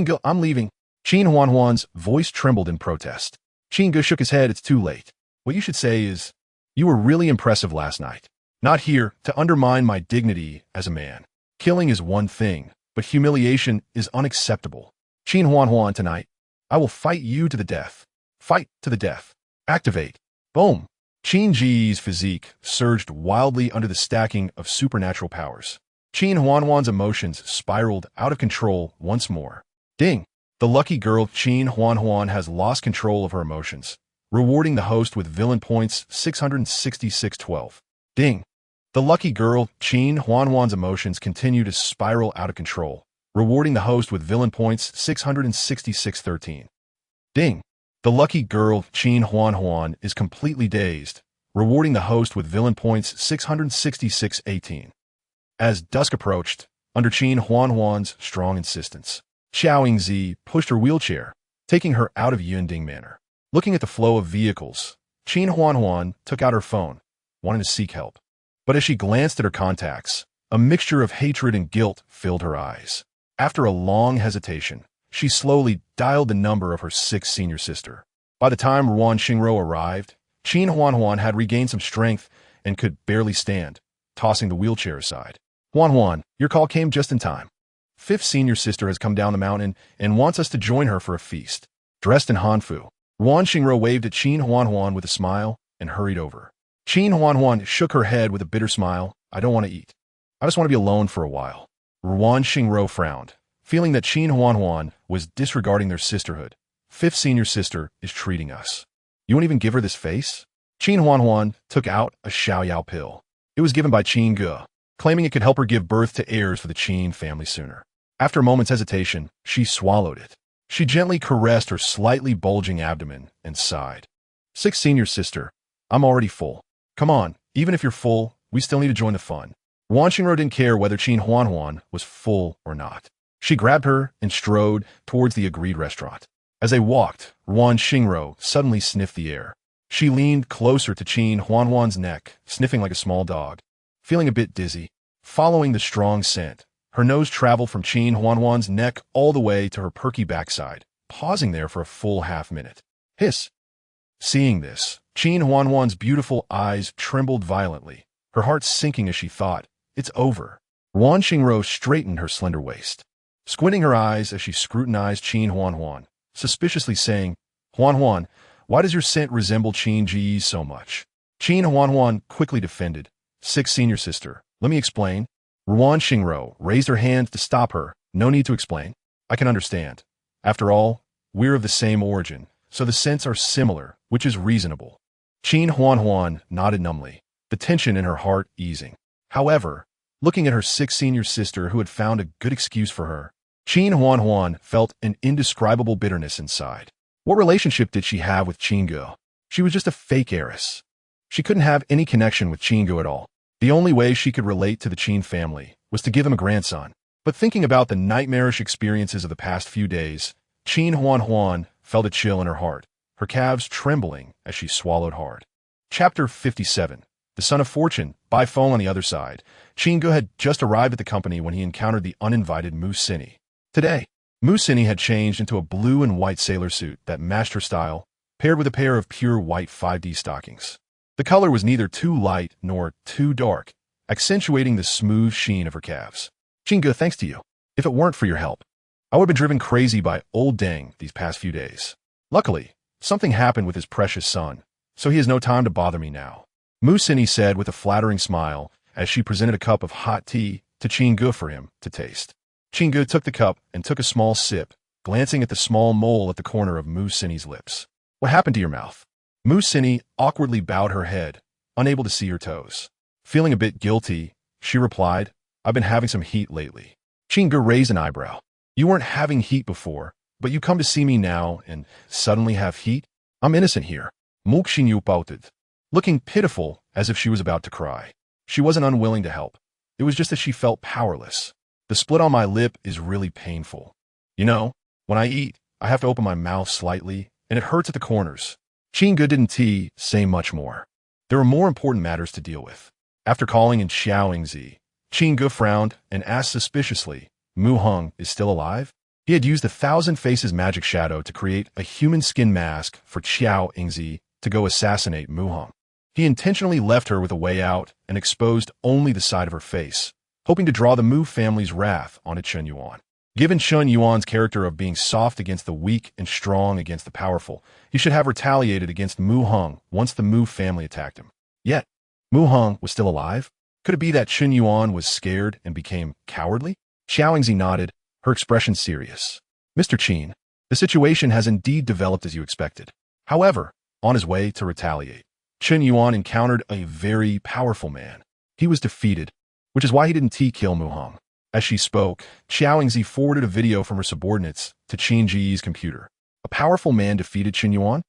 Ge, I'm leaving." Qin Huanhuan's voice trembled in protest. Qin Ge shook his head. "It's too late. What you should say is, you were really impressive last night. Not here to undermine my dignity as a man. Killing is one thing, but humiliation is unacceptable. Qin Huanhuan, tonight, I will fight you to the death. Fight to the death. Activate." Boom. Qin Ge's physique surged wildly under the stacking of supernatural powers. Qin Huanhuan's emotions spiraled out of control once more. Ding. The lucky girl Qin Huanhuan has lost control of her emotions, rewarding the host with villain points 66612. Ding. The lucky girl Qin Huanhuan's emotions continue to spiral out of control, rewarding the host with villain points 66613. Ding. The lucky girl Qin Huanhuan is completely dazed, rewarding the host with villain points 66618. As dusk approached, under Qin Huanhuan's strong insistence, Xiaoyingzi pushed her wheelchair, taking her out of Yunding Manor. Looking at the flow of vehicles, Qin Huanhuan took out her phone, wanting to seek help. But as she glanced at her contacts, a mixture of hatred and guilt filled her eyes. After a long hesitation, she slowly dialed the number of her sick senior sister. By the time Ruan Xingro arrived, Qin Huanhuan had regained some strength and could barely stand, tossing the wheelchair aside. "Huanhuan, your call came just in time. Fifth senior sister has come down the mountain and wants us to join her for a feast." Dressed in Hanfu, Ruan Xingro waved at Qin Huanhuan with a smile and hurried over. Qin Huanhuan shook her head with a bitter smile. "I don't want to eat. I just want to be alone for a while." Ruan Xingro frowned, feeling that Qin Huanhuan was disregarding their sisterhood. "Fifth senior sister is treating us. You won't even give her this face?" Qin Huanhuan took out a Xiaoyao pill. It was given by Qin Ge, claiming it could help her give birth to heirs for the Qin family sooner. After a moment's hesitation, she swallowed it. She gently caressed her slightly bulging abdomen and sighed. "Sixth senior sister, I'm already full. Come on, even if you're full, we still need to join the fun." Ruan Xingro didn't care whether Qin Huanhuan was full or not. She grabbed her and strode towards the agreed restaurant. As they walked, Ruan Xingro suddenly sniffed the air. She leaned closer to Qin Huanhuan's neck, sniffing like a small dog. Feeling a bit dizzy, following the strong scent, her nose traveled from Qin Huanhuan's neck all the way to her perky backside, pausing there for a full half-minute. Hiss! Seeing this, Qin Huanhuan's beautiful eyes trembled violently, her heart sinking as she thought, "It's over." Wan Xingro straightened her slender waist, squinting her eyes as she scrutinized Qin Huanhuan, suspiciously saying, "Huanhuan, why does your scent resemble Qin Ge's so much?" Qin Huanhuan quickly defended, "Sixth senior sister, let me explain." Wan Xingro raised her hand to stop her. "No need to explain. I can understand. After all, we're of the same origin, so the scents are similar, which is reasonable." Qin Huanhuan nodded numbly, the tension in her heart easing. However, looking at her sixth senior sister who had found a good excuse for her, Qin Huanhuan felt an indescribable bitterness inside. What relationship did she have with Qin Ge? She was just a fake heiress. She couldn't have any connection with Qin Ge at all. The only way she could relate to the Qin family was to give him a grandson. But thinking about the nightmarish experiences of the past few days, Qin Huanhuan felt a chill in her heart, her calves trembling as she swallowed hard. Chapter 57. The Son of Fortune. By phone on the other side, Qin Ge had just arrived at the company when he encountered the uninvited Mu Sini. Today, Mu Sini had changed into a blue and white sailor suit that matched her style, paired with a pair of pure white 5D stockings. The color was neither too light nor too dark, accentuating the smooth sheen of her calves. "Qin Ge, thanks to you. If it weren't for your help, I would have been driven crazy by old Deng these past few days. Luckily, something happened with his precious son, so he has no time to bother me now." Mu Sini said with a flattering smile as she presented a cup of hot tea to Qin Ge for him to taste. Qin Ge took the cup and took a small sip, glancing at the small mole at the corner of Mu Sini's lips. "What happened to your mouth?" Mu Sini awkwardly bowed her head, unable to see her toes. Feeling a bit guilty, she replied, "I've been having some heat lately." Qin Ge raised an eyebrow. "You weren't having heat before, but you come to see me now and suddenly have heat? I'm innocent here." Mu Xinyu pouted, looking pitiful as if she was about to cry. She wasn't unwilling to help. It was just that she felt powerless. "The split on my lip is really painful. You know, when I eat, I have to open my mouth slightly, and it hurts at the corners." Qin Ge didn't say much more. There were more important matters to deal with. After calling in Xiaoingzi, Qin Ge frowned and asked suspiciously, "Mu Heng is still alive?" He had used the Thousand Faces magic shadow to create a human skin mask for Xiaoingzi to go assassinate Mu Heng. He intentionally left her with a way out and exposed only the side of her face, hoping to draw the Mu family's wrath onto Chen Yuan. Given Chen Yuan's character of being soft against the weak and strong against the powerful, he should have retaliated against Mu Heng once the Mu family attacked him. Yet, Mu Heng was still alive? Could it be that Chen Yuan was scared and became cowardly? Xiaoingzi nodded, her expression serious. "Mr. Qin, the situation has indeed developed as you expected. However, on his way to retaliate, Chen Yuan encountered a very powerful man. He was defeated, which is why he didn't kill Mu Heng." As she spoke, Xiaoingzi forwarded a video from her subordinates to Qin Ge's computer. A powerful man defeated Chen Yuan?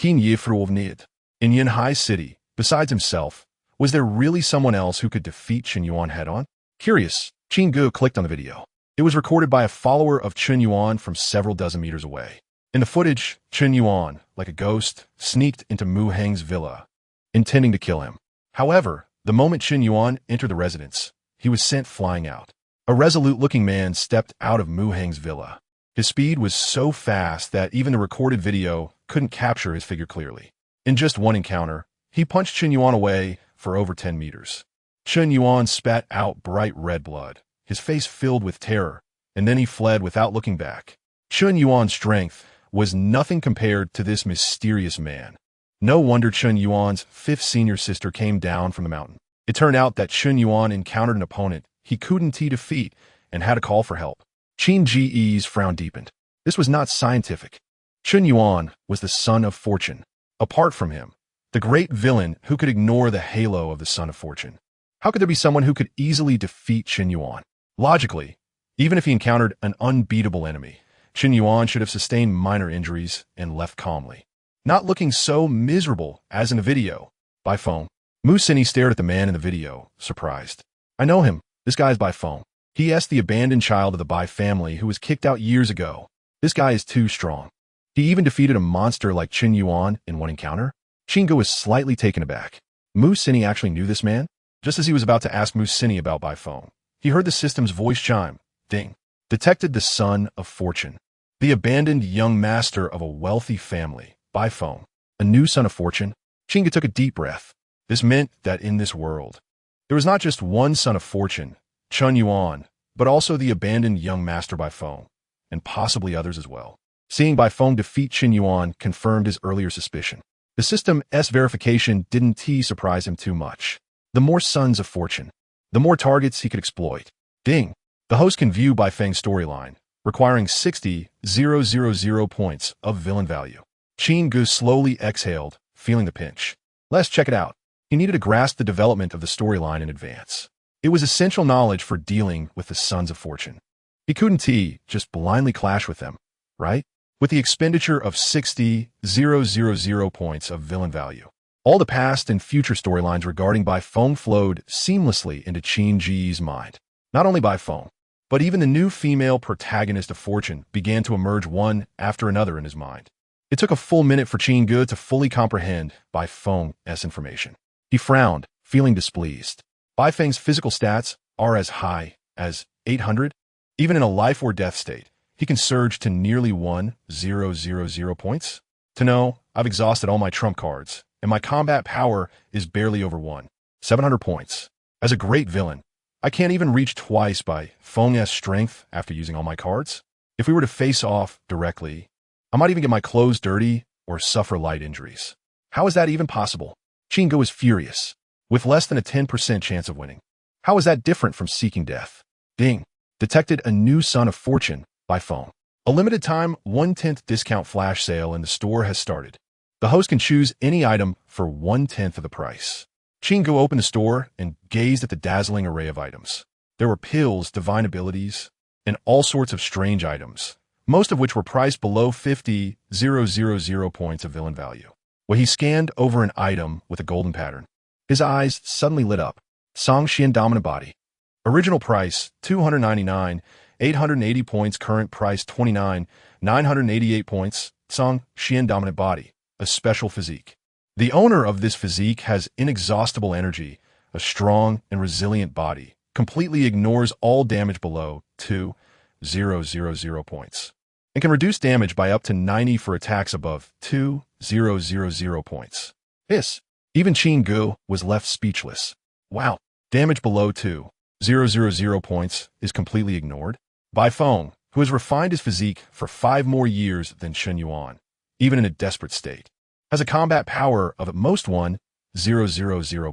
In Yunhai City, besides himself, was there really someone else who could defeat Chen Yuan head-on? Curious, Qin Ge clicked on the video. It was recorded by a follower of Chen Yuan from several dozen meters away. In the footage, Chen Yuan, like a ghost, sneaked into Mu Heng's villa, intending to kill him. However, the moment Chen Yuan entered the residence, he was sent flying out. A resolute-looking man stepped out of Mu Heng's villa. His speed was so fast that even the recorded video couldn't capture his figure clearly. In just one encounter, he punched Chen Yuan away for over 10 meters. Chen Yuan spat out bright red blood, his face filled with terror, and then he fled without looking back. Chen Yuan's strength was nothing compared to this mysterious man. No wonder Chen Yuan's fifth senior sister came down from the mountain. It turned out that Chen Yuan encountered an opponent he couldn't defeat and had to call for help. Qin Ge's frown deepened. This was not scientific. Chen Yuan was the Son of Fortune. Apart from him, the great villain who could ignore the halo of the Son of Fortune. How could there be someone who could easily defeat Chen Yuan? Logically, even if he encountered an unbeatable enemy, Chen Yuan should have sustained minor injuries and left calmly, not looking so miserable as in the video. By phone, Mu Sini stared at the man in the video, surprised. "I know him. This guy's Bai Feng. He asked the abandoned child of the Bai family who was kicked out years ago. This guy is too strong. He even defeated a monster like Chen Yuan in one encounter." Qin Ge was slightly taken aback. Mu Sini actually knew this man? Just as he was about to ask Mu Sini about by phone, he heard the system's voice chime. Ding. Detected the son of fortune. The abandoned young master of a wealthy family. By phone. A new son of fortune? Qin Ge took a deep breath. This meant that in this world, there was not just one son of fortune, Chun Yuan, but also the abandoned young master by phone, and possibly others as well. Seeing by phone defeat Qin Yuan confirmed his earlier suspicion. The system's verification didn't surprise him too much. The more sons of fortune, the more targets he could exploit. Ding. The host can view Bai Feng's storyline, requiring 60,000 points of villain value. Qin Ge slowly exhaled, feeling the pinch. Let's check it out. He needed to grasp the development of the storyline in advance. It was essential knowledge for dealing with the sons of fortune. He couldn't just blindly clash with them, right? With the expenditure of 60,000 points of villain value. All the past and future storylines regarding Bai Feng flowed seamlessly into Qin Ge's mind. Not only Bai Feng, but even the new female protagonist of fortune began to emerge one after another in his mind. It took a full minute for Qin Ge to fully comprehend Bai Feng's information. He frowned, feeling displeased. Bai Feng's physical stats are as high as 800. Even in a life or death state, he can surge to nearly 1,000 points. To know, I've exhausted all my trump cards, and my combat power is barely over 700 points. As a great villain, I can't even reach twice Bai Feng's strength after using all my cards. If we were to face off directly, I might even get my clothes dirty or suffer light injuries. How is that even possible? Qin Ge was furious. With less than a 10% chance of winning. How is that different from seeking death? Ding. Detected a new son of fortune by phone. A limited time 1/10 discount flash sale in the store has started. The host can choose any item for 1/10 of the price. Qin Ge opened the store and gazed at the dazzling array of items. There were pills, divine abilities, and all sorts of strange items, most of which were priced below 50,000 points of villain value. When he scanned over an item with a golden pattern, his eyes suddenly lit up. Song Xian Dominant Body. Original price, 299, 880 points. Current price, 29, 988 points. Song Xian Dominant Body. A special physique. The owner of this physique has inexhaustible energy, a strong and resilient body, completely ignores all damage below 2,000 points, and can reduce damage by up to 90 for attacks above 2,000 points. Even Qin Ge was left speechless. Wow, damage below 2,000 points is completely ignored. Bai Feng, who has refined his physique for 5 more years than Chun Yuan, even in a desperate state, has a combat power of at most 1,000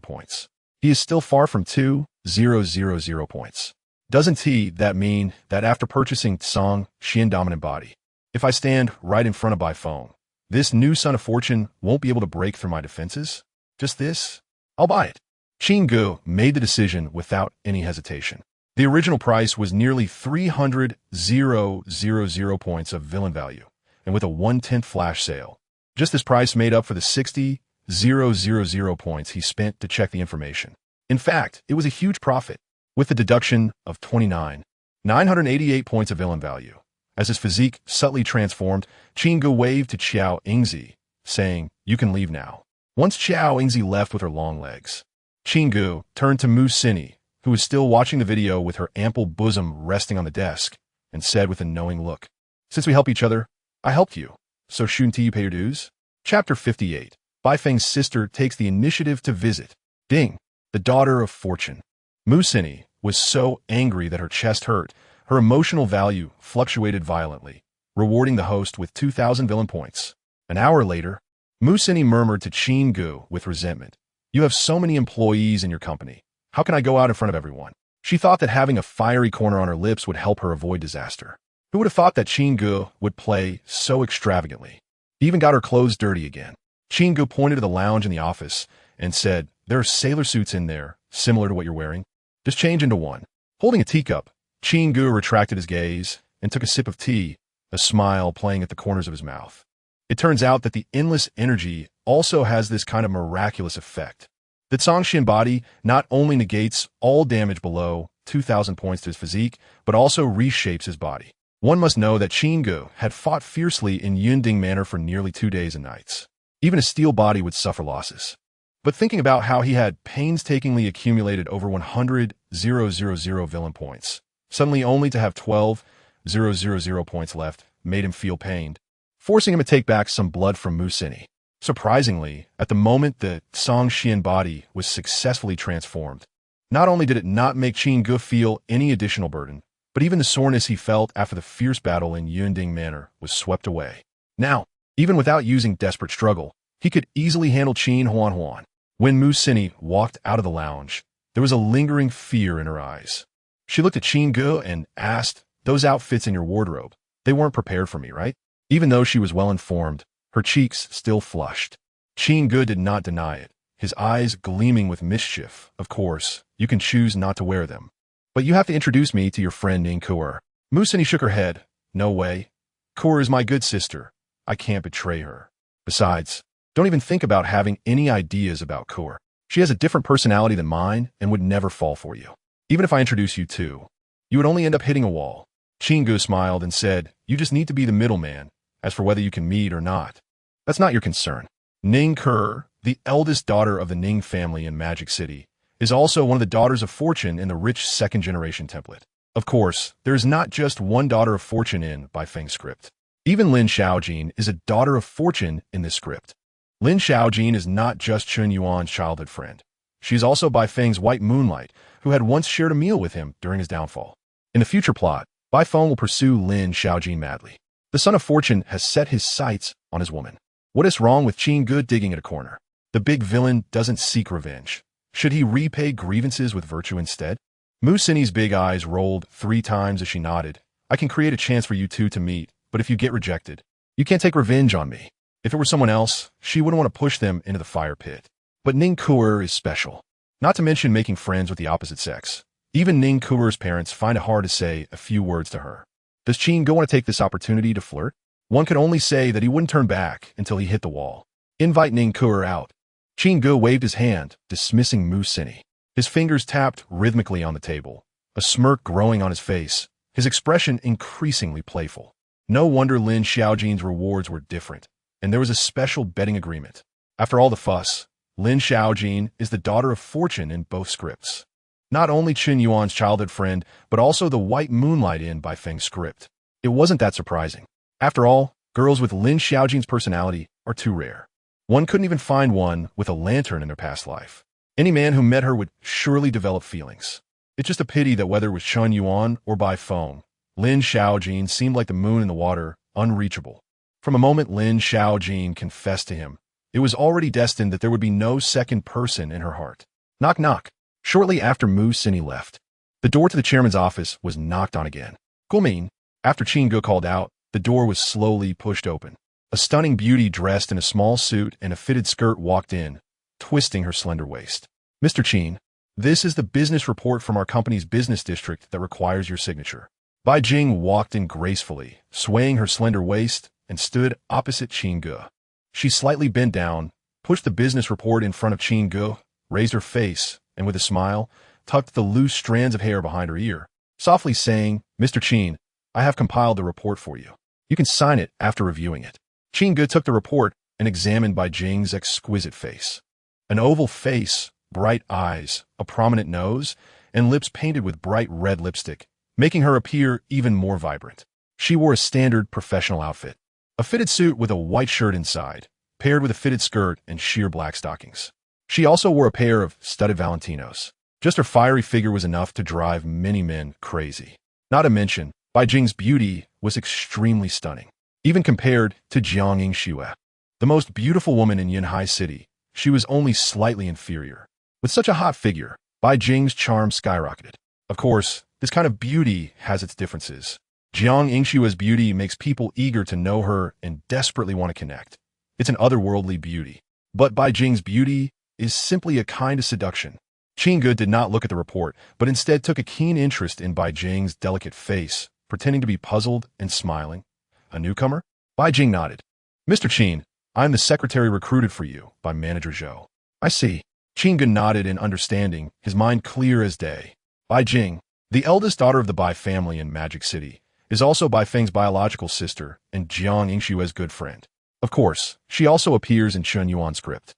points. He is still far from 2,000 points. Doesn't that mean that after purchasing Song Xian Dominant Body, if I stand right in front of Bai Feng, this new son of fortune won't be able to break through my defenses? Just this? I'll buy it. Qin Ge made the decision without any hesitation. The original price was nearly 300,000 points of villain value, and with a 1/10 flash sale, just this price made up for the 60,000 points he spent to check the information. In fact, it was a huge profit, with the deduction of 29, 988 points of villain value. As his physique subtly transformed, Qin Ge waved to Qiao Yingzi, saying, "You can leave now." Once Qiao Yingzi left with her long legs, Qin Ge turned to Mu Sini, who was still watching the video with her ample bosom resting on the desk, and said with a knowing look, "Since we help each other, I helped you, so shouldn't you pay your dues?" Chapter 58. Bai Feng's sister takes the initiative to visit Ding, the daughter of fortune. Mu Sini was so angry that her chest hurt. Her emotional value fluctuated violently, rewarding the host with 2,000 villain points. An hour later, Mu Sini murmured to Qin Ge with resentment, "You have so many employees in your company. How can I go out in front of everyone?" She thought that having a fiery corner on her lips would help her avoid disaster. Who would have thought that Qin Ge would play so extravagantly? He even got her clothes dirty again. Qin Ge pointed to the lounge in the office and said, "There are sailor suits in there, similar to what you're wearing. Just change into one." Holding a teacup, Qin Ge retracted his gaze and took a sip of tea, a smile playing at the corners of his mouth. It turns out that the endless energy also has this kind of miraculous effect. The Zongxian body not only negates all damage below 2,000 points to his physique, but also reshapes his body. One must know that Qin Ge had fought fiercely in Yunding Manor for nearly 2 days and nights. Even a steel body would suffer losses. But thinking about how he had painstakingly accumulated over 100,000 villain points, suddenly only to have 12,000 points left, made him feel pained, forcing him to take back some blood from Mu Cini. Surprisingly, at the moment the Song Xian body was successfully transformed, not only did it not make Qin Ge feel any additional burden, but even the soreness he felt after the fierce battle in Yunding Manor was swept away. Now, even without using desperate struggle, he could easily handle Qin Huan. When Mu Cini walked out of the lounge, there was a lingering fear in her eyes. She looked at Qin Ge and asked, "Those outfits in your wardrobe, they weren't prepared for me, right?" Even though she was well informed, her cheeks still flushed. Qin Ge did not deny it, his eyes gleaming with mischief. "Of course, you can choose not to wear them. But you have to introduce me to your friend Ning Kuer." Mu Cini shook her head. "No way. Kuer is my good sister. I can't betray her. Besides, don't even think about having any ideas about Kuer. She has a different personality than mine and would never fall for you. Even if I introduce you too, you would only end up hitting a wall." Qin Ge smiled and said, "You just need to be the middleman. As for whether you can meet or not, that's not your concern." Ning Kuer, the eldest daughter of the Ning family in Magic City, is also one of the daughters of fortune in the rich second-generation template. Of course, there is not just one daughter of fortune in Bai Feng's script. Even Lin Xiaojin is a daughter of fortune in this script. Lin Xiaojin is not just Chun Yuan's childhood friend. She is also Bai Feng's white moonlight, who had once shared a meal with him during his downfall. In the future plot, Bai Feng will pursue Lin Xiaojin madly. The son of fortune has set his sights on his woman. What is wrong with Qin Ge digging at a corner? The big villain doesn't seek revenge. Should he repay grievances with virtue instead? Mu Cini's big eyes rolled 3 times as she nodded. "I can create a chance for you two to meet, but if you get rejected, you can't take revenge on me." If it were someone else, she wouldn't want to push them into the fire pit. But Ning Kuer is special. Not to mention making friends with the opposite sex. Even Ning Kuer's parents find it hard to say a few words to her. Does Qin Ge want to take this opportunity to flirt? One could only say that he wouldn't turn back until he hit the wall. "Invite Ning Kuer out." Qin Ge waved his hand, dismissing Mu Cini. His fingers tapped rhythmically on the table, a smirk growing on his face, his expression increasingly playful. No wonder Lin Xiaojin's rewards were different, and there was a special betting agreement. After all the fuss, Lin Xiaojin is the daughter of fortune in both scripts. Not only Chun Yuan's childhood friend, but also the white moonlight in Bai Feng's script. It wasn't that surprising. After all, girls with Lin Xiaojin's personality are too rare. One couldn't even find one with a lantern in their past life. Any man who met her would surely develop feelings. It's just a pity that whether it was Chun Yuan or Bai Feng, Lin Xiaojin seemed like the moon in the water, unreachable. From a moment Lin Xiaojin confessed to him, it was already destined that there would be no second person in her heart. Knock knock. Shortly after Mu Cini left, the door to the chairman's office was knocked on again. "Guomin." After Qin Ge called out, the door was slowly pushed open. A stunning beauty dressed in a small suit and a fitted skirt walked in, twisting her slender waist. "Mr. Qin, this is the business report from our company's business district that requires your signature." Bai Jing walked in gracefully, swaying her slender waist, and stood opposite Qin Ge. She slightly bent down, pushed the business report in front of Qin Ge, raised her face, and with a smile, tucked the loose strands of hair behind her ear, softly saying, "Mr. Qin, I have compiled the report for you. You can sign it after reviewing it." Qin Ge took the report and examined Bai Jing's exquisite face. An oval face, bright eyes, a prominent nose, and lips painted with bright red lipstick, making her appear even more vibrant. She wore a standard professional outfit, a fitted suit with a white shirt inside, paired with a fitted skirt and sheer black stockings. She also wore a pair of studded Valentinos. Just her fiery figure was enough to drive many men crazy. Not to mention, Bai Jing's beauty was extremely stunning, even compared to Jiang Yingxue, the most beautiful woman in Yunhai City. She was only slightly inferior. With such a hot figure, Bai Jing's charm skyrocketed. Of course, this kind of beauty has its differences. Jiang Yingxue's beauty makes people eager to know her and desperately want to connect. It's an otherworldly beauty. But Bai Jing's beauty is simply a kind of seduction. Qin Ge did not look at the report, but instead took a keen interest in Bai Jing's delicate face, pretending to be puzzled and smiling. "A newcomer?" Bai Jing nodded. "Mr. Qin, I am the secretary recruited for you by Manager Zhou." "I see." Qin Ge nodded in understanding, his mind clear as day. Bai Jing, the eldest daughter of the Bai family in Magic City, is also Bai Feng's biological sister and Jiang Yingxue's good friend. Of course, she also appears in Qin Yuan script.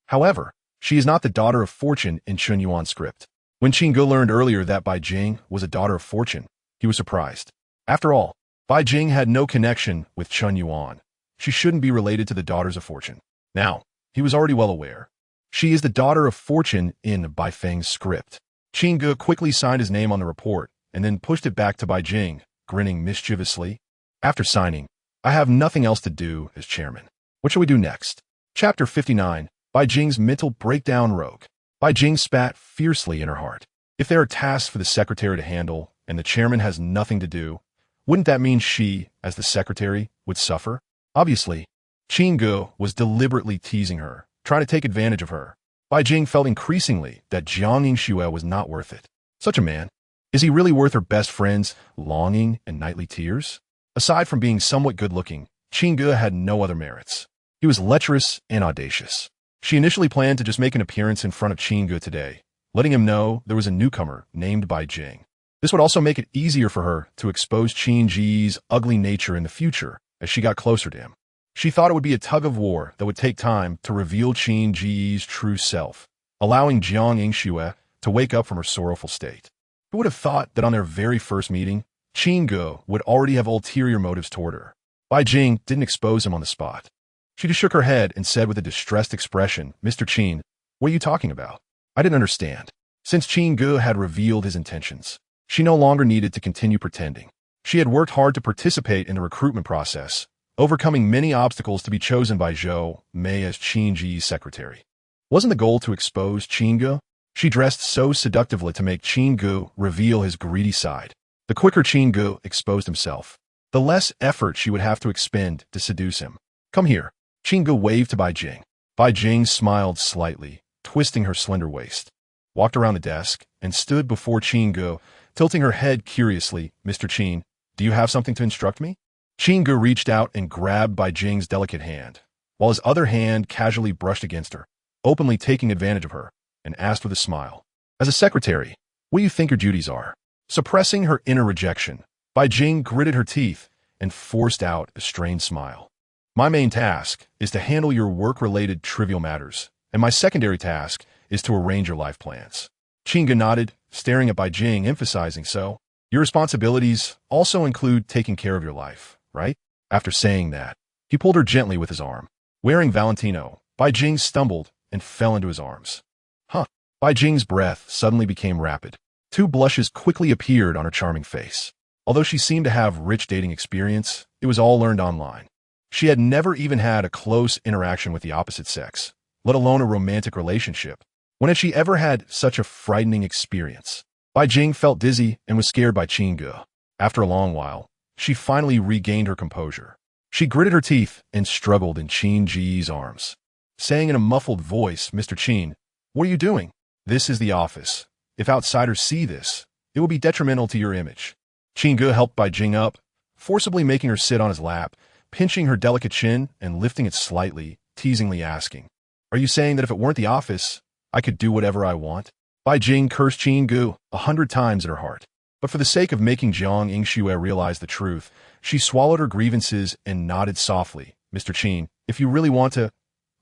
However, she is not the daughter of fortune in Qin Yuan script. When Qin Ge learned earlier that Bai Jing was a daughter of fortune, he was surprised. After all, Bai Jing had no connection with Qin Yuan. She shouldn't be related to the daughters of fortune. Now, he was already well aware. She is the daughter of fortune in Bai Feng's script. Qin Ge quickly signed his name on the report and then pushed it back to Bai Jing, grinning mischievously. After signing, I have nothing else to do as chairman. What shall we do next? Chapter 59, Bai Jing's mental breakdown rogue. Bai Jing spat fiercely in her heart. If there are tasks for the secretary to handle and the chairman has nothing to do, wouldn't that mean she, as the secretary, would suffer? Obviously, Qin Ge was deliberately teasing her, trying to take advantage of her. Bai Jing felt increasingly that Jiang Yingxue was not worth it. Such a man. Is he really worth her best friend's longing and nightly tears? Aside from being somewhat good-looking, Qin Ge had no other merits. He was lecherous and audacious. She initially planned to just make an appearance in front of Qin Ge today, letting him know there was a newcomer named Bai Jing. This would also make it easier for her to expose Qin Ge's ugly nature in the future as she got closer to him. She thought it would be a tug-of-war that would take time to reveal Qin Ge's true self, allowing Jiang Yingxue to wake up from her sorrowful state. Who would have thought that on their very first meeting, Qin Ge would already have ulterior motives toward her? Bai Jing didn't expose him on the spot. She just shook her head and said with a distressed expression, "Mr. Qin, what are you talking about?" I didn't understand. Since Qin Ge had revealed his intentions, she no longer needed to continue pretending. She had worked hard to participate in the recruitment process, overcoming many obstacles to be chosen by Zhou Mei as Qin Ge's secretary. Wasn't the goal to expose Qin Ge? She dressed so seductively to make Qin Ge reveal his greedy side. The quicker Qin Ge exposed himself, the less effort she would have to expend to seduce him. "Come here." Qin Ge waved to Bai Jing. Bai Jing smiled slightly, twisting her slender waist, walked around the desk, and stood before Qin Ge, tilting her head curiously. "Mr. Qin, do you have something to instruct me?" Qin Ge reached out and grabbed Bai Jing's delicate hand, while his other hand casually brushed against her, openly taking advantage of her, and asked with a smile, "As a secretary, what do you think your duties are?" Suppressing her inner rejection, Bai Jing gritted her teeth and forced out a strained smile. "My main task is to handle your work-related trivial matters, and my secondary task is to arrange your life plans." Qin Ge nodded, staring at Bai Jing, emphasizing, "So, your responsibilities also include taking care of your life, right?" After saying that, he pulled her gently with his arm. Wearing Valentino, Bai Jing stumbled and fell into his arms. Huh. Bai Jing's breath suddenly became rapid. 2 blushes quickly appeared on her charming face. Although she seemed to have rich dating experience, it was all learned online. She had never even had a close interaction with the opposite sex, let alone a romantic relationship. When had she ever had such a frightening experience? Bai Jing felt dizzy and was scared by Qin Ge. After a long while, she finally regained her composure. She gritted her teeth and struggled in Qin Ge's arms, saying in a muffled voice, "Mr. Qin, what are you doing? This is the office. If outsiders see this, it will be detrimental to your image." Qin Ge helped Bai Jing up, forcibly making her sit on his lap, pinching her delicate chin and lifting it slightly, teasingly asking, "Are you saying that if it weren't the office, I could do whatever I want?" Bai Jing cursed Qin Ge 100 times in her heart. But for the sake of making Jiang Yingxue realize the truth, she swallowed her grievances and nodded softly. "Mr. Qin, if you really want to,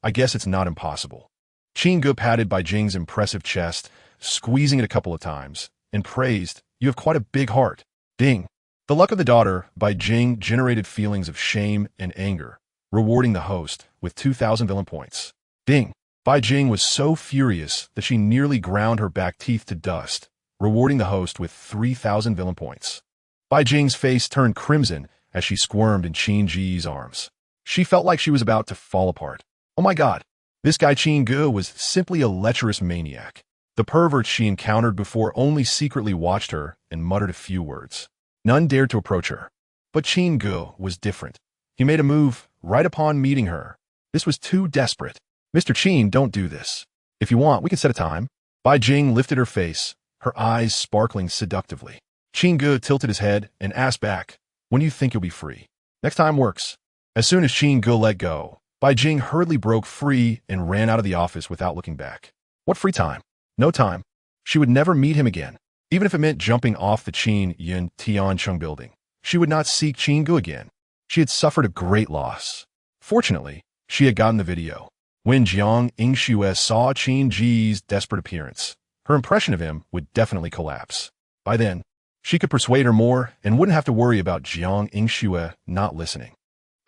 I guess it's not impossible." Qin Ge patted Bai Jing's impressive chest, squeezing it a couple of times, and praised, "You have quite a big heart." Ding. The luck of the daughter, Bai Jing, generated feelings of shame and anger, rewarding the host with 2,000 villain points. Ding. Bai Jing was so furious that she nearly ground her back teeth to dust, rewarding the host with 3,000 villain points. Bai Jing's face turned crimson as she squirmed in Qin Ge's arms. She felt like she was about to fall apart. Oh my god, this guy Qin Ge was simply a lecherous maniac. The perverts she encountered before only secretly watched her and muttered a few words. None dared to approach her. But Qin Ge was different. He made a move right upon meeting her. This was too desperate. "Mr. Qin, don't do this. If you want, we can set a time." Bai Jing lifted her face, her eyes sparkling seductively. Qin Ge tilted his head and asked back, "When do you think you'll be free?" "Next time works." As soon as Qin Ge let go, Bai Jing hurriedly broke free and ran out of the office without looking back. What free time? No time. She would never meet him again. Even if it meant jumping off the Qin Yun Tiancheng building, she would not seek Qin Ge again. She had suffered a great loss. Fortunately, she had gotten the video. When Jiang Yingxue saw Qin Ge's desperate appearance, her impression of him would definitely collapse. By then, she could persuade her more and wouldn't have to worry about Jiang Yingxue not listening.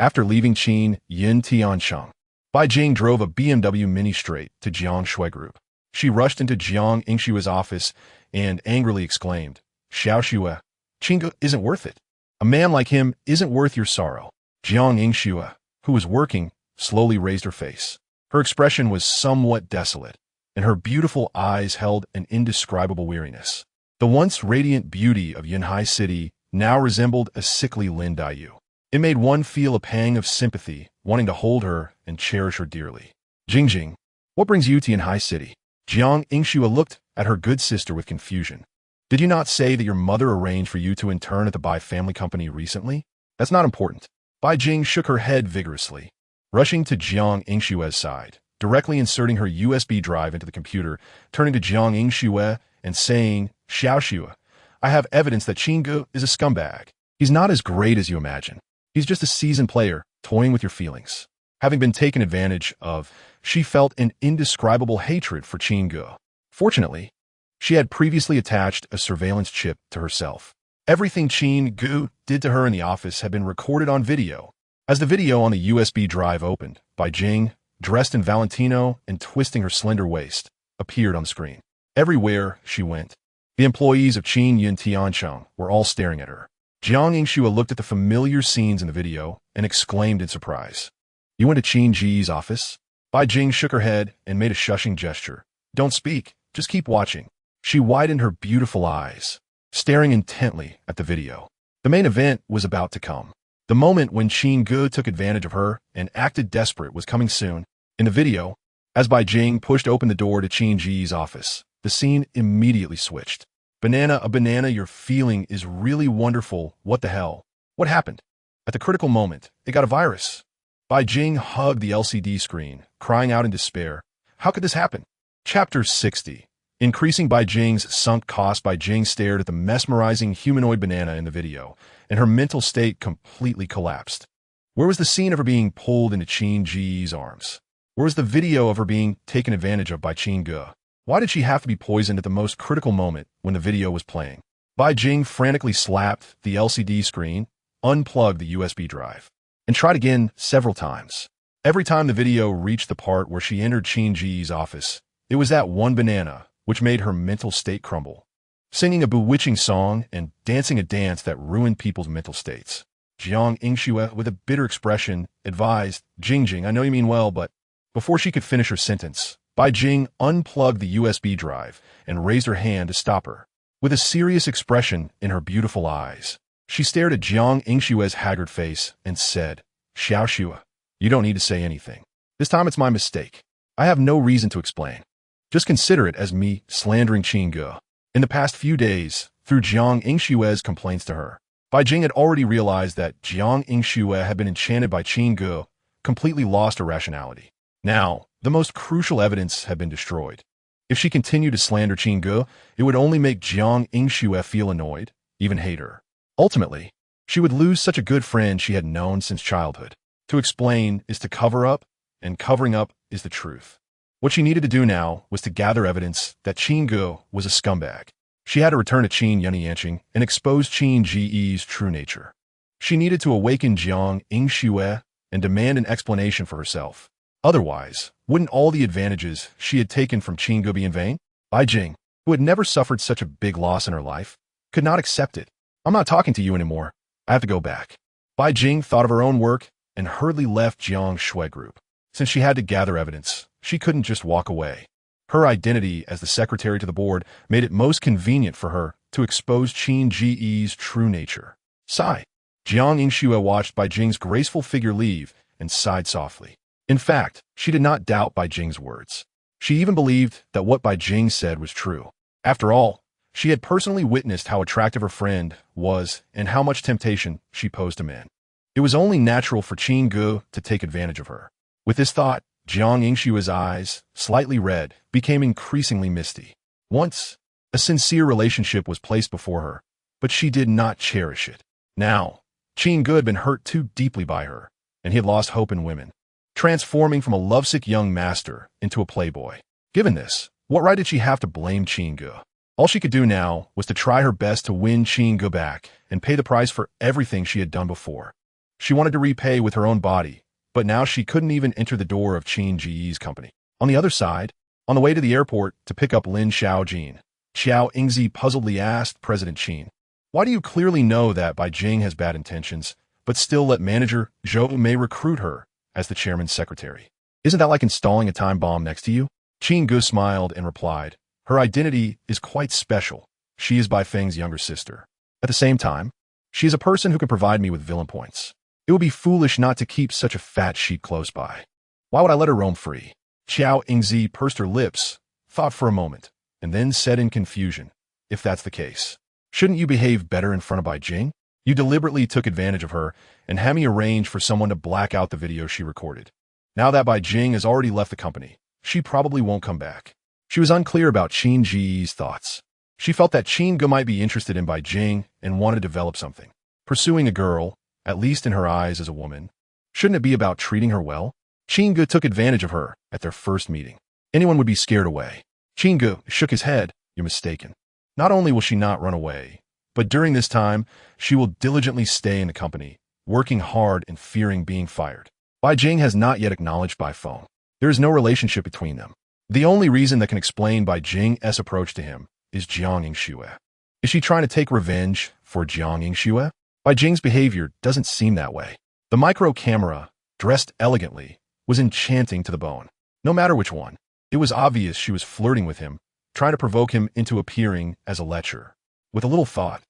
After leaving Qin Yin Tiancheng, Bai Jing drove a BMW Mini straight to Jiang Shui Group. She rushed into Jiang Yingxue's office and angrily exclaimed, "Xiao Xue, Qin Ge isn't worth it. A man like him isn't worth your sorrow." Jiang Yingxue, who was working, slowly raised her face. Her expression was somewhat desolate, and her beautiful eyes held an indescribable weariness. The once radiant beauty of Yunhai City now resembled a sickly Lin Daiyu. It made one feel a pang of sympathy, wanting to hold her and cherish her dearly. "Jingjing, what brings you to Yunhai City?" Jiang Yingxue looked at her good sister with confusion. "Did you not say that your mother arranged for you to intern at the Bai family company recently? That's not important." Bai Jing shook her head vigorously. Rushing to Jiang Yingxue's side, directly inserting her USB drive into the computer, turning to Jiang Yingxue and saying, "Xiao Xue, I have evidence that Qin Ge is a scumbag. He's not as great as you imagine. He's just a seasoned player, toying with your feelings." Having been taken advantage of, she felt an indescribable hatred for Qin Ge. Fortunately, she had previously attached a surveillance chip to herself. Everything Qin Ge did to her in the office had been recorded on video. As the video on the USB drive opened, Bai Jing, dressed in Valentino and twisting her slender waist, appeared on the screen. Everywhere she went, the employees of Qin Yin Tiancheng were all staring at her. Jiang Yingxue looked at the familiar scenes in the video and exclaimed in surprise, "You went to Qin Ge's office?" Bai Jing shook her head and made a shushing gesture. "Don't speak, just keep watching." She widened her beautiful eyes, staring intently at the video. The main event was about to come. The moment when Qin Ge took advantage of her and acted desperate was coming soon. In the video, as Bai Jing pushed open the door to Qin Ge's office, the scene immediately switched. "Banana, a banana, your feeling is really wonderful. What the hell? What happened?" At the critical moment, it got a virus. Bai Jing hugged the LCD screen, crying out in despair. How could this happen? Chapter 60. Increasing Bai Jing's sunk cost. Bai Jing stared at the mesmerizing humanoid banana in the video, and her mental state completely collapsed. Where was the scene of her being pulled into Qin Ge's arms? Where was the video of her being taken advantage of by Qin Ge? Why did she have to be poisoned at the most critical moment when the video was playing? Bai Jing frantically slapped the LCD screen, unplugged the USB drive, and tried again several times. Every time the video reached the part where she entered Qin Ge's office, it was that one banana which made her mental state crumble. Singing a bewitching song and dancing a dance that ruined people's mental states. Jiang Yingxue, with a bitter expression, advised, "Jingjing, I know you mean well, but..." Before she could finish her sentence, Bai Jing unplugged the USB drive and raised her hand to stop her. With a serious expression in her beautiful eyes, she stared at Jiang Yingxue's haggard face and said, "Xiao Xue, you don't need to say anything. This time it's my mistake. I have no reason to explain. Just consider it as me slandering Qin Ge." In the past few days, through Jiang Yingxue's complaints to her, Bai Jing had already realized that Jiang Yingxue had been enchanted by Qin Ge, completely lost her rationality. Now, the most crucial evidence had been destroyed. If she continued to slander Qin Ge, it would only make Jiang Yingxue feel annoyed, even hate her. Ultimately, she would lose such a good friend she had known since childhood. To explain is to cover up, and covering up is the truth. What she needed to do now was to gather evidence that Qin Ge was a scumbag. She had to return to Qin Yunhai and expose Qin Ge's true nature. She needed to awaken Jiang Yingxue and demand an explanation for herself. Otherwise, wouldn't all the advantages she had taken from Qin Ge be in vain? Bai Jing, who had never suffered such a big loss in her life, could not accept it. "I'm not talking to you anymore. I have to go back." Bai Jing thought of her own work and hurriedly left Jiang Shui Group. Since she had to gather evidence, she couldn't just walk away. Her identity as the secretary to the board made it most convenient for her to expose Qin Ge's true nature. Sigh. Jiang Yingxue watched Bai Jing's graceful figure leave and sighed softly. In fact, she did not doubt Bai Jing's words. She even believed that what Bai Jing said was true. After all, she had personally witnessed how attractive her friend was and how much temptation she posed to men. It was only natural for Qin Ge to take advantage of her. With this thought, Jiang Yingxue's eyes, slightly red, became increasingly misty. Once, a sincere relationship was placed before her, but she did not cherish it. Now, Qin Ge had been hurt too deeply by her, and he had lost hope in women, transforming from a lovesick young master into a playboy. Given this, what right did she have to blame Qin Ge? All she could do now was to try her best to win Qin Ge back and pay the price for everything she had done before. She wanted to repay with her own body, but now she couldn't even enter the door of Qin Ge's company. On the other side, on the way to the airport to pick up Lin Xiaojin, Xiao Yingzi puzzledly asked President Qin, "Why do you clearly know that Beijing has bad intentions, but still let manager Zhou Mei recruit her as the chairman's secretary? Isn't that like installing a time bomb next to you?" Qin Ge smiled and replied, "Her identity is quite special. She is Bai Feng's younger sister. At the same time, she is a person who can provide me with villain points. It would be foolish not to keep such a fat sheep close by. Why would I let her roam free?" Xiao Yingzi pursed her lips, thought for a moment, and then said in confusion, "If that's the case, shouldn't you behave better in front of Beijing? You deliberately took advantage of her and had me arrange for someone to black out the video she recorded. Now that Beijing has already left the company, she probably won't come back." She was unclear about Qin Ge's thoughts. She felt that Qin Ge might be interested in Beijing and want to develop something. Pursuing a girl, at least in her eyes as a woman, shouldn't it be about treating her well? Qin Ge took advantage of her at their first meeting. Anyone would be scared away. Qin Ge shook his head. "You're mistaken. Not only will she not run away, but during this time, she will diligently stay in the company, working hard and fearing being fired. Beijing has not yet acknowledged Bai Feng. There is no relationship between them. The only reason that can explain Beijing's approach to him is Jiang Yingxue. Is she trying to take revenge for Jiang Yingxue? Beijing's behavior doesn't seem that way. The micro camera, dressed elegantly, was enchanting to the bone. No matter which one, it was obvious she was flirting with him, trying to provoke him into appearing as a lecher. With a little thought,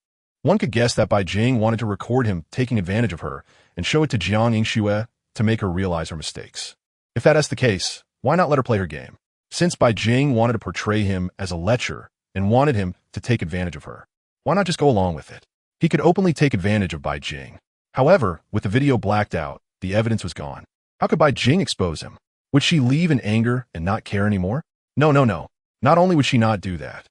one could guess that Beijing wanted to record him taking advantage of her and show it to Jiang Yingxue to make her realize her mistakes. If that is the case, why not let her play her game? Since Beijing wanted to portray him as a lecher and wanted him to take advantage of her, why not just go along with it? He could openly take advantage of Beijing. However, with the video blacked out, the evidence was gone. How could Beijing expose him? Would she leave in anger and not care anymore? No. Not only would she not do that,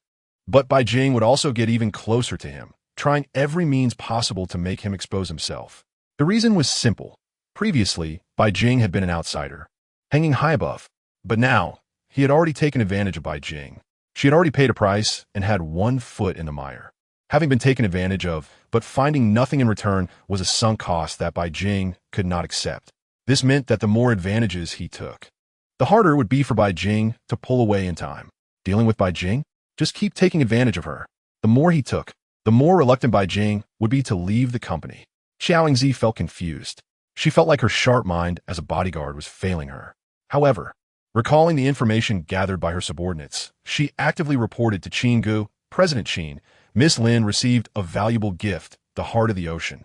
but Beijing would also get even closer to him, trying every means possible to make him expose himself. The reason was simple. Previously, Beijing had been an outsider, hanging high above. But now, he had already taken advantage of Beijing. She had already paid a price and had one foot in the mire. Having been taken advantage of, but finding nothing in return was a sunk cost that Beijing could not accept. This meant that the more advantages he took, the harder it would be for Beijing to pull away in time. Dealing with Beijing? Just keep taking advantage of her. The more he took, the more reluctant Beijing would be to leave the company. Xiao Yingzi felt confused. She felt like her sharp mind as a bodyguard was failing her. However, recalling the information gathered by her subordinates, she actively reported to Qin Ge, "President Qin, Miss Lin received a valuable gift, the heart of the ocean,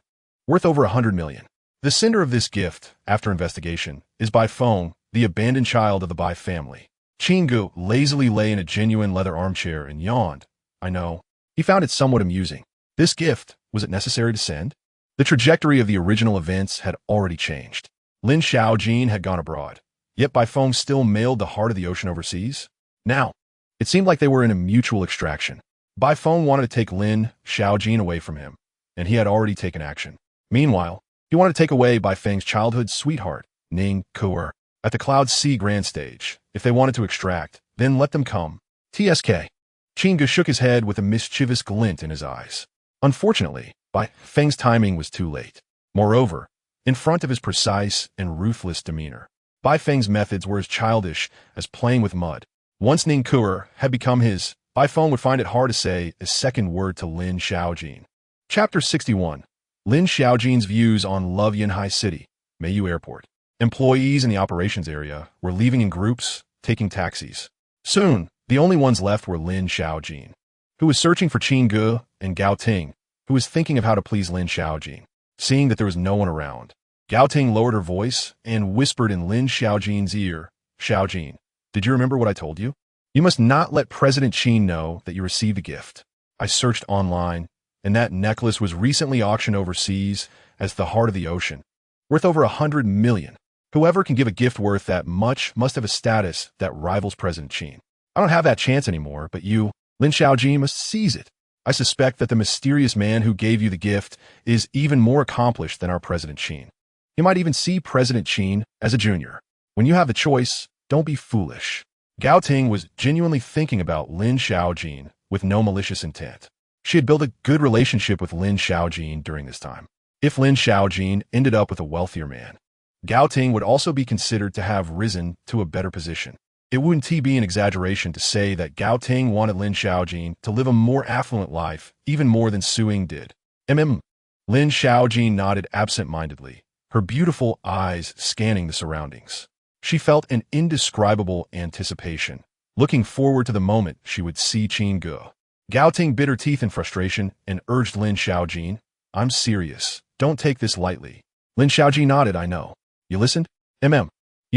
worth over 100 million. The sender of this gift, after investigation, is Bai Feng, the abandoned child of the Bai family." Qin Ge lazily lay in a genuine leather armchair and yawned. "I know." He found it somewhat amusing. This gift, was it necessary to send? The trajectory of the original events had already changed. Lin Xiaojin had gone abroad, yet Bai Feng still mailed the heart of the ocean overseas. Now, it seemed like they were in a mutual extraction. Bai Feng wanted to take Lin Xiaojin away from him, and he had already taken action. Meanwhile, he wanted to take away Bai Feng's childhood sweetheart, Ning Ke, at the Cloud Sea Grand Stage. If they wanted to extract, then let them come. TSK. Qin Ge shook his head with a mischievous glint in his eyes. Unfortunately, Bai Feng's timing was too late. Moreover, in front of his precise and ruthless demeanor, Bai Feng's methods were as childish as playing with mud. Once Ning Ke had become his, Bai Feng would find it hard to say a second word to Lin Xiaojin. Chapter 61. Lin Xiaojin's views on Love Yunhai City, Mayu Airport. Employees in the operations area were leaving in groups, taking taxis. Soon, the only ones left were Lin Xiaojin, who was searching for Qin Ge, and Gao Ting, who was thinking of how to please Lin Xiaojin. Seeing that there was no one around, Gao Ting lowered her voice and whispered in Lin Xiaojin's ear, "Xiaojin, did you remember what I told you? You must not let President Qin know that you received a gift. I searched online, and that necklace was recently auctioned overseas as the heart of the ocean, worth over 100 million. Whoever can give a gift worth that much must have a status that rivals President Qin. I don't have that chance anymore, but you, Lin Xiaojin, must seize it. I suspect that the mysterious man who gave you the gift is even more accomplished than our President Qin. He You might even see President Qin as a junior. When you have the choice, don't be foolish. Gao Ting was genuinely thinking about Lin Xiaojin with no malicious intent. She had built a good relationship with Lin Xiaojin during this time. If Lin Xiaojin ended up with a wealthier man, Gao Ting would also be considered to have risen to a better position. It wouldn't be an exaggeration to say that Gao Ting wanted Lin Xiaojin to live a more affluent life, even more than Su Ying did. Lin Xiaojin nodded absent-mindedly, her beautiful eyes scanning the surroundings. She felt an indescribable anticipation, looking forward to the moment she would see Qin Ge. Gao Ting bit her teeth in frustration and urged Lin Xiaojin, "I'm serious. Don't take this lightly." Lin Xiaojin nodded, "I know. You listened? You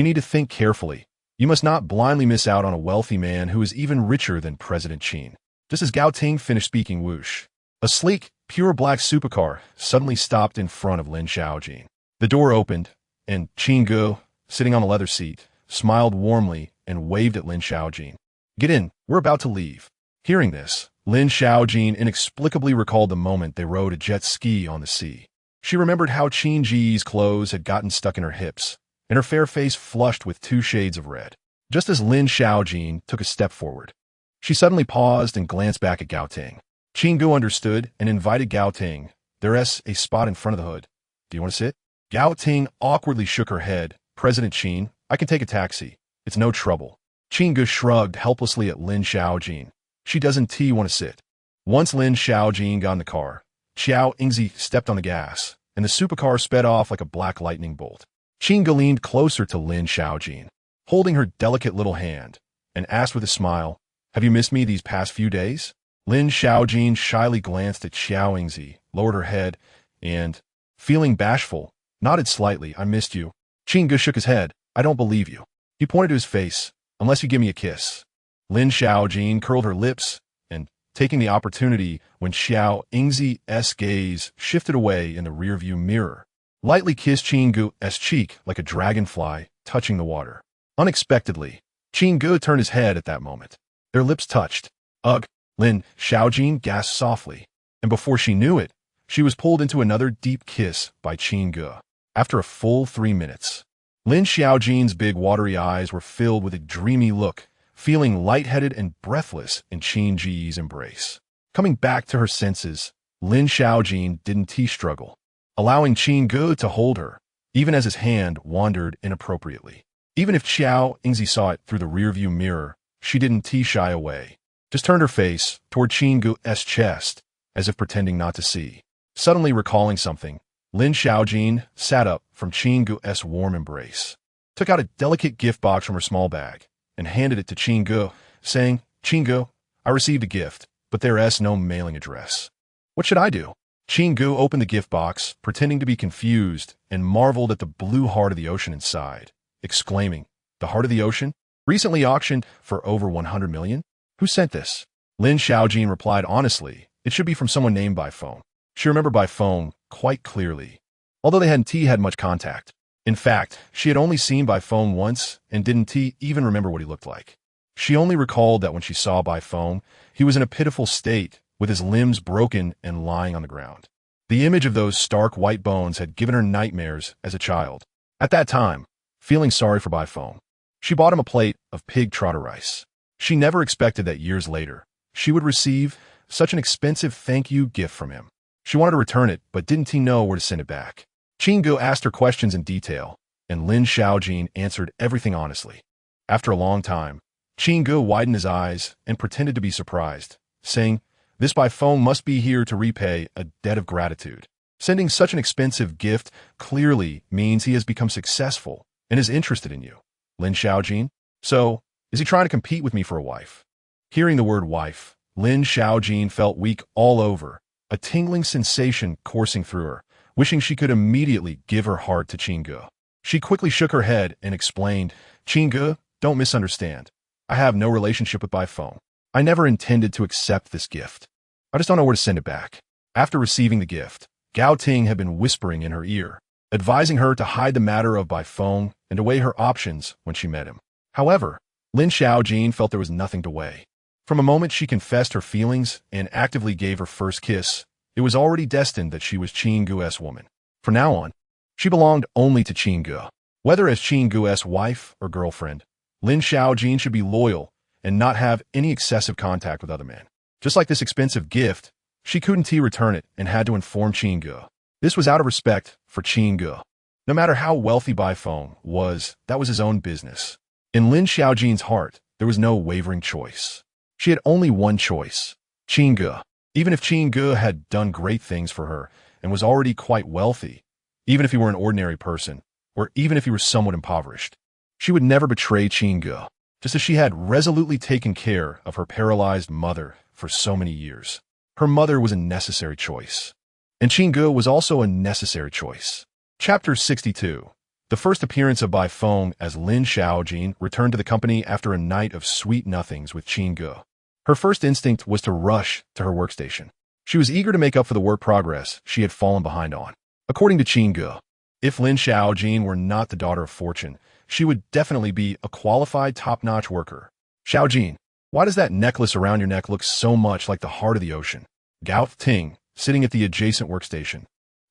need to think carefully. You must not blindly miss out on a wealthy man who is even richer than President Qin." Just as Gao Ting finished speaking, whoosh, a sleek, pure black supercar suddenly stopped in front of Lin Xiaojin. The door opened, and Qin Ge, sitting on a leather seat, smiled warmly and waved at Lin Xiaojin. "Get in, we're about to leave." Hearing this, Lin Xiaojin inexplicably recalled the moment they rode a jet ski on the sea. She remembered how Qin Ge's clothes had gotten stuck in her hips, and her fair face flushed with 2 shades of red. Just as Lin Xiaojin took a step forward, she suddenly paused and glanced back at Gao Ting. Qin Ge understood and invited Gao Ting. "There's a spot in front of the hood. Do you want to sit?" Gao Ting awkwardly shook her head. "President Qin, I can take a taxi. It's no trouble." Qin Ge shrugged helplessly at Lin Xiaojin. "She doesn't want to sit." Once Lin Xiaojin got in the car, Xiao Yingzi stepped on the gas, and the supercar sped off like a black lightning bolt. Qin Ge leaned closer to Lin Xiaojin, holding her delicate little hand, and asked with a smile, "Have you missed me these past few days?" Lin Xiaojin shyly glanced at Xiao Yingzi, lowered her head, and, feeling bashful, nodded slightly. "I missed you." Qin Ge shook his head. "I don't believe you." He pointed to his face. "Unless you give me a kiss." Lin Xiaojin curled her lips, and, taking the opportunity when Xiao Yingzi's gaze shifted away in the rearview mirror, lightly kissed Qin Ge's cheek like a dragonfly touching the water. Unexpectedly, Qin Ge turned his head at that moment. Their lips touched. "Ugh!" Lin Xiaojin gasped softly, and before she knew it, she was pulled into another deep kiss by Qin Ge. After a full 3 minutes, Lin Xiaojin's big watery eyes were filled with a dreamy look, feeling lightheaded and breathless in Qin Ge's embrace. Coming back to her senses, Lin Xiaojin didn't struggle, allowing Qin Ge to hold her, even as his hand wandered inappropriately. Even if Xiao Yingzi saw it through the rearview mirror, she didn't shy away, just turned her face toward Qin Ge's chest, as if pretending not to see. Suddenly recalling something, Lin Xiaojin sat up from Qin Ge's warm embrace, took out a delicate gift box from her small bag, and handed it to Qin Ge, saying, "Qin Ge, I received a gift, but there's no mailing address. What should I do?" Qin Ge opened the gift box, pretending to be confused, and marveled at the blue heart of the ocean inside, exclaiming, "The heart of the ocean? Recently auctioned for over 100 million? Who sent this?" Lin Xiaojin replied honestly, "It should be from someone named by phone." She remembered by phone quite clearly, although they hadn't had much contact. In fact, she had only seen by phone once and didn't even remember what he looked like. She only recalled that when she saw by phone, he was in a pitiful state, with his limbs broken and lying on the ground. The image of those stark white bones had given her nightmares as a child. At that time, feeling sorry for by phone, she bought him a plate of pig trotter rice. She never expected that years later, she would receive such an expensive thank you gift from him. She wanted to return it, but didn't know where to send it back. Qin Ge asked her questions in detail, and Lin Xiaojin answered everything honestly. After a long time, Qin Ge widened his eyes and pretended to be surprised, saying, "This by phone must be here to repay a debt of gratitude. Sending such an expensive gift clearly means he has become successful and is interested in you." Lin Xiaojin, "So, is he trying to compete with me for a wife?" Hearing the word wife, Lin Xiaojin felt weak all over, a tingling sensation coursing through her, wishing she could immediately give her heart to Qin Ge. She quickly shook her head and explained, "Qin Ge, don't misunderstand. I have no relationship with by phone. I never intended to accept this gift. I just don't know where to send it back." After receiving the gift, Gao Ting had been whispering in her ear, advising her to hide the matter of by phone and to weigh her options when she met him. However, Lin Xiaojin felt there was nothing to weigh. From a moment she confessed her feelings and actively gave her first kiss, it was already destined that she was Qin Ge's woman. From now on, She belonged only to Qin Ge. Whether as Qin Ge's wife or girlfriend, Lin Xiaojin should be loyal and not have any excessive contact with other men. Just like this expensive gift, she couldn't return it and had to inform Qin Ge. This was out of respect for Qin Ge. No matter how wealthy Bai Feng was, that was his own business. In Lin Xiaojin's heart, there was no wavering choice. She had only one choice, Qin Ge. Even if Qin Ge had done great things for her and was already quite wealthy, even if he were an ordinary person, or even if he were somewhat impoverished, she would never betray Qin Ge, just as she had resolutely taken care of her paralyzed mother for so many years. Her mother was a necessary choice, and Qin Ge was also a necessary choice. Chapter 62. The first appearance of Bai Feng as Lin Xiaojin returned to the company after a night of sweet nothings with Qin Ge. Her first instinct was to rush to her workstation. She was eager to make up for the work progress she had fallen behind on. According to Qin Ge, if Lin Xiaojin were not the daughter of fortune, she would definitely be a qualified top-notch worker. Xiaojin, why does that necklace around your neck look so much like the heart of the ocean? Gao Ting, sitting at the adjacent workstation,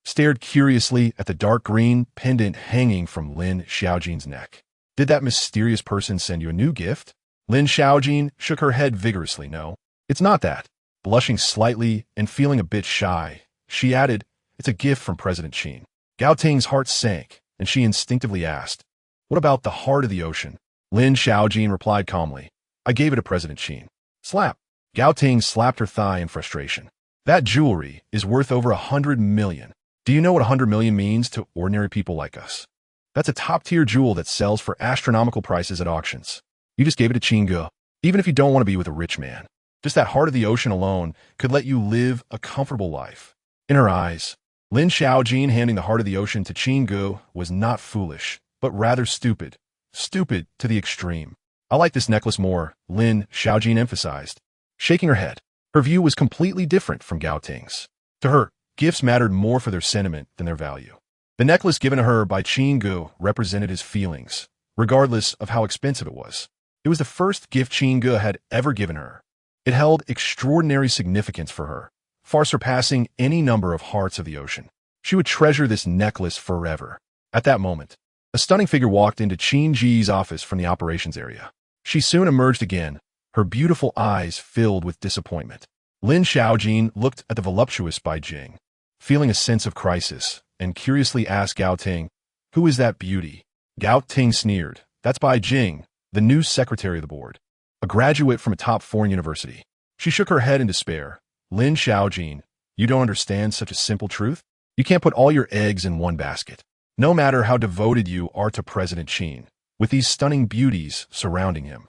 stared curiously at the dark green pendant hanging from Lin Xiaojin's neck. Did that mysterious person send you a new gift? Lin Xiaojin shook her head vigorously. No, it's not that. Blushing slightly and feeling a bit shy, she added, it's a gift from President Qin. Gao Ting's heart sank, and she instinctively asked, what about the heart of the ocean? Lin Xiaojin replied calmly, I gave it to President Qin. Slap. Gao Ting slapped her thigh in frustration. That jewelry is worth over 100 million. Do you know what 100 million means to ordinary people like us? That's a top-tier jewel that sells for astronomical prices at auctions. You just gave it to Qin Ge, even if you don't want to be with a rich man. Just that heart of the ocean alone could let you live a comfortable life. In her eyes, Lin Xiaojin handing the heart of the ocean to Qin Ge was not foolish, but rather stupid. Stupid to the extreme. I like this necklace more, Lin Xiaojin emphasized, shaking her head. Her view was completely different from Gao Ting's. To her, gifts mattered more for their sentiment than their value. The necklace given to her by Qin Ge represented his feelings, regardless of how expensive it was. It was the first gift Qin Ge had ever given her. It held extraordinary significance for her, far surpassing any number of hearts of the ocean. She would treasure this necklace forever. At that moment, a stunning figure walked into Qin Ge's office from the operations area. She soon emerged again, her beautiful eyes filled with disappointment. Lin Xiaojin looked at the voluptuous Bai Jing, feeling a sense of crisis, and curiously asked Gao Ting, who is that beauty? Gao Ting sneered, that's Bai Jing, the new secretary of the board, a graduate from a top foreign university. She shook her head in despair. Lin Xiaojin, you don't understand such a simple truth? You can't put all your eggs in one basket. No matter how devoted you are to President Qin, with these stunning beauties surrounding him,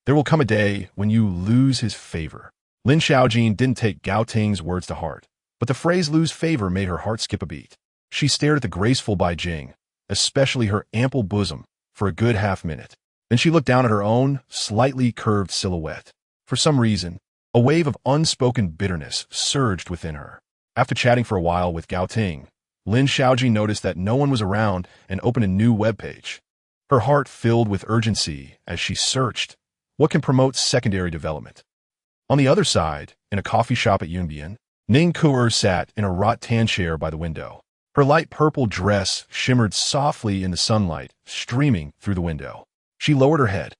there will come a day when you lose his favor. Lin Xiaojin didn't take Gao Ting's words to heart, but the phrase lose favor made her heart skip a beat. She stared at the graceful Bai Jing, especially her ample bosom, for a good half-minute. Then she looked down at her own, slightly curved silhouette. For some reason, a wave of unspoken bitterness surged within her. After chatting for a while with Gao Ting, Lin Xiaojin noticed that no one was around and opened a new webpage. Her heart filled with urgency as she searched what can promote secondary development. On the other side, in a coffee shop at Yunbian, Ning Kuer sat in a rattan chair by the window. Her light purple dress shimmered softly in the sunlight, streaming through the window. She lowered her head,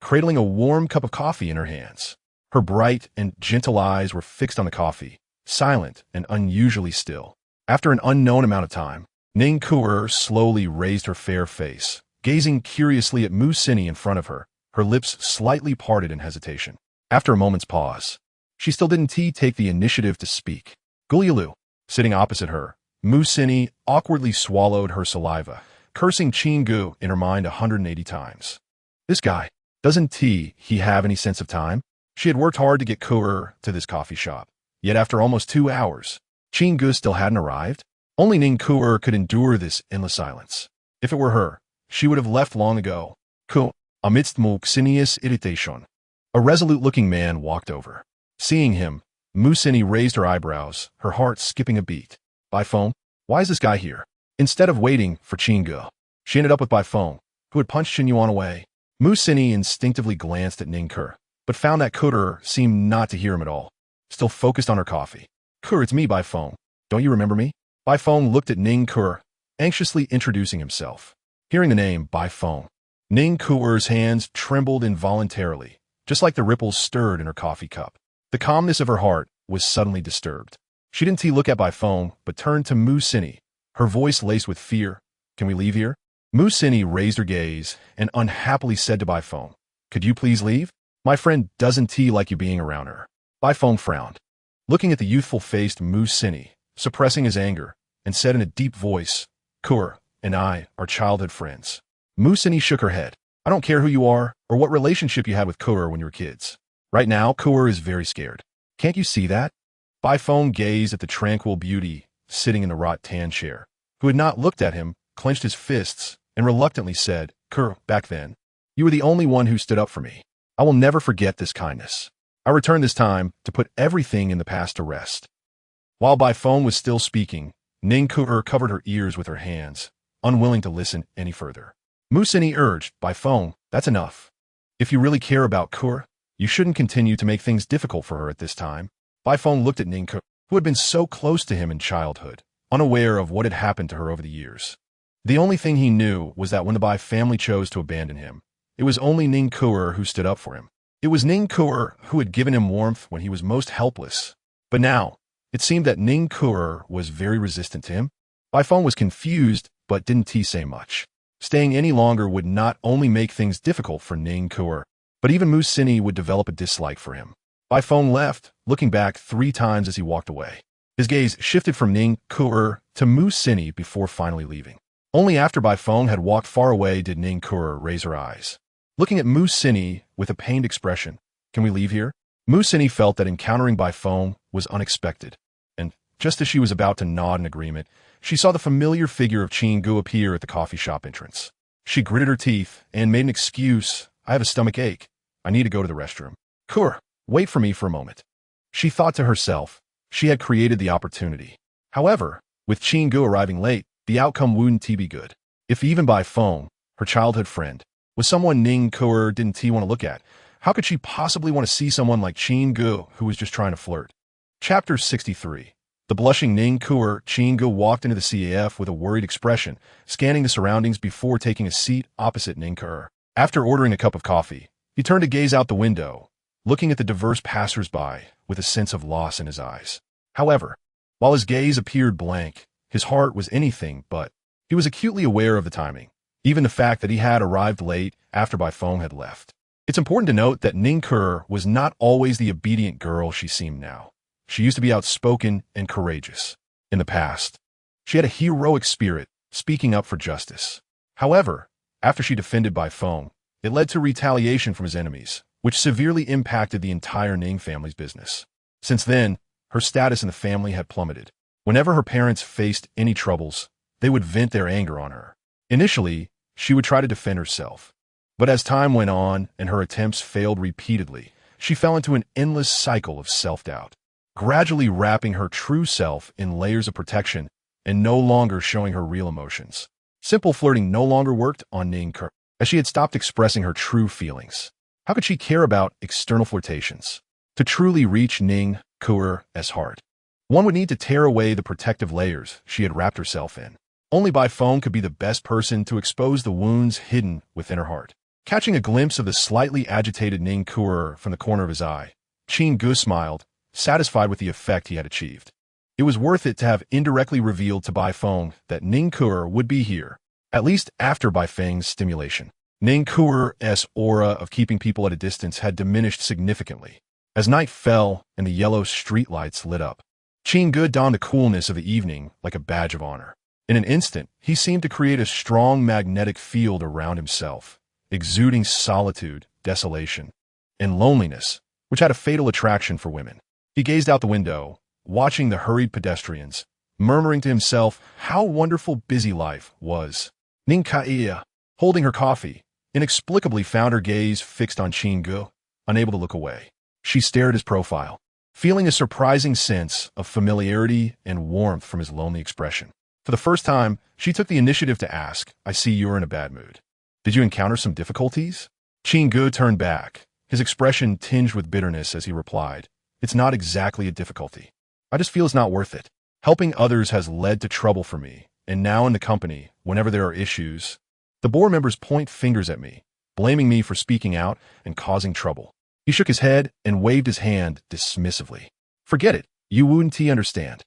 cradling a warm cup of coffee in her hands. Her bright and gentle eyes were fixed on the coffee, silent and unusually still. After an unknown amount of time, Ning Kuer slowly raised her fair face, gazing curiously at Mu Sini in front of her, her lips slightly parted in hesitation. After a moment's pause, she still didn't take the initiative to speak. Gulyalu, sitting opposite her, Mu Sini awkwardly swallowed her saliva, cursing Qin Ge in her mind 180 times. This guy, doesn't he have any sense of time? She had worked hard to get Kuer to this coffee shop, yet after almost 2 hours, Qin Ge still hadn't arrived? Only Ning Kuer could endure this endless silence. If it were her, she would have left long ago. Amidst Mu Sini's irritation, a resolute-looking man walked over. Seeing him, Mu Sini raised her eyebrows, her heart skipping a beat. Bai Feng, why is this guy here? Instead of waiting for Qin Ge, she ended up with Bai Feng, who had punched Qin Yuan away. Mu Sini instinctively glanced at Ning Kuer, but found that Kuer seemed not to hear him at all, still focused on her coffee. Kuer, it's me, Bai Feng. Don't you remember me? Bai Feng looked at Ning Kuer, anxiously introducing himself. Hearing the name by phone, Ning Kuer's hands trembled involuntarily, just like the ripples stirred in her coffee cup. The calmness of her heart was suddenly disturbed. She didn't look at by phone, but turned to Mu Sini, her voice laced with fear. Can we leave here? Mu Sini raised her gaze and unhappily said to by phone, could you please leave? My friend doesn't like you being around her. By phone frowned, looking at the youthful-faced Mu Sini, suppressing his anger, and said in a deep voice, Kuer and I are childhood friends. Mu Sini shook her head. I don't care who you are or what relationship you had with Kuer when you were kids. Right now, Kuer is very scared. Can't you see that? By phone gazed at the tranquil beauty sitting in the rattan chair, who had not looked at him, clenched his fists, and reluctantly said, Kuer, back then, you were the only one who stood up for me. I will never forget this kindness. I return this time to put everything in the past to rest. While by phone was still speaking, Ning Kuer covered her ears with her hands, unwilling to listen any further. Mu Sini urged, by phone, that's enough. If you really care about Kuer, you shouldn't continue to make things difficult for her at this time. By phone looked at Ning Kuer, who had been so close to him in childhood, unaware of what had happened to her over the years. The only thing he knew was that when the Bai family chose to abandon him, it was only Ning Kuer who stood up for him. It was Ning Kuer who had given him warmth when he was most helpless. But now, it seemed that Ning Kuer was very resistant to him. Bai phone was confused, but didn't say much. Staying any longer would not only make things difficult for Ning Kuer, but even Mu Sini would develop a dislike for him. Bai phone left, looking back 3 times as he walked away. His gaze shifted from Ning Kuer to Mu Sini before finally leaving. Only after Bai phone had walked far away did Ning Kuer raise her eyes, looking at Mu Sini with a pained expression. Can we leave here? Mu Sini felt that encountering Bai phone was unexpected, and just as she was about to nod in agreement, she saw the familiar figure of Qin Ge appear at the coffee shop entrance. She gritted her teeth and made an excuse. I have a stomach ache. I need to go to the restroom. Kuer, wait for me for a moment. She thought to herself. She had created the opportunity. However, with Qin Ge arriving late, the outcome wouldn't be good. If even Bai phone, her childhood friend, was someone Ning Kuer didn't want to look at, how could she possibly want to see someone like Qin Ge who was just trying to flirt? Chapter 63. The blushing Ning Kuer, Qin Ge walked into the CAF with a worried expression, scanning the surroundings before taking a seat opposite Ning Kuer. After ordering a cup of coffee, he turned to gaze out the window, looking at the diverse passers-by with a sense of loss in his eyes. However, while his gaze appeared blank, his heart was anything but. He was acutely aware of the timing, even the fact that he had arrived late after Bai phone had left. It's important to note that Ning Kuer was not always the obedient girl she seemed now. She used to be outspoken and courageous. In the past, she had a heroic spirit, speaking up for justice. However, after she defended Bai phone, it led to retaliation from his enemies, which severely impacted the entire Ning family's business. Since then, her status in the family had plummeted. Whenever her parents faced any troubles, they would vent their anger on her. Initially, she would try to defend herself. But as time went on and her attempts failed repeatedly, she fell into an endless cycle of self-doubt, gradually wrapping her true self in layers of protection and no longer showing her real emotions. Simple flirting no longer worked on Ning Kuer, as she had stopped expressing her true feelings. How could she care about external flirtations? To truly reach Ning Kuer's heart, one would need to tear away the protective layers she had wrapped herself in. Only Bai phone could be the best person to expose the wounds hidden within her heart. Catching a glimpse of the slightly agitated Ning Kuer from the corner of his eye, Qin Ge smiled, satisfied with the effect he had achieved. It was worth it to have indirectly revealed to Bai phone that Ning Kuer would be here, at least after Bai feng's stimulation. Ning Kuer's aura of keeping people at a distance had diminished significantly. As night fell and the yellow streetlights lit up, Qin Ge donned the coolness of the evening like a badge of honor. In an instant, he seemed to create a strong magnetic field around himself, exuding solitude, desolation, and loneliness, which had a fatal attraction for women. He gazed out the window, watching the hurried pedestrians, murmuring to himself how wonderful busy life was. Ning Kuer, holding her coffee, inexplicably found her gaze fixed on Qin Ge, unable to look away. She stared at his profile, feeling a surprising sense of familiarity and warmth from his lonely expression. For the first time, she took the initiative to ask, I see you're in a bad mood. Did you encounter some difficulties? Qin Ge turned back, his expression tinged with bitterness as he replied, It's not exactly a difficulty. I just feel it's not worth it. Helping others has led to trouble for me, and now in the company, whenever there are issues, the board members point fingers at me, blaming me for speaking out and causing trouble. He shook his head and waved his hand dismissively. Forget it. You wouldn't understand.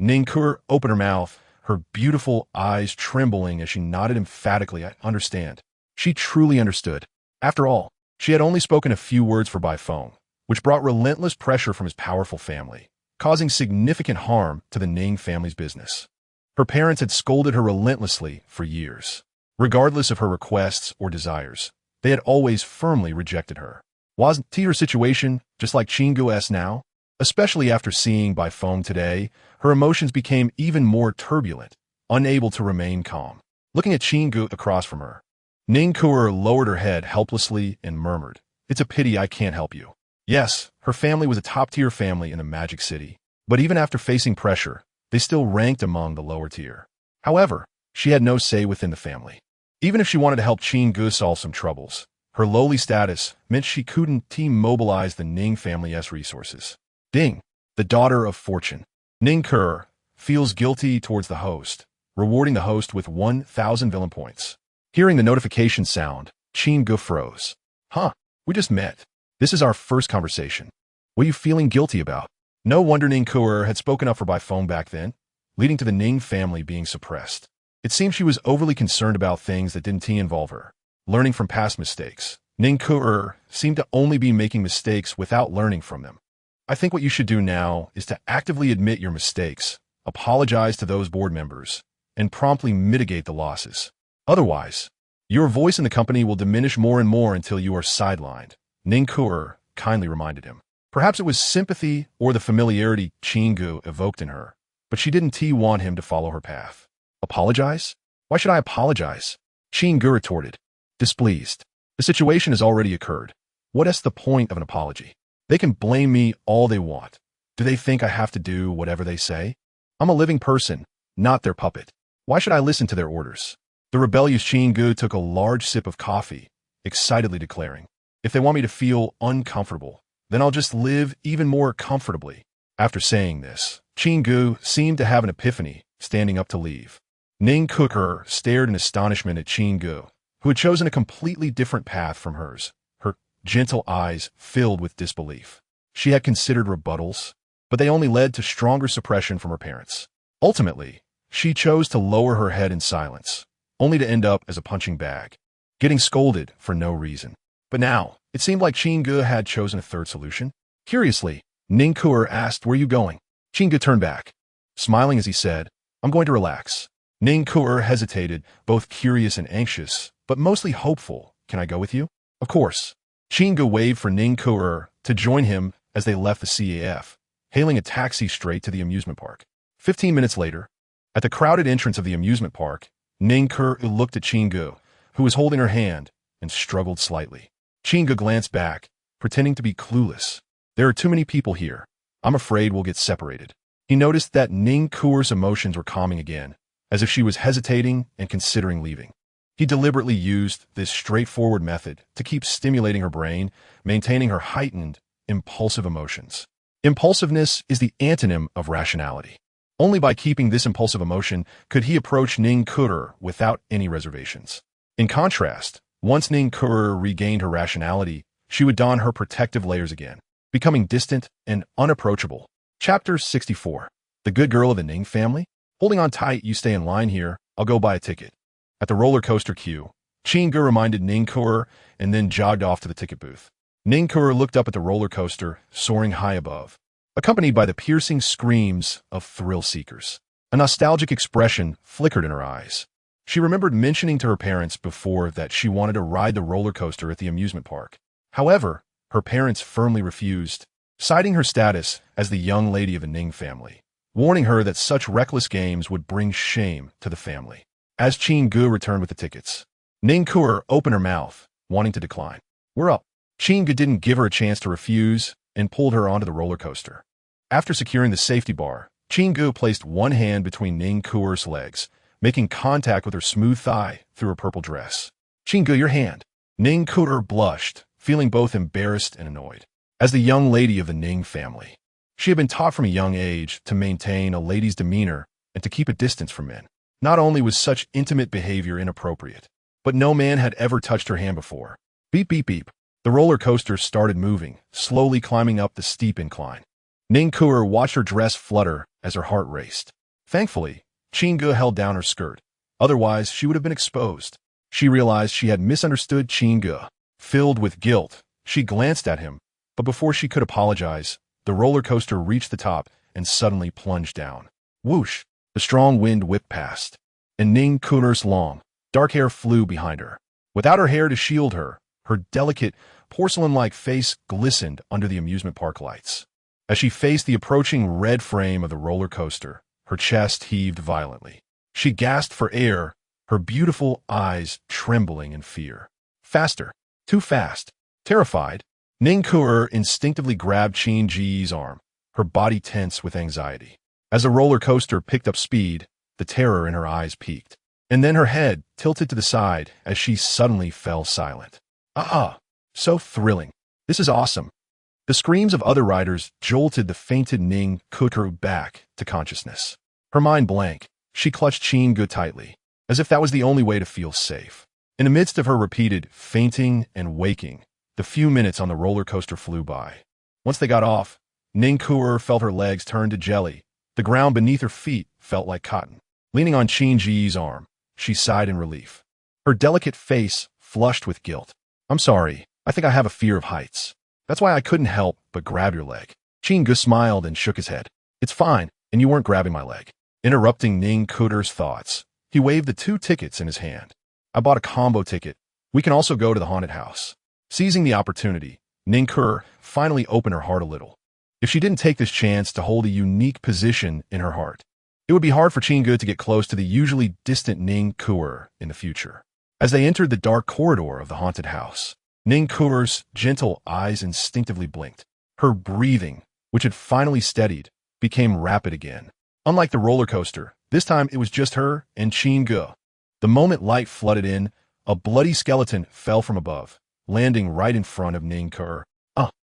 Ningkur opened her mouth, her beautiful eyes trembling as she nodded emphatically. I understand. She truly understood. After all, she had only spoken a few words for by phone, which brought relentless pressure from his powerful family, causing significant harm to the Ning family's business. Her parents had scolded her relentlessly for years. Regardless of her requests or desires, they had always firmly rejected her. Wasn't her situation just like Qin Ge's now? Especially after seeing by phone today, her emotions became even more turbulent, unable to remain calm. Looking at Qin Ge across from her, Ningkur lowered her head helplessly and murmured, "It's a pity I can't help you." Yes, her family was a top-tier family in the Magic City, but even after facing pressure, they still ranked among the lower tier. However, she had no say within the family. Even if she wanted to help Qin Ge solve some troubles, her lowly status meant she couldn't mobilize the Ning family's resources. Ding, the daughter of fortune. Ningkur feels guilty towards the host, rewarding the host with 1,000 villain points. Hearing the notification sound, Qin Ge froze. Huh, we just met. This is our first conversation. What are you feeling guilty about? No wonder Ningkur had spoken up for by phone back then, leading to the Ning family being suppressed. It seemed she was overly concerned about things that didn't involve her. Learning from past mistakes, Ningkur seemed to only be making mistakes without learning from them. I think what you should do now is to actively admit your mistakes, apologize to those board members, and promptly mitigate the losses. Otherwise, your voice in the company will diminish more and more until you are sidelined, Ningkur kindly reminded him. Perhaps it was sympathy or the familiarity Qin Ge evoked in her, but she didn't want him to follow her path. Apologize? Why should I apologize? Qin Ge retorted, displeased. The situation has already occurred. What is the point of an apology? They can blame me all they want. Do they think I have to do whatever they say? I'm a living person, not their puppet. Why should I listen to their orders? The rebellious Qin Ge took a large sip of coffee, excitedly declaring, if they want me to feel uncomfortable, then I'll just live even more comfortably. After saying this, Qin Ge seemed to have an epiphany, standing up to leave. Ningkur stared in astonishment at Qin Ge, who had chosen a completely different path from hers, her gentle eyes filled with disbelief. She had considered rebuttals, but they only led to stronger suppression from her parents. Ultimately, she chose to lower her head in silence, only to end up as a punching bag, getting scolded for no reason. But now, it seemed like Qin Ge had chosen a third solution. Curiously, Ningkur asked, "Where are you going?" Qin Ge turned back, smiling as he said, "I'm going to relax." Ningkur hesitated, both curious and anxious, but mostly hopeful. "Can I go with you?" "Of course." Qin Ge waved for Ningkur to join him as they left the CAF, hailing a taxi straight to the amusement park. 15 minutes later, at the crowded entrance of the amusement park, Ningkur looked at Qin Ge, who was holding her hand, and struggled slightly. Qin Ge glanced back, pretending to be clueless. "There are too many people here. I'm afraid we'll get separated." He noticed that Ningkur's emotions were calming again, as if she was hesitating and considering leaving. He deliberately used this straightforward method to keep stimulating her brain, maintaining her heightened, impulsive emotions. Impulsiveness is the antonym of rationality. Only by keeping this impulsive emotion could he approach Ningkur without any reservations. In contrast, once Ningkur regained her rationality, she would don her protective layers again, becoming distant and unapproachable. Chapter 64. The good girl of the Ning family? Holding on tight, you stay in line here, I'll go buy a ticket. At the roller coaster queue, Qin Ge reminded Ningkur and then jogged off to the ticket booth. Ningkur looked up at the roller coaster, soaring high above, accompanied by the piercing screams of thrill seekers. A nostalgic expression flickered in her eyes. She remembered mentioning to her parents before that she wanted to ride the roller coaster at the amusement park. However, her parents firmly refused, citing her status as the young lady of the Ning family, warning her that such reckless games would bring shame to the family. As Qin Ge returned with the tickets, Ningkur opened her mouth, wanting to decline. "We're up." Qin Ge didn't give her a chance to refuse and pulled her onto the roller coaster. After securing the safety bar, Qin Ge placed one hand between Ningkur's legs, making contact with her smooth thigh through her purple dress. "Qin Ge, your hand." Ningkur blushed, feeling both embarrassed and annoyed. As the young lady of the Ning family, she had been taught from a young age to maintain a lady's demeanor and to keep a distance from men. Not only was such intimate behavior inappropriate, but no man had ever touched her hand before. Beep, beep, beep. The roller coaster started moving, slowly climbing up the steep incline. Ning Kuer watched her dress flutter as her heart raced. Thankfully, Qin Ge held down her skirt. Otherwise, she would have been exposed. She realized she had misunderstood Qin Ge. Filled with guilt, she glanced at him, but before she could apologize, the roller coaster reached the top and suddenly plunged down. Whoosh! The strong wind whipped past, and Ning Kuer's long, dark hair flew behind her. Without her hair to shield her, her delicate, porcelain-like face glistened under the amusement park lights. As she faced the approaching red frame of the roller coaster, her chest heaved violently. She gasped for air, her beautiful eyes trembling in fear. Faster. Too fast. Terrified, Ning Kuer instinctively grabbed Qin Ge's arm, her body tense with anxiety. As the roller coaster picked up speed, the terror in her eyes peaked. And then her head tilted to the side as she suddenly fell silent. Ah! So thrilling. This is awesome. The screams of other riders jolted the fainted Ning Kuer back to consciousness. Her mind blank, she clutched Qin Ge tightly, as if that was the only way to feel safe. In the midst of her repeated fainting and waking, the few minutes on the roller coaster flew by. Once they got off, Ning Kuer felt her legs turn to jelly. The ground beneath her feet felt like cotton. Leaning on Qin Ge's arm, she sighed in relief. Her delicate face flushed with guilt. I'm sorry, I think I have a fear of heights. That's why I couldn't help but grab your leg. Qin Ge smiled and shook his head. It's fine, and you weren't grabbing my leg. Interrupting Ning Kuer's thoughts, he waved the 2 tickets in his hand. I bought a combo ticket. We can also go to the haunted house. Seizing the opportunity, Ning Kuer finally opened her heart a little. If she didn't take this chance to hold a unique position in her heart, it would be hard for Qin Ge to get close to the usually distant Ning Kuer in the future. As they entered the dark corridor of the haunted house, Ning Kuer's gentle eyes instinctively blinked. Her breathing, which had finally steadied, became rapid again. Unlike the roller coaster, this time it was just her and Qin Ge. The moment light flooded in, a bloody skeleton fell from above, landing right in front of Ning Kuer.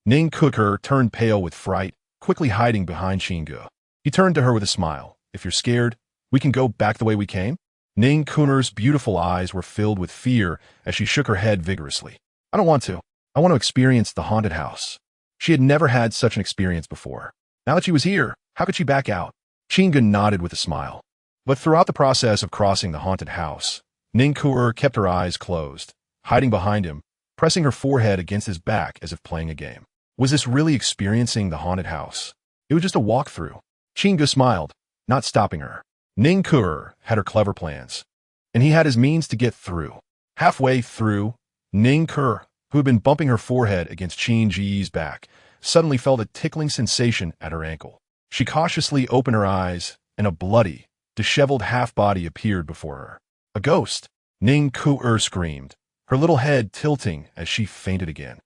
Ning Kuer turned pale with fright, quickly hiding behind Qin Ge. He turned to her with a smile. If you're scared, we can go back the way we came? Ning Kuer's beautiful eyes were filled with fear as she shook her head vigorously. I don't want to. I want to experience the haunted house. She had never had such an experience before. Now that she was here, how could she back out? Qin Ge nodded with a smile. But throughout the process of crossing the haunted house, Ning Kuer kept her eyes closed, hiding behind him, pressing her forehead against his back as if playing a game. Was this really experiencing the haunted house? It was just a walkthrough. Qin Ge smiled, not stopping her. Ning Kuer had her clever plans, and he had his means to get through. Halfway through, Ning Kuer, who had been bumping her forehead against Qin Ge's back, suddenly felt a tickling sensation at her ankle. She cautiously opened her eyes, and a bloody, disheveled half-body appeared before her. A ghost! Ning Kuer screamed, her little head tilting as she fainted again.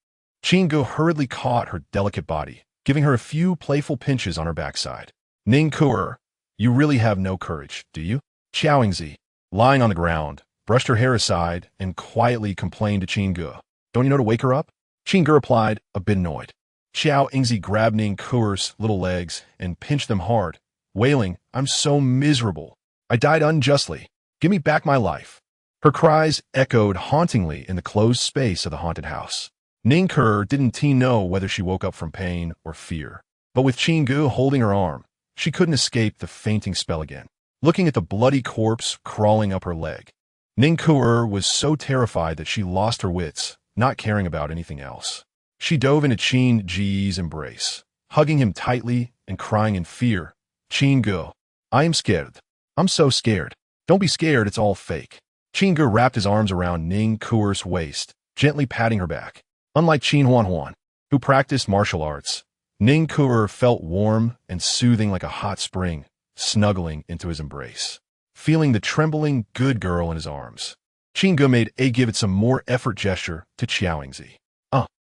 Qin Ge hurriedly caught her delicate body, giving her a few playful pinches on her backside. Ning Kuer, you really have no courage, do you? Xiaoingzi, lying on the ground, brushed her hair aside and quietly complained to Qin Ge. Don't you know to wake her up? Qin Ge replied, a bit annoyed. Xiaoingzi grabbed Ning Kuer's little legs and pinched them hard, wailing, I'm so miserable. I died unjustly. Give me back my life. Her cries echoed hauntingly in the closed space of the haunted house. Ning Kuer didn't know whether she woke up from pain or fear. But with Qin Ge holding her arm, she couldn't escape the fainting spell again. Looking at the bloody corpse crawling up her leg, Ning Kuer was so terrified that she lost her wits, not caring about anything else. She dove into Qin Ge's embrace, hugging him tightly and crying in fear. Qin Ge, I am scared. I'm so scared. Don't be scared, it's all fake. Qin Ge wrapped his arms around Ning Kuer's waist, gently patting her back. Unlike Qin Huan, who practiced martial arts, Ning Kuer felt warm and soothing like a hot spring, snuggling into his embrace. Feeling the trembling good girl in his arms, Qin Ge made a give it some more effort gesture to Xiaoingzi.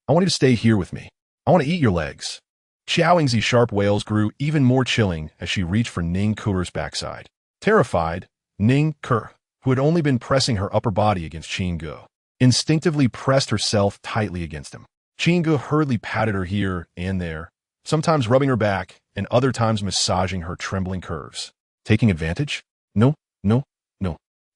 I want you to stay here with me. I want to eat your legs. Xiaoingzi's sharp wails grew even more chilling as she reached for Ning Kuer's backside. Terrified, Ning Kuer, who had only been pressing her upper body against Qin Ge, instinctively pressed herself tightly against him. Qin Ge hurriedly patted her here and there, sometimes rubbing her back and other times massaging her trembling curves. Taking advantage? No.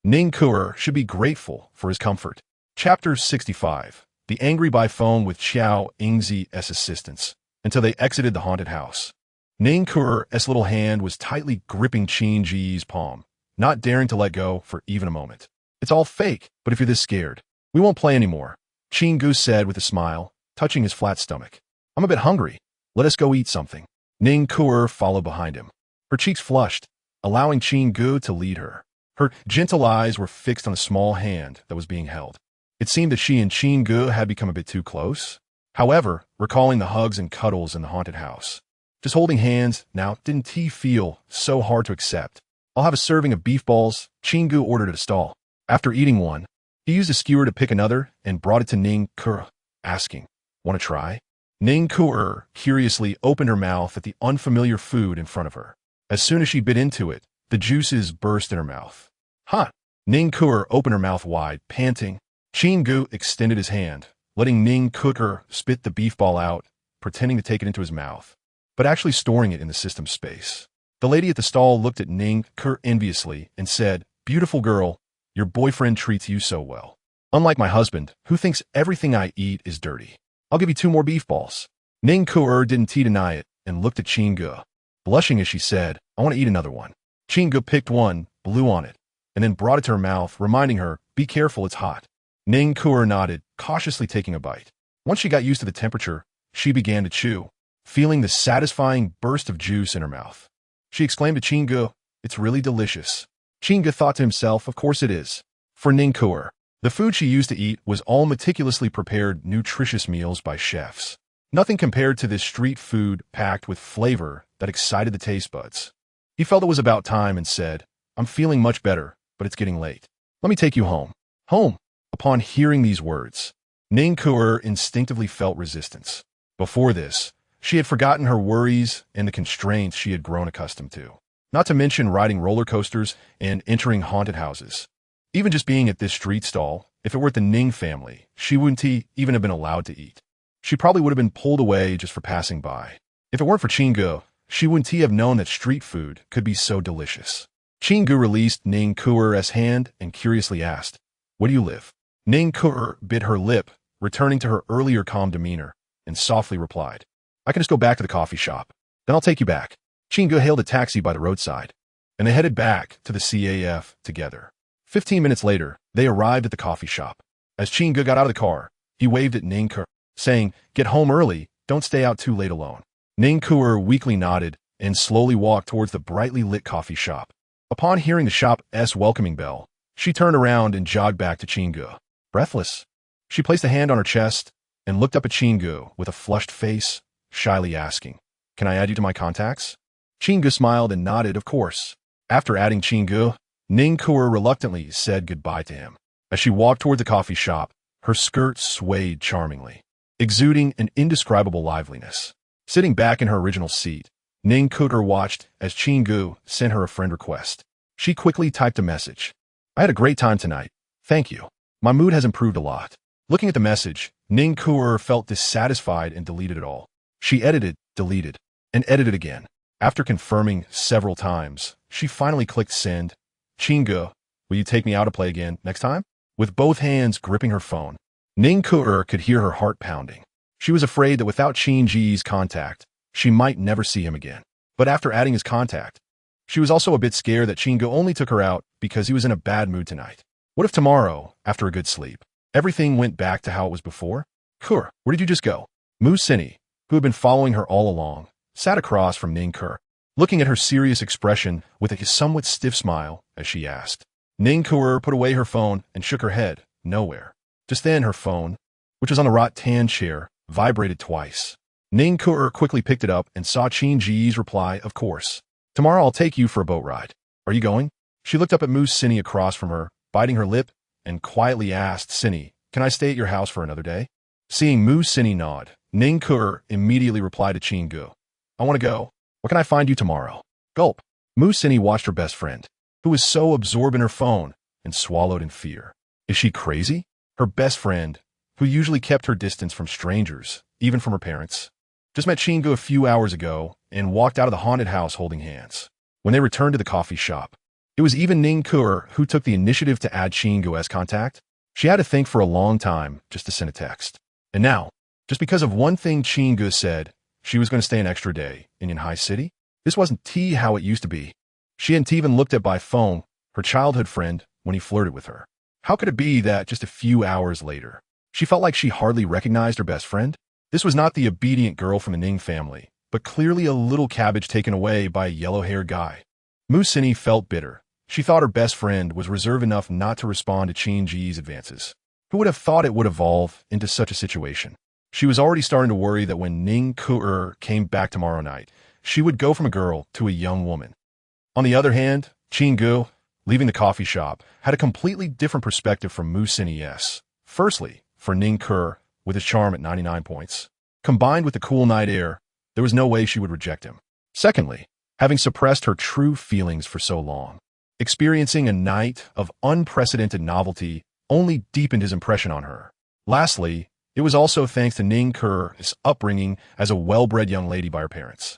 Ning Kuer should be grateful for his comfort. Chapter 65. The Angry by Phone with Xiao Yingzi's assistance, until they exited the haunted house. Ning Kuer's little hand was tightly gripping Qin Ge's palm, not daring to let go for even a moment. It's all fake, but if you're this scared, we won't play anymore, Qin Ge said with a smile, touching his flat stomach. I'm a bit hungry. Let us go eat something. Ning Kuer followed behind him. Her cheeks flushed, allowing Qin Ge to lead her. Her gentle eyes were fixed on a small hand that was being held. It seemed that she and Qin Ge had become a bit too close. However, recalling the hugs and cuddles in the haunted house, just holding hands now didn't feel so hard to accept. I'll have a serving of beef balls, Qin Ge ordered at a stall. After eating one, he used a skewer to pick another and brought it to Ning Kuer, asking, "Want to try?" Ning Kuer curiously opened her mouth at the unfamiliar food in front of her. As soon as she bit into it, the juices burst in her mouth. Huh! Ning Kuer opened her mouth wide, panting. Qin Ge extended his hand, letting Ning Kuer spit the beef ball out, pretending to take it into his mouth, but actually storing it in the system space. The lady at the stall looked at Ning Kuer enviously and said, "Beautiful girl, your boyfriend treats you so well. Unlike my husband, who thinks everything I eat is dirty. I'll give you 2 more beef balls." Ning Kuer didn't deny it and looked at Qin Ge, blushing as she said, "I want to eat another one." Qin Ge picked one, blew on it, and then brought it to her mouth, reminding her, "Be careful, it's hot." Ning Kuer nodded, cautiously taking a bite. Once she got used to the temperature, she began to chew, feeling the satisfying burst of juice in her mouth. She exclaimed to Qin Ge, "It's really delicious." Qin Ge thought to himself, of course it is. For Ning Kuer, the food she used to eat was all meticulously prepared, nutritious meals by chefs. Nothing compared to this street food packed with flavor that excited the taste buds. He felt it was about time and said, "I'm feeling much better, but it's getting late. Let me take you home." Home? Upon hearing these words, Ning Kuer instinctively felt resistance. Before this, she had forgotten her worries and the constraints she had grown accustomed to. Not to mention riding roller coasters and entering haunted houses. Even just being at this street stall, if it were at the Ning family, she wouldn't even have been allowed to eat. She probably would have been pulled away just for passing by. If it weren't for Qin Ge, she wouldn't have known that street food could be so delicious. Qin Ge released Ning Kuer's hand and curiously asked, "Where do you live?" Ning Kuer bit her lip, returning to her earlier calm demeanor, and softly replied, "I can just go back to the coffee shop. Then I'll take you back." Qin Ge hailed a taxi by the roadside, and they headed back to the CAF together. 15 minutes later, they arrived at the coffee shop. As Qin Ge got out of the car, he waved at Ning Kuer, saying, "Get home early, don't stay out too late alone." Ning Kuer weakly nodded and slowly walked towards the brightly lit coffee shop. Upon hearing the shop's welcoming bell, she turned around and jogged back to Qin Ge. Breathless, she placed a hand on her chest and looked up at Qin Ge with a flushed face, shyly asking, "Can I add you to my contacts?" Qin Ge smiled and nodded, of course. After adding Qin Ge, Ning Kuer reluctantly said goodbye to him. As she walked toward the coffee shop, her skirt swayed charmingly, exuding an indescribable liveliness. Sitting back in her original seat, Ning Kuer watched as Qin Ge sent her a friend request. She quickly typed a message. "I had a great time tonight. Thank you. My mood has improved a lot." Looking at the message, Ning Kuer felt dissatisfied and deleted it all. She edited, deleted, and edited again. After confirming several times, she finally clicked send. "Qin Ge, will you take me out to play again next time?" With both hands gripping her phone, Ning Kuer could hear her heart pounding. She was afraid that without Qin Ge's contact, she might never see him again. But after adding his contact, she was also a bit scared that Qin Ge only took her out because he was in a bad mood tonight. What if tomorrow, after a good sleep, everything went back to how it was before? "Kuer, where did you just go?" Mu Sini, who had been following her all along, sat across from Ning Kuer, looking at her serious expression with a somewhat stiff smile as she asked. Ning Kuer put away her phone and shook her head, nowhere. Just then her phone, which was on the rattan chair, vibrated twice. Ning Kuer quickly picked it up and saw Qin Ge's reply, "Of course. Tomorrow I'll take you for a boat ride. Are you going?" She looked up at Mu Sini across from her, biting her lip, and quietly asked Sini, "Can I stay at your house for another day?" Seeing Mu Sini nod, Ning Kuer immediately replied to Qin Ge, "I want to go. Where can I find you tomorrow?" Gulp. Mu Sini watched her best friend, who was so absorbed in her phone, and swallowed in fear. Is she crazy? Her best friend, who usually kept her distance from strangers, even from her parents, just met Qin Ge a few hours ago and walked out of the haunted house holding hands. When they returned to the coffee shop, It was even Ning Ke who took the initiative to add Qin Ge as contact. She had to think for a long time just to send a text. And now, just because of one thing Qin Ge said, she was going to stay an extra day in Yunhai City? This wasn't T how it used to be. She hadn't even looked at by phone, her childhood friend, when he flirted with her. How could it be that just a few hours later, she felt like she hardly recognized her best friend? This was not the obedient girl from the Ning family, but clearly a little cabbage taken away by a yellow-haired guy. Musini felt bitter. She thought her best friend was reserved enough not to respond to Qin Ge's advances. Who would have thought it would evolve into such a situation? She was already starting to worry that when Ning Ke came back tomorrow night, she would go from a girl to a young woman. On the other hand, Qin Ge, leaving the coffee shop, had a completely different perspective from Musini's. Firstly, for Ning Ke, with his charm at 99 points, combined with the cool night air, there was no way she would reject him. Secondly, having suppressed her true feelings for so long, experiencing a night of unprecedented novelty only deepened his impression on her. Lastly, it was also thanks to Ning Ke's upbringing as a well-bred young lady by her parents.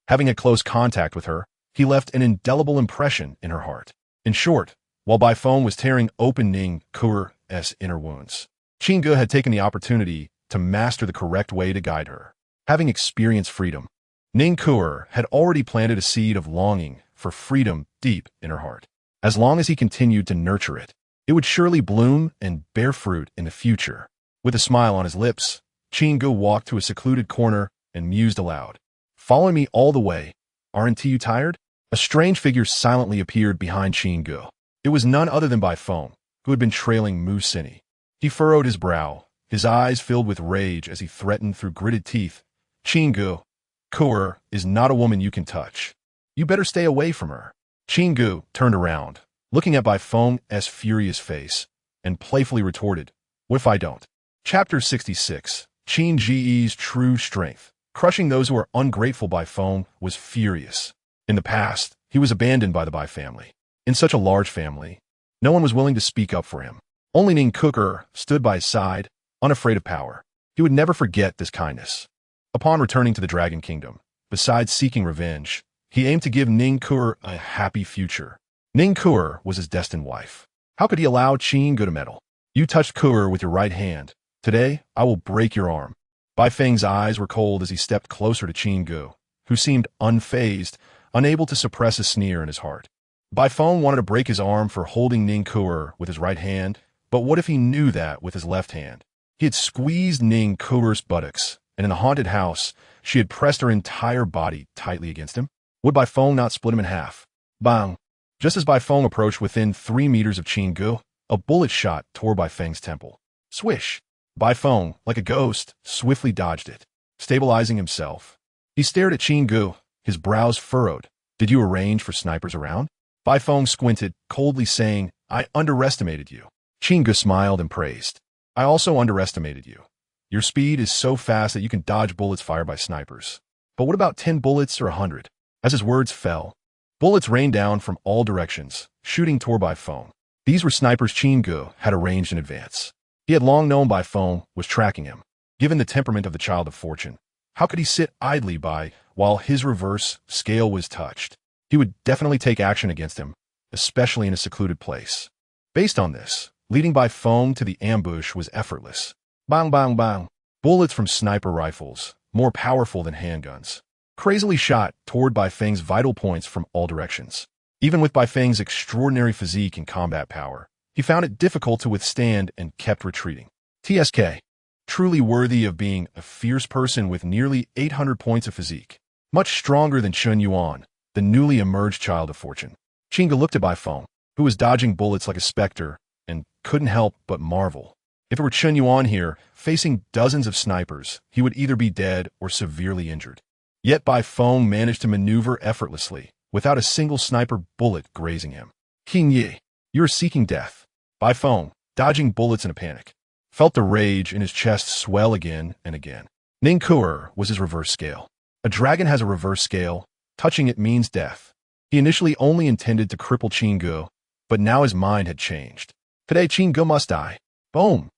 Having a close contact with her, he left an indelible impression in her heart. In short, while Bai Feng was tearing open Ning Ke's inner wounds, Qin Ge had taken the opportunity to master the correct way to guide her. Having experienced freedom, Ning Ke had already planted a seed of longing for freedom deep in her heart. As long as he continued to nurture it, it would surely bloom and bear fruit in the future. With a smile on his lips, Qin Ge walked to a secluded corner and mused aloud. "Following me all the way. Aren't you tired?" A strange figure silently appeared behind Qin Ge. It was none other than Bai Feng, who had been trailing Musini. He furrowed his brow, his eyes filled with rage as he threatened through gritted teeth. "Qin Ge, Ke is not a woman you can touch. You better stay away from her." Qin Ge turned around, looking at Bai Feng's furious face, and playfully retorted, "What if I don't?" Chapter 66. Qin Ge's True Strength. Crushing those who are ungrateful. Bai Feng was furious. In the past, he was abandoned by the Bai family. In such a large family, no one was willing to speak up for him. Only Ning Ke stood by his side, unafraid of power. He would never forget this kindness. Upon returning to the Dragon Kingdom, besides seeking revenge, he aimed to give Ning Ke a happy future. Ning Ke was his destined wife. How could he allow Qin Ge to meddle? "You touched Ke with your right hand. Today, I will break your arm." Bai Feng's eyes were cold as he stepped closer to Qin Ge, who seemed unfazed, unable to suppress a sneer in his heart. Bai Feng wanted to break his arm for holding Ning Ke with his right hand, but what if he knew that with his left hand? He had squeezed Ning Ke's buttocks, and in the haunted house, she had pressed her entire body tightly against him. Would Bai Feng not split him in half? Bang! Just as Bai Feng approached within 3 meters of Qin Ge, a bullet shot tore Bai Feng's temple. Swish! Bai Feng, like a ghost, swiftly dodged it. Stabilizing himself, he stared at Qin Ge, his brows furrowed. "Did you arrange for snipers around?" Bai Feng squinted, coldly saying, "I underestimated you." Qin Ge smiled and praised. "I also underestimated you. Your speed is so fast that you can dodge bullets fired by snipers. But what about 10 bullets or 100? As his words fell, bullets rained down from all directions, shooting toward Bai Feng. These were snipers Qin Ge had arranged in advance. He had long known Bai Feng was tracking him. Given the temperament of the child of fortune, how could he sit idly by while his reverse scale was touched? He would definitely take action against him, especially in a secluded place. Based on this, leading Bai Feng to the ambush was effortless. Bang, bang, bang. Bullets from sniper rifles, more powerful than handguns, crazily shot toward Bai Feng's vital points from all directions. Even with Bai Feng's extraordinary physique and combat power, he found it difficult to withstand and kept retreating. TSK. Truly worthy of being a fierce person with nearly 800 points of physique. Much stronger than Chen Yuan, the newly emerged child of fortune. Qin Ge looked at Bai Feng, who was dodging bullets like a specter, and couldn't help but marvel. If it were Chen Yuan here, facing dozens of snipers, he would either be dead or severely injured. Yet Bai Feng managed to maneuver effortlessly, without a single sniper bullet grazing him. Qin Ge, you are seeking death. Bai Feng, dodging bullets in a panic, felt the rage in his chest swell again and again. Ning Ke was his reverse scale. A dragon has a reverse scale. Touching it means death. He initially only intended to cripple Qin Ge, but now his mind had changed. Today Qin Ge must die. Boom!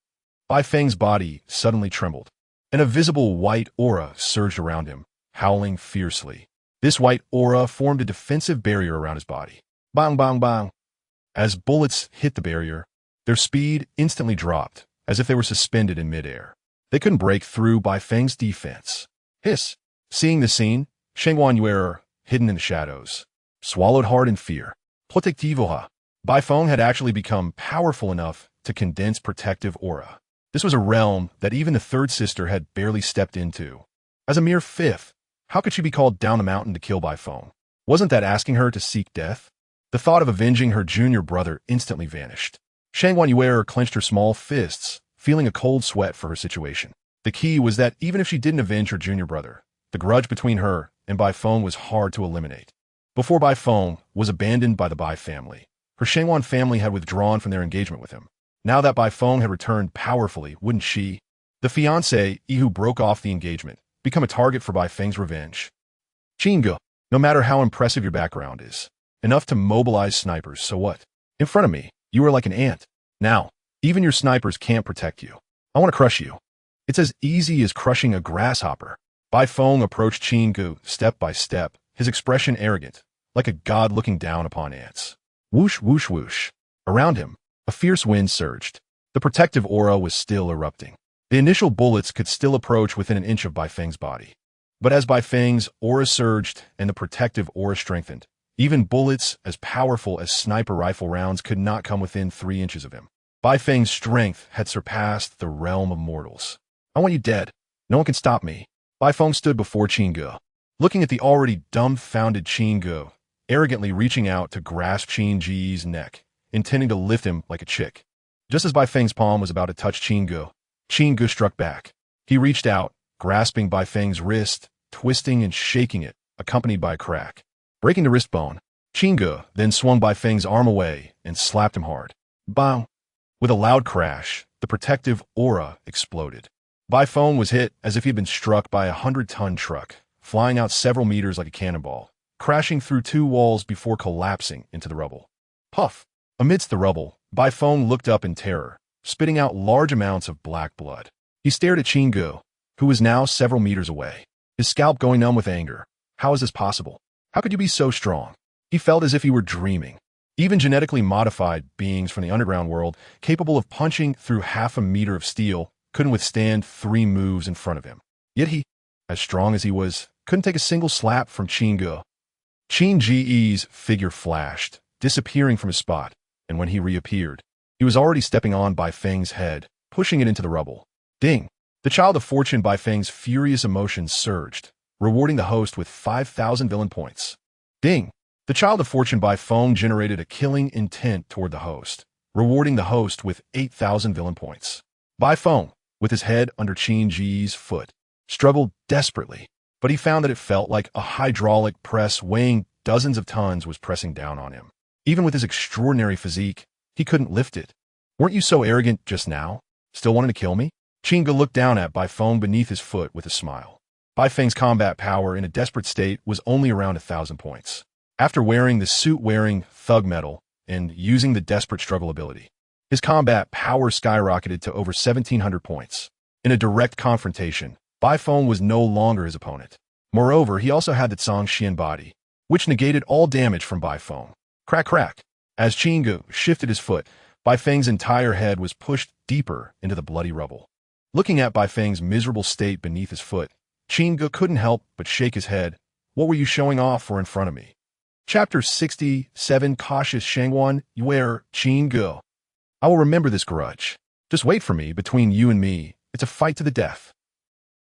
Bai Feng's body suddenly trembled, and a visible white aura surged around him, howling fiercely. This white aura formed a defensive barrier around his body. Bang, bang, bang. As bullets hit the barrier, their speed instantly dropped, as if they were suspended in midair. They couldn't break through Bai Feng's defense. Hiss. Seeing the scene, Shengguan Yuer, hidden in the shadows, swallowed hard in fear. Protectivoha. Bai Feng had actually become powerful enough to condense protective aura. This was a realm that even the third sister had barely stepped into. As a mere fifth, how could she be called down the mountain to kill Bai Feng? Wasn't that asking her to seek death? The thought of avenging her junior brother instantly vanished. Shangguan Yuer clenched her small fists, feeling a cold sweat for her situation. The key was that even if she didn't avenge her junior brother, the grudge between her and Bai Feng was hard to eliminate. Before Bai Feng was abandoned by the Bai family, her Shangguan family had withdrawn from their engagement with him. Now that Bai Feng had returned powerfully, wouldn't she, the fiancé who broke off the engagement, become a target for Bai Feng's revenge? Qin Ge, no matter how impressive your background is, enough to mobilize snipers, so what? In front of me, you are like an ant. Now, even your snipers can't protect you. I want to crush you. It's as easy as crushing a grasshopper. Bai Feng approached Qin Ge step by step, his expression arrogant, like a god looking down upon ants. Whoosh, whoosh, whoosh. Around him, a fierce wind surged. The protective aura was still erupting. The initial bullets could still approach within an inch of Bai Feng's body. But as Bai Feng's aura surged and the protective aura strengthened, even bullets as powerful as sniper rifle rounds could not come within 3 inches of him. Bai Feng's strength had surpassed the realm of mortals. I want you dead. No one can stop me. Bai Feng stood before Qin Ge, looking at the already dumbfounded Qin Ge, arrogantly reaching out to grasp Qin Ge's neck, intending to lift him like a chick. Just as Bai Feng's palm was about to touch Qin Ge struck back. He reached out, grasping Bai Feng's wrist, twisting and shaking it, accompanied by a crack. Breaking the wrist bone, Qin Ge then swung Bai Feng's arm away and slapped him hard. Bang! With a loud crash, the protective aura exploded. Bai Feng was hit as if he had been struck by a 100-ton truck, flying out several meters like a cannonball, crashing through 2 walls before collapsing into the rubble. Puff! Amidst the rubble, Bai Feng looked up in terror, spitting out large amounts of black blood. He stared at Qin Ge, who was now several meters away, his scalp going numb with anger. How is this possible? How could you be so strong? He felt as if he were dreaming. Even genetically modified beings from the underground world, capable of punching through half a meter of steel, couldn't withstand 3 moves in front of him. Yet he, as strong as he was, couldn't take a single slap from Qin Ge. Qin Ge's figure flashed, disappearing from his spot, and when he reappeared, he was already stepping on Bai Feng's head, pushing it into the rubble. Ding! The child of fortune Bai Feng's furious emotions surged, rewarding the host with 5,000 villain points. Ding! The child of fortune Bai Feng generated a killing intent toward the host, rewarding the host with 8,000 villain points. Bai Feng, with his head under Qin Ge's foot, struggled desperately, but he found that it felt like a hydraulic press weighing dozens of tons was pressing down on him. Even with his extraordinary physique, he couldn't lift it. Weren't you so arrogant just now? Still wanting to kill me? Qin Ge looked down at Bai Feng beneath his foot with a smile. Bai Feng's combat power in a desperate state was only around 1,000 points. After wearing the suit-wearing thug metal and using the desperate struggle ability, his combat power skyrocketed to over 1,700 points. In a direct confrontation, Bai Feng was no longer his opponent. Moreover, he also had the Tsang Xian body, which negated all damage from Bai Feng. Crack, crack. As Qin Ge shifted his foot, Bai Feng's entire head was pushed deeper into the bloody rubble. Looking at Bai Feng's miserable state beneath his foot, Qin Ge couldn't help but shake his head. What were you showing off for in front of me? Chapter 67. Cautious Shangguan Yuer, Qin Ge. I will remember this grudge. Just wait for me. Between you and me, it's a fight to the death.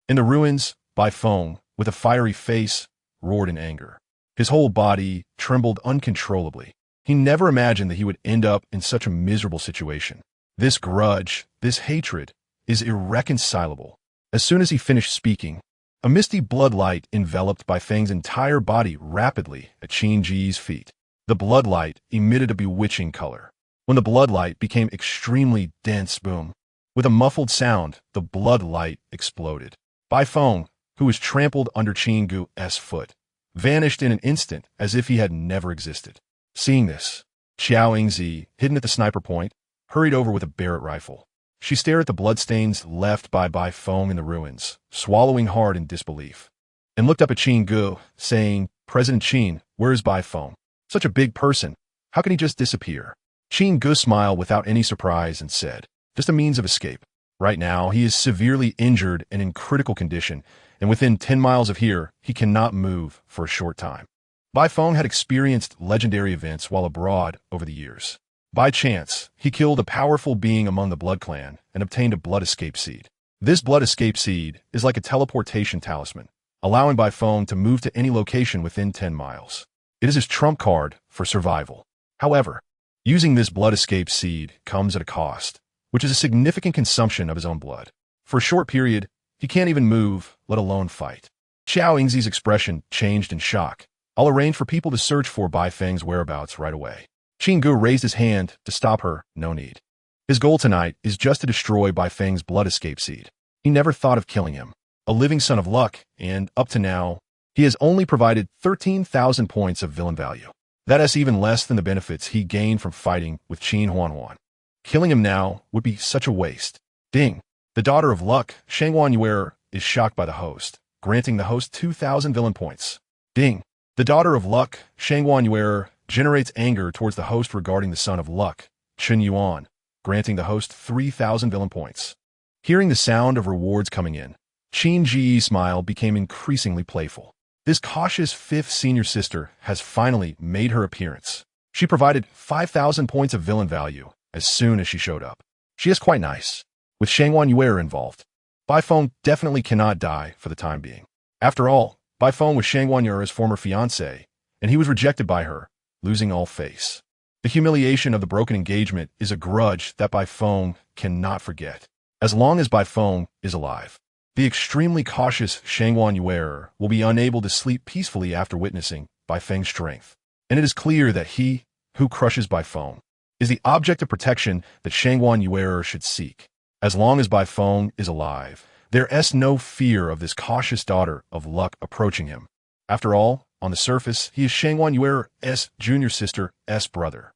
In the ruins, Bai Feng, with a fiery face, roared in anger. His whole body trembled uncontrollably. He never imagined that he would end up in such a miserable situation. This grudge, this hatred, is irreconcilable. As soon as he finished speaking, a misty blood light enveloped Bai Feng's entire body rapidly at Qin Ge's feet. The blood light emitted a bewitching color. When the blood light became extremely dense, boom. With a muffled sound, the blood light exploded. Bai Feng, who was trampled under Qin Ge's foot, vanished in an instant as if he had never existed. Seeing this, Xiao Yingzi, hidden at the sniper point, hurried over with a Barrett rifle. She stared at the bloodstains left by Bai Feng in the ruins, swallowing hard in disbelief, and looked up at Qin Ge, saying, President Qin, where is Bai Feng? Such a big person. How can he just disappear? Qin Ge smiled without any surprise and said, just a means of escape. Right now, he is severely injured and in critical condition, and within 10 miles of here, he cannot move for a short time. Bai Feng had experienced legendary events while abroad over the years. By chance, he killed a powerful being among the Blood Clan and obtained a blood escape seed. This blood escape seed is like a teleportation talisman, allowing Bai Feng to move to any location within 10 miles. It is his trump card for survival. However, using this blood escape seed comes at a cost, which is a significant consumption of his own blood. For a short period, he can't even move, let alone fight. Xiao Yingzi's expression changed in shock. I'll arrange for people to search for Bai Feng's whereabouts right away. Qin Ge raised his hand to stop her. No need. His goal tonight is just to destroy Bai Feng's blood escape seed. He never thought of killing him. A living son of luck, and up to now, he has only provided 13,000 points of villain value. That is even less than the benefits he gained from fighting with Qin Huanhuan. Killing him now would be such a waste. Ding. The daughter of luck, Shangwan Yuer, is shocked by the host, granting the host 2,000 villain points. Ding. The daughter of luck, Shangwan Yuer, generates anger towards the host regarding the son of luck, Chen Yuan, granting the host 3,000 villain points. Hearing the sound of rewards coming in, Qin Ge's smile became increasingly playful. This cautious fifth senior sister has finally made her appearance. She provided 5,000 points of villain value as soon as she showed up. She is quite nice. With Shangwan Yuer involved, Bai Feng definitely cannot die for the time being. After all, Bai Feng was Shangwan Yuer's former fiancé, and he was rejected by her, losing all face. The humiliation of the broken engagement is a grudge that Bai Feng cannot forget, as long as Bai Feng is alive. The extremely cautious Shangwan Yuer will be unable to sleep peacefully after witnessing Bai Feng's strength, and it is clear that he, who crushes Bai Feng, is the object of protection that Shangwan Yuer should seek. As long as Bai Feng is alive, there is no fear of this cautious daughter of luck approaching him. After all, on the surface, he is Shangwan Yuer's junior sister's brother.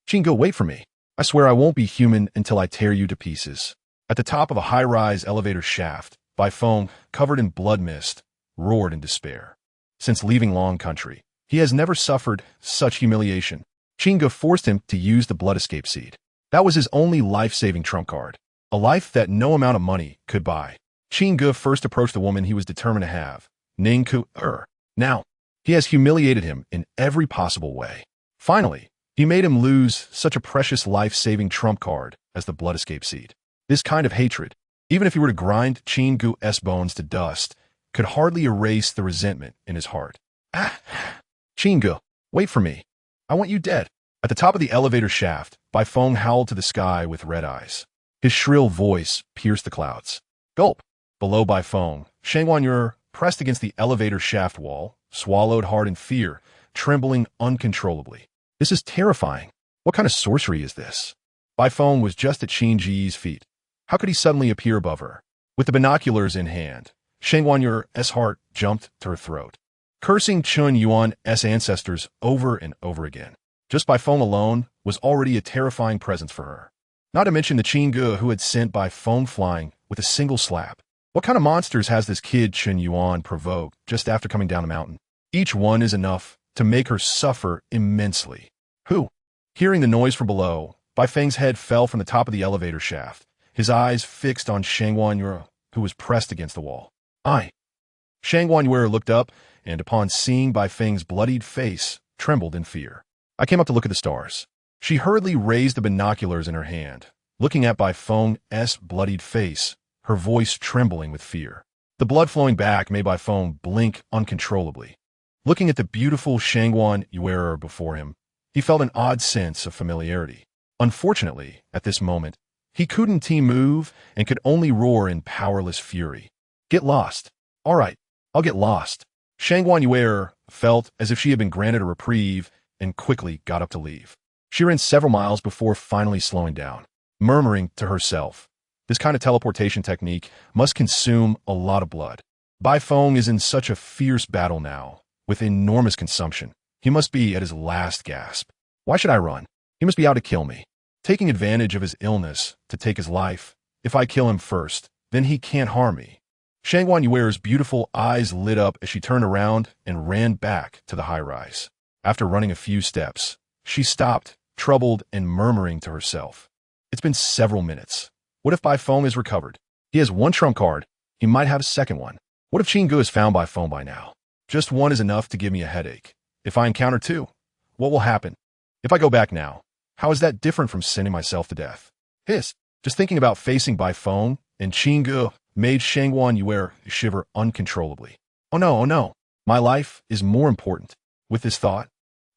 Qin Ge, wait for me. I swear I won't be human until I tear you to pieces. At the top of a high-rise elevator shaft, Bai Feng, covered in blood mist, roared in despair. Since leaving Long Country, he has never suffered such humiliation. Qin Ge forced him to use the blood escape seed. That was his only life-saving trump card, a life that no amount of money could buy. Qin Ge first approached the woman he was determined to have, Ning Ku-er. Now, he has humiliated him in every possible way. Finally, he made him lose such a precious life-saving trump card as the blood escape seed. This kind of hatred, even if he were to grind Qin Ge's bones to dust, could hardly erase the resentment in his heart. Ah! Qin Ge, wait for me. I want you dead. At the top of the elevator shaft, Bai Feng howled to the sky with red eyes. His shrill voice pierced the clouds. Gulp! Below Bai Feng, Shangwan Yuer, pressed against the elevator shaft wall, swallowed hard in fear, trembling uncontrollably. This is terrifying. What kind of sorcery is this? Bai Feng was just at Qin Ge's feet. How could he suddenly appear above her? With the binoculars in hand, Shangwan Yuer's heart jumped to her throat, cursing Chen Yuan's ancestors over and over again. Just Bai Feng alone was already a terrifying presence for her. Not to mention the Qin Ge who had sent Bai Feng flying with a single slap. What kind of monsters has this kid Chen Yuan provoked just after coming down the mountain? Each one is enough to make her suffer immensely. Who? Hearing the noise from below, Bai Feng's head fell from the top of the elevator shaft, his eyes fixed on Shangwan Yuer, who was pressed against the wall. Shangwan Yuer looked up, and upon seeing Bai Feng's bloodied face, trembled in fear. I came up to look at the stars. She hurriedly raised the binoculars in her hand, looking at Bai Feng's bloodied face, her voice trembling with fear. The blood flowing back made Bai Feng blink uncontrollably. Looking at the beautiful Shangwan Yuer before him, he felt an odd sense of familiarity. Unfortunately, at this moment, he couldn't move and could only roar in powerless fury. Get lost. All right, I'll get lost. Shangwan Yuer felt as if she had been granted a reprieve and quickly got up to leave. She ran several miles before finally slowing down, murmuring to herself, this kind of teleportation technique must consume a lot of blood. Bai Feng is in such a fierce battle now, with enormous consumption. He must be at his last gasp. Why should I run? He must be out to kill me, taking advantage of his illness to take his life. If I kill him first, then he can't harm me. Shangwan Yuer's beautiful eyes lit up as she turned around and ran back to the high-rise. After running a few steps, She stopped, troubled and murmuring to herself. It's been several minutes. What if Bai Feng is recovered? He has one trump card. He might have a second one. What if Qin Ge is found Bai Feng by now? Just one is enough to give me a headache. If I encounter two, what will happen? If I go back now, how is that different from sending myself to death? Just thinking about facing Bai Feng and Qin Ge made Shangguan Yue shiver uncontrollably. Oh no. My life is more important. With this thought,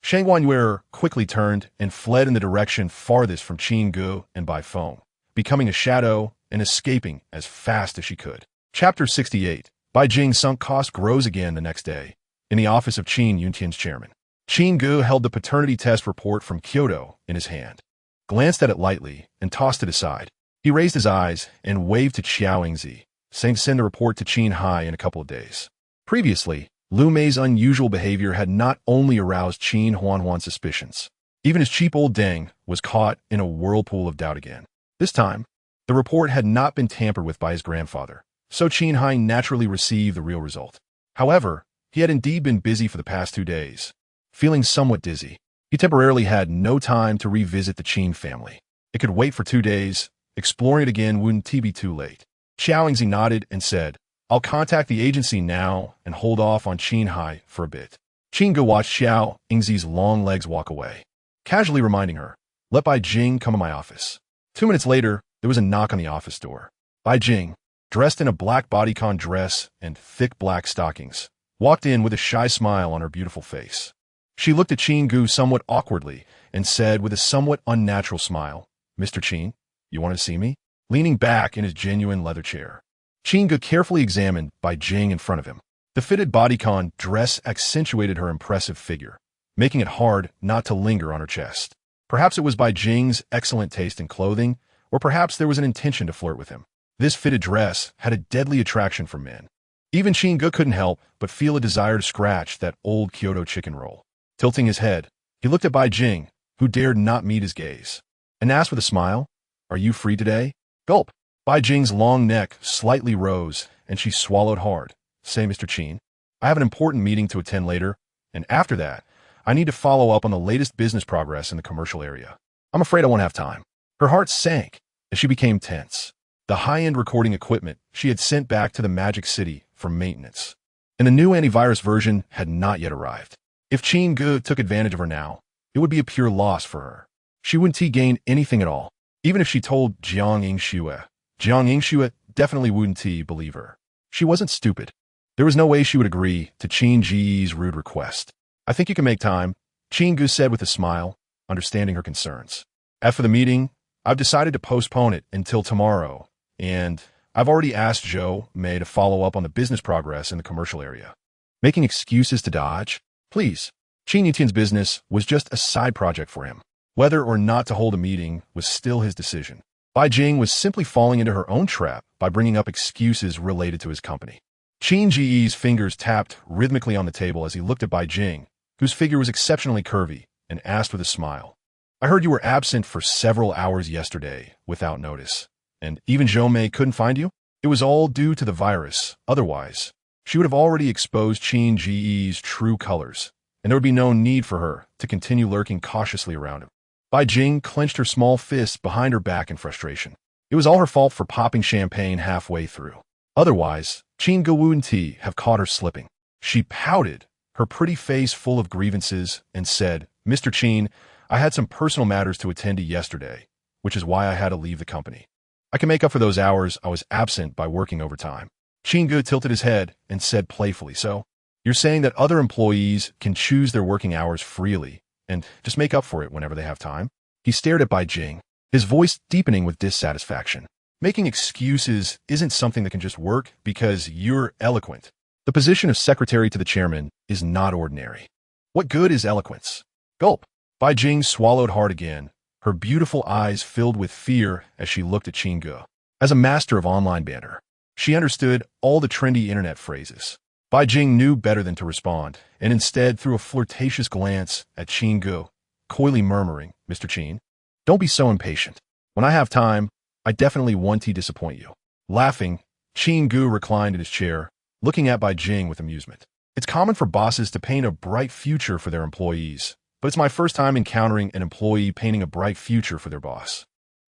Shangguan Yue quickly turned and fled in the direction farthest from Qin Ge and Bai Feng, becoming a shadow and escaping as fast as she could. Chapter 68. Bai Jing's sunk cost grows again the next day, in the office of Qin Yuntian's chairman. Qin Ge held the paternity test report from Kyoto in his hand, glanced at it lightly, and tossed it aside. He raised his eyes and waved to Xiao Yingzi, saying to send the report to Qinhai in a couple of days. Previously, Lu Mei's unusual behavior had not only aroused Qin Huanhuan's suspicions. Even his cheap old Deng was caught in a whirlpool of doubt again. This time, the report had not been tampered with by his grandfather, so Qinhai naturally received the real result. However, he had indeed been busy for the past 2 days. Feeling somewhat dizzy, he temporarily had no time to revisit the Qin family. It could wait for 2 days. Exploring it again wouldn't be too late. Xiao Yingzi nodded and said, I'll contact the agency now and hold off on Qinhai for a bit. Qin Ge watched Xiao Yingzi's long legs walk away, casually reminding her, let Bai Jing come to my office. 2 minutes later, there was a knock on the office door. Bai Jing, dressed in a black bodycon dress and thick black stockings, walked in with a shy smile on her beautiful face. She looked at Qin Ge somewhat awkwardly and said with a somewhat unnatural smile, Mr. Qin, you want to see me? Leaning back in his genuine leather chair, Qin Ge carefully examined Bai Jing in front of him. The fitted bodycon dress accentuated her impressive figure, making it hard not to linger on her chest. Perhaps it was Bai Jing's excellent taste in clothing, or perhaps there was an intention to flirt with him. This fitted dress had a deadly attraction for men. Even Qin Ge couldn't help but feel a desire to scratch that old Kyoto chicken roll. Tilting his head, he looked at Bai Jing, who dared not meet his gaze, and asked with a smile, Are you free today? Gulp. Bai Jing's long neck slightly rose, and she swallowed hard. Say, Mr. Qin, I have an important meeting to attend later, and after that, I need to follow up on the latest business progress in the commercial area. I'm afraid I won't have time. Her heart sank as she became tense. The high-end recording equipment she had sent back to the Magic City for maintenance, and the new antivirus version had not yet arrived. If Qin Ge took advantage of her now, it would be a pure loss for her. She wouldn't gain anything at all, even if she told Jiang Yingxue. Jiang Yingxue definitely wouldn't believe her. She wasn't stupid. There was no way she would agree to Qin Ge's rude request. I think you can make time, Qin Ge said with a smile, understanding her concerns. As for the meeting, I've decided to postpone it until tomorrow, and I've already asked Zhou Mei to follow up on the business progress in the commercial area. Making excuses to dodge? Please. Qin Yutian's business was just a side project for him. Whether or not to hold a meeting was still his decision. Bai Jing was simply falling into her own trap by bringing up excuses related to his company. Qin Ge's fingers tapped rhythmically on the table as he looked at Bai Jing, whose figure was exceptionally curvy, and asked with a smile, I heard you were absent for several hours yesterday without notice, and even Zhou Mei couldn't find you? It was all due to the virus. Otherwise, she would have already exposed Qin Ge's true colors, and there would be no need for her to continue lurking cautiously around him. Bai Jing clenched her small fists behind her back in frustration. It was all her fault for popping champagne halfway through. Otherwise, Qin Ge wouldn't have caught her slipping. She pouted, her pretty face full of grievances, and said, Mr. Qin, I had some personal matters to attend to yesterday, which is why I had to leave the company. I can make up for those hours I was absent by working overtime. Qin Ge tilted his head and said playfully, So, you're saying that other employees can choose their working hours freely and just make up for it whenever they have time? He stared at Bai Jing, his voice deepening with dissatisfaction. Making excuses isn't something that can just work because you're eloquent. The position of secretary to the chairman is not ordinary. What good is eloquence? Gulp. Bai Jing swallowed hard again, her beautiful eyes filled with fear as she looked at Qin Ge. As a master of online banter, she understood all the trendy internet phrases. Bai Jing knew better than to respond, and instead threw a flirtatious glance at Qin Ge, coyly murmuring, Mr. Qin, don't be so impatient. When I have time, I definitely won't disappoint you. Laughing, Qin Ge reclined in his chair, looking at Bai Jing with amusement. It's common for bosses to paint a bright future for their employees, but it's my first time encountering an employee painting a bright future for their boss.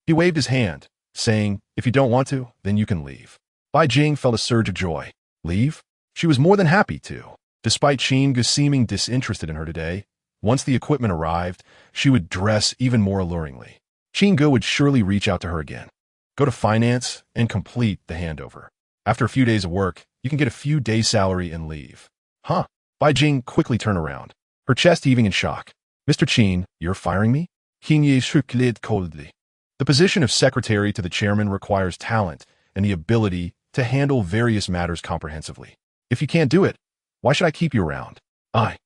He waved his hand, saying, if you don't want to, then you can leave. Bai Jing felt a surge of joy. Leave? She was more than happy to. Despite Qin Ge seeming disinterested in her today, once the equipment arrived, she would dress even more alluringly. Qin Ge would surely reach out to her again. Go to finance and complete the handover. After a few days of work, you can get a few days' salary and leave. Huh? Bai Jing quickly turned around, her chest heaving in shock. Mr. Qin, you're firing me? Qin Ge shook lid coldly. The position of secretary to the chairman requires talent and the ability to handle various matters comprehensively. If you can't do it, why should I keep you around? Bai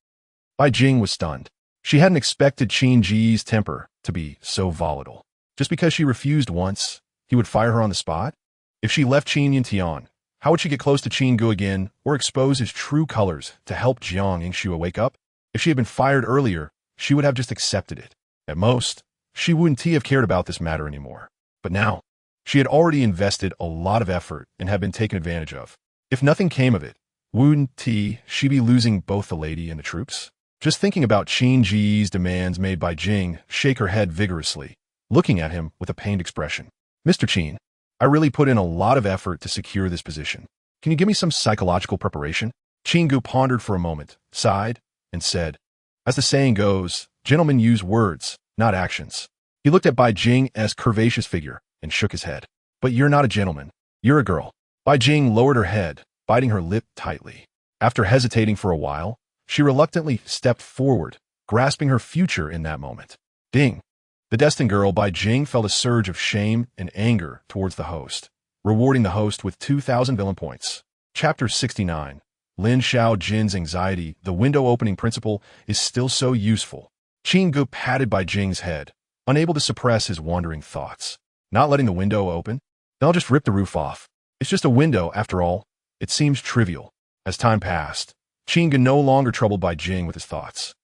Jing was stunned. She hadn't expected Qin Ge's temper to be so volatile. Just because she refused once, he would fire her on the spot? If she left Qin Yintian, how would she get close to Qin Ge again or expose his true colors to help Jiang Yingxue wake up? If she had been fired earlier, she would have just accepted it. At most, she wouldn't have cared about this matter anymore. But now, she had already invested a lot of effort and had been taken advantage of. If nothing came of it, wouldn't she be losing both the lady and the troops? Just thinking about Qin Ge's demands made Bai Jing shake her head vigorously, looking at him with a pained expression. Mr. Qin, I really put in a lot of effort to secure this position. Can you give me some psychological preparation? Qin Ge pondered for a moment, sighed, and said, as the saying goes, gentlemen use words, not actions. He looked at Bai Jing's curvaceous figure and shook his head. But you're not a gentleman. You're a girl. Bai Jing lowered her head, biting her lip tightly. After hesitating for a while, she reluctantly stepped forward, grasping her future in that moment. Ding! The destined girl, Bai Jing, felt a surge of shame and anger towards the host, rewarding the host with 2,000 villain points. Chapter 69. Lin Xiao Jin's anxiety, the window opening principle, is still so useful. Qin Ge patted Bai Jing's head, unable to suppress his wandering thoughts. Not letting the window open? Then I'll just rip the roof off. It's just a window, after all. It seems trivial. As time passed, Qin Ge no longer troubled Bai Jing with his thoughts.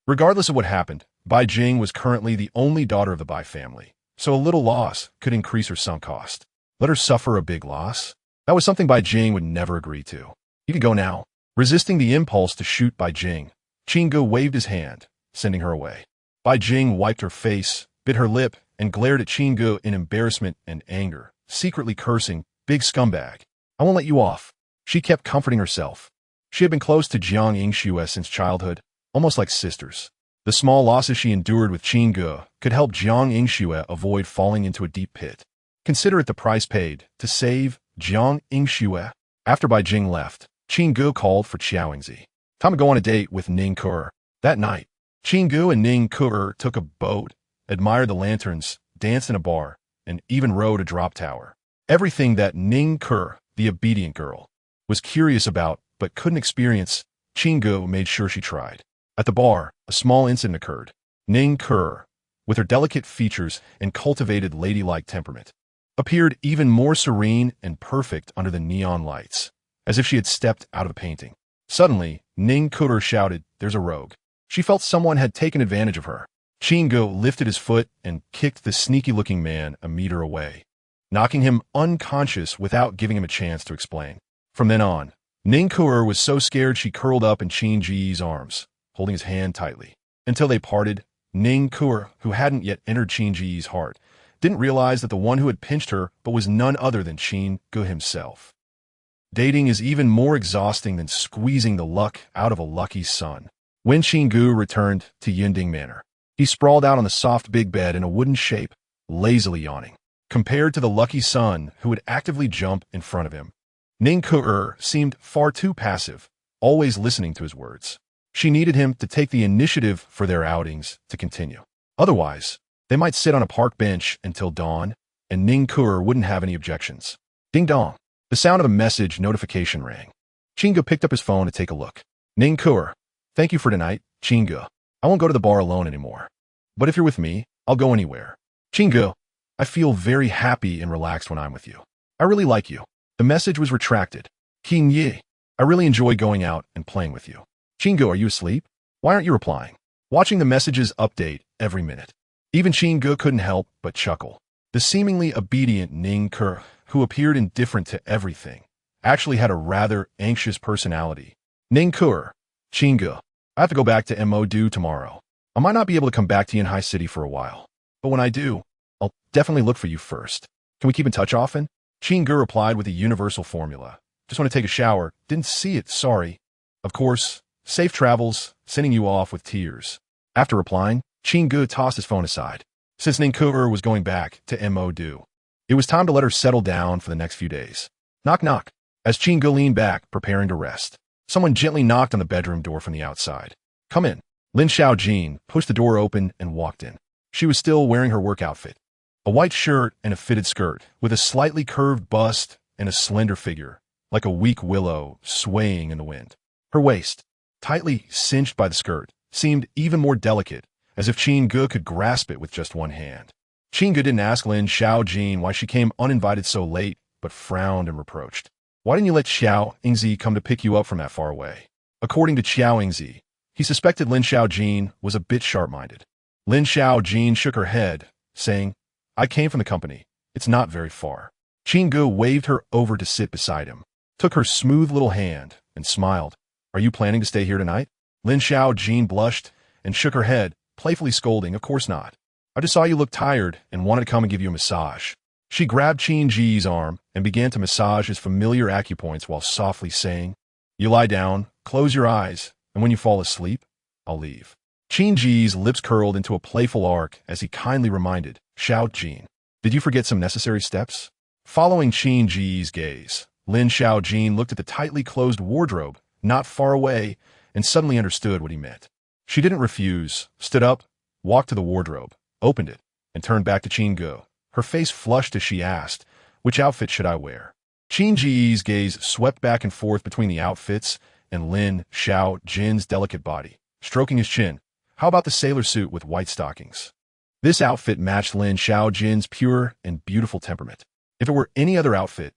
Regardless of what happened, Bai Jing was currently the only daughter of the Bai family, so a little loss could increase her sunk cost. Let her suffer a big loss? That was something Bai Jing would never agree to. He could go now. Resisting the impulse to shoot Bai Jing, Qin Ge waved his hand, sending her away. Bai Jing wiped her face, bit her lip, and glared at Qin Ge in embarrassment and anger, secretly cursing, big scumbag. I won't let you off. She kept comforting herself. She had been close to Jiang Yingxue since childhood, almost like sisters. The small losses she endured with Qin Ge could help Jiang Yingxue avoid falling into a deep pit. Consider it the price paid to save Jiang Yingxue. After Bai Jing left, Qin Ge called for Qiao Yingzi. Time to go on a date with Ning Ke. That night, Qin Ge and Ning Ke took a boat, admired the lanterns, danced in a bar, and even rode a drop tower. Everything that Ning Ke, the obedient girl, was curious about but couldn't experience, Qin Ge made sure she tried. At the bar, a small incident occurred. Ning Ke, with her delicate features and cultivated ladylike temperament, appeared even more serene and perfect under the neon lights, as if she had stepped out of a painting. Suddenly, Ning Ke shouted, "There's a rogue." She felt someone had taken advantage of her. Qin Ge lifted his foot and kicked the sneaky-looking man a meter away, knocking him unconscious without giving him a chance to explain. From then on, Ning Ke was so scared she curled up in Qin Ge's arms, holding his hand tightly. Until they parted, Ning Ke, who hadn't yet entered Qin Ge's heart, didn't realize that the one who had pinched her but was none other than Qin Ge himself. Dating is even more exhausting than squeezing the luck out of a lucky son. When Qin Ge returned to Yinding Manor, he sprawled out on the soft big bed in a wooden shape, lazily yawning. Compared to the lucky son who would actively jump in front of him, Ning Ke seemed far too passive, always listening to his words. She needed him to take the initiative for their outings to continue. Otherwise, they might sit on a park bench until dawn, and Ning Ke wouldn't have any objections. Ding dong. The sound of a message notification rang. Qin Ge picked up his phone to take a look. Ning Ke, thank you for tonight, Qin Ge. I won't go to the bar alone anymore. But if you're with me, I'll go anywhere. Qin Ge, I feel very happy and relaxed when I'm with you. I really like you. The message was retracted. Qin Ge, I really enjoy going out and playing with you. Qin Ge, are you asleep? Why aren't you replying? Watching the messages update every minute. Even Qin Ge couldn't help but chuckle. The seemingly obedient Ning Ke, who appeared indifferent to everything, actually had a rather anxious personality. Ning Ke, Qin Ge, I have to go back to Mo tomorrow. I might not be able to come back to Yunhai City for a while, but when I do, I'll definitely look for you first. Can we keep in touch often? Qin Ge replied with a universal formula. Just want to take a shower. Didn't see it, sorry. Of course, safe travels, sending you off with tears. After replying, Qin Ge tossed his phone aside. Since Ningkuer was going back to Mo-do, it was time to let her settle down for the next few days. Knock knock. As Qin Ge leaned back, preparing to rest, someone gently knocked on the bedroom door from the outside. Come in. Lin Xiaojin pushed the door open and walked in. She was still wearing her work outfit. A white shirt and a fitted skirt, with a slightly curved bust and a slender figure, like a weak willow swaying in the wind. Her waist, tightly cinched by the skirt, seemed even more delicate, as if Qin Ge could grasp it with just one hand. Qin Ge didn't ask Lin Xiaojin why she came uninvited so late, but frowned and reproached. Why didn't you let Xiao Yingzi come to pick you up from that far away? According to Xiao Yingzi, he suspected Lin Xiaojin was a bit sharp-minded. Lin Xiaojin shook her head, saying, I came from the company. It's not very far. Qin Ge waved her over to sit beside him, took her smooth little hand, and smiled. Are you planning to stay here tonight? Lin Xiaojin blushed and shook her head, playfully scolding, Of course not. I just saw you look tired and wanted to come and give you a massage. She grabbed Qin Ge's arm and began to massage his familiar acupoints while softly saying, You lie down, close your eyes, and when you fall asleep, I'll leave. Qin Ge's lips curled into a playful arc as he kindly reminded, Xiaojin, did you forget some necessary steps? Following Qin Ge's gaze, Lin Xiaojin looked at the tightly closed wardrobe not far away and suddenly understood what he meant. She didn't refuse, stood up, walked to the wardrobe, opened it, and turned back to Qin Ge. Her face flushed as she asked, Which outfit should I wear? Qin Ge's gaze swept back and forth between the outfits and Lin Xiaojin's delicate body, stroking his chin. How about the sailor suit with white stockings? This outfit matched Lin Xiaojin's pure and beautiful temperament. If it were any other outfit,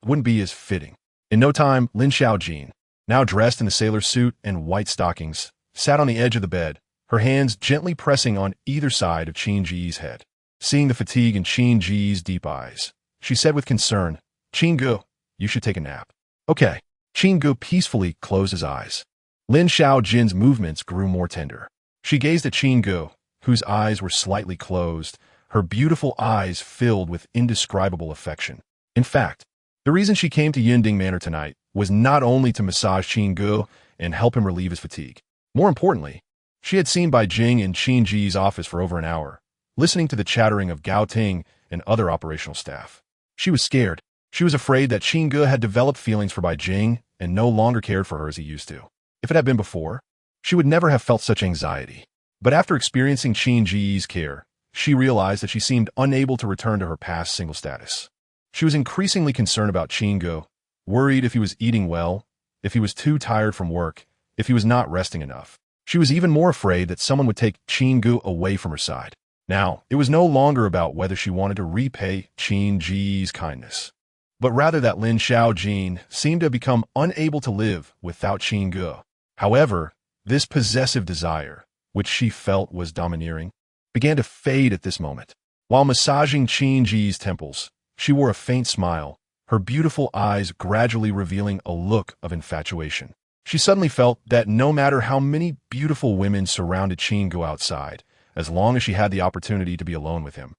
it wouldn't be as fitting. In no time, Lin Xiaojin, now dressed in a sailor suit and white stockings, sat on the edge of the bed, her hands gently pressing on either side of Qin Ge's head. Seeing the fatigue in Qin Ge's deep eyes, she said with concern, Qin Ge, you should take a nap. Okay. Qin Ge peacefully closed his eyes. Lin Xiaojin's movements grew more tender. She gazed at Qin Ge, whose eyes were slightly closed, her beautiful eyes filled with indescribable affection. In fact, the reason she came to Yinding Manor tonight was not only to massage Qin Ge and help him relieve his fatigue. More importantly, she had seen Bai Jing in Qin Ge's office for over an hour, listening to the chattering of Gao Ting and other operational staff. She was scared. She was afraid that Qin Ge had developed feelings for Bai Jing and no longer cared for her as he used to. If it had been before, she would never have felt such anxiety. But after experiencing Qin Ge's care, she realized that she seemed unable to return to her past single status. She was increasingly concerned about Qin Ge, worried if he was eating well, if he was too tired from work, if he was not resting enough. She was even more afraid that someone would take Qin Ge away from her side. Now, it was no longer about whether she wanted to repay Qin Ge's kindness, but rather that Lin Xiaojin seemed to have become unable to live without Qin Ge. However, this possessive desire, which she felt was domineering, began to fade at this moment. While massaging Qin Ge's temples, she wore a faint smile, her beautiful eyes gradually revealing a look of infatuation. She suddenly felt that no matter how many beautiful women surrounded Qin Ge outside, as long as she had the opportunity to be alone with him,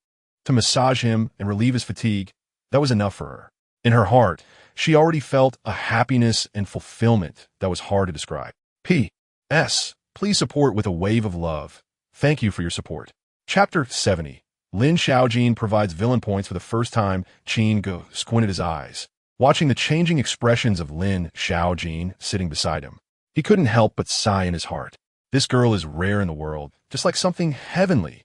to massage him and relieve his fatigue, that was enough for her. In her heart, she already felt a happiness and fulfillment that was hard to describe. P.S. Please support with a wave of love. Thank you for your support. Chapter 70. Lin Xiaojin provides villain points for the first time. Qin Ge squinted his eyes, watching the changing expressions of Lin Xiaojin sitting beside him. He couldn't help but sigh in his heart. This girl is rare in the world, just like something heavenly.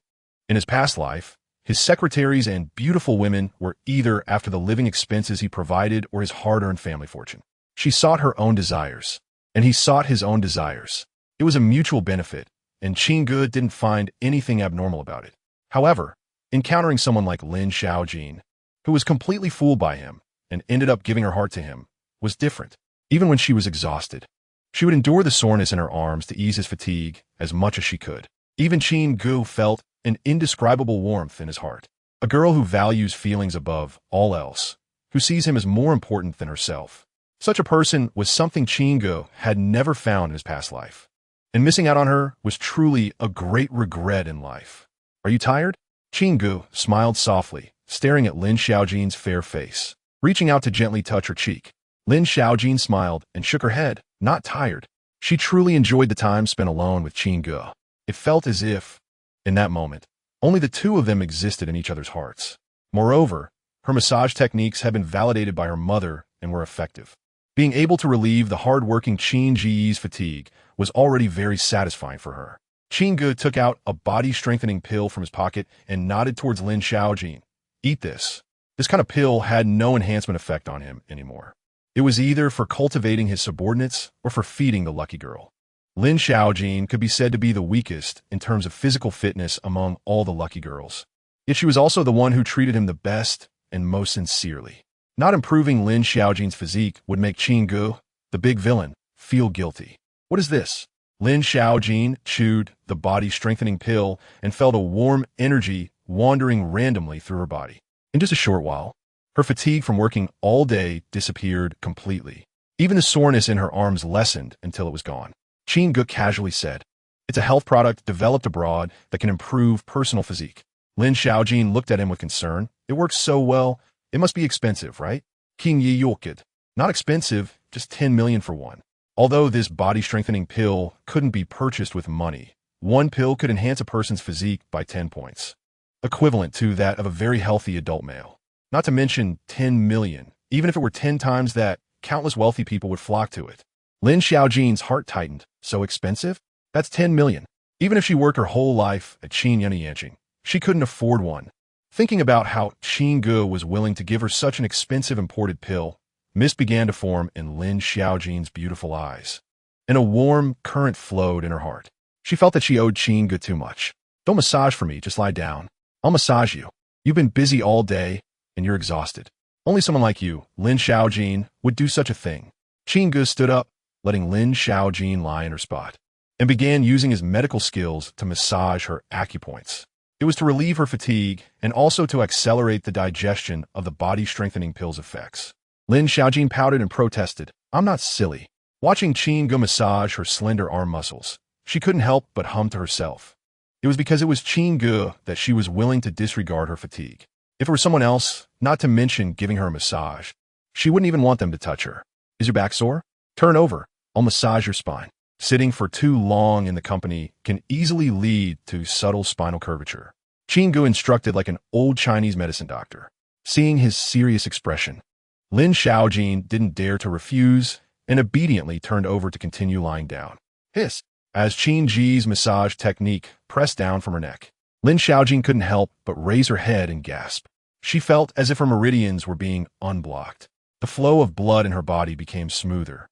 In his past life, his secretaries and beautiful women were either after the living expenses he provided or his hard-earned family fortune. She sought her own desires, and he sought his own desires. It was a mutual benefit, and Qin Ge didn't find anything abnormal about it. However, encountering someone like Lin Xiaojin, who was completely fooled by him and ended up giving her heart to him, was different. Even when she was exhausted, she would endure the soreness in her arms to ease his fatigue as much as she could. Even Qin Ge felt an indescribable warmth in his heart. A girl who values feelings above all else, who sees him as more important than herself. Such a person was something Qin Ge had never found in his past life. and missing out on her was truly a great regret in life. Are you tired? Qin Ge smiled softly, staring at Lin Xiaojin's fair face, reaching out to gently touch her cheek. Lin Xiaojin smiled and shook her head, not tired. She truly enjoyed the time spent alone with Qin Ge. It felt as if, in that moment, only the two of them existed in each other's hearts. Moreover, her massage techniques had been validated by her mother and were effective. Being able to relieve the hard-working Qin Ge's fatigue was already very satisfying for her. Qin Ge took out a body-strengthening pill from his pocket and nodded towards Lin Xiaojin. Eat this. This kind of pill had no enhancement effect on him anymore. It was either for cultivating his subordinates or for feeding the lucky girl. Lin Xiaojin could be said to be the weakest in terms of physical fitness among all the lucky girls. Yet she was also the one who treated him the best and most sincerely. Not improving Lin Xiaojin's physique would make Qin Ge, the big villain, feel guilty. What is this? Lin Xiaojin chewed the body-strengthening pill and felt a warm energy wandering randomly through her body. In just a short while, her fatigue from working all day disappeared completely. Even the soreness in her arms lessened until it was gone. Qin Ge casually said, "It's a health product developed abroad that can improve personal physique." Lin Xiaojin looked at him with concern. "It works so well. It must be expensive, right?" Qin Ge yoked. "Not expensive, just 10 million for one." Although this body-strengthening pill couldn't be purchased with money, one pill could enhance a person's physique by 10 points, equivalent to that of a very healthy adult male. Not to mention 10 million. Even if it were 10 times that, countless wealthy people would flock to it. Lin Xiaojin's heart tightened. So expensive? That's 10 million. Even if she worked her whole life at Qin Yunhai, she couldn't afford one. Thinking about how Qin Ge was willing to give her such an expensive imported pill, mist began to form in Lin Xiaojin's beautiful eyes, and a warm current flowed in her heart. She felt that she owed Qin Ge too much. "Don't massage for me, just lie down. I'll massage you. You've been busy all day, and you're exhausted. Only someone like you, Lin Xiaojin, would do such a thing." Qin Ge stood up, letting Lin Xiaojin lie in her spot, and began using his medical skills to massage her acupoints. It was to relieve her fatigue and also to accelerate the digestion of the body-strengthening pill's effects. Lin Xiaojin pouted and protested, "I'm not silly." Watching Qin Ge massage her slender arm muscles, she couldn't help but hum to herself. It was because it was Qin Ge that she was willing to disregard her fatigue. If it were someone else, not to mention giving her a massage, she wouldn't even want them to touch her. "Is your back sore? Turn over. I'll massage your spine." Sitting for too long in the company can easily lead to subtle spinal curvature. Qin Ge instructed like an old Chinese medicine doctor. Seeing his serious expression, Lin Xiaojin didn't dare to refuse and obediently turned over to continue lying down. Hiss! As Qin Ge's massage technique pressed down from her neck, Lin Xiaojin couldn't help but raise her head and gasp. She felt as if her meridians were being unblocked. The flow of blood in her body became smoother,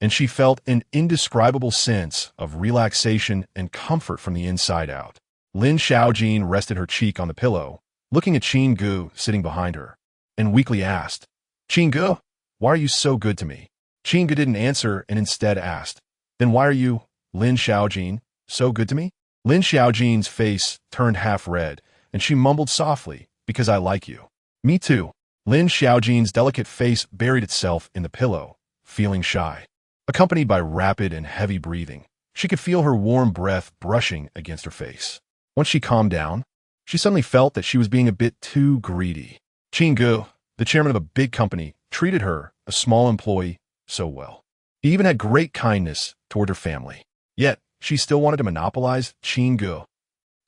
and she felt an indescribable sense of relaxation and comfort from the inside out. Lin Xiaojin rested her cheek on the pillow, looking at Qin Ge sitting behind her, and weakly asked, "Qin Ge, why are you so good to me?" Qin Ge didn't answer and instead asked, "Then why are you, Lin Xiaojin, so good to me?" Lin Xiaojin's face turned half red, and she mumbled softly, "Because I like you." "Me too." Lin Xiaojin's delicate face buried itself in the pillow, feeling shy. Accompanied by rapid and heavy breathing, she could feel her warm breath brushing against her face. Once she calmed down, she suddenly felt that she was being a bit too greedy. Qin Ge, the chairman of a big company, treated her, a small employee, so well. He even had great kindness toward her family. Yet, she still wanted to monopolize Qin Ge.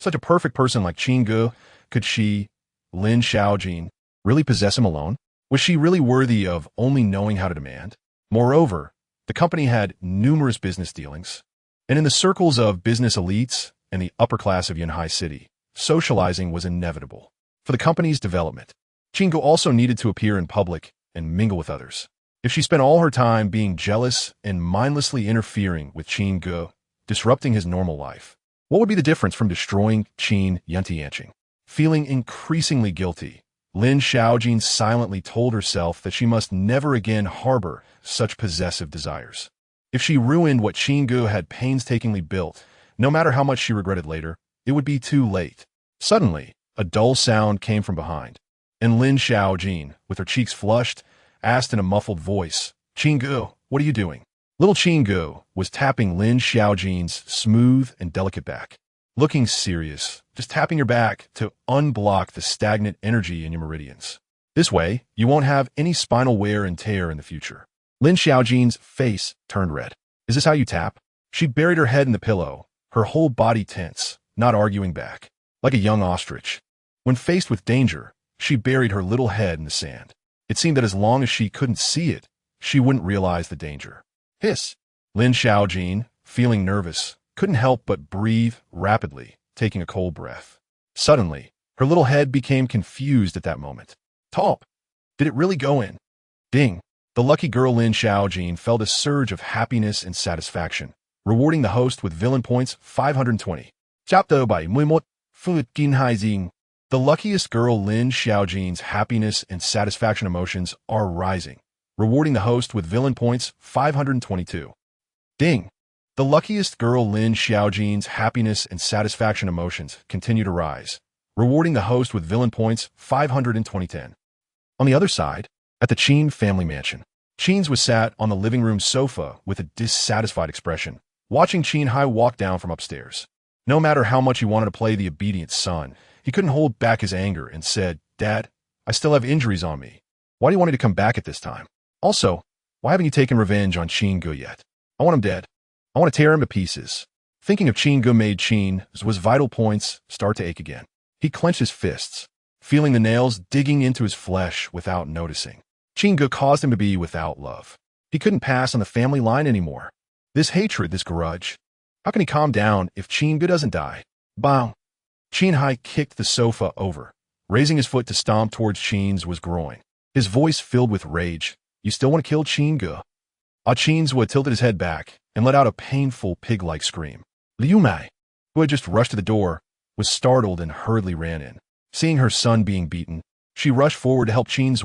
Such a perfect person like Qin Ge, could she, Lin Xiaojin, really possess him alone? Was she really worthy of only knowing how to demand? Moreover, the company had numerous business dealings, and in the circles of business elites and the upper class of Yunhai City, socializing was inevitable. For the company's development, Qin Ge also needed to appear in public and mingle with others. If she spent all her time being jealous and mindlessly interfering with Qin Ge, disrupting his normal life, what would be the difference from destroying Qin Yunhai? Feeling increasingly guilty, Lin Xiaojin silently told herself that she must never again harbor such possessive desires. If she ruined what Qin Ge had painstakingly built, no matter how much she regretted later, it would be too late. Suddenly, a dull sound came from behind, and Lin Xiaojin, with her cheeks flushed, asked in a muffled voice, "Qin Ge, what are you doing?" Little Qin Ge was tapping Lin Xiaojin's smooth and delicate back. Looking serious, just tapping your back to unblock the stagnant energy in your meridians. This way, you won't have any spinal wear and tear in the future. Lin Xiaojin's face turned red. Is this how you tap? She buried her head in the pillow, her whole body tense, not arguing back. Like a young ostrich. When faced with danger, she buried her little head in the sand. It seemed that as long as she couldn't see it, she wouldn't realize the danger. Hiss! Lin Xiaojin, feeling nervous, couldn't help but breathe rapidly, taking a cold breath. Suddenly, her little head became confused at that moment. Talp! Did it really go in? Ding! The lucky girl Lin Xiaojin felt a surge of happiness and satisfaction, rewarding the host with villain points 520. Chapter by Muimot Fu Yunhai City. The luckiest girl Lin Xiaojin's happiness and satisfaction emotions are rising, rewarding the host with villain points 522. Ding! The luckiest girl Lin Xiaojin's happiness and satisfaction emotions continue to rise, rewarding the host with villain points 520. On the other side, at the Qin family mansion, Qin's was sat on the living room sofa with a dissatisfied expression, watching Yunhai walk down from upstairs. No matter how much he wanted to play the obedient son, he couldn't hold back his anger and said, "Dad, I still have injuries on me. Why do you want me to come back at this time? Also, why haven't you taken revenge on Qin Ge yet? I want him dead. I want to tear him to pieces." Thinking of Qin Ge made Qin's vital points start to ache again. He clenched his fists, feeling the nails digging into his flesh without noticing. Qin Ge caused him to be without love. He couldn't pass on the family line anymore. This hatred, this grudge. How can he calm down if Qin Ge doesn't die? Bang! Yunhai kicked the sofa over, raising his foot to stomp towards Qin's groin. His voice filled with rage. "You still want to kill Qin Ge?" Qin's tilted his head back and let out a painful pig-like scream. Liu Mei, who had just rushed to the door, was startled and hurriedly ran in. Seeing her son being beaten, she rushed forward to help Qin's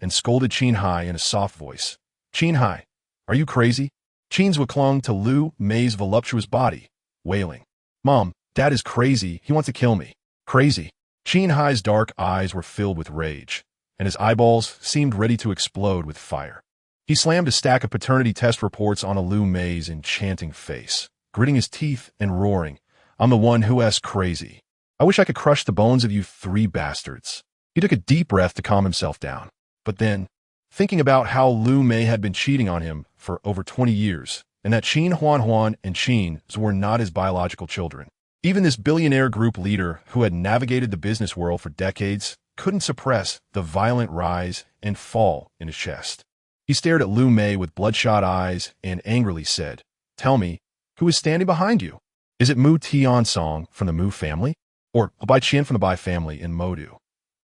and scolded Yunhai in a soft voice. "Yunhai, are you crazy?" Qin's clung to Liu Mei's voluptuous body, wailing. "Mom, Dad is crazy. He wants to kill me." Crazy. Yunhai's dark eyes were filled with rage, and his eyeballs seemed ready to explode with fire. He slammed a stack of paternity test reports on Liu Mei's enchanting face, gritting his teeth and roaring, "I'm the one who's crazy. I wish I could crush the bones of you three bastards." He took a deep breath to calm himself down. But then, thinking about how Liu Mei had been cheating on him for over 20 years, and that Qin Huan and Qin's were not his biological children, even this billionaire group leader who had navigated the business world for decades couldn't suppress the violent rise and fall in his chest. He stared at Liu Mei with bloodshot eyes and angrily said, "Tell me, who is standing behind you? Is it Mu Tiansong from the Mu family? Or Bai Qian from the Bai family in Modu?"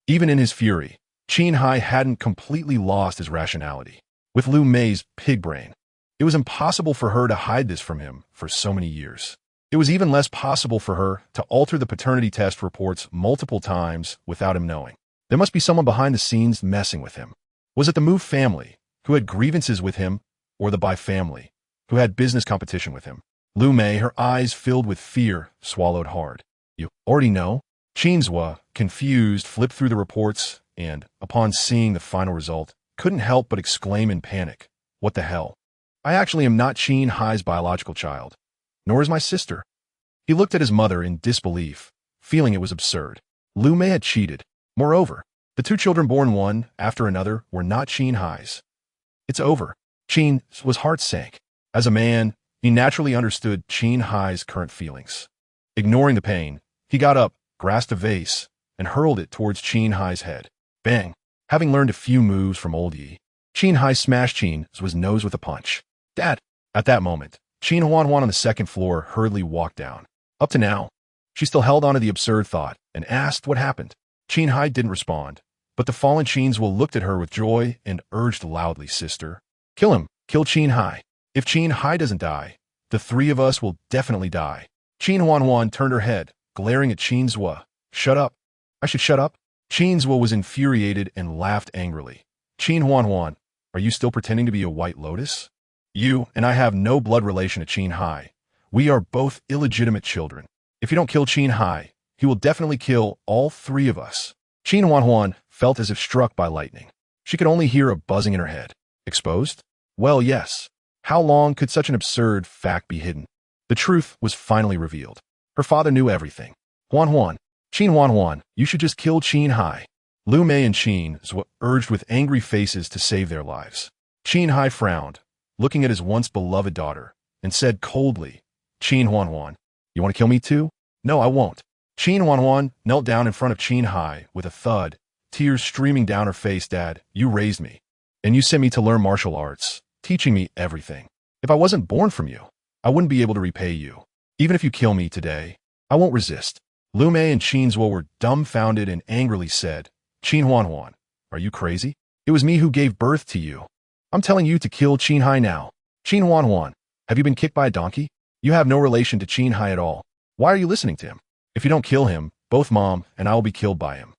Even in his fury, Yunhai hadn't completely lost his rationality. With Liu Mei's pig brain, it was impossible for her to hide this from him for so many years. It was even less possible for her to alter the paternity test reports multiple times without him knowing. There must be someone behind the scenes messing with him. Was it the Mu family, who had grievances with him, or the Bai family, who had business competition with him? Liu Mei, her eyes filled with fear, swallowed hard. "You already know?" Qin's confused, flipped through the reports, and, upon seeing the final result, couldn't help but exclaim in panic, "What the hell? I actually am not Yunhai's biological child, nor is my sister." He looked at his mother in disbelief, feeling it was absurd. Liu Mei had cheated. Moreover, the two children born one after another were not Yunhai's. It's over. Qin's heart sank. As a man, he naturally understood Yunhai's current feelings. Ignoring the pain, he got up, grasped a vase, and hurled it towards Yunhai's head. Bang! Having learned a few moves from old Yi, Yunhai smashed Qin's nose with a punch. "Dad!" At that moment, Qin Huan on the second floor hurriedly walked down. Up to now, she still held on to the absurd thought and asked what happened. Yunhai didn't respond, but the fallen Qin's looked at her with joy and urged loudly, "Sister, kill him, kill Yunhai. If Yunhai doesn't die, the three of us will definitely die." Qin Huan turned her head, glaring at Qin's. "Shut up. I should shut up?" Qin's was infuriated and laughed angrily. "Qin Huan, are you still pretending to be a white lotus? You and I have no blood relation to Yunhai. We are both illegitimate children. If you don't kill Yunhai, he will definitely kill all three of us." Qin Huan felt as if struck by lightning. She could only hear a buzzing in her head. Exposed? Well, yes. How long could such an absurd fact be hidden? The truth was finally revealed. Her father knew everything. Huan, Qin, you should just kill Qin Hai. Lu Mei and Qin Zhe urged with angry faces to save their lives. Qin Hai frowned, looking at his once beloved daughter, and said coldly, Qin Huan, you want to kill me too? No, I won't. Qin Huan knelt down in front of Qin Hai with a thud, tears streaming down her face. Dad, you raised me, and you sent me to learn martial arts, teaching me everything. If I wasn't born from you, I wouldn't be able to repay you. Even if you kill me today, I won't resist. Lu Mei and Qin Zhe were dumbfounded and angrily said, Qin Huan, are you crazy? It was me who gave birth to you. I'm telling you to kill Qin Hai now. Qin Huan, have you been kicked by a donkey? You have no relation to Qin Hai at all. Why are you listening to him? If you don't kill him, both Mom and I will be killed by him.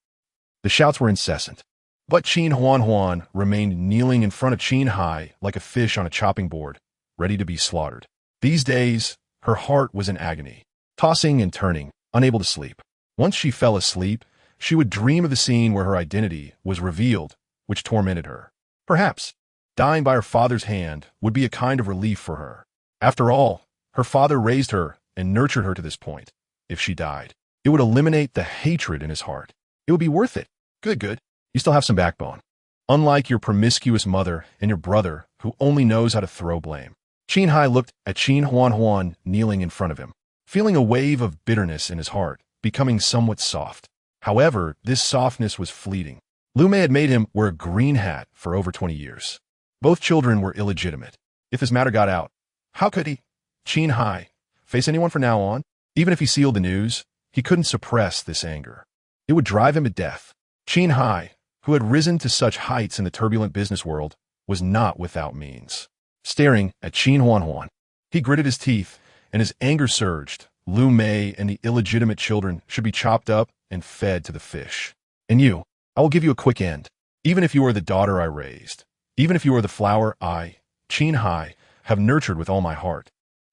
The shouts were incessant. But Qin Huan remained kneeling in front of Qin Hai like a fish on a chopping board, ready to be slaughtered. These days, her heart was in agony, tossing and turning, unable to sleep. Once she fell asleep, she would dream of the scene where her identity was revealed, which tormented her. Perhaps dying by her father's hand would be a kind of relief for her. After all, her father raised her and nurtured her to this point. If she died, it would eliminate the hatred in his heart. It would be worth it. Good. You still have some backbone. Unlike your promiscuous mother and your brother, who only knows how to throw blame. Qin Hai looked at Qin Huan kneeling in front of him, feeling a wave of bitterness in his heart, becoming somewhat soft. However, this softness was fleeting. Lu Mei had made him wear a green hat for over 20 years. Both children were illegitimate. If this matter got out, how could he, Qin Hai, face anyone from now on? Even if he sealed the news, he couldn't suppress this anger. It would drive him to death. Qin Hai, who had risen to such heights in the turbulent business world, was not without means. Staring at Qin Huan, he gritted his teeth, and his anger surged. Lu Mei and the illegitimate children should be chopped up and fed to the fish. And you, I will give you a quick end. Even if you are the daughter I raised, even if you are the flower I, Qin Hai, have nurtured with all my heart,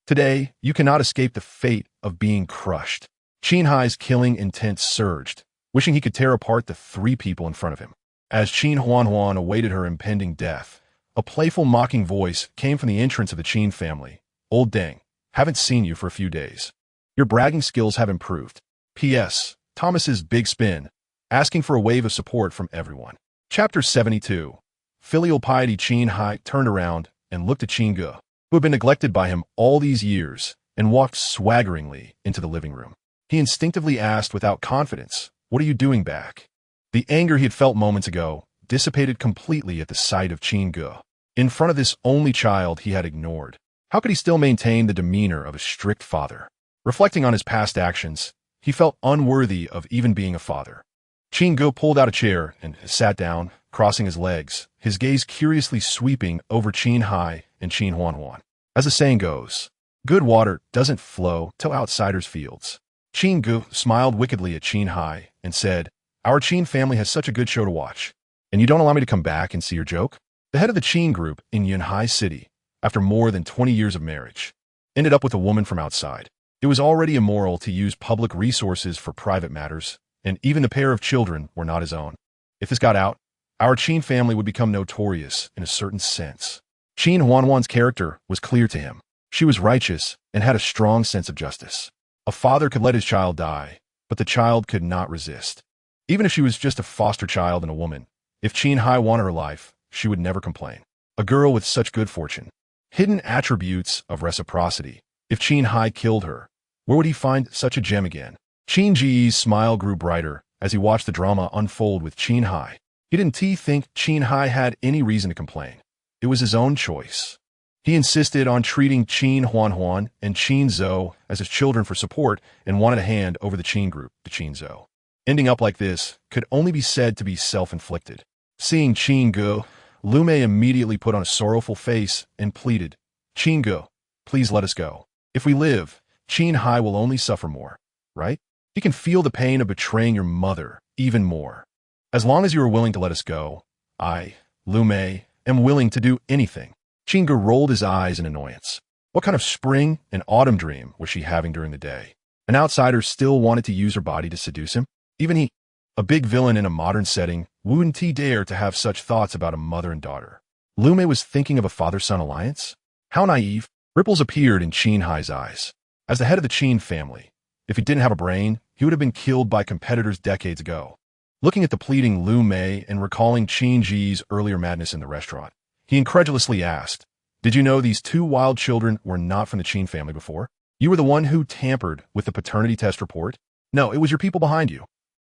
today you cannot escape the fate of being crushed. Qin Hai's killing intent surged, wishing he could tear apart the three people in front of him. As Qin Huan awaited her impending death, a playful mocking voice came from the entrance of the Qin family. Old Deng, haven't seen you for a few days. Your bragging skills have improved. P.S. Thomas's big spin, asking for a wave of support from everyone. Chapter 72. Filial piety. Qin Hai turned around and looked at Qin Ge, who had been neglected by him all these years, and walked swaggeringly into the living room. He instinctively asked without confidence, what are you doing back? The anger he had felt moments ago dissipated completely at the sight of Qin Ge. In front of this only child he had ignored, how could he still maintain the demeanor of a strict father? Reflecting on his past actions, he felt unworthy of even being a father. Qin Ge pulled out a chair and sat down, crossing his legs, his gaze curiously sweeping over Qin Hai and Qin Huan. As the saying goes, good water doesn't flow to outsiders' fields. Qin Ge smiled wickedly at Qin Hai and said, our Qin family has such a good show to watch, and you don't allow me to come back and see your joke? The head of the Qin group in Yunhai City, after more than 20 years of marriage, ended up with a woman from outside. It was already immoral to use public resources for private matters, and even the pair of children were not his own. If this got out, our Qin family would become notorious in a certain sense. Qin Huan's character was clear to him. She was righteous and had a strong sense of justice. A father could let his child die, but the child could not resist. Even if she was just a foster child and a woman, if Qin Hai wanted her life, she would never complain. A girl with such good fortune, hidden attributes of reciprocity. If Qin Hai killed her, where would he find such a gem again? Qin Ge's smile grew brighter as he watched the drama unfold with Qin Hai. He didn't think Qin Hai had any reason to complain. It was his own choice. He insisted on treating Qin Huan and Qin Zhe as his children for support and wanted a hand over the Qin group, the Qin Zhe. Ending up like this could only be said to be self-inflicted. Seeing Qin Ge, Lu Mei immediately put on a sorrowful face and pleaded, Qin Ge, please let us go. If we live, Qin Hai will only suffer more, right? He can feel the pain of betraying your mother even more. As long as you are willing to let us go, I, Lu Mei, am willing to do anything. Qin Ge rolled his eyes in annoyance. What kind of spring and autumn dream was she having during the day? An outsider still wanted to use her body to seduce him? Even he, a big villain in a modern setting, wouldn't he dare to have such thoughts about a mother and daughter? Lu Mei was thinking of a father-son alliance? How naive. Ripples appeared in Hai's eyes. As the head of the Qin family, if he didn't have a brain, he would have been killed by competitors decades ago. Looking at the pleading Lu Mei and recalling Qin Ge's earlier madness in the restaurant, he incredulously asked, "Did you know these two wild children were not from the Qin family before? You were the one who tampered with the paternity test report? No, it was your people behind you."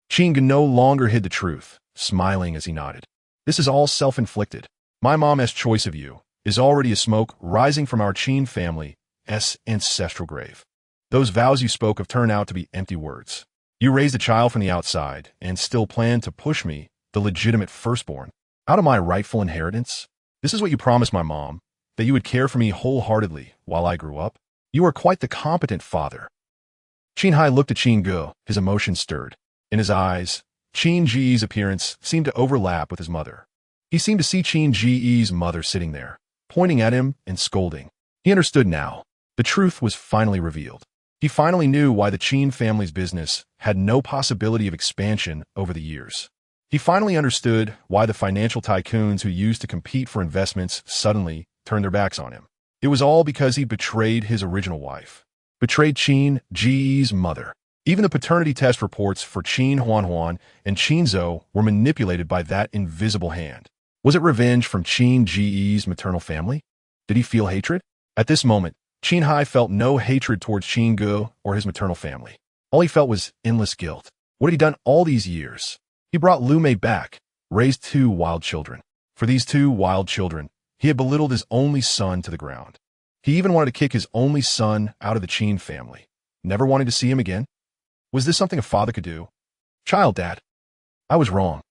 Qin Ge no longer hid the truth, smiling as he nodded. "This is all self-inflicted. My mom's choice of you is already a smoke rising from our Qin family's ancestral grave. Those vows you spoke of turn out to be empty words. You raised a child from the outside and still plan to push me, the legitimate firstborn, out of my rightful inheritance? This is what you promised my mom, that you would care for me wholeheartedly while I grew up? You are quite the competent father." Hai looked at Qin Ge, his emotions stirred. In his eyes, Qin Ge's appearance seemed to overlap with his mother. He seemed to see Qin Ge's mother sitting there, pointing at him and scolding. He understood now. The truth was finally revealed. He finally knew why the Qin family's business had no possibility of expansion over the years. He finally understood why the financial tycoons who used to compete for investments suddenly turned their backs on him. It was all because he betrayed his original wife, betrayed Qin Ge's mother. Even the paternity test reports for Qin Huan and Qin Zhou were manipulated by that invisible hand. Was it revenge from Qin Ge's maternal family? Did he feel hatred? At this moment, Hai felt no hatred towards Qin Ge or his maternal family. All he felt was endless guilt. What had he done all these years? He brought Lu Mei back, raised two wild children. For these two wild children, he had belittled his only son to the ground. He even wanted to kick his only son out of the Qin family, never wanting to see him again. Was this something a father could do? "Child, Dad, I was wrong.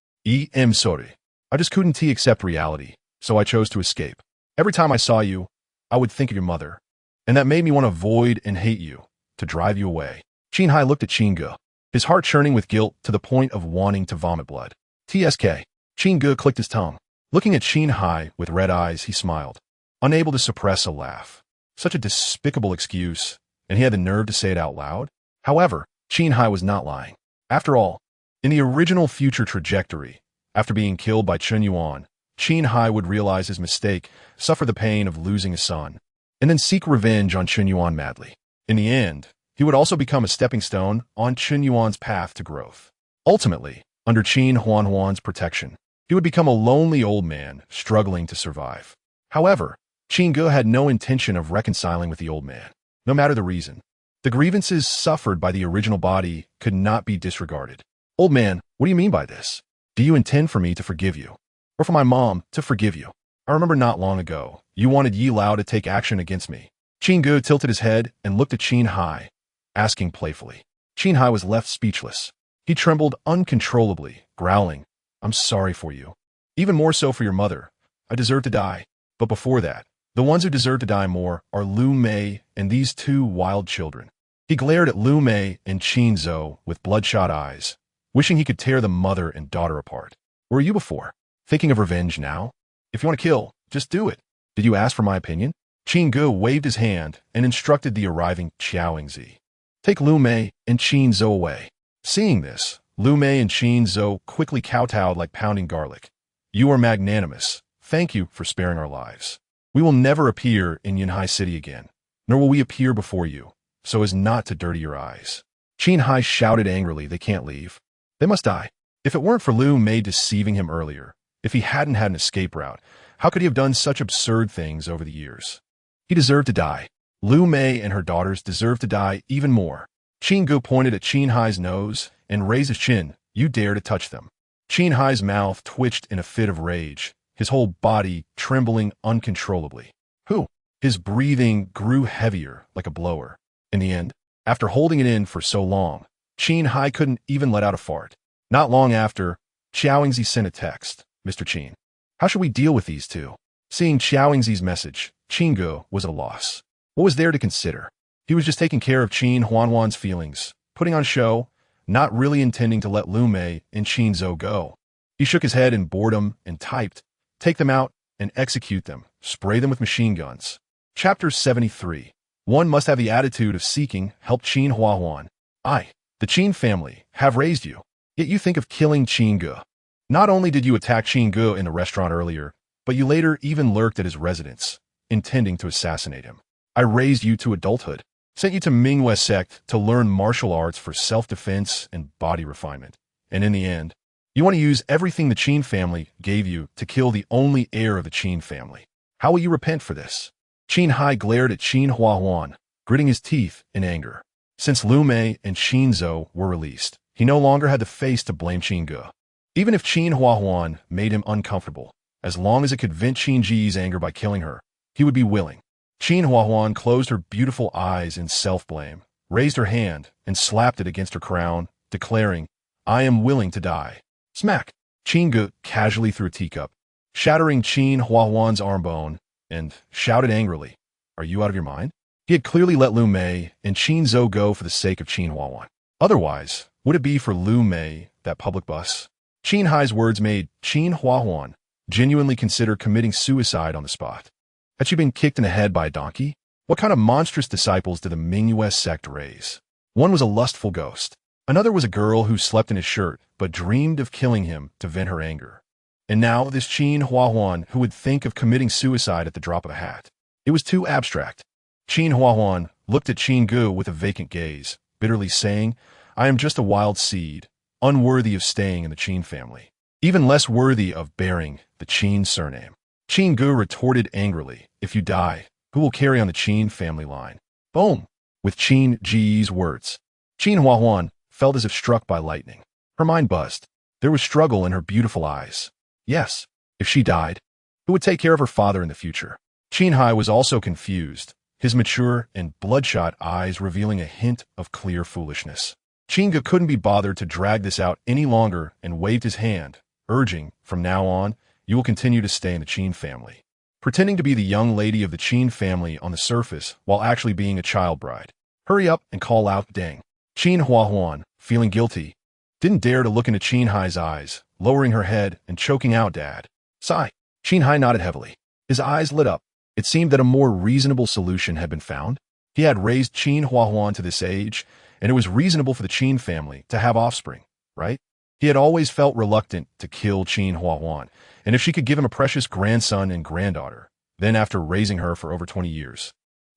I'm sorry. I just couldn't accept reality, so I chose to escape. Every time I saw you, I would think of your mother, and that made me want to avoid and hate you, to drive you away." Hai looked at Qin Ge, his heart churning with guilt to the point of wanting to vomit blood. "Tsk." Qin Ge clicked his tongue. Looking at Hai with red eyes, he smiled, unable to suppress a laugh. Such a despicable excuse, and he had the nerve to say it out loud? However, Hai was not lying. After all, in the original future trajectory, after being killed by Chen Yuan, Hai would realize his mistake, suffer the pain of losing a son, and then seek revenge on Chen Yuan madly. In the end, he would also become a stepping stone on Chen Yuan's path to growth. Ultimately, under Qin Huan's protection, he would become a lonely old man struggling to survive. However, Qin Ge had no intention of reconciling with the old man, no matter the reason. The grievances suffered by the original body could not be disregarded. "Old man, what do you mean by this? Do you intend for me to forgive you? Or for my mom to forgive you? I remember not long ago, you wanted Yi Lao to take action against me." Qin Ge tilted his head and looked at Hai, asking playfully. Hai was left speechless. He trembled uncontrollably, growling, "I'm sorry for you. Even more so for your mother. I deserve to die. But before that, the ones who deserve to die more are Lu Mei and these two wild children." He glared at Lu Mei and Qin Zhou with bloodshot eyes, wishing he could tear the mother and daughter apart. "Where were you before? Thinking of revenge now? If you want to kill, just do it. Did you ask for my opinion?" Qin Ge waved his hand and instructed the arriving Xiaoingzi. "Take Lu Mei and Qin Zhou away." Seeing this, Lu Mei and Qin Zhou quickly kowtowed like pounding garlic. "You are magnanimous. Thank you for sparing our lives. We will never appear in Yunhai City again, nor will we appear before you, so as not to dirty your eyes." Hai shouted angrily, "They can't leave. They must die." If it weren't for Lu Mei deceiving him earlier, if he hadn't had an escape route, how could he have done such absurd things over the years? He deserved to die. Lu Mei and her daughters deserved to die even more. Qin Ge pointed at Hai's nose and raised his chin. "You dare to touch them." Hai's mouth twitched in a fit of rage, his whole body trembling uncontrollably. "Who?" His breathing grew heavier, like a blower. In the end, after holding it in for so long, Hai couldn't even let out a fart. Not long after, Xiaoingzi sent a text. "Mr. Qin, how should we deal with these two?" Seeing Xiaoingzi's message, Qin Ge was at a loss. What was there to consider? He was just taking care of Qin Huan's feelings, putting on show, not really intending to let Lu Mei and Qin Zhou go. He shook his head in boredom and typed, "Take them out and execute them. Spray them with machine guns." Chapter 73. One must have the attitude of seeking help. Qin Huan. "I, the Qin family, have raised you. Yet you think of killing Qin Ge. Not only did you attack Qin Ge in the restaurant earlier, but you later even lurked at his residence, intending to assassinate him. I raised you to adulthood, sent you to Minghui sect to learn martial arts for self-defense and body refinement. And in the end, you want to use everything the Qin family gave you to kill the only heir of the Qin family. How will you repent for this? Qin Hai glared at Qin Huahuan, gritting his teeth in anger. Since Lu Mei and Qin Zhou were released, he no longer had the face to blame Qin Ge. Even if Qin Huahuan made him uncomfortable, as long as it could vent Qin Ge's anger by killing her, he would be willing. Qin Huahuan closed her beautiful eyes in self-blame, raised her hand, and slapped it against her crown, declaring, "I am willing to die." Smack! Qin Ge casually threw a teacup, shattering Qin Huahuan's arm bone, and shouted angrily, "Are you out of your mind?" He had clearly let Lu Mei and Qin Zhou go for the sake of Qin Huahuan. Otherwise, would it be for Lu Mei, that public bus? Qin Hai's words made Qin Huahuan genuinely consider committing suicide on the spot. Had she been kicked in the head by a donkey? What kind of monstrous disciples did the Minghui sect raise? One was a lustful ghost. Another was a girl who slept in his shirt but dreamed of killing him to vent her anger. And now this Qin Huahuan who would think of committing suicide at the drop of a hat. It was too abstract. Qin Huahuan looked at Qin Ge with a vacant gaze, bitterly saying, "I am just a wild seed, unworthy of staying in the Qin family, even less worthy of bearing the Qin surname." Qin Ge retorted angrily, "If you die, who will carry on the Qin family line?" Boom! With Qin Ge's words, Qin Huahuan felt as if struck by lightning. Her mind buzzed. There was struggle in her beautiful eyes. Yes, if she died, who would take care of her father in the future? Qin Hai was also confused, his mature and bloodshot eyes revealing a hint of clear foolishness. Qin Ge couldn't be bothered to drag this out any longer and waved his hand, urging, "From now on, you will continue to stay in the Qin family." Pretending to be the young lady of the Qin family on the surface while actually being a child bride. Hurry up and call out Deng. Qin Huahuan, feeling guilty, didn't dare to look into Qin Hai's eyes, lowering her head and choking out, "Dad." Sigh. Qin Hai nodded heavily. His eyes lit up. It seemed that a more reasonable solution had been found. He had raised Qin Huahuan to this age, and it was reasonable for the Qin family to have offspring, right? He had always felt reluctant to kill Qin Huahuan, and if she could give him a precious grandson and granddaughter, then after raising her for over 20 years,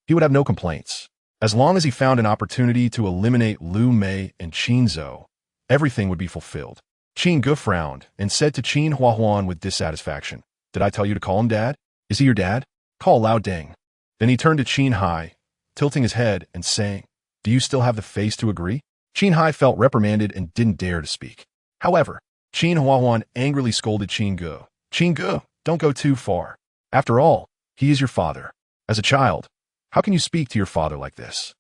he would have no complaints. As long as he found an opportunity to eliminate Lu Mei and Qin Zhou, everything would be fulfilled. Qin Ge frowned and said to Qin Huahuan with dissatisfaction, "Did I tell you to call him Dad? Is he your dad? Call Lao Deng." Then he turned to Qin Hai, tilting his head and saying, "Do you still have the face to agree?" Qin Hai felt reprimanded and didn't dare to speak. However, Qin Huahuan angrily scolded Qin Ge. "Qin Ge, don't go too far. After all, he is your father. As a child, how can you speak to your father like this?"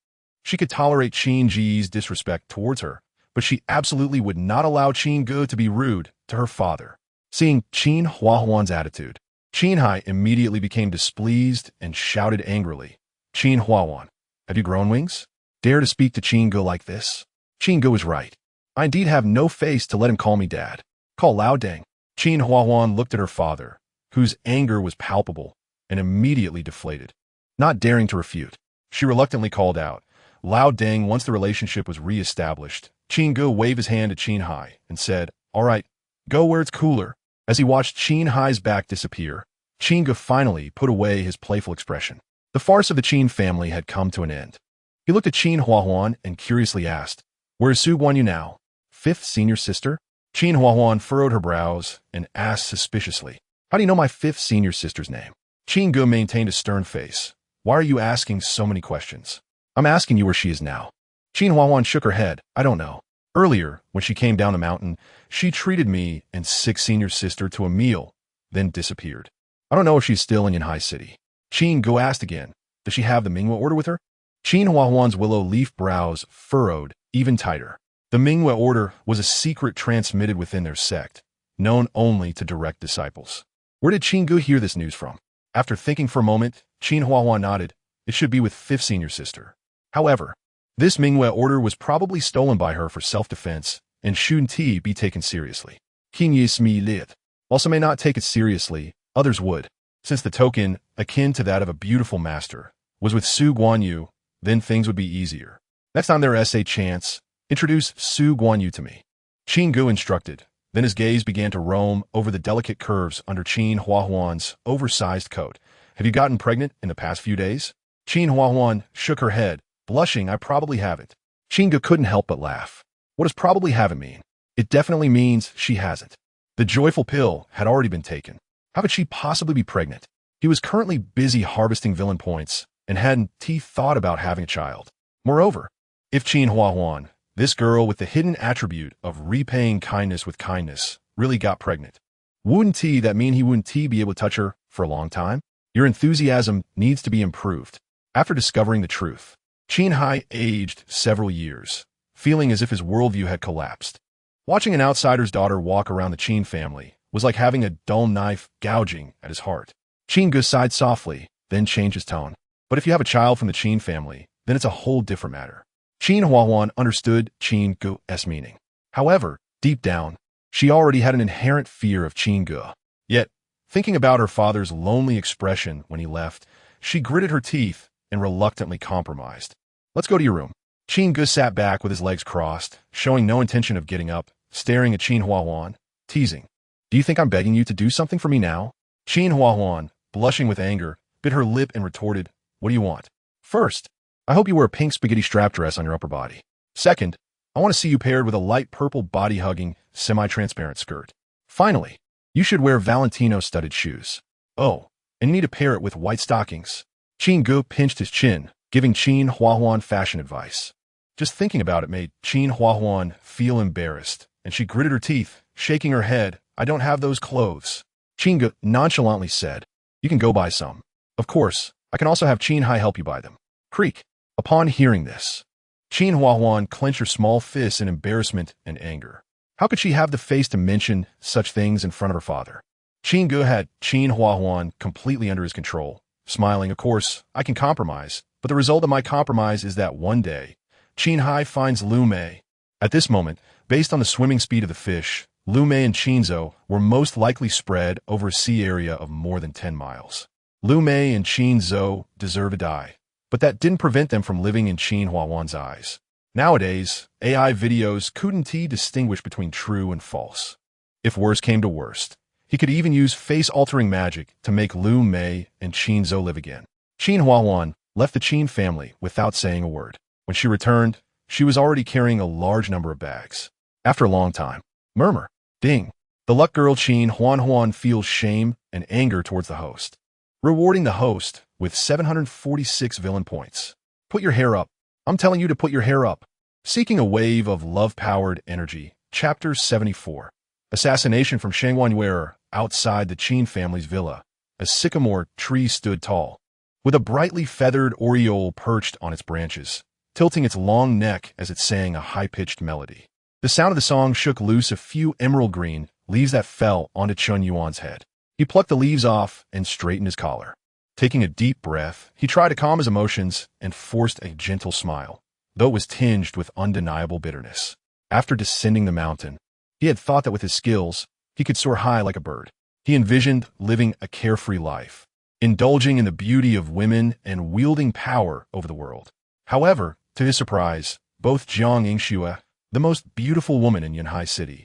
She could tolerate Qin Ge's disrespect towards her, but she absolutely would not allow Qin Ge to be rude to her father. Seeing Qin Huahuan's attitude, Qin Hai immediately became displeased and shouted angrily, "Qin Huahuan, have you grown wings? Dare to speak to Qin Ge like this?" Qin Ge was right. I indeed have no face to let him call me Dad. Call Lao Deng. Qin Huahuan looked at her father, whose anger was palpable, and immediately deflated. Not daring to refute, she reluctantly called out, "Lao Deng." Once the relationship was re-established, Qin Ge waved his hand at Qin Hai and said, "All right, go where it's cooler." As he watched Qin Hai's back disappear, Qin Ge finally put away his playful expression. The farce of the Qin family had come to an end. He looked at Qin Huahuan and curiously asked, "Where is Su Guanyu now? Fifth senior sister?" Qin Huahuan furrowed her brows and asked suspiciously, "How do you know my fifth senior sister's name?" Qin Ge maintained a stern face. "Why are you asking so many questions? I'm asking you where she is now." Qin Huahuan shook her head. "I don't know. Earlier, when she came down the mountain, she treated me and sixth senior sister to a meal, then disappeared. I don't know if she's still in Yunhai City." Qin Ge asked again, "Does she have the Minghui order with her?" Qin Huahuan's willow leaf brows furrowed even tighter. The Minghui order was a secret transmitted within their sect, known only to direct disciples. Where did Qin Ge hear this news from? After thinking for a moment, Qin Huahuan nodded. It should be with fifth senior sister. However, this Minghui order was probably stolen by her for self-defense and shouldn't be taken seriously. Qin Ye lit. While some may not take it seriously, others would. Since the token, akin to that of a beautiful master, was with Su Guanyu, then things would be easier. Next time there is a chance, introduce Su Guanyu to me. Qin Ge instructed. Then his gaze began to roam over the delicate curves under Qin Huahuan's oversized coat, Have you gotten pregnant in the past few days? Qin Huahuan shook her head, blushing. I probably haven't. Qin Ge couldn't help but laugh. What does probably haven't mean? It definitely means she hasn't. The joyful pill had already been taken. How could she possibly be pregnant? He was currently busy harvesting villain points and hadn't thought about having a child. Moreover, if Qin Huahuan, this girl with the hidden attribute of repaying kindness with kindness, really got pregnant, wouldn't that mean he wouldn't be able to touch her for a long time? Your enthusiasm needs to be improved. After discovering the truth, Qin Hai aged several years, feeling as if his worldview had collapsed. Watching an outsider's daughter walk around the Qin family was like having a dull knife gouging at his heart. Qin Ge sighed softly, then changed his tone. But if you have a child from the Qin family, then it's a whole different matter. Qin Huahuan understood Qin Ge's meaning. However, deep down, she already had an inherent fear of Qin Ge. Yet, thinking about her father's lonely expression when he left, she gritted her teeth and reluctantly compromised. Let's go to your room. Qin Ge sat back with his legs crossed, showing no intention of getting up, staring at Qin Huahuan, teasing. Do you think I'm begging you to do something for me now? Qin Huahuan, blushing with anger, bit her lip and retorted, what do you want? First, I hope you wear a pink spaghetti strap dress on your upper body. Second, I want to see you paired with a light purple body-hugging, semi-transparent skirt. Finally, you should wear Valentino-studded shoes. Oh, and you need to pair it with white stockings. Qin Ge pinched his chin, giving Qin Huahuan fashion advice. Just thinking about it made Qin Huahuan feel embarrassed, and she gritted her teeth, shaking her head. I don't have those clothes. Qin Ge nonchalantly said, you can go buy some. Of course, I can also have Qin Hai help you buy them. Creak. Upon hearing this, Qin Huahuan clenched her small fists in embarrassment and anger. How could she have the face to mention such things in front of her father? Qin Ge had Qin Huahuan completely under his control, smiling. Of course, I can compromise, but the result of my compromise is that one day, Qin Hai finds Lu Mei. At this moment, based on the swimming speed of the fish, Lu Mei and Qinzhou were most likely spread over a sea area of more than 10 miles. Lu Mei and Qinzhou deserve to die, but that didn't prevent them from living in Qin Huahuan's eyes. Nowadays, AI videos couldn't distinguish between true and false. If worse came to worst, he could even use face-altering magic to make Lu Mei and Qinzhou live again. Qin Huahuan left the Qin family without saying a word. When she returned, she was already carrying a large number of bags. After a long time, murmur, ding, the luck girl Qin Huahuan feels shame and anger towards the host, rewarding the host with 746 villain points. Put your hair up. I'm telling you to put your hair up. Seeking a wave of love-powered energy. Chapter 74. Assassination from Shangguanyuer outside the Qin family's villa. A sycamore tree stood tall, with a brightly feathered oriole perched on its branches, tilting its long neck as it sang a high-pitched melody. The sound of the song shook loose a few emerald green leaves that fell onto Chun Yuan's head. He plucked the leaves off and straightened his collar. Taking a deep breath, he tried to calm his emotions and forced a gentle smile, though it was tinged with undeniable bitterness. After descending the mountain, he had thought that with his skills, he could soar high like a bird. He envisioned living a carefree life, indulging in the beauty of women and wielding power over the world. However, to his surprise, both Jiang Yingxue, the most beautiful woman in Yunhai City,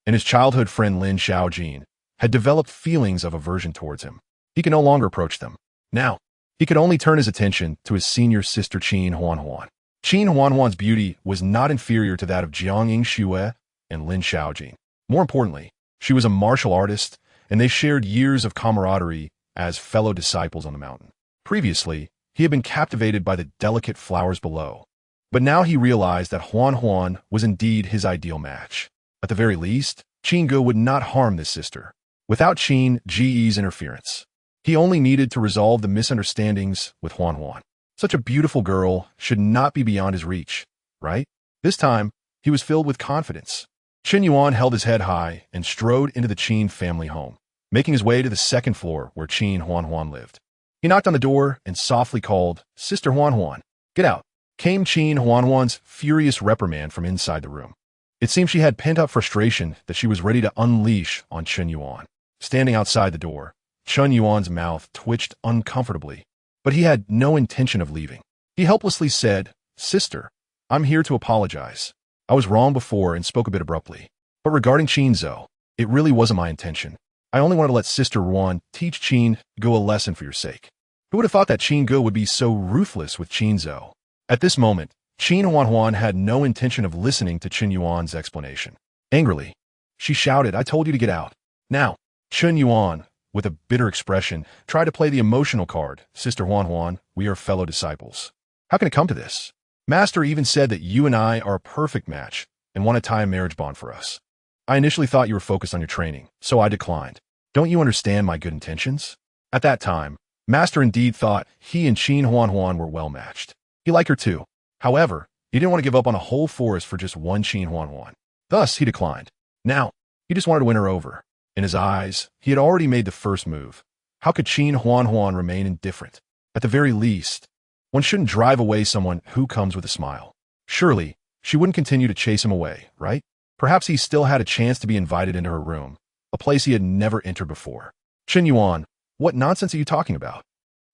and his childhood friend Lin Xiaojin had developed feelings of aversion towards him. He could no longer approach them. Now, he could only turn his attention to his senior sister Qin Huahuan. Qin Huahuan's beauty was not inferior to that of Jiang Yingxue and Lin Xiaojin. More importantly, she was a martial artist, and they shared years of camaraderie as fellow disciples on the mountain. Previously, he had been captivated by the delicate flowers below, but now he realized that Huan was indeed his ideal match. At the very least, Qin Ge would not harm this sister. Without Qin Ge's interference, he only needed to resolve the misunderstandings with Huan. Such a beautiful girl should not be beyond his reach, right? This time, he was filled with confidence. Qin Yuan held his head high and strode into the Qin family home, making his way to the second floor where Qin Huan lived. He knocked on the door and softly called, Sister Huan, get out. Came Qin Huan's furious reprimand from inside the room. It seemed she had pent-up frustration that she was ready to unleash on Qin Yuan. Standing outside the door, Qin Yuan's mouth twitched uncomfortably, but he had no intention of leaving. He helplessly said, Sister, I'm here to apologize. I was wrong before and spoke a bit abruptly. But regarding Qinzhou, it really wasn't my intention. I only wanted to let Sister Ruan teach Qin Ge a lesson for your sake. Who would have thought that Qin Ge would be so ruthless with Qin Zhou? At this moment, Qin Huan had no intention of listening to Qin Yuan's explanation. Angrily, she shouted, "I told you to get out." Now, Qin Yuan, with a bitter expression, tried to play the emotional card. "Sister Huan, we are fellow disciples. How can it come to this? Master even said that you and I are a perfect match and want to tie a marriage bond for us. I initially thought you were focused on your training, so I declined. Don't you understand my good intentions?" At that time, Master indeed thought he and Qin Huan were well matched. He liked her too. However, he didn't want to give up on a whole forest for just one Qin Huan. Thus, he declined. Now, he just wanted to win her over. In his eyes, he had already made the first move. How could Qin Huan remain indifferent? At the very least, one shouldn't drive away someone who comes with a smile. Surely, she wouldn't continue to chase him away, right? Perhaps he still had a chance to be invited into her room, a place he had never entered before. "Qin Yuan, what nonsense are you talking about?"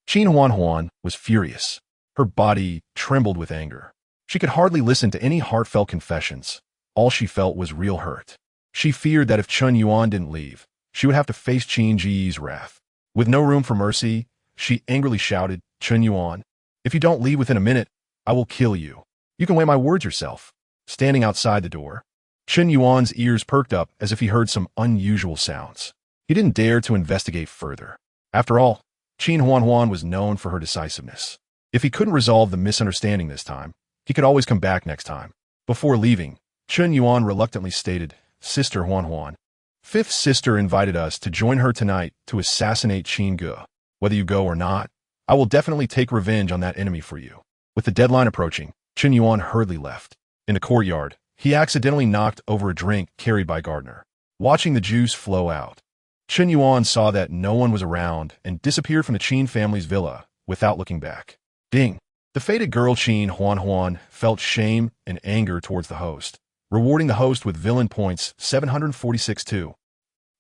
Qin Huan was furious. Her body trembled with anger. She could hardly listen to any heartfelt confessions. All she felt was real hurt. She feared that if Qin Yuan didn't leave, she would have to face Qin Ge's wrath. With no room for mercy, she angrily shouted, "Qin Yuan, if you don't leave within a minute, I will kill you. You can weigh my words yourself." Standing outside the door, Qin Yuan's ears perked up as if he heard some unusual sounds. He didn't dare to investigate further. After all, Qin Huan was known for her decisiveness. If he couldn't resolve the misunderstanding this time, he could always come back next time. Before leaving, Qin Yuan reluctantly stated, "Sister Huan, fifth sister invited us to join her tonight to assassinate Qin Ge. Whether you go or not, I will definitely take revenge on that enemy for you." With the deadline approaching, Qin Yuan hurriedly left. In the courtyard, he accidentally knocked over a drink carried by Gardner. Watching the juice flow out, Qin Yuan saw that no one was around and disappeared from the Qin family's villa without looking back. Ding! The fated girl Qin Huan felt shame and anger towards the host, rewarding the host with villain points 746-2.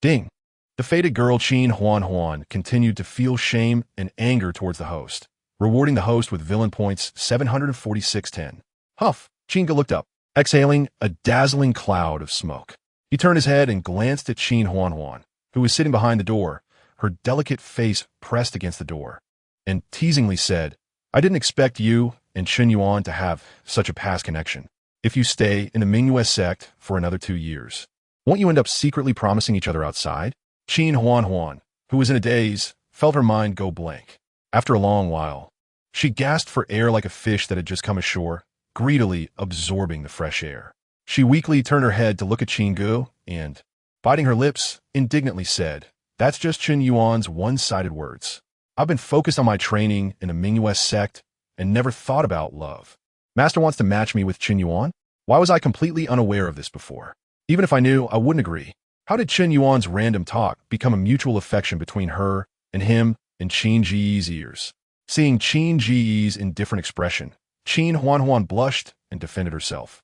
Ding! The fated girl Qin Huan continued to feel shame and anger towards the host, rewarding the host with villain points 746-10. Huff! Qin Ge looked up, exhaling a dazzling cloud of smoke. He turned his head and glanced at Qin Huan, who was sitting behind the door, her delicate face pressed against the door, and teasingly said, "I didn't expect you and Qin Yuan to have such a past connection. If you stay in the Mingyu sect for another 2 years, won't you end up secretly promising each other outside?" Qin Huan, who was in a daze, felt her mind go blank. After a long while, she gasped for air like a fish that had just come ashore, greedily absorbing the fresh air. She weakly turned her head to look at Qin Ge and, biting her lips, indignantly said, "That's just Qin Yuan's one-sided words. I've been focused on my training in the Mingyu sect and never thought about love. Master wants to match me with Qin Yuan? Why was I completely unaware of this before? Even if I knew, I wouldn't agree. How did Qin Yuan's random talk become a mutual affection between her and him in Qin Ge's ears?" Seeing Qin Ge's indifferent expression, Qin Huan blushed and defended herself.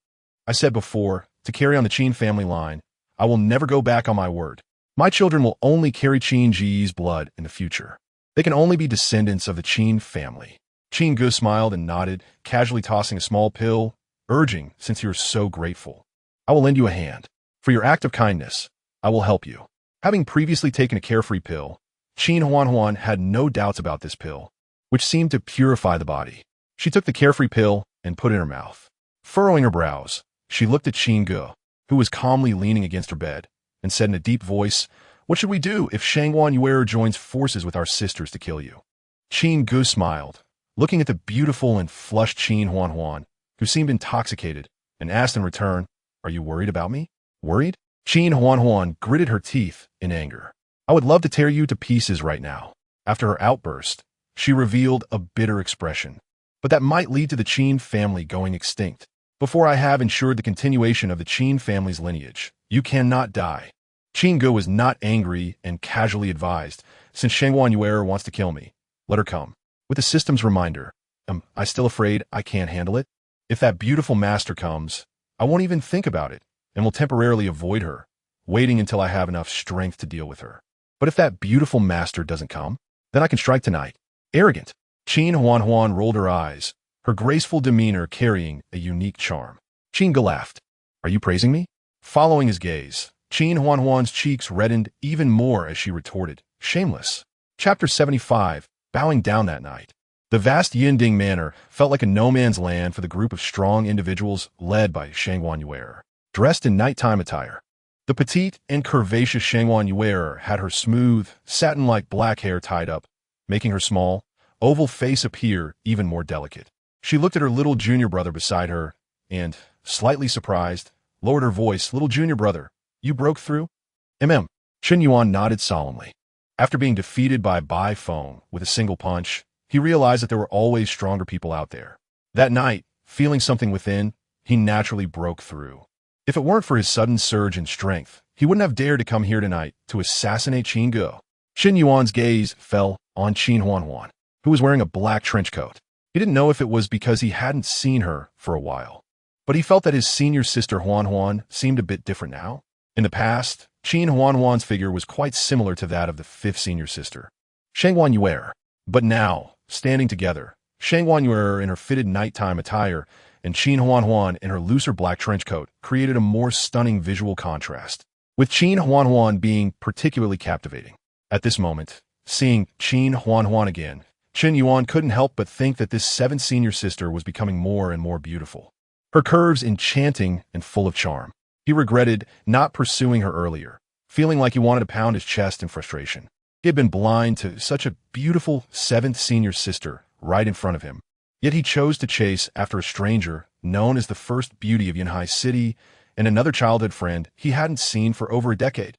"I said before, to carry on the Qin family line, I will never go back on my word. My children will only carry Qin Ge's blood in the future. They can only be descendants of the Qin family." Qin Ge smiled and nodded, casually tossing a small pill, urging, "Since you're so grateful, I will lend you a hand. For your act of kindness, I will help you." Having previously taken a carefree pill, Qin Huan had no doubts about this pill, which seemed to purify the body. She took the carefree pill and put it in her mouth. Furrowing her brows, she looked at Qin Ge, who was calmly leaning against her bed, and said in a deep voice, "What should we do if Shangguan Yuer joins forces with our sisters to kill you?" Qin Ge smiled, looking at the beautiful and flushed Qin Huan, who seemed intoxicated, and asked in return, "Are you worried about me?" "Worried?" Qin Huan gritted her teeth in anger. "I would love to tear you to pieces right now." After her outburst, she revealed a bitter expression. "But that might lead to the Qin family going extinct. Before I have ensured the continuation of the Qin family's lineage, you cannot die." Qin Ge was not angry and casually advised, "Since Shangguan Yuer wants to kill me, let her come." With the system's reminder, "Am I still afraid I can't handle it? If that beautiful master comes, I won't even think about it and will temporarily avoid her, waiting until I have enough strength to deal with her. But if that beautiful master doesn't come, then I can strike tonight." Arrogant. Qin Huan rolled her eyes, her graceful demeanor carrying a unique charm. Qin Ge laughed. "Are you praising me?" Following his gaze, Qin Huan's cheeks reddened even more as she retorted, "Shameless." Chapter 75, bowing down that night. The vast Yinding Manor felt like a no-man's land for the group of strong individuals led by Shangguan Yuer, dressed in nighttime attire. The petite and curvaceous Shangguan Yuer had her smooth, satin-like black hair tied up, making her small, oval face appear even more delicate. She looked at her little junior brother beside her and, slightly surprised, lowered her voice. "Little junior brother, you broke through?" Qin Yuan nodded solemnly. After being defeated by Bai Feng with a single punch, he realized that there were always stronger people out there. That night, feeling something within, he naturally broke through. If it weren't for his sudden surge in strength, he wouldn't have dared to come here tonight to assassinate Qin Ge. Qin Yuan's gaze fell on Qin Huanhuan, who was wearing a black trench coat. He didn't know if it was because he hadn't seen her for a while, but he felt that his senior sister Huanhuan seemed a bit different now. In the past, Qin Huanhuan's figure was quite similar to that of the fifth senior sister, Shangguan Yuer. But now, standing together, Shangguan Yuer in her fitted nighttime attire and Qin Huanhuan in her looser black trench coat created a more stunning visual contrast, with Qin Huanhuan being particularly captivating. At this moment, seeing Qin Huanhuan again, Qin Yuan couldn't help but think that this seventh senior sister was becoming more and more beautiful. Her curves enchanting and full of charm. He regretted not pursuing her earlier, feeling like he wanted to pound his chest in frustration. He had been blind to such a beautiful seventh senior sister right in front of him. Yet he chose to chase after a stranger known as the first beauty of Yunhai City and another childhood friend he hadn't seen for over a decade.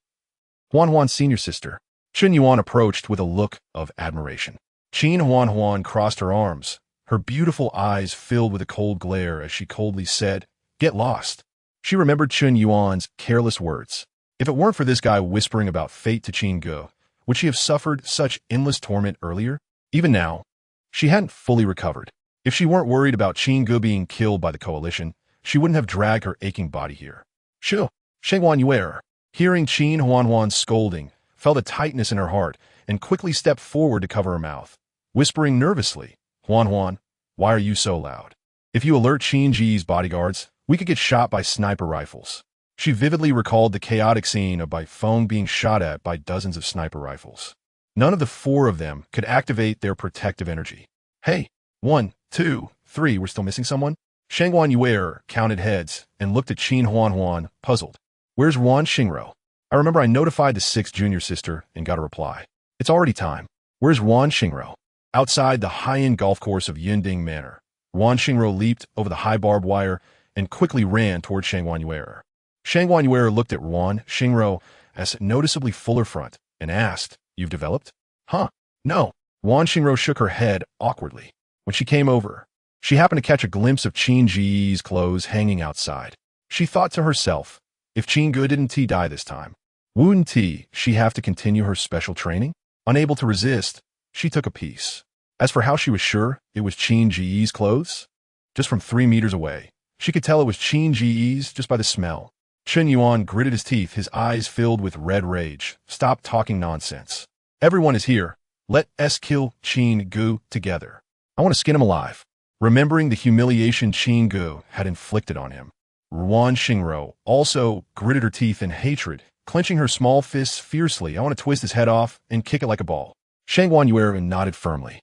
Huanhuan's senior sister. Qin Yuan approached with a look of admiration. Qin Huanhuan crossed her arms, her beautiful eyes filled with a cold glare as she coldly said, "Get lost." She remembered Qin Yuan's careless words. If it weren't for this guy whispering about fate to Qin Ge, would she have suffered such endless torment earlier? Even now, she hadn't fully recovered. If she weren't worried about Qin Ge being killed by the coalition, she wouldn't have dragged her aching body here. Shangguan Yuer, hearing Qin Huanhuan's scolding, felt a tightness in her heart and quickly stepped forward to cover her mouth, whispering nervously, "Huanhuan, why are you so loud? If you alert Qin Ge's bodyguards, we could get shot by sniper rifles." She vividly recalled the chaotic scene of Bai Feng being shot at by dozens of sniper rifles. None of the four of them could activate their protective energy. "Hey, 1, 2, 3, we're still missing someone?" Shangguan Yuer counted heads and looked at Qin Huanhuan, puzzled. "Where's Wan Xingro? I remember I notified the sixth junior sister and got a reply. It's already time. Where's Wan Xingro?" Outside the high-end golf course of Yinding Manor, Wan Xingro leaped over the high barbed wire and quickly ran toward Shangguan Yuer. Shangguan Yuer looked at Wan Xingro as noticeably fuller front and asked, "You've developed?" "Huh? No." Wan Xingro shook her head awkwardly. When she came over, she happened to catch a glimpse of Qin Ge's clothes hanging outside. She thought to herself, if Qin Ge didn't die this time, wouldn't she have to continue her special training? Unable to resist, she took a piece. As for how she was sure it was Qin Ge's clothes, just from 3 meters away, she could tell it was Qin Ge's just by the smell. Qin Yuan gritted his teeth, his eyes filled with red rage. "Stop talking nonsense. Everyone is here. Let us kill Qin Ge together. I want to skin him alive." Remembering the humiliation Qin Ge had inflicted on him, Wan Xingro also gritted her teeth in hatred, clenching her small fists fiercely. "I want to twist his head off and kick it like a ball." Shangguan Yuer nodded firmly.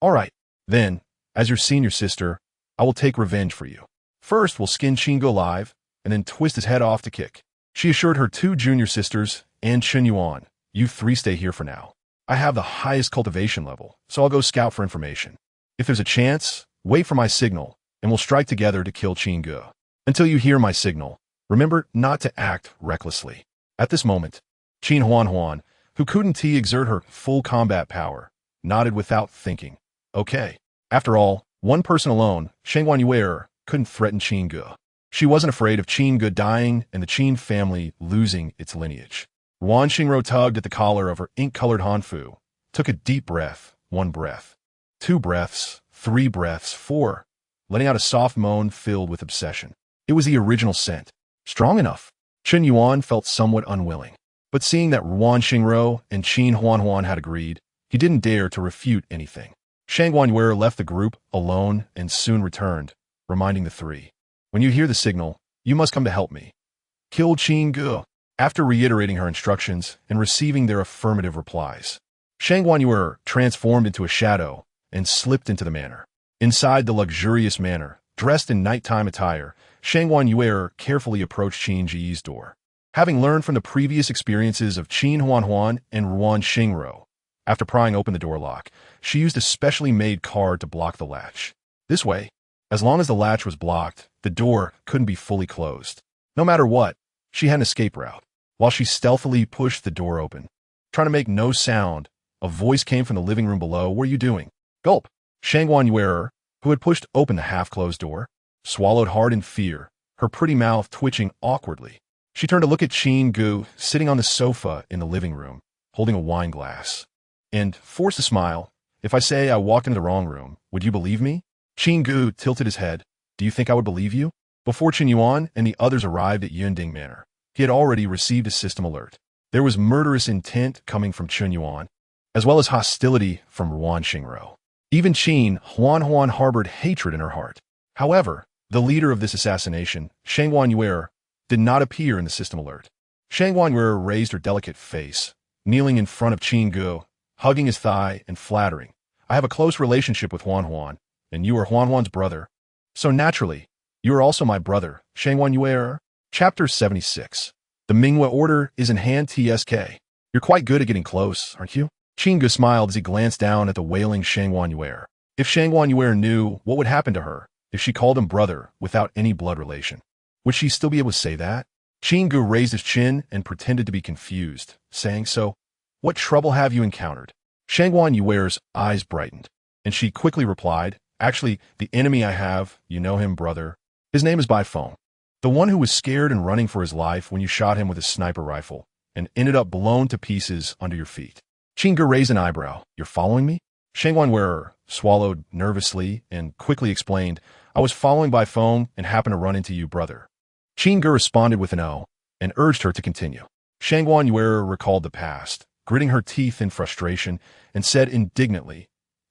"All right, then, as your senior sister, I will take revenge for you. First, we'll skin Qin Ge alive, and then twist his head off to kick." She assured her 2 junior sisters and Qin Yuan, "You 3 stay here for now. I have the highest cultivation level, so I'll go scout for information. If there's a chance, wait for my signal, and we'll strike together to kill Qin Ge. Until you hear my signal, remember not to act recklessly." At this moment, Qin Huanhuan, who couldn't exert her full combat power, nodded without thinking. Okay. After all, one person alone, Shangguan Yuer, couldn't threaten Qin Ge. She wasn't afraid of Qin Ge dying and the Qin family losing its lineage. Wan Xingro tugged at the collar of her ink-colored hanfu, took a deep breath, 1 breath, 2 breaths, 3 breaths, 4, letting out a soft moan filled with obsession. It was the original scent. Strong enough. Qin Yuan felt somewhat unwilling, but seeing that Wan Xingro and Qin Huanhuan had agreed, he didn't dare to refute anything. Shangguan Yuer left the group alone and soon returned, reminding the 3. "When you hear the signal, you must come to help me. Kill Qin Ge." After reiterating her instructions and receiving their affirmative replies, Shang Guanyuer transformed into a shadow and slipped into the manor. Inside the luxurious manor, dressed in nighttime attire, Shang Guanyuer carefully approached Qin Ge's door. Having learned from the previous experiences of Qin Huanhuan and Ruan Xingro, after prying open the door lock, she used a specially made card to block the latch. This way, as long as the latch was blocked, the door couldn't be fully closed. No matter what, she had an escape route. While she stealthily pushed the door open, trying to make no sound, a voice came from the living room below. "What are you doing?" Gulp. Shang Guanyuer, who had pushed open the half-closed door, swallowed hard in fear, her pretty mouth twitching awkwardly. She turned to look at Qin Ge sitting on the sofa in the living room, holding a wine glass, and forced a smile. "If I say I walked into the wrong room, would you believe me?" Qin Ge tilted his head. "Do you think I would believe you?" Before Qin Yuan and the others arrived at Yunding Manor, he had already received a system alert. There was murderous intent coming from Qin Yuan, as well as hostility from Ruan Xingro. Even Qin Huanhuan harbored hatred in her heart. However, the leader of this assassination, Shang Guanyuer, did not appear in the system alert. Shang Guanyuer raised her delicate face, kneeling in front of Qin Ge, hugging his thigh and flattering. "I have a close relationship with Huanhuan, and you are Huanhuan's brother. So naturally, you are also my brother, Shang Guanyuer." Chapter 76. The Minghui order is in hand. TSK. You're quite good at getting close, aren't you? Qin Ge smiled as he glanced down at the wailing Shang Guanyuer. If Shang Guanyuer knew what would happen to her if she called him brother without any blood relation, would she still be able to say that? Qin Ge raised his chin and pretended to be confused, saying, "So, what trouble have you encountered?" Shang Guanyuer's eyes brightened, and she quickly replied, "Actually, the enemy I have, you know him, brother. His name is Bai Feng, the one who was scared and running for his life when you shot him with a sniper rifle and ended up blown to pieces under your feet." Qin Ge raised an eyebrow. "You're following me?" Shang Guanyuer swallowed nervously and quickly explained, "I was following Bai Feng and happened to run into you, brother." Qin Ge responded with an "oh" and urged her to continue. Shang Guanyuer recalled the past, gritting her teeth in frustration, and said indignantly,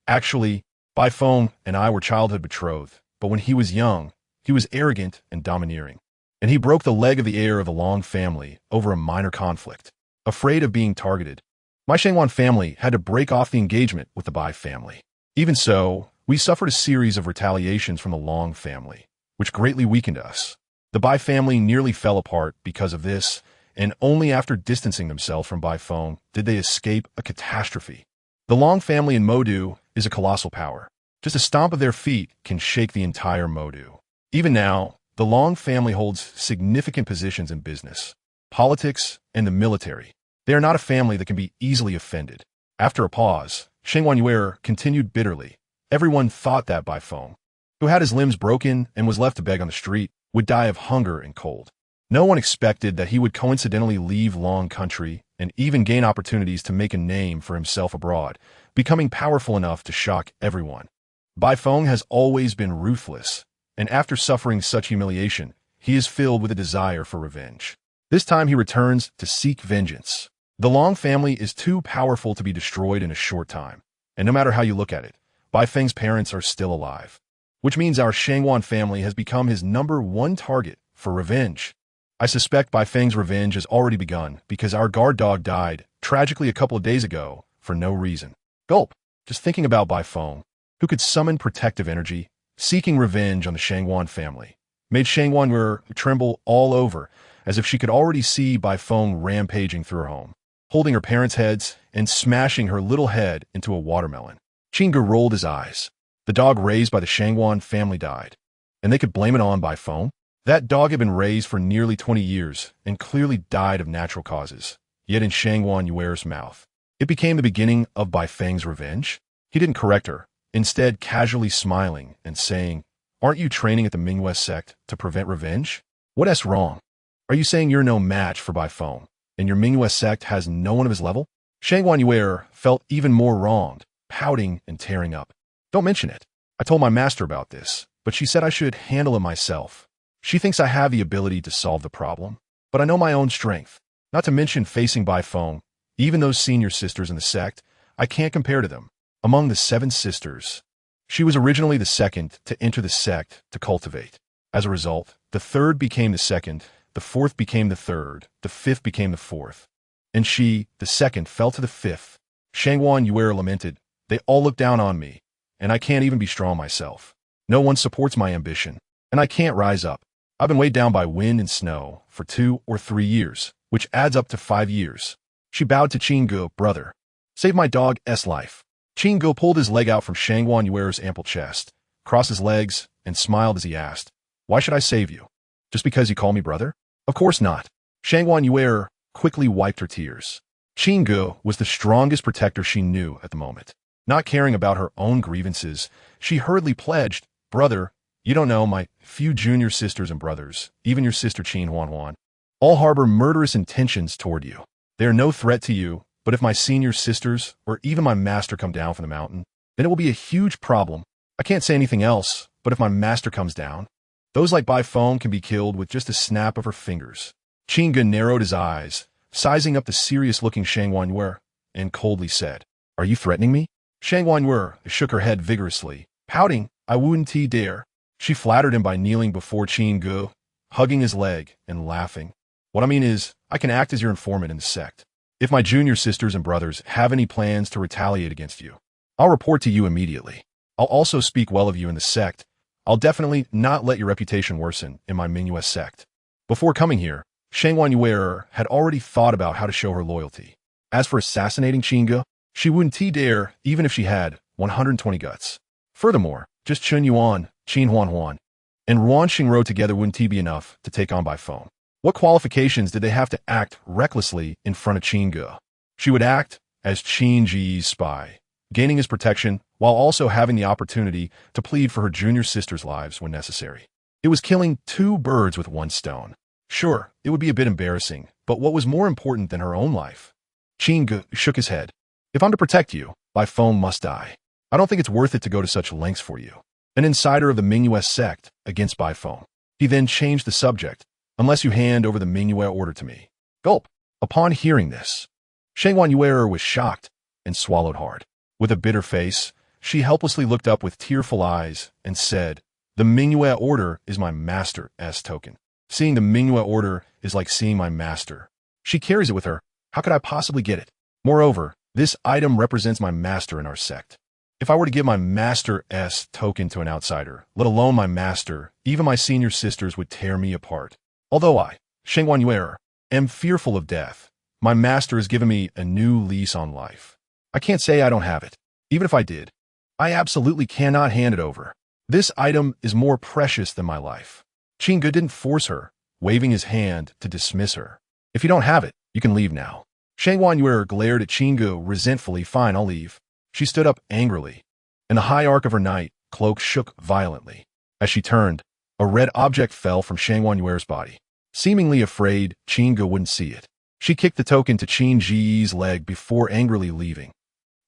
"Actually, Bai Feng and I were childhood betrothed, but when he was young, he was arrogant and domineering, and he broke the leg of the heir of the Long family over a minor conflict. Afraid of being targeted, my Shangguan family had to break off the engagement with the Bai family. Even so, we suffered a series of retaliations from the Long family, which greatly weakened us. The Bai family nearly fell apart because of this, and only after distancing themselves from Bai Feng did they escape a catastrophe. The Long family in Modu is a colossal power. Just a stomp of their feet can shake the entire Modu. Even now, the Long family holds significant positions in business, politics, and the military. They are not a family that can be easily offended." After a pause, Shang Guanyuer continued bitterly. "Everyone thought that Bai Feng, who had his limbs broken and was left to beg on the street, would die of hunger and cold. No one expected that he would coincidentally leave Long country and even gain opportunities to make a name for himself abroad, becoming powerful enough to shock everyone. Bai Feng has always been ruthless, and after suffering such humiliation, he is filled with a desire for revenge. This time he returns to seek vengeance. The Long family is too powerful to be destroyed in a short time, and no matter how you look at it, Bai Feng's parents are still alive, which means our Shangguan family has become his #1 target for revenge. I suspect Bai Feng's revenge has already begun because our guard dog died tragically a couple of days ago for no reason." Gulp. Just thinking about Bai Feng, who could summon protective energy, seeking revenge on the Shangguan family, made Shang Guanyuer tremble all over, as if she could already see Bai Feng rampaging through her home, holding her parents' heads and smashing her little head into a watermelon. Qin Ge rolled his eyes. The dog raised by the Shangguan family died, and they could blame it on Bai Feng? That dog had been raised for nearly 20 years and clearly died of natural causes. Yet in Shang Guanyuer's mouth, it became the beginning of Bai Feng's revenge? He didn't correct her, instead casually smiling and saying, "Aren't you training at the Minghui sect to prevent revenge? What's wrong? Are you saying you're no match for Bai Feng, and your Minghui sect has no one of his level?" Shang Guanyuer felt even more wronged, pouting and tearing up. "Don't mention it. I told my master about this, but she said I should handle it myself. She thinks I have the ability to solve the problem, but I know my own strength. Not to mention facing Bai Feng, even those senior sisters in the sect, I can't compare to them. Among the 7 sisters, she was originally the second to enter the sect to cultivate. As a result, the third became the second, the fourth became the third, the fifth became the fourth. And she, the second, fell to the fifth. Shangwan Yuer lamented. They all look down on me, and I can't even be strong myself. No one supports my ambition, and I can't rise up. I've been weighed down by wind and snow for 2 or 3 years, which adds up to 5 years. She bowed to Qin Ge, brother. Save my dog's life. Qin Ge pulled his leg out from Shangwan Yuer's ample chest, crossed his legs, and smiled as he asked, Why should I save you? Just because you call me brother? Of course not. Shangwan Yuer quickly wiped her tears. Qin Ge was the strongest protector she knew at the moment. Not caring about her own grievances, she hurriedly pledged, Brother, you don't know my few junior sisters and brothers, even your sister Qin Huan, all harbor murderous intentions toward you. They are no threat to you, but if my senior sisters or even my master come down from the mountain, then it will be a huge problem. I can't say anything else, but if my master comes down, those like Bai Feng can be killed with just a snap of her fingers. Qin Ge narrowed his eyes, sizing up the serious-looking Shangwan Yuer, and coldly said, Are you threatening me? Shangwan Yuer shook her head vigorously, pouting, I wouldn't dare. She flattered him by kneeling before Qin Ge, hugging his leg and laughing. What I mean is, I can act as your informant in the sect. If my junior sisters and brothers have any plans to retaliate against you, I'll report to you immediately. I'll also speak well of you in the sect. I'll definitely not let your reputation worsen in my Mingyue sect. Before coming here, Shangwan Yuer had already thought about how to show her loyalty. As for assassinating Qin Ge, she wouldn't dare even if she had 120 guts. Furthermore, just Chun Yuan, Qin Huan, and Ruan Xingro together wouldn't be enough to take on Bai Feng. What qualifications did they have to act recklessly in front of Qin Ge? She would act as Qin Ge's spy, gaining his protection while also having the opportunity to plead for her junior sisters' lives when necessary. It was killing 2 birds with 1 stone. Sure, it would be a bit embarrassing, but what was more important than her own life? Qin Ge shook his head. If I'm to protect you, Bai Feng must die. I don't think it's worth it to go to such lengths for you. An insider of the Mingyue sect against Bai Feng. He then changed the subject. Unless you hand over the Mingyue order to me. Gulp. Upon hearing this, Shangwan Yuer was shocked and swallowed hard. With a bitter face, she helplessly looked up with tearful eyes and said, The Mingyue order is my master's token. Seeing the Mingyue order is like seeing my master. She carries it with her. How could I possibly get it? Moreover, this item represents my master in our sect. If I were to give my master's token to an outsider, let alone my master, even my senior sisters would tear me apart. Although I, Shangwan Yuer, am fearful of death, my master has given me a new lease on life. I can't say I don't have it. Even if I did, I absolutely cannot hand it over. This item is more precious than my life. Qin Ge didn't force her, waving his hand to dismiss her. If you don't have it, you can leave now. Shangwan Yuer glared at Qin Ge resentfully. Fine, I'll leave. She stood up angrily, and the high arc of her night cloak shook violently. As she turned, a red object fell from Shangwan Yuer's body. Seemingly afraid Qin Ge wouldn't see it, she kicked the token to Qin Ge's leg before angrily leaving.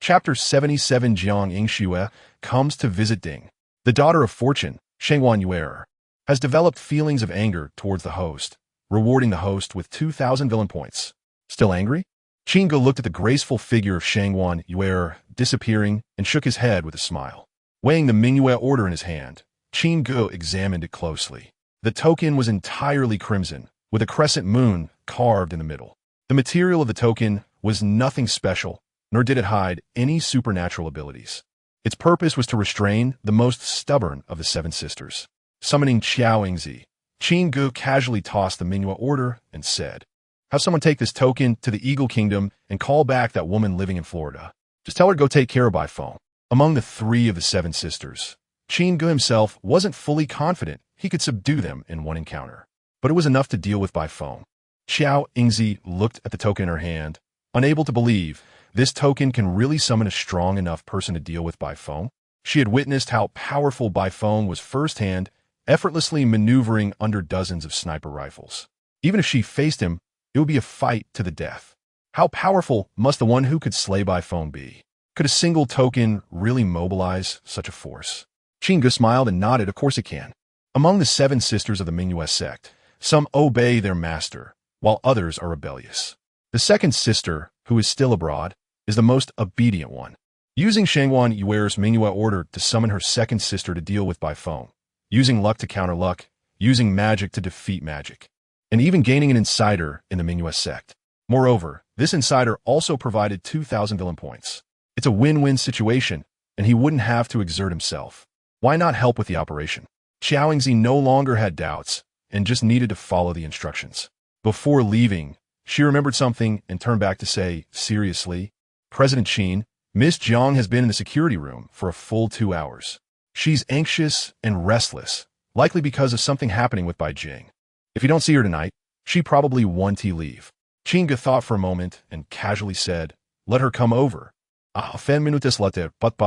Chapter 77 Jiang Yingxue comes to visit Ding. The daughter of fortune, Shangwan Yuer, has developed feelings of anger towards the host, rewarding the host with 2,000 villain points. Still angry? Qin Ge looked at the graceful figure of Shangwan Yuer disappearing and shook his head with a smile. Weighing the Mingyue order in his hand, Qin Ge examined it closely. The token was entirely crimson, with a crescent moon carved in the middle. The material of the token was nothing special, nor did it hide any supernatural abilities. Its purpose was to restrain the most stubborn of the 7 sisters. Summoning Qiao Yingzi, Qin Ge casually tossed the Mingyue order and said, Have someone take this token to the Eagle Kingdom and call back that woman living in Florida. Just tell her to go take care of Bai Feng. Among the 3 of the 7 sisters, Qin Ge himself wasn't fully confident he could subdue them in one encounter, but it was enough to deal with Bai Feng. Qiao Yingzi looked at the token in her hand, unable to believe this token can really summon a strong enough person to deal with Bai Feng. She had witnessed how powerful Bai Feng was firsthand, effortlessly maneuvering under dozens of sniper rifles. Even if she faced him, it would be a fight to the death. How powerful must the one who could slay Bai Feng be? Could a single token really mobilize such a force? Qin Ge smiled and nodded. Of course it can. Among the 7 sisters of the Mingyue sect, some obey their master, while others are rebellious. The second sister, who is still abroad, is the most obedient one. Using Shangwan Yuer's Mingyue order to summon her second sister to deal with Bai Feng, using luck to counter luck, using magic to defeat magic, and even gaining an insider in the Mingyue sect. Moreover, this insider also provided 2,000 villain points. It's a win-win situation, and he wouldn't have to exert himself. Why not help with the operation? Xiaoingzi no longer had doubts and just needed to follow the instructions. Before leaving, she remembered something and turned back to say, seriously, President Qin, Miss Jiang has been in the security room for a full 2 hours. She's anxious and restless, likely because of something happening with Bai Jing. If you don't see her tonight, she probably won't leave. Qin Ge thought for a moment and casually said, let her come over. 5 minutes later, but.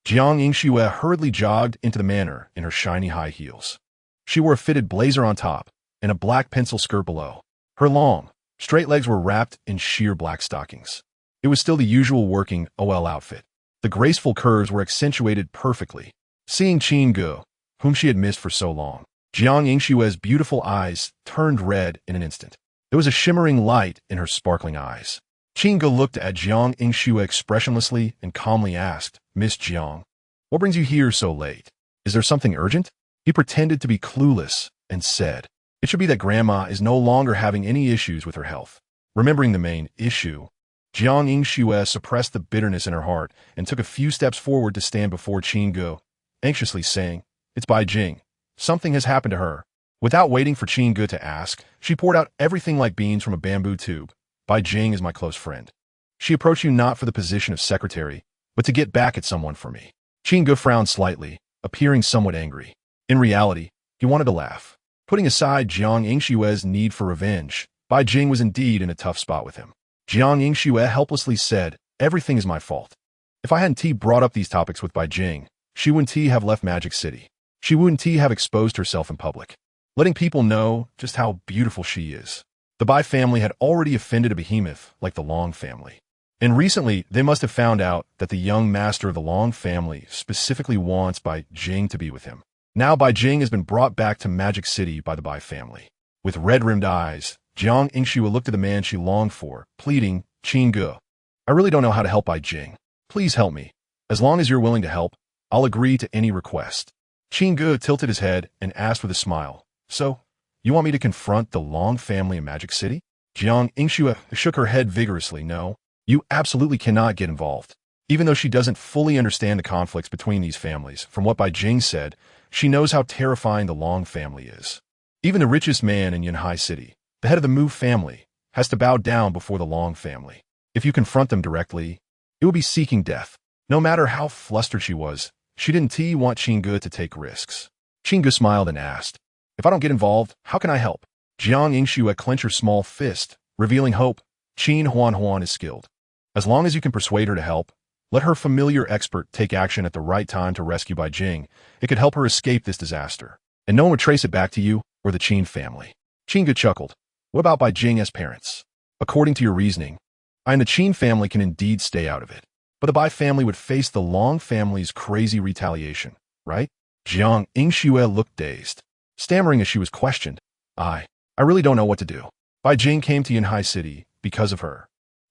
Jiang Yingxue hurriedly jogged into the manor in her shiny high heels. She wore a fitted blazer on top and a black pencil skirt below. Her long, straight legs were wrapped in sheer black stockings. It was still the usual working OL outfit. The graceful curves were accentuated perfectly. Seeing Qin Ge, whom she had missed for so long, Jiang Yingxue's beautiful eyes turned red in an instant. There was a shimmering light in her sparkling eyes. Qin Ge looked at Jiang Yingxue expressionlessly and calmly asked, Miss Jiang, what brings you here so late? Is there something urgent? He pretended to be clueless and said, it should be that Grandma is no longer having any issues with her health. Remembering the main issue, Jiang Yingxue suppressed the bitterness in her heart and took a few steps forward to stand before Qin Ge, anxiously saying, it's Bai Jing. Something has happened to her. Without waiting for Qin Ge to ask, she poured out everything like beans from a bamboo tube. Bai Jing is my close friend. She approached you not for the position of secretary, but to get back at someone for me. Qin Ge frowned slightly, appearing somewhat angry. In reality, he wanted to laugh. Putting aside Jiang Yingxue's need for revenge, Bai Jing was indeed in a tough spot with him. Jiang Yingxue helplessly said, everything is my fault. If I hadn't brought up these topics with Bai Jing, she wouldn't have left Magic City. She wouldn't have exposed herself in public, letting people know just how beautiful she is. The Bai family had already offended a behemoth like the Long family. And recently, they must have found out that the young master of the Long family specifically wants Bai Jing to be with him. Now Bai Jing has been brought back to Magic City by the Bai family. With red-rimmed eyes, Jiang Yingxue looked at the man she longed for, pleading, Qin Ge, I really don't know how to help Bai Jing. Please help me. As long as you're willing to help, I'll agree to any request. Qin Ge tilted his head and asked with a smile, so, you want me to confront the Long family in Magic City? Jiang Yingxue shook her head vigorously. No, you absolutely cannot get involved. Even though she doesn't fully understand the conflicts between these families, from what Bai Jing said, she knows how terrifying the Long family is. Even the richest man in Yunhai City, the head of the Mu family, has to bow down before the Long family. If you confront them directly, it will be seeking death. No matter how flustered she was, she didn't want Qin Ge to take risks. Qin Ge smiled and asked, if I don't get involved, how can I help? Jiang Yingxue clenched her small fist, revealing hope. Qin Huan is skilled. As long as you can persuade her to help, let her familiar expert take action at the right time to rescue Bai Jing. It could help her escape this disaster, and no one would trace it back to you or the Qin family. Qin Ge chuckled. What about Bai Jing as parents? According to your reasoning, I and the Qin family can indeed stay out of it, but the Bai family would face the Long family's crazy retaliation, right? Jiang Yingxue looked dazed, stammering as she was questioned. I really don't know what to do. Bai Jing came to Yunhai City because of her.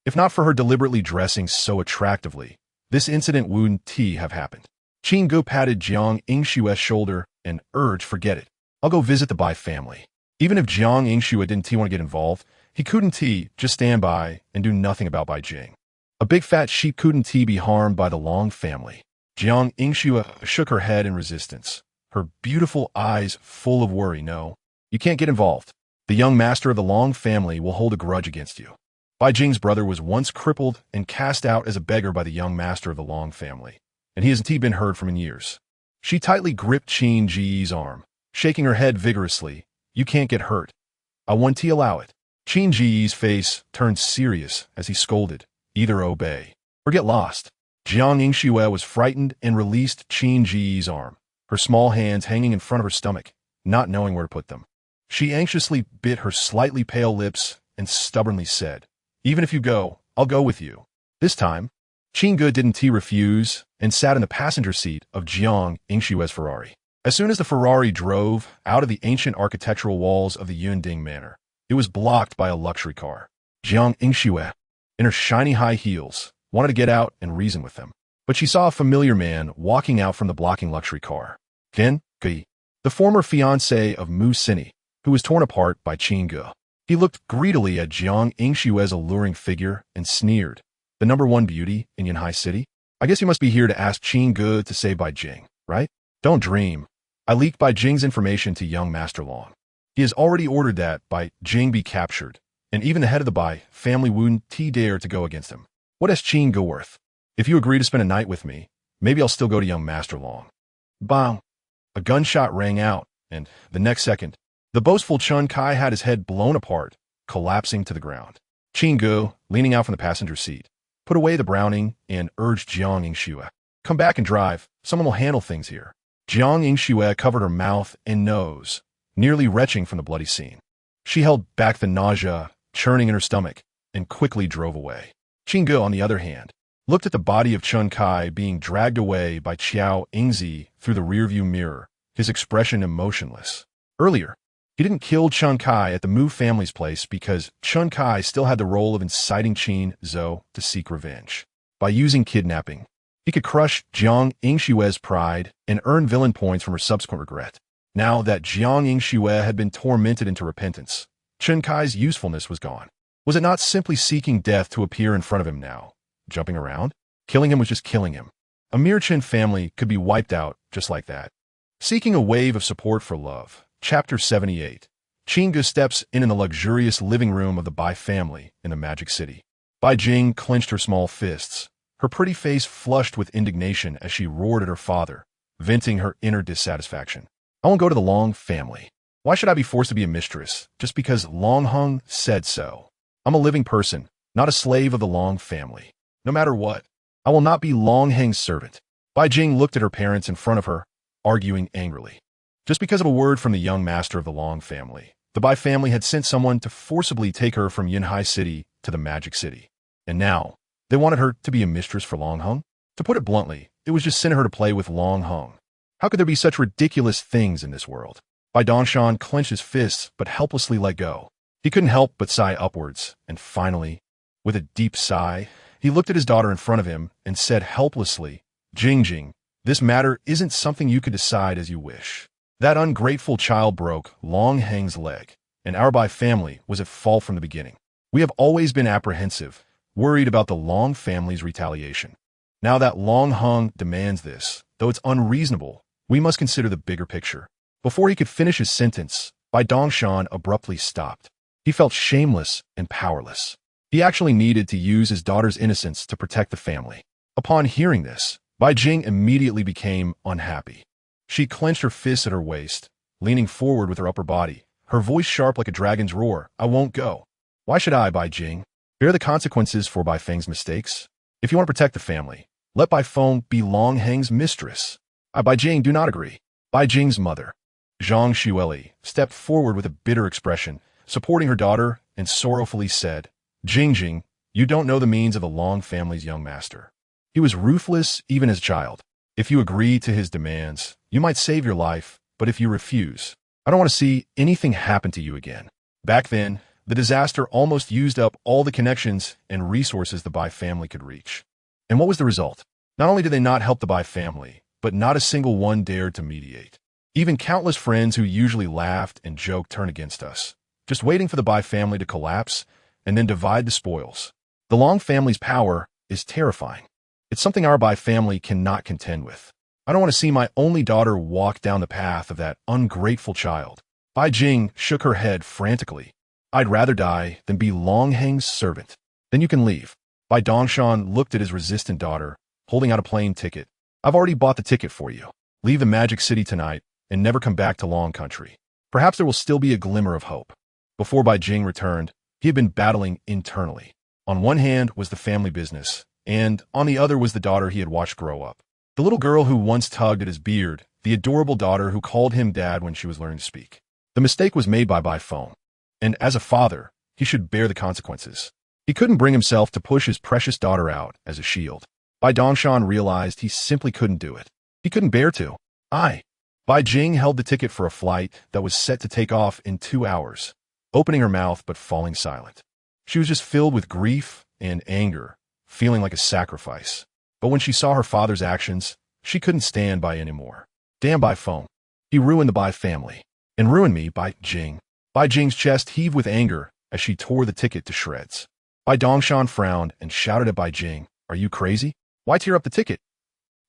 If not for her deliberately dressing so attractively, this incident wouldn't have happened. Qin Ge patted Jiang Yingxue's shoulder and urged, forget it. I'll go visit the Bai family. Even if Jiang Yingxue didn't want to get involved, he couldn't just stand by and do nothing about Bai Jing. A big fat sheep couldn't be harmed by the Long family. Jiang Yingxue shook her head in resistance, her beautiful eyes full of worry. No, you can't get involved. The young master of the Long family will hold a grudge against you. Bai Jing's brother was once crippled and cast out as a beggar by the young master of the Long family, and he hasn't been heard from in years. She tightly gripped Qin Ge's arm, shaking her head vigorously. You can't get hurt. I won't allow it. Qin Ge's face turned serious as he scolded. Either obey or get lost. Jiang Yingxue was frightened and released Qin Ge's arm, her small hands hanging in front of her stomach, not knowing where to put them. She anxiously bit her slightly pale lips and stubbornly said, even if you go, I'll go with you. This time, Qin Ge didn't refuse and sat in the passenger seat of Jiang Yingxue's Ferrari. As soon as the Ferrari drove out of the ancient architectural walls of the Yunding Manor, it was blocked by a luxury car. Jiang Yingxue, in her shiny high heels, wanted to get out and reason with them. But she saw a familiar man walking out from the blocking luxury car. Qin Ge, the former fiancé of Mu City, who was torn apart by Qin Ge. He looked greedily at Jiang Yingshue's alluring figure and sneered. The #1 beauty in Yunhai City? I guess you must be here to ask Qin Ge to say Bai Jing, right? Don't dream. I leaked Bai Jing's information to young Master Long. He has already ordered that Bai Jing be captured, and even the head of the Bai family wouldn't dare to go against him. What is Qin Ge worth? If you agree to spend a night with me, maybe I'll still go to young Master Long. Bang! A gunshot rang out, and the next second, the boastful Chun Kai had his head blown apart, collapsing to the ground. Qin Ge, leaning out from the passenger seat, put away the Browning and urged Jiang Yingxue, "Come back and drive. Someone will handle things here." Jiang Yingxue covered her mouth and nose, nearly retching from the bloody scene. She held back the nausea churning in her stomach and quickly drove away. Qin Ge, on the other hand, looked at the body of Chun Kai being dragged away by Qiao Yingzi through the rearview mirror, his expression emotionless. Earlier, he didn't kill Chun Kai at the Mu family's place because Chun Kai still had the role of inciting Qin Zhou to seek revenge. By using kidnapping, he could crush Jiang Yingshue's pride and earn villain points from her subsequent regret. Now that Jiang Yingxue had been tormented into repentance, Chun Kai's usefulness was gone. Was it not simply seeking death to appear in front of him now? Jumping around? Killing him was just killing him. A mere Qin family could be wiped out just like that. Seeking a wave of support for love. Chapter 78. Qin Ge steps in the luxurious living room of the Bai family in the Magic City. Bai Jing clenched her small fists, her pretty face flushed with indignation as she roared at her father, venting her inner dissatisfaction. "I won't go to the Long family. Why should I be forced to be a mistress just because Long Hung said so? I'm a living person, not a slave of the Long family. No matter what, I will not be Long Heng's servant." Bai Jing looked at her parents in front of her, arguing angrily. Just because of a word from the young master of the Long family, the Bai family had sent someone to forcibly take her from Yunhai City to the Magic City. And now, they wanted her to be a mistress for Long Hung? To put it bluntly, it was just sending her to play with Long Hung. How could there be such ridiculous things in this world? Bai Dongshan clenched his fists but helplessly let go. He couldn't help but sigh upwards, and finally, with a deep sigh, he looked at his daughter in front of him and said helplessly, "Jing, this matter isn't something you could decide as you wish. That ungrateful child broke Long Heng's leg, and our Bai family was at fault from the beginning. We have always been apprehensive, worried about the Long family's retaliation. Now that Long Hung demands this, though it's unreasonable, we must consider the bigger picture." Before he could finish his sentence, Bai Dongshan abruptly stopped. He felt shameless and powerless. He actually needed to use his daughter's innocence to protect the family. Upon hearing this, Bai Jing immediately became unhappy. She clenched her fists at her waist, leaning forward with her upper body, her voice sharp like a dragon's roar. "I won't go." "Why should I, Bai Jing? Bear the consequences for Bai Feng's mistakes? If you want to protect the family, let Bai Feng be Long Heng's mistress." "I, Bai Jing, do not agree." Bai Jing's mother, Zhang Xueli, stepped forward with a bitter expression, supporting her daughter, and sorrowfully said, Jing, you don't know the means of the Long family's young master. He was ruthless even as a child. If you agree to his demands, you might save your life, but if you refuse, I don't want to see anything happen to you again." Back then, the disaster almost used up all the connections and resources the Bai family could reach. And what was the result? Not only did they not help the Bai family, but not a single one dared to mediate. Even countless friends who usually laughed and joked turned against us, just waiting for the Bai family to collapse and then divide the spoils. The Long family's power is terrifying. It's something our Bai family cannot contend with. I don't want to see my only daughter walk down the path of that ungrateful child. Bai Jing shook her head frantically. "I'd rather die than be Long Heng's servant." "Then you can leave." Bai Dongshan looked at his resistant daughter, holding out a plane ticket. "I've already bought the ticket for you. Leave the Magic City tonight and never come back to Long Country. Perhaps there will still be a glimmer of hope." Before Bai Jing returned, he had been battling internally. On one hand was the family business, and on the other was the daughter he had watched grow up. The little girl who once tugged at his beard, the adorable daughter who called him dad when she was learning to speak. The mistake was made by Bai Feng, and as a father, he should bear the consequences. He couldn't bring himself to push his precious daughter out as a shield. Bai Dongshan realized he simply couldn't do it. He couldn't bear to. Bai Jing held the ticket for a flight that was set to take off in 2 hours, opening her mouth but falling silent. She was just filled with grief and anger, feeling like a sacrifice. But when she saw her father's actions, she couldn't stand by anymore. Damn Bai Feng. He ruined the Bai family. And ruined me, Bai Jing. Bai Jing's chest heaved with anger as she tore the ticket to shreds. Bai Dongshan frowned and shouted at Bai Jing, "Are you crazy? Why tear up the ticket?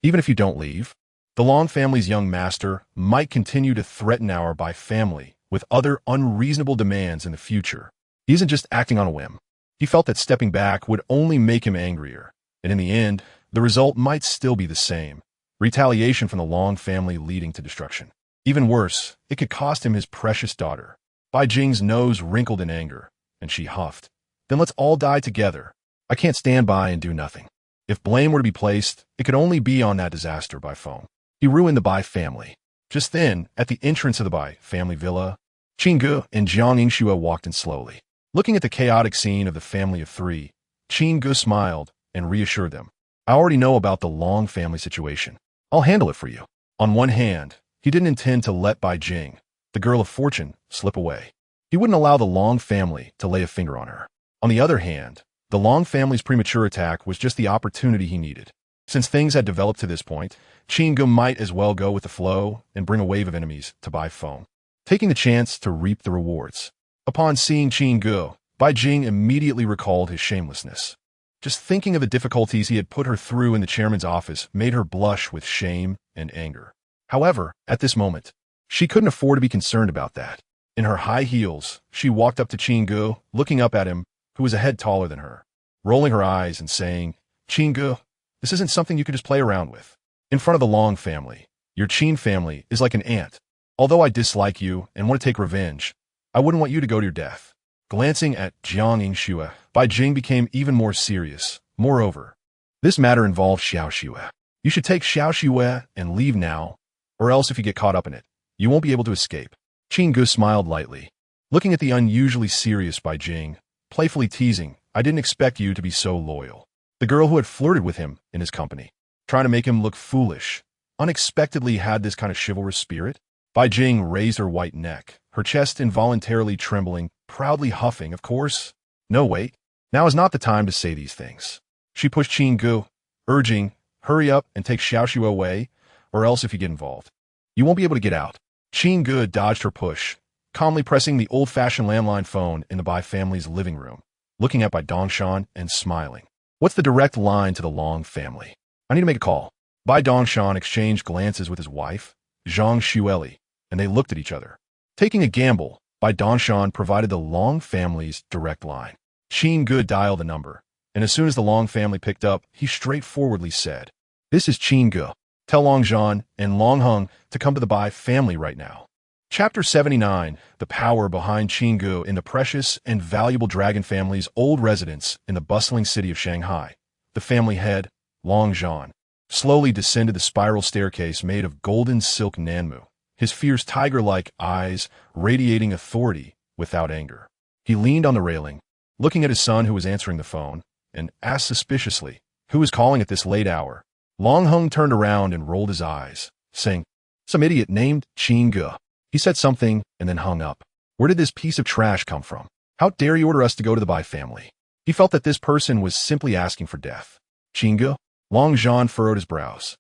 Even if you don't leave?" The Long family's young master might continue to threaten our Bai family with other unreasonable demands in the future. He isn't just acting on a whim. He felt that stepping back would only make him angrier, and in the end, the result might still be the same: retaliation from the Long family leading to destruction. Even worse, it could cost him his precious daughter. Bai Jing's nose wrinkled in anger, and she huffed. "Then let's all die together. I can't stand by and do nothing." If blame were to be placed, it could only be on that disaster by phone. He ruined the Bai family. Just then, at the entrance of the Bai family villa, Qin Ge and Jiang Yingxue walked in slowly. Looking at the chaotic scene of the family of three, Qin Ge smiled and reassured them. "I already know about the Long family situation. I'll handle it for you." On one hand, he didn't intend to let Bai Jing, the girl of fortune, slip away. He wouldn't allow the Long family to lay a finger on her. On the other hand, the Long family's premature attack was just the opportunity he needed. Since things had developed to this point, Qin Ge might as well go with the flow and bring a wave of enemies to Bai phone, taking the chance to reap the rewards. Upon seeing Qin Ge, Bai Jing immediately recalled his shamelessness. Just thinking of the difficulties he had put her through in the chairman's office made her blush with shame and anger. However, at this moment, she couldn't afford to be concerned about that. In her high heels, she walked up to Qin Ge, looking up at him, who was a head taller than her, rolling her eyes and saying, "Qin Ge, this isn't something you can just play around with. In front of the Long family, your Qin family is like an ant. Although I dislike you and want to take revenge, I wouldn't want you to go to your death." Glancing at Jiang Yingxue, Bai Jing became even more serious. "Moreover, this matter involves Xiao Xue. You should take Xiao Xue and leave now, or else if you get caught up in it, you won't be able to escape." Qin Ge smiled lightly, looking at the unusually serious Bai Jing, playfully teasing, "I didn't expect you to be so loyal." The girl who had flirted with him in his company, trying to make him look foolish, unexpectedly had this kind of chivalrous spirit. Bai Jing raised her white neck, her chest involuntarily trembling, proudly huffing, "Of course. No, wait. Now is not the time to say these things." She pushed Qin Ge, urging, "Hurry up and take Xiao Xue away, or else if you get involved, you won't be able to get out." Qin Ge dodged her push, calmly pressing the old-fashioned landline phone in the Bai family's living room, looking at Bai Dongshan and smiling. "What's the direct line to the Long family? I need to make a call." Bai Dongshan exchanged glances with his wife, Zhang Xueli, and they looked at each other. Taking a gamble, Bai Dongshan provided the Long family's direct line. Qin Ge dialed the number, and as soon as the Long family picked up, he straightforwardly said, "This is Qin Ge. Tell Long Zhan and Long Heng to come to the Bai family right now." Chapter 79, The Power Behind Qin Ge in the precious and valuable dragon family's old residence in the bustling city of Shanghai. The family head, Long Zhan, slowly descended the spiral staircase made of golden silk nanmu, his fierce tiger-like eyes radiating authority without anger. He leaned on the railing, looking at his son who was answering the phone, and asked suspiciously, "Who was calling at this late hour?" Long Heng turned around and rolled his eyes, saying, "Some idiot named Qin Ge." He said something and then hung up. Where did this piece of trash come from? How dare you order us to go to the Bai family? He felt that this person was simply asking for death. Qin Ge? Long Zhan furrowed his brows.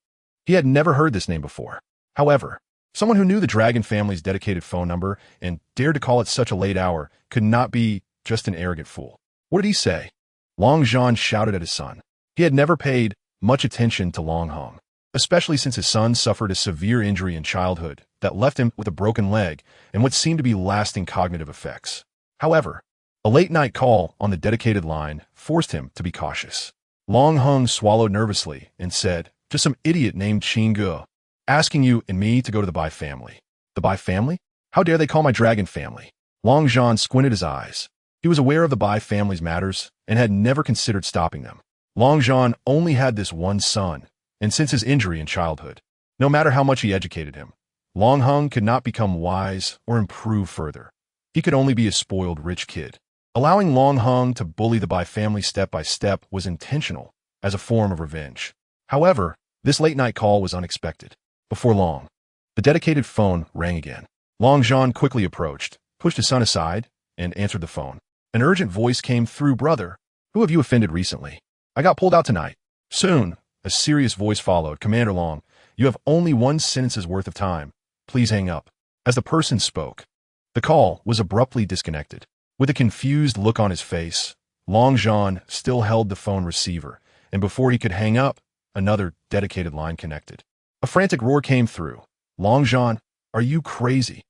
He had never heard this name before. However, someone who knew the dragon family's dedicated phone number and dared to call at such a late hour could not be just an arrogant fool. What did he say? Long Zhan shouted at his son. He had never paid much attention to Long Heng, especially since his son suffered a severe injury in childhood that left him with a broken leg and what seemed to be lasting cognitive effects. However, a late-night call on the dedicated line forced him to be cautious. Long Heng swallowed nervously and said, "Just some idiot named Qin Ge, asking you and me to go to the Bai family." The Bai family? How dare they call my dragon family? Long Zhan squinted his eyes. He was aware of the Bai family's matters and had never considered stopping them. Long Zhan only had this one son, and since his injury in childhood, no matter how much he educated him, Long Heng could not become wise or improve further. He could only be a spoiled rich kid. Allowing Long Heng to bully the Bai family step by step was intentional, as a form of revenge. However, this late-night call was unexpected. Before long, the dedicated phone rang again. Long Zhan quickly approached, pushed his son aside, and answered the phone. An urgent voice came through. "Brother, who have you offended recently? I got pulled out tonight." Soon, a serious voice followed. "Commander Long, you have only one sentence's worth of time. Please hang up." As the person spoke, the call was abruptly disconnected. With a confused look on his face, Long Zhan still held the phone receiver, and before he could hang up, another dedicated line connected. A frantic roar came through. Long Zhan, are you crazy?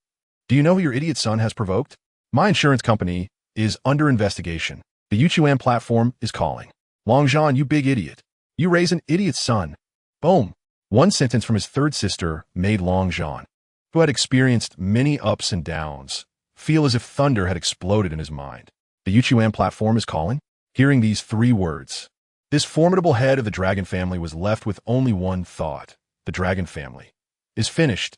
Do you know who your idiot son has provoked? My insurance company is under investigation. The Yuchuan platform is calling. Long Zhan, you big idiot. You raise an idiot son. Boom. One sentence from his third sister made Long Zhan, who had experienced many ups and downs, feel as if thunder had exploded in his mind. The Yuchuan platform is calling? Hearing these 3 words, this formidable head of the dragon family was left with only one thought. The dragon family is finished.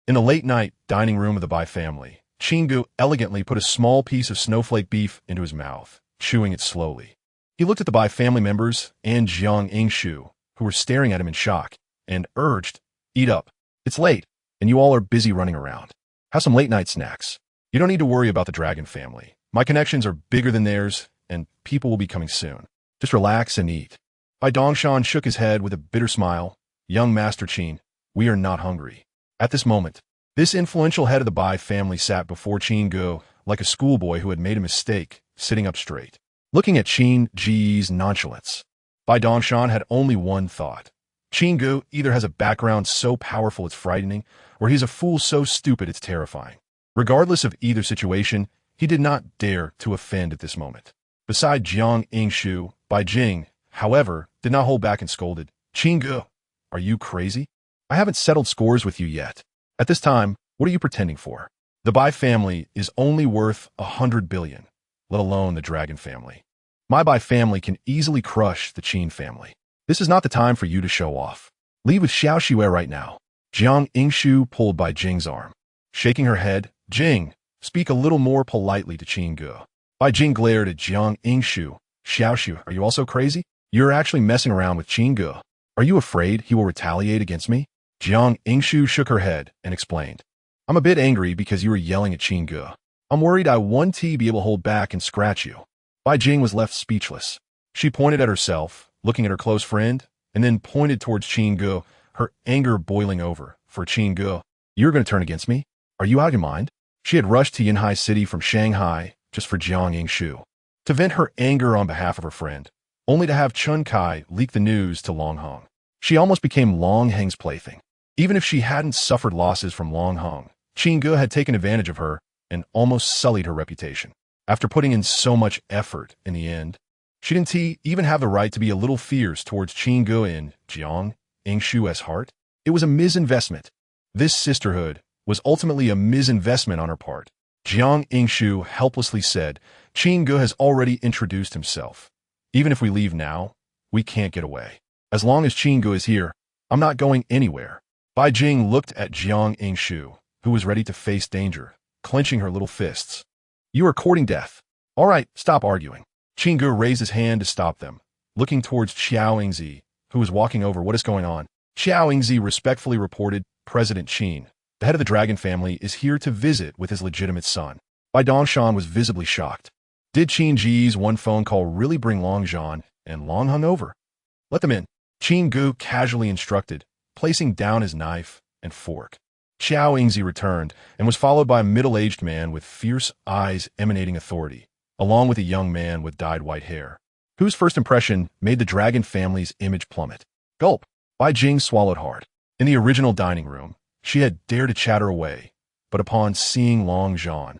In the late-night dining room of the Bai family, Qin Ge elegantly put a small piece of snowflake beef into his mouth, chewing it slowly. He looked at the Bai family members and Jiang Yingshu, who were staring at him in shock, and urged, eat up. It's late, and you all are busy running around. Have some late-night snacks. You don't need to worry about the dragon family. My connections are bigger than theirs, and people will be coming soon. Just relax and eat. Bai Dongshan shook his head with a bitter smile. Young Master Qin, we are not hungry. At this moment, this influential head of the Bai family sat before Qin Ge like a schoolboy who had made a mistake, sitting up straight. Looking at Qin Ge's nonchalance, Bai Dongshan had only one thought. Qin Ge either has a background so powerful it's frightening, or he's a fool so stupid it's terrifying. Regardless of either situation, he did not dare to offend at this moment. Beside Jiang Yingshu, Bai Jing, however, did not hold back and scolded. Qin Ge, are you crazy? I haven't settled scores with you yet. At this time, what are you pretending for? The Bai family is only worth 100 billion, let alone the dragon family. My Bai family can easily crush the Qin family. This is not the time for you to show off. Leave with Xiao Xue right now. Jiang Yingshu pulled Bai Jing's arm. Shaking her head, Jing, speak a little more politely to Qin Ge. Bai Jing glared at Jiang Yingshu. Xiao Xue, are you also crazy? You're actually messing around with Qin Ge. Are you afraid he will retaliate against me? Jiang Yingshu shook her head and explained. I'm a bit angry because you were yelling at Qin Ge. I'm worried I won't be able to hold back and scratch you. Bai Jing was left speechless. She pointed at herself, looking at her close friend, and then pointed towards Qin Ge, her anger boiling over. For Qin Ge, you're going to turn against me? Are you out of your mind? She had rushed to Yunhai City from Shanghai just for Jiang Yingshu, to vent her anger on behalf of her friend, only to have Chun Kai leak the news to Long Hong. She almost became Long Heng's plaything. Even if she hadn't suffered losses from Long Hong, Qin Ge had taken advantage of her and almost sullied her reputation. After putting in so much effort in the end, she didn't even have the right to be a little fierce towards Qin Ge in Jiang Yingshu's heart. It was a misinvestment. This sisterhood was ultimately a misinvestment on her part. Jiang Yingshu helplessly said, Qin Ge has already introduced himself. Even if we leave now, we can't get away. As long as Qin Ge is here, I'm not going anywhere. Bai Jing looked at Jiang Yingshu, who was ready to face danger, clenching her little fists. You are courting death. All right, stop arguing. Qin Ge raised his hand to stop them, looking towards Xiao Yingzi, who was walking over. What is going on? Xiao Yingzi respectfully reported, President Qin, the head of the dragon family, is here to visit with his legitimate son. Bai Dongshan was visibly shocked. Did Qin Ge's one phone call really bring Long Zhan and Long Hung over? Let them in. Qin Ge casually instructed, placing down his knife and fork. Xiao Yingzi returned and was followed by a middle-aged man with fierce eyes emanating authority, along with a young man with dyed white hair, whose first impression made the dragon family's image plummet. Gulp! Bai Jing swallowed hard. In the original dining room, she had dared to chatter away, but upon seeing Long Zhan,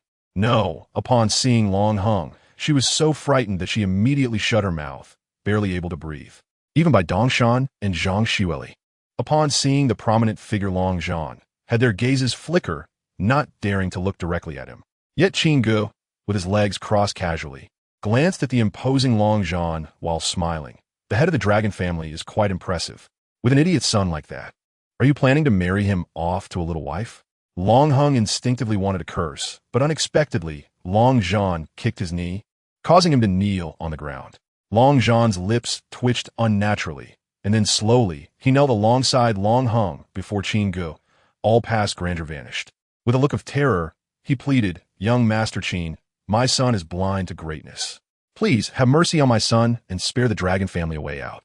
upon seeing Long Hung, she was so frightened that she immediately shut her mouth, barely able to breathe. Even Bai Dongshan and Zhang Xueli, upon seeing the prominent figure Long Zhan, had their gazes flicker, not daring to look directly at him. Yet Qin Ge, with his legs crossed casually, glanced at the imposing Long Zhan while smiling. The head of the dragon family is quite impressive. With an idiot son like that, are you planning to marry him off to a little wife? Long Hung instinctively wanted to curse, but unexpectedly, Long Zhan kicked his knee, causing him to kneel on the ground. Long Zhan's lips twitched unnaturally, and then slowly, he knelt alongside Long Hung before Qin Ge. All past grandeur vanished. With a look of terror, he pleaded, Young Master Qin, my son is blind to greatness. Please have mercy on my son and spare the dragon family a way out.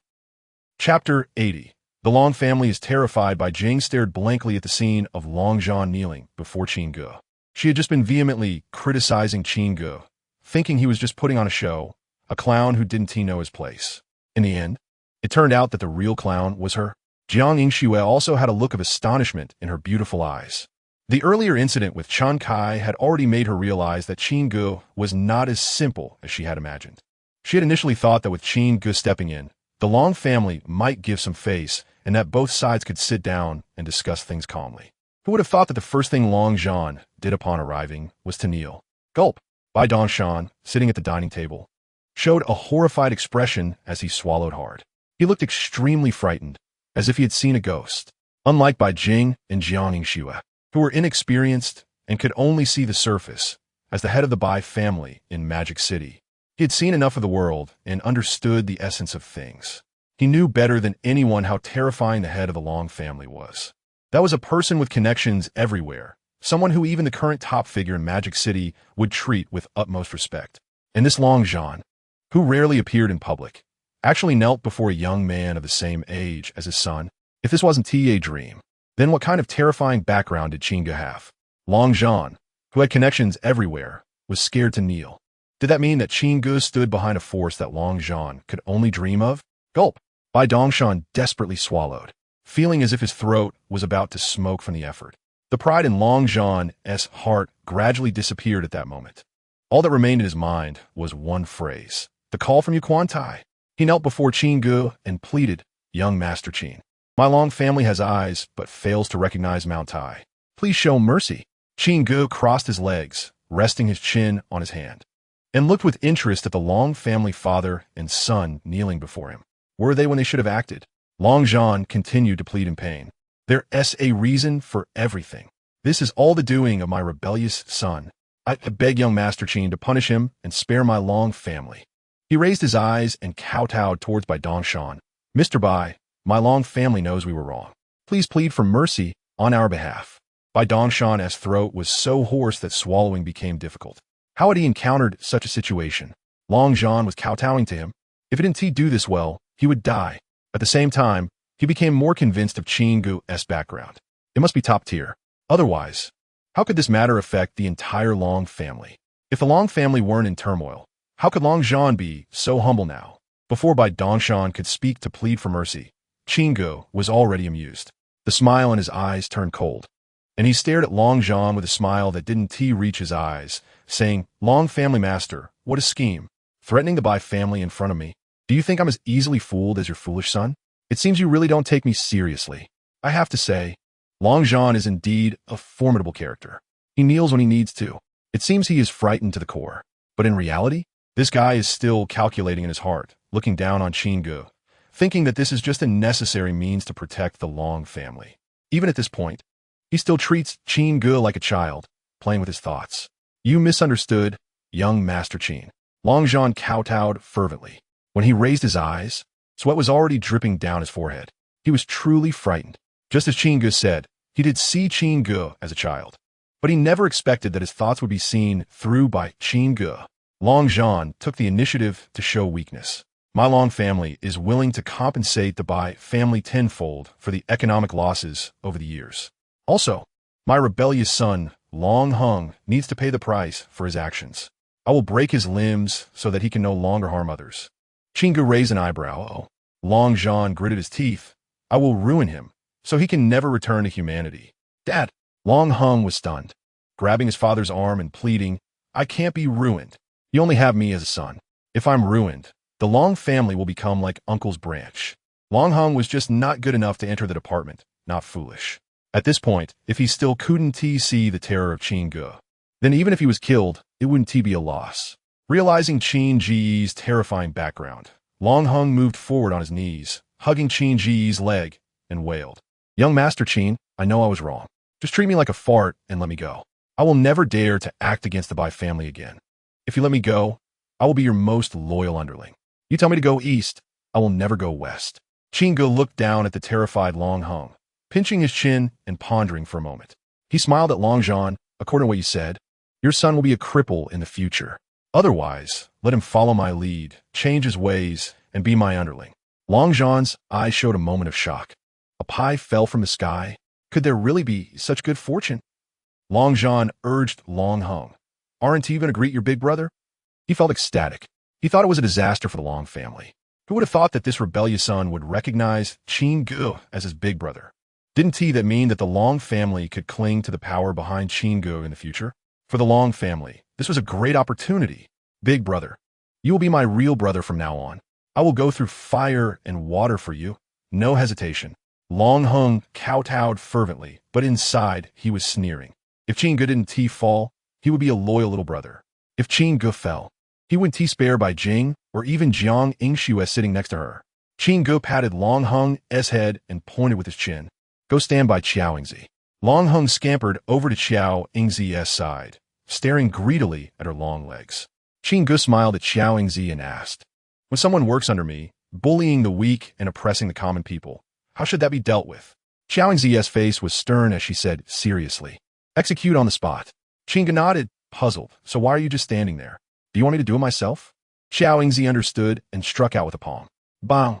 Chapter 80. The Long family is terrified. Bai Jing stared blankly at the scene of Long Zhan kneeling before Qin Ge. She had just been vehemently criticizing Qin Ge thinking he was just putting on a show, a clown who didn't know his place. In the end, it turned out that the real clown was her. Jiang Yingxue also had a look of astonishment in her beautiful eyes. The earlier incident with Chen Kai had already made her realize that Qin Ge was not as simple as she had imagined. She had initially thought that with Qin Ge stepping in, the Long family might give some face and that both sides could sit down and discuss things calmly. Who would have thought that the first thing Long Zhan did upon arriving was to kneel? Gulp. Bai Dongshan, sitting at the dining table, showed a horrified expression as he swallowed hard. He looked extremely frightened, as if he had seen a ghost. Unlike Bai Jing and Jiang Yingxue, who were inexperienced and could only see the surface, as the head of the Bai family in Magic City, he had seen enough of the world and understood the essence of things. He knew better than anyone how terrifying the head of the Long family was. That was a person with connections everywhere, someone who even the current top figure in Magic City would treat with utmost respect. And this Long Zhan, who rarely appeared in public, actually knelt before a young man of the same age as his son. If this wasn't a dream, then what kind of terrifying background did Qin Ge have? Long Zhan, who had connections everywhere, was scared to kneel. Did that mean that Qin Ge stood behind a force that Long Zhan could only dream of? Gulp. Bai Dongshan desperately swallowed, feeling as if his throat was about to smoke from the effort. The pride in Long Zhan's heart gradually disappeared at that moment. All that remained in his mind was one phrase, the call from Yuquan Tai. He knelt before Qin Ge and pleaded, "Young Master Qin, my Long family has eyes but fails to recognize Mount Tai. Please show mercy." Qin Ge crossed his legs, resting his chin on his hand, and looked with interest at the Long family father and son kneeling before him. Were they when they should have acted? Long Zhan continued to plead in pain. There's a reason for everything. This is all the doing of my rebellious son. I beg young Master Qin to punish him and spare my Long family. He raised his eyes and kowtowed towards Bai Dongshan. Mr. Bai, my Long family knows we were wrong. Please plead for mercy on our behalf. Bai Dongshan's throat was so hoarse that swallowing became difficult. How had he encountered such a situation? Long Zhan was kowtowing to him. If he didn't do this well, he would die. At the same time, he became more convinced of Qin Ge's background. It must be top tier. Otherwise, how could this matter affect the entire Long family? If the Long family weren't in turmoil, how could Long Zhan be so humble now? Before Bai Dongshan could speak to plead for mercy, Qin Ge was already amused. The smile in his eyes turned cold, and he stared at Long Zhan with a smile that didn't reach his eyes, saying, "Long family master, what a scheme. Threatening the Bai family in front of me. Do you think I'm as easily fooled as your foolish son? It seems you really don't take me seriously. I have to say, Long Zhan is indeed a formidable character. He kneels when he needs to. It seems he is frightened to the core. But in reality, this guy is still calculating in his heart, looking down on Qin Ge, thinking that this is just a necessary means to protect the Long family. Even at this point, he still treats Qin Ge like a child, playing with his thoughts. You misunderstood, young Master Qin. Long Zhan kowtowed fervently. When he raised his eyes, sweat was already dripping down his forehead. He was truly frightened. Just as Qin Ge said, he did see Qin Ge as a child, but he never expected that his thoughts would be seen through by Qin Ge. Long Zhan took the initiative to show weakness. My Long family is willing to compensate the Bai family tenfold for the economic losses over the years. Also, my rebellious son, Long Hung, needs to pay the price for his actions. I will break his limbs so that he can no longer harm others. Qin Ge raised an eyebrow. Oh. Long Zhan gritted his teeth. I will ruin him, so he can never return to humanity. Dad. Long Hung was stunned, grabbing his father's arm and pleading, I can't be ruined. You only have me as a son. If I'm ruined, the Long family will become like Uncle's branch. Long Hung was just not good enough to enter the department, not foolish. At this point, if he still couldn't see the terror of Qin Ge, then even if he was killed, it wouldn't be a loss. Realizing Qin Ge's terrifying background, Long Hung moved forward on his knees, hugging Qin Ge's leg, and wailed. Young Master Qin, I know I was wrong. Just treat me like a fart and let me go. I will never dare to act against the Bai family again. If you let me go, I will be your most loyal underling. You tell me to go east, I will never go west. Qin Ge looked down at the terrified Long Hung, pinching his chin and pondering for a moment. He smiled at Long Zhan. According to what you said, your son will be a cripple in the future. Otherwise, let him follow my lead, change his ways, and be my underling. Long Zhan's eyes showed a moment of shock. A pie fell from the sky. Could there really be such good fortune? Long Zhan urged Long Hung. Aren't you going to greet your big brother? He felt ecstatic. He thought it was a disaster for the Long family. Who would have thought that this rebellious son would recognize Qin Ge as his big brother? Didn't that mean that the Long family could cling to the power behind Qin Ge in the future? For the Long family, this was a great opportunity. Big brother, you will be my real brother from now on. I will go through fire and water for you. No hesitation. Long Hung kowtowed fervently, but inside he was sneering. If Qin Ge didn't fall, he would be a loyal little brother. If Qin Ge fell, he wouldn't spare by Jing or even Jiang Yingxue sitting next to her. Qin Ge patted Long Hung's head and pointed with his chin. Go stand by Qiao Yingzi. Long Hung scampered over to Qiao Yingzi's side, staring greedily at her long legs. Qin Ge smiled at Qiao Yingzi and asked, when someone works under me, bullying the weak and oppressing the common people, how should that be dealt with? Qiao Yingzi's face was stern as she said seriously, execute on the spot. Qin Ge nodded, puzzled. So why are you just standing there? Do you want me to do it myself? Qiao Yingzi understood and struck out with a palm. Bang!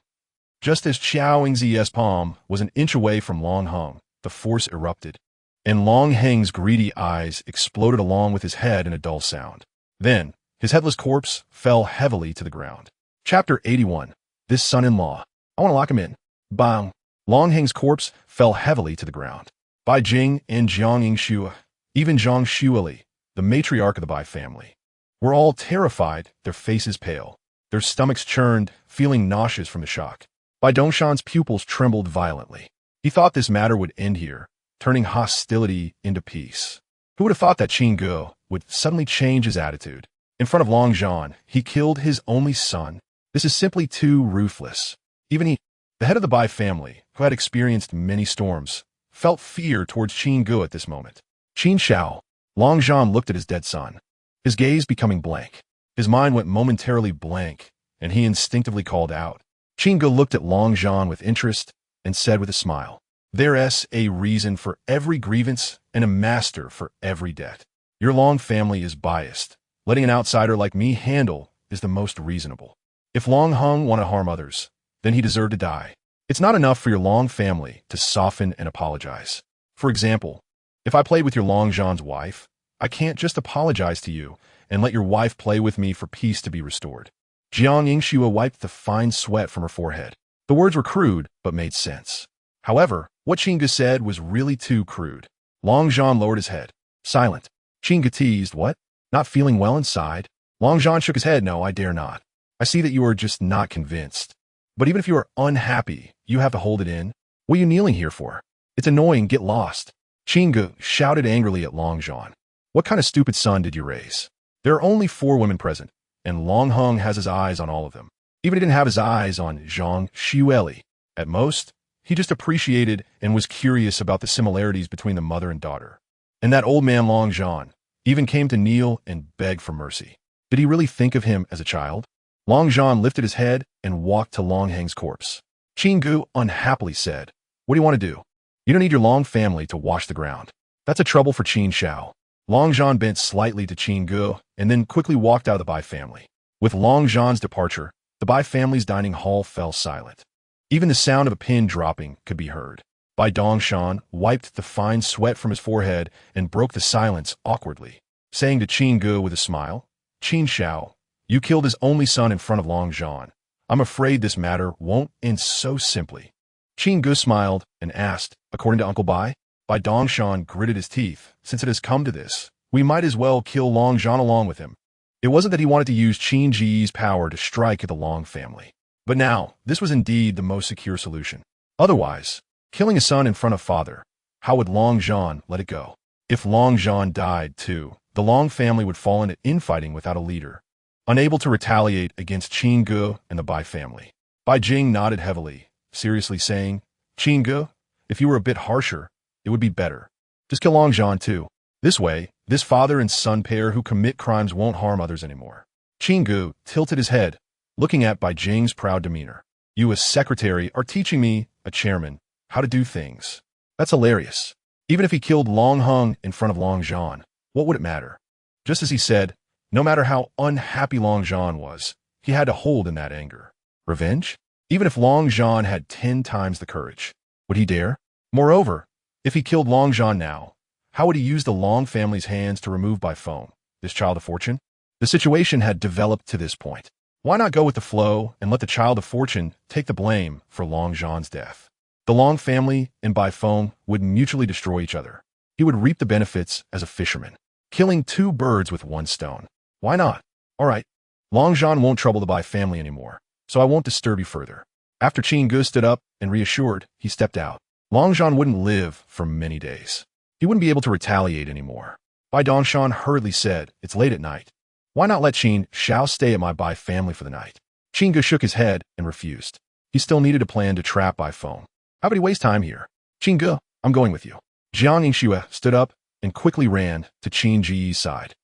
Just as Qiao Yingzi's palm was an inch away from Long Hung, the force erupted, and Long Heng's greedy eyes exploded along with his head in a dull sound. Then, his headless corpse fell heavily to the ground. Chapter 81. This son-in-law. I want to lock him in. Bang! Long Heng's corpse fell heavily to the ground. Bai Jing and Jiang Yingxue, even Zhang Xueli, the matriarch of the Bai family, were all terrified, their faces pale, their stomachs churned, feeling nauseous from the shock. Bai Dongshan's pupils trembled violently. He thought this matter would end here, turning hostility into peace. Who would have thought that Qin Ge would suddenly change his attitude? In front of Long Zhan, he killed his only son. This is simply too ruthless. Even he, the head of the Bai family, who had experienced many storms, felt fear towards Qin Ge at this moment. Qin Shao. Long Zhan looked at his dead son, his gaze becoming blank. His mind went momentarily blank, and he instinctively called out. Qin Ge looked at Long Zhan with interest and said with a smile, there's a reason for every grievance and a master for every debt. Your Long family is biased. Letting an outsider like me handle is the most reasonable. If Long Hung want to harm others, then he deserved to die. It's not enough for your Long family to soften and apologize. For example, if I played with your Long Zhan's wife, I can't just apologize to you and let your wife play with me for peace to be restored. Jiang Yingxue wiped the fine sweat from her forehead. The words were crude, but made sense. However, what Qin Ge said was really too crude. Long Zhan lowered his head. Silent. Qin Ge teased, what? Not feeling well inside? Long Zhan shook his head. No, I dare not. I see that you are just not convinced. But even if you are unhappy, you have to hold it in. What are you kneeling here for? It's annoying, get lost. Qin Ge shouted angrily at Long Zhan. What kind of stupid son did you raise? There are only 4 women present, and Long Hung has his eyes on all of them. Even he didn't have his eyes on Zhang Xueli. At most, he just appreciated and was curious about the similarities between the mother and daughter. And that old man Long Zhan even came to kneel and beg for mercy. Did he really think of him as a child? Long Zhan lifted his head and walked to Long Heng's corpse. Qin Ge unhappily said, what do you want to do? You don't need your Long family to wash the ground. That's a trouble for Qin Shao. Long Zhan bent slightly to Qin Ge and then quickly walked out of the Bai family. With Long Zhan's departure, the Bai family's dining hall fell silent. Even the sound of a pin dropping could be heard. Bai Dongshan wiped the fine sweat from his forehead and broke the silence awkwardly, saying to Qin Ge with a smile, Qin Shao, you killed his only son in front of Long Zhan. I'm afraid this matter won't end so simply. Qin Ge smiled and asked, according to Uncle Bai? Bai Dongshan gritted his teeth. Since it has come to this, we might as well kill Long Zhan along with him. It wasn't that he wanted to use Qin Ge's power to strike at the Long family. But now, this was indeed the most secure solution. Otherwise, killing a son in front of father, how would Long Zhan let it go? If Long Zhan died, too, the Long family would fall into infighting without a leader, unable to retaliate against Qin Ge and the Bai family. Bai Jing nodded heavily, seriously saying, Qin Ge, if you were a bit harsher, it would be better. Just kill Long Zhan, too. This way, this father and son pair who commit crimes won't harm others anymore. Qin Ge tilted his head, looking at Bai Jing's proud demeanor. You as secretary are teaching me, a chairman, how to do things. That's hilarious. Even if he killed Long Hung in front of Long Zhan, what would it matter? Just as he said, no matter how unhappy Long Zhan was, he had to hold in that anger. Revenge? Even if Long Zhan had 10 times the courage, would he dare? Moreover, if he killed Long Zhan now, how would he use the Long family's hands to remove Bai Feng, this child of fortune? The situation had developed to this point. Why not go with the flow and let the child of fortune take the blame for Long Zhan's death? The Long family and Bai Feng would mutually destroy each other. He would reap the benefits as a fisherman, killing two birds with one stone. Why not? All right, Long Zhan won't trouble the Bai family anymore, so I won't disturb you further. After Qin Ge stood up and reassured, he stepped out. Long Zhan wouldn't live for many days. He wouldn't be able to retaliate anymore. Bai Dongshan hurriedly said, "It's late at night. Why not let Qin Shao stay at my Bai family for the night?" Qin Ge shook his head and refused. He still needed a plan to trap Bai Feng. How could he waste time here? "Qin Ge, I'm going with you." Jiang Yingxue stood up and quickly ran to Qin Ge's side.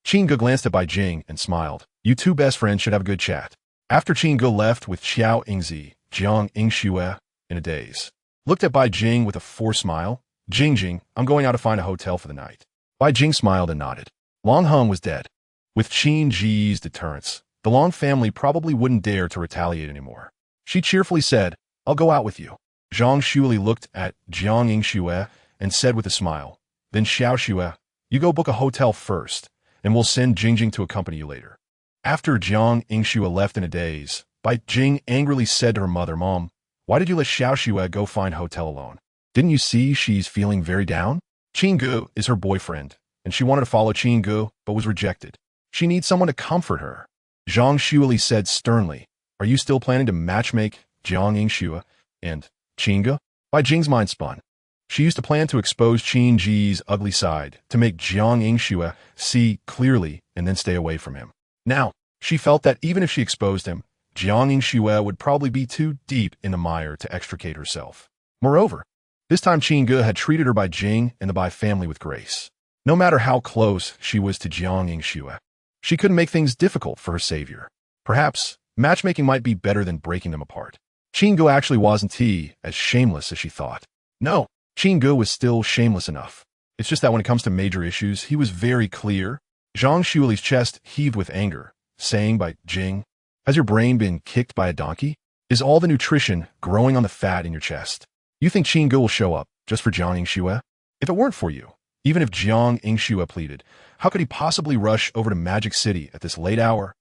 Qin Ge glanced at Bai Jing and smiled. "You two best friends should have a good chat." After Qin Ge left with Xiao Yingzi, Jiang Yingxue, in a daze, looked at Bai Jing with a forced smile. "Jing, I'm going out to find a hotel for the night." Bai Jing smiled and nodded. Long Heng was dead. With Qin Ge's deterrence, the Long family probably wouldn't dare to retaliate anymore. She cheerfully said, "I'll go out with you." Zhang Shuili looked at Jiang Yingxue and said with a smile, "Then Xiao Xue, you go book a hotel first, and we'll send Jing to accompany you later." After Jiang Yingxue left in a daze, Bai Jing angrily said to her mother, "Mom, why did you let Xiao Xue go find a hotel alone? Didn't you see she's feeling very down? Qin Ge is her boyfriend, and she wanted to follow Qin Ge, but was rejected. She needs someone to comfort her." Zhang Shuili said sternly, "Are you still planning to matchmake Jiang Yingxue and Qin Ge?" Bai Jing's mind spun. She used to plan to expose Qin Ge's ugly side, to make Jiang Yingxue see clearly and then stay away from him. Now, she felt that even if she exposed him, Jiang Yingxue would probably be too deep in the mire to extricate herself. Moreover, this time Qin Ge had treated her Bai Jing and the Bai family with grace. No matter how close she was to Jiang Yingxue, she couldn't make things difficult for her savior. Perhaps matchmaking might be better than breaking them apart. Qin Ge actually wasn't as shameless as she thought. No, Qin Ge was still shameless enough. It's just that when it comes to major issues, he was very clear. Zhang Shuili's chest heaved with anger, saying Bai Jing, "Has your brain been kicked by a donkey? Is all the nutrition growing on the fat in your chest? You think Qin Ge will show up just for Jiang Yingxue? If it weren't for you, even if Jiang Yingxue pleaded, how could he possibly rush over to Magic City at this late hour?"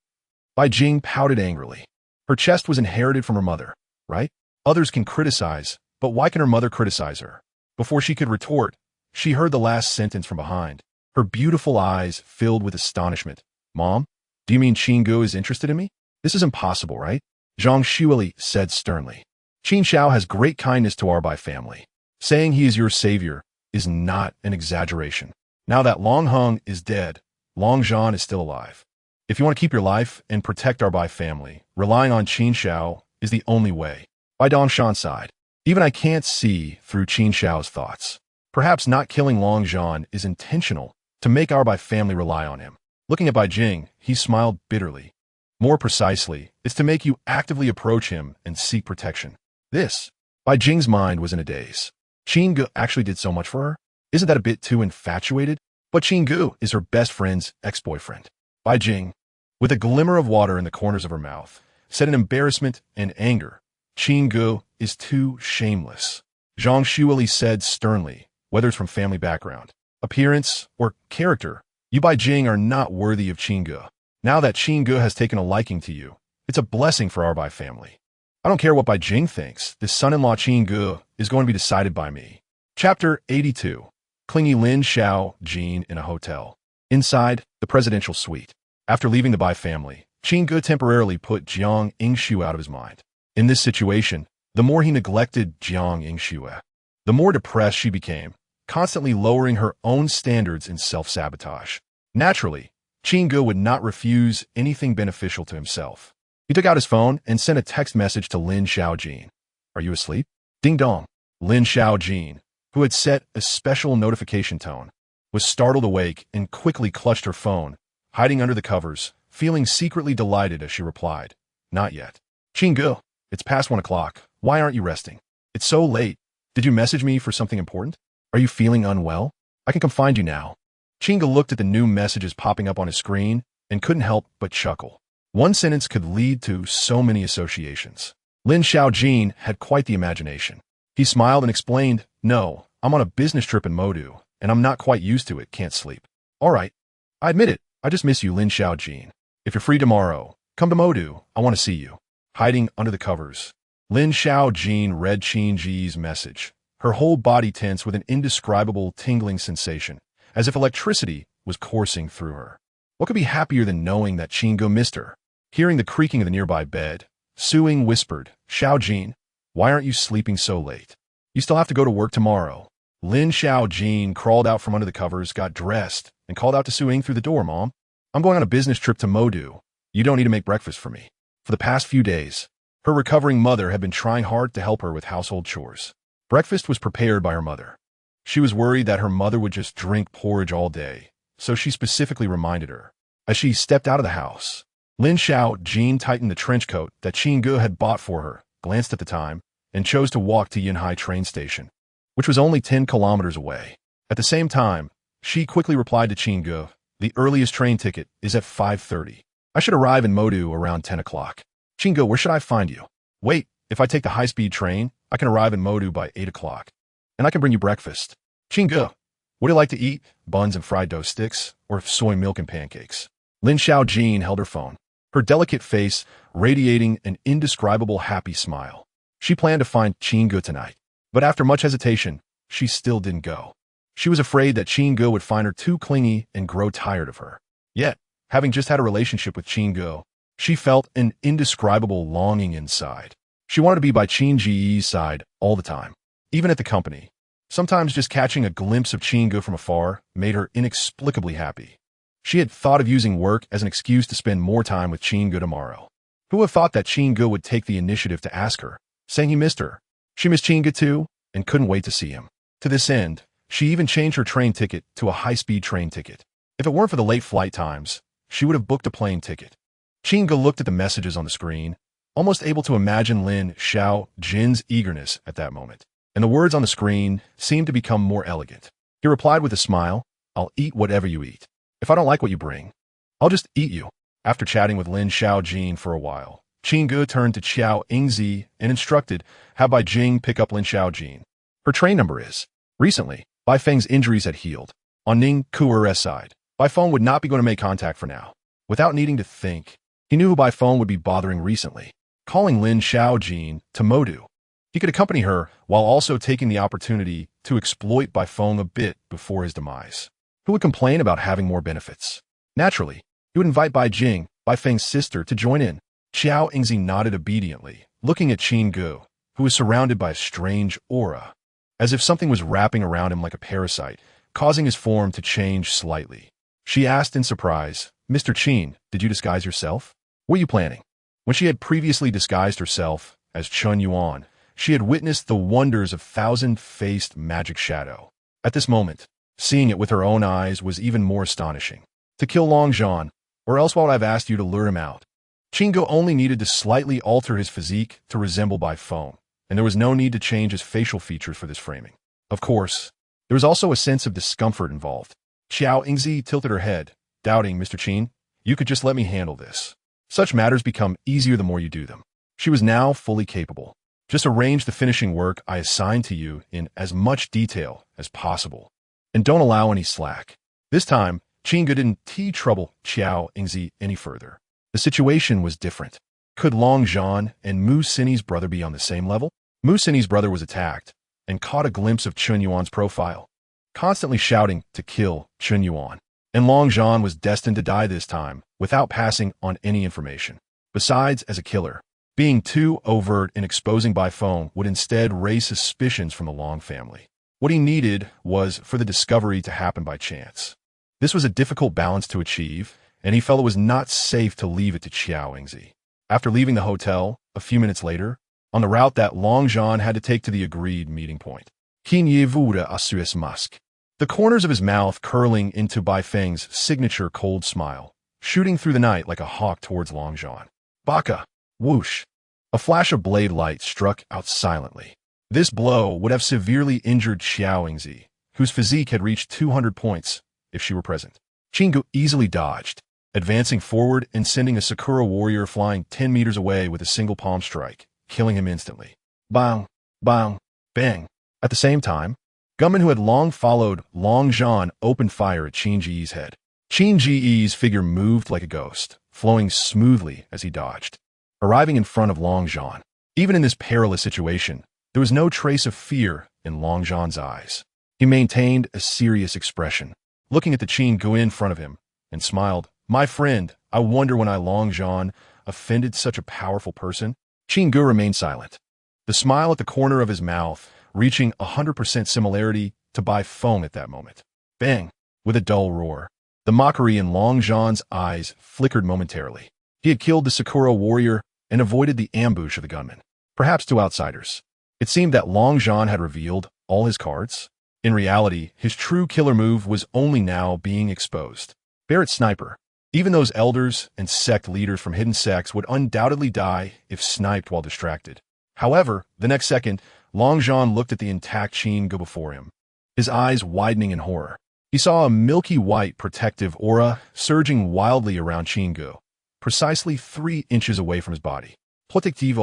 Bai Jing pouted angrily. Her chest was inherited from her mother, right? Others can criticize, but why can her mother criticize her? Before she could retort, she heard the last sentence from behind. Her beautiful eyes filled with astonishment. "Mom, do you mean Qin Ge is interested in me? This is impossible, right?" Zhang Shuili said sternly. "Qin Shao has great kindness to our Bai family. Saying he is your savior is not an exaggeration. Now that Long Heng is dead, Long Zhan is still alive. If you want to keep your life and protect our Bai family, relying on Qin Shao is the only way." Bai Dongshan sighed. "Even I can't see through Qin Shao's thoughts. Perhaps not killing Long Zhan is intentional to make our Bai family rely on him." Looking at Bai Jing, he smiled bitterly. "More precisely, it's to make you actively approach him and seek protection." This, Bai Jing's mind was in a daze. Qin Ge actually did so much for her? Isn't that a bit too infatuated? But Qin Ge is her best friend's ex-boyfriend. Bai Jing, with a glimmer of water in the corners of her mouth, said in embarrassment and anger, "Qin Ge is too shameless." Zhang Shuili said sternly, "Whether it's from family background, appearance, or character, you Bai Jing are not worthy of Qin Ge. Now that Qin Ge has taken a liking to you, it's a blessing for our Bai family. I don't care what Bai Jing thinks, this son-in-law Qin Ge is going to be decided by me." Chapter 82. Clingy Lin Xiao Jin in a hotel. Inside, the presidential suite. After leaving the Bai family, Qin Ge temporarily put Jiang Yingxue out of his mind. In this situation, the more he neglected Jiang Yingxue, the more depressed she became, constantly lowering her own standards in self-sabotage. Naturally, Qin Ge would not refuse anything beneficial to himself. He took out his phone and sent a text message to Lin Xiaojin. "Are you asleep?" Ding dong. Lin Xiaojin, who had set a special notification tone, was startled awake and quickly clutched her phone, hiding under the covers, feeling secretly delighted as she replied, "Not yet." "Qin Ge, it's past 1 o'clock. Why aren't you resting? It's so late. Did you message me for something important? Are you feeling unwell? I can come find you now." Qin Ge looked at the new messages popping up on his screen and couldn't help but chuckle. One sentence could lead to so many associations. Lin Xiaojin had quite the imagination. He smiled and explained, "No, I'm on a business trip in Modu, and I'm not quite used to it, can't sleep." "All right, I admit it, I just miss you, Lin Xiaojin. If you're free tomorrow, come to Modu. I want to see you. Hiding under the covers. Lin Xiaojin read Qin Ge's message, her whole body tense with an indescribable tingling sensation, as if electricity was coursing through her. What could be happier than knowing that Qin Ge missed her? Hearing the creaking of the nearby bed, Suing whispered, Xiaojin, why aren't you sleeping so late? You still have to go to work tomorrow. Lin Xiaojin crawled out from under the covers, got dressed, and called out to Suing through the door, Mom. I'm going on a business trip to Modu. You don't need to make breakfast for me. For the past few days, her recovering mother had been trying hard to help her with household chores. Breakfast was prepared by her mother. She was worried that her mother would just drink porridge all day, so she specifically reminded her. As she stepped out of the house, Lin Xiaojin tightened the trench coat that Qin Ge had bought for her, glanced at the time, and chose to walk to Yunhai train station, which was only 10 kilometers away. At the same time, she quickly replied to Qin Ge, the earliest train ticket is at 5:30. I should arrive in Modu around 10 o'clock. Qin Ge, where should I find you? Wait, if I take the high-speed train, I can arrive in Modu by 8 o'clock. And I can bring you breakfast. Qin Ge, what do you like to eat? Buns and fried dough sticks, or soy milk and pancakes? Lin Xiaojin held her phone, her delicate face radiating an indescribable happy smile. She planned to find Qin Ge tonight, but after much hesitation, she still didn't go. She was afraid that Qin Ge would find her too clingy and grow tired of her. Yet, having just had a relationship with Qin Ge, she felt an indescribable longing inside. She wanted to be by Qin Ge's side all the time, even at the company. Sometimes just catching a glimpse of Qin Ge from afar made her inexplicably happy. She had thought of using work as an excuse to spend more time with Qin Ge tomorrow. Who would have thought that Qin Ge would take the initiative to ask her, saying he missed her? She missed Qin Ge too, and couldn't wait to see him. To this end, she even changed her train ticket to a high-speed train ticket. If it weren't for the late flight times, she would have booked a plane ticket. Qin Ge looked at the messages on the screen, almost able to imagine Lin Xiaojin's eagerness at that moment, and the words on the screen seemed to become more elegant. He replied with a smile, I'll eat whatever you eat. If I don't like what you bring, I'll just eat you. After chatting with Lin Xiaojin for a while, Qin Ge turned to Qiao Yingzi and instructed, have Bai Jing pick up Lin Xiaojin. Her train number is. Recently, Bai Feng's injuries had healed. On Ning Kuer's side, Bai Feng would not be going to make contact for now. Without needing to think, he knew who Bai Feng would be bothering recently, calling Lin Xiaojin to Modu. He could accompany her while also taking the opportunity to exploit Bai Feng a bit before his demise. Who would complain about having more benefits? Naturally, he would invite Bai Jing, Bai Feng's sister, to join in. Qiao Yingzi nodded obediently, looking at Qin Ge, who was surrounded by a strange aura, as if something was wrapping around him like a parasite, causing his form to change slightly. She asked in surprise, Mr. Qin, did you disguise yourself? What are you planning? When she had previously disguised herself as Chun Yuan, she had witnessed the wonders of thousand-faced magic shadow. At this moment, seeing it with her own eyes was even more astonishing. To kill Long Zhan, or else why would I have asked you to lure him out? Qin Ge only needed to slightly alter his physique to resemble Bai Feng, and there was no need to change his facial features for this framing. Of course, there was also a sense of discomfort involved. Qiao Yingzi tilted her head, doubting, Mr. Qin, you could just let me handle this. Such matters become easier the more you do them. She was now fully capable. Just arrange the finishing work I assigned to you in as much detail as possible. And don't allow any slack. This time, Qin Ge didn't trouble Qiao Yingzi any further. The situation was different. Could Long Zhan and Mu Sini's brother be on the same level? Mu Sini's brother was attacked and caught a glimpse of Chun Yuan's profile, constantly shouting to kill Chun Yuan. And Long Zhan was destined to die this time without passing on any information. Besides, as a killer, being too overt in exposing Bai Feng would instead raise suspicions from the Long family. What he needed was for the discovery to happen by chance. This was a difficult balance to achieve, and he felt it was not safe to leave it to Qiao Yingzi. After leaving the hotel, a few minutes later, on the route that Long Zhan had to take to the agreed meeting point, Qin Ye wurde Asuis Musk, the corners of his mouth curling into Bai Feng's signature cold smile, shooting through the night like a hawk towards Long Zhan. Baka! Whoosh! A flash of blade light struck out silently. This blow would have severely injured Qiao Yingzi, whose physique had reached 200 points, if she were present. Qin Ge easily dodged, advancing forward and sending a Sakura warrior flying 10 meters away with a single palm strike, killing him instantly. Bang! Bang! Bang! At the same time, gunmen who had long followed Long Zhan opened fire at Qin Ge's head. Qin Ge's figure moved like a ghost, flowing smoothly as he dodged, arriving in front of Long Zhan. Even in this perilous situation, there was no trace of fear in Long Zhan's eyes. He maintained a serious expression, looking at the Qin Ge in front of him, and smiled. "My friend, I wonder when I Long Zhan offended such a powerful person?" Qin Ge remained silent, the smile at the corner of his mouth reaching 100% similarity to Bai Feng at that moment. Bang! With a dull roar, the mockery in Long Zhan's eyes flickered momentarily. He had killed the Sakura warrior and avoided the ambush of the gunman. Perhaps to outsiders, it seemed that Long Zhan had revealed all his cards. In reality, his true killer move was only now being exposed. Barrett Sniper. Even those elders and sect leaders from hidden sects would undoubtedly die if sniped while distracted. However, the next second, Long Zhan looked at the intact Qin Ge before him, his eyes widening in horror. He saw a milky white protective aura surging wildly around Qin Ge, precisely 3 inches away from his body. Protective.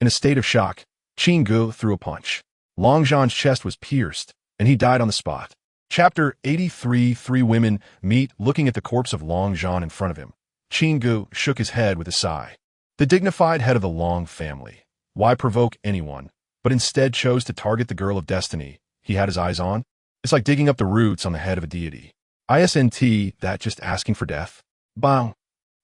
In a state of shock, Qin Ge threw a punch. Long Zhan's chest was pierced, and he died on the spot. Chapter 83. 3 women meet. Looking at the corpse of Long Zhan in front of him, Qin Ge shook his head with a sigh. The dignified head of the Long family. Why provoke anyone, but instead chose to target the girl of destiny he had his eyes on? It's like digging up the roots on the head of a deity. Isn't that just asking for death? Bang!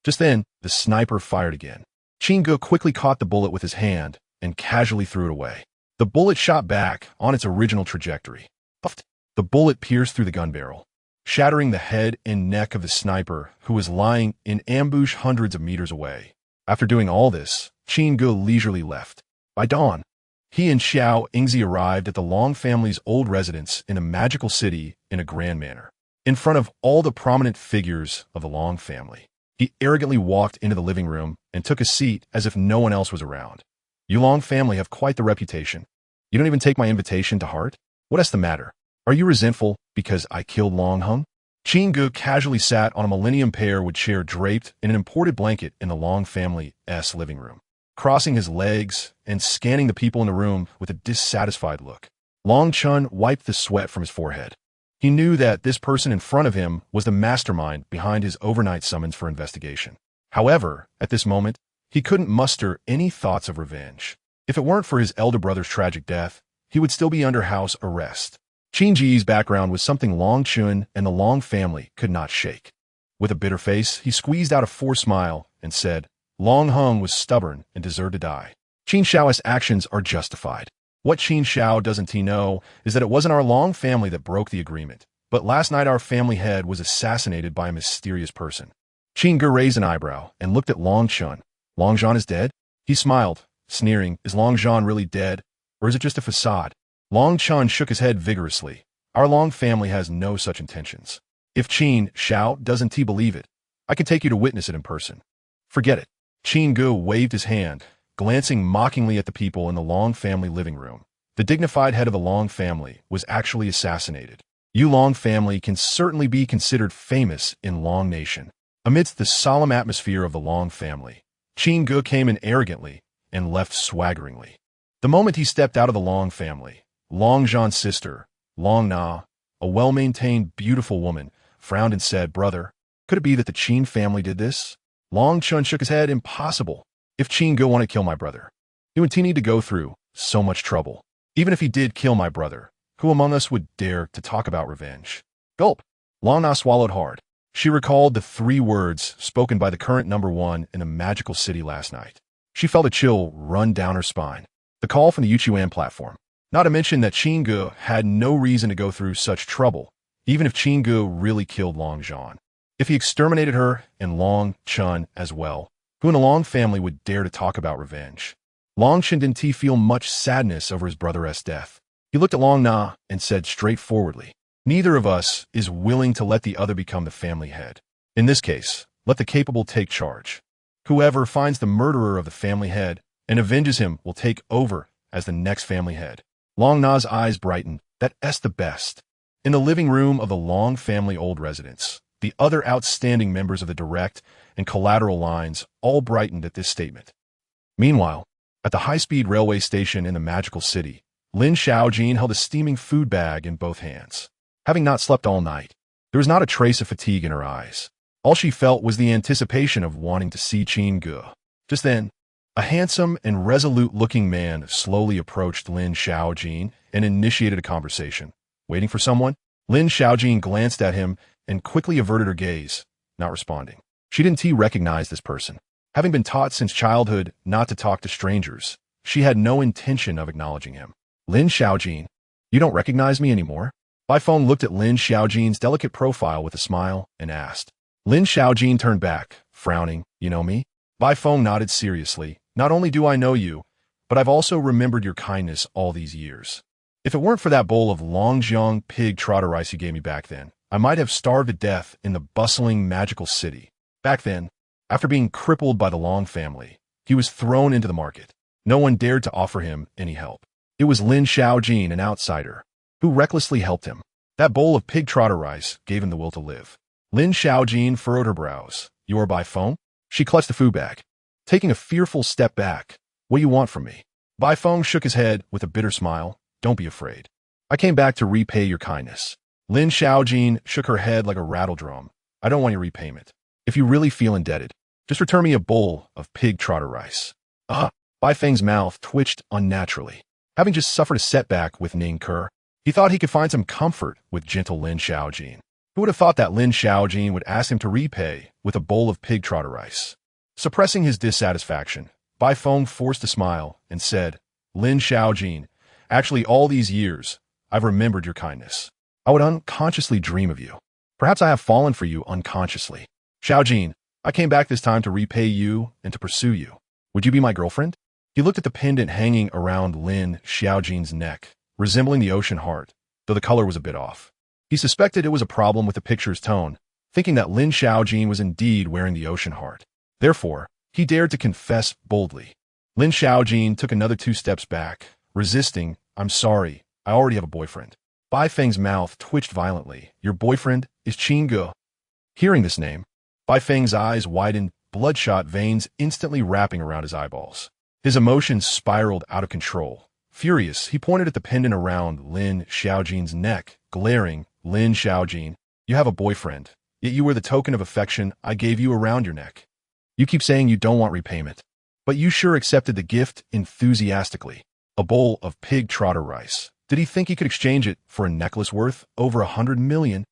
Just then, the sniper fired again. Qin Ge quickly caught the bullet with his hand and casually threw it away. The bullet shot back on its original trajectory. Puffed. The bullet pierced through the gun barrel, shattering the head and neck of the sniper who was lying in ambush hundreds of meters away. After doing all this, Qin Ge leisurely left. By dawn, he and Xiao Yingzi arrived at the Long family's old residence in a magical city in a grand manner. In front of all the prominent figures of the Long family, he arrogantly walked into the living room and took a seat as if no one else was around. "You Long family have quite the reputation. You don't even take my invitation to heart? What is the matter? Are you resentful because I killed Long Hung?" Qin Ge casually sat on a Millennium Pearwood chair draped in an imported blanket in the Long family's living room, crossing his legs and scanning the people in the room with a dissatisfied look. Long Chun wiped the sweat from his forehead. He knew that this person in front of him was the mastermind behind his overnight summons for investigation. However, at this moment, he couldn't muster any thoughts of revenge. If it weren't for his elder brother's tragic death, he would still be under house arrest. Qin Ge's background was something Long Chun and the Long family could not shake. With a bitter face, he squeezed out a forced smile and said, "Long Hung was stubborn and deserved to die. Qin Shao's actions are justified. What Qin Shao doesn't know is that it wasn't our Long family that broke the agreement, but last night our family head was assassinated by a mysterious person." Qin Ge raised an eyebrow and looked at Long Chun. "Long Zhan is dead?" He smiled, sneering. "Is Long Zhan really dead, or is it just a facade?" Long Chun shook his head vigorously. "Our Long family has no such intentions. If Qin Shao doesn't believe it, I can take you to witness it in person." "Forget it." Qin Ge waved his hand, glancing mockingly at the people in the Long family living room. The dignified head of the Long family was actually assassinated. You Long family can certainly be considered famous in Long Nation. Amidst the solemn atmosphere of the Long family, Qin Ge came in arrogantly and left swaggeringly. The moment he stepped out of the Long family, Long Zhan's sister, Long Na, a well-maintained, beautiful woman, frowned and said, "Brother, could it be that the Qin family did this?" Long Chun shook his head. "Impossible. If Qin Ge wanted to kill my brother, he wouldn't need to go through so much trouble. Even if he did kill my brother, who among us would dare to talk about revenge?" Gulp. Long Na swallowed hard. She recalled the 3 words spoken by the current #1 in the magical city last night. She felt a chill run down her spine. The call from the Yuchuan platform. Not to mention that Qin Ge had no reason to go through such trouble, even if Qin Ge really killed Long Zhan. If he exterminated her and Long Chun as well, who in the Long family would dare to talk about revenge? Long Chun didn't feel much sadness over his brother's death. He looked at Long Na and said straightforwardly, "Neither of us is willing to let the other become the family head. In this case, let the capable take charge. Whoever finds the murderer of the family head and avenges him will take over as the next family head." Long Na's eyes brightened. "That's the best." In the living room of the Long family old residence, the other outstanding members of the direct and collateral lines all brightened at this statement. Meanwhile, at the high-speed railway station in the magical city, Lin Xiaojin held a steaming food bag in both hands. Having not slept all night, There was not a trace of fatigue in her eyes. All she felt was the anticipation of wanting to see Qin Ge. Just then, a handsome and resolute-looking man slowly approached Lin Xiaojin and initiated a conversation. Waiting for someone, Lin Xiaojin glanced at him and quickly averted her gaze, not responding. She didn't recognize this person. Having been taught since childhood not to talk to strangers, she had no intention of acknowledging him. Lin Xiaojin, you don't recognize me anymore? Bai Feng looked at Lin Xiaojin's delicate profile with a smile and asked. Lin Xiaojin turned back, frowning. You know me? Bai Feng nodded seriously. Not only do I know you, but I've also remembered your kindness all these years. If it weren't for that bowl of Longjiang pig trotter rice you gave me back then, I might have starved to death in the bustling magical city. Back then, after being crippled by the Long family, he was thrown into the market. No one dared to offer him any help. It was Lin Xiaojin, an outsider, who recklessly helped him. That bowl of pig trotter rice gave him the will to live. Lin Xiaojin furrowed her brows. You are Bai Feng? She clutched the food bag, taking a fearful step back. What do you want from me? Bai Feng shook his head with a bitter smile. Don't be afraid. I came back to repay your kindness. Lin Xiaojin shook her head like a rattle drum. I don't want your repayment. If you really feel indebted, just return me a bowl of pig trotter rice. Bai Feng's mouth twitched unnaturally. Having just suffered a setback with Ning Ke, he thought he could find some comfort with gentle Lin Xiaojin. Who would have thought that Lin Xiaojin would ask him to repay with a bowl of pig trotter rice? Suppressing his dissatisfaction, Bai Feng forced a smile and said, Lin Xiaojin, actually all these years, I've remembered your kindness. I would unconsciously dream of you. Perhaps I have fallen for you unconsciously. Xiaojin, I came back this time to repay you and to pursue you. Would you be my girlfriend? He looked at the pendant hanging around Lin Xiaojin's neck, resembling the ocean heart, though the color was a bit off. He suspected it was a problem with the picture's tone, thinking that Lin Xiaojin was indeed wearing the ocean heart. Therefore, he dared to confess boldly. Lin Xiaojin took another 2 steps back, resisting. I'm sorry, I already have a boyfriend. Bai Feng's mouth twitched violently. Your boyfriend is Qin Ge. Hearing this name, Bai Feng's eyes widened, bloodshot veins instantly wrapping around his eyeballs. His emotions spiraled out of control. Furious, he pointed at the pendant around Lin Xiaojin's neck, glaring. Lin Xiaojin, you have a boyfriend, yet you were the token of affection I gave you around your neck. You keep saying you don't want repayment, but you sure accepted the gift enthusiastically. A bowl of pig trotter rice. Did he think he could exchange it for a necklace worth over 100 million?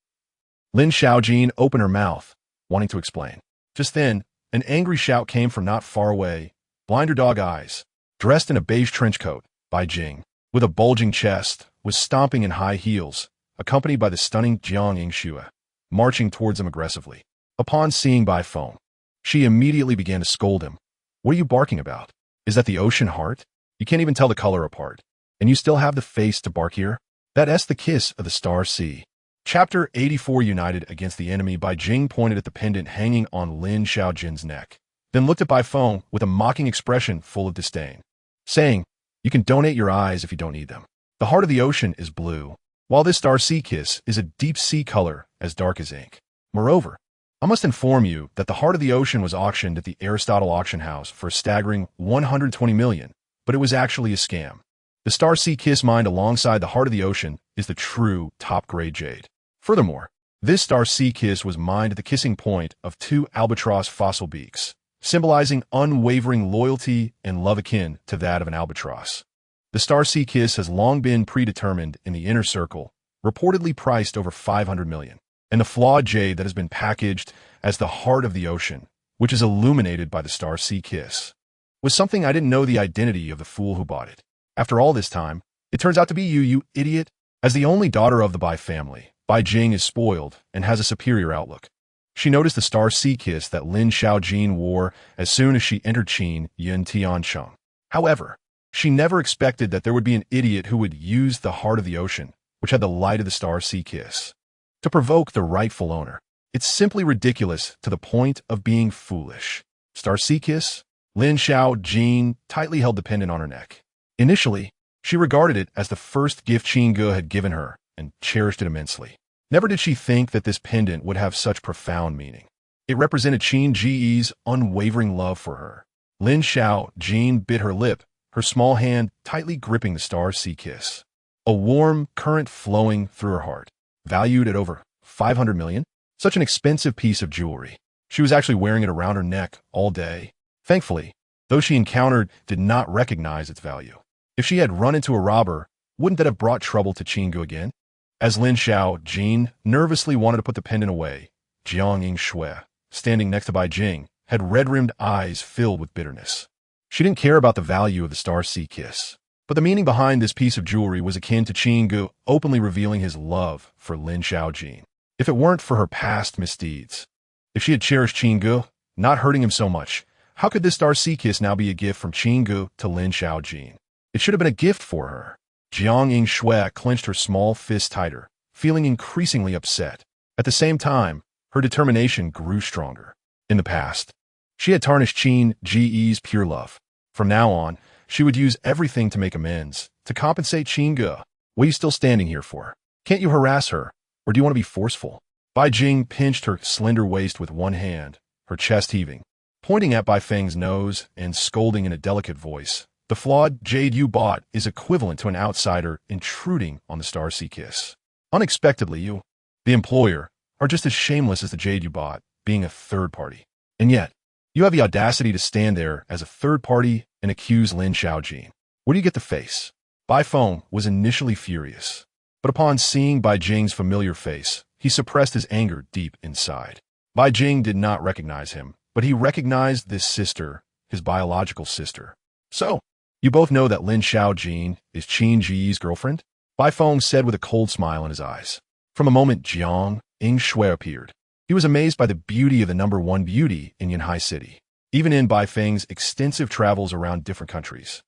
Lin Xiaojin opened her mouth, wanting to explain. Just then, an angry shout came from not far away. Blinder dog eyes, dressed in a beige trench coat, Bai Jing, with a bulging chest, was stomping in high heels, accompanied by the stunning Jiang Yingxue, marching towards him aggressively. Upon seeing Bai Feng, she immediately began to scold him. What are you barking about? Is that the ocean heart? You can't even tell the color apart. And you still have the face to bark here? That's the kiss of the Star Sea. Chapter 84 United against the enemy. Bai Jing pointed at the pendant hanging on Lin Xiaojin's neck, then looked at Bai Feng with a mocking expression full of disdain, saying, you can donate your eyes if you don't need them. The heart of the ocean is blue, while this Star Sea kiss is a deep sea color as dark as ink. Moreover, I must inform you that the heart of the ocean was auctioned at the Aristotle auction house for a staggering 120 million, but it was actually a scam. The Star Sea kiss mined alongside the heart of the ocean is the true top-grade jade. Furthermore, this Star Sea kiss was mined at the kissing point of 2 albatross fossil beaks, symbolizing unwavering loyalty and love akin to that of an albatross. The Star Sea kiss has long been predetermined in the inner circle, reportedly priced over 500 million, and the flawed jade that has been packaged as the heart of the ocean, which is illuminated by the Star Sea kiss, was something I didn't know the identity of the fool who bought it. After all this time, it turns out to be you idiot. As the only daughter of the Bai family, Bai Jing is spoiled and has a superior outlook. She noticed the Star Sea kiss that Lin Xiaojin wore as soon as she entered Qin Tiancheng. However, she never expected that there would be an idiot who would use the heart of the ocean, which had the light of the Star Sea kiss, to provoke the rightful owner. It's simply ridiculous to the point of being foolish. Star Sea kiss? Lin Xiaojin tightly held the pendant on her neck. Initially, she regarded it as the first gift Qin Ge had given her and cherished it immensely. Never did she think that this pendant would have such profound meaning. It represented Qin Ge's unwavering love for her. Lin Xiaojin bit her lip, her small hand tightly gripping the Star Sea kiss. A warm current flowing through her heart. Valued at over 500 million? Such an expensive piece of jewelry. She was actually wearing it around her neck all day. Thankfully, those she encountered did not recognize its value. If she had run into a robber, wouldn't that have brought trouble to Qin Ge again? As Lin Xiaojin nervously wanted to put the pendant away, Jiang Yingshui, standing next to Bai Jing, had red-rimmed eyes filled with bitterness. She didn't care about the value of the Star Sea Kiss, but the meaning behind this piece of jewelry was akin to Qin Ge openly revealing his love for Lin Xiaojin. If it weren't for her past misdeeds, if she had cherished Qin Ge, not hurting him so much, how could this Star Sea Kiss now be a gift from Qin Ge to Lin Xiaojin? It should have been a gift for her. Jiang Yingshui clenched her small fist tighter, feeling increasingly upset. At the same time, her determination grew stronger. In the past, she had tarnished Qin Ge's pure love. From now on, she would use everything to make amends, to compensate Qin Ge. What are you still standing here for? Can't you harass her, or do you want to be forceful? Bai Jing pinched her slender waist with one hand, her chest heaving, pointing at Bai Feng's nose and scolding in a delicate voice. The flawed jade you bought is equivalent to an outsider intruding on the Star Sea Kiss. Unexpectedly, you, the employer, are just as shameless as the jade you bought, being a third party. And yet, you have the audacity to stand there as a third party and accuse Lin Xiaojin. Where do you get the face? Bai Feng was initially furious, but upon seeing Bai Jing's familiar face, he suppressed his anger deep inside. Bai Jing did not recognize him, but he recognized this sister, his biological sister. So, you both know that Lin Xiaojin is Qin Ge's girlfriend? Bai Feng said with a cold smile in his eyes. From a moment, Jiang Yingshui appeared. He was amazed by the beauty of the #1 beauty in Yunhai City, even in Bai Feng's extensive travels around different countries.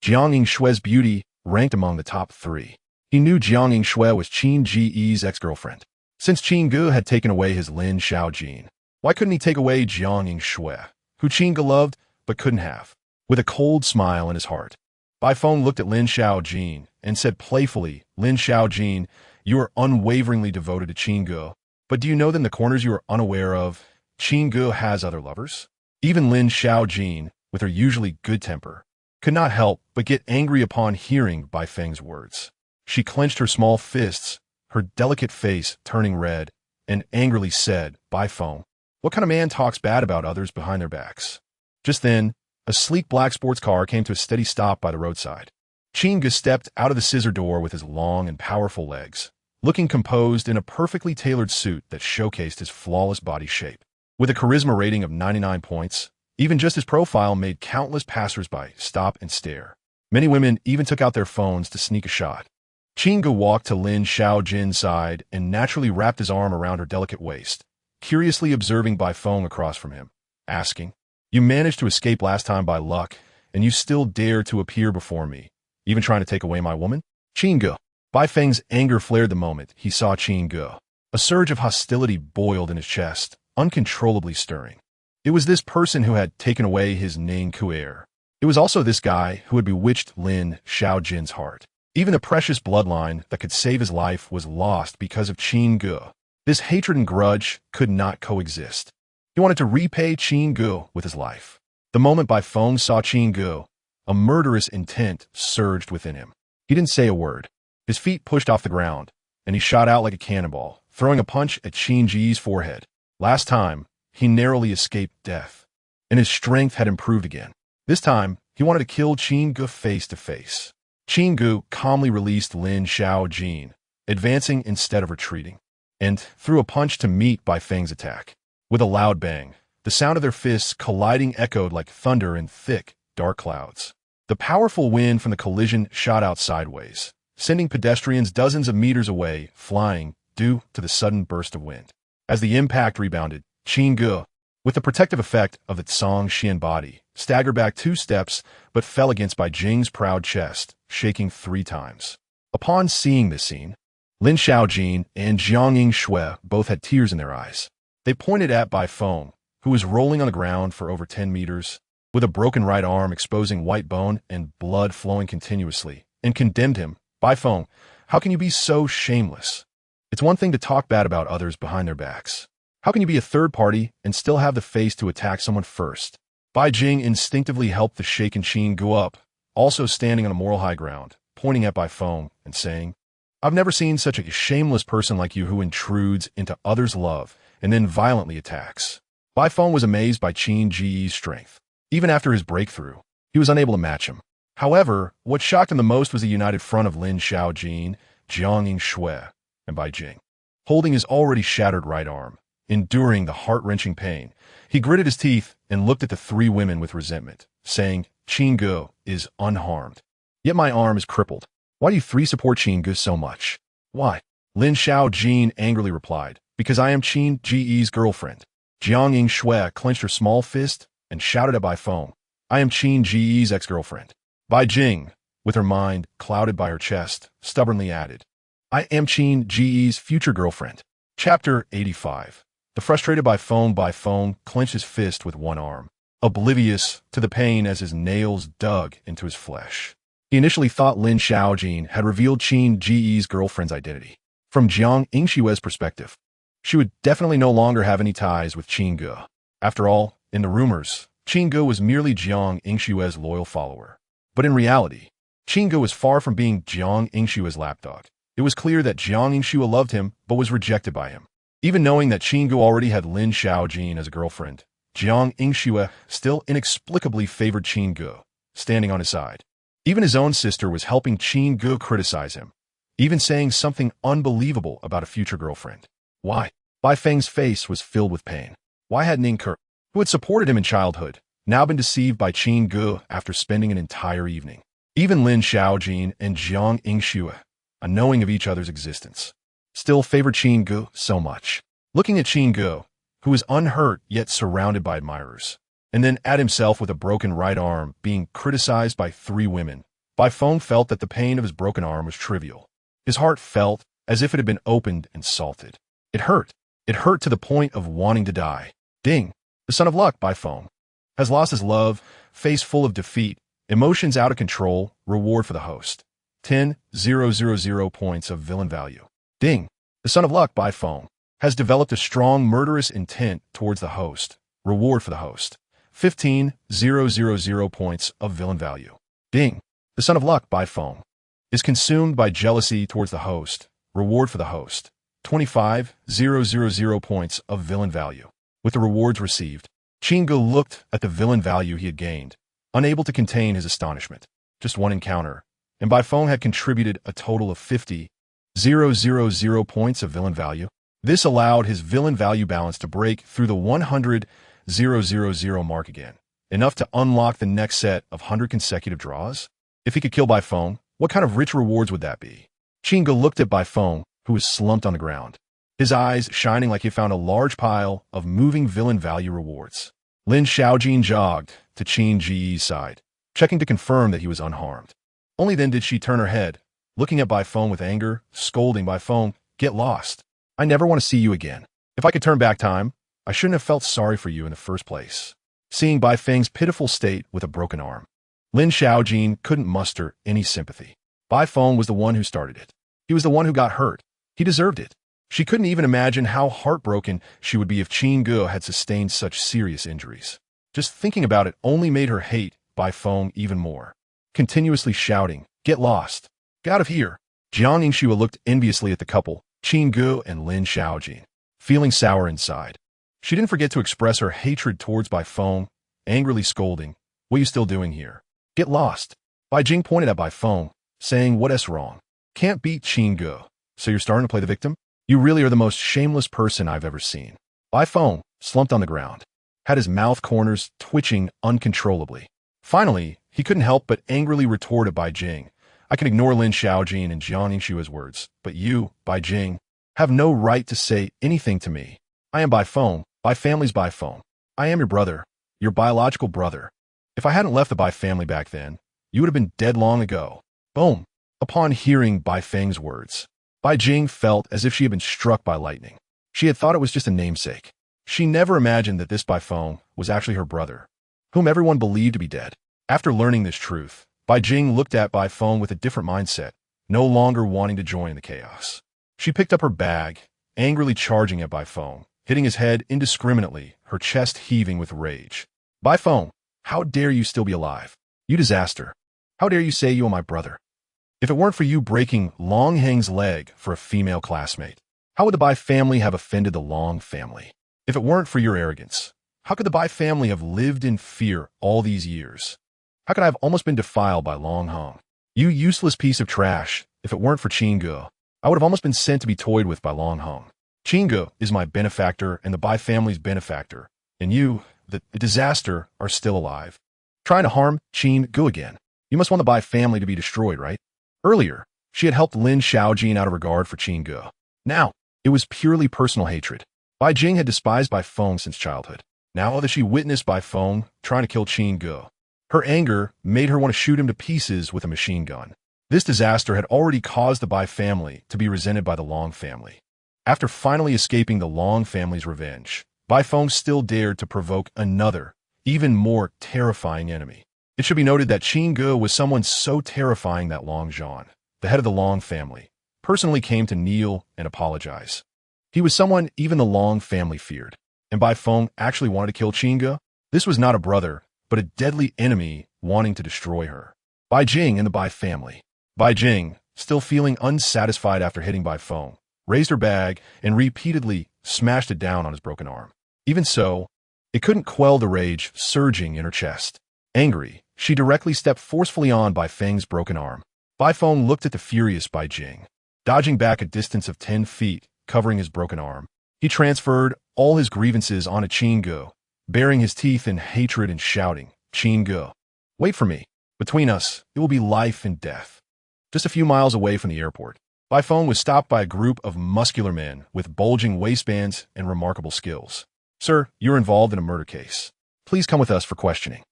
Jiang Yingshui's beauty ranked among the top 3. He knew Jiang Yingshui was Qin Ge's ex-girlfriend. Since Qin Ge had taken away his Lin Xiaojin, why couldn't he take away Jiang Yingshui, who Qin Ge loved but couldn't have? With a cold smile in his heart, Bai Feng looked at Lin Xiaojin and said playfully, Lin Xiaojin, you are unwaveringly devoted to Qin Ge, but do you know that in the corners you are unaware of, Qin Ge has other lovers? Even Lin Xiaojin, with her usually good temper, could not help but get angry upon hearing Bai Feng's words. She clenched her small fists, her delicate face turning red, and angrily said, Bai Feng, what kind of man talks bad about others behind their backs? Just then, a sleek black sports car came to a steady stop by the roadside. Qin Ge stepped out of the scissor door with his long and powerful legs, looking composed in a perfectly tailored suit that showcased his flawless body shape. With a charisma rating of 99 points, even just his profile made countless passersby stop and stare. Many women even took out their phones to sneak a shot. Qin Ge walked to Lin Xiaojin's side and naturally wrapped his arm around her delicate waist, curiously observing Bai Feng across from him, asking, you managed to escape last time by luck, and you still dare to appear before me, even trying to take away my woman? Qin Ge. Bai Feng's anger flared the moment he saw Qin Ge. A surge of hostility boiled in his chest, uncontrollably stirring. It was this person who had taken away his Ning Heir. It was also this guy who had bewitched Lin Xiaojin's heart. Even the precious bloodline that could save his life was lost because of Qin Ge. This hatred and grudge could not coexist. He wanted to repay Qin Ge with his life. The moment Bai Feng saw Qin Ge, a murderous intent surged within him. He didn't say a word. His feet pushed off the ground, and he shot out like a cannonball, throwing a punch at Qin Ge's forehead. Last time, he narrowly escaped death, and his strength had improved again. This time, he wanted to kill Qin Ge face to face. Qin Ge calmly released Lin Xiaojin, advancing instead of retreating, and threw a punch to meet Bai Feng's attack. With a loud bang, the sound of their fists colliding echoed like thunder in thick, dark clouds. The powerful wind from the collision shot out sideways, sending pedestrians dozens of meters away, flying due to the sudden burst of wind. As the impact rebounded, Qin Ge, with the protective effect of the Tsang Xian body, staggered back 2 steps but fell against Bai Jing's proud chest, shaking 3 times. Upon seeing this scene, Lin Xiaojin and Jiang Yingshui both had tears in their eyes. They pointed at Bai Feng, who was rolling on the ground for over 10 meters, with a broken right arm exposing white bone and blood flowing continuously, and condemned him. Bai Feng, how can you be so shameless? It's one thing to talk bad about others behind their backs. How can you be a third party and still have the face to attack someone first? Bai Jing instinctively helped the shaken Qin Ge up, also standing on a moral high ground, pointing at Bai Feng and saying, I've never seen such a shameless person like you who intrudes into others' love and then violently attacks. Bai Feng was amazed by Qin Ge's strength. Even after his breakthrough, he was unable to match him. However, what shocked him the most was the united front of Lin Xiaojin, Jiang Yingshui, and Bai Jing. Holding his already shattered right arm, enduring the heart-wrenching pain, he gritted his teeth and looked at the three women with resentment, saying, Qin Ge is unharmed. Yet my arm is crippled. Why do you three support Qin Ge so much? Why? Lin Xiaojin angrily replied, because I am Qin Ge's girlfriend. Jiang Yingshui clenched her small fist and shouted at Bai Feng, I am Qin Ge's ex-girlfriend. Bai Jing, with her mind clouded by her chest, stubbornly added, I am Qin Ge's future girlfriend. Chapter 85. The frustrated Bai Feng clenched his fist with one arm, oblivious to the pain as his nails dug into his flesh. He initially thought Lin Xiaojin had revealed Qin Ge's girlfriend's identity. From Jiang Yingshui's perspective, she would definitely no longer have any ties with Qin Ge. After all, in the rumors, Qin Ge was merely Jiang Yingshui's loyal follower. But in reality, Qin Ge was far from being Jiang Yingshui's lapdog. It was clear that Jiang Yingshui loved him but was rejected by him. Even knowing that Qin Ge already had Lin Xiaojin as a girlfriend, Jiang Yingshui still inexplicably favored Qin Ge, standing on his side. Even his own sister was helping Qin Ge criticize him, even saying something unbelievable about a future girlfriend. Why? Bai Feng's face was filled with pain. Why had Ning Ke, who had supported him in childhood, now been deceived by Qin Ge after spending an entire evening? Even Lin Xiaojin and Jiang Yingshui, unknowing of each other's existence, still favored Qin Ge so much. Looking at Qin Ge, who was unhurt yet surrounded by admirers, and then at himself with a broken right arm being criticized by three women, Bai Feng felt that the pain of his broken arm was trivial. His heart felt as if it had been opened and salted. It hurt. It hurt to the point of wanting to die. Ding! The son of luck, Bai Feng, has lost his love, face full of defeat, emotions out of control, reward for the host. 10,000 points of villain value. Ding! The son of luck, Bai Feng, has developed a strong murderous intent towards the host, reward for the host. 15,000 points of villain value. Ding! The son of luck, Bai Feng, is consumed by jealousy towards the host, reward for the host. 25,000 points of villain value. With the rewards received, Qin Ge looked at the villain value he had gained, unable to contain his astonishment. Just one encounter, and Bai Feng had contributed a total of 50,000 points of villain value. This allowed his villain value balance to break through the 100,000 mark again, enough to unlock the next set of 100 consecutive draws. If he could kill Bai Feng, what kind of rich rewards would that be? Qin Ge looked at Bai Feng, who was slumped on the ground, his eyes shining like he found a large pile of moving villain value rewards. Lin Xiaojin jogged to Qin Ge's side, checking to confirm that he was unharmed. Only then did she turn her head, looking at Bai Feng with anger, scolding Bai Feng, "Get lost. I never want to see you again. If I could turn back time, I shouldn't have felt sorry for you in the first place." Seeing Bai Feng's pitiful state with a broken arm, Lin Xiaojin couldn't muster any sympathy. Bai Feng was the one who started it. He was the one who got hurt. He deserved it. She couldn't even imagine how heartbroken she would be if Qin Ge had sustained such serious injuries. Just thinking about it only made her hate Bai Feng even more, continuously shouting, "Get lost. Get out of here." Jiang Yingshui looked enviously at the couple, Qin Ge and Lin Xiaojin, feeling sour inside. She didn't forget to express her hatred towards Bai Feng, angrily scolding, "What are you still doing here? Get lost." Bai Jing pointed at Bai Feng, saying, "What's wrong? Can't beat Qin Ge, so you're starting to play the victim? You really are the most shameless person I've ever seen." Bai Feng, slumped on the ground, had his mouth corners twitching uncontrollably. Finally, he couldn't help but angrily retort at Bai Jing, "I can ignore Lin Xiaojin and Jiang Yingshui's words, but you, Bai Jing, have no right to say anything to me. I am Bai Feng, Bai family's Bai Feng. I am your brother, your biological brother. If I hadn't left the Bai family back then, you would have been dead long ago." Boom! Upon hearing Bai Feng's words, Bai Jing felt as if she had been struck by lightning. She had thought it was just a namesake. She never imagined that this Bai Feng was actually her brother, whom everyone believed to be dead. After learning this truth, Bai Jing looked at Bai Feng with a different mindset, no longer wanting to join the chaos. She picked up her bag, angrily charging at Bai Feng, hitting his head indiscriminately, her chest heaving with rage. "Bai Feng, how dare you still be alive? You disaster. How dare you say you are my brother? If it weren't for you breaking Long Heng's leg for a female classmate, how would the Bai family have offended the Long family? If it weren't for your arrogance, how could the Bai family have lived in fear all these years? How could I have almost been defiled by Long Heng? You useless piece of trash. If it weren't for Qin Ge, I would have almost been sent to be toyed with by Long Heng. Qin Ge is my benefactor and the Bai family's benefactor, and you, the disaster, are still alive. Trying to harm Qin Ge again. You must want the Bai family to be destroyed, right? Earlier, she had helped Lin Xiaojin out of regard for Qin Ge. Now, it was purely personal hatred. Bai Jing had despised Bai Feng since childhood. Now that she witnessed Bai Feng trying to kill Qin Ge, her anger made her want to shoot him to pieces with a machine gun. This disaster had already caused the Bai family to be resented by the Long family. After finally escaping the Long family's revenge, Bai Feng still dared to provoke another, even more terrifying enemy. It should be noted that Qin Ge was someone so terrifying that Long Zhan, the head of the Long family, personally came to kneel and apologize. He was someone even the Long family feared, and Bai Feng actually wanted to kill Qin Ge. This was not a brother, but a deadly enemy wanting to destroy her. Bai Jing and the Bai family. Bai Jing, still feeling unsatisfied after hitting Bai Feng, raised her bag and repeatedly smashed it down on his broken arm. Even so, it couldn't quell the rage surging in her chest. Angry, she directly stepped forcefully on Bai Feng's broken arm. Bai Feng looked at the furious Bai Jing, dodging back a distance of 10 feet, covering his broken arm. He transferred all his grievances onto Qin Ge, baring his teeth in hatred and shouting, "Qin Ge, wait for me. Between us, it will be life and death." Just a few miles away from the airport, Bai Feng was stopped by a group of muscular men with bulging waistbands and remarkable skills. "Sir, you're involved in a murder case. Please come with us for questioning."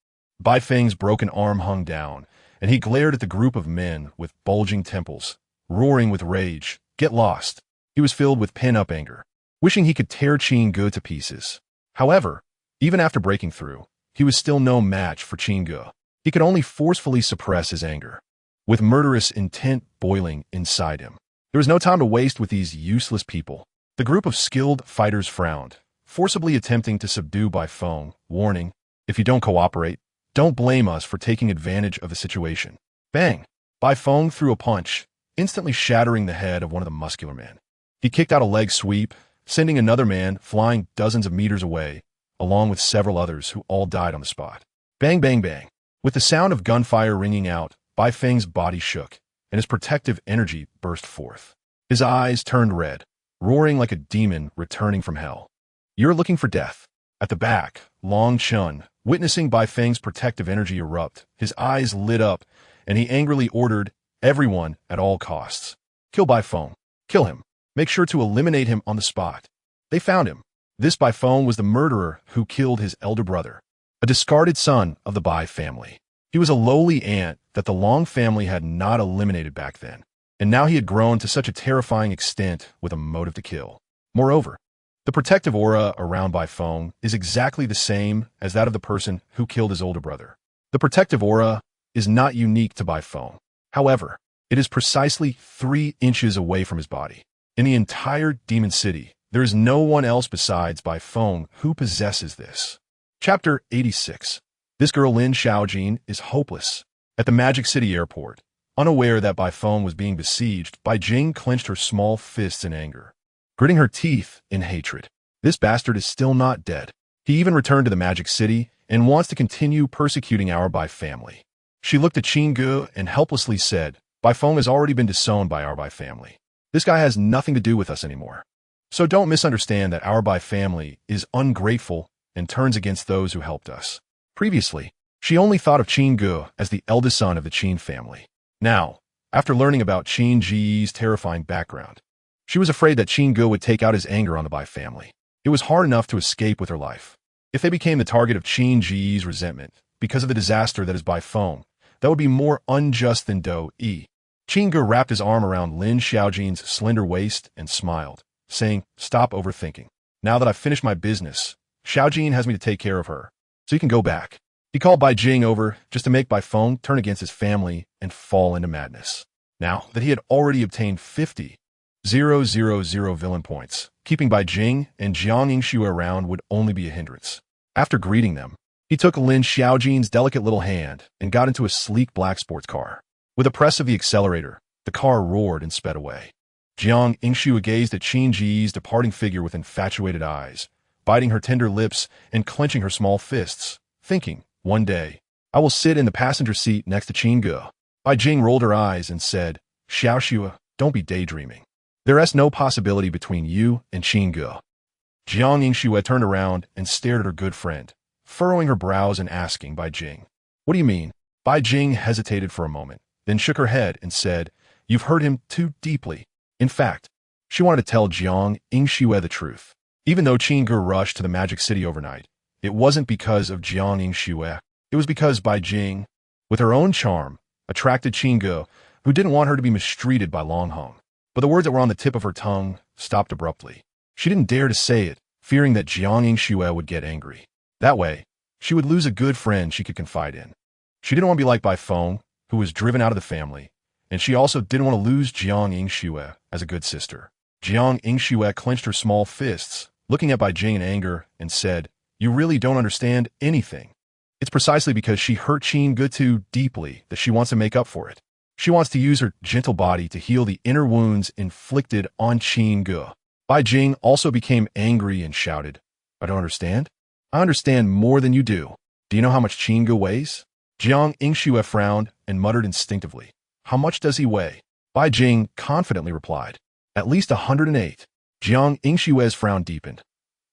Bai Feng's broken arm hung down, and he glared at the group of men with bulging temples, roaring with rage. "Get lost." He was filled with pent-up anger, wishing he could tear Qin Ge to pieces. However, even after breaking through, he was still no match for Qin Ge. He could only forcefully suppress his anger, with murderous intent boiling inside him. There was no time to waste with these useless people. The group of skilled fighters frowned, forcibly attempting to subdue Bai Feng, warning, "If you don't cooperate, don't blame us for taking advantage of the situation." Bang! Bai Feng threw a punch, instantly shattering the head of one of the muscular men. He kicked out a leg sweep, sending another man flying dozens of meters away, along with several others who all died on the spot. Bang, bang, bang. With the sound of gunfire ringing out, Bai Feng's body shook, and his protective energy burst forth. His eyes turned red, roaring like a demon returning from hell. "You're looking for death." At the back, Long Chun, witnessing Bai Feng's protective energy erupt, his eyes lit up, and he angrily ordered everyone at all costs. "Kill Bai Feng. Kill him. Make sure to eliminate him on the spot." They found him. This Bai Feng was the murderer who killed his elder brother, a discarded son of the Bai family. He was a lowly ant that the Long family had not eliminated back then, and now he had grown to such a terrifying extent with a motive to kill. Moreover, the protective aura around Bai Feng is exactly the same as that of the person who killed his older brother. The protective aura is not unique to Bai Feng. However, it is precisely 3 inches away from his body. In the entire Demon City, there is no one else besides Bai Feng who possesses this. Chapter 86. This girl Lin Xiaojin is hopeless. At the Magic City airport, unaware that Bai Feng was being besieged, Bai Jing clenched her small fists in anger, gritting her teeth in hatred. This bastard is still not dead. He even returned to the Magic City and wants to continue persecuting our Bai family. She looked at Qin Ge and helplessly said, "Bai Feng has already been disowned by our Bai family. This guy has nothing to do with us anymore. So don't misunderstand that our Bai family is ungrateful and turns against those who helped us." Previously, she only thought of Qin Ge as the eldest son of the Qin family. Now, after learning about Qin Ge's terrifying background, she was afraid that Qin Ge would take out his anger on the Bai family. It was hard enough to escape with her life. If they became the target of Qin Ge's resentment because of the disaster that is Bai Feng, that would be more unjust than Do-E. Qin Ge wrapped his arm around Lin Xiaojin's slender waist and smiled, saying, "Stop overthinking. Now that I've finished my business, Xiaojin has me to take care of her, so you can go back." He called Bai Jing over just to make Bai Feng turn against his family and fall into madness. Now that he had already obtained 50,000 villain points, keeping Bai Jing and Jiang Yingshu around would only be a hindrance. After greeting them, he took Lin Xiaojin's delicate little hand and got into a sleek black sports car. With a press of the accelerator, the car roared and sped away. Jiang Yingxue gazed at Qin Ge's departing figure with infatuated eyes, biting her tender lips and clenching her small fists, thinking, one day, I will sit in the passenger seat next to Qin Ge. Bai Jing rolled her eyes and said, Xiaoxue, don't be daydreaming. There is no possibility between you and Qin Ge. Jiang Yingxue turned around and stared at her good friend, furrowing her brows and asking Bai Jing, what do you mean? Bai Jing hesitated for a moment, then shook her head and said, you've hurt him too deeply. In fact, she wanted to tell Jiang Yingxue the truth. Even though Qin Ge rushed to the Magic City overnight, it wasn't because of Jiang Yingxue. It was because Bai Jing, with her own charm, attracted Qin Ge, who didn't want her to be mistreated by Long Hong. But the words that were on the tip of her tongue stopped abruptly. She didn't dare to say it, fearing that Jiang Yingxue would get angry. That way, she would lose a good friend she could confide in. She didn't want to be like Bai Feng, who was driven out of the family, and she also didn't want to lose Jiang Yingxue as a good sister. Jiang Yingxue clenched her small fists, looking at Bai Jing in anger, and said, you really don't understand anything. It's precisely because she hurt Qin Ge too deeply that she wants to make up for it. She wants to use her gentle body to heal the inner wounds inflicted on Qin Ge. Bai Jing also became angry and shouted, I don't understand? I understand more than you do. Do you know how much Qin Ge weighs? Jiang Yingxue frowned and muttered instinctively, how much does he weigh? Bai Jing confidently replied, at least 108. Jiang Yingxue's frown deepened.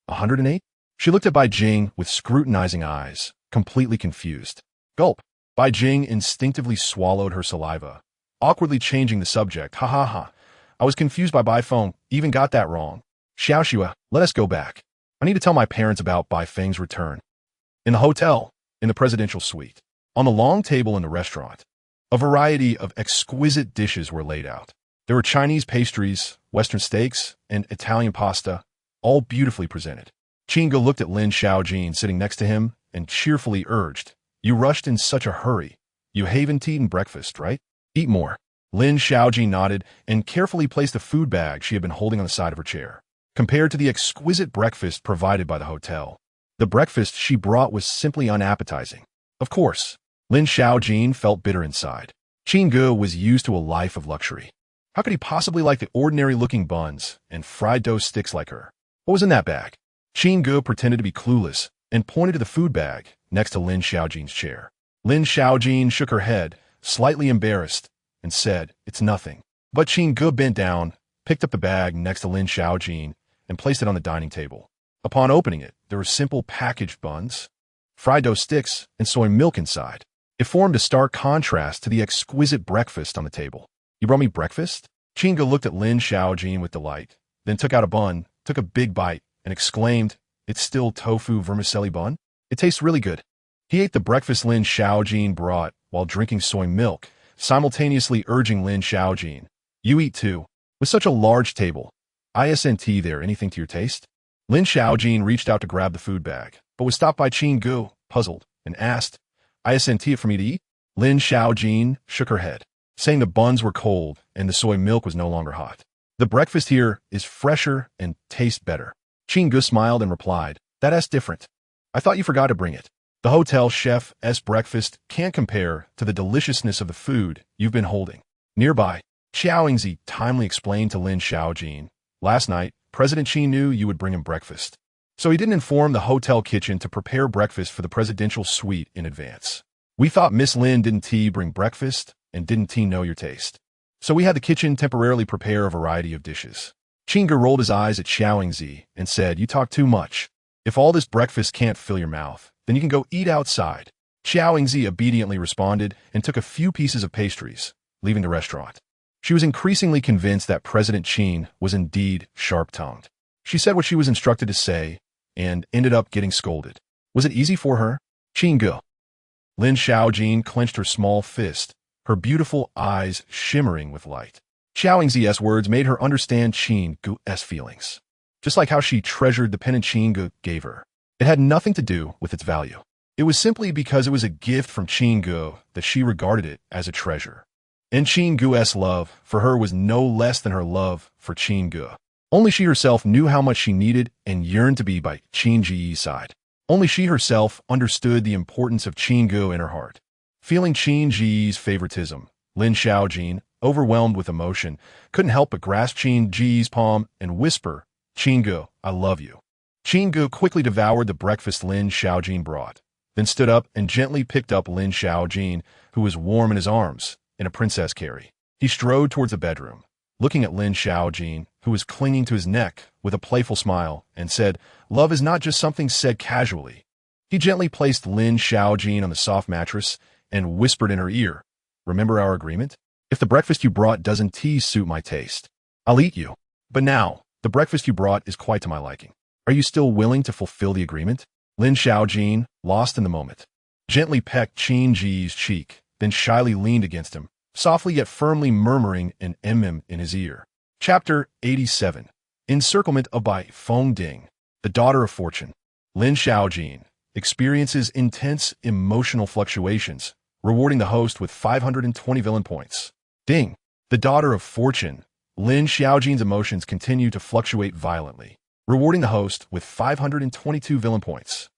108? She looked at Bai Jing with scrutinizing eyes, completely confused. Gulp. Bai Jing instinctively swallowed her saliva, awkwardly changing the subject. Ha ha ha. I was confused by Bai Feng, even got that wrong. Xiaoxue, let us go back. I need to tell my parents about Bai Feng's return. In the hotel, in the presidential suite, on the long table in the restaurant, a variety of exquisite dishes were laid out. There were Chinese pastries, Western steaks, and Italian pasta, all beautifully presented. Qin Ge looked at Lin Xiaojin sitting next to him and cheerfully urged, you rushed in such a hurry. You haven't eaten breakfast, right? Eat more. Lin Xiaojin nodded and carefully placed the food bag she had been holding on the side of her chair. Compared to the exquisite breakfast provided by the hotel, the breakfast she brought was simply unappetizing. Of course, Lin Xiaojin felt bitter inside. Qin Ge was used to a life of luxury. How could he possibly like the ordinary-looking buns and fried dough sticks like her? What was in that bag? Qin Ge pretended to be clueless and pointed to the food bag next to Lin Xiaojin's chair. Lin Xiaojin shook her head, slightly embarrassed, and said, it's nothing. But Qin Ge bent down, picked up the bag next to Lin Xiaojin, and placed it on the dining table. Upon opening it, there were simple packaged buns, fried dough sticks, and soy milk inside. It formed a stark contrast to the exquisite breakfast on the table. You brought me breakfast? Qin Ge looked at Lin Xiaojin with delight, then took out a bun, took a big bite, and exclaimed, it's still tofu vermicelli bun? It tastes really good. He ate the breakfast Lin Xiaojin brought while drinking soy milk, simultaneously urging Lin Xiaojin, you eat too. With such a large table, isn't there anything to your taste? Lin Xiaojin reached out to grab the food bag, but was stopped by Qin Ge, puzzled, and asked, isn't it for me to eat? Lin Xiaojin shook her head, saying the buns were cold and the soy milk was no longer hot. The breakfast here is fresher and tastes better. Qin Ge smiled and replied, that's different. I thought you forgot to bring it. The hotel chef's breakfast can't compare to the deliciousness of the food you've been holding. Nearby, Xiaoyingzi timely explained to Lin Xiaojin, last night, President Qin knew you would bring him breakfast. So he didn't inform the hotel kitchen to prepare breakfast for the presidential suite in advance. We thought Miss Lin didn't bring breakfast, and didn't know your taste. So we had the kitchen temporarily prepare a variety of dishes. Qin Ge rolled his eyes at Xiaoyingzi and said, you talk too much. If all this breakfast can't fill your mouth, then you can go eat outside. Xiaoyingzi obediently responded and took a few pieces of pastries, leaving the restaurant. She was increasingly convinced that President Qin was indeed sharp-tongued. She said what she was instructed to say, and ended up getting scolded. Was it easy for her? Qin Ge. Lin Xiaojin clenched her small fist, her beautiful eyes shimmering with light. Xiaoyingzi's words made her understand Qin Ge's feelings. Just like how she treasured the pendant Qin Ge gave her. It had nothing to do with its value. It was simply because it was a gift from Qin Ge that she regarded it as a treasure. And Qin Ge's love for her was no less than her love for Qin Ge. Only she herself knew how much she needed and yearned to be by Qin Ge's side. Only she herself understood the importance of Qin Ge in her heart. Feeling Qin Ge's favoritism, Lin Xiaojin, overwhelmed with emotion, couldn't help but grasp Qin Ge's palm and whisper, "Qin Ge, I love you." Qin Ge quickly devoured the breakfast Lin Xiaojin brought, then stood up and gently picked up Lin Xiaojin, who was warm in his arms, in a princess carry. He strode towards the bedroom, looking at Lin Xiaojin, who was clinging to his neck, with a playful smile, and said, "Love is not just something said casually." He gently placed Lin Xiaojin on the soft mattress and whispered in her ear, "Remember our agreement? If the breakfast you brought doesn't suit my taste, I'll eat you. But now, the breakfast you brought is quite to my liking. Are you still willing to fulfill the agreement?" Lin Xiaojin, lost in the moment, gently pecked Qin Ge's cheek, then shyly leaned against him, softly yet firmly murmuring an in his ear. Chapter 87. Encirclement of by Feng Ding, the daughter of fortune. Lin Xiaojin experiences intense emotional fluctuations, rewarding the host with 520 villain points. Ding, the daughter of fortune. Lin Xiaojin's emotions continue to fluctuate violently, rewarding the host with 522 villain points.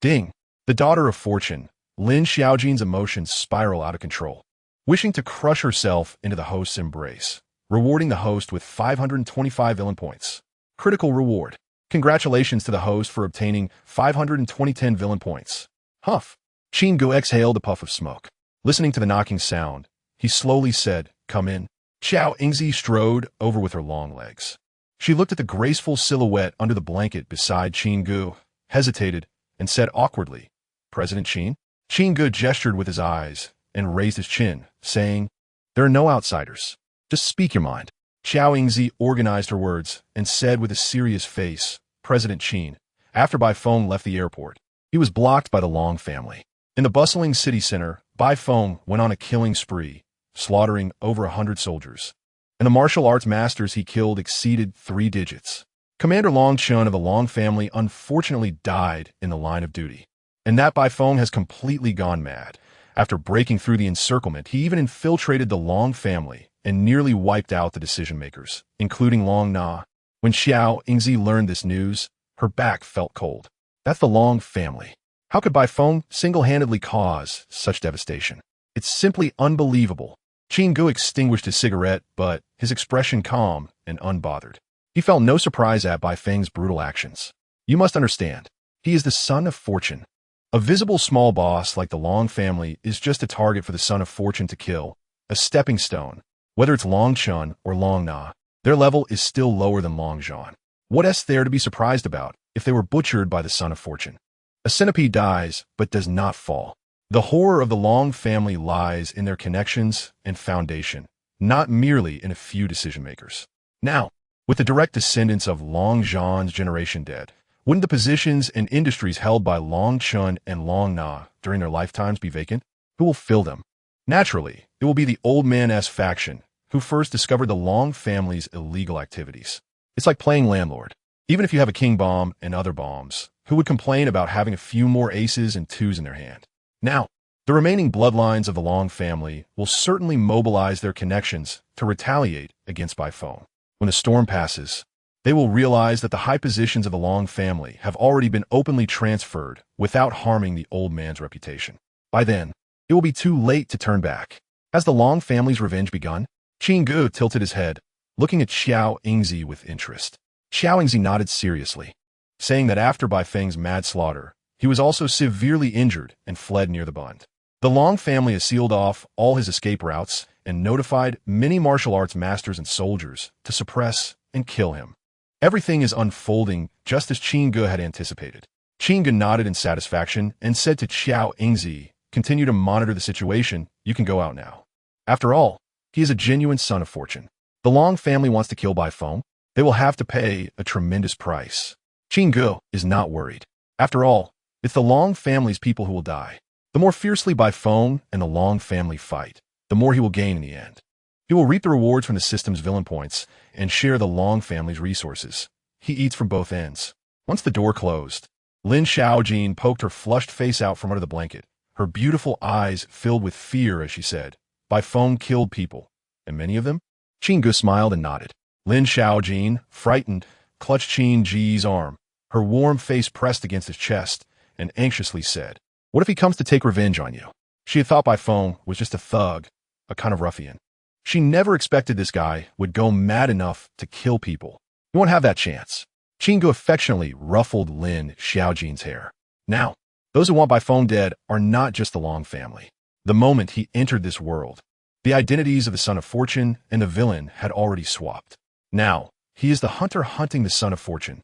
Ding, the daughter of fortune. Lin Xiaojin's emotions spiral out of control, wishing to crush herself into the host's embrace, rewarding the host with 525 villain points. Critical reward. Congratulations to the host for obtaining 520 villain points. Huff. Qin Ge exhaled a puff of smoke. Listening to the knocking sound, he slowly said, "Come in." Xiao Yingzi strode over with her long legs. She looked at the graceful silhouette under the blanket beside Qin Ge, hesitated, and said awkwardly, "President Qin?" Qin Ge gestured with his eyes and raised his chin, saying, "There are no outsiders. Just speak your mind." Xiao Yingzi organized her words and said with a serious face, "President Qin." After Bai Feng left the airport, he was blocked by the Long family. In the bustling city center, Bai Feng went on a killing spree, slaughtering over 100 soldiers. And the martial arts masters he killed exceeded 3 digits. Commander Long Chun of the Long family unfortunately died in the line of duty. And that Bai Feng has completely gone mad. After breaking through the encirclement, he even infiltrated the Long family and nearly wiped out the decision-makers, including Long Na. When Xiao Yingzi learned this news, her back felt cold. That's the Long family. How could Bai Feng single-handedly cause such devastation? It's simply unbelievable. Qin Ge extinguished his cigarette, but his expression calm and unbothered. He felt no surprise at Bai Feng's brutal actions. You must understand, he is the son of fortune. A visible small boss like the Long family is just a target for the son of fortune to kill, a stepping stone. Whether it's Long Chun or Long Na, their level is still lower than Long Zhan. What is there to be surprised about if they were butchered by the son of fortune? A centipede dies, but does not fall. The horror of the Long family lies in their connections and foundation, not merely in a few decision-makers. Now, with the direct descendants of Long Zhan's generation dead, wouldn't the positions and industries held by Long Chun and Long Na during their lifetimes be vacant? Who will fill them? Naturally, it will be the old man-esque faction who first discovered the Long family's illegal activities. It's like playing landlord. Even if you have a king bomb and other bombs, who would complain about having a few more aces and twos in their hand? Now, the remaining bloodlines of the Long family will certainly mobilize their connections to retaliate against Bai Feng. When the storm passes, they will realize that the high positions of the Long family have already been openly transferred without harming the old man's reputation. By then, it will be too late to turn back. Has the Long family's revenge begun? Qin Ge tilted his head, looking at Xiao Yingzi with interest. Xiao Yingzi nodded seriously, saying that after Bai Feng's mad slaughter, he was also severely injured and fled near the Bund. The Long family has sealed off all his escape routes and notified many martial arts masters and soldiers to suppress and kill him. Everything is unfolding just as Qin Ge had anticipated. Qin Ge nodded in satisfaction and said to Xiao Yingzi, "Continue to monitor the situation. You can go out now." After all, he is a genuine son of fortune. The Long family wants to kill Bai Feng. They will have to pay a tremendous price. Qin Ge is not worried. After all, it's the Long family's people who will die. The more fiercely Bai Feng and the Long family fight, the more he will gain in the end. He will reap the rewards from the system's villain points and share the Long family's resources. He eats from both ends. Once the door closed, Lin Xiaojin poked her flushed face out from under the blanket, her beautiful eyes filled with fear as she said, "Bai Feng killed people, and many of them?" Qin Ge smiled and nodded. Lin Xiaojin, frightened, clutched Qin Ge's arm, her warm face pressed against his chest, and anxiously said, "What if he comes to take revenge on you?" She had thought Bai Feng was just a thug, a kind of ruffian. She never expected this guy would go mad enough to kill people. You won't have that chance. Qin Ge affectionately ruffled Lin Xiaojin's hair. Now, those who want Bai Feng dead are not just the Long family. The moment he entered this world, the identities of the Son of Fortune and the villain had already swapped. Now, he is the hunter hunting the Son of Fortune.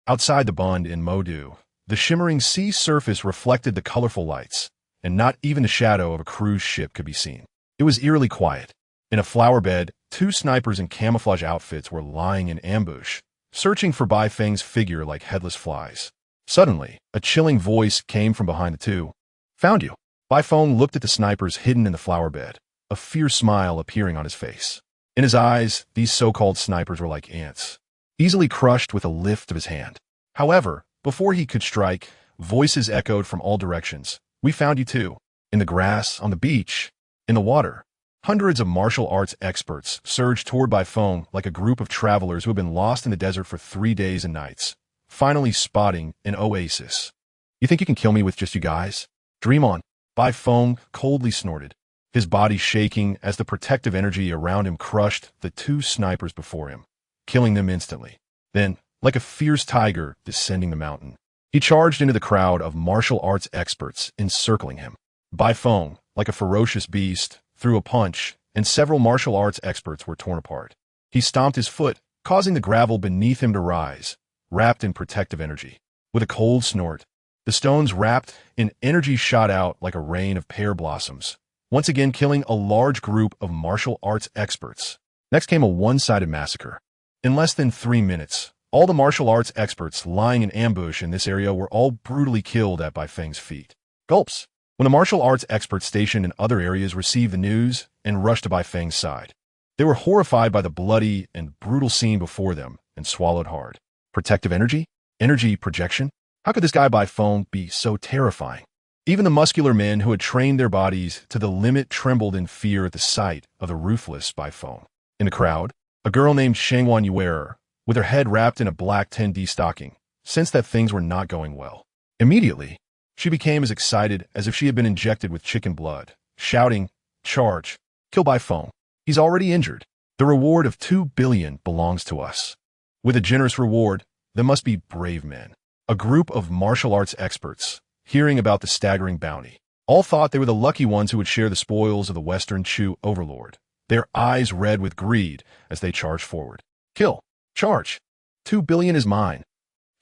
Outside the Bund in Modu, the shimmering sea surface reflected the colorful lights, and not even the shadow of a cruise ship could be seen. It was eerily quiet. In a flower bed, two snipers in camouflage outfits were lying in ambush, searching for Bai Feng's figure like headless flies. Suddenly, a chilling voice came from behind the two. "Found you." Bai Feng looked at the snipers hidden in the flower bed, a fierce smile appearing on his face. In his eyes, these so-called snipers were like ants, easily crushed with a lift of his hand. However, before he could strike, voices echoed from all directions. "We found you too. In the grass, on the beach, in the water." Hundreds of martial arts experts surged toward Bai Feng like a group of travelers who had been lost in the desert for 3 days and nights, finally spotting an oasis. "You think you can kill me with just you guys? Dream on." Bai Feng coldly snorted, his body shaking as the protective energy around him crushed the two snipers before him, killing them instantly. Then, like a fierce tiger descending the mountain, he charged into the crowd of martial arts experts encircling him. Bai Feng, like a ferocious beast, threw a punch, and several martial arts experts were torn apart. He stomped his foot, causing the gravel beneath him to rise, wrapped in protective energy. With a cold snort, the stones wrapped in energy shot out like a rain of pear blossoms, once again killing a large group of martial arts experts. Next came a one-sided massacre. In less than 3 minutes, all the martial arts experts lying in ambush in this area were all brutally killed at Bai Feng's feet. Gulps. When the martial arts experts stationed in other areas received the news and rushed to Bai Feng's side, they were horrified by the bloody and brutal scene before them and swallowed hard. Protective energy? Energy projection? How could this guy Bai Feng be so terrifying? Even the muscular men who had trained their bodies to the limit trembled in fear at the sight of the ruthless Bai Feng. In the crowd, a girl named Shangwan Yuer, with her head wrapped in a black 10D stocking, sensed that things were not going well. Immediately, she became as excited as if she had been injected with chicken blood, shouting, "Charge! Kill Bai Feng. He's already injured. The reward of 2 billion belongs to us." With a generous reward, there must be brave men. A group of martial arts experts, hearing about the staggering bounty, all thought they were the lucky ones who would share the spoils of the Western Chu overlord, their eyes red with greed as they charged forward. "Kill! Charge! 2 billion is mine."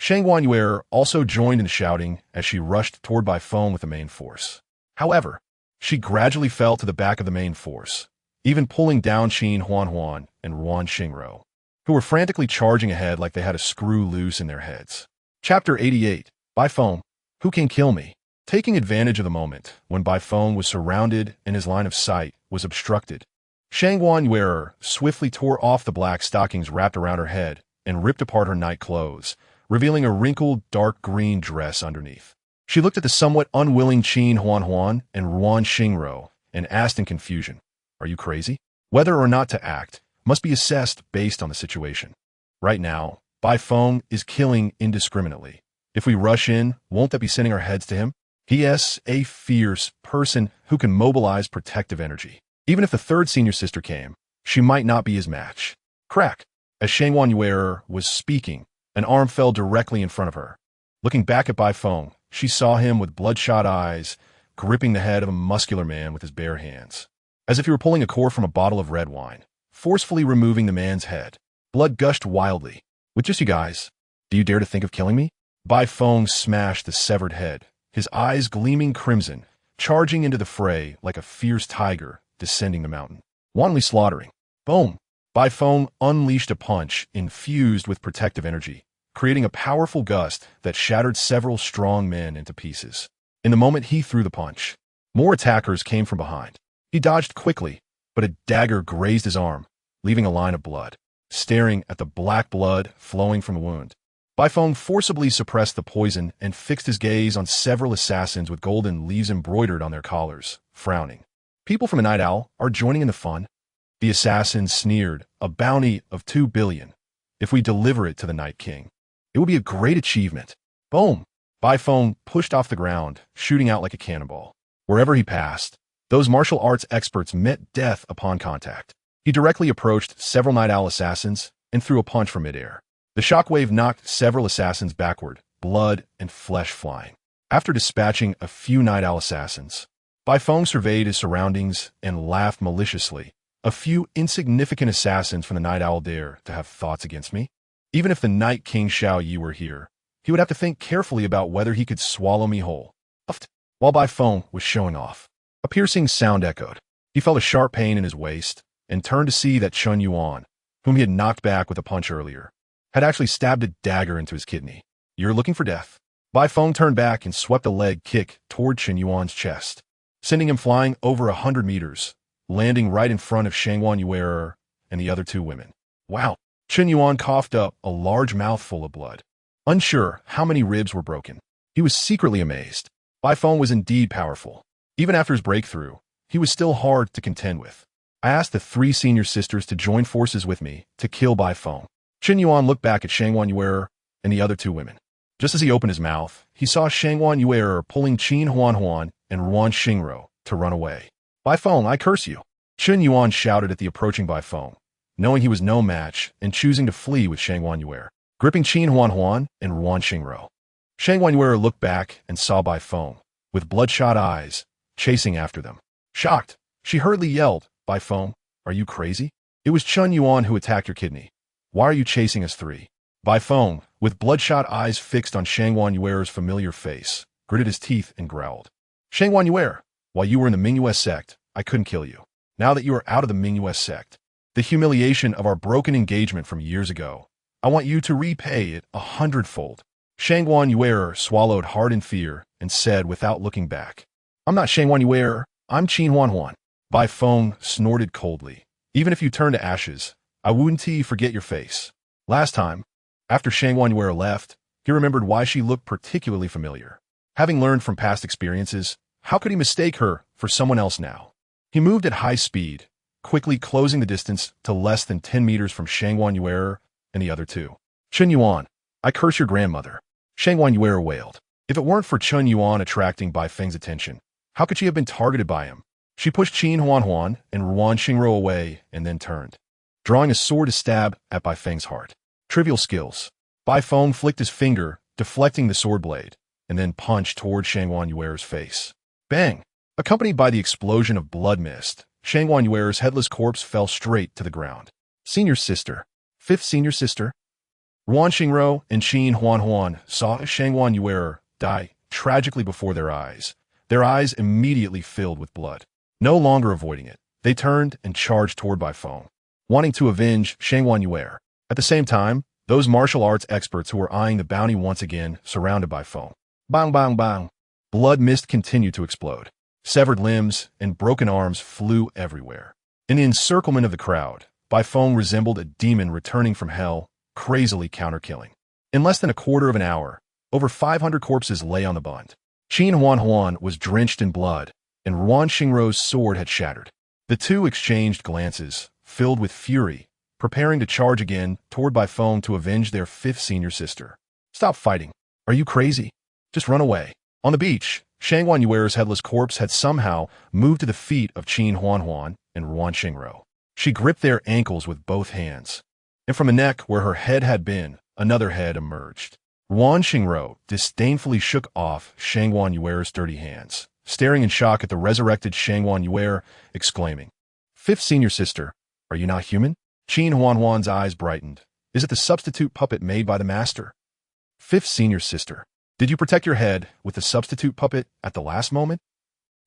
Shangwan Yuer also joined in the shouting as she rushed toward Bai Feng with the main force. However, she gradually fell to the back of the main force, even pulling down Qin Huan and Ruan Xingro, who were frantically charging ahead like they had a screw loose in their heads. Chapter 88. Bai Feng, who can kill me? Taking advantage of the moment when Bai Feng was surrounded and his line of sight was obstructed, Shangwan Yuer swiftly tore off the black stockings wrapped around her head and ripped apart her night clothes, revealing a wrinkled dark green dress underneath. She looked at the somewhat unwilling Qin Huan and Ruan Xingro and asked in confusion, "Are you crazy?" Whether or not to act must be assessed based on the situation. Right now, Bai Feng is killing indiscriminately. If we rush in, won't that be sending our heads to him? He is a fierce person who can mobilize protective energy. Even if the third senior sister came, she might not be his match. Crack! As Shangwan Yuer was speaking, an arm fell directly in front of her. Looking back at Bai Feng, she saw him with bloodshot eyes, gripping the head of a muscular man with his bare hands, as if he were pulling a cork from a bottle of red wine, forcefully removing the man's head. Blood gushed wildly. "With just you guys, do you dare to think of killing me?" Bai Feng smashed the severed head, his eyes gleaming crimson, charging into the fray like a fierce tiger descending the mountain, wantonly slaughtering. Boom! Bai Feng unleashed a punch infused with protective energy, creating a powerful gust that shattered several strong men into pieces. In the moment he threw the punch, more attackers came from behind. He dodged quickly, but a dagger grazed his arm, leaving a line of blood. Staring at the black blood flowing from the wound, Bai Feng forcibly suppressed the poison and fixed his gaze on several assassins with golden leaves embroidered on their collars, frowning. "People from a night owl are joining in the fun." The assassin sneered, "A bounty of 2 billion. If we deliver it to the Night King, it will be a great achievement." Boom! Bai Feng pushed off the ground, shooting out like a cannonball. Wherever he passed, Those martial arts experts met death upon contact. He directly approached several Night Owl assassins and threw a punch from midair. The shockwave knocked several assassins backward, blood and flesh flying. After dispatching a few Night Owl assassins, Bai Feng surveyed his surroundings and laughed maliciously. A few insignificant assassins from the Night Owl dare to have thoughts against me? Even if the Night King Xiao Yi were here, he would have to think carefully about whether he could swallow me whole. Puffed. While Bai Feng was showing off, a piercing sound echoed. He felt a sharp pain in his waist and turned to see that Chen Yuan, whom he had knocked back with a punch earlier, had actually stabbed a dagger into his kidney. You're looking for death. Bai Feng turned back and swept a leg kick toward Chen Yuan's chest, sending him flying over 100 meters, landing right in front of Shangwan Yuer and the other two women. Wow. Chen Yuan coughed up a large mouthful of blood. Unsure how many ribs were broken, he was secretly amazed. Bai Feng was indeed powerful. Even after his breakthrough, he was still hard to contend with. I asked the three senior sisters to join forces with me to kill Bai Feng. Chen Yuan looked back at Shangwan Yuer and the other two women. Just as he opened his mouth, he saw Shangwan Yuer pulling Qin Huan and Ruan Xingro to run away. Bai Feng, I curse you! Chen Yuan shouted at the approaching Bai Feng, knowing he was no match and choosing to flee with Shangwan Yuer, gripping Qin Huan and Ruan Xingro. Shangwan Yuer looked back and saw Bai Feng, with bloodshot eyes, chasing after them. Shocked, she hurriedly yelled, Bai Feng, are you crazy? It was Chen Yuan who attacked your kidney. Why are you chasing us three? Bai Feng, with bloodshot eyes fixed on Shangwan Yuer's familiar face, gritted his teeth and growled. Shangwan Yuer, while you were in the Mingyue sect, I couldn't kill you. Now that you are out of the Mingyue sect, the humiliation of our broken engagement from years ago, I want you to repay it 100-fold. Shangwan Yuer swallowed hard in fear and said without looking back, I'm not Shangwan Yuer, I'm Qin Huan. Bai Feng snorted coldly. Even if you turn to ashes, I wouldn't forget your face. Last time, after Shangwan Yuer left, he remembered why she looked particularly familiar. Having learned from past experiences, how could he mistake her for someone else now? He moved at high speed, quickly closing the distance to less than 10 meters from Shangwan Yuer and the other two. Chen Yuan, I curse your grandmother. Shangwan Yuer wailed. If it weren't for Chen Yuan attracting Bai Feng's attention, how could she have been targeted by him? She pushed Qin Huan and Ruan Xingro away and then turned, drawing a sword to stab at Bai Feng's heart. Trivial skills. Bai Feng flicked his finger, deflecting the sword blade, and then punched toward Shangwan Yuer's face. Bang! Accompanied by the explosion of blood mist, Shangwan Yuer's headless corpse fell straight to the ground. Senior sister. Fifth senior sister. Ruan Xingro and Qin Huan saw Shangwan Yuer die tragically before their eyes immediately filled with blood. No longer avoiding it, they turned and charged toward Bai Feng, wanting to avenge Shangwan Yuer. At the same time, those martial arts experts who were eyeing the bounty once again surrounded Bai Feng. Bang, bang, bang. Blood mist continued to explode. Severed limbs and broken arms flew everywhere. In the encirclement of the crowd, Bai Feng resembled a demon returning from hell, crazily counter-killing. In less than a quarter of an hour, over 500 corpses lay on the bund. Qin Huan was drenched in blood, and Ruan Xingro's sword had shattered. The two exchanged glances, filled with fury, preparing to charge again toward Bai Feng to avenge their fifth senior sister. Stop fighting. Are you crazy? Just run away. On the beach, Shangwan Yuer's headless corpse had somehow moved to the feet of Qin Huan and Ruan Xingro. She gripped their ankles with both hands, and from the neck where her head had been, another head emerged. Ruan Xingro disdainfully shook off Shangwan Yuer's dirty hands, staring in shock at the resurrected Shangwan Yuer, exclaiming, Fifth senior sister, are you not human? Qin Huan's eyes brightened. Is it the substitute puppet made by the master? Fifth senior sister, did you protect your head with the substitute puppet at the last moment?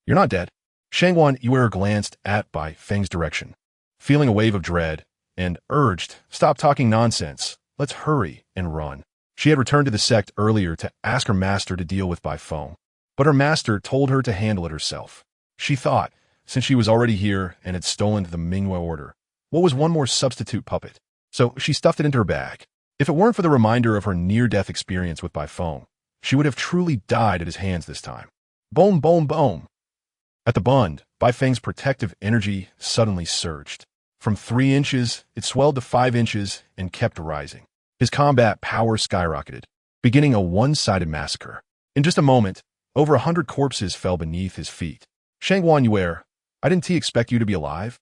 You're not dead. Shangwan Yuer glanced at Bai Feng's direction, feeling a wave of dread, and urged, Stop talking nonsense. Let's hurry and run. She had returned to the sect earlier to ask her master to deal with Bai Feng, but her master told her to handle it herself. She thought, since she was already here and had stolen the Mingyue order, what was one more substitute puppet? So she stuffed it into her bag. If it weren't for the reminder of her near-death experience with Bai Feng, she would have truly died at his hands this time. Boom, boom, boom. At the bund, Bai Feng's protective energy suddenly surged. From 3 inches, it swelled to 5 inches and kept rising. His combat power skyrocketed, beginning a one-sided massacre. In just a moment, over 100 corpses fell beneath his feet. Shangwan Yuer, I didn't expect you to be alive.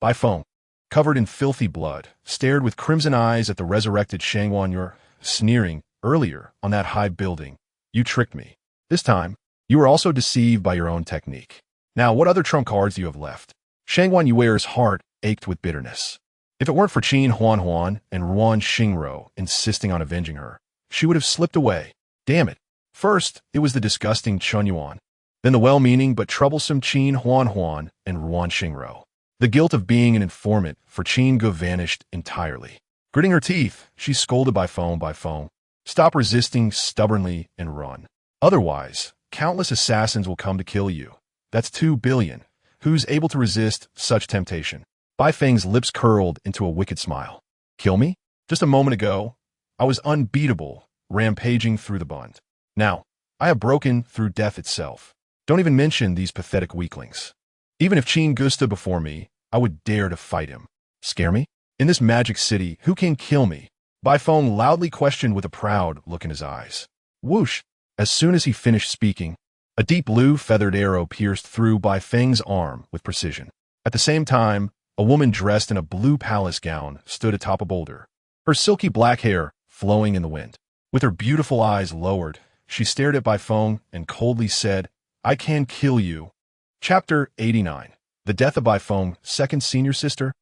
Bai Feng, covered in filthy blood, stared with crimson eyes at the resurrected Shangwan Yue, sneering, earlier, on that high building. You tricked me. This time, you were also deceived by your own technique. Now, what other trump cards do you have left? Shangwan Yue's heart ached with bitterness. If it weren't for Qin Huan and Ruan Xingro insisting on avenging her, she would have slipped away. Damn it. First, it was the disgusting Chun Yuan, then the well-meaning but troublesome Qin Huan and Ruan Xingro. The guilt of being an informant for Qin Ge vanished entirely. Gritting her teeth, she scolded Bai Feng. Stop resisting stubbornly and run. Otherwise, countless assassins will come to kill you. That's 2 billion. Who's able to resist such temptation? Bai Feng's lips curled into a wicked smile. Kill me? Just a moment ago, I was unbeatable, rampaging through the bund. Now, I have broken through death itself. Don't even mention these pathetic weaklings. Even if Qin Ge stood before me, I would dare to fight him. Scare me? In this magic city, who can kill me? Bai Feng loudly questioned with a proud look in his eyes. Whoosh! As soon as he finished speaking, a deep blue feathered arrow pierced through Bai Feng's arm with precision. At the same time, a woman dressed in a blue palace gown stood atop a boulder, her silky black hair flowing in the wind. With her beautiful eyes lowered, she stared at Bai Feng and coldly said, I can kill you. Chapter 89. The Death of Bai Feng, second senior sister.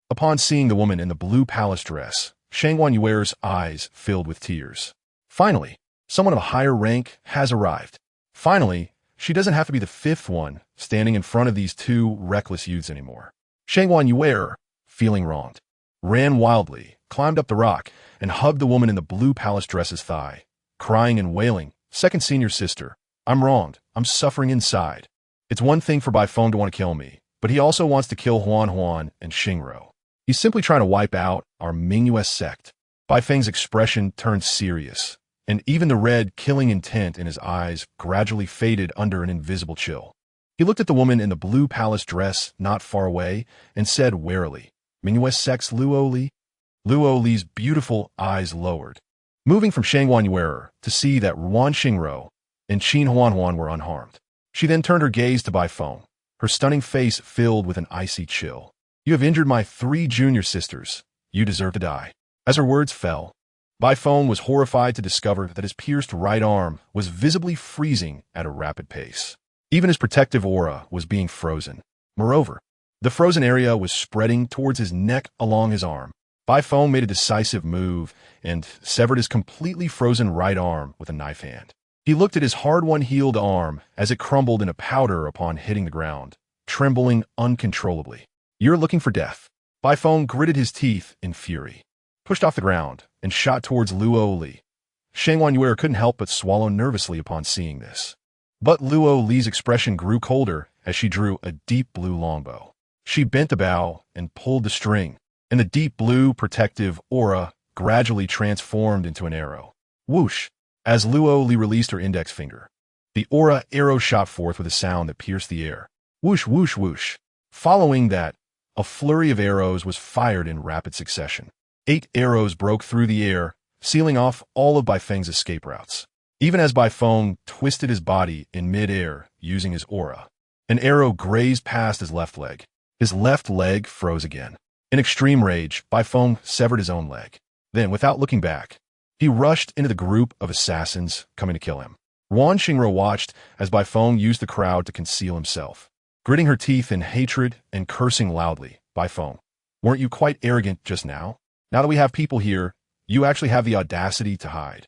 Upon seeing the woman in the blue palace dress, Shangwan Yue's eyes filled with tears. Finally, someone of a higher rank has arrived. Finally, she doesn't have to be the fifth one standing in front of these two reckless youths anymore. Shangwan Yue, feeling wronged, ran wildly, climbed up the rock, and hugged the woman in the blue palace dress's thigh, crying and wailing, Second senior sister, I'm wronged. I'm suffering inside. It's one thing for Bai Feng to want to kill me, but he also wants to kill Huan and Xingro. He's simply trying to wipe out our Mingyue sect. Bai Feng's expression turned serious, and even the red, killing intent in his eyes gradually faded under an invisible chill. He looked at the woman in the blue palace dress not far away and said warily, Mingyue sect's Luo Li? Luo Li's beautiful eyes lowered, moving from Shangwan Yue to see that Ruan Xingro and Qin Huan were unharmed. She then turned her gaze to Bai Feng, her stunning face filled with an icy chill. You have injured my 3 junior sisters. You deserve to die. As her words fell, Bai Feng was horrified to discover that his pierced right arm was visibly freezing at a rapid pace. Even his protective aura was being frozen. Moreover, the frozen area was spreading towards his neck along his arm. Bai Feng made a decisive move and severed his completely frozen right arm with a knife hand. He looked at his hard-won healed arm as it crumbled into powder upon hitting the ground, trembling uncontrollably. You're looking for death. Bai Feng gritted his teeth in fury, pushed off the ground, and shot towards Luo Li. Shangwan Yue couldn't help but swallow nervously upon seeing this. But Luo Li's expression grew colder as she drew a deep blue longbow. She bent the bow and pulled the string, and the deep blue protective aura gradually transformed into an arrow. Whoosh! As Luo Li released her index finger, the aura arrow shot forth with a sound that pierced the air. Whoosh, whoosh, whoosh. Following that, a flurry of arrows was fired in rapid succession. 8 arrows broke through the air, sealing off all of Bai Feng's escape routes. Even as Bai Feng twisted his body in mid-air using his aura, an arrow grazed past his left leg. His left leg froze again. In extreme rage, Bai Feng severed his own leg. Then, without looking back, he rushed into the group of assassins coming to kill him. Ruan Xingro watched as Bai Feng used the crowd to conceal himself. Gritting her teeth in hatred and cursing loudly, Bai Feng, weren't you quite arrogant just now? Now that we have people here, you actually have the audacity to hide.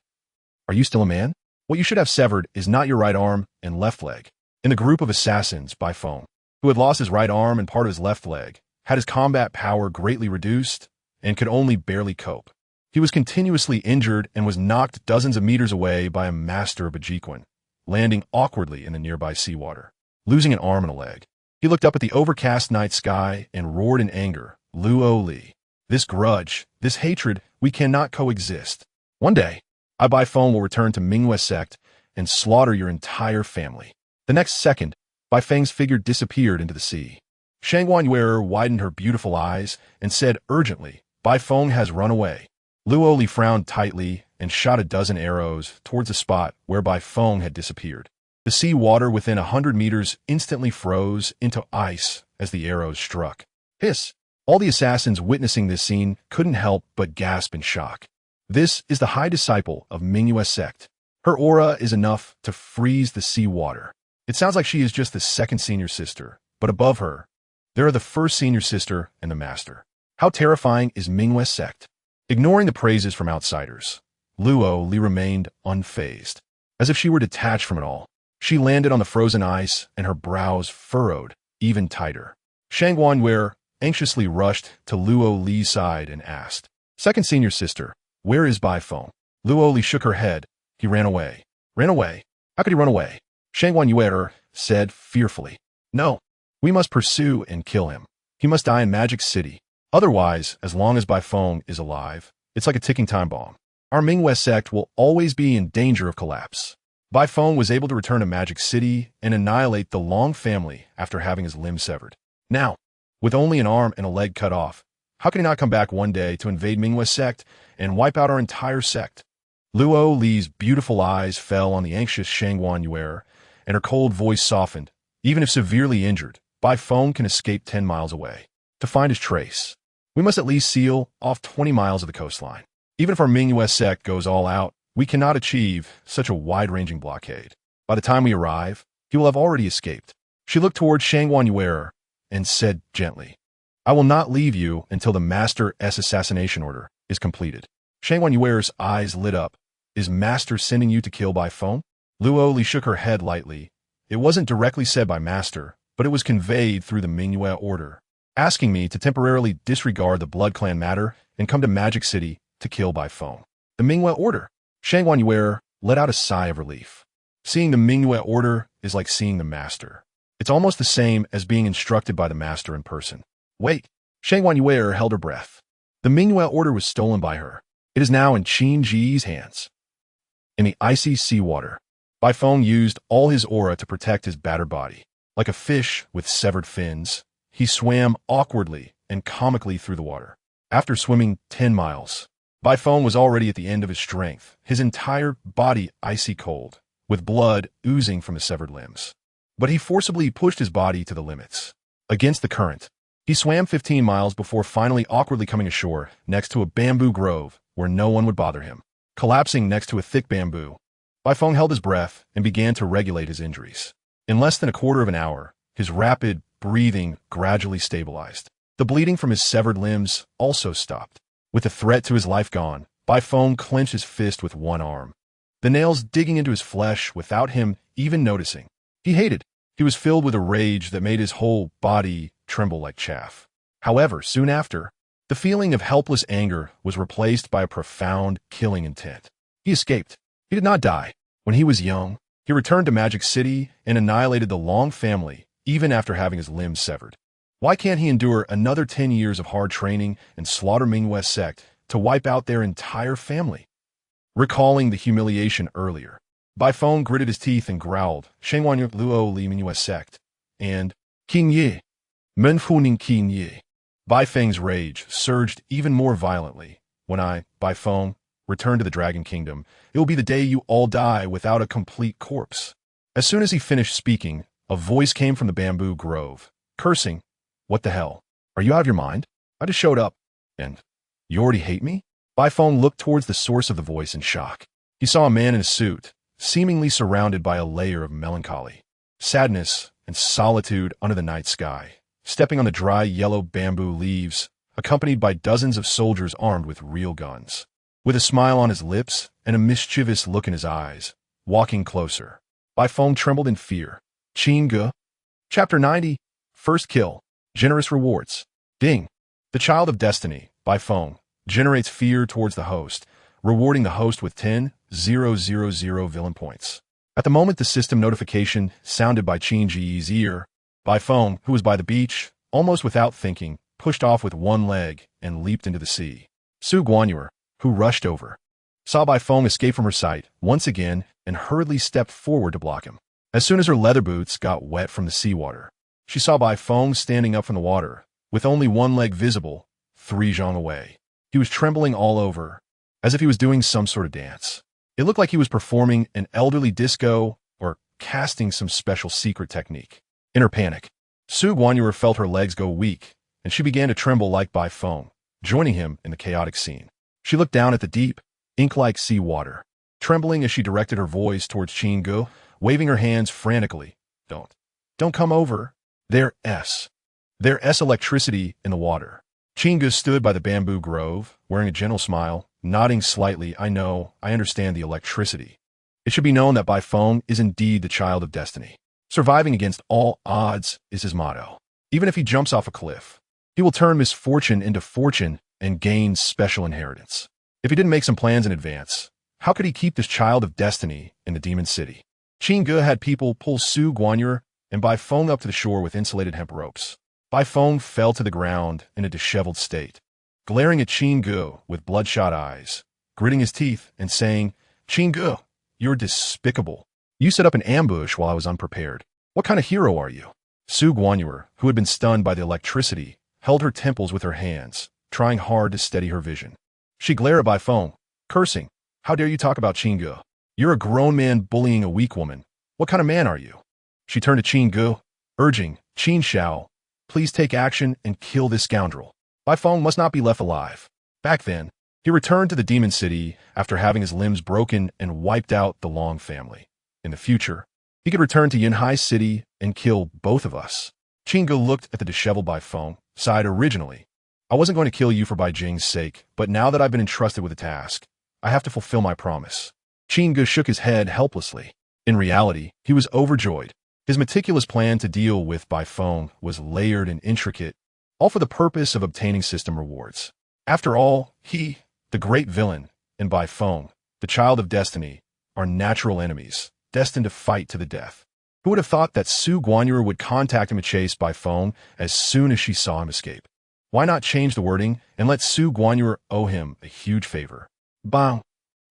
Are you still a man? What you should have severed is not your right arm and left leg. In the group of assassins, Bai Feng, who had lost his right arm and part of his left leg, had his combat power greatly reduced and could only barely cope. He was continuously injured and was knocked dozens of meters away by a master Bajiquan, landing awkwardly in the nearby seawater, losing an arm and a leg. He looked up at the overcast night sky and roared in anger, Luo Li, this grudge, this hatred, we cannot coexist. One day, I Bai Feng will return to Mingyue sect and slaughter your entire family. The next second, Bai Feng's figure disappeared into the sea. Shangwan Yue widened her beautiful eyes and said urgently, Bai Feng has run away. Luo Li frowned tightly and shot a dozen arrows towards the spot where Bai Feng had disappeared. The sea water within 100 meters instantly froze into ice as the arrows struck. Hiss! All the assassins witnessing this scene couldn't help but gasp in shock. This is the high disciple of Mingyue sect. Her aura is enough to freeze the sea water. It sounds like she is just the second senior sister, but above her, there are the first senior sister and the master. How terrifying is Mingyue sect? Ignoring the praises from outsiders, Luo Li remained unfazed, as if she were detached from it all. She landed on the frozen ice, and her brows furrowed even tighter. Shang Guanyue anxiously rushed to Luo Li's side and asked, "Second senior sister, where is Bai Feng?" Luo Li shook her head. "He ran away." "Ran away? How could he run away?" Shang Guanyue said fearfully. "No, we must pursue and kill him. He must die in Magic City. Otherwise, as long as Bai Feng is alive, it's like a ticking time bomb. Our Mingyue sect will always be in danger of collapse." Bai Feng was able to return to Magic City and annihilate the Long family after having his limbs severed. Now, with only an arm and a leg cut off, how can he not come back one day to invade Mingyue sect and wipe out our entire sect? Luo Li's beautiful eyes fell on the anxious Shang Guanyue, and her cold voice softened. Even if severely injured, Bai Feng can escape 10 miles away. To find his trace, we must at least seal off 20 miles of the coastline. Even if our Mingyue sect goes all out, we cannot achieve such a wide-ranging blockade. By the time we arrive, he will have already escaped. She looked toward Shang Guanyue and said gently, "I will not leave you until the Master's assassination order is completed." Shang Guanyue's eyes lit up. "Is Master sending you to kill Bai Feng?" Luo Li shook her head lightly. "It wasn't directly said by Master, but it was conveyed through the Mingyue order, asking me to temporarily disregard the Blood Clan matter and come to Magic City to kill Bai Feng." The Mingyue order? Shang Guanyue let out a sigh of relief. Seeing the Mingyue order is like seeing the Master. It's almost the same as being instructed by the Master in person. Wait, Shang Guanyue held her breath. The Mingyue order was stolen by her. It is now in Qin Ge's hands. In the icy seawater, Bai Feng used all his aura to protect his battered body. Like a fish with severed fins, he swam awkwardly and comically through the water. After swimming 10 miles, Bai Feng was already at the end of his strength, his entire body icy cold, with blood oozing from his severed limbs. But he forcibly pushed his body to the limits. Against the current, he swam 15 miles before finally awkwardly coming ashore next to a bamboo grove where no one would bother him. Collapsing next to a thick bamboo, Bai Feng held his breath and began to regulate his injuries. In less than a quarter of an hour, his rapid breathing gradually stabilized. The bleeding from his severed limbs also stopped. With the threat to his life gone, Bai Feng clenched his fist with one arm, the nails digging into his flesh without him even noticing. He hated. He was filled with a rage that made his whole body tremble like chaff. However, soon after, the feeling of helpless anger was replaced by a profound killing intent. He escaped. He did not die. When he was young, he returned to Magic City and annihilated the Long family, even after having his limbs severed. Why can't he endure another 10 years of hard training and slaughter Mingyue sect to wipe out their entire family? Recalling the humiliation earlier, Bai Feng gritted his teeth and growled, "Shang Guanyue Luo Li Mingyue sect," and "Qin Ge, Menfuning Qin Ge." Bai Feng's rage surged even more violently. "When I, Bai Feng, return to the Dragon Kingdom, it will be the day you all die without a complete corpse." As soon as he finished speaking, a voice came from the bamboo grove, cursing, "What the hell? Are you out of your mind? I just showed up, and you already hate me?" Bai Feng looked towards the source of the voice in shock. He saw a man in a suit, seemingly surrounded by a layer of melancholy, sadness, and solitude under the night sky, stepping on the dry yellow bamboo leaves, accompanied by dozens of soldiers armed with real guns. With a smile on his lips and a mischievous look in his eyes, walking closer, Bai Feng trembled in fear. Qin Ge, Chapter 90, First Kill. Generous rewards. Ding. The Child of Destiny, Bai Feng, generates fear towards the host, rewarding the host with 10,000 villain points. At the moment the system notification sounded by Qin Ge's ear, Bai Feng, who was by the beach, almost without thinking, pushed off with one leg and leaped into the sea. Su Guanyue, who rushed over, saw Bai Feng escape from her sight once again and hurriedly stepped forward to block him. As soon as her leather boots got wet from the seawater, she saw Bai Feng standing up from the water, with only one leg visible, 3 zhang away. He was trembling all over, as if he was doing some sort of dance. It looked like he was performing an elderly disco or casting some special secret technique. In her panic, Su Guanyuer felt her legs go weak, and she began to tremble like Bai Feng, joining him in the chaotic scene. She looked down at the deep, ink-like sea water, trembling as she directed her voice towards Qin Ge, waving her hands frantically. Don't come over. There's electricity in the water. Qin Ge stood by the bamboo grove, wearing a gentle smile, nodding slightly. I understand the electricity. It should be known that Bai Feng is indeed the child of destiny. Surviving against all odds is his motto. Even if he jumps off a cliff, he will turn misfortune into fortune and gain special inheritance. If he didn't make some plans in advance, how could he keep this child of destiny in the Demon City? Qin Ge had people pull Su Guanyuer and Bai Feng up to the shore with insulated hemp ropes. Bai Feng fell to the ground in a disheveled state, glaring at Qin Ge with bloodshot eyes, gritting his teeth and saying, Qin Ge, you're despicable. You set up an ambush while I was unprepared. What kind of hero are you? Su Guanyuer, who had been stunned by the electricity, held her temples with her hands, trying hard to steady her vision. She glared at Bai Feng, cursing, How dare you talk about Qin Ge? You're a grown man bullying a weak woman. What kind of man are you? She turned to Qin Ge, urging, Qin Shao, please take action and kill this scoundrel. Bai Feng must not be left alive. Back then, he returned to the Demon City after having his limbs broken and wiped out the Long family. In the future, he could return to Yunhai City and kill both of us. Qin Ge looked at the disheveled Bai Feng, sighed originally. I wasn't going to kill you for Bai Jing's sake, but now that I've been entrusted with a task, I have to fulfill my promise. Qin Ge shook his head helplessly. In reality, he was overjoyed. His meticulous plan to deal with Bai Feng was layered and intricate, all for the purpose of obtaining system rewards. After all, he, the great villain, and Bai Feng, the child of destiny, are natural enemies, destined to fight to the death. Who would have thought that Su Guanyuer would contact him and chase Bai Feng as soon as she saw him escape? Why not change the wording and let Su Guanyuer owe him a huge favor? Bang!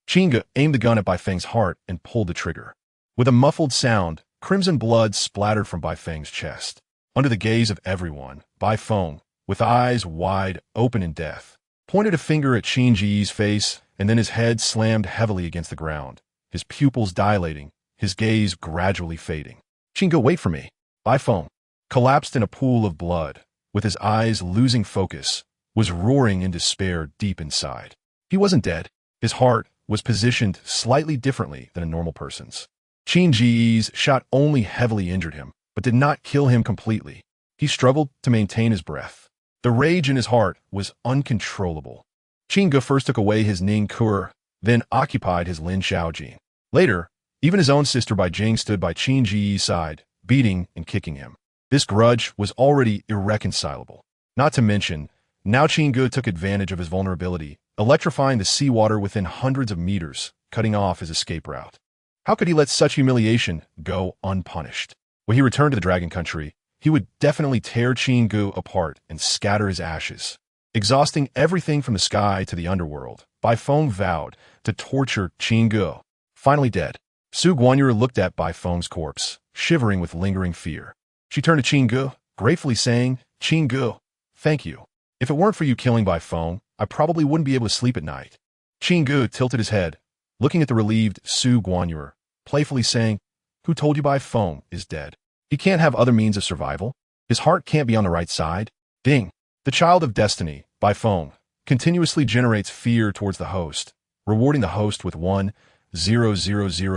Qin Ge aimed the gun at Bai Feng's heart and pulled the trigger. With a muffled sound, crimson blood splattered from Bai Feng's chest. Under the gaze of everyone, Bai Feng, with eyes wide open in death, pointed a finger at Qin Ge's face, and then his head slammed heavily against the ground, his pupils dilating, his gaze gradually fading. Qin Ge, wait for me. Bai Feng, collapsed in a pool of blood, with his eyes losing focus, was roaring in despair deep inside. He wasn't dead. His heart was positioned slightly differently than a normal person's. Qin Ge's shot only heavily injured him, but did not kill him completely. He struggled to maintain his breath. The rage in his heart was uncontrollable. Qin Ge first took away his Ning Kur, then occupied his Lin Shaojin. Later, even his own sister Bai Jing stood by Qin Ge's side, beating and kicking him. This grudge was already irreconcilable. Not to mention, now Qin Ge took advantage of his vulnerability, electrifying the seawater within hundreds of meters, cutting off his escape route. How could he let such humiliation go unpunished? When he returned to the Dragon Country, he would definitely tear Qin Ge apart and scatter his ashes. Exhausting everything from the sky to the underworld, Bai Feng vowed to torture Qin Ge. Finally dead, Su Guanyuer looked at Bai Feng's corpse, shivering with lingering fear. She turned to Qin Ge, gratefully saying, Qin Ge, thank you. If it weren't for you killing Bai Feng, I probably wouldn't be able to sleep at night. Qin Ge tilted his head, looking at the relieved Su Guanyuer, playfully saying, Who told you Bai Feng is dead? He can't have other means of survival. His heart can't be on the right side. Ding! The child of destiny, Bai Feng, continuously generates fear towards the host, rewarding the host with 1,000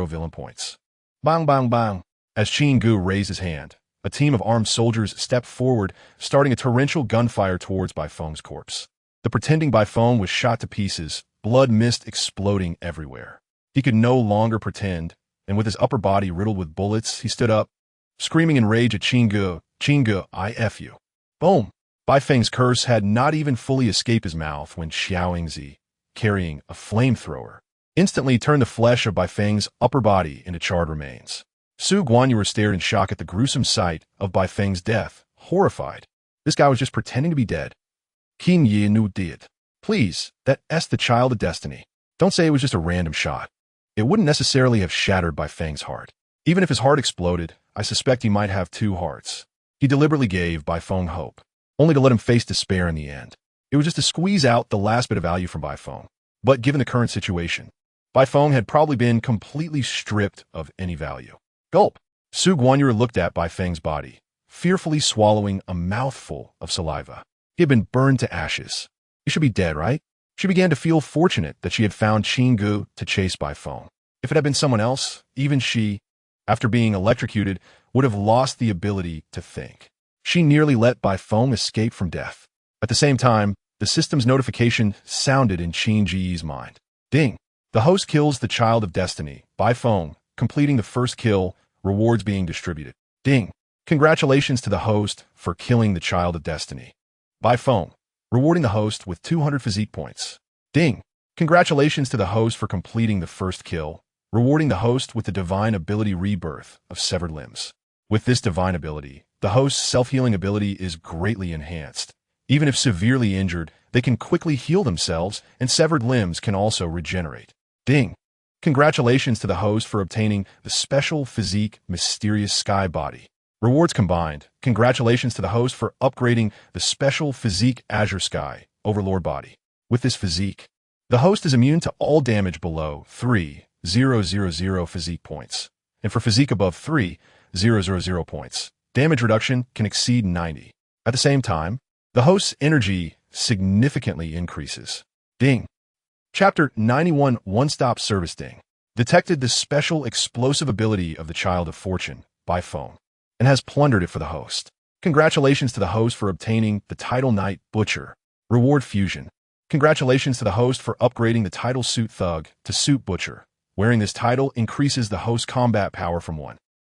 villain points. Bang, bang, bang. As Qin Ge raised his hand, a team of armed soldiers stepped forward, starting a torrential gunfire towards Bai Feng's corpse. The pretending Bai Feng was shot to pieces, blood mist exploding everywhere. He could no longer pretend, and with his upper body riddled with bullets, he stood up, screaming in rage at Qin Ge, I F you. Boom! Bai Feng's curse had not even fully escaped his mouth when Xiao Yingzi, carrying a flamethrower, instantly turned the flesh of Bai Feng's upper body into charred remains. Su Guanyuer stared in shock at the gruesome sight of Bai Feng's death, horrified. This guy was just pretending to be dead. Qin Ye knew did. Please, that's the child of destiny. Don't say it was just a random shot. It wouldn't necessarily have shattered Bai Feng's heart. Even if his heart exploded, I suspect he might have two hearts. He deliberately gave Bai Feng hope, only to let him face despair in the end. It was just to squeeze out the last bit of value from Bai Feng. But given the current situation, Bai Feng had probably been completely stripped of any value. Gulp! Su Guanyuer looked at Bai Feng's body, fearfully swallowing a mouthful of saliva. He had been burned to ashes. He should be dead, right? She began to feel fortunate that she had found Qin Ge to chase by phone. If it had been someone else, even she, after being electrocuted, would have lost the ability to think. She nearly let Bai Feng escape from death. At the same time, the system's notification sounded in Qin Ge's mind. Ding! The host kills the child of destiny, Bai Feng, completing the first kill, rewards being distributed. Ding! Congratulations to the host for killing the child of destiny. Bai Feng, rewarding the host with 200 physique points. Ding! Congratulations to the host for completing the first kill, rewarding the host with the divine ability rebirth of severed limbs. With this divine ability, the host's self-healing ability is greatly enhanced. Even if severely injured, they can quickly heal themselves, and severed limbs can also regenerate. Ding! Congratulations to the host for obtaining the special physique mysterious sky body. Rewards combined. Congratulations to the host for upgrading the special physique azure sky overlord body. With this physique, the host is immune to all damage below 3,000 physique points. And for physique above 3,000 points, damage reduction can exceed 90. At the same time, the host's energy significantly increases. Ding! Chapter 91 One-Stop Service Ding. Detected the special explosive ability of the Child of Fortune, Bai Feng, and has plundered it for the host. Congratulations to the host for obtaining the title Knight Butcher. Reward Fusion. Congratulations to the host for upgrading the title Suit Thug to Suit Butcher. Wearing this title increases the host's combat power from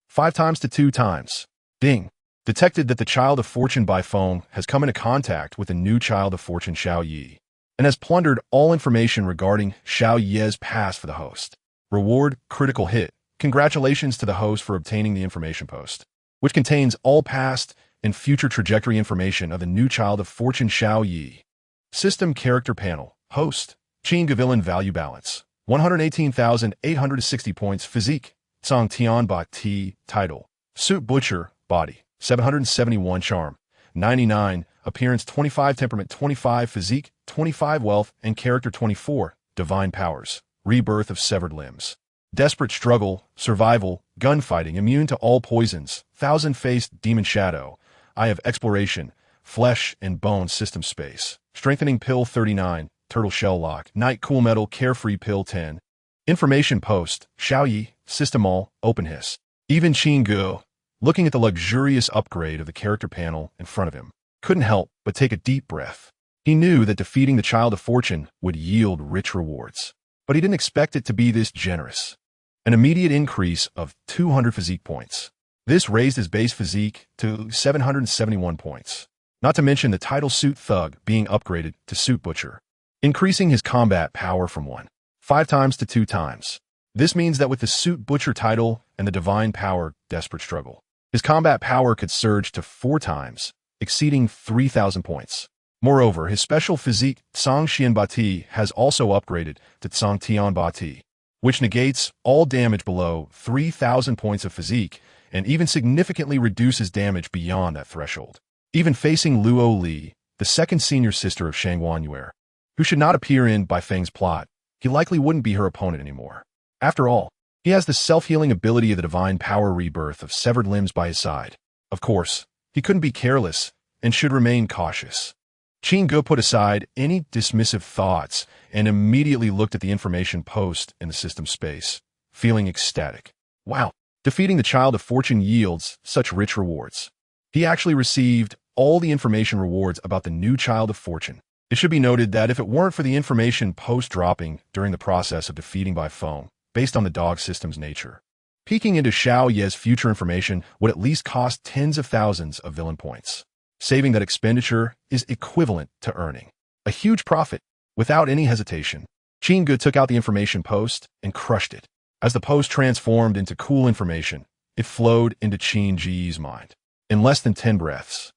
5 times to 2 times. Ding! Detected that the Child of Fortune Bai Feng has come into contact with the new Child of Fortune Xiao Yi, and has plundered all information regarding Xiao Ye's past for the host. Reward Critical Hit. Congratulations to the host for obtaining the information post, which contains all past and future trajectory information of the new Child of Fortune Xiao Yi. System Character Panel. Host. Qin Ge Villain Value Balance. 118,860 points. Physique. Song Tian Ba Ti. Title. Suit Butcher. Body. 771 Charm. 99. Appearance 25. Temperament 25. Physique 25. Wealth and Character 24. Divine Powers. Rebirth of Severed Limbs. Desperate Struggle. Survival. Gunfighting. Immune to all poisons. Thousand-Faced Demon Shadow. Eye of Exploration. Flesh and Bone System Space. Strengthening Pill 39. Turtle Shell Lock. Night Cool Metal Carefree Pill 10. Information Post. Xiao Yi. System All. Open Hiss. Even Qin Ge, looking at the luxurious upgrade of the character panel in front of him, couldn't help but take a deep breath. He knew that defeating the Child of Fortune would yield rich rewards, but he didn't expect it to be this generous. An immediate increase of 200 physique points. This raised his base physique to 771 points. Not to mention the title Suit Thug being upgraded to Suit Butcher, increasing his combat power from 5 times to 2 times. This means that with the Suit Butcher title and the divine power Desperate Struggle, his combat power could surge to 4 times, exceeding 3,000 points. Moreover, his special physique Tsang Xian Ba Ti has also upgraded to Tsang Tian Ba Ti, which negates all damage below 3,000 points of physique and even significantly reduces damage beyond that threshold. Even facing Luo Li, the second senior sister of Shang Wanyue, who should not appear in Bai Feng's plot, he likely wouldn't be her opponent anymore. After all, he has the self-healing ability of the divine power rebirth of severed limbs by his side. Of course, he couldn't be careless and should remain cautious. Qin Ge put aside any dismissive thoughts and immediately looked at the information post in the system space, feeling ecstatic. Wow, defeating the Child of Fortune yields such rich rewards. He actually received all the information rewards about the new Child of Fortune. It should be noted that if it weren't for the information post dropping during the process of defeating Bai Feng, based on the dog system's nature, peeking into Xiao Ye's future information would at least cost tens of thousands of villain points. Saving that expenditure is equivalent to earning a huge profit. Without any hesitation, Qin Ge took out the information post and crushed it. As the post transformed into cool information, it flowed into Qin Ge's mind. In less than 10 breaths,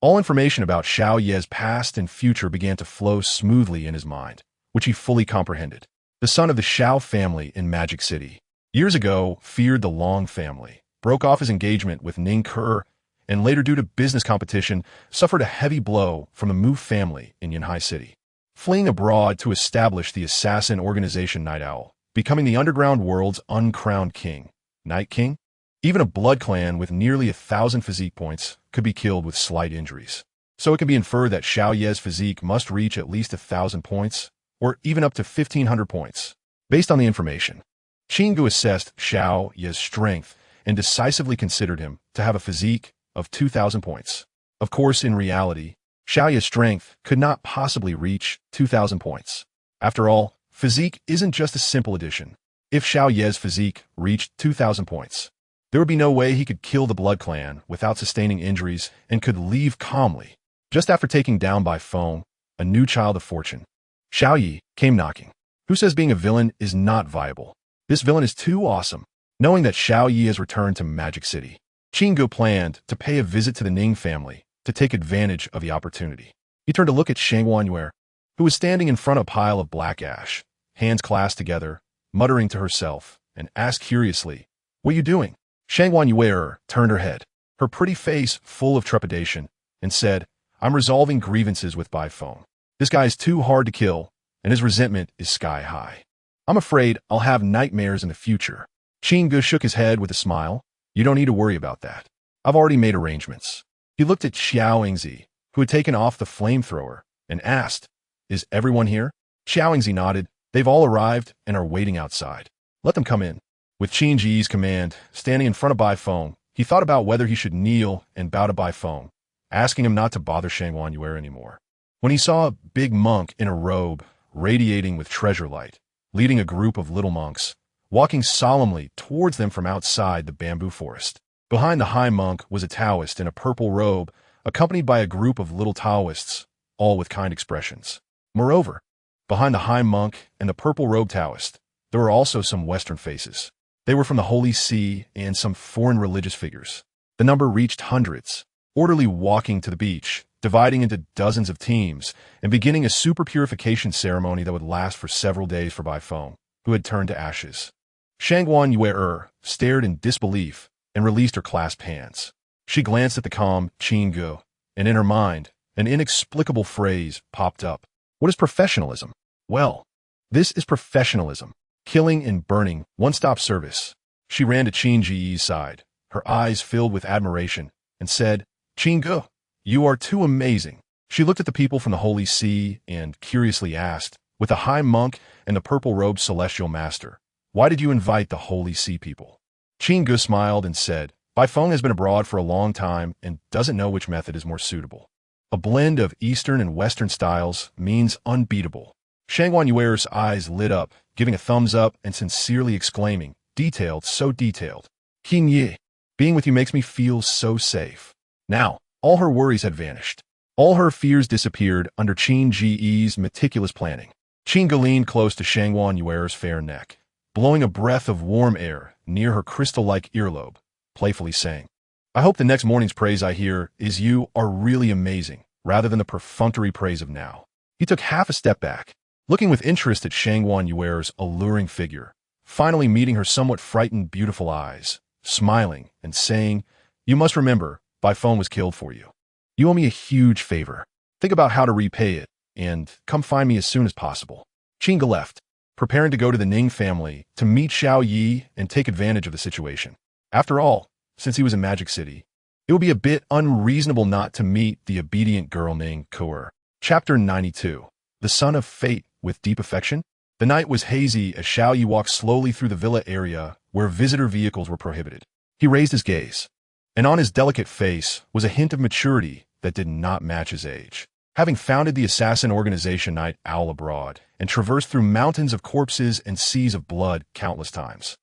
all information about Xiao Ye's past and future began to flow smoothly in his mind, which he fully comprehended. The son of the Xiao family in Magic City, years ago feared the Long family, broke off his engagement with Ning Ke, and later due to business competition, suffered a heavy blow from the Mu family in Yunhai City, fleeing abroad to establish the assassin organization Night Owl, becoming the underground world's uncrowned king. Night King? Even a blood clan with nearly 1,000 physique points could be killed with slight injuries. So it can be inferred that Xiao Ye's physique must reach at least 1,000 points, or even up to 1,500 points. Based on the information, Qin Ge assessed Xiao Ye's strength and decisively considered him to have a physique of 2,000 points. Of course, in reality, Xiao Ye's strength could not possibly reach 2,000 points. After all, physique isn't just a simple addition. If Xiao Ye's physique reached 2,000 points, there would be no way he could kill the Blood Clan without sustaining injuries and could leave calmly. Just after taking down by Feng, a new child of fortune, Xiao Yi came knocking. Who says being a villain is not viable? This villain is too awesome. Knowing that Xiao Yi has returned to Magic City, Qin Ge planned to pay a visit to the Ning family to take advantage of the opportunity. He turned to look at Shangwan Yue, who was standing in front of a pile of black ash, hands clasped together, muttering to herself, and asked curiously, "What are you doing?" Shangwan Yue turned her head, her pretty face full of trepidation, and said, "I'm resolving grievances with Bai Feng. This guy is too hard to kill, and his resentment is sky high. I'm afraid I'll have nightmares in the future." Qin Ge shook his head with a smile. "You don't need to worry about that. I've already made arrangements." He looked at Xiao Yingzi, who had taken off the flamethrower, and asked, "Is everyone here?" Xiao Yingzi nodded. "They've all arrived and are waiting outside. Let them come in." With Qin Ge's command standing in front of Bai Feng, he thought about whether he should kneel and bow to Bai Feng, asking him not to bother Shangwan Yue anymore. When he saw a big monk in a robe, radiating with treasure light, leading a group of little monks, walking solemnly towards them from outside the bamboo forest. Behind the high monk was a Taoist in a purple robe, accompanied by a group of little Taoists, all with kind expressions. Moreover, behind the high monk and the purple-robed Taoist, there were also some Western faces. They were from the Holy See and some foreign religious figures. The number reached hundreds, orderly walking to the beach, dividing into dozens of teams, and beginning a super purification ceremony that would last for several days for Bai Feng, who had turned to ashes. Shangwan Yue stared in disbelief and released her clasped hands. She glanced at the calm Qin Ge, and in her mind, an inexplicable phrase popped up. What is professionalism? Well, this is professionalism. Killing and burning, one-stop service. She ran to Qin Ge's side, her eyes filled with admiration, and said, "Qin Ge, you are too amazing." She looked at the people from the Holy See and curiously asked, with the high monk and the purple-robed celestial master, "Why did you invite the Holy See people?" Qin Ge smiled and said, "Bai Feng has been abroad for a long time and doesn't know which method is more suitable. A blend of Eastern and Western styles means unbeatable." Shangwan Yue's eyes lit up, giving a thumbs up and sincerely exclaiming, "Detailed, so detailed. Qin Ge, being with you makes me feel so safe." Now, all her worries had vanished. All her fears disappeared under Qin Ge's meticulous planning. Qin Ge leaned close to Shangwan Yue's fair neck, blowing a breath of warm air near her crystal-like earlobe, playfully saying, "I hope the next morning's praise I hear is you are really amazing, rather than the perfunctory praise of now." He took half a step back, looking with interest at Shangwan Yue's alluring figure, finally meeting her somewhat frightened, beautiful eyes, smiling and saying, "You must remember, Bai Feng was killed for you. You owe me a huge favor. Think about how to repay it, and come find me as soon as possible." Qin Ge left, preparing to go to the Ning family to meet Xiao Yi and take advantage of the situation. After all, since he was in Magic City, it would be a bit unreasonable not to meet the obedient girl Ning Ge. Chapter 92. The Son of Fate with Deep Affection? The night was hazy as Xiao Yi walked slowly through the villa area where visitor vehicles were prohibited. He raised his gaze, and on his delicate face was a hint of maturity that did not match his age. Having founded the assassin organization Night Owl Abroad and traversed through mountains of corpses and seas of blood countless times,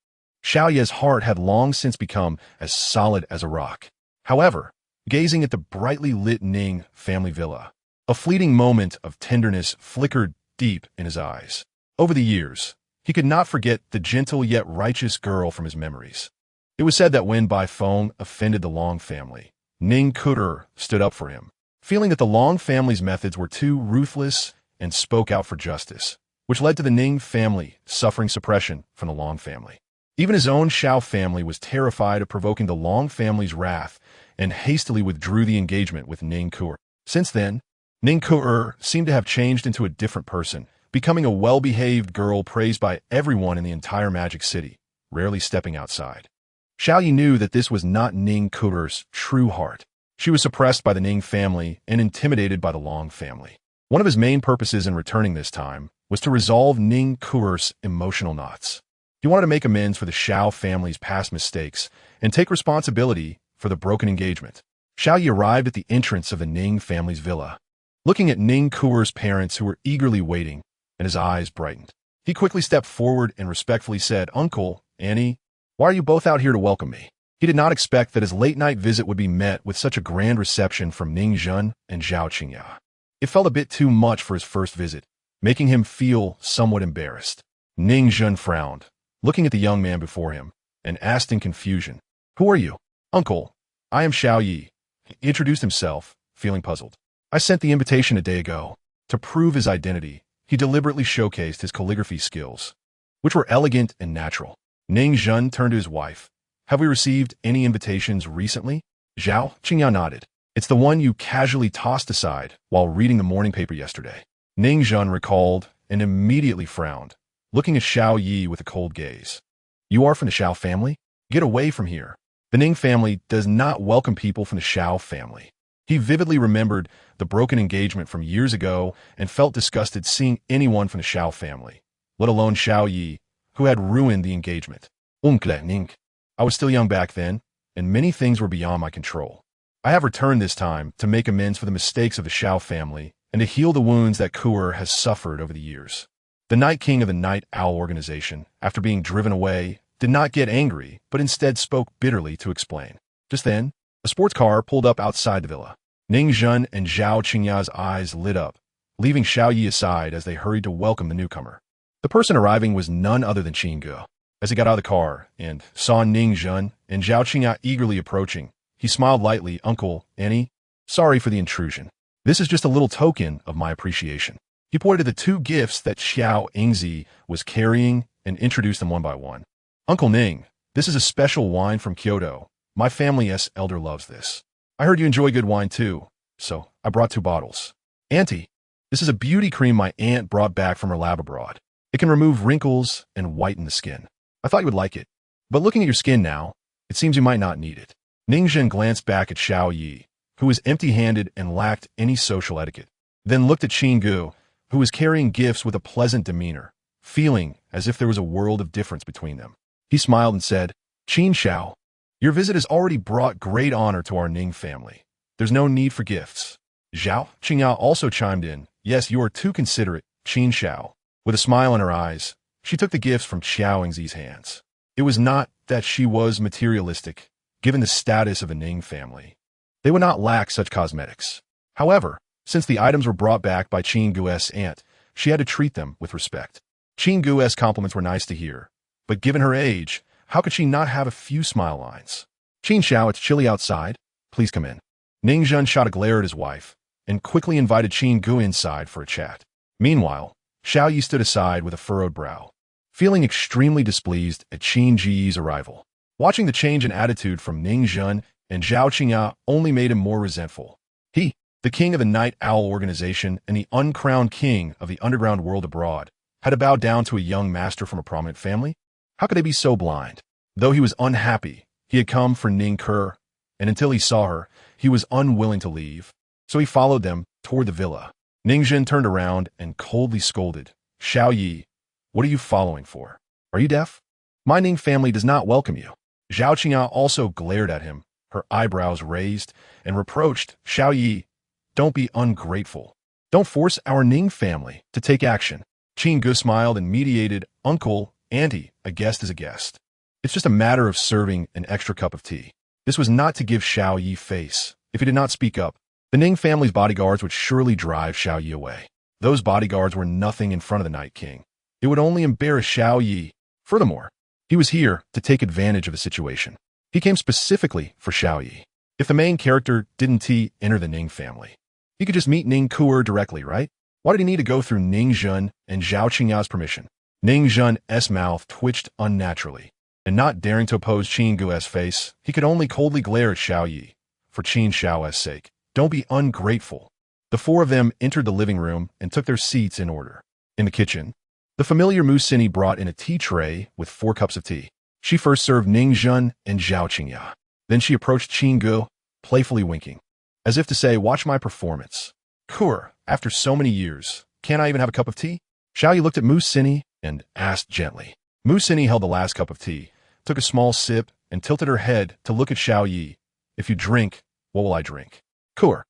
Xiao Ye's heart had long since become as solid as a rock. However, gazing at the brightly lit Ning family villa, a fleeting moment of tenderness flickered deep in his eyes. Over the years, he could not forget the gentle yet righteous girl from his memories. It was said that when Bai Feng offended the Long family, Ning Ge stood up for him, feeling that the Long family's methods were too ruthless and spoke out for justice, which led to the Ning family suffering suppression from the Long family. Even his own Xiao family was terrified of provoking the Long family's wrath and hastily withdrew the engagement with Ning Ge. Since then, Ning Ge seemed to have changed into a different person, becoming a well-behaved girl praised by everyone in the entire Magic City, rarely stepping outside. Xiao Yi knew that this was not Ning Ge's true heart. She was suppressed by the Ning family and intimidated by the Long family. One of his main purposes in returning this time was to resolve Ning Kuer's emotional knots. He wanted to make amends for the Xiao family's past mistakes and take responsibility for the broken engagement. Xiao Yi arrived at the entrance of the Ning family's villa. Looking at Ning Kuer's parents who were eagerly waiting, and his eyes brightened. He quickly stepped forward and respectfully said, "Uncle, Annie, why are you both out here to welcome me?" He did not expect that his late-night visit would be met with such a grand reception from Ning Zhen and Zhao Qingya. It felt a bit too much for his first visit, making him feel somewhat embarrassed. Ning Zhen frowned, looking at the young man before him, and asked in confusion, "Who are you?" "Uncle, I am Xiao Yi," he introduced himself, feeling puzzled. "I sent the invitation a day ago." To prove his identity, he deliberately showcased his calligraphy skills, which were elegant and natural. Ning Zhen turned to his wife. "Have we received any invitations recently?" Zhao Qingya nodded. "It's the one you casually tossed aside while reading the morning paper yesterday." Ning Zhen recalled and immediately frowned, looking at Xiao Yi with a cold gaze. "You are from the Xiao family? Get away from here." The Ning family does not welcome people from the Xiao family. He vividly remembered the broken engagement from years ago and felt disgusted seeing anyone from the Xiao family, let alone Xiao Yi, who had ruined the engagement. Ning. I was still young back then, and many things were beyond my control. I have returned this time to make amends for the mistakes of the Xiao family and to heal the wounds that Kuer has suffered over the years. The Night King of the Night Owl organization, after being driven away, did not get angry, but instead spoke bitterly to explain. Just then, a sports car pulled up outside the villa. Ning Zhen and Zhao Qingya's eyes lit up, leaving Xiao Yi aside as they hurried to welcome the newcomer. The person arriving was none other than Qin Ge. As he got out of the car and saw Ning Zhen and Zhao Qingya eagerly approaching, he smiled lightly. "Uncle, Annie, sorry for the intrusion. This is just a little token of my appreciation." He pointed to the two gifts that Xiao Yingzi was carrying and introduced them one by one. "Uncle Ning, this is a special wine from Kyoto. My family's elder loves this. I heard you enjoy good wine too, so I brought 2 bottles. Auntie, this is a beauty cream my aunt brought back from her lab abroad. It can remove wrinkles and whiten the skin. I thought you would like it, but looking at your skin now, it seems you might not need it." Ning Zhen glanced back at Xiao Yi, who was empty-handed and lacked any social etiquette, then looked at Qin Ge, who was carrying gifts with a pleasant demeanor, feeling as if there was a world of difference between them. He smiled and said, "Qin Xiao, your visit has already brought great honor to our Ning family. There's no need for gifts." Zhao Qingya also chimed in, "Yes, you are too considerate, Qin Xiao." With a smile in her eyes, she took the gifts from Xiao Yingzi's hands. It was not that she was materialistic, given the status of a Ning family. They would not lack such cosmetics. However, since the items were brought back by Qin Ge's aunt, she had to treat them with respect. Qin Ge's compliments were nice to hear, but given her age, how could she not have a few smile lines? "Qin Xiao, it's chilly outside. Please come in." Ning Zhen shot a glare at his wife and quickly invited Qin Ge inside for a chat. Meanwhile, Xiao Yi stood aside with a furrowed brow, feeling extremely displeased at Qin Ji's arrival. Watching the change in attitude from Ning Zhen and Zhao Qingya only made him more resentful. He, the king of the Night Owl organization and the uncrowned king of the underground world abroad, had to bow down to a young master from a prominent family? How could they be so blind? Though he was unhappy, he had come for Ning Ke, and until he saw her, he was unwilling to leave, so he followed them toward the villa. Ning Zhen turned around and coldly scolded, "Xiao Yi, what are you following for? Are you deaf? My Ning family does not welcome you." Zhao Qingya also glared at him, her eyebrows raised, and reproached, "Xiao Yi, don't be ungrateful. Don't force our Ning family to take action." Qin Ge smiled and mediated, "Uncle, Auntie, a guest is a guest. It's just a matter of serving an extra cup of tea." This was not to give Xiao Yi face. If he did not speak up, the Ning family's bodyguards would surely drive Xiao Yi away. Those bodyguards were nothing in front of the Night King. It would only embarrass Xiao Yi. Furthermore, he was here to take advantage of the situation. He came specifically for Xiao Yi. If the main character didn't enter the Ning family, he could just meet Ning Ke directly, right? Why did he need to go through Ning Zhen and Zhao Qingya's permission? Ning Zhen's mouth twitched unnaturally, and not daring to oppose Qin Ge's face, he could only coldly glare at Xiao Yi. For Qin Xiao's sake, don't be ungrateful. The 4 of them entered the living room and took their seats in order. In the kitchen, the familiar Musini brought in a tea tray with 4 cups of tea. She first served Ning Zhen and Zhao Qingya. Then she approached Qin Ge, playfully winking. as if to say, watch my performance. Kur, after so many years, can't I even have a cup of tea? Xiao Yi looked at Mu Sini and asked gently. Mu Sini held the last cup of tea, took a small sip, and tilted her head to look at Xiao Yi. If you drink, what will I drink? Kur.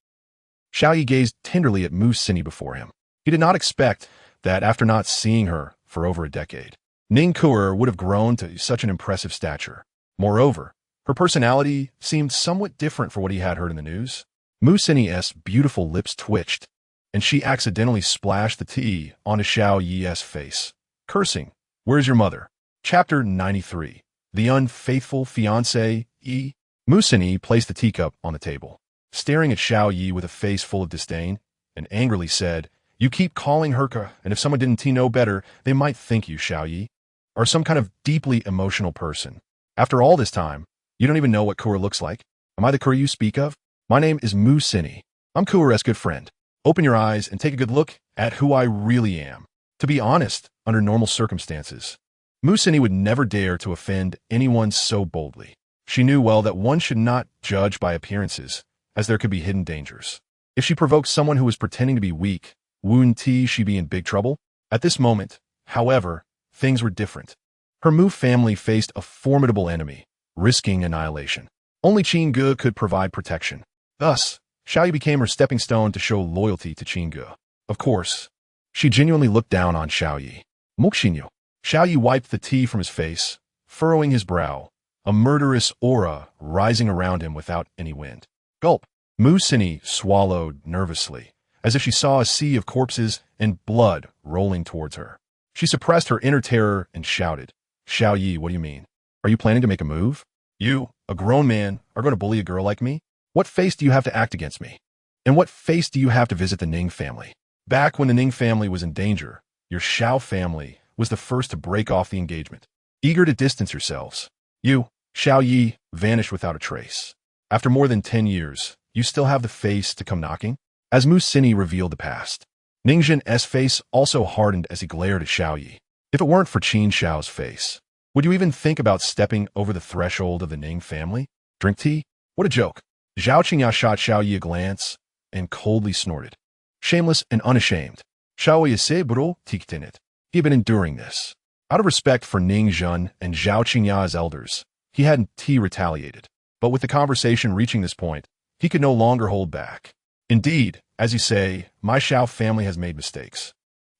Xiao Yi gazed tenderly at Mu Sini before him. He did not expect that after not seeing her for over a decade, Ning Kur would have grown to such an impressive stature. Moreover, her personality seemed somewhat different from what he had heard in the news. Mu Sini's beautiful lips twitched, and she accidentally splashed the tea onto Xiao Yi's face, cursing, "Where's your mother?" Chapter 93. The Unfaithful Fiancé. Mu Sini placed the teacup on the table, staring at Xiao Yi with a face full of disdain, and angrily said, "You keep calling her Ka, and if someone didn't know better, they might think you, Xiao Yi, are some kind of deeply emotional person. After all this time, you don't even know what Kur looks like. Am I the Kur you speak of? My name is Mu Sini. I'm Kur's good friend. Open your eyes and take a good look at who I really am. To be honest, under normal circumstances, Mu Sini would never dare to offend anyone so boldly. She knew well that one should not judge by appearances, as there could be hidden dangers. If she provoked someone who was pretending to be weak, wouldn't she be in big trouble? At this moment, however, things were different. Her Mu family faced a formidable enemy, risking annihilation. Only Qin Ge could provide protection. Thus, Xiao Yi became her stepping stone to show loyalty to Qin Ge. Of course, she genuinely looked down on Xiao Yi. Mokshinyo. Xiao Yi wiped the tea from his face, furrowing his brow, a murderous aura rising around him without any wind. Gulp. Mu Sini swallowed nervously, as if she saw a sea of corpses and blood rolling towards her. She suppressed her inner terror and shouted, "Xiao Yi, what do you mean? Are you planning to make a move? You, a grown man, are going to bully a girl like me? What face do you have to act against me? And what face do you have to visit the Ning family? Back when the Ning family was in danger, your Xiao family was the first to break off the engagement. Eager to distance yourselves, you, Xiao Yi, vanished without a trace. After more than 10 years, you still have the face to come knocking?" As Mu Sini revealed the past, Ning Zhen's face also hardened as he glared at Xiao Yi. If it weren't for Qin Xiao's face, would you even think about stepping over the threshold of the Ning family? Drink tea? What a joke. Zhao Qingya shot Xiao Yi a glance and coldly snorted. Shameless and unashamed. Xiao Yi se bro tiktenit. He had been enduring this. Out of respect for Ning Zhen and Zhao Qingya's elders, he hadn't retaliated. But with the conversation reaching this point, he could no longer hold back. Indeed, as you say, my Xiao family has made mistakes.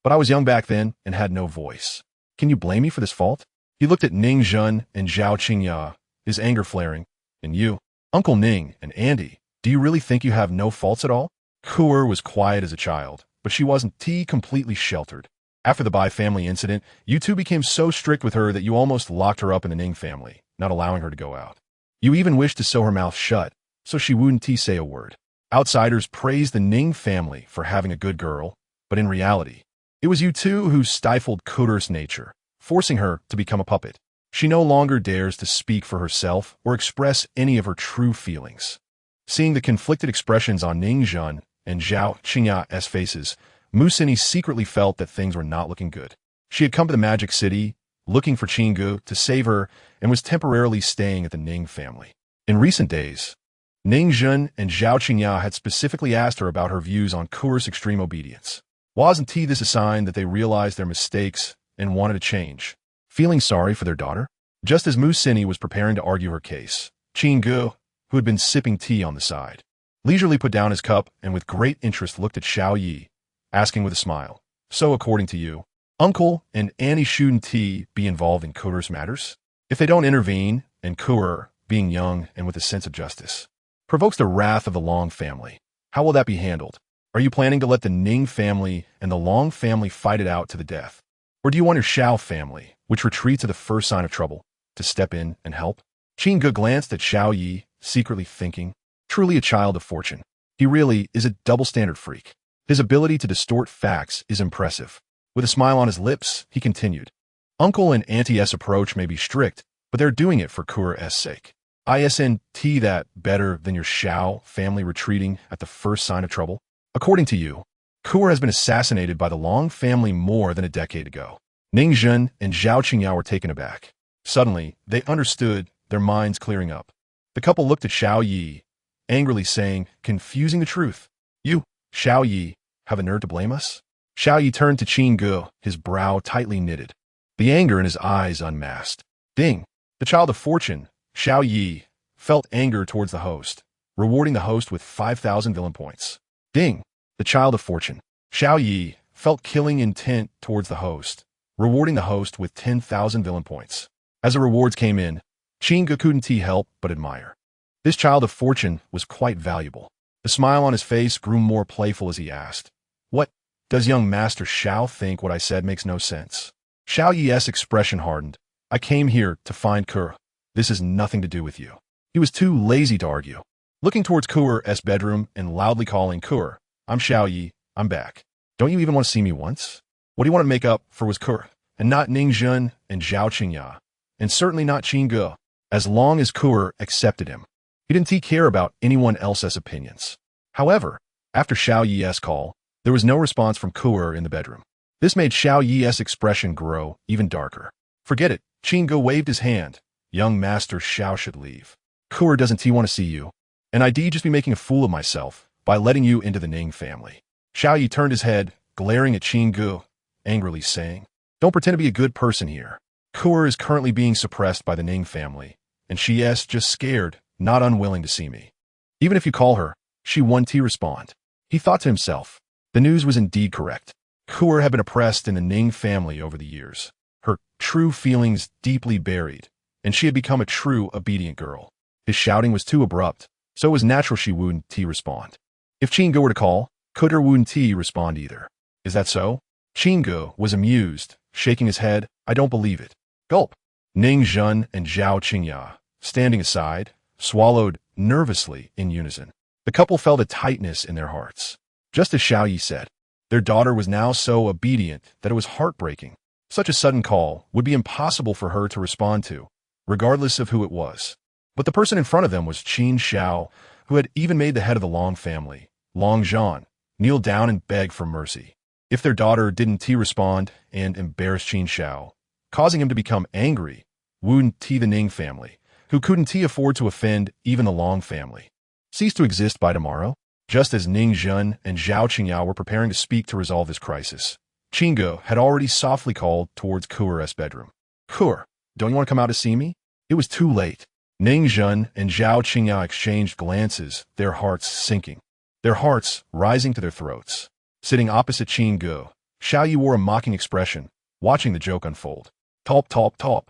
But I was young back then and had no voice. Can you blame me for this fault? He looked at Ning Zhen and Zhao Qingya, his anger flaring. And you, Uncle Ning and Andy, do you really think you have no faults at all? Kur was quiet as a child, but she wasn't completely sheltered. After the Bai family incident, you two became so strict with her that you almost locked her up in the Ning family, not allowing her to go out. You even wished to sew her mouth shut, so she wouldn't say a word. Outsiders praised the Ning family for having a good girl, but in reality, it was you two who stifled Kur's nature, forcing her to become a puppet. She no longer dares to speak for herself or express any of her true feelings. Seeing the conflicted expressions on Ning Zhen and Zhao Qingya's faces, Mu Sini secretly felt that things were not looking good. She had come to the Magic City, looking for Qin Ge to save her, and was temporarily staying at the Ning family. In recent days, Ning Zhen and Zhao Qingya had specifically asked her about her views on Kur's extreme obedience. Wasn't this a sign that they realized their mistakes and wanted to change? Feeling sorry for their daughter? Just as Mu Sini was preparing to argue her case, Qin Ge, who had been sipping tea on the side, leisurely put down his cup and with great interest looked at Xiao Yi, asking with a smile, "So according to you, Uncle and Annie shouldn't be involved in Kur's matters? If they don't intervene, and Kur, being young and with a sense of justice, provokes the wrath of the Long family, how will that be handled? Are you planning to let the Ning family and the Long family fight it out to the death? Or do you want your Xiao family, which retreats at the first sign of trouble, to step in and help?" Qin Ge glanced at Xiao Yi, secretly thinking, truly a child of fortune. He really is a double-standard freak. His ability to distort facts is impressive. With a smile on his lips, he continued, "Uncle and Auntie's approach may be strict, but they're doing it for Kur's sake. Isn't that better than your Xiao family retreating at the first sign of trouble? According to you, Kur has been assassinated by the Long family more than a decade ago." Ning Zhen and Zhao Qingya were taken aback. Suddenly, they understood, their minds clearing up. The couple looked at Xiao Yi, angrily saying, confusing the truth. You, Xiao Yi, have the nerve to blame us? Xiao Yi turned to Qin Ge, his brow tightly knitted, the anger in his eyes unmasked. Ding! The child of fortune, Xiao Yi, felt anger towards the host, rewarding the host with 5,000 villain points. Ding! The child of fortune, Xiao Yi, felt killing intent towards the host, rewarding the host with 10,000 villain points. As the rewards came in, Qin Ge couldn't help but admire. This child of fortune was quite valuable. The smile on his face grew more playful as he asked, "What, does young Master Xiao think what I said makes no sense?" Xiao Yi's expression hardened. "I came here to find Ke. This has nothing to do with you." He was too lazy to argue. Looking towards Ke's bedroom and loudly calling, "Ke, I'm Xiao Yi, I'm back. Don't you even want to see me once?" What he wanted to make up for was Ke, and not Ning Zhen and Zhao Qingya, and certainly not Qin Ge, as long as Ke accepted him. He didn't care about anyone else's opinions. However, after Xiao Yi's call, there was no response from Ke in the bedroom. This made Xiao Yi's expression grow even darker. "Forget it," Qin Ge waved his hand. "Young Master Xiao should leave. Ke doesn't want to see you, and I'd just be making a fool of myself by letting you into the Ning family." Xiao Yi turned his head, glaring at Qin Ge, angrily saying, "Don't pretend to be a good person here. Ke is currently being suppressed by the Ning family, and she's just scared, not unwilling to see me. Even if you call her, she won't respond." He thought to himself. The news was indeed correct. Ke had been oppressed in the Ning family over the years, her true feelings deeply buried, and she had become a true obedient girl. His shouting was too abrupt, so it was natural she wouldn't respond. If Qin Ge were to call, Ke wouldn't respond either. "Is that so?" Qin Ge was amused, shaking his head. "I don't believe it." Gulp. Ning Zhen and Zhao Qingya, standing aside, swallowed nervously in unison. The couple felt a tightness in their hearts. Just as Xiao Yi said, their daughter was now so obedient that it was heartbreaking. Such a sudden call would be impossible for her to respond to, regardless of who it was. But the person in front of them was Qin Xiao, who had even made the head of the Long family, Long Zhan, kneel down and beg for mercy. If their daughter didn't respond and embarrass Qin Xiao, causing him to become angry, wouldn't the Ning family, who couldn't afford to offend even the Long family, cease to exist by tomorrow? Just as Ning Zhen and Zhao Qingya were preparing to speak to resolve this crisis, Qin Ge had already softly called towards Ke's bedroom. "Ke, don't you want to come out to see me?" It was too late. Ning Zhen and Zhao Qingya exchanged glances, their hearts sinking, their hearts rising to their throats. Sitting opposite Qin Ge, Xiao Yi wore a mocking expression, watching the joke unfold. Top, top, top.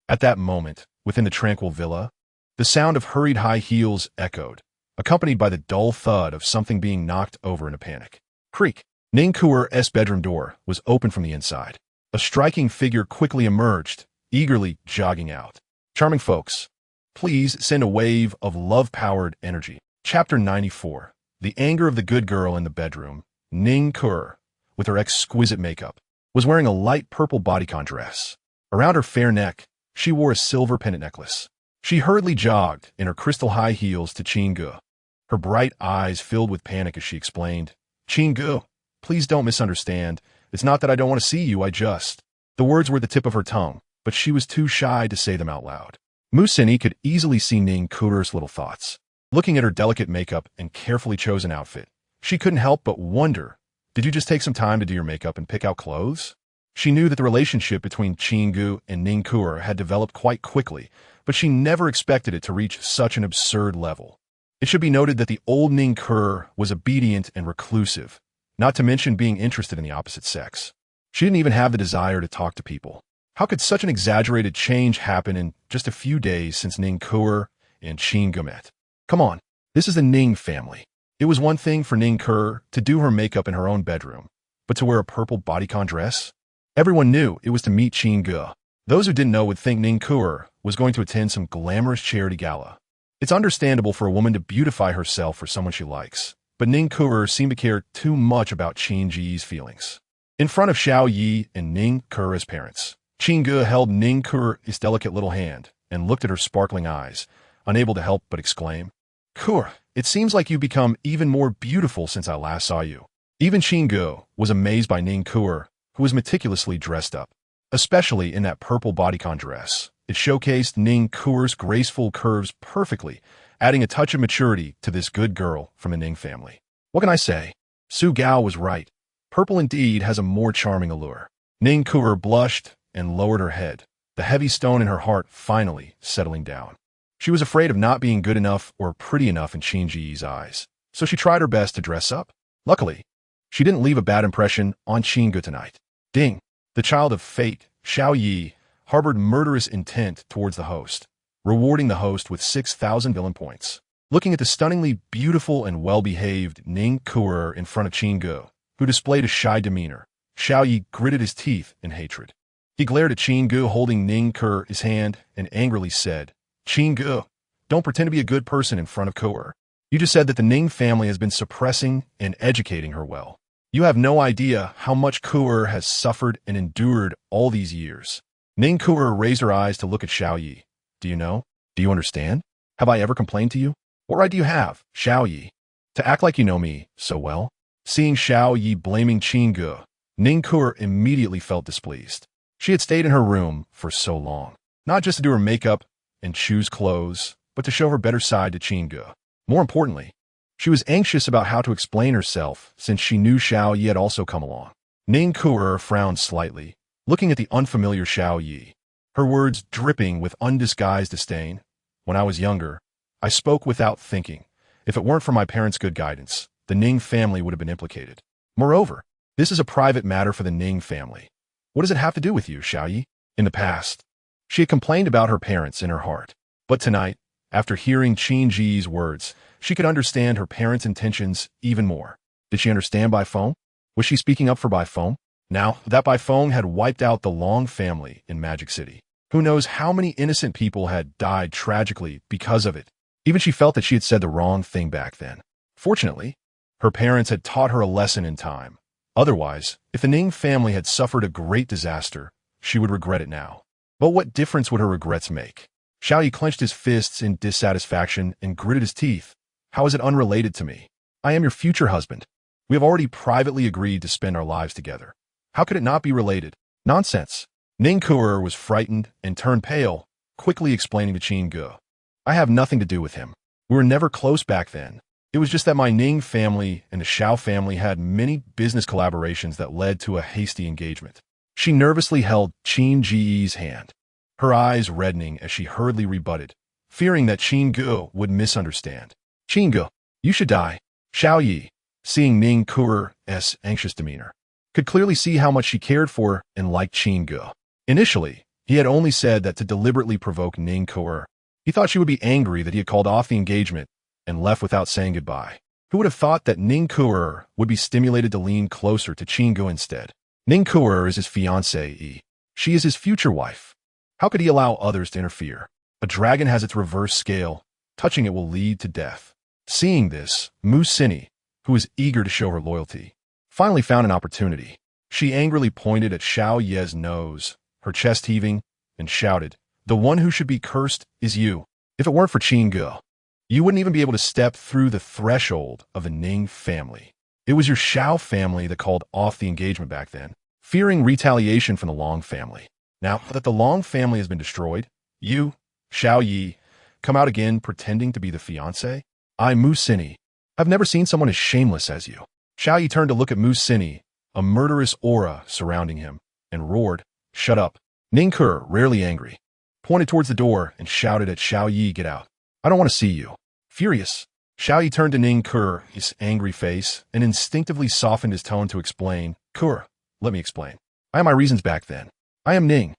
At that moment, within the tranquil villa, the sound of hurried high heels echoed, accompanied by the dull thud of something being knocked over in a panic. Creak. Ning Ke's bedroom door was open from the inside. A striking figure quickly emerged, eagerly jogging out. Charming folks, please send a wave of love-powered energy. Chapter 94. The anger of the good girl in the bedroom. Ning Ke, with her exquisite makeup, was wearing a light purple bodycon dress. Around her fair neck, she wore a silver pendant necklace. She hurriedly jogged in her crystal high heels to Qin Ge. Her bright eyes filled with panic as she explained, "Qin Ge, please don't misunderstand. It's not that I don't want to see you, I just..." The words were at the tip of her tongue, but she was too shy to say them out loud. Musini could easily see Ning Ke's little thoughts. Looking at her delicate makeup and carefully chosen outfit, she couldn't help but wonder, did you just take some time to do your makeup and pick out clothes? She knew that the relationship between Qin Ge and Ning Ke had developed quite quickly, but she never expected it to reach such an absurd level. It should be noted that the old Ning Ke was obedient and reclusive, not to mention being interested in the opposite sex. She didn't even have the desire to talk to people. How could such an exaggerated change happen in just a few days since Ning Ke and Qin Ge met? Come on, this is the Ning family. It was one thing for Ning Ke to do her makeup in her own bedroom, but to wear a purple bodycon dress? Everyone knew it was to meet Qin Ge. Those who didn't know would think Ning Ke was going to attend some glamorous charity gala. It's understandable for a woman to beautify herself for someone she likes, but Ning Ke seemed to care too much about Qin Ge's feelings. In front of Xiao Yi and Ning Ke's parents, Qin Ge held Ning Ke's delicate little hand and looked at her sparkling eyes, unable to help but exclaim, "Ke, it seems like you've become even more beautiful since I last saw you." Even Qin Ge was amazed by Ning Ke, who was meticulously dressed up, especially in that purple bodycon dress. It showcased Ning Ke's graceful curves perfectly, adding a touch of maturity to this good girl from the Ning family. What can I say? Su Gao was right. Purple indeed has a more charming allure. Ning Ku'er blushed and lowered her head, the heavy stone in her heart finally settling down. She was afraid of not being good enough or pretty enough in Qin Ge's eyes, so she tried her best to dress up. Luckily, she didn't leave a bad impression on Qin Ge tonight. Ding! The child of fate, Xiao Yi, harbored murderous intent towards the host, rewarding the host with 6,000 villain points. Looking at the stunningly beautiful and well-behaved Ning Ku'er in front of Qin Ge, who displayed a shy demeanor, Xiao Yi gritted his teeth in hatred. He glared at Qin Ge holding Ning Ku'er's hand and angrily said, Qin Ge, don't pretend to be a good person in front of Ku'er. You just said that the Ning family has been suppressing and educating her well. You have no idea how much Ku'er has suffered and endured all these years. Ning Ku'er raised her eyes to look at Xiao Yi. Do you know? Do you understand? Have I ever complained to you? What right do you have, Xiao Yi, to act like you know me so well? Seeing Xiao Yi blaming Qin Ge, Ning Ku'er immediately felt displeased. She had stayed in her room for so long, not just to do her makeup and choose clothes, but to show her better side to Qin Ge. More importantly, she was anxious about how to explain herself since she knew Xiao Yi had also come along. Ning Ku'er frowned slightly, looking at the unfamiliar Xiao Yi, her words dripping with undisguised disdain. When I was younger, I spoke without thinking. If it weren't for my parents' good guidance, the Ning family would have been implicated. Moreover, this is a private matter for the Ning family. What does it have to do with you, Xiao Yi? In the past, she had complained about her parents in her heart. But tonight, after hearing Qin Ge's words, she could understand her parents' intentions even more. Did she understand Bai Feng? Was she speaking up for Bai Feng? Now that Bai Feng had wiped out the Long family in Magic City, who knows how many innocent people had died tragically because of it. Even she felt that she had said the wrong thing back then. Fortunately, her parents had taught her a lesson in time. Otherwise, if the Ning family had suffered a great disaster, she would regret it now. But what difference would her regrets make? Xiao Yi clenched his fists in dissatisfaction and gritted his teeth. How is it unrelated to me? I am your future husband. We have already privately agreed to spend our lives together. How could it not be related? Nonsense. Ning Ku'er was frightened and turned pale, quickly explaining to Qin Ge. I have nothing to do with him. We were never close back then. It was just that my Ning family and the Xiao family had many business collaborations that led to a hasty engagement. She nervously held Qin Ge's hand, her eyes reddening as she hurriedly rebutted, fearing that Qin Ge would misunderstand. Qin Ge, you should die. Xiao Yi, seeing Ning Ku'er's anxious demeanor, could clearly see how much she cared for and liked Qin Ge. Initially, he had only said that to deliberately provoke Ning Ku'er. He thought she would be angry that he had called off the engagement and left without saying goodbye. Who would have thought that Ning Ku'er would be stimulated to lean closer to Qin Ge instead? Ning Ku'er is his fiancée. She is his future wife. How could he allow others to interfere? A dragon has its reverse scale. Touching it will lead to death. Seeing this, Mu Sini, who was eager to show her loyalty, finally found an opportunity. She angrily pointed at Xiao Ye's nose, her chest heaving, and shouted, The one who should be cursed is you. If it weren't for Qin Ge, you wouldn't even be able to step through the threshold of the Ning family. It was your Xiao family that called off the engagement back then, fearing retaliation from the Long family. Now that the Long family has been destroyed, you, Xiao Yi, come out again pretending to be the fiancé? I, Mu Sini, have never seen someone as shameless as you. Xiao Yi turned to look at Mu Sini, a murderous aura surrounding him, and roared, Shut up. Ning Ku'er, rarely angry, pointed towards the door and shouted at Xiao Yi, Get out. I don't want to see you. Furious, Xiao Yi turned to Ning Ku'er, his angry face, and instinctively softened his tone to explain, Ku'er, let me explain. I had my reasons back then. I am Ning,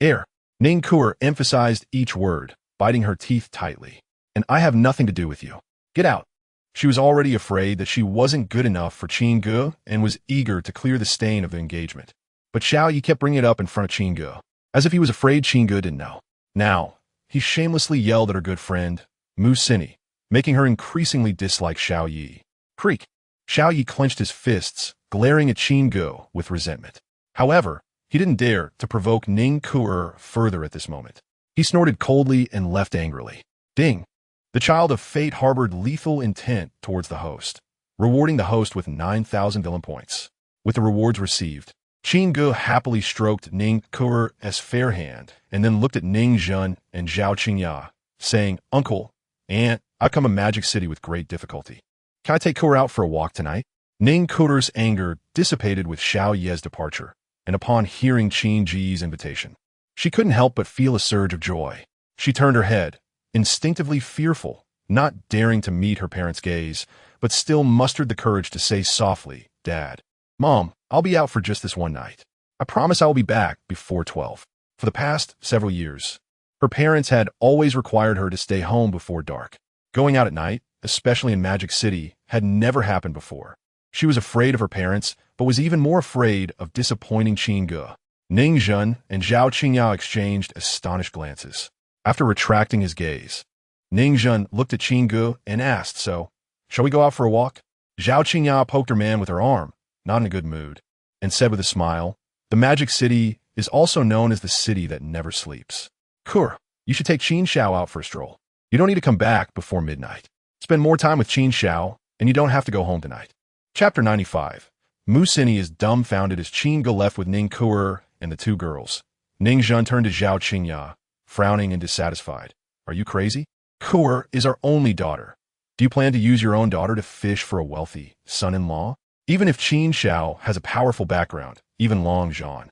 heir. Ning Ku'er emphasized each word, biting her teeth tightly. And I have nothing to do with you. Get out. She was already afraid that she wasn't good enough for Qin Ge and was eager to clear the stain of the engagement. But Xiao Yi kept bringing it up in front of Qin Ge, as if he was afraid Qin Ge didn't know. Now, he shamelessly yelled at her good friend, Mu Sini, making her increasingly dislike Xiao Yi. Creak. Xiao Yi clenched his fists, glaring at Qin Ge with resentment. However, he didn't dare to provoke Ning Ku'er further at this moment. He snorted coldly and left angrily. Ding. The child of fate harbored lethal intent towards the host, rewarding the host with 9,000 villain points. With the rewards received, Qin Ge happily stroked Ning Ku'er's fair hand and then looked at Ning Zhen and Zhao Qingya, saying, "Uncle, Aunt, I've come to Magic City with great difficulty. Can I take Ku'er out for a walk tonight?" Ning Ku'er's anger dissipated with Xiao Ye's departure, and upon hearing Qin Ge's invitation, she couldn't help but feel a surge of joy. She turned her head, instinctively fearful, not daring to meet her parents' gaze, but still mustered the courage to say softly, "Dad, Mom, I'll be out for just this one night. I promise I will be back before 12. For the past several years, her parents had always required her to stay home before dark. Going out at night, especially in Magic City, had never happened before. She was afraid of her parents, but was even more afraid of disappointing Qin Ge. Ning Zhen and Zhao Qingyao exchanged astonished glances. After retracting his gaze, Ning Zhen looked at Qin Ge and asked, "So, shall we go out for a walk?" Zhao Qingyao poked her man with her arm, not in a good mood, and said with a smile, "The Magic City is also known as the city that never sleeps. Ku'er, you should take Qin Xiao out for a stroll. You don't need to come back before midnight. Spend more time with Qin Xiao, and you don't have to go home tonight." Chapter 95. Mu Sini is dumbfounded as Qin Ge left with Ning Ku'er and the two girls. Ning Zhen turned to Zhao Qingya, frowning and dissatisfied. "Are you crazy? Ku'er is our only daughter. Do you plan to use your own daughter to fish for a wealthy son-in-law? Even if Qin Xiao has a powerful background, even Long Zhan,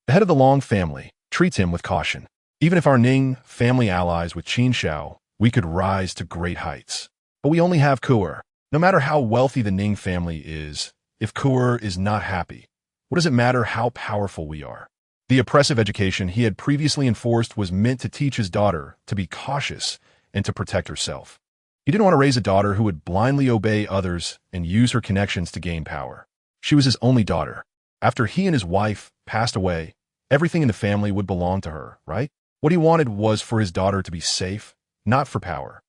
the head of the Long family, treats him with caution. Even if our Ning family allies with Qin Xiao, we could rise to great heights. But we only have Ku'er. No matter how wealthy the Ning family is, if Ku'er is not happy, what does it matter how powerful we are?" The oppressive education he had previously enforced was meant to teach his daughter to be cautious and to protect herself. He didn't want to raise a daughter who would blindly obey others and use her connections to gain power. She was his only daughter. After he and his wife passed away, everything in the family would belong to her, right? What he wanted was for his daughter to be safe, not for power.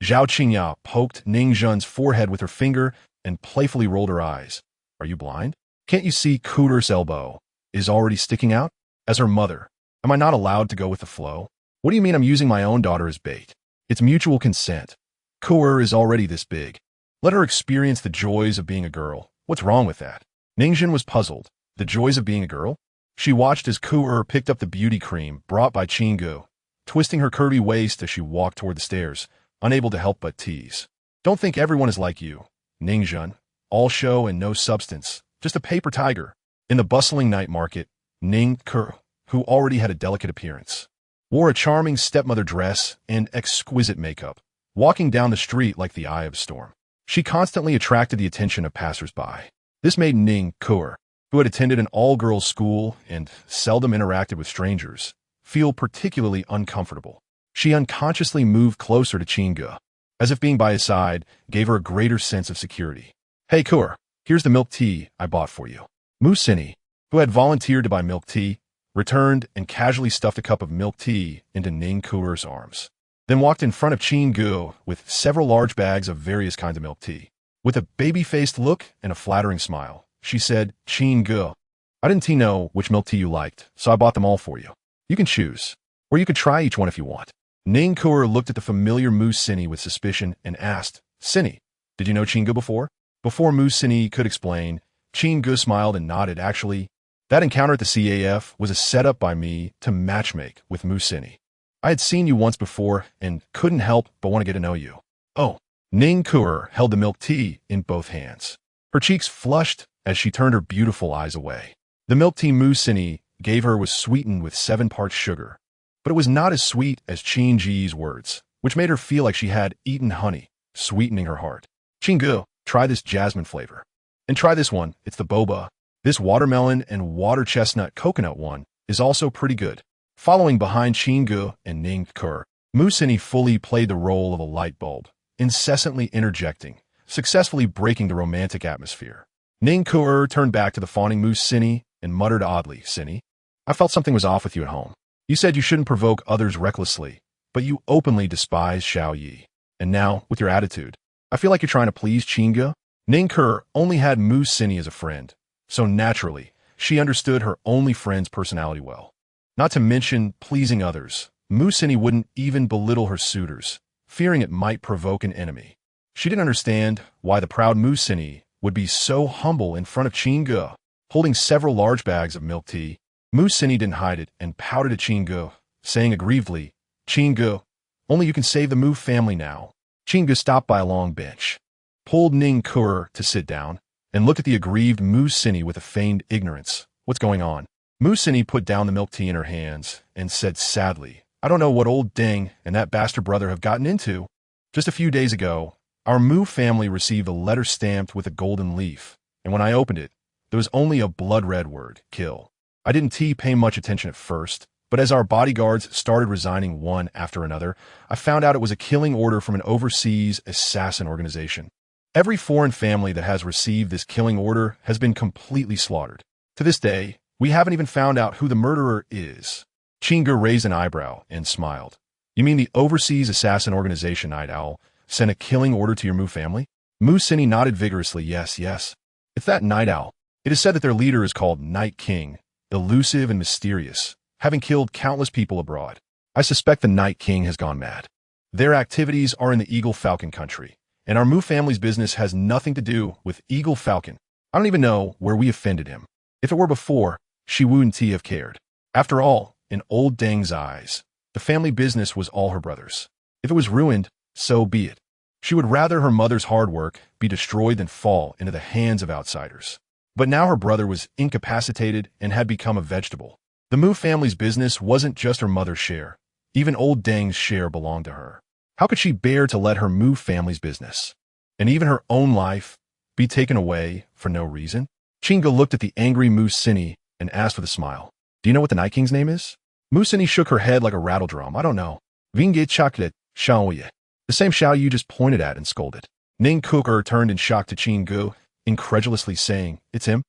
Zhao Qingya poked Ning Zhen's forehead with her finger and playfully rolled her eyes. "Are you blind? Can't you see Ku'er's elbow is already sticking out? As her mother, am I not allowed to go with the flow? What do you mean I'm using my own daughter as bait? It's mutual consent. Ku'er is already this big. Let her experience the joys of being a girl. What's wrong with that?" Ning Zhen was puzzled. The joys of being a girl? She watched as Ku'er picked up the beauty cream brought by Qin Ge, twisting her curvy waist as she walked toward the stairs, unable to help but tease. "Don't think everyone is like you, Ning Zhen. All show and no substance. Just a paper tiger." In the bustling night market, Ning Ku'er, who already had a delicate appearance, wore a charming stepmother dress and exquisite makeup, walking down the street like the eye of a storm. She constantly attracted the attention of passers-by. This made Ning Ku'er, who had attended an all-girls school and seldom interacted with strangers, feel particularly uncomfortable. She unconsciously moved closer to Qin Ge, as if being by his side gave her a greater sense of security. "Hey Ku'er, here's the milk tea I bought for you." Mu Sini, who had volunteered to buy milk tea, returned and casually stuffed a cup of milk tea into Ning Ku'er's arms, then walked in front of Qin Ge with several large bags of various kinds of milk tea. With a baby-faced look and a flattering smile, she said, "Qin Ge, I didn't know which milk tea you liked, so I bought them all for you. You can choose, or you could try each one if you want." Ning Ku'er looked at the familiar Mu Sini with suspicion and asked, "Sini, did you know Qin Ge before?" Before Mu Sini could explain, Qin Ge smiled and nodded. "Actually, that encounter at the CAF was a setup by me to matchmake with Mu Sini. I had seen you once before and couldn't help but want to get to know you." "Oh." Ning Ku'er held the milk tea in both hands. Her cheeks flushed as she turned her beautiful eyes away. The milk tea Mu Sini gave her was sweetened with 7 parts sugar, but it was not as sweet as Qin Ge's words, which made her feel like she had eaten honey, sweetening her heart. "Qin Ge, try this jasmine flavor. And try this one, it's the boba. This watermelon and water chestnut coconut one is also pretty good." Following behind Qin Ge and Ning Ku'er, Mu Sini fully played the role of a light bulb, incessantly interjecting, successfully breaking the romantic atmosphere. Ning Ku'er turned back to the fawning Mu Sini and muttered oddly, "Sini, I felt something was off with you at home. You said you shouldn't provoke others recklessly, but you openly despise Xiao Yi. And now, with your attitude, I feel like you're trying to please Qin Ge." Ning Ku'er only had Mu Sini as a friend, so naturally, she understood her only friend's personality well. Not to mention pleasing others, Mu Sini wouldn't even belittle her suitors, fearing it might provoke an enemy. She didn't understand why the proud Mu Sini would be so humble in front of Qin Ge. Holding several large bags of milk tea, Mu Sini didn't hide it and pouted at Qin Ge, saying aggrievedly, "Qin Ge, Only you can save the Mu family now. Qin Ge stopped by a long bench, pulled Ning Ke to sit down, and looked at the aggrieved Mu Sini with a feigned ignorance. What's going on? Mu Sini put down the milk tea in her hands and said sadly, I don't know what old Deng and that bastard brother have gotten into. Just a few days ago, our Mu family received a letter stamped with a golden leaf, and when I opened it, there was only a blood-red word, kill. I didn't pay much attention at first, but as our bodyguards started resigning one after another, I found out it was a killing order from an overseas assassin organization. Every foreign family that has received this killing order has been completely slaughtered. To this day, we haven't even found out who the murderer is. Qin Ge raised an eyebrow and smiled. You mean the overseas assassin organization, Night Owl, sent a killing order to your Mu family? Mu Sini nodded vigorously, yes. It's that Night Owl. It is said that their leader is called Night King, elusive and mysterious, having killed countless people abroad. I suspect the Night King has gone mad. Their activities are in the Eagle Falcon country, and our Mu family's business has nothing to do with Eagle Falcon. I don't even know where we offended him. If it were before, she wouldn't have cared. After all, in old Deng's eyes, the family business was all her brother's. If it was ruined, so be it. She would rather her mother's hard work be destroyed than fall into the hands of outsiders. But now her brother was incapacitated and had become a vegetable. The Mu family's business wasn't just her mother's share. Even old Deng's share belonged to her. How could she bear to let her Mu family's business, and even her own life, be taken away for no reason? Qin Ge looked at the angry Mu Sini and asked with a smile, Do you know what the Night King's name is? Mu Sini shook her head like a rattle drum. I don't know. Vinge chocolate, Xiaoye. The same Xiao you just pointed at and scolded. Ning Ke turned in shock to Qin Ge, incredulously saying, It's him?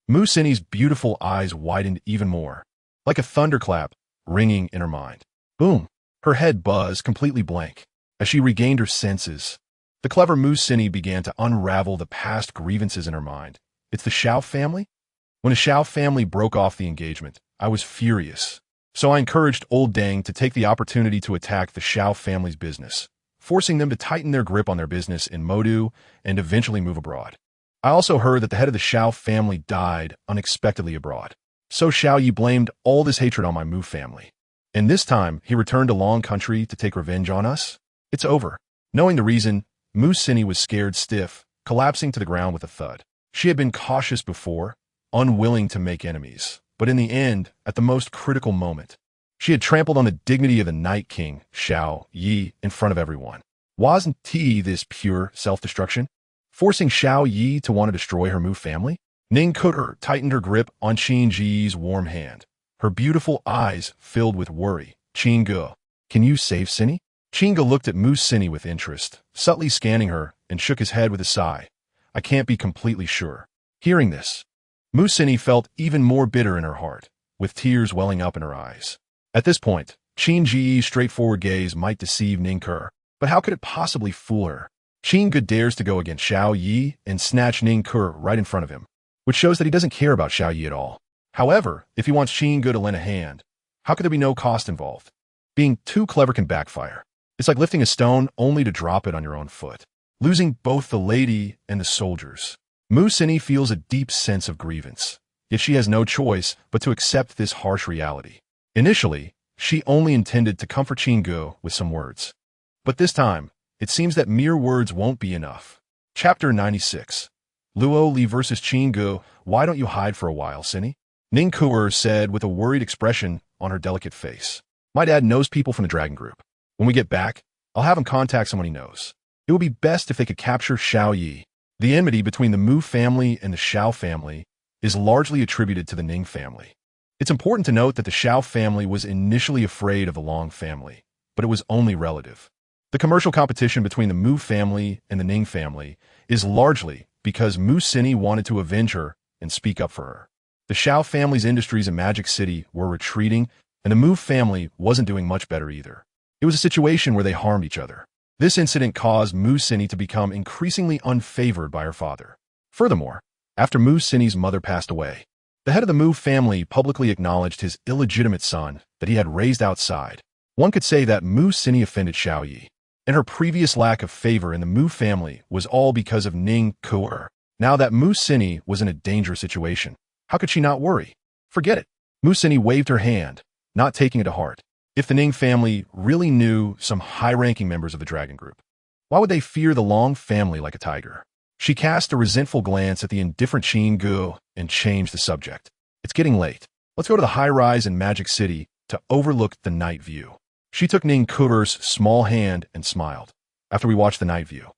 Mu Sini's beautiful eyes widened even more, like a thunderclap ringing in her mind. Boom! Her head buzzed, completely blank. As she regained her senses, the clever Mu Sini began to unravel the past grievances in her mind. It's the Xiao family? When the Xiao family broke off the engagement, I was furious. So I encouraged old Deng to take the opportunity to attack the Xiao family's business, forcing them to tighten their grip on their business in Modu and eventually move abroad. I also heard that the head of the Xiao family died unexpectedly abroad. So Xiao Yi blamed all this hatred on my Mu family. And this time, he returned to Long Country to take revenge on us? It's over. Knowing the reason, Mu Sini was scared stiff, collapsing to the ground with a thud. She had been cautious before, unwilling to make enemies. But in the end, at the most critical moment, she had trampled on the dignity of the Night King, Xiao Yi, in front of everyone. Wasn't this pure self-destruction? Forcing Xiao Yi to want to destroy her Mu family? Ning Ke tightened her grip on Qin Ge's warm hand. Her beautiful eyes filled with worry. Qin Ge, can you save Sini? Qin Ge looked at Mu Sini with interest, subtly scanning her, and shook his head with a sigh. I can't be completely sure. Hearing this, Mu Sini felt even more bitter in her heart, with tears welling up in her eyes. At this point, Qin Ge's straightforward gaze might deceive Ning Ke, but how could it possibly fool her? Qin Ge dares to go against Xiao Yi and snatch Ning Ke right in front of him, which shows that he doesn't care about Xiao Yi at all. However, if he wants Qin Ge to lend a hand, how could there be no cost involved? Being too clever can backfire. It's like lifting a stone only to drop it on your own foot, losing both the lady and the soldiers. Mu Sini feels a deep sense of grievance, yet she has no choice but to accept this harsh reality. Initially, she only intended to comfort Qin Ge with some words. But this time, it seems that mere words won't be enough. Chapter 96. Luo Li versus Qin Ge. Why don't you hide for a while, Sini? Ning Ke said with a worried expression on her delicate face. My dad knows people from the Dragon Group. When we get back, I'll have him contact someone he knows. It would be best if they could capture Xiao Yi. The enmity between the Mu family and the Xiao family is largely attributed to the Ning family. It's important to note that the Xiao family was initially afraid of the Long family, but it was only relative. The commercial competition between the Mu family and the Ning family is largely because Mu Sini wanted to avenge her and speak up for her. The Xiao family's industries in Magic City were retreating, and the Mu family wasn't doing much better either. It was a situation where they harmed each other. This incident caused Mu Sini to become increasingly unfavored by her father. Furthermore, after Mu Sini's mother passed away, the head of the Mu family publicly acknowledged his illegitimate son that he had raised outside. One could say that Mu Sini offended Xiao Yi, and her previous lack of favor in the Mu family was all because of Ning Ke. Now that Mu Sini was in a dangerous situation, how could she not worry? Forget it. Mu Sini waved her hand, not taking it to heart. If the Ning family really knew some high-ranking members of the dragon group, why would they fear the Long family like a tiger? She cast a resentful glance at the indifferent Qin Ge and changed the subject. It's getting late. Let's go to the high-rise in Magic City to overlook the night view. She took Ning Ku'er's small hand and smiled. After we watch the night view,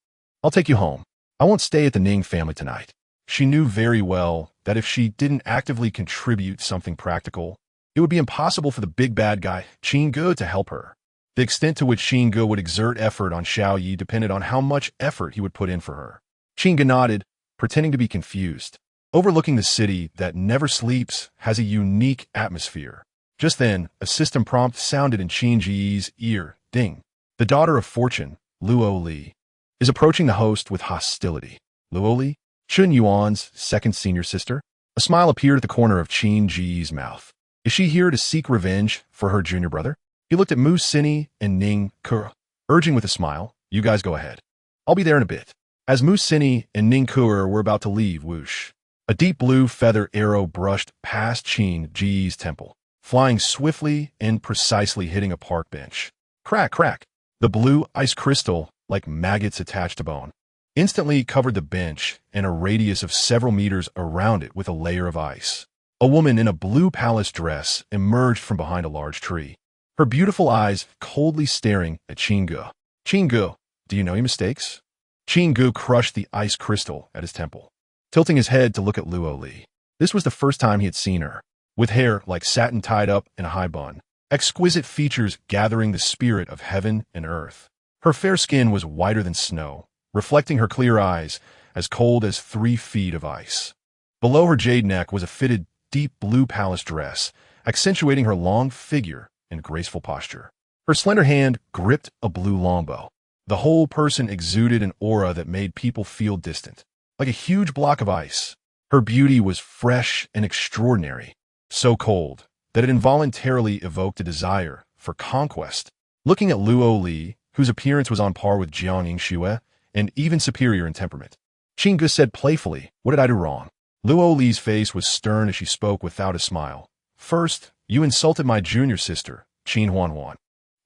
I'll take you home. I won't stay at the Ning family tonight. She knew very well that if she didn't actively contribute something practical, it would be impossible for the big bad guy, Qin Ge, to help her. The extent to which Qin Ge would exert effort on Xiao Yi depended on how much effort he would put in for her. Qin Ge nodded, pretending to be confused. Overlooking the city that never sleeps has a unique atmosphere. Just then, a system prompt sounded in Qin Ge's ear. Ding. The daughter of fortune, Luo Li, is approaching the host with hostility. Luo Li? Chun Yuan's second senior sister? A smile appeared at the corner of Qin Ge's mouth. Is she here to seek revenge for her junior brother? He looked at Mu Sini and Ning Ku'er, urging with a smile, you guys go ahead. I'll be there in a bit. As Mu Sini and Ning Ku'er were about to leave, whoosh, a deep blue feather arrow brushed past Qin Ge's temple, flying swiftly and precisely hitting a park bench. Crack, crack. The blue ice crystal, like maggots attached to bone, instantly covered the bench and a radius of several meters around it with a layer of ice. A woman in a blue palace dress emerged from behind a large tree, her beautiful eyes coldly staring at Qin Ge. Qin Ge, do you know your mistakes? Qin Ge crushed the ice crystal at his temple, tilting his head to look at Luo Li. This was the first time he had seen her, with hair like satin tied up in a high bun, exquisite features gathering the spirit of heaven and earth. Her fair skin was whiter than snow, reflecting her clear eyes, as cold as 3 feet of ice. Below her jade neck was a fitted, deep blue palace dress, accentuating her long figure and graceful posture. Her slender hand gripped a blue longbow. The whole person exuded an aura that made people feel distant, like a huge block of ice. Her beauty was fresh and extraordinary, so cold that it involuntarily evoked a desire for conquest. Looking at Luo Li, whose appearance was on par with Jiang Yingxue, and even superior in temperament, Qin Ge said playfully, what did I do wrong? Luo Li's face was stern as she spoke without a smile. First, you insulted my junior sister, Qin Huanhuan,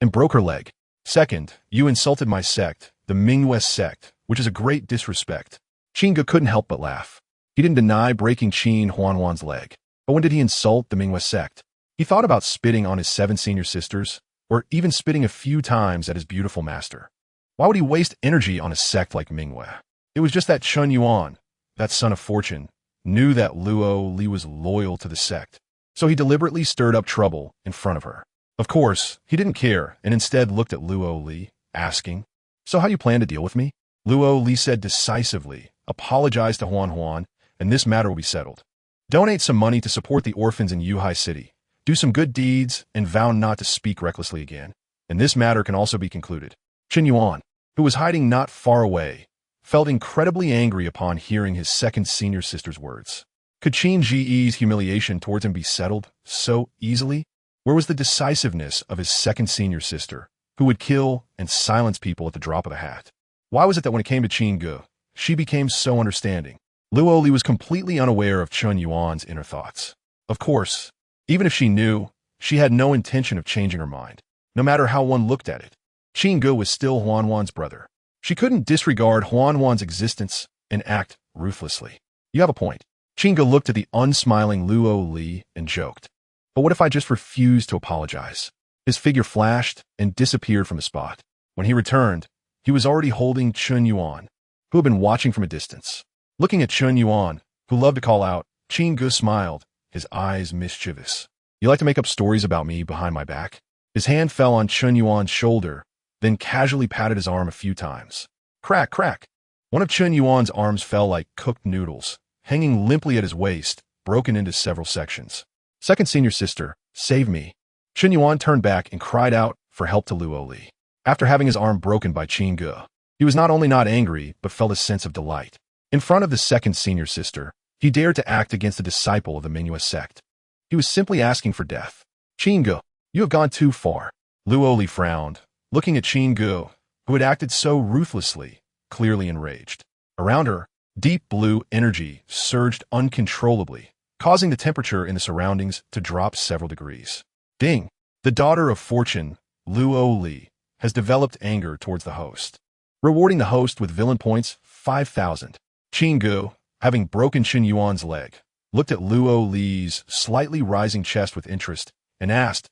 and broke her leg. Second, you insulted my sect, the Mingyue sect, which is a great disrespect. Qin Ge couldn't help but laugh. He didn't deny breaking Qin Huanhuan's leg. But when did he insult the Mingyue sect? He thought about spitting on his 7 senior sisters, or even spitting a few times at his beautiful master. Why would he waste energy on a sect like Mingyue? It was just that Chun Yuan, that son of fortune, knew that Luo Li was loyal to the sect, so he deliberately stirred up trouble in front of her. Of course, he didn't care and instead looked at Luo Li, asking, so how do you plan to deal with me? Luo Li said decisively, apologize to Huan, and this matter will be settled. Donate some money to support the orphans in Yunhai City. Do some good deeds and vow not to speak recklessly again, and this matter can also be concluded. Qin Yuan, who was hiding not far away, felt incredibly angry upon hearing his second senior sister's words. Could Qin Ge's humiliation towards him be settled so easily? Where was the decisiveness of his second senior sister, who would kill and silence people at the drop of a hat? Why was it that when it came to Qin Ge, she became so understanding? Luo Li was completely unaware of Chun Yuan's inner thoughts. Of course, even if she knew, she had no intention of changing her mind, no matter how one looked at it. Qin Ge was still Huanhuan's brother. She couldn't disregard Huanhuan's existence and act ruthlessly. You have a point. Qin Ge looked at the unsmiling Luo Li and joked. But what if I just refused to apologize? His figure flashed and disappeared from the spot. When he returned, he was already holding Chun Yuan, who had been watching from a distance. Looking at Chun Yuan, who loved to call out, Qin Ge smiled, his eyes mischievous. You like to make up stories about me behind my back? His hand fell on Chun Yuan's shoulder, then casually patted his arm a few times. Crack, crack. One of Chun Yuan's arms fell like cooked noodles, hanging limply at his waist, broken into several sections. Second senior sister, save me. Chun Yuan turned back and cried out for help to Luo Li. After having his arm broken by Qin Ge, he was not only not angry, but felt a sense of delight. In front of the second senior sister, he dared to act against a disciple of the Mingyue sect. He was simply asking for death. Qin Ge, you have gone too far. Luo Li frowned, looking at Qin Ge, who had acted so ruthlessly, clearly enraged. Around her, deep blue energy surged uncontrollably, causing the temperature in the surroundings to drop several degrees. Ding! The daughter of fortune, Luo Li, has developed anger towards the host, rewarding the host with villain points 5,000. Qin Ge, having broken Qin Yuan's leg, looked at Luo Li's slightly rising chest with interest and asked,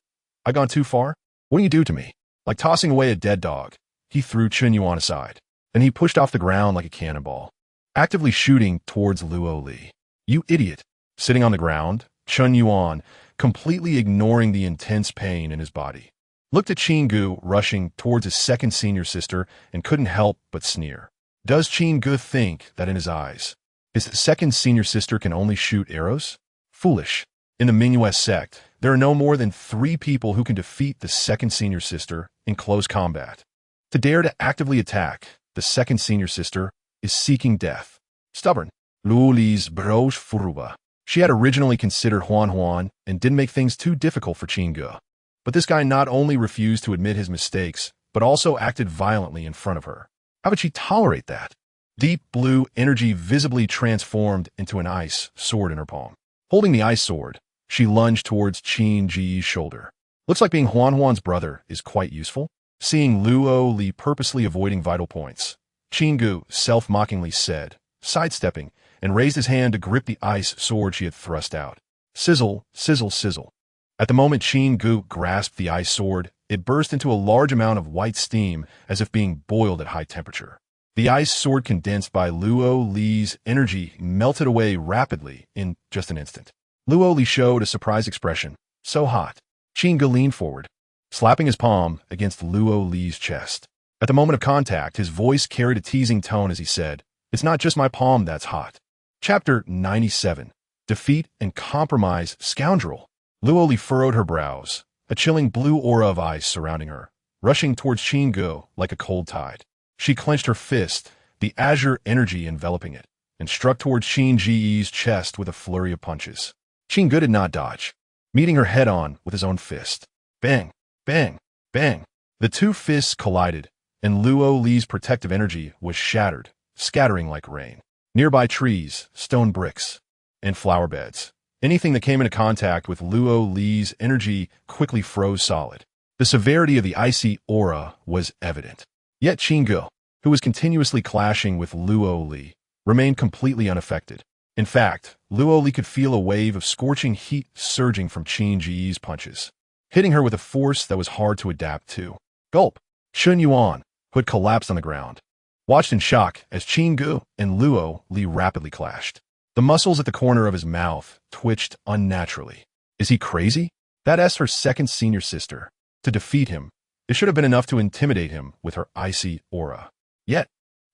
"I gone too far? What do you do to me?" Like tossing away a dead dog, he threw Qin Yuan aside. Then he pushed off the ground like a cannonball, actively shooting towards Luo Li. "You idiot!" Sitting on the ground, Qin Yuan, completely ignoring the intense pain in his body, looked at Qin Ge rushing towards his second senior sister and couldn't help but sneer. Does Qin Ge think that in his eyes, his second senior sister can only shoot arrows? Foolish. In the Mingyue sect, there are no more than 3 people who can defeat the second senior sister in close combat. To dare to actively attack the second senior sister is seeking death. Stubborn. Luo Li's broche furuba. She had originally considered Huan and didn't make things too difficult for Qin Ge. But this guy not only refused to admit his mistakes, but also acted violently in front of her. How could she tolerate that? Deep blue energy visibly transformed into an ice sword in her palm. Holding the ice sword, she lunged towards Qin Ge's shoulder. Looks like being Huan's brother is quite useful. Seeing Luo Li purposely avoiding vital points, Qin Ge self-mockingly said, sidestepping, and raised his hand to grip the ice sword she had thrust out. Sizzle, sizzle, sizzle. At the moment Qin Ge grasped the ice sword, it burst into a large amount of white steam as if being boiled at high temperature. The ice sword condensed by Luo Li's energy melted away rapidly in just an instant. Luo Li showed a surprised expression. So hot. Qin Ge leaned forward, slapping his palm against Luo Li's chest. At the moment of contact, his voice carried a teasing tone as he said, "It's not just my palm that's hot." Chapter 97. Defeat and Compromise Scoundrel. Luo Li furrowed her brows, a chilling blue aura of ice surrounding her, rushing towards Qin Ge like a cold tide. She clenched her fist, the azure energy enveloping it, and struck towards Qin Ge's chest with a flurry of punches. Qin Ge did not dodge, meeting her head-on with his own fist. Bang, bang, bang. The 2 fists collided, and Luo Li's protective energy was shattered, scattering like rain. Nearby trees, stone bricks, and flower beds. Anything that came into contact with Luo Li's energy quickly froze solid. The severity of the icy aura was evident. Yet Qin Ge, who was continuously clashing with Luo Li, remained completely unaffected. In fact, Luo Li could feel a wave of scorching heat surging from Qin Ge's punches, hitting her with a force that was hard to adapt to. Gulp. Qin Yuan, who had collapsed on the ground, watched in shock as Qin Ge and Luo Li rapidly clashed. The muscles at the corner of his mouth twitched unnaturally. Is he crazy? That's her second senior sister. To defeat him, it should have been enough to intimidate him with her icy aura. Yet,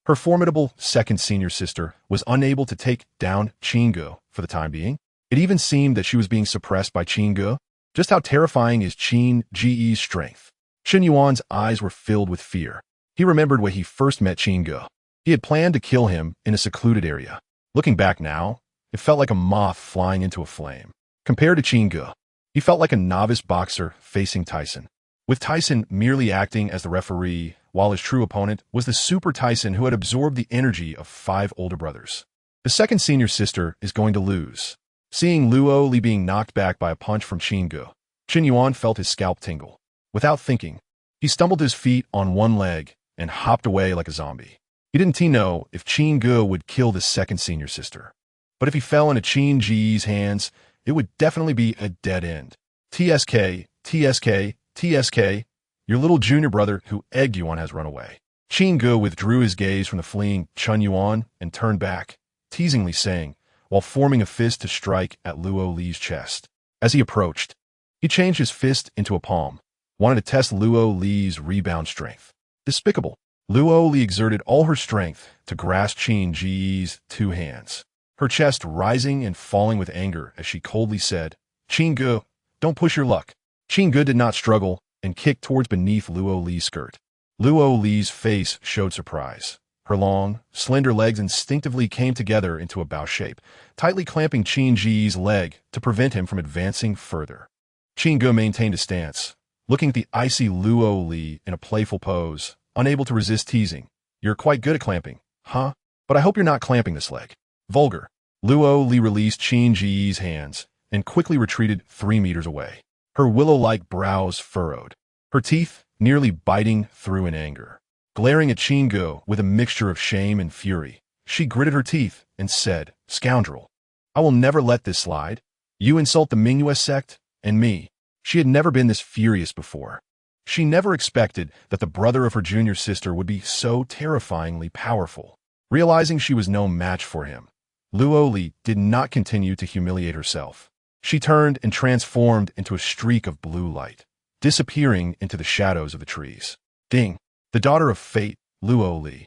her formidable second senior sister was unable to take down Qin Ge for the time being. It even seemed that she was being suppressed by Qin Ge. Just how terrifying is Qin Ge's strength? Qin Yuan's eyes were filled with fear. He remembered when he first met Qin Ge. He had planned to kill him in a secluded area. Looking back now, it felt like a moth flying into a flame. Compared to Qin Ge, he felt like a novice boxer facing Tyson, with Tyson merely acting as the referee, while his true opponent was the super Tyson who had absorbed the energy of 5 older brothers. The second senior sister is going to lose. Seeing Luo Li being knocked back by a punch from Qin Ge, Qin Yuan felt his scalp tingle. Without thinking, he stumbled to his feet on one leg and hopped away like a zombie. He didn't know if Qin Ge would kill the second senior sister. But if he fell into Qin Ge's hands, it would definitely be a dead end. TSK, TSK, TSK, your little junior brother who egged you on has run away. Qin Ge withdrew his gaze from the fleeing Qin Yuan and turned back, teasingly saying, while forming a fist to strike at Luo Li's chest. As he approached, he changed his fist into a palm, wanted to test Luo Li's rebound strength. Despicable. Luo Li exerted all her strength to grasp Qin Ge's 2 hands, her chest rising and falling with anger as she coldly said, "Qin Ge, don't push your luck." Qin Ge did not struggle and kicked towards beneath Luo Li's skirt. Luo Li's face showed surprise. Her long, slender legs instinctively came together into a bow shape, tightly clamping Qin Ge's leg to prevent him from advancing further. Qin Ge maintained a stance, looking at the icy Luo Li in a playful pose, unable to resist teasing. "You're quite good at clamping, huh? But I hope you're not clamping this leg." Vulgar. Luo Li released Qin Ge's hands and quickly retreated 3 meters away. her willow-like brows furrowed, her teeth nearly biting through in anger. Glaring at Qin Ge with a mixture of shame and fury, she gritted her teeth and said, "Scoundrel, I will never let this slide. You insult the Mingyue sect, and me." She had never been this furious before. She never expected that the brother of her junior sister would be so terrifyingly powerful. Realizing she was no match for him, Luoli did not continue to humiliate herself. She turned and transformed into a streak of blue light, disappearing into the shadows of the trees. Ding! The daughter of fate, Luoli,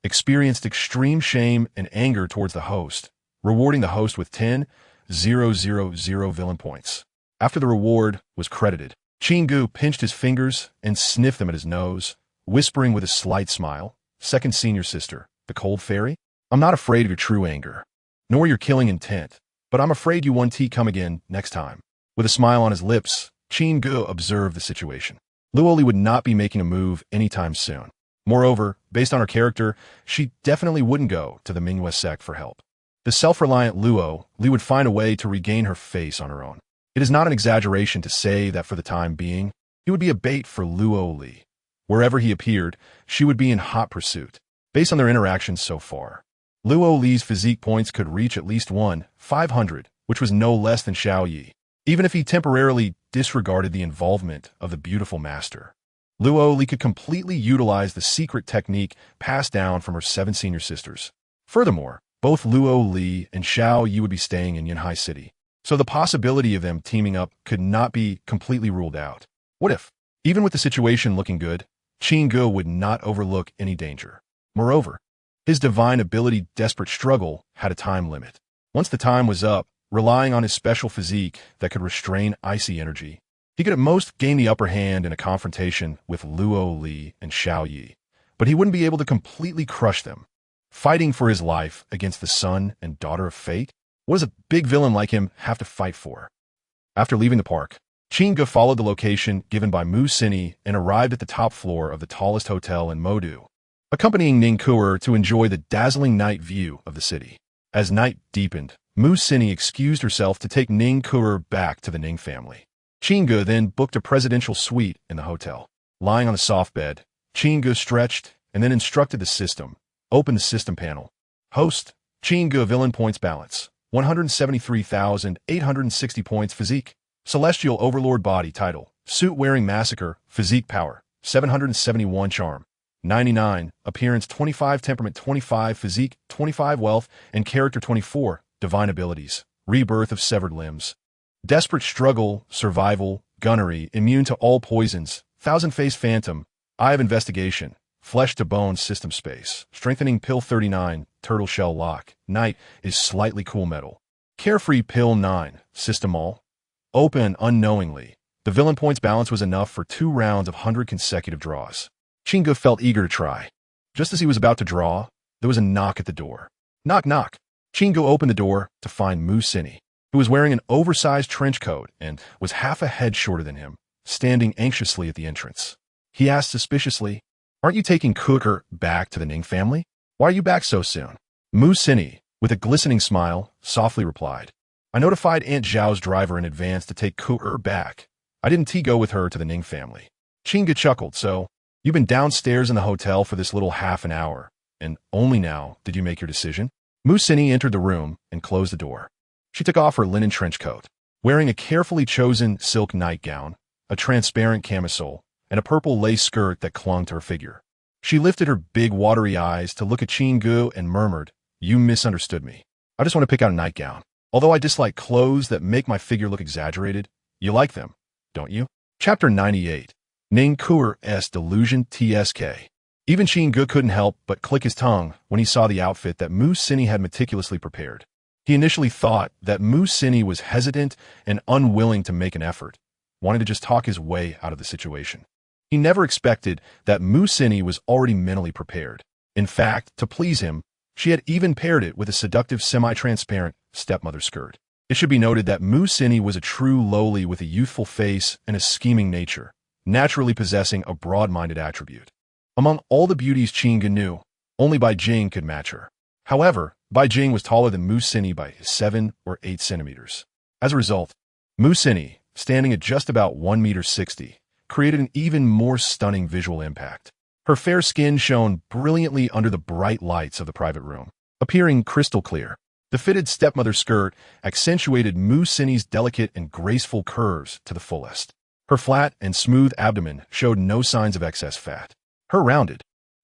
experienced extreme shame and anger towards the host, rewarding the host with 10,000 villain points. After the reward was credited, Qin Ge pinched his fingers and sniffed them at his nose, whispering with a slight smile, "Second senior sister, the cold fairy? I'm not afraid of your true anger, nor your killing intent, but I'm afraid you won't come again next time." With a smile on his lips, Qin Ge observed the situation. Luoli would not be making a move anytime soon. Moreover, based on her character, she definitely wouldn't go to the Mingyue sect for help. The self-reliant Luoli would find a way to regain her face on her own. It is not an exaggeration to say that for the time being, he would be a bait for Luoli. Wherever he appeared, she would be in hot pursuit. Based on their interactions so far, Luoli's physique points could reach at least 500, which was no less than Xiao Yi, even if he temporarily disregarded the involvement of the beautiful master. Luoli could completely utilize the secret technique passed down from her 7 senior sisters. Furthermore, both Luoli and Xiao Yi would be staying in Yunhai City, so the possibility of them teaming up could not be completely ruled out. What if, even with the situation looking good, Qin Ge would not overlook any danger? Moreover, his divine ability Desperate Struggle had a time limit. Once the time was up, relying on his special physique that could restrain icy energy, he could at most gain the upper hand in a confrontation with Luoli and Xiao Yi, but he wouldn't be able to completely crush them. Fighting for his life against the son and daughter of fate? What does a big villain like him have to fight for? After leaving the park, Qin Ge followed the location given by Mu Sini and arrived at the top floor of the tallest hotel in Modu, accompanying Ning Kuer to enjoy the dazzling night view of the city. As night deepened, Mu Sini excused herself to take Ning Kuer back to the Ning family. Qin Ge then booked a presidential suite in the hotel. Lying on the soft bed, Qin Ge stretched and then instructed the system. Open the system panel. Host, Qin Ge villain points balance, 173,860 points physique. Celestial Overlord body title, suit-wearing massacre, physique power, 771 charm, 99, appearance 25, temperament 25, physique 25, wealth, and character 24, divine abilities, rebirth of severed limbs. Desperate struggle, survival, gunnery, immune to all poisons, thousand-face phantom, eye of investigation, flesh to bone system space, strengthening pill 39, turtle shell lock, night is slightly cool metal. Carefree pill 9, system all. Open unknowingly. The villain points balance was enough for 2 rounds of 100 consecutive draws. Qin Ge felt eager to try. Just as he was about to draw, there was a knock at the door. Knock, knock. Qin Ge opened the door to find Mu Sini, who was wearing an oversized trench coat and was half a head shorter than him, standing anxiously at the entrance. He asked suspiciously, "Aren't you taking Kuer back to the Ning family? Why are you back so soon?" Mu Sini, with a glistening smile, softly replied, "I notified Aunt Zhao's driver in advance to take Kuer back. I didn't go with her to the Ning family." Qin Ge chuckled, "So, you've been downstairs in the hotel for this little half an hour, and only now did you make your decision?" Mu Sini entered the room and closed the door. She took off her linen trench coat, wearing a carefully chosen silk nightgown, a transparent camisole, and a purple lace skirt that clung to her figure. She lifted her big watery eyes to look at Qin Ge and murmured, "You misunderstood me. I just want to pick out a nightgown. Although I dislike clothes that make my figure look exaggerated, you like them, don't you?" Chapter 98. Ning Kuer's Delusion TSK. Even Qin Ge couldn't help but click his tongue when he saw the outfit that Mu Sini had meticulously prepared. He initially thought that Mu Sini was hesitant and unwilling to make an effort, wanting to just talk his way out of the situation. He never expected that Mu Sini was already mentally prepared. In fact, to please him, she had even paired it with a seductive semi-transparent stepmother skirt. It should be noted that Mu Sini was a true lowly with a youthful face and a scheming nature, naturally possessing a broad-minded attribute. Among all the beauties Qin Ge knew, only Bai Jing could match her. However, Bai Jing was taller than Mu Sini by 7 or 8 centimeters. As a result, Mu Sini, standing at just about 1 meter 60, created an even more stunning visual impact. Her fair skin shone brilliantly under the bright lights of the private room, appearing crystal clear. The fitted stepmother skirt accentuated Mu Sini's delicate and graceful curves to the fullest. Her flat and smooth abdomen showed no signs of excess fat. Her rounded,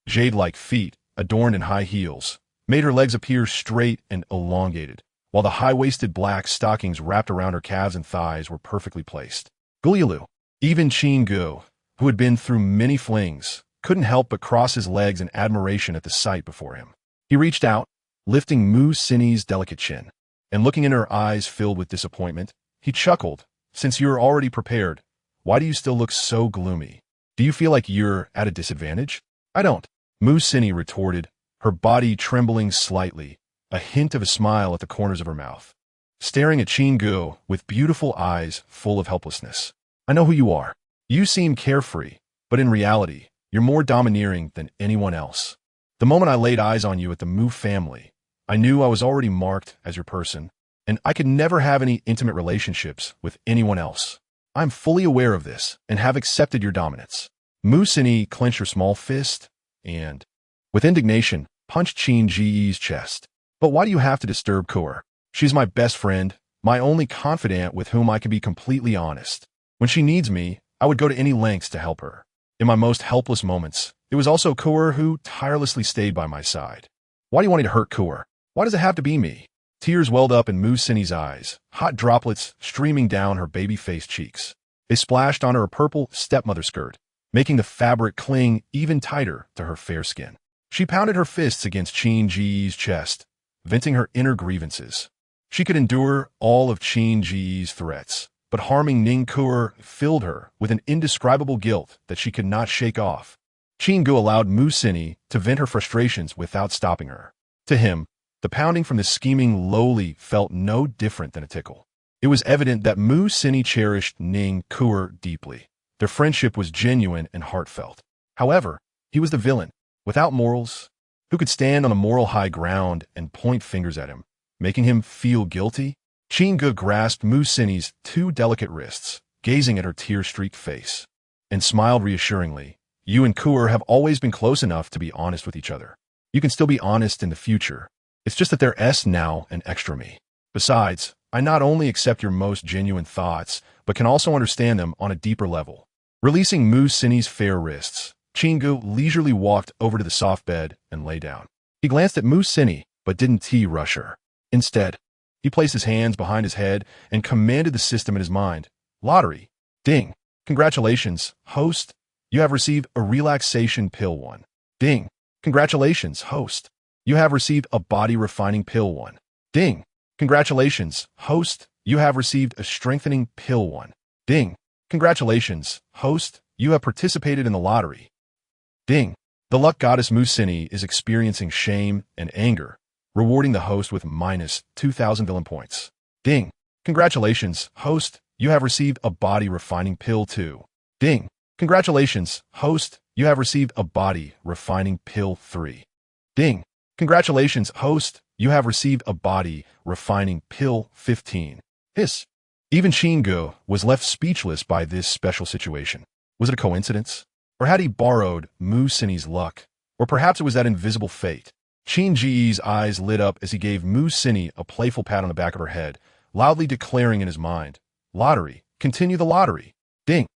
jade-like feet, adorned in high heels, made her legs appear straight and elongated, while the high-waisted black stockings wrapped around her calves and thighs were perfectly placed. Gulialu, even Qin Ge, who had been through many flings, couldn't help but cross his legs in admiration at the sight before him. He reached out, lifting Mu Sini's delicate chin, and looking in her eyes filled with disappointment, he chuckled. Since you're already prepared, why do you still look so gloomy? Do you feel like you're at a disadvantage? I don't, Mu Sini retorted, her body trembling slightly, a hint of a smile at the corners of her mouth, staring at Qin Ge with beautiful eyes full of helplessness. I know who you are. You seem carefree, but in reality, you're more domineering than anyone else. The moment I laid eyes on you at the Mu family, I knew I was already marked as your person, and I could never have any intimate relationships with anyone else. I'm fully aware of this and have accepted your dominance. Mu Sini clenched her small fist and, with indignation, punched Qin Ge's chest. But why do you have to disturb Kuer? She's my best friend, my only confidant with whom I can be completely honest. When she needs me, I would go to any lengths to help her. In my most helpless moments, it was also Kuer who tirelessly stayed by my side. Why do you want me to hurt Kuer? Why does it have to be me? Tears welled up in Mu Sini's eyes, hot droplets streaming down her baby-faced cheeks. They splashed on her purple stepmother skirt, making the fabric cling even tighter to her fair skin. She pounded her fists against Qin Ge's chest, venting her inner grievances. She could endure all of Qin Ge's threats, but harming Ning Kuer filled her with an indescribable guilt that she could not shake off. Qin Ge allowed Mu Sini to vent her frustrations without stopping her. To him, the pounding from the scheming lowly felt no different than a tickle. It was evident that Mu Sini cherished Ning Kuer deeply. Their friendship was genuine and heartfelt. However, he was the villain, without morals, who could stand on a moral high ground and point fingers at him, making him feel guilty. Qin Ge grasped Mu Sini's two delicate wrists, gazing at her tear-streaked face, and smiled reassuringly. You and Kuer have always been close enough to be honest with each other. You can still be honest in the future. It's just that there's now an extra me. Besides, I not only accept your most genuine thoughts, but can also understand them on a deeper level. Releasing Mu Sini's fair wrists, Qin Ge leisurely walked over to the soft bed and lay down. He glanced at Mu Sini, but didn't rush her. Instead, he placed his hands behind his head and commanded the system in his mind. Lottery. Ding. Congratulations, host. You have received a relaxation pill 1. Ding. Congratulations, host. You have received a body refining pill 1. Ding. Congratulations, host. You have received a strengthening pill 1. Ding. Congratulations, host. You have participated in the lottery. Ding. The luck goddess Mu Sini is experiencing shame and anger, rewarding the host with minus 2,000 villain points. Ding. Congratulations, host. You have received a body refining pill 2. Ding. Congratulations, host. You have received a body refining pill 3. Ding. Congratulations, host. You have received a body refining pill 15. Hiss. Even Qin Ge was left speechless by this special situation. Was it a coincidence? Or had he borrowed Mu Sini's luck? Or perhaps it was that invisible fate? Qin Ge's eyes lit up as he gave Mu Sini a playful pat on the back of her head, loudly declaring in his mind, Lottery. Continue the lottery. Ding.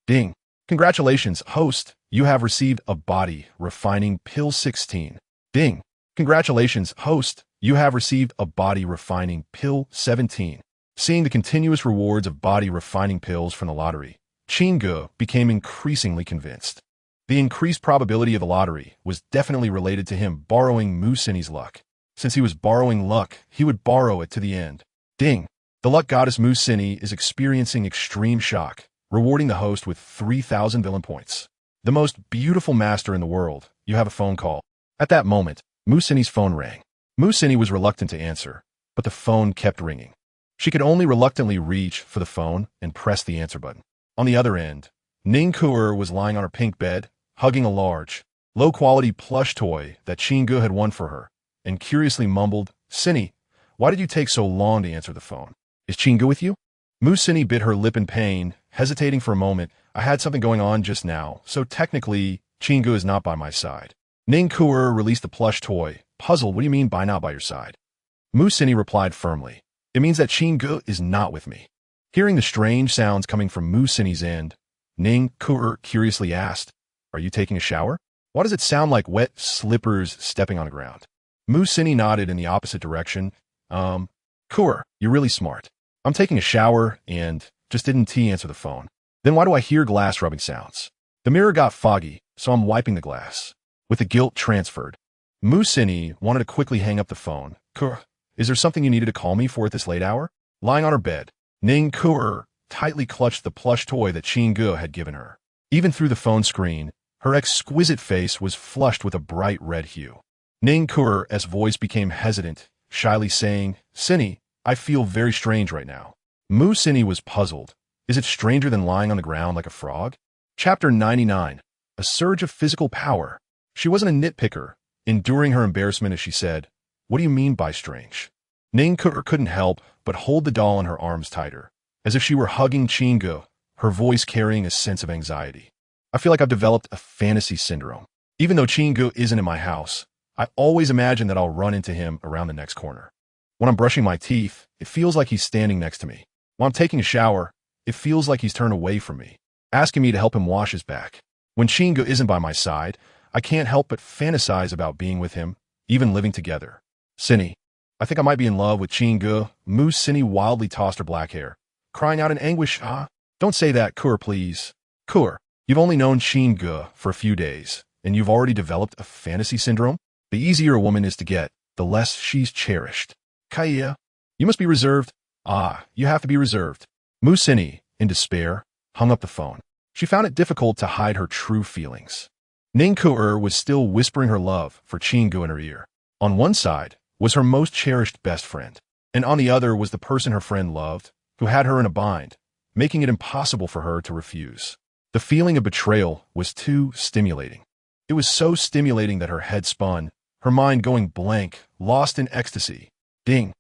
Ding. Congratulations, host. You have received a body refining pill 16. Ding. Congratulations, host. You have received a body refining pill 17. Seeing the continuous rewards of body refining pills from the lottery, Qin Ge became increasingly convinced. The increased probability of the lottery was definitely related to him borrowing Mu Sini's luck. Since he was borrowing luck, he would borrow it to the end. Ding. The luck goddess Mu Sini is experiencing extreme shock, rewarding the host with 3,000 villain points. The most beautiful master in the world, you have a phone call. At that moment, Mu Sini's phone rang. Mu Sini was reluctant to answer, but the phone kept ringing. She could only reluctantly reach for the phone and press the answer button. On the other end, Ning Kuer was lying on her pink bed, hugging a large, low-quality plush toy that Qin Ge had won for her, and curiously mumbled, Sini, why did you take so long to answer the phone? Is Qin Ge with you? Musini bit her lip in pain, hesitating for a moment. I had something going on just now, so technically, Qin Ge is not by my side. Ning Kuer released the plush toy. Puzzled, what do you mean by not by your side? Musini replied firmly. It means that Qin Ge is not with me. Hearing the strange sounds coming from Musini's end, Ning Kuer curiously asked, Are you taking a shower? Why does it sound like wet slippers stepping on the ground? Musini nodded in the opposite direction. Kuer, you're really smart. I'm taking a shower and just didn't answer the phone. Then why do I hear glass rubbing sounds? The mirror got foggy, so I'm wiping the glass. With the guilt transferred. Musini wanted to quickly hang up the phone. Kuer, is there something you needed to call me for at this late hour? Lying on her bed, Ning Kuer tightly clutched the plush toy that Qin Ge had given her. Even through the phone screen, her exquisite face was flushed with a bright red hue. Ning Kuer's voice became hesitant, shyly saying, Sini, I feel very strange right now. Musini was puzzled. Is it stranger than lying on the ground like a frog? Chapter 99. A surge of physical power. She wasn't a nitpicker, enduring her embarrassment as she said, What do you mean by strange? Ning Kuer couldn't help but hold the doll in her arms tighter, as if she were hugging Qin Ge, her voice carrying a sense of anxiety. I feel like I've developed a fantasy syndrome. Even though Qin Ge isn't in my house, I always imagine that I'll run into him around the next corner. When I'm brushing my teeth, it feels like he's standing next to me. While I'm taking a shower, it feels like he's turned away from me, asking me to help him wash his back. When Qin Ge isn't by my side, I can't help but fantasize about being with him, even living together. Sini, I think I might be in love with Qin Ge. Musini wildly tossed her black hair, crying out in anguish, Don't say that, Kuer, please. Kuer, you've only known Qin Ge for a few days, and you've already developed a fantasy syndrome? The easier a woman is to get, the less she's cherished. Kaya, you must be reserved. You have to be reserved. Musini, in despair, hung up the phone. She found it difficult to hide her true feelings. Ning Kuer was still whispering her love for Qin Ge in her ear. On one side was her most cherished best friend, and on the other was the person her friend loved, who had her in a bind, making it impossible for her to refuse. The feeling of betrayal was too stimulating. It was so stimulating that her head spun, her mind going blank, lost in ecstasy. Ding!